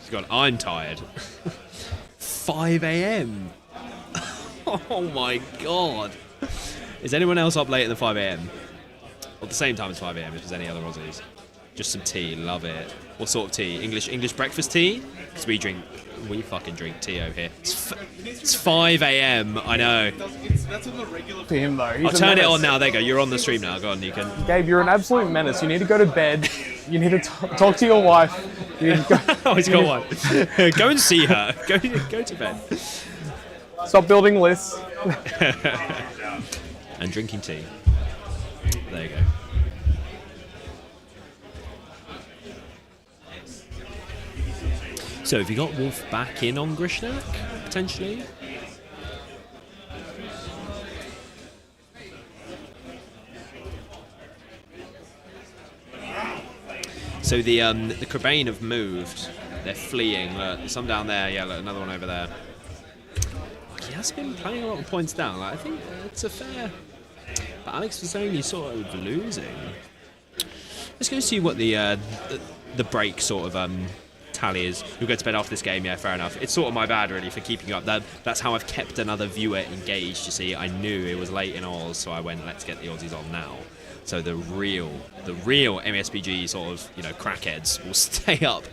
He's gone, I'm tired. 5 a.m. Oh my god. Is anyone else up late at the 5 a.m? Or the same time as 5 a.m. if there's any other Aussies? Just some tea, love it. What sort of tea? English breakfast tea? Because we fucking drink tea over here. It's 5 a.m. I know. That's on the regular for him though. I'll turn it on now. There you go. You're on the stream now. Go on, you can. Gabe, you're an absolute menace. You need to go to bed. You need to talk to your wife. You need to go. Oh, he's got one. Go and see her. Go to bed. Stop building lists. And drinking tea. There you go. So have you got Wolf back in on Grishnak, potentially? So the Crabane have moved. They're fleeing. Look, there's some down there. Yeah, look, another one over there. He has been playing a lot of points down. Like, I think it's a fair... But Alex was saying he's sort of losing. Let's go see what the break sort of tally is. You'll go to bed after this game, yeah, fair enough. It's sort of my bad, really, for keeping you up. That's how I've kept another viewer engaged, you see. I knew it was late in Oz, so I went, let's get the Aussies on now. So the real MESBG sort of, crackheads will stay up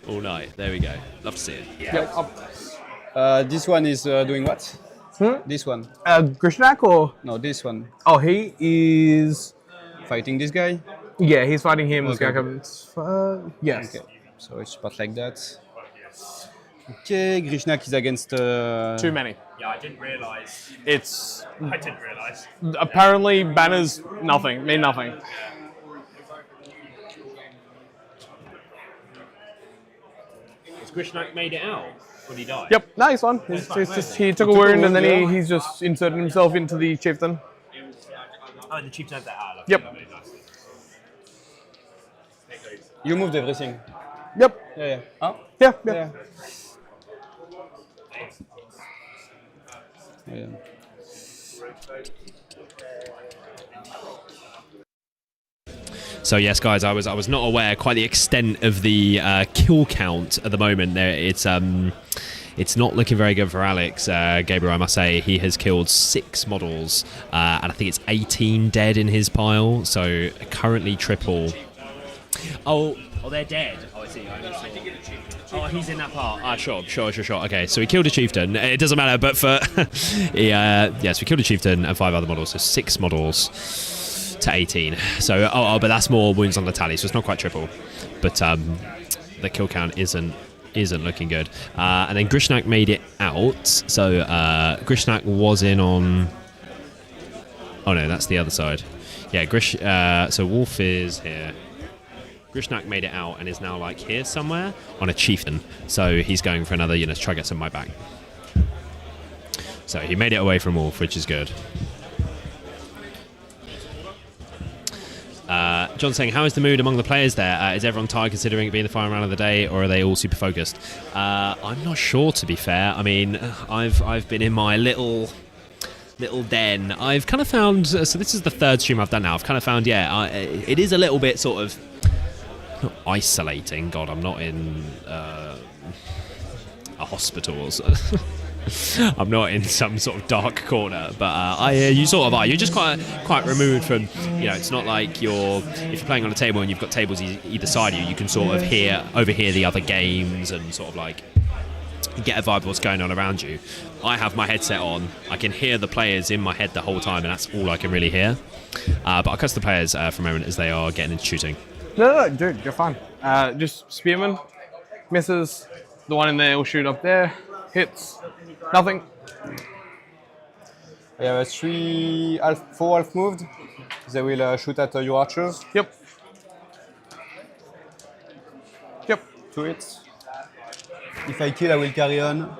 all night. There we go. Love to see it. Yeah. This one is doing what? This one. Grishnak or? No, this one. Oh, he is... Fighting this guy? Yeah, he's fighting him. Okay. Yes. Okay. So it's spot like that. Okay, Grishnak is against... Too many. Yeah, I didn't realise. I didn't realise. Apparently, banners mean nothing. Has Grishnak made it out? Or did he die? Yep, no, he's fine. He took a wound and then he's just inserted himself into the chieftain. Oh, the chieftain had that out. Yep. You moved everything. Yep. Yeah. Huh? Yeah. Yeah. So yes, guys, I was not aware quite the extent of the kill count at the moment. It's not looking very good for Alex. Gabriel, I must say, he has killed 6 models, and I think it's 18 dead in his pile. So currently triple. Oh, they're dead. Oh, I see. Oh, he's in that part. Sure. Okay, so he killed a chieftain. It doesn't matter, but for yes, we killed a chieftain and 5 other models, so 6 models to 18. So but that's more wounds on the tally, so it's not quite triple. But the kill count isn't looking good. And then Grishnak made it out. So Grishnak was in on. Oh no, that's the other side. Yeah, so Wolf is here. Grishnak made it out and is now like here somewhere on a chieftain. So he's going for another, to try to get some might back. So he made it away from Wolf, which is good. John's saying, how is the mood among the players there? Is everyone tired considering it being the final round of the day, or are they all super focused? I'm not sure, to be fair. I mean, I've been in my little den. I've kind of found, so this is the 3rd stream I've done now. I've kind of found, it is a little bit sort of not isolating. God, I'm not in a hospital. I'm not in some sort of dark corner, but you sort of are. You're just quite removed from, it's not like if you're playing on a table and you've got tables either side of you, you can sort of overhear the other games and sort of like get a vibe of what's going on around you. I have my headset on. I can hear the players in my head the whole time, and that's all I can really hear. But I'll cuss the players for a moment as they are getting into shooting. No, dude, you're fine. Just spearman, misses. The one in there will shoot up there. Hits. Nothing. I have 4 half moved. They will shoot at your archers. Yep. 2 hits. If I kill, I will carry on.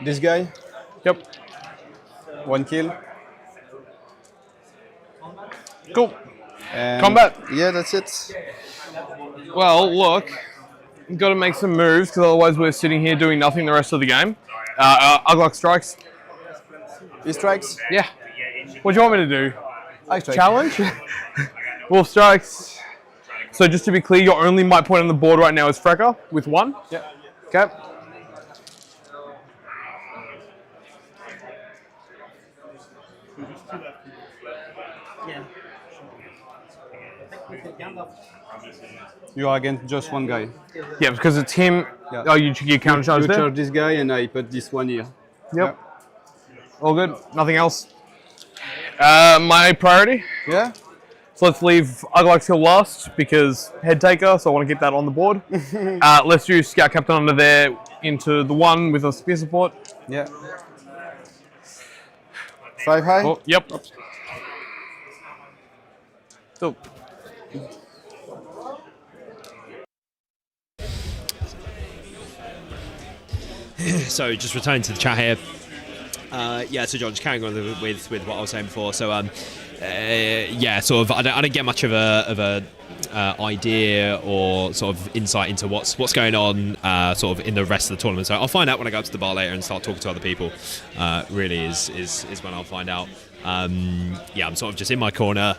This guy. Yep. 1 kill. Cool. And Combat. Yeah, that's it. Well, look, we've got to make some moves because otherwise we're sitting here doing nothing the rest of the game. Uglock strikes. He strikes? Yeah. What do you want me to do? I strike. Challenge? Wolf strikes. So just to be clear, your only might point on the board right now is Frecker with 1? Yeah. Okay. You are against just one guy. Yeah, because it's him. Yeah. Oh, you counter charge You there? charge this guy and I put this one here. Yep. All good. Nothing else. My priority. Yeah. So let's leave Uglock till last because head taker, so I want to keep that on the board. Let's do Scout Captain under there into the 1 with a spear support. Yeah. 5 high? Oh, yep. So. So just returning to the chat here. So John, just carrying on with what I was saying before. So sort of I don't get much of a idea or sort of insight into what's going on sort of in the rest of the tournament. So I'll find out when I go up to the bar later and start talking to other people. Really is when I'll find out. I'm sort of just in my corner.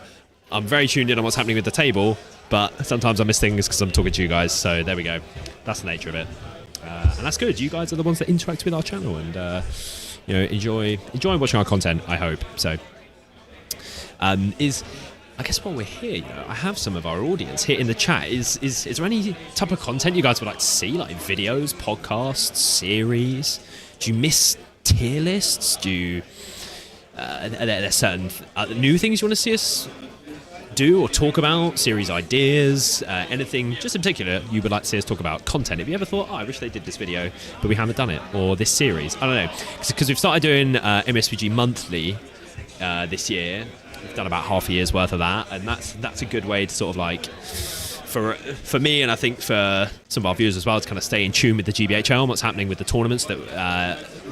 I'm very tuned in on what's happening with the table, but sometimes I miss things because I'm talking to you guys. So there we go. That's the nature of it. And that's good. You guys are the ones that interact with our channel and enjoy watching our content. I hope so. I guess while we're here, I have some of our audience here in the chat. Is there any type of content you guys would like to see, like videos, podcasts, series? Do you miss tier lists? Do you are there certain new things you want to see us do or talk about, series ideas, anything just in particular you would like to see us talk about? Content. Have you ever thought, I wish they did this video but we haven't done it, or this series? I don't know, because we've started doing MESBG monthly this year. We've done about half a year's worth of that, and that's a good way to sort of like for me, and I think for some of our viewers as well, to kind of stay in tune with the GBHL and what's happening with the tournaments that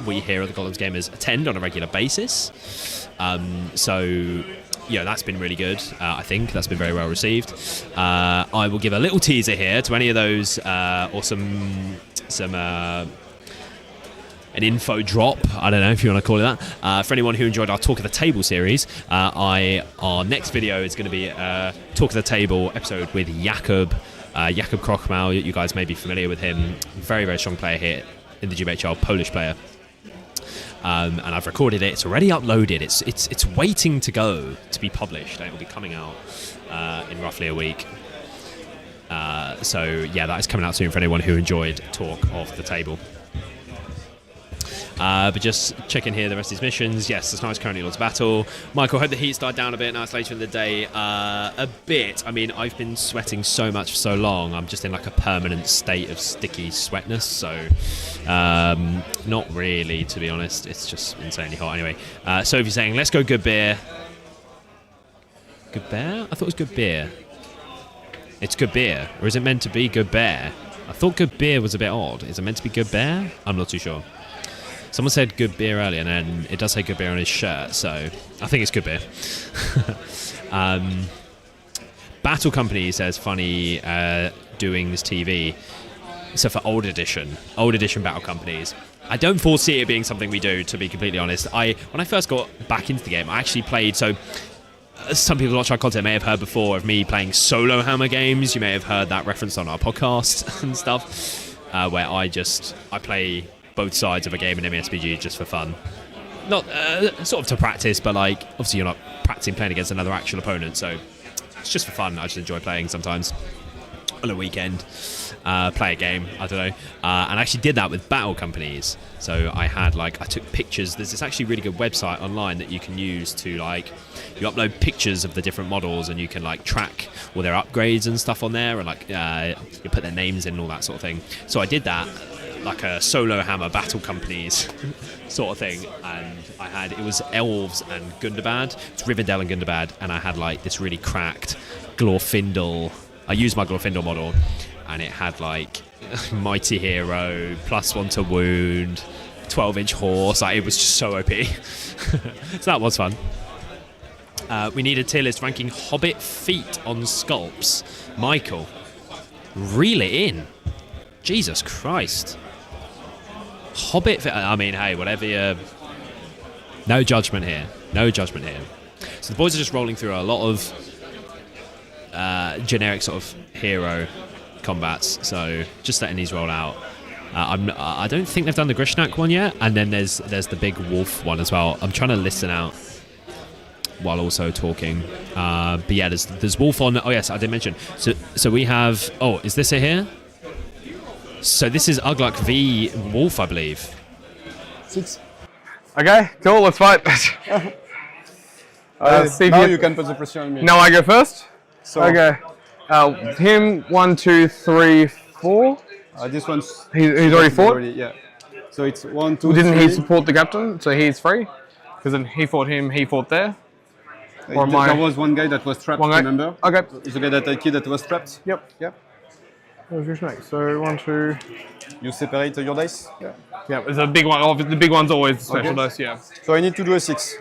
we here at the Gollum's Gamers attend on a regular basis. That's been really good. I think that's been very well received. I will give a little teaser here to any of those or some an info drop, I don't know if you want to call it that, for anyone who enjoyed our Talk of the Table series. Our next video is going to be a Talk of the Table episode with Jakub Krochmal. You guys may be familiar with him. Very, very strong player here in the GBHL, Polish player. And I've recorded it. It's already uploaded. It's waiting to go to be published. It will be coming out in roughly a week. That is coming out soon for anyone who enjoyed Talk of the Table. But just checking here the rest of these missions. Yes, the Sniper's currently lost battle. Michael, hope the heat's died down a bit. Now it's later in the day. A bit. I mean, I've been sweating so much for so long. I'm just in like a permanent state of sticky sweatness. So, not really, to be honest. It's just insanely hot. Anyway, Sophie's saying, let's go good beer. Good bear? I thought it was good beer. It's good beer. Or is it meant to be good bear? I thought good beer was a bit odd. Is it meant to be good bear? I'm not too sure. Someone said good beer earlier, and then it does say good beer on his shirt, so I think it's good beer. Battle Company says, funny doing this TV. So for old edition Battle Companies, I don't foresee it being something we do, to be completely honest. When I first got back into the game, I actually played, so some people watch our content may have heard before of me playing solo Hammer games. You may have heard that reference on our podcast and stuff, where I play both sides of a game in MESBG just for fun. Not sort of to practice, but like obviously you're not practicing playing against another actual opponent, so it's just for fun. I just enjoy playing sometimes on a weekend, play a game, I don't know, and I actually did that with battle companies. So I took pictures. There's this actually really good website online that you can use to like, you upload pictures of the different models and you can like track all their upgrades and stuff on there, and like you put their names in and all that sort of thing. So I did that like a solo Hammer battle companies sort of thing, and it was Elves and Gundabad. It's Rivendell and Gundabad, and I had like this really cracked Glorfindel. I used my Glorfindel model, and it had like Mighty Hero, +1 to wound, 12-inch horse. Like, it was just so OP. So that was fun. We need a tier list ranking Hobbit feet on sculpts. Michael, reel it in. Jesus Christ. Hobbit feet. I mean, hey, whatever you... No judgment here. No judgment here. So the boys are just rolling through a lot of generic sort of hero combats, so just letting these roll out. I don't think they've done the Grishnak one yet, and then there's the big wolf one as well. I'm trying to listen out while also talking, but yeah, there's wolf on. Oh yes, I did mention. So we have. Oh, is this it here? So this is Ugluk v Wolf, I believe. 6. Okay, cool. Let's fight. Now you can put the pressure on me. Now I go first. So, okay. Him 1, 2, 3, 4. This one's he's already fought. Yeah. So it's 1, 2. Didn't he support the captain? So he's free. Because then he fought him. He fought there. Or there was one guy that was trapped. One guy. Remember? Okay. It's the guy that I killed that was trapped. Yep. Yep. So 1, 2. You separate your dice. Yeah. Yeah. It's a big one. The big one's always special dice. Yeah. So I need to do a 6.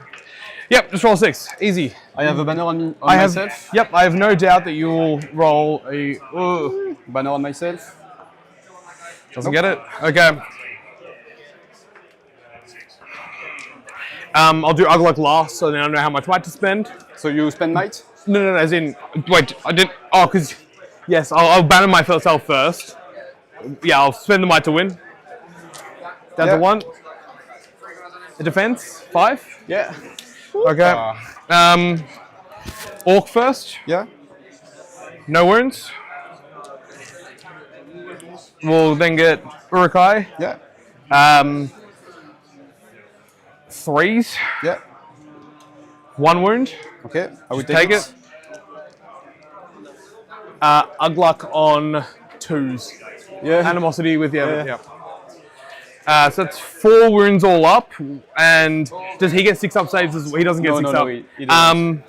Yep, just roll 6. Easy. I have a banner on myself. Yep, I have no doubt that you will roll a banner on myself. Doesn't get it? Okay. I'll do Ugluk last, so then I know how much might to spend. So you spend might? No, as in, wait, I didn't, because, yes, I'll banner myself first. Yeah, I'll spend the might to win. Down to 1. A defense, 5. Yeah. Okay. Orc first. Yeah. No wounds. We'll then get Urukai. Yeah. 3s. Yeah. 1 wound. Okay. I would take it. Ugluk on 2s. Yeah. Animosity with the other. Yeah. So that's 4 wounds all up, and does he get 6 up saves? He doesn't get 6 up. He doesn't.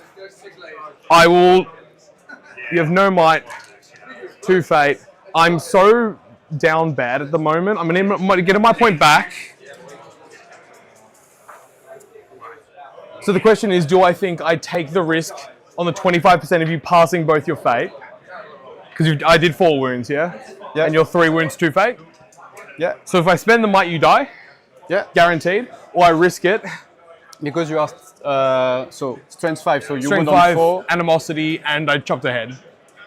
I will. You have no might, 2 fate. I'm so down bad at the moment. I'm gonna get my point back. So the question is, do I think I take the risk on the 25% of you passing both your fate? Because I did 4 wounds, yeah? Yeah. And you're 3 wounds, 2 fate? Yeah. So if I spend the might, you die? Yeah. Guaranteed? Or I risk it? Because you are, so strength 5, so you Strength wound on 5, 4. animosity, and I chopped ahead.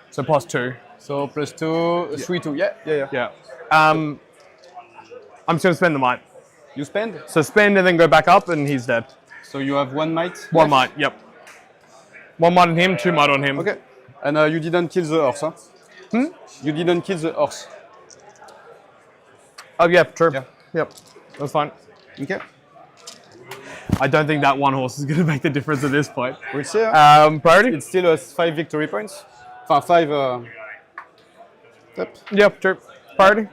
So +2. So +2, 3, 2. Yeah. I'm just going to spend the might. You spend? So spend and then go back up, and he's dead. So you have 1 might? 1 might, yep. 1 might on him, 2 might on him. Okay. And you didn't kill the horse, huh? You didn't kill the horse. Oh, yeah, true. Yeah. Yep, that's fine. Okay. I don't think that 1 horse is going to make the difference at this point. We'll see. Priority? It still has 5 victory points. 5. Yep, true. Priority?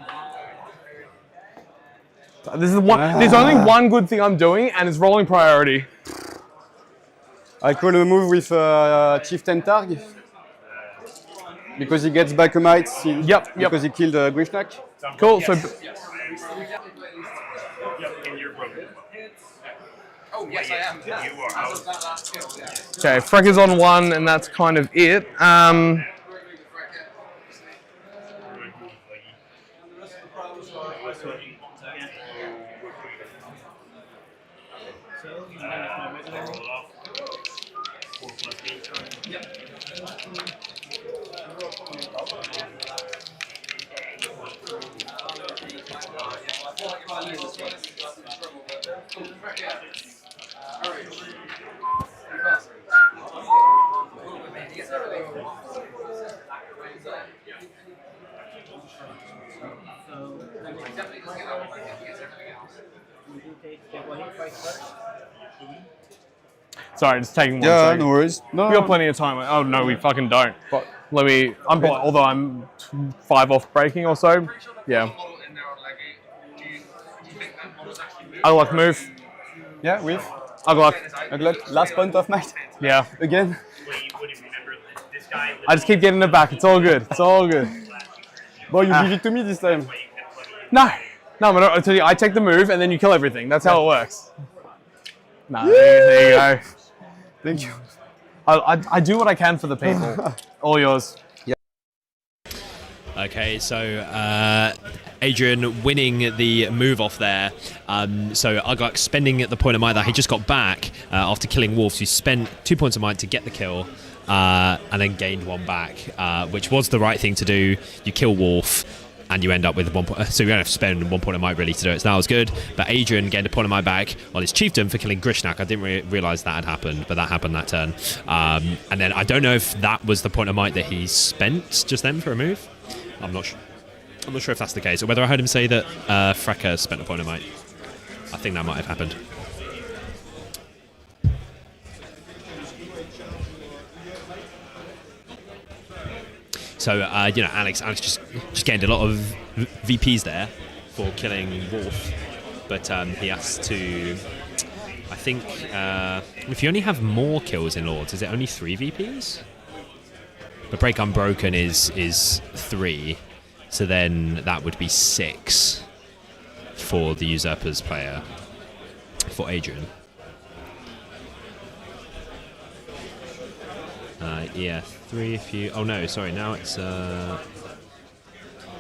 This is one. There's only one good thing I'm doing, and it's rolling priority. I call a move with Chieftain Targ. Because he gets back a might. Because he killed Grishnak. Cool. So. Oh, yes, I am. You are out. Okay, Freck is on 1, and that's kind of it. Sorry, just taking one Yeah, second. no worries. No, We got plenty of time. Oh no, we fucking don't. But although I'm 5 off breaking or so, yeah. I like move. Yeah, with. I like. Last point of night. Yeah. Again. I just keep getting it back. It's all good. It's all good. Boy, you give it to me this time. No, I tell you, I take the move and then you kill everything. That's how it works. No, there you go. Thank you. I do what I can for the people. All yours. Okay, so Adrian winning the move off there. So Ugluck spending the point of might that he just got back after killing Wolves. He spent 2 points of might to get the kill and then gained 1 back, which was the right thing to do. You kill Wolf and you end up with 1 point. So you don't have to spend 1 point of might really to do it. So that was good. But Adrian gained a point of might back on his chieftain for killing Grishnak. I didn't realise that had happened, but that happened that turn. And then I don't know if that was the point of might that he spent just then for a move. I'm not sure if that's the case, or whether I heard him say that Freka spent a point of might. I think that might have happened. So Alex just gained a lot of VPs there for killing Wolf, but he has to. I think if you only have more kills in Lords, is it only 3 VPs? The Break Unbroken is 3, so then that would be 6 for the Usurpers player, for Adrian. Yeah, 3 if you... Oh no, sorry, now it's... Yeah,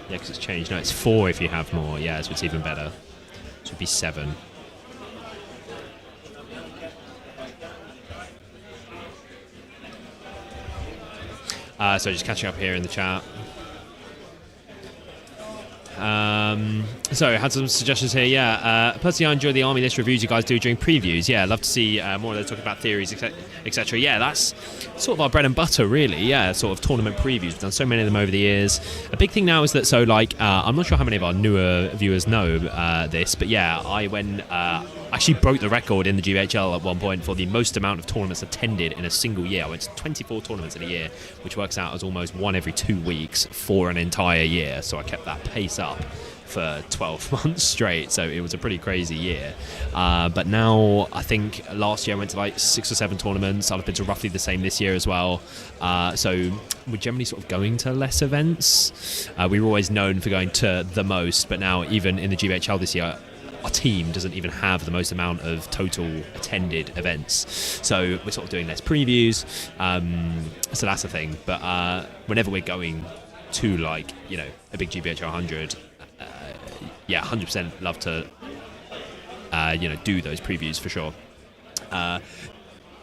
because it's changed. No, it's 4 if you have more. Yeah, so it's even better. So it'd be 7. So just catching up here in the chat. So I had some suggestions here. Yeah, personally, I enjoy the army list reviews you guys do during previews. Yeah, I'd love to see more of those talking about theories, etc. Yeah, that's sort of our bread and butter, really. Yeah, sort of tournament previews. We've done so many of them over the years. A big thing now is that I'm not sure how many of our newer viewers know this, but yeah, I went actually broke the record in the GBHL at one point for the most amount of tournaments attended in a single year. I went to 24 tournaments in a year, which works out as almost 1 every 2 weeks for an entire year. So I kept that pace up for 12 months straight, so it was a pretty crazy year. But now I think last year I went to like 6 or 7 tournaments. I've been to roughly the same this year as well. So we're generally sort of going to less events. We were always known for going to the most, but now even in the GBHL this year, our team doesn't even have the most amount of total attended events, so we're sort of doing less previews, so that's the thing. But whenever we're going to like a big GBHL 100, yeah, 100% love to do those previews for sure.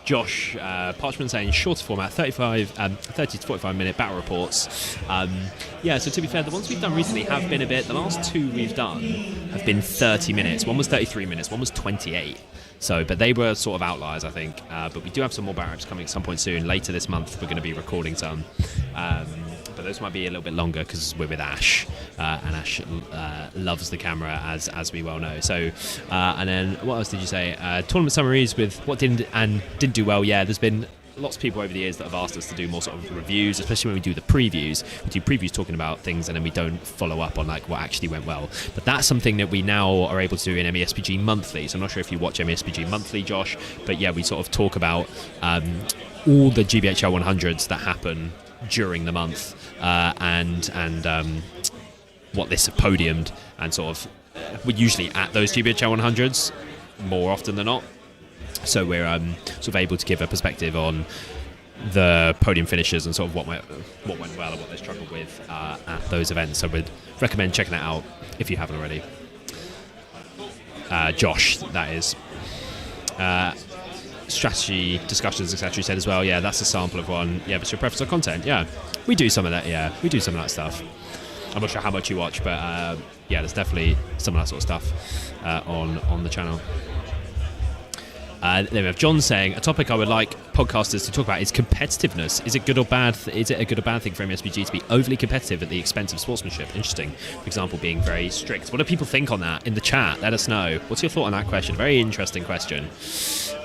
Josh Parchment saying shorter format, 30 to 45 minute battle reports. Yeah, so to be fair, the ones we've done recently have been a bit. The last 2 we've done have been 30 minutes. One was 33 minutes, one was 28. So, but they were sort of outliers, I think. But we do have some more battle reps coming at some point soon. Later this month, we're going to be recording some. But those might be a little bit longer because we're with Ash, and Ash loves the camera, as we well know. So, and then what else did you say? Tournament summaries with what didn't do well. Yeah, there's been lots of people over the years that have asked us to do more sort of reviews, especially when we do the previews. We do previews talking about things and then we don't follow up on like what actually went well. But that's something that we now are able to do in MESBG Monthly. So I'm not sure if you watch MESBG Monthly, Josh, but yeah, we sort of talk about all the GBHL 100s that happen during the month, and what lists have podiumed, and sort of we're usually at those GBHL 100s more often than not. So we're sort of able to give a perspective on the podium finishes and sort of what went well and what they struggled with at those events. So we'd recommend checking that out if you haven't already. Josh, that is. strategy discussions, etc. You said as well. Yeah, that's a sample of one. Yeah, but your preference on content. Yeah, we do some of that. Yeah, we do some of that stuff. I'm not sure how much you watch, but yeah, there's definitely some of that sort of stuff on the channel. Then we have John saying, a topic I would like podcasters to talk about is competitiveness. Is it good or bad? Is it a good or bad thing for MESBG to be overly competitive at the expense of sportsmanship? Interesting. For example, being very strict. What do people think on that in the chat? Let us know. What's your thought on that question? Very interesting question.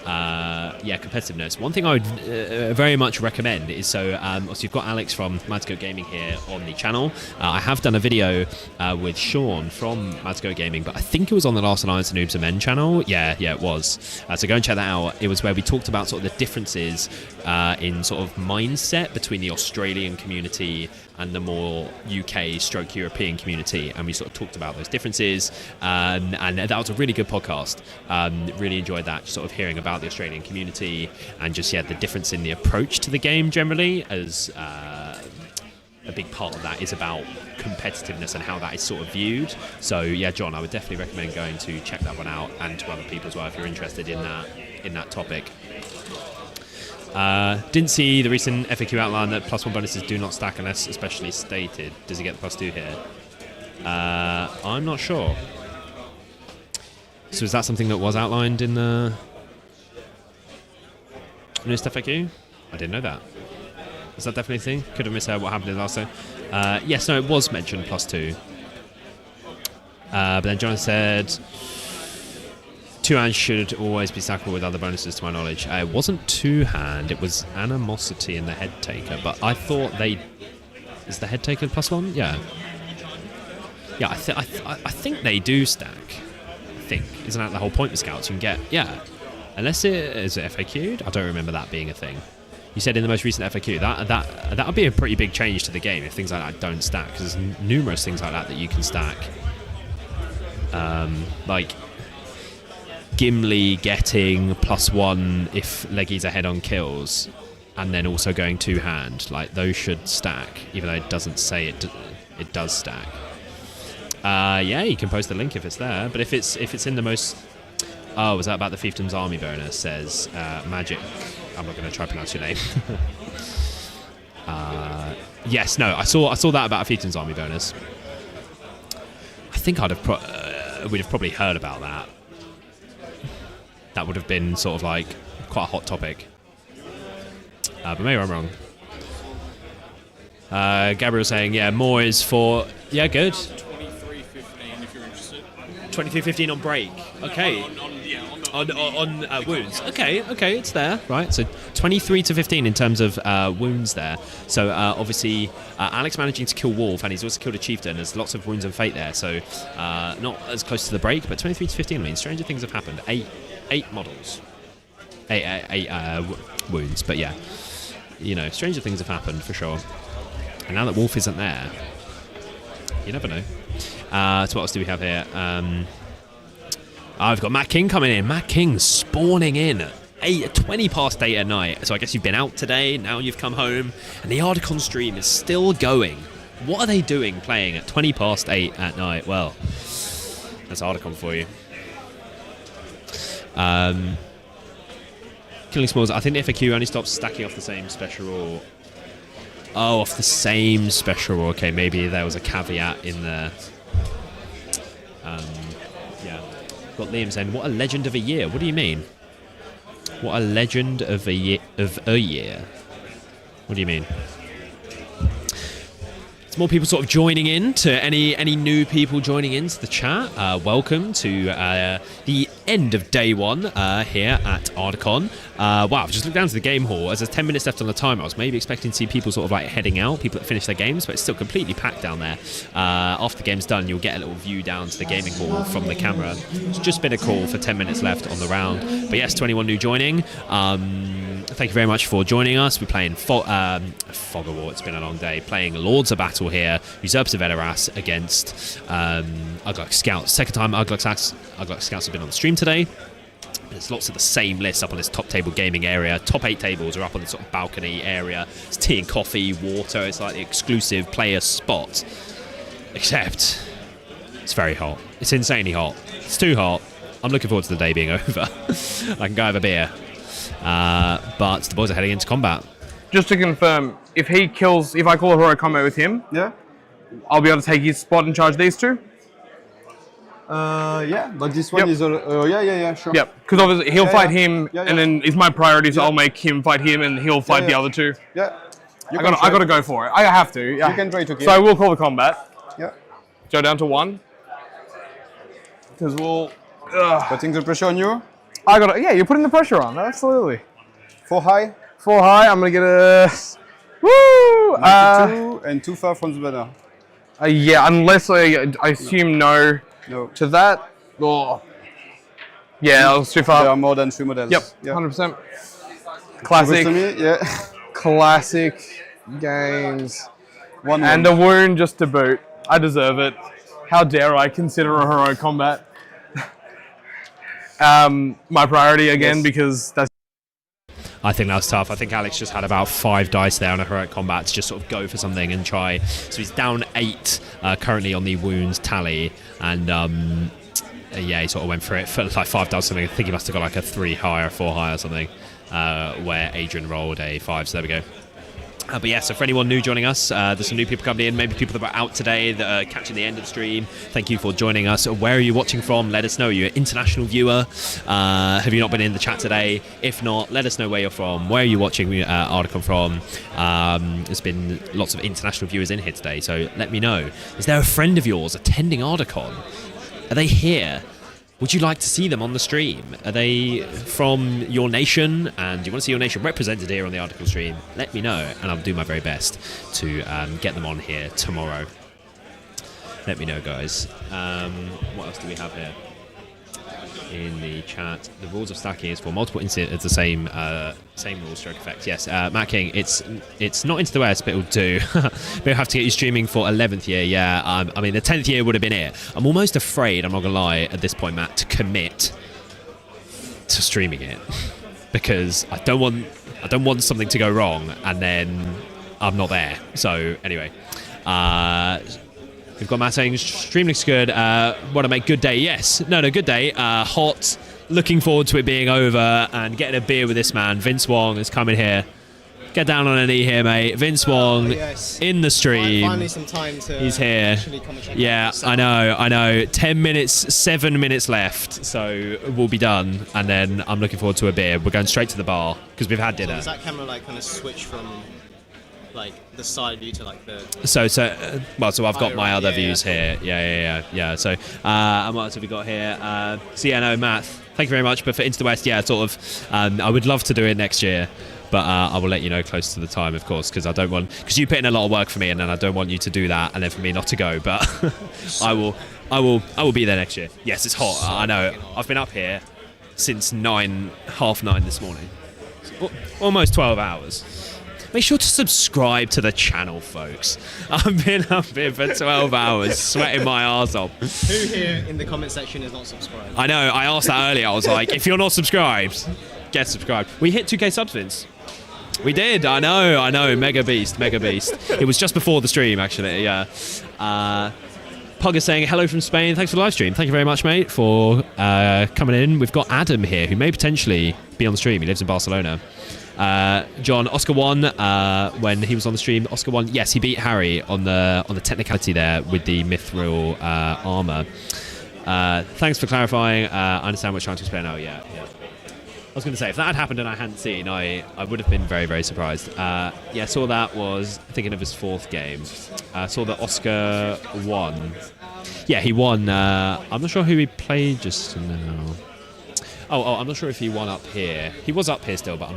Yeah, competitiveness. One thing I would very much recommend is, so you've got Alex from MESBG Gaming here on the channel. I have done a video with Sean from MESBG Gaming, but I think it was on the Last Alliance and Noobs and Men channel. Yeah, it was. So go and check that out. It was where we talked about sort of the differences in sort of mindset between the Australian community and the more UK/European community, and we sort of talked about those differences, and that was a really good podcast. Really enjoyed that, sort of hearing about the Australian community and just the difference in the approach to the game generally, as a big part of that is about competitiveness and how that is sort of viewed. So yeah, John, I would definitely recommend going to check that one out, and to other people as well if you're interested in that topic. Didn't see the recent FAQ outline that +1 bonuses do not stack unless especially stated. Does he get the +2 here? I'm not sure. So is that something that was outlined in the newest FAQ? I didn't know that. Is that definitely a thing? Could have misheard what happened in the last time. Yes, no, it was mentioned +2. But then John said 2-hand should always be stackable with other bonuses, to my knowledge. It wasn't 2-hand, it was Animosity and the Head Taker, but I thought is the Head Taker +1? Yeah. Yeah, I think they do stack. I think. Isn't that the whole point of Scouts? You can get, yeah. Unless is it FAQ'd? I don't remember that being a thing. You said in the most recent FAQ, that would be a pretty big change to the game if things like that don't stack, because there's numerous things like that you can stack. Like Gimli getting +1 if Leggy's ahead on kills, and then also going 2-hand. Like, those should stack, even though it doesn't say it does stack. Yeah, you can post the link if it's there, but if it's in the most... Oh, was that about the Fiefdom's Army bonus? Says Magic. I'm not going to try to pronounce your name. Yes, no, I saw that about a Fiefdom's Army bonus. I think we'd have probably heard about that. That would have been sort of like quite a hot topic. But maybe I'm wrong. Gabriel saying, yeah, more is for... Yeah, good. 23.15 if you're interested. 23.15 on break. Okay. On wounds. Okay, it's there. Right, so 23 to 15 in terms of wounds there. So obviously Alex managing to kill Wolf, and he's also killed a Chieftain. There's lots of wounds and fate there, so not as close to the break, but 23 to 15 means stranger things have happened. Eight models. Eight wounds, but yeah. You know, stranger things have happened for sure. And now that Wolf isn't there, you never know. So what else do we have here? I've got Matt King coming in. Matt King spawning in at 20 past 8 at night. So I guess you've been out today, now you've come home, and the Ardacon stream is still going. What are they doing playing at 20 past 8 at night? Well, that's Ardacon for you. Killing Smalls, I think the FAQ only stops stacking off the same special rule. Oh, off the same special rule. Okay, maybe there was a caveat in there. Yeah. Got Liam saying, what a legend of a year. What do you mean? What a legend of a year. What do you mean? It's more people sort of joining in. To any new people joining into the chat, welcome to the end of day one here at Ardacon. Wow, I've just looked down to the game hall. As there's 10 minutes left on the timer, I was maybe expecting to see people sort of like heading out, people that finish their games, but it's still completely packed down there. After the game's done, you'll get a little view down to the gaming hall from the camera. It's just been a call for 10 minutes left on the round. But yes, 21 new joining. Thank you very much for joining us. We're playing Fog of War. It's been a long day. Playing Lords of Battle here. Usurpers of Edoras against Ugluk Scouts. Second time Ugluk Scouts have been on the stream today. There's lots of the same lists up on this top table gaming area. Top 8 tables are up on this sort of balcony area. It's tea and coffee, water. It's like the exclusive player spot. Except it's very hot. It's insanely hot. It's too hot. I'm looking forward to the day being over. I can go have a beer. But the boys are heading into combat. Just to confirm, if I call a heroic combat with him, yeah, I'll be able to take his spot and charge these two. Yeah, but this one is yeah, sure. Yep, because obviously he'll fight him, yeah. and then it's my priority, so I'll make him fight him, and he'll fight the other two. Yeah, I gotta go for it. I have to. Yeah. You can try to kill. So I will call the combat. Yeah. Go down to 1. Because we'll. Putting the pressure on you. Yeah, you're putting the pressure on. Absolutely. 4 high. 4 high. I'm gonna get a. Woo! 92 and too far from the banner. Yeah, unless I assume no. No. To that. Oh. Yeah, that was too far. There are more than 3 models. Yep, 100%. Classic. To me, yeah. Classic games. One. And a wound just to boot. I deserve it. How dare I consider a heroic combat my priority again, because that's. I think that was tough. I think Alex just had about 5 dice there on a heroic combat to just sort of go for something and try. So he's down 8 currently on the wounds tally, and yeah, he sort of went for it for like 5 dice something. I think he must have got like a 3 high or 4 high or something, where Adrian rolled a 5. So there we go. But yeah, so for anyone new joining us, there's some new people coming in, maybe people that were out today that are catching the end of the stream. Thank you for joining us. Where are you watching from? Let us know. You're an international viewer. Have you not been in the chat today? If not, let us know where you're from. Where are you watching Ardacon from? There's been lots of international viewers in here today, so let me know. Is there a friend of yours attending Ardacon? Are they here? Would you like to see them on the stream? Are they from your nation and you want to see your nation represented here on the Ardacon stream? Let me know and I'll do my very best to get them on here tomorrow. Let me know, guys. What else do we have here in the chat? The rules of stacking is for multiple instances. It's the same rules, stroke effect. Yes, Matt King, it's not into the West, but it'll do. We'll have to get you streaming for 11th year. Yeah, I mean the 10th year would have been it. I'm almost afraid, I'm not gonna lie, at this point, Matt, to commit to streaming it because I don't want something to go wrong and then I'm not there. So anyway, we've got Matt saying stream looks good. Want to make good day? Yes. No, good day. Hot. Looking forward to it being over and getting a beer with this man. Vince Wong is coming here. Get down on a knee here, mate. Vince Wong in the stream. Finally some time to He's here. come and check yeah, out I know. 10 minutes, 7 minutes left. So we'll be done. And then I'm looking forward to a beer. We're going straight to the bar because we've had dinner. Does that camera like kind of switch from like the side view to like the so I've got my other views here. Yeah. So and what else have we got here? So yeah, no, Matt, thank you very much. But for Into the West, yeah, sort of I would love to do it next year, but I will let you know close to the time, of course, because you put in a lot of work for me, and then I don't want you to do that and then for me not to go. But I will be there next year. Yes, it's hot. I know. I've been up here since 9:30 this morning. Almost 12 hours. Make sure to subscribe to the channel, folks. I've been up here for 12 hours, sweating my arse off. Who here in the comment section is not subscribed? I know, I asked that earlier. I was like, if you're not subscribed, get subscribed. We hit 2K subs, Vince. We did, I know. Mega beast. It was just before the stream, actually, yeah. Pug is saying, hello from Spain. Thanks for the live stream. Thank you very much, mate, for coming in. We've got Adam here, who may potentially be on the stream. He lives in Barcelona. John, Oscar won when he was on the stream. Oscar won. Yes, he beat Harry on the technicality there with the mithril armor. Thanks for clarifying. I understand what you're trying to explain now. Yeah. I was going to say, if that had happened and I hadn't seen, I would have been very, very surprised. Yeah, saw that was thinking of his 4th game. Saw that Oscar won. Yeah, he won. I'm not sure who he played just now. Oh, I'm not sure if he won up here. He was up here still, but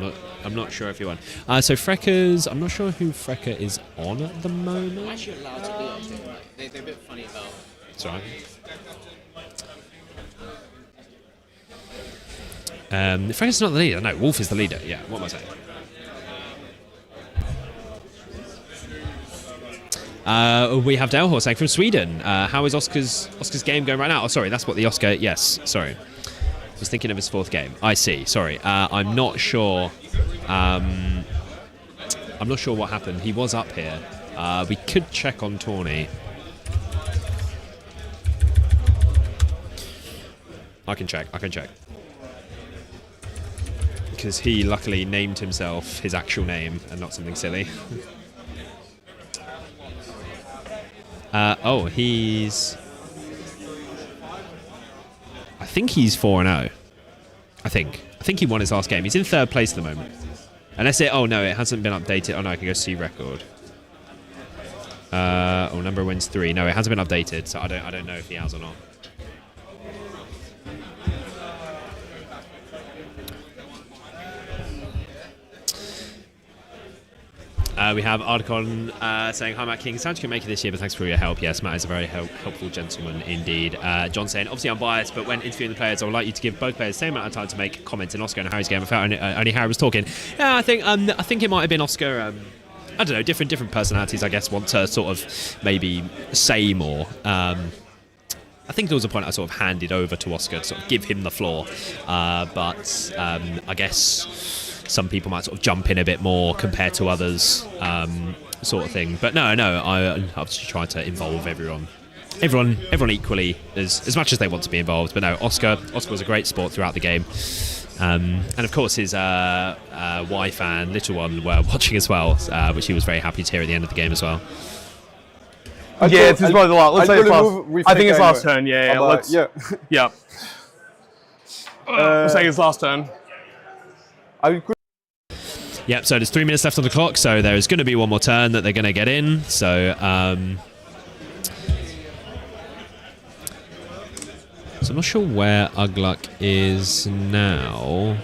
I'm not sure if he won. So Frecker's, I'm not sure who Frecker is on at the moment. I'm actually allowed to do it, I think. Like, they're a bit funny about. Sorry. Frecker's not the leader. No, Wolf is the leader. Yeah, what am I saying? We have Delhor saying from Sweden. How is Oscar's game going right now? Oh, sorry, that's what the Oscar. Yes, sorry. I was thinking of his 4th game. I see. Sorry, I'm not sure. I'm not sure what happened. He was up here. We could check on Tawny. I can check. because he luckily named himself his actual name and not something silly. Oh, he's... I think he's 4-0. I think he won his last game. He's in 3rd place at the moment. Unless it... Oh, no, it hasn't been updated. Oh, no, I can go see record. Number wins 3. No, it hasn't been updated, so I don't know if he has or not. We have Ardacon saying, hi Matt King, sounds you can make it this year, but thanks for your help. Yes, Matt is a very helpful gentleman indeed. John saying, obviously I'm biased, but when interviewing the players, I would like you to give both players the same amount of time to make comments in Oscar and Harry's game. I felt only Harry was talking. Yeah, I think it might have been Oscar. I don't know, different personalities, I guess, want to sort of maybe say more. I think there was a point I sort of handed over to Oscar to sort of give him the floor, but I guess some people might sort of jump in a bit more compared to others, sort of thing. But no, I obviously try to involve everyone equally as much as they want to be involved. But no, Oscar was a great sport throughout the game. And of course his wife and little one were watching as well, which he was very happy to hear at the end of the game as well. Yeah, this is probably the last. Let's say it's last. I think it's last turn. Yeah. Let's. Yeah. Yeah. Let's say it's last turn. Yep, so there's 3 minutes left on the clock, so there's going to be one more turn that they're going to get in. So, so I'm not sure where Ugluk is now.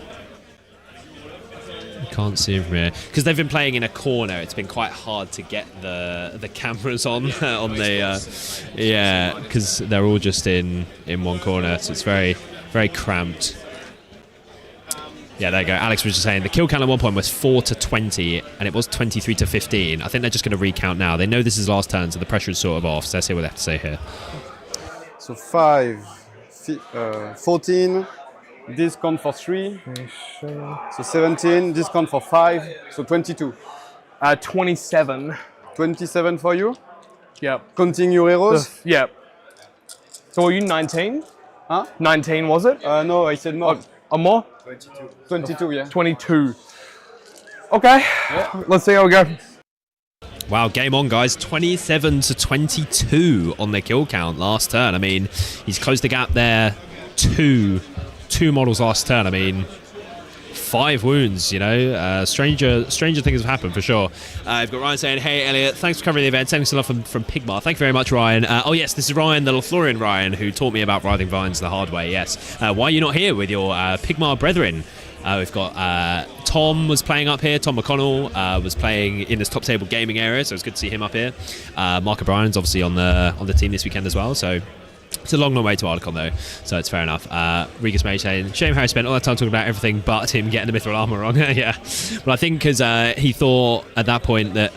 I can't see him from here. Because they've been playing in a corner, it's been quite hard to get the cameras on the... yeah, because they're all just in one corner, so it's very, very cramped. Yeah, there you go. Alex was just saying the kill count at one point was 4-20, and it was 23-15. I think they're just going to recount now. They know this is last turn, so the pressure is sort of off. So let's see what they have to say here. So 14, discount for 3. So 17, discount for 5. So 22. 27. 27 for you? Yep. Counting your arrows? Yep. So were you 19? Huh? 19, was it? No, I said more. More? 22. 22, yeah. 22. Okay. Yeah. Let's see how we go. Wow, game on, guys. 27-22 on the kill count last turn. I mean, he's closed the gap there. Two models last turn. I mean, 5 wounds, you know. Stranger things have happened for sure. I've got Ryan saying, hey, Elliot, thanks for covering the event. Thanks a lot from Pigma. Thank you very much, Ryan. Oh, yes, this is Ryan, the Lothlorien Ryan, who taught me about writhing vines the hard way, yes. Why are you not here with your Pigma brethren? We've got Tom was playing up here. Tom McConnell was playing in this top table gaming area, so it's good to see him up here. Mark O'Brien's obviously on the team this weekend as well, so... It's a long way to Ardacon though, so it's fair enough. Regis May saying, shame Harry spent all that time talking about everything but him getting the mithril armor wrong. Yeah, well, I think because he thought at that point that...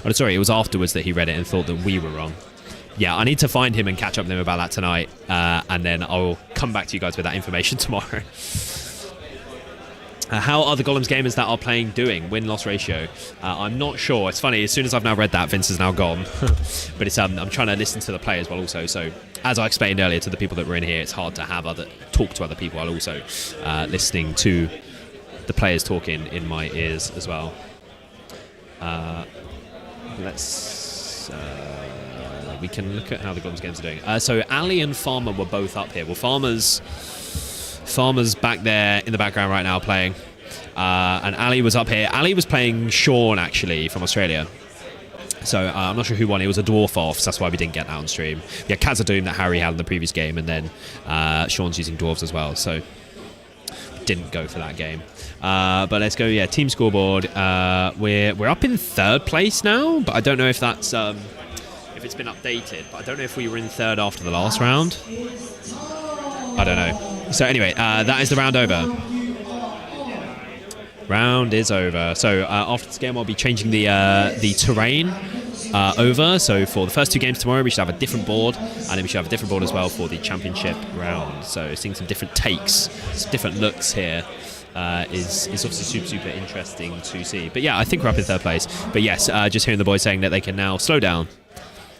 it was afterwards that he read it and thought that we were wrong. Yeah, I need to find him and catch up with him about that tonight, and then I'll come back to you guys with that information tomorrow. How are the Gollum's gamers that are playing doing? Win-loss ratio? I'm not sure. It's funny, as soon as I've now read that, Vince is now gone. But it's I'm trying to listen to the players while also. So, as I explained earlier to the people that were in here, it's hard to have talk to other people while also listening to the players talking in my ears as well. We can look at how the Gollum's games are doing. So, Ali and Farmer were both up here. Well, Farmer's back there in the background right now playing. And Ali was up here. Ali was playing Sean, actually, from Australia. So I'm not sure who won. It was a Dwarf off, so that's why we didn't get that on stream. Yeah, Khazad-dûm that Harry had in the previous game, and then Sean's using Dwarves as well, so didn't go for that game. But let's go, yeah, team scoreboard. We're up in 3rd place now, but I don't know if that's... if it's been updated, but I don't know if we were in 3rd after the last round. I don't know. So anyway, that is the round over. Round is over. So after this game, I'll be changing the terrain over. So for the first 2 games tomorrow, we should have a different board, and then we should have a different board as well for the championship round. So seeing some different takes, some different looks here is obviously super interesting to see. But yeah, I think we're up in 3rd place. But yes, just hearing the boys saying that they can now slow down.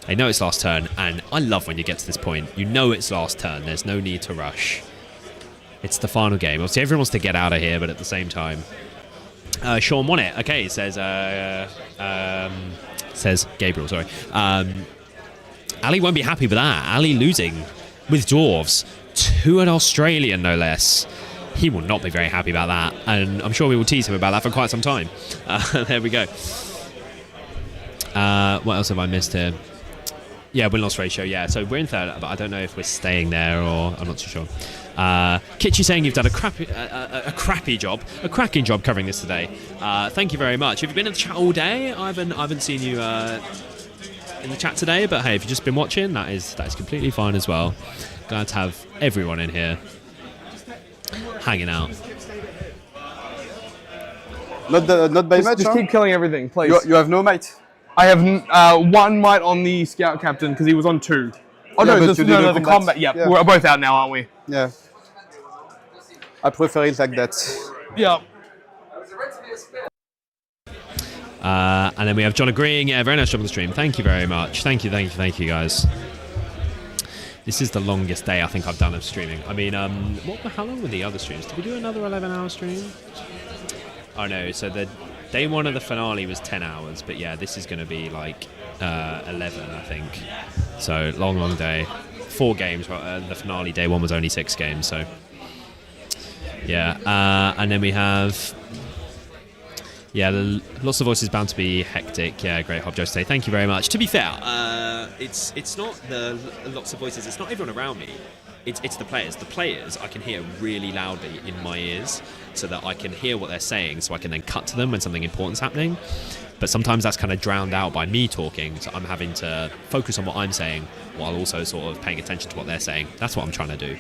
They know it's last turn, and I love when you get to this point. You know it's last turn. There's no need to rush. It's the final game. Obviously, everyone wants to get out of here, but at the same time, Sean won it. Okay, says Gabriel. Sorry, Ali won't be happy with that. Ali losing with dwarves to an Australian, no less. He will not be very happy about that, and I'm sure we will tease him about that for quite some time. There we go. What else have I missed here? Yeah, win-loss ratio, yeah. So we're in third, but I don't know if we're staying there or... I'm not too sure. Kitchy saying you've done a cracking job covering this today. Thank you very much. Have you been in the chat all day? I haven't seen you in the chat today, but hey, if you've just been watching, that is completely fine as well. Glad to have everyone in here hanging out. Not by much. Just keep killing everything, please. You have no mate. I have one mite on the scout captain because he was on 2. Oh yeah, no, the combat. Yeah, we're both out now, aren't we? Yeah. I prefer it like that. Yeah. And then we have John agreeing. Yeah, very nice job on the stream. Thank you very much. Thank you, guys. This is the longest day I think I've done of streaming. I mean, how long were the other streams? Did we do another 11-hour stream? Oh no, so the day one of the finale was 10 hours, but yeah, this is going to be like 11, I think. So long day. 4 games. The finale day one was only 6 games. So yeah, and then we have lots of voices bound to be hectic. Yeah, great Hobjo today. Thank you very much. To be fair, it's not the lots of voices. It's not everyone around me. It's the players. The players I can hear really loudly in my ears, so that I can hear what they're saying, so I can then cut to them when something important's happening. But sometimes that's kind of drowned out by me talking, so I'm having to focus on what I'm saying while also sort of paying attention to what they're saying. That's what I'm trying to do.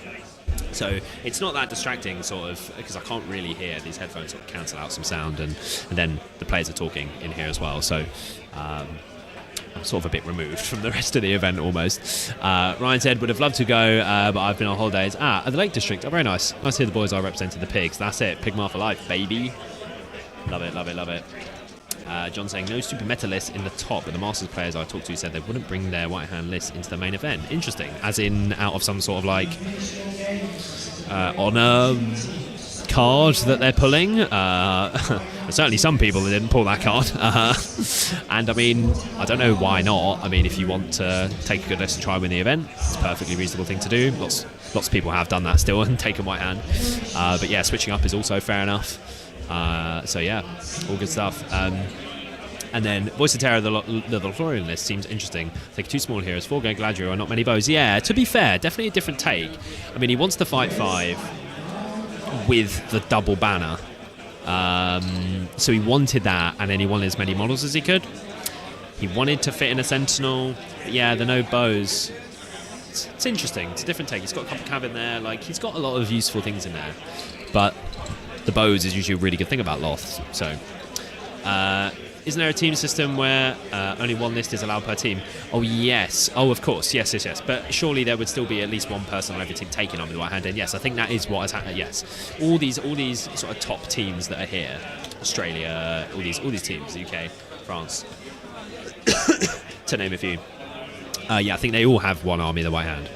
So it's not that distracting, sort of, because I can't really hear. These headphones sort of cancel out some sound, and then the players are talking in here as well. So I'm sort of a bit removed from the rest of the event almost. Ryan said, would have loved to go, but I've been on holidays. At the Lake District. Oh, very nice. Nice to hear the boys are representing the pigs. That's it. Pigma for life, baby. Love it, love it, love it. John saying, no super meta list in the top, but the Masters players I talked to said they wouldn't bring their white hand list into the main event. Interesting. As in out of some sort of like honor card that they're pulling. Certainly some people that didn't pull that card. And I mean, I don't know why not. I mean, if you want to take a good list and try and win the event, it's a perfectly reasonable thing to do. Lots of people have done that still and taken white hand. But yeah, switching up is also fair enough. So yeah, all good stuff. And then Voice of Terror, the Lothlorien list seems interesting. Take 2 small heroes, 4 going Galadriel, and not many bows. Yeah, to be fair, definitely a different take. I mean, he wants to fight 5 with the double banner. So he wanted that, and then he wanted as many models as he could. He wanted to fit in a Sentinel. But yeah, the no bows. It's interesting. It's a different take. He's got a couple cav in there. Like, he's got a lot of useful things in there. But the bows is usually a really good thing about Loth. So, isn't there a team system where only 1 list is allowed per team? Oh, yes. Oh, of course. Yes. But surely there would still be at least 1 person on every team taking on with the white hand. And yes, I think that is what has happened. Yes. All these sort of top teams that are here, Australia, all these teams, UK, France, to name a few. Yeah, I think they all have 1 army of the white hand.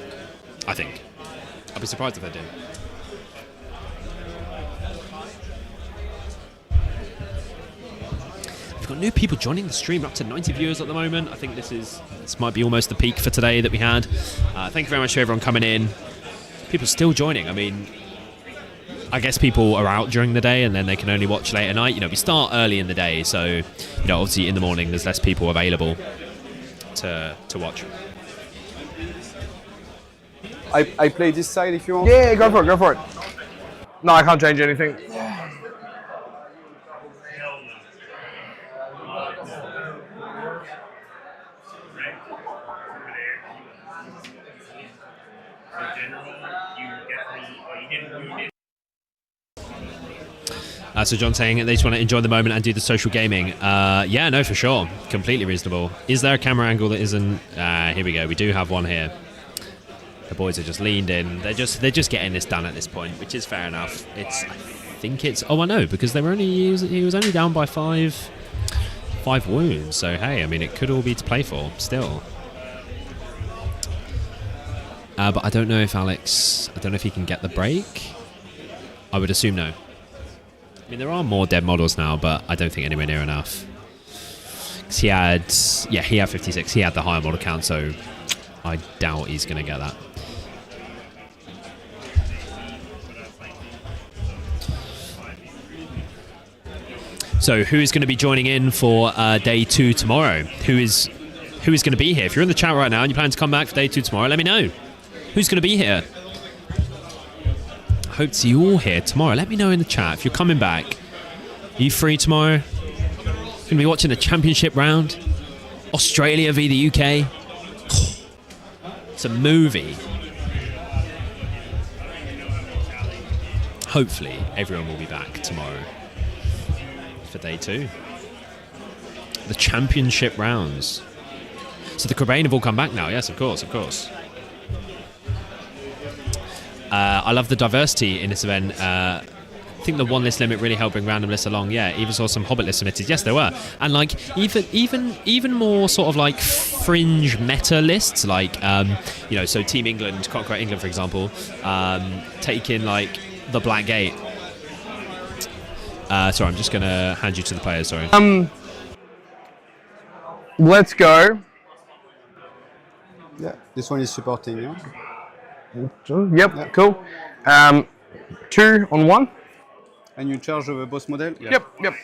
I think. I'd be surprised if they didn't. We've got new people joining the stream, up to 90 viewers at the moment. I think this might be almost the peak for today that we had. Thank you very much to everyone coming in. People still joining. I mean, I guess people are out during the day and then they can only watch late at night. You know, we start early in the day, so, you know, obviously in the morning there's less people available to watch. I play this side if you want. Yeah, go for it. No, I can't change anything. So John saying they just want to enjoy the moment and do the social gaming. Yeah, no, for sure. Completely reasonable. Is there a camera angle that isn't? Here we go. We do have one here. The boys are just leaned in. They're just getting this done at this point, which is fair enough. I think it's. Oh, I know, because they were he was only down by 5 wounds. So hey, I mean, it could all be to play for still. But I don't know if Alex. I don't know if he can get the break. I would assume no. I mean, there are more dead models now, but I don't think anywhere near enough. 'Cause he had 56. He had the higher model count, so I doubt he's going to get that. So who is going to be joining in for day 2 tomorrow? Who is going to be here? If you're in the chat right now and you plan to come back for day 2 tomorrow, let me know. Who's going to be here? I hope to see you all here tomorrow. Let me know in the chat if you're coming back. Are you free tomorrow? Going to be watching the championship round. Australia v the UK. It's a movie. Hopefully everyone will be back tomorrow for day 2. The championship rounds. So the Cobain have all come back now. Yes, of course, of course. I love the diversity in this event. I think the one list limit really helped bring random lists along. Yeah, even saw some Hobbit lists submitted. Yes, there were, and like even more sort of like fringe meta lists, like so Team England, Conquer England, for example, taking like the Black Gate. Sorry, I'm just gonna hand you to the players. Sorry. Let's go. Yeah, this one is supporting. Yeah. Yep, cool. 2 on 1. And you charge the boss model? Yeah. Yep.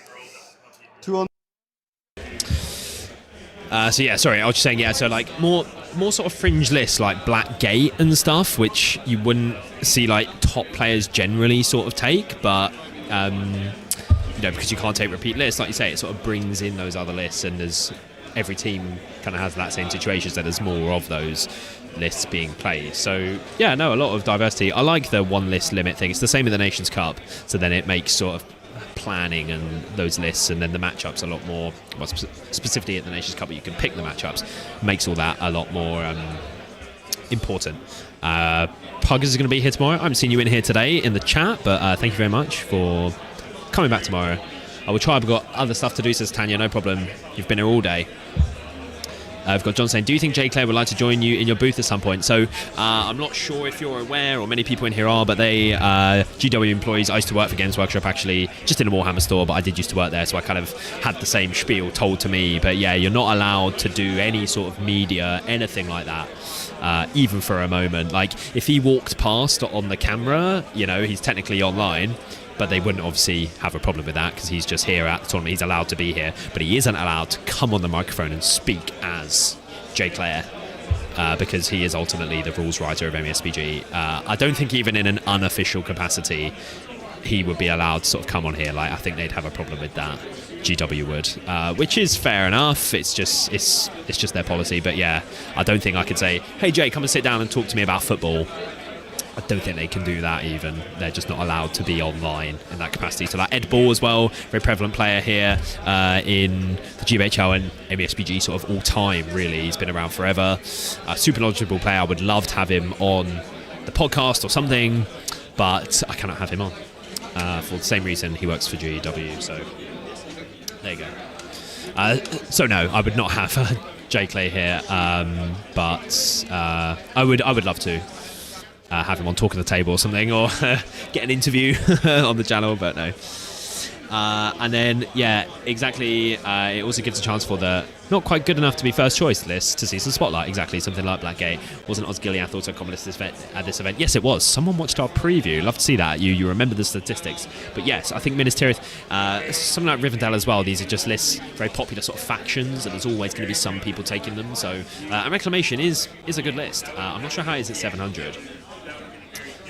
2 on. So yeah, sorry, I was just saying, yeah, so like more sort of fringe lists like Black Gate and stuff, which you wouldn't see like top players generally sort of take, but because you can't take repeat lists, like you say, it sort of brings in those other lists, and there's every team kind of has that same situation, so there's more of those lists being played. So yeah, no, a lot of diversity. I like the one list limit thing. It's the same in the Nations Cup, so then it makes sort of planning and those lists and then the matchups a lot more, well, specifically at the Nations Cup, but you can pick the matchups, makes all that a lot more important. Puggers is going to be here tomorrow. I haven't seen you in here today in the chat, but thank you very much for coming back tomorrow. I will try. I've got other stuff to do, says Tanya. No problem. You've been here all day. I've got John saying, do you think Jay Clare would like to join you in your booth at some point? So I'm not sure if you're aware, or many people in here are, but they GW employees. I used to work for Games Workshop, actually, just in a Warhammer store, but I did used to work there, so I kind of had the same spiel told to me. But yeah, you're not allowed to do any sort of media, anything like that, even for a moment. Like if he walked past on the camera, he's technically online, but they wouldn't obviously have a problem with that because he's just here at the tournament. He's allowed to be here, but he isn't allowed to come on the microphone and speak as Jay Clare because he is ultimately the rules writer of MESBG. I don't think even in an unofficial capacity he would be allowed to sort of come on here. Like I think they'd have a problem with that. GW would, which is fair enough. It's just their policy. But yeah, I don't think I could say, hey Jay, come and sit down and talk to me about football. I don't think they can do that even. They're just not allowed to be online in that capacity. So like Ed Ball as well, very prevalent player here in the GBHL and MESBG sort of all time, really. He's been around forever. A super knowledgeable player. I would love to have him on the podcast or something, but I cannot have him on for the same reason he works for GW. So there you go. So no, I would not have Jay Clay here, but I would love to. Have him on Talk of the Table or something, or get an interview on the channel, but no. And then, yeah, exactly, it also gives a chance for the not quite good enough to be first choice list to see some spotlight. Exactly, something like Blackgate. Wasn't Osgiliath also a common list at this event? Yes, it was. Someone watched our preview. Love to see that. You remember the statistics. But yes, I think Minas Tirith, something like Rivendell as well. These are just lists, very popular sort of factions, and there's always going to be some people taking them. So, and Reclamation is a good list. I'm not sure how it is at 700.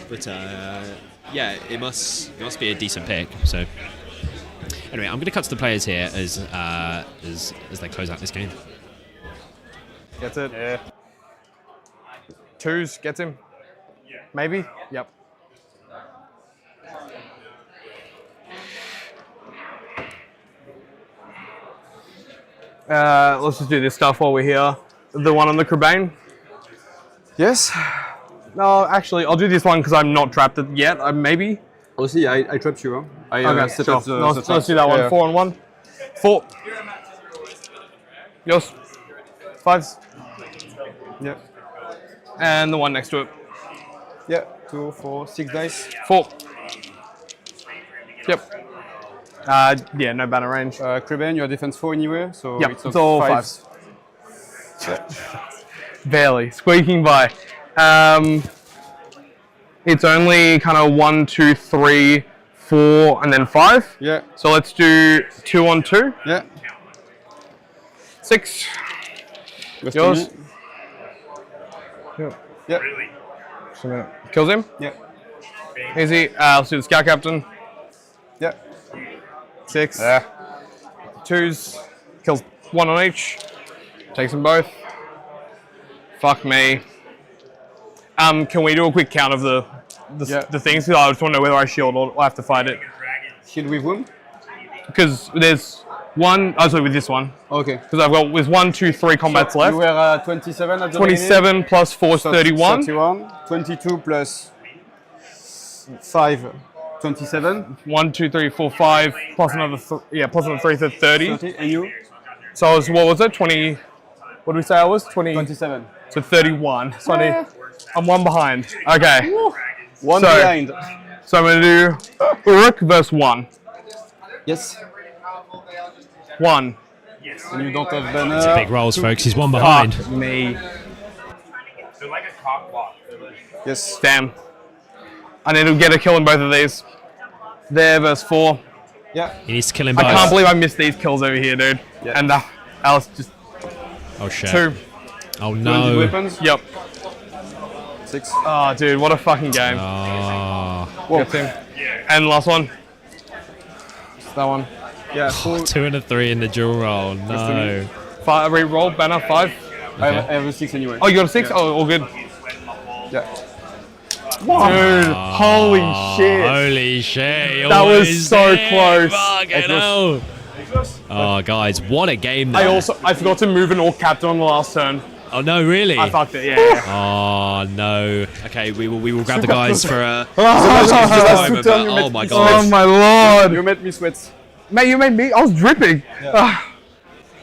But yeah, it must be a decent pick. So anyway, I'm going to cut to the players here as they close out this game. Gets it. Yeah. Twos gets him. Maybe. Yep. Let's just do this stuff while we're here. The one on the Cobain. Yes. No, actually, I'll do this one because I'm not trapped yet. Maybe. Oh, see, I trapped you. Okay, set up let's do that one. 4 on 1. 4. Yours. 5s. Yeah. And the one next to it. Yeah. 2, 4, 6 dice. 4. Yep. Yeah, no banner range. Creben, you're defense 4 anyway, so Yep, it's it's all fives. Barely squeaking by. It's only kind of 1, 2, 3, 4, and then 5. Yeah. So let's do 2 on 2. Yeah. 6. Goes Yours. to me. Yep. Yeah. Just a minute. Kills him. Yeah. Easy. Let's do the scout captain. Yeah. 6. Yeah. 2s. Kills 1 on each. Takes them both. Fuck me. Can we do a quick count of the things? Because I just want to know whether I shield or I have to fight it. Shield with whom? Because there's one. Oh, sorry, with this one. Okay. Because I've got with 1, 2, 3 combats left. You were 27 at the 27 beginning? plus 4 is 31. 31. 22 plus 5, 27. 1, 2, 3, 4, 5 plus another plus another 3, so 30. 30. And you? So I was, what was it? 20. What did we say I was? 27. So 31. So I'm 1 behind. Okay. One behind. So I'm going to do Uruk versus 1. Yes. 1. And you don't have banner. It's a big rolls, folks. He's 1 behind. Fuck me. So like a cock block. Yes. Damn. I need to get a kill in both of these. There versus 4. Yeah. He needs to kill him both. I can't believe I missed these kills over here, dude. Yeah. And Alice just... Oh, shit. 2. Oh, no. Weapons? Yep. 6. Oh, dude, what a fucking game. Oh. Gets him. And last one. That one. Yeah. 2 and a 3 in the dual roll. No. 5, re-roll, banner, 5. I have a 6 anyway. Oh, you got a 6? Yeah. Oh, all good. Yeah. Dude, holy shit. Holy shit. That was so close. Fucking hell. Oh, guys, what a game there. I forgot to move an orc captain on the last turn. Oh, no, really? I fucked it, yeah. Oh, no. Okay, we will grab the guys for a... Oh, my God. Oh, my Lord. You made me sweat. Mate, you made me... I was dripping. Yeah.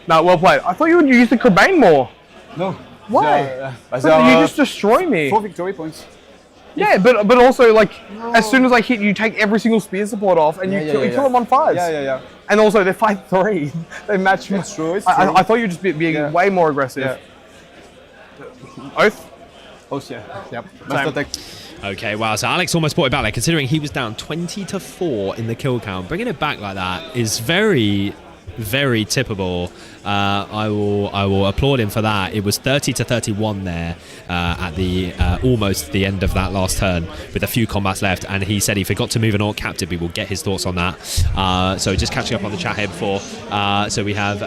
No, well played. I thought you would use the Corbane more. No. Why? You You just destroy me. 4 victory points. Yeah, but also, like, as soon as I hit, you take every single spear support off, and you kill them on 5s. Yeah. And also, they fight 3. They match me. It's true, it's I true. thought you'd just be being way more aggressive. Yeah. Oath? Oath, yeah. Yep. Master attack. Okay, wow. So Alex almost brought it back. Like, considering he was down 20-4 in the kill count, bringing it back like that is very, very tippable. I will applaud him for that. It was 30-31 there at the almost the end of that last turn with a few combats left, and he said he forgot to move an orc captive. We will get his thoughts on that. So just catching up on the chat here before. So we have.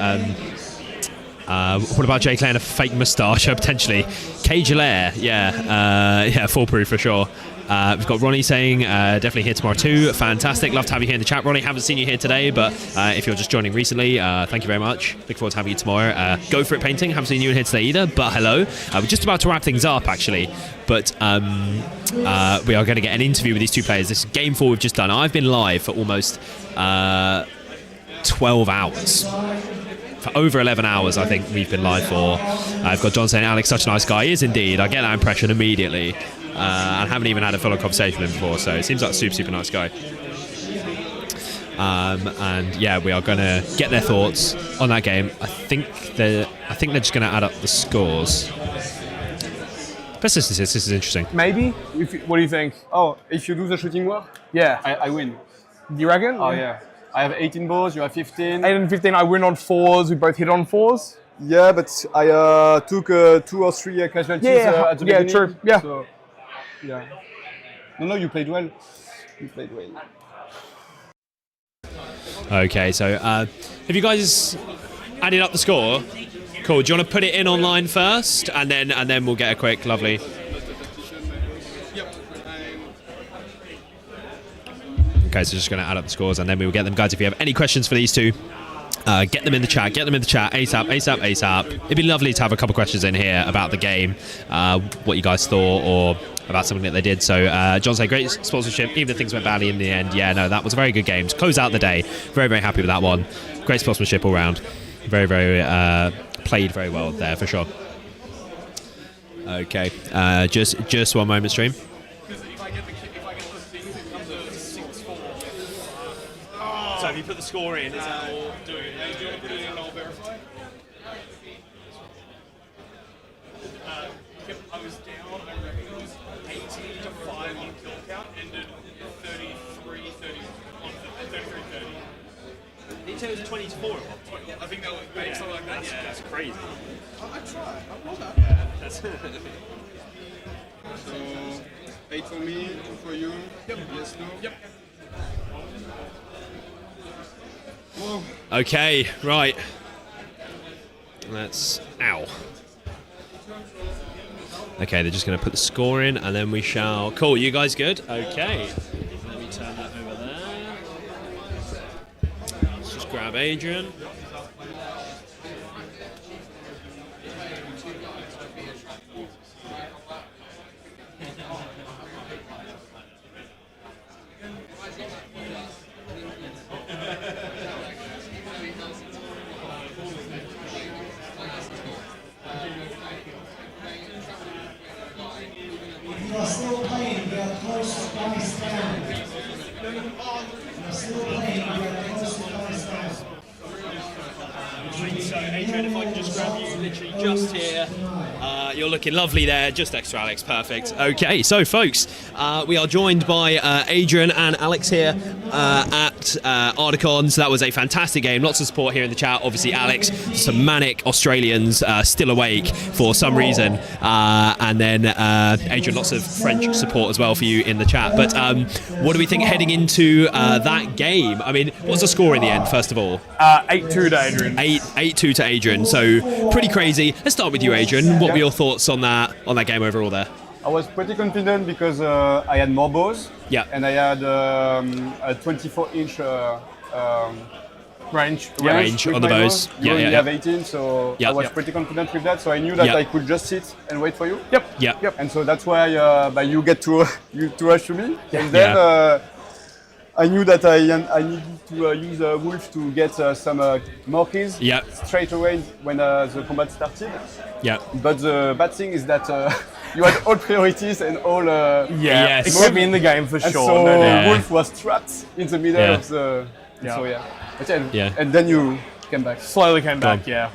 What about Jake Clay and a fake moustache? Potentially. Cage Lair, yeah, foolproof for sure. We've got Ronnie saying, definitely here tomorrow too. Fantastic. Love to have you here in the chat, Ronnie. Haven't seen you here today, but if you're just joining recently, thank you very much. Look forward to having you tomorrow. Go for it painting. Haven't seen you in here today either, but hello. We're just about to wrap things up, actually. But we are going to get an interview with these two players. This is game 4 we've just done. I've been live for almost 12 hours. For over 11 hours, I think we've been live for. I've got John saying, Alex, such a nice guy. He is indeed. I get that impression immediately. I haven't even had a full conversation with him before, so it seems like a super nice guy. And yeah, we are going to get their thoughts on that game. I think they're just going to add up the scores. This is interesting. Maybe? What do you think? Oh, if you do the shooting war? Yeah. I win. Do you reckon? Oh, yeah. I have 18 balls, you have 15. 8 and 15, I win on 4s. We both hit on 4s. Yeah, but I took 2 or 3 casualties at the beginning. True. Yeah. So, yeah. No, you played well. You played well. Okay, so have you guys added up the score? Cool. Do you want to put it in online first, and then we'll get a quick lovely. Okay, so just going to add up the scores, and then we will get them, guys. If you have any questions for these two, get them in the chat. Get them in the chat ASAP. It'd be lovely to have a couple questions in here about the game, what you guys thought, or about something that they did. So John said, great sponsorship, even if things went badly in the end. Yeah, no, that was a very good game to close out the day. Very, very happy with that one. Great sportsmanship all round. Very, very played very well there for sure. Okay, just one moment, stream. So if you put the score in, is that all? Do you want to put it in and I'll verify? I was down, I reckon it was 18 to 5 on kill count, ended 33, 30. Did you say it was 20 to 4 at one point? I think that was maybe something like that. That's crazy. I tried. I'm not that bad. That's So 8 for me, 2 for you. Yep. Yes, no. Yep. Whoa. Okay, right. Let's. Ow. Okay, they're just going to put the score in, and then we shall. Cool. You guys good? Okay. Let me turn that over there. Let's just grab Adrian. If you are still playing, we are close to dice down. If you are still playing, we are close to dice down. So, Adrian, if I can just grab you literally just here. You're looking lovely there, just extra Alex, perfect. Okay, so folks, we are joined by Adrian and Alex here at Ardacon. So that was a fantastic game, lots of support here in the chat. Obviously Alex, some manic Australians still awake for some reason. And then Adrian, lots of French support as well for you in the chat. But what do we think heading into that game? I mean, what's the score in the end, first of all? 8-2 to Adrian. 8-2 to Adrian, so pretty crazy. Let's start with you, Adrian. What were your thoughts on that game overall there? I was pretty confident because I had more bows. Yeah. And I had a 24-inch range with on the my bows. You only Yeah. have 18, so I was pretty confident with that. So I knew that I could just sit and wait for you. Yep. And so that's why you get to rush to me. And then I knew that I needed to use Wolf to get some more keys straight away when the combat started. Yeah. But the bad thing is that you had all priorities and all. It kept me in the game for and sure. So Wolf was trapped in the middle of the. Yeah. So But Yeah. And then you came back. Slowly came back, Yeah.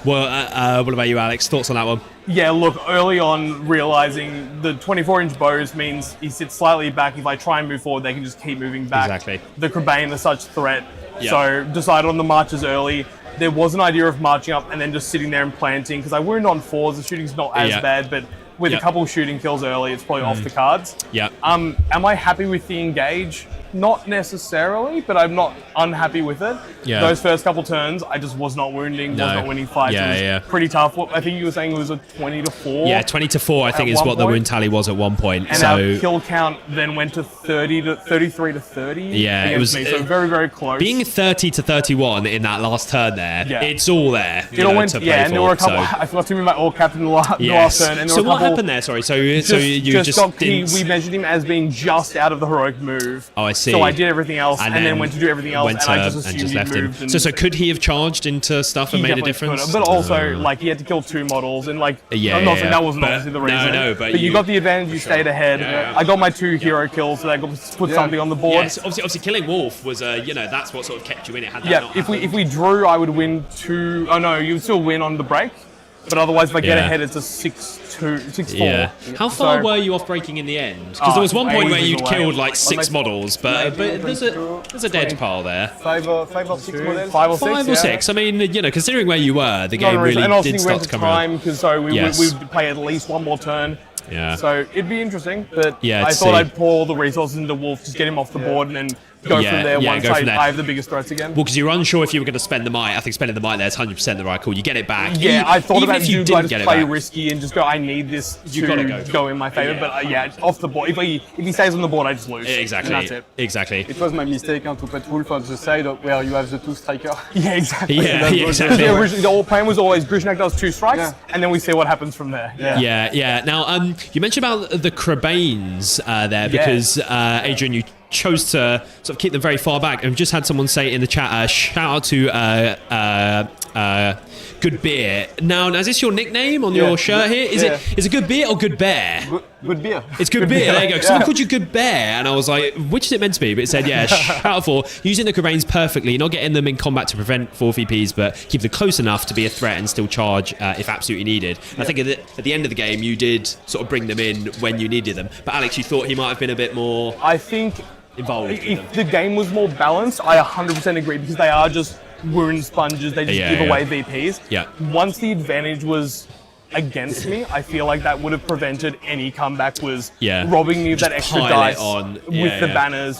Well, what about you, Alex? Thoughts on that one? Yeah, look, early on realizing the 24-inch bows means he sits slightly back. If I try and move forward, they can just keep moving back. Exactly. The Crabane is such threat. Yeah. So decided on the marches early. There was an idea of marching up and then just sitting there and planting because I wound on 4s. The shooting's not as bad, but with a couple shooting kills early, it's probably off the cards. Yeah. Am I happy with the engage? Not necessarily, but I'm not unhappy with it. Yeah. Those first couple turns, I just was not wounding, was not winning fights. It was pretty tough. I think you were saying it was a 20 to 4. Yeah, 20 to 4, I think, is what the win tally was at one point. And our kill count then went to 33 to 30. Yeah, it was me, so very, very close. Being 30 to 31 in that last turn there, it's all there. It all went, and there were a couple. I forgot to move my all captain the last turn. And so what happened there? Sorry, so you just got didn't... We measured him as being just out of the heroic move. Oh, I see. So I did everything else, and then went to do everything else, and I just assumed left he him. moved. So could he have charged into stuff and made a difference? But also, like, he had to kill 2 models, and like, I'm not saying that wasn't obviously the reason. No, but you got the advantage. You stayed ahead. I got my 2 hero kills, so that put something on the board. Yes, obviously, killing Wolf was, that's what sort of kept you in it. Had that not if we drew, I would win 2. Oh no, you'd still win on the break. But otherwise, if I get ahead, it's a 6-2, 6-4. Yeah. How far were you off breaking in the end? Because there was one point where you'd killed like 6 models, but there's a dead pile there. 5 or 6 models. 5 or 6. 5 or 6. I mean, considering where you were, the game really did start to come around. Because we would play at least one more turn. Yeah. So it'd be interesting, but I thought see. I'd pour all the resources into Wolf, just get him off the board, and then go from there once I have the biggest threats again. Well, because you were unsure if you were going to spend the might. I think spending the might there is 100% the right call. You get it back. Yeah, I thought even about if you didn't didn't play get it back. risky and just go, I need this to go in my favour. Yeah. But off the board. If he stays on the board, I just lose. Exactly. And that's it. Exactly. It was my mistake to put Wolf on the side where you have the 2 striker. Yeah, exactly. Yeah, exactly. The whole plan was always Grishnak does 2 strikes, and then we see what happens from there. Yeah. Now, you mentioned about the Crabanes there because Adrian, you chose to sort of keep them very far back. And we've just had someone say in the chat, shout out to Good beer. Now, is this your nickname on your shirt here? Is it Good Beer or Good Bear? Good beer. It's Good Beer. There you go. Because someone called you Good Bear, and I was like, which is it meant to be? But it said, shout out for using the Corains perfectly, not getting them in combat to prevent 4 VPs, but keep them close enough to be a threat and still charge if absolutely needed. And I think at the end of the game, you did sort of bring them in when you needed them. But Alex, you thought he might have been a bit more. I think involved. If the game was more balanced, I 100% agree because they are just wound sponges. They just give away VPs. Yeah. Once the advantage was against me, I feel like that would have prevented any comeback. Was robbing me of that extra dice with the banners.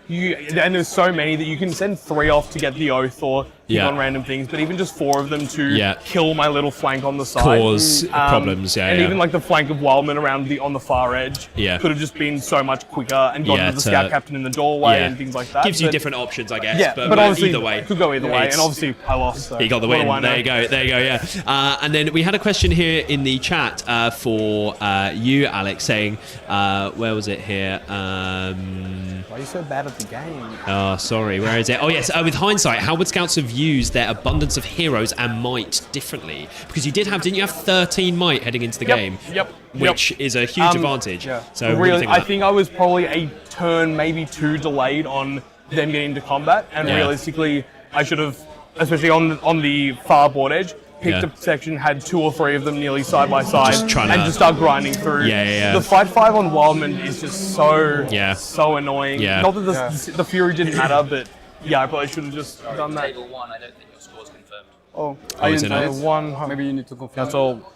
And there's so many that you can send 3 off to get the oath or hit on random things, but even just 4 of them to kill my little flank on the side, cause problems. And even like the flank of Wildman around on the far edge could have just been so much quicker and gotten to the scout captain in the doorway and things like that. Gives you different options, I guess. Yeah, but obviously either way, could go either way, and obviously I lost. So he got the win. There you go. Yeah. And then we had a question here in the chat for you, Alex, saying, where was it here? Why are you so bad at the game? Oh, sorry. Where is it? Oh, yes. With hindsight, how would scouts have used their abundance of heroes and might differently? Because didn't you have 13 might heading into the game? Yep. Which is a huge advantage. Yeah. So really, I think I was probably a turn, maybe 2 delayed on them getting into combat, and realistically, I should have, especially on the far board edge, picked a section, had 2 or 3 of them nearly side by side, and just start grinding through. The fight 5 on Wildman is just so annoying. Not that the Fury didn't matter, but I probably should have just done that. Table 1, I don't think your score's confirmed. Oh, I 1. Maybe you need to confirm. That's all.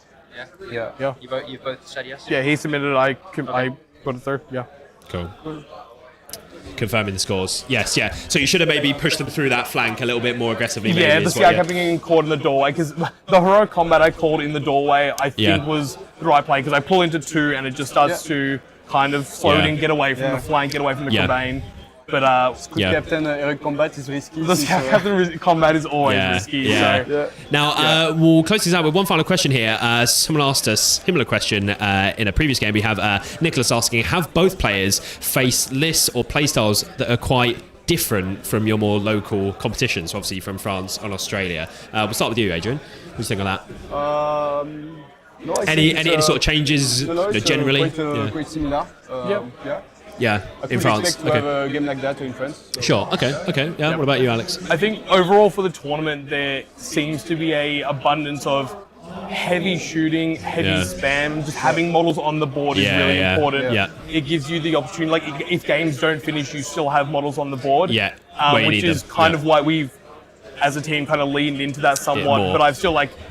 Yeah. You both said yes? Yeah, he submitted. I got it through. Yeah. Cool. Confirming the scores. Yes, So you should have maybe pushed them through that flank a little bit more aggressively. Yeah, the scout kept getting caught in the doorway because the heroic combat I called in the doorway I think was the right play because I pull into 2 and it just starts to kind of float and get away from the flank, get away from the Cobain. But Captain heroic combat is risky. The scout captain combat is always risky. So. Now we'll close this out with one final question here. Someone asked us a similar question in a previous game. We have Nicholas asking, have both players faced lists or playstyles that are quite different from your more local competitions, obviously from France and Australia? We'll start with you, Adrian. What do you think of that? No, any sort of changes generally? Quite similar. In France. Expect to have a game like that in France. So. Sure. Okay. Yeah. What about you, Alex? I think overall for the tournament there seems to be a abundance of heavy shooting, heavy spam. Just having models on the board is really important. It gives you the opportunity. Like if games don't finish, you still have models on the board. Which is kind of why we've, as a team, kind of leaned into that somewhat. But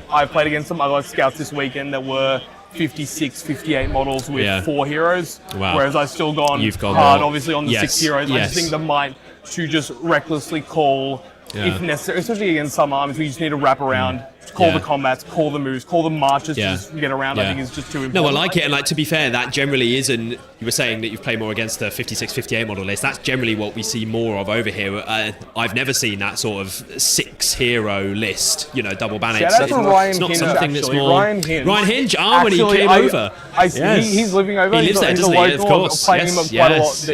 I've played against some other scouts this weekend that were 56, 58 models with 4 heroes, whereas I've still gone hard, obviously, on the 6 heroes. I just think the might to just recklessly call, if necessary, especially against some armies, we just need to wrap around, call the combats, call the moves, call the marches to just get around. I think is just too important. No, I like it, and to be fair, that generally isn't. You were saying that you've played more against the 56, 58 model list. That's generally what we see more of over here. I've never seen that sort of 6 hero list. Double ban. Shout out to Ryan it's not Hinge, something that's actually. more. Ryan Hinge. When he came over. He's living over. He lives there, doesn't he? Of course. Playing him quite a lot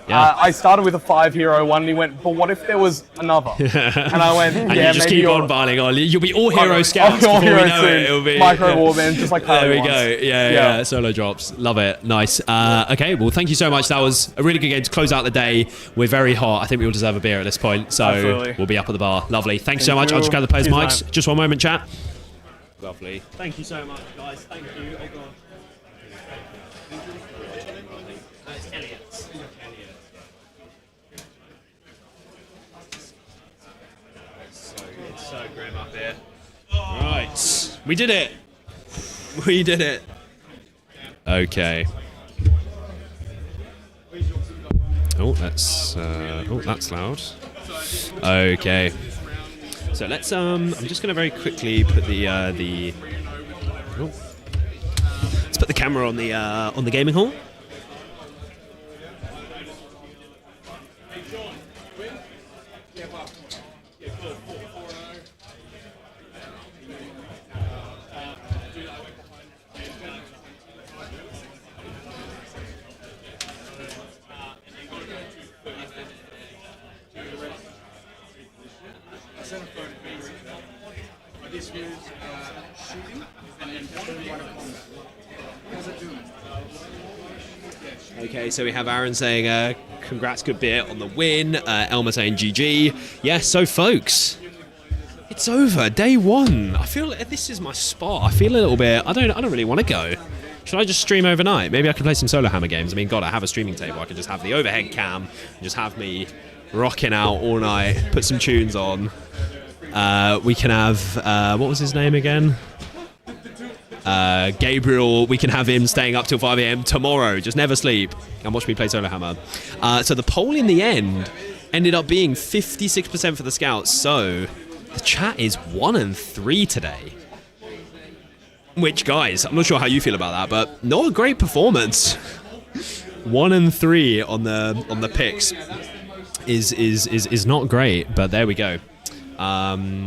now. I started with a 5 hero one, and he went, "But what if there was another?" And I went, and you just keep on piling on. You'll be all hero scouts before we know it. It'll be micro warband, just like there we go. Yeah. Solo drops. Love it. Nice. Okay. Well, thank you so much. That was a really good game to close out the day. We're very hot. I think we all deserve a beer at this point. So we'll be up at the bar. Lovely. Thanks so much. I'll just grab the players' mics. Just one moment, chat. Lovely. Thank you so much, guys. Thank you. Oh god. It's Elliot. It's so grim up here. Right. We did it. We did it. Okay. Oh, that's loud. Okay. So let's I'm just going to very quickly put let's put the camera on the gaming hall. is use shooting and then one combat. How's it doing? Okay, so we have Aaron saying, congrats, good bit on the win. Elmer saying GG. Yes, so folks, it's over. Day 1. I feel this is my spot. I feel a little bit. I don't really want to go. Should I just stream overnight? Maybe I could play some solo hammer games. I mean, God, I have a streaming table. I could just have the overhead cam and just have me rocking out all night. Put some tunes on. We can have what was his name again? Gabriel, we can have him staying up till 5 AM tomorrow. Just never sleep and watch me play solo hammer. So the poll in the end ended up being 56% for the scouts. So the chat is 1 and 3 today. Which, guys, I'm not sure how you feel about that, but not a great performance. 1 and 3 on the picks is not great, but there we go. But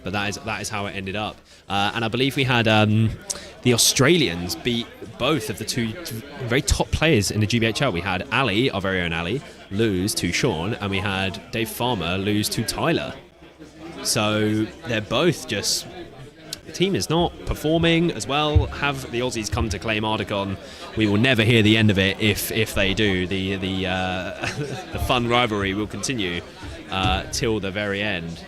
that is how it ended up. And I believe we had the Australians beat both of the two very top players in the GBHL. We had Ali, our very own Ali, lose to Sean, and we had Dave Farmer lose to Tyler. So they're both just... The team is not performing as well. Have the Aussies come to claim Ardacon? We will never hear the end of it if they do. The fun rivalry will continue till the very end.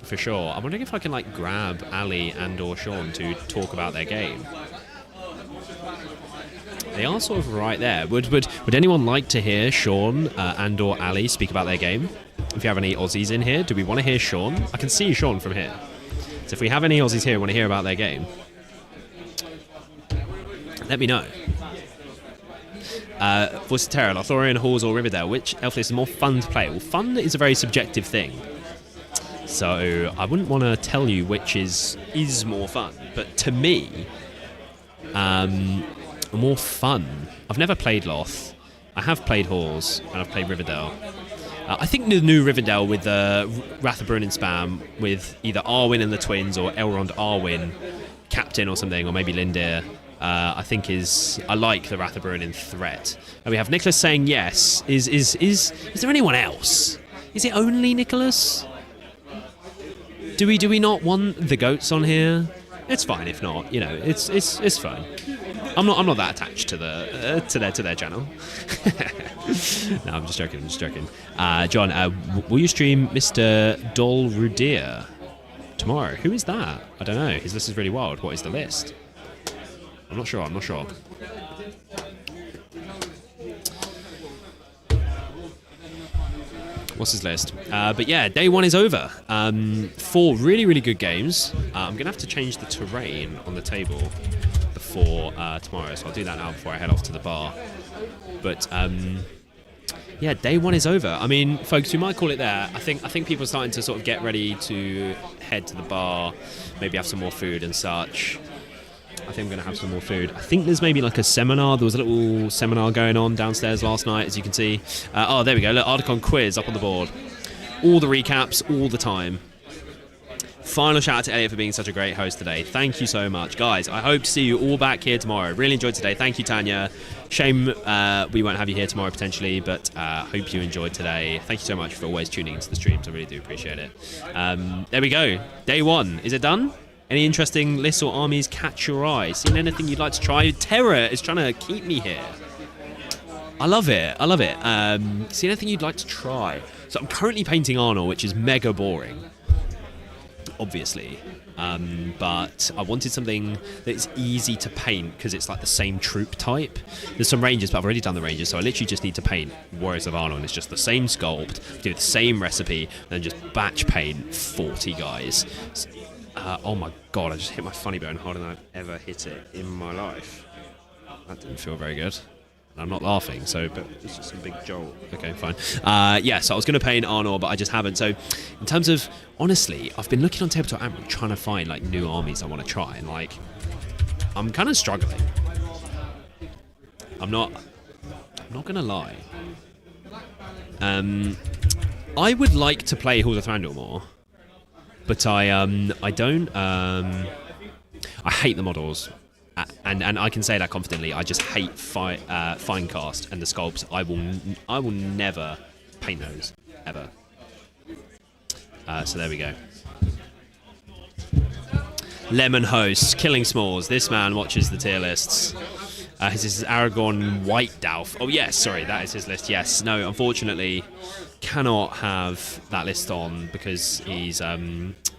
For sure. I'm wondering if I can grab Ali and or Sean to talk about their game. They are sort of right there. Would anyone like to hear Sean and or Ali speak about their game? If you have any Aussies in here, do we want to hear Sean? I can see Sean from here. So if we have any Aussies here who want to hear about their game, let me know. Voice of Terror, Lothorian, Halls or Riverdale, which elf list is more fun to play? Well, fun is a very subjective thing. So I wouldn't want to tell you which is more fun, but to me, more fun. I've never played Loth. I have played Halls and I've played Riverdale. I think the new Riverdale with Wrath of Brunin spam with either Arwen and the twins or Elrond Arwen captain or something, or maybe Lindir. I think I like the Wrath of Brunin threat. And we have Nicholas saying yes. Is there anyone else? Is it only Nicholas? Do we not want the goats on here? It's fine if not. It's fine. I'm not that attached to their channel. No, I'm just joking. John, will you stream Mr. Dolrudir tomorrow? Who is that? I don't know. His list is really wild. What is the list? I'm not sure. What's his list? But yeah, day 1 is over. 4 really, really good games. I'm going to have to change the terrain on the table before tomorrow, so I'll do that now before I head off to the bar. But yeah, day 1 is over. I mean, folks, we might call it there. I think people are starting to sort of get ready to head to the bar, maybe have some more food and such. I think I'm going to have some more food. I think there's maybe a seminar. There was a little seminar going on downstairs last night, as you can see. Oh, there we go. Look, Ardacon quiz up on the board. All the recaps, all the time. Final shout out to Elliot for being such a great host today. Thank you so much. Guys, I hope to see you all back here tomorrow. Really enjoyed today. Thank you, Tanya. Shame we won't have you here tomorrow potentially, but hope you enjoyed today. Thank you so much for always tuning into the streams. I really do appreciate it. There we go. Day 1. Is it done? Any interesting lists or armies catch your eye? Seen anything you'd like to try? Terror is trying to keep me here. I love it. See anything you'd like to try? So I'm currently painting Arnold, which is mega boring, obviously. But I wanted something that's easy to paint because it's the same troop type. There's some Rangers, but I've already done the Rangers, so I literally just need to paint Warriors of Arnold. It's just the same sculpt, do the same recipe, and then just batch paint 40 guys. Oh my god, I just hit my funny bone harder than I've ever hit it in my life. That didn't feel very good. I'm not laughing, but it's just a big jolt. Okay, fine. So I was going to paint Arnor, but I just haven't. So in terms of, honestly, I've been looking on Tabletop Ammo trying to find new armies I want to try, and I'm kind of struggling. I'm not going to lie. I would like to play Halls of Thranduil more. But I don't. I hate the models, and I can say that confidently. I just hate Finecast and the sculpts. I will never paint those ever. So there we go. Lemon host, Killing Smalls. This man watches the tier lists. His is Aragorn White Dalf. Oh yes, sorry, that is his list. Yes, no, unfortunately, cannot have that list on because he's his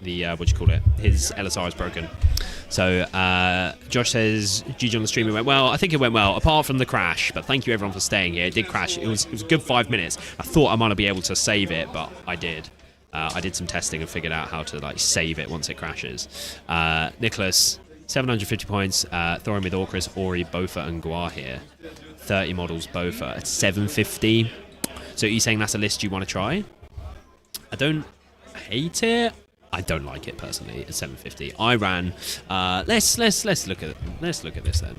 LSR is broken. So Josh says, GG on the stream, it went well. I think it went well, apart from the crash. But thank you everyone for staying here. It did crash. It was a good 5 minutes. I thought I might not be able to save it, but I did. I did some testing and figured out how to like save it once it crashes. Nicholas, 750 points. Thorin with Orcris, Ori, Bofa, and Guar here. 30 models Bofa at 750. So are you saying that's a list you want to try? I don't hate it. I don't like it personally at 750. I ran. Let's look at this then.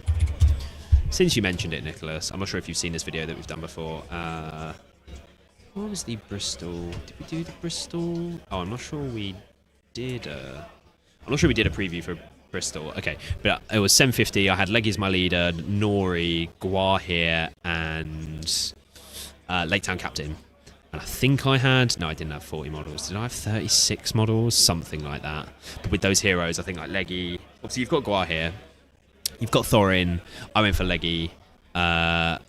Since you mentioned it, Nicholas, I'm not sure if you've seen this video that we've done before. What was the Bristol? Did we do the Bristol? Oh, I'm not sure we did. I'm not sure we did a preview for Bristol. Okay, but it was 750. I had Leggy as my leader, Nori, Guar here, and Lake Town Captain. And I think I had... No, I didn't have 40 models. Did I have 36 models? Something like that. But with those heroes, I think like Leggy... Obviously, you've got Guar here. You've got Thorin. I went for Leggy. And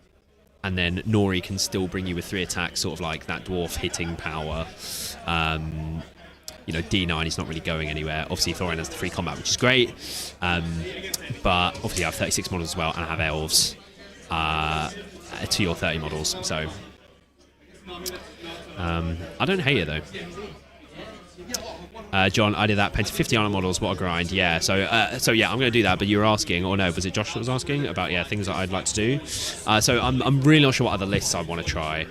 then Nori can still bring you with 3 attacks, sort of like that dwarf hitting power. You know, D9 is not really going anywhere. Obviously, Thorin has the free combat, which is great. But obviously, I have 36 models as well, and I have elves to your 30 models. So I don't hate it though. John, I did that. Painted 50 honor models. What a grind! Yeah. So yeah, I'm going to do that. But you were asking, or no? Was it Josh that was asking about things that I'd like to do? So I'm really not sure what other lists I want to try.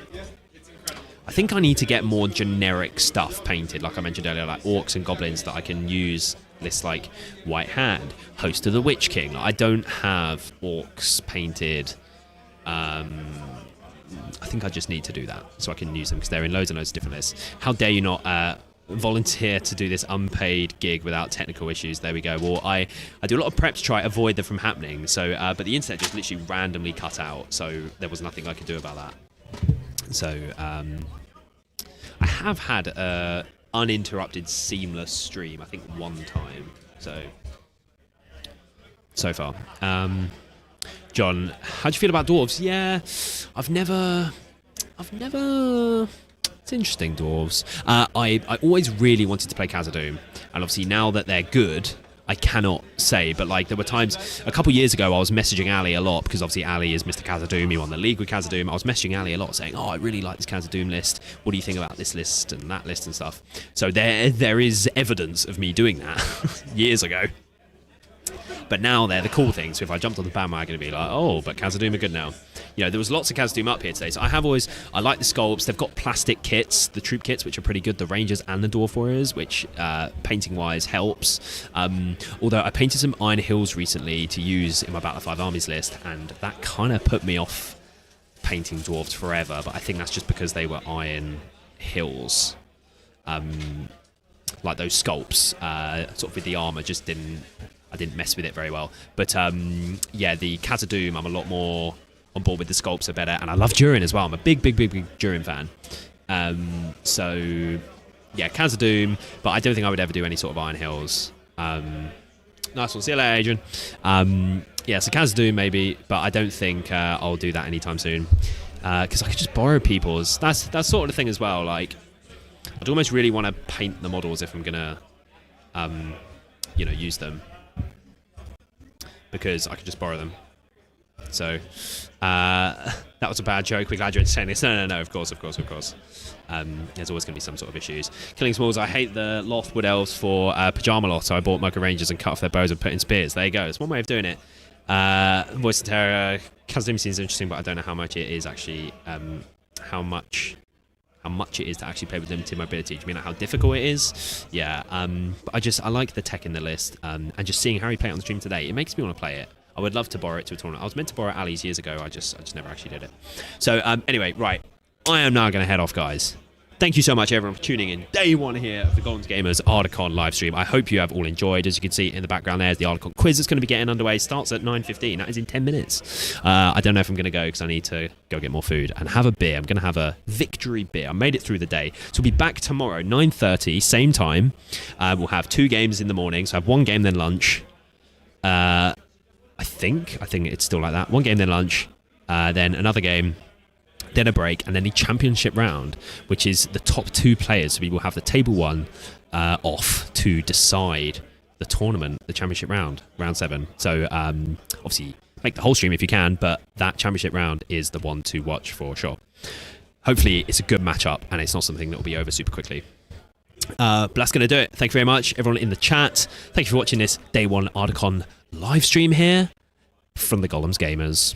I think I need to get more generic stuff painted, like I mentioned earlier, like orcs and goblins that I can use. Lists like White Hand, Host of the Witch King. I don't have orcs painted. I think I just need to do that so I can use them because they're in loads and loads of different lists. How dare you not volunteer to do this unpaid gig without technical issues? There we go. Well, I do a lot of prep to try to avoid them from happening. So, but the internet just literally randomly cut out, so there was nothing I could do about that. So, I have had a uninterrupted, seamless stream, I think one time. So far. John, how do you feel about dwarves? Yeah, I've never. It's interesting, dwarves. I always really wanted to play Khazad-dûm, and obviously now that they're good, I cannot say, but like there were times a couple years ago I was messaging Ali a lot because obviously Ali is Mr. Khazad-dûm. He won the league with Khazad-dûm. I was messaging Ali a lot saying, "Oh, I really like this Khazad-dûm list. What do you think about this list and that list and stuff?" So there is evidence of me doing that years ago. But now they're the cool things. So if I jumped on the bandwagon, it'd be like, oh, but Khazad-dûm are good now. You know, there was lots of Khazad-dûm up here today. So I like the sculpts. They've got plastic kits, the troop kits, which are pretty good. The Rangers and the Dwarf Warriors, which painting-wise helps. Although I painted some Iron Hills recently to use in my Battle of 5 Armies list, and that kind of put me off painting dwarves forever. But I think that's just because they were Iron Hills. Like those sculpts, sort of with the armor, I didn't mess with it very well. But yeah, the Khazad-dûm, I'm a lot more on board with. The sculpts are better, and I love Durin as well. I'm a big Durin fan. So yeah, Khazad-dûm, but I don't think I would ever do any sort of Iron Hills. Nice one, see you later, Adrian. Yeah, so Khazad-dûm maybe, but I don't think I'll do that anytime soon because I could just borrow people's. That's sort of the thing as well. Like, I'd almost really want to paint the models if I'm gonna, use them. Because I could just borrow them. So, that was a bad joke. We're glad you're entertaining this. No, of course. There's always going to be some sort of issues. Killing Smalls, I hate the Loth Wood Elves for Pyjama Loth, so I bought Mocha Rangers and cut off their bows and put in spears. There you go. It's one way of doing it. Voice of Terror, Khazad-dûm seems interesting, but I don't know how much it is actually, how much it is to actually play with limited mobility. Do you mean like how difficult it is? Yeah, but I like the tech in the list, and just seeing Harry play it on the stream today, it makes me want to play it. I would love to borrow it to a tournament. I was meant to borrow Ali's years ago, I just never actually did it. So anyway, right, I am now going to head off, guys. Thank you so much, everyone, for tuning in. Day one here of the Gollum Gamers Ardacon live stream. I hope you have all enjoyed. As you can see in the background, there's the Ardacon quiz that's going to be getting underway. Starts at 9:15. That is in 10 minutes. I don't know if I'm going to go because I need to go get more food and have a beer. I'm going to have a victory beer. I made it through the day. So we'll be back tomorrow, 9:30, same time. We'll have 2 games in the morning. So I have 1 game, then lunch. I think it's still like that. 1 game, then lunch. Then another game. Then a break, and then the championship round, which is the top 2 players. So we will have the table 1 off to decide the tournament, the championship round 7. So obviously make the whole stream if you can, but that championship round is the one to watch for sure. Hopefully it's a good matchup and it's not something that will be over super quickly. But that's going to do it. Thank you very much, everyone in the chat. Thank you for watching this day 1 Ardacon live stream here from the Gollum's Gamers.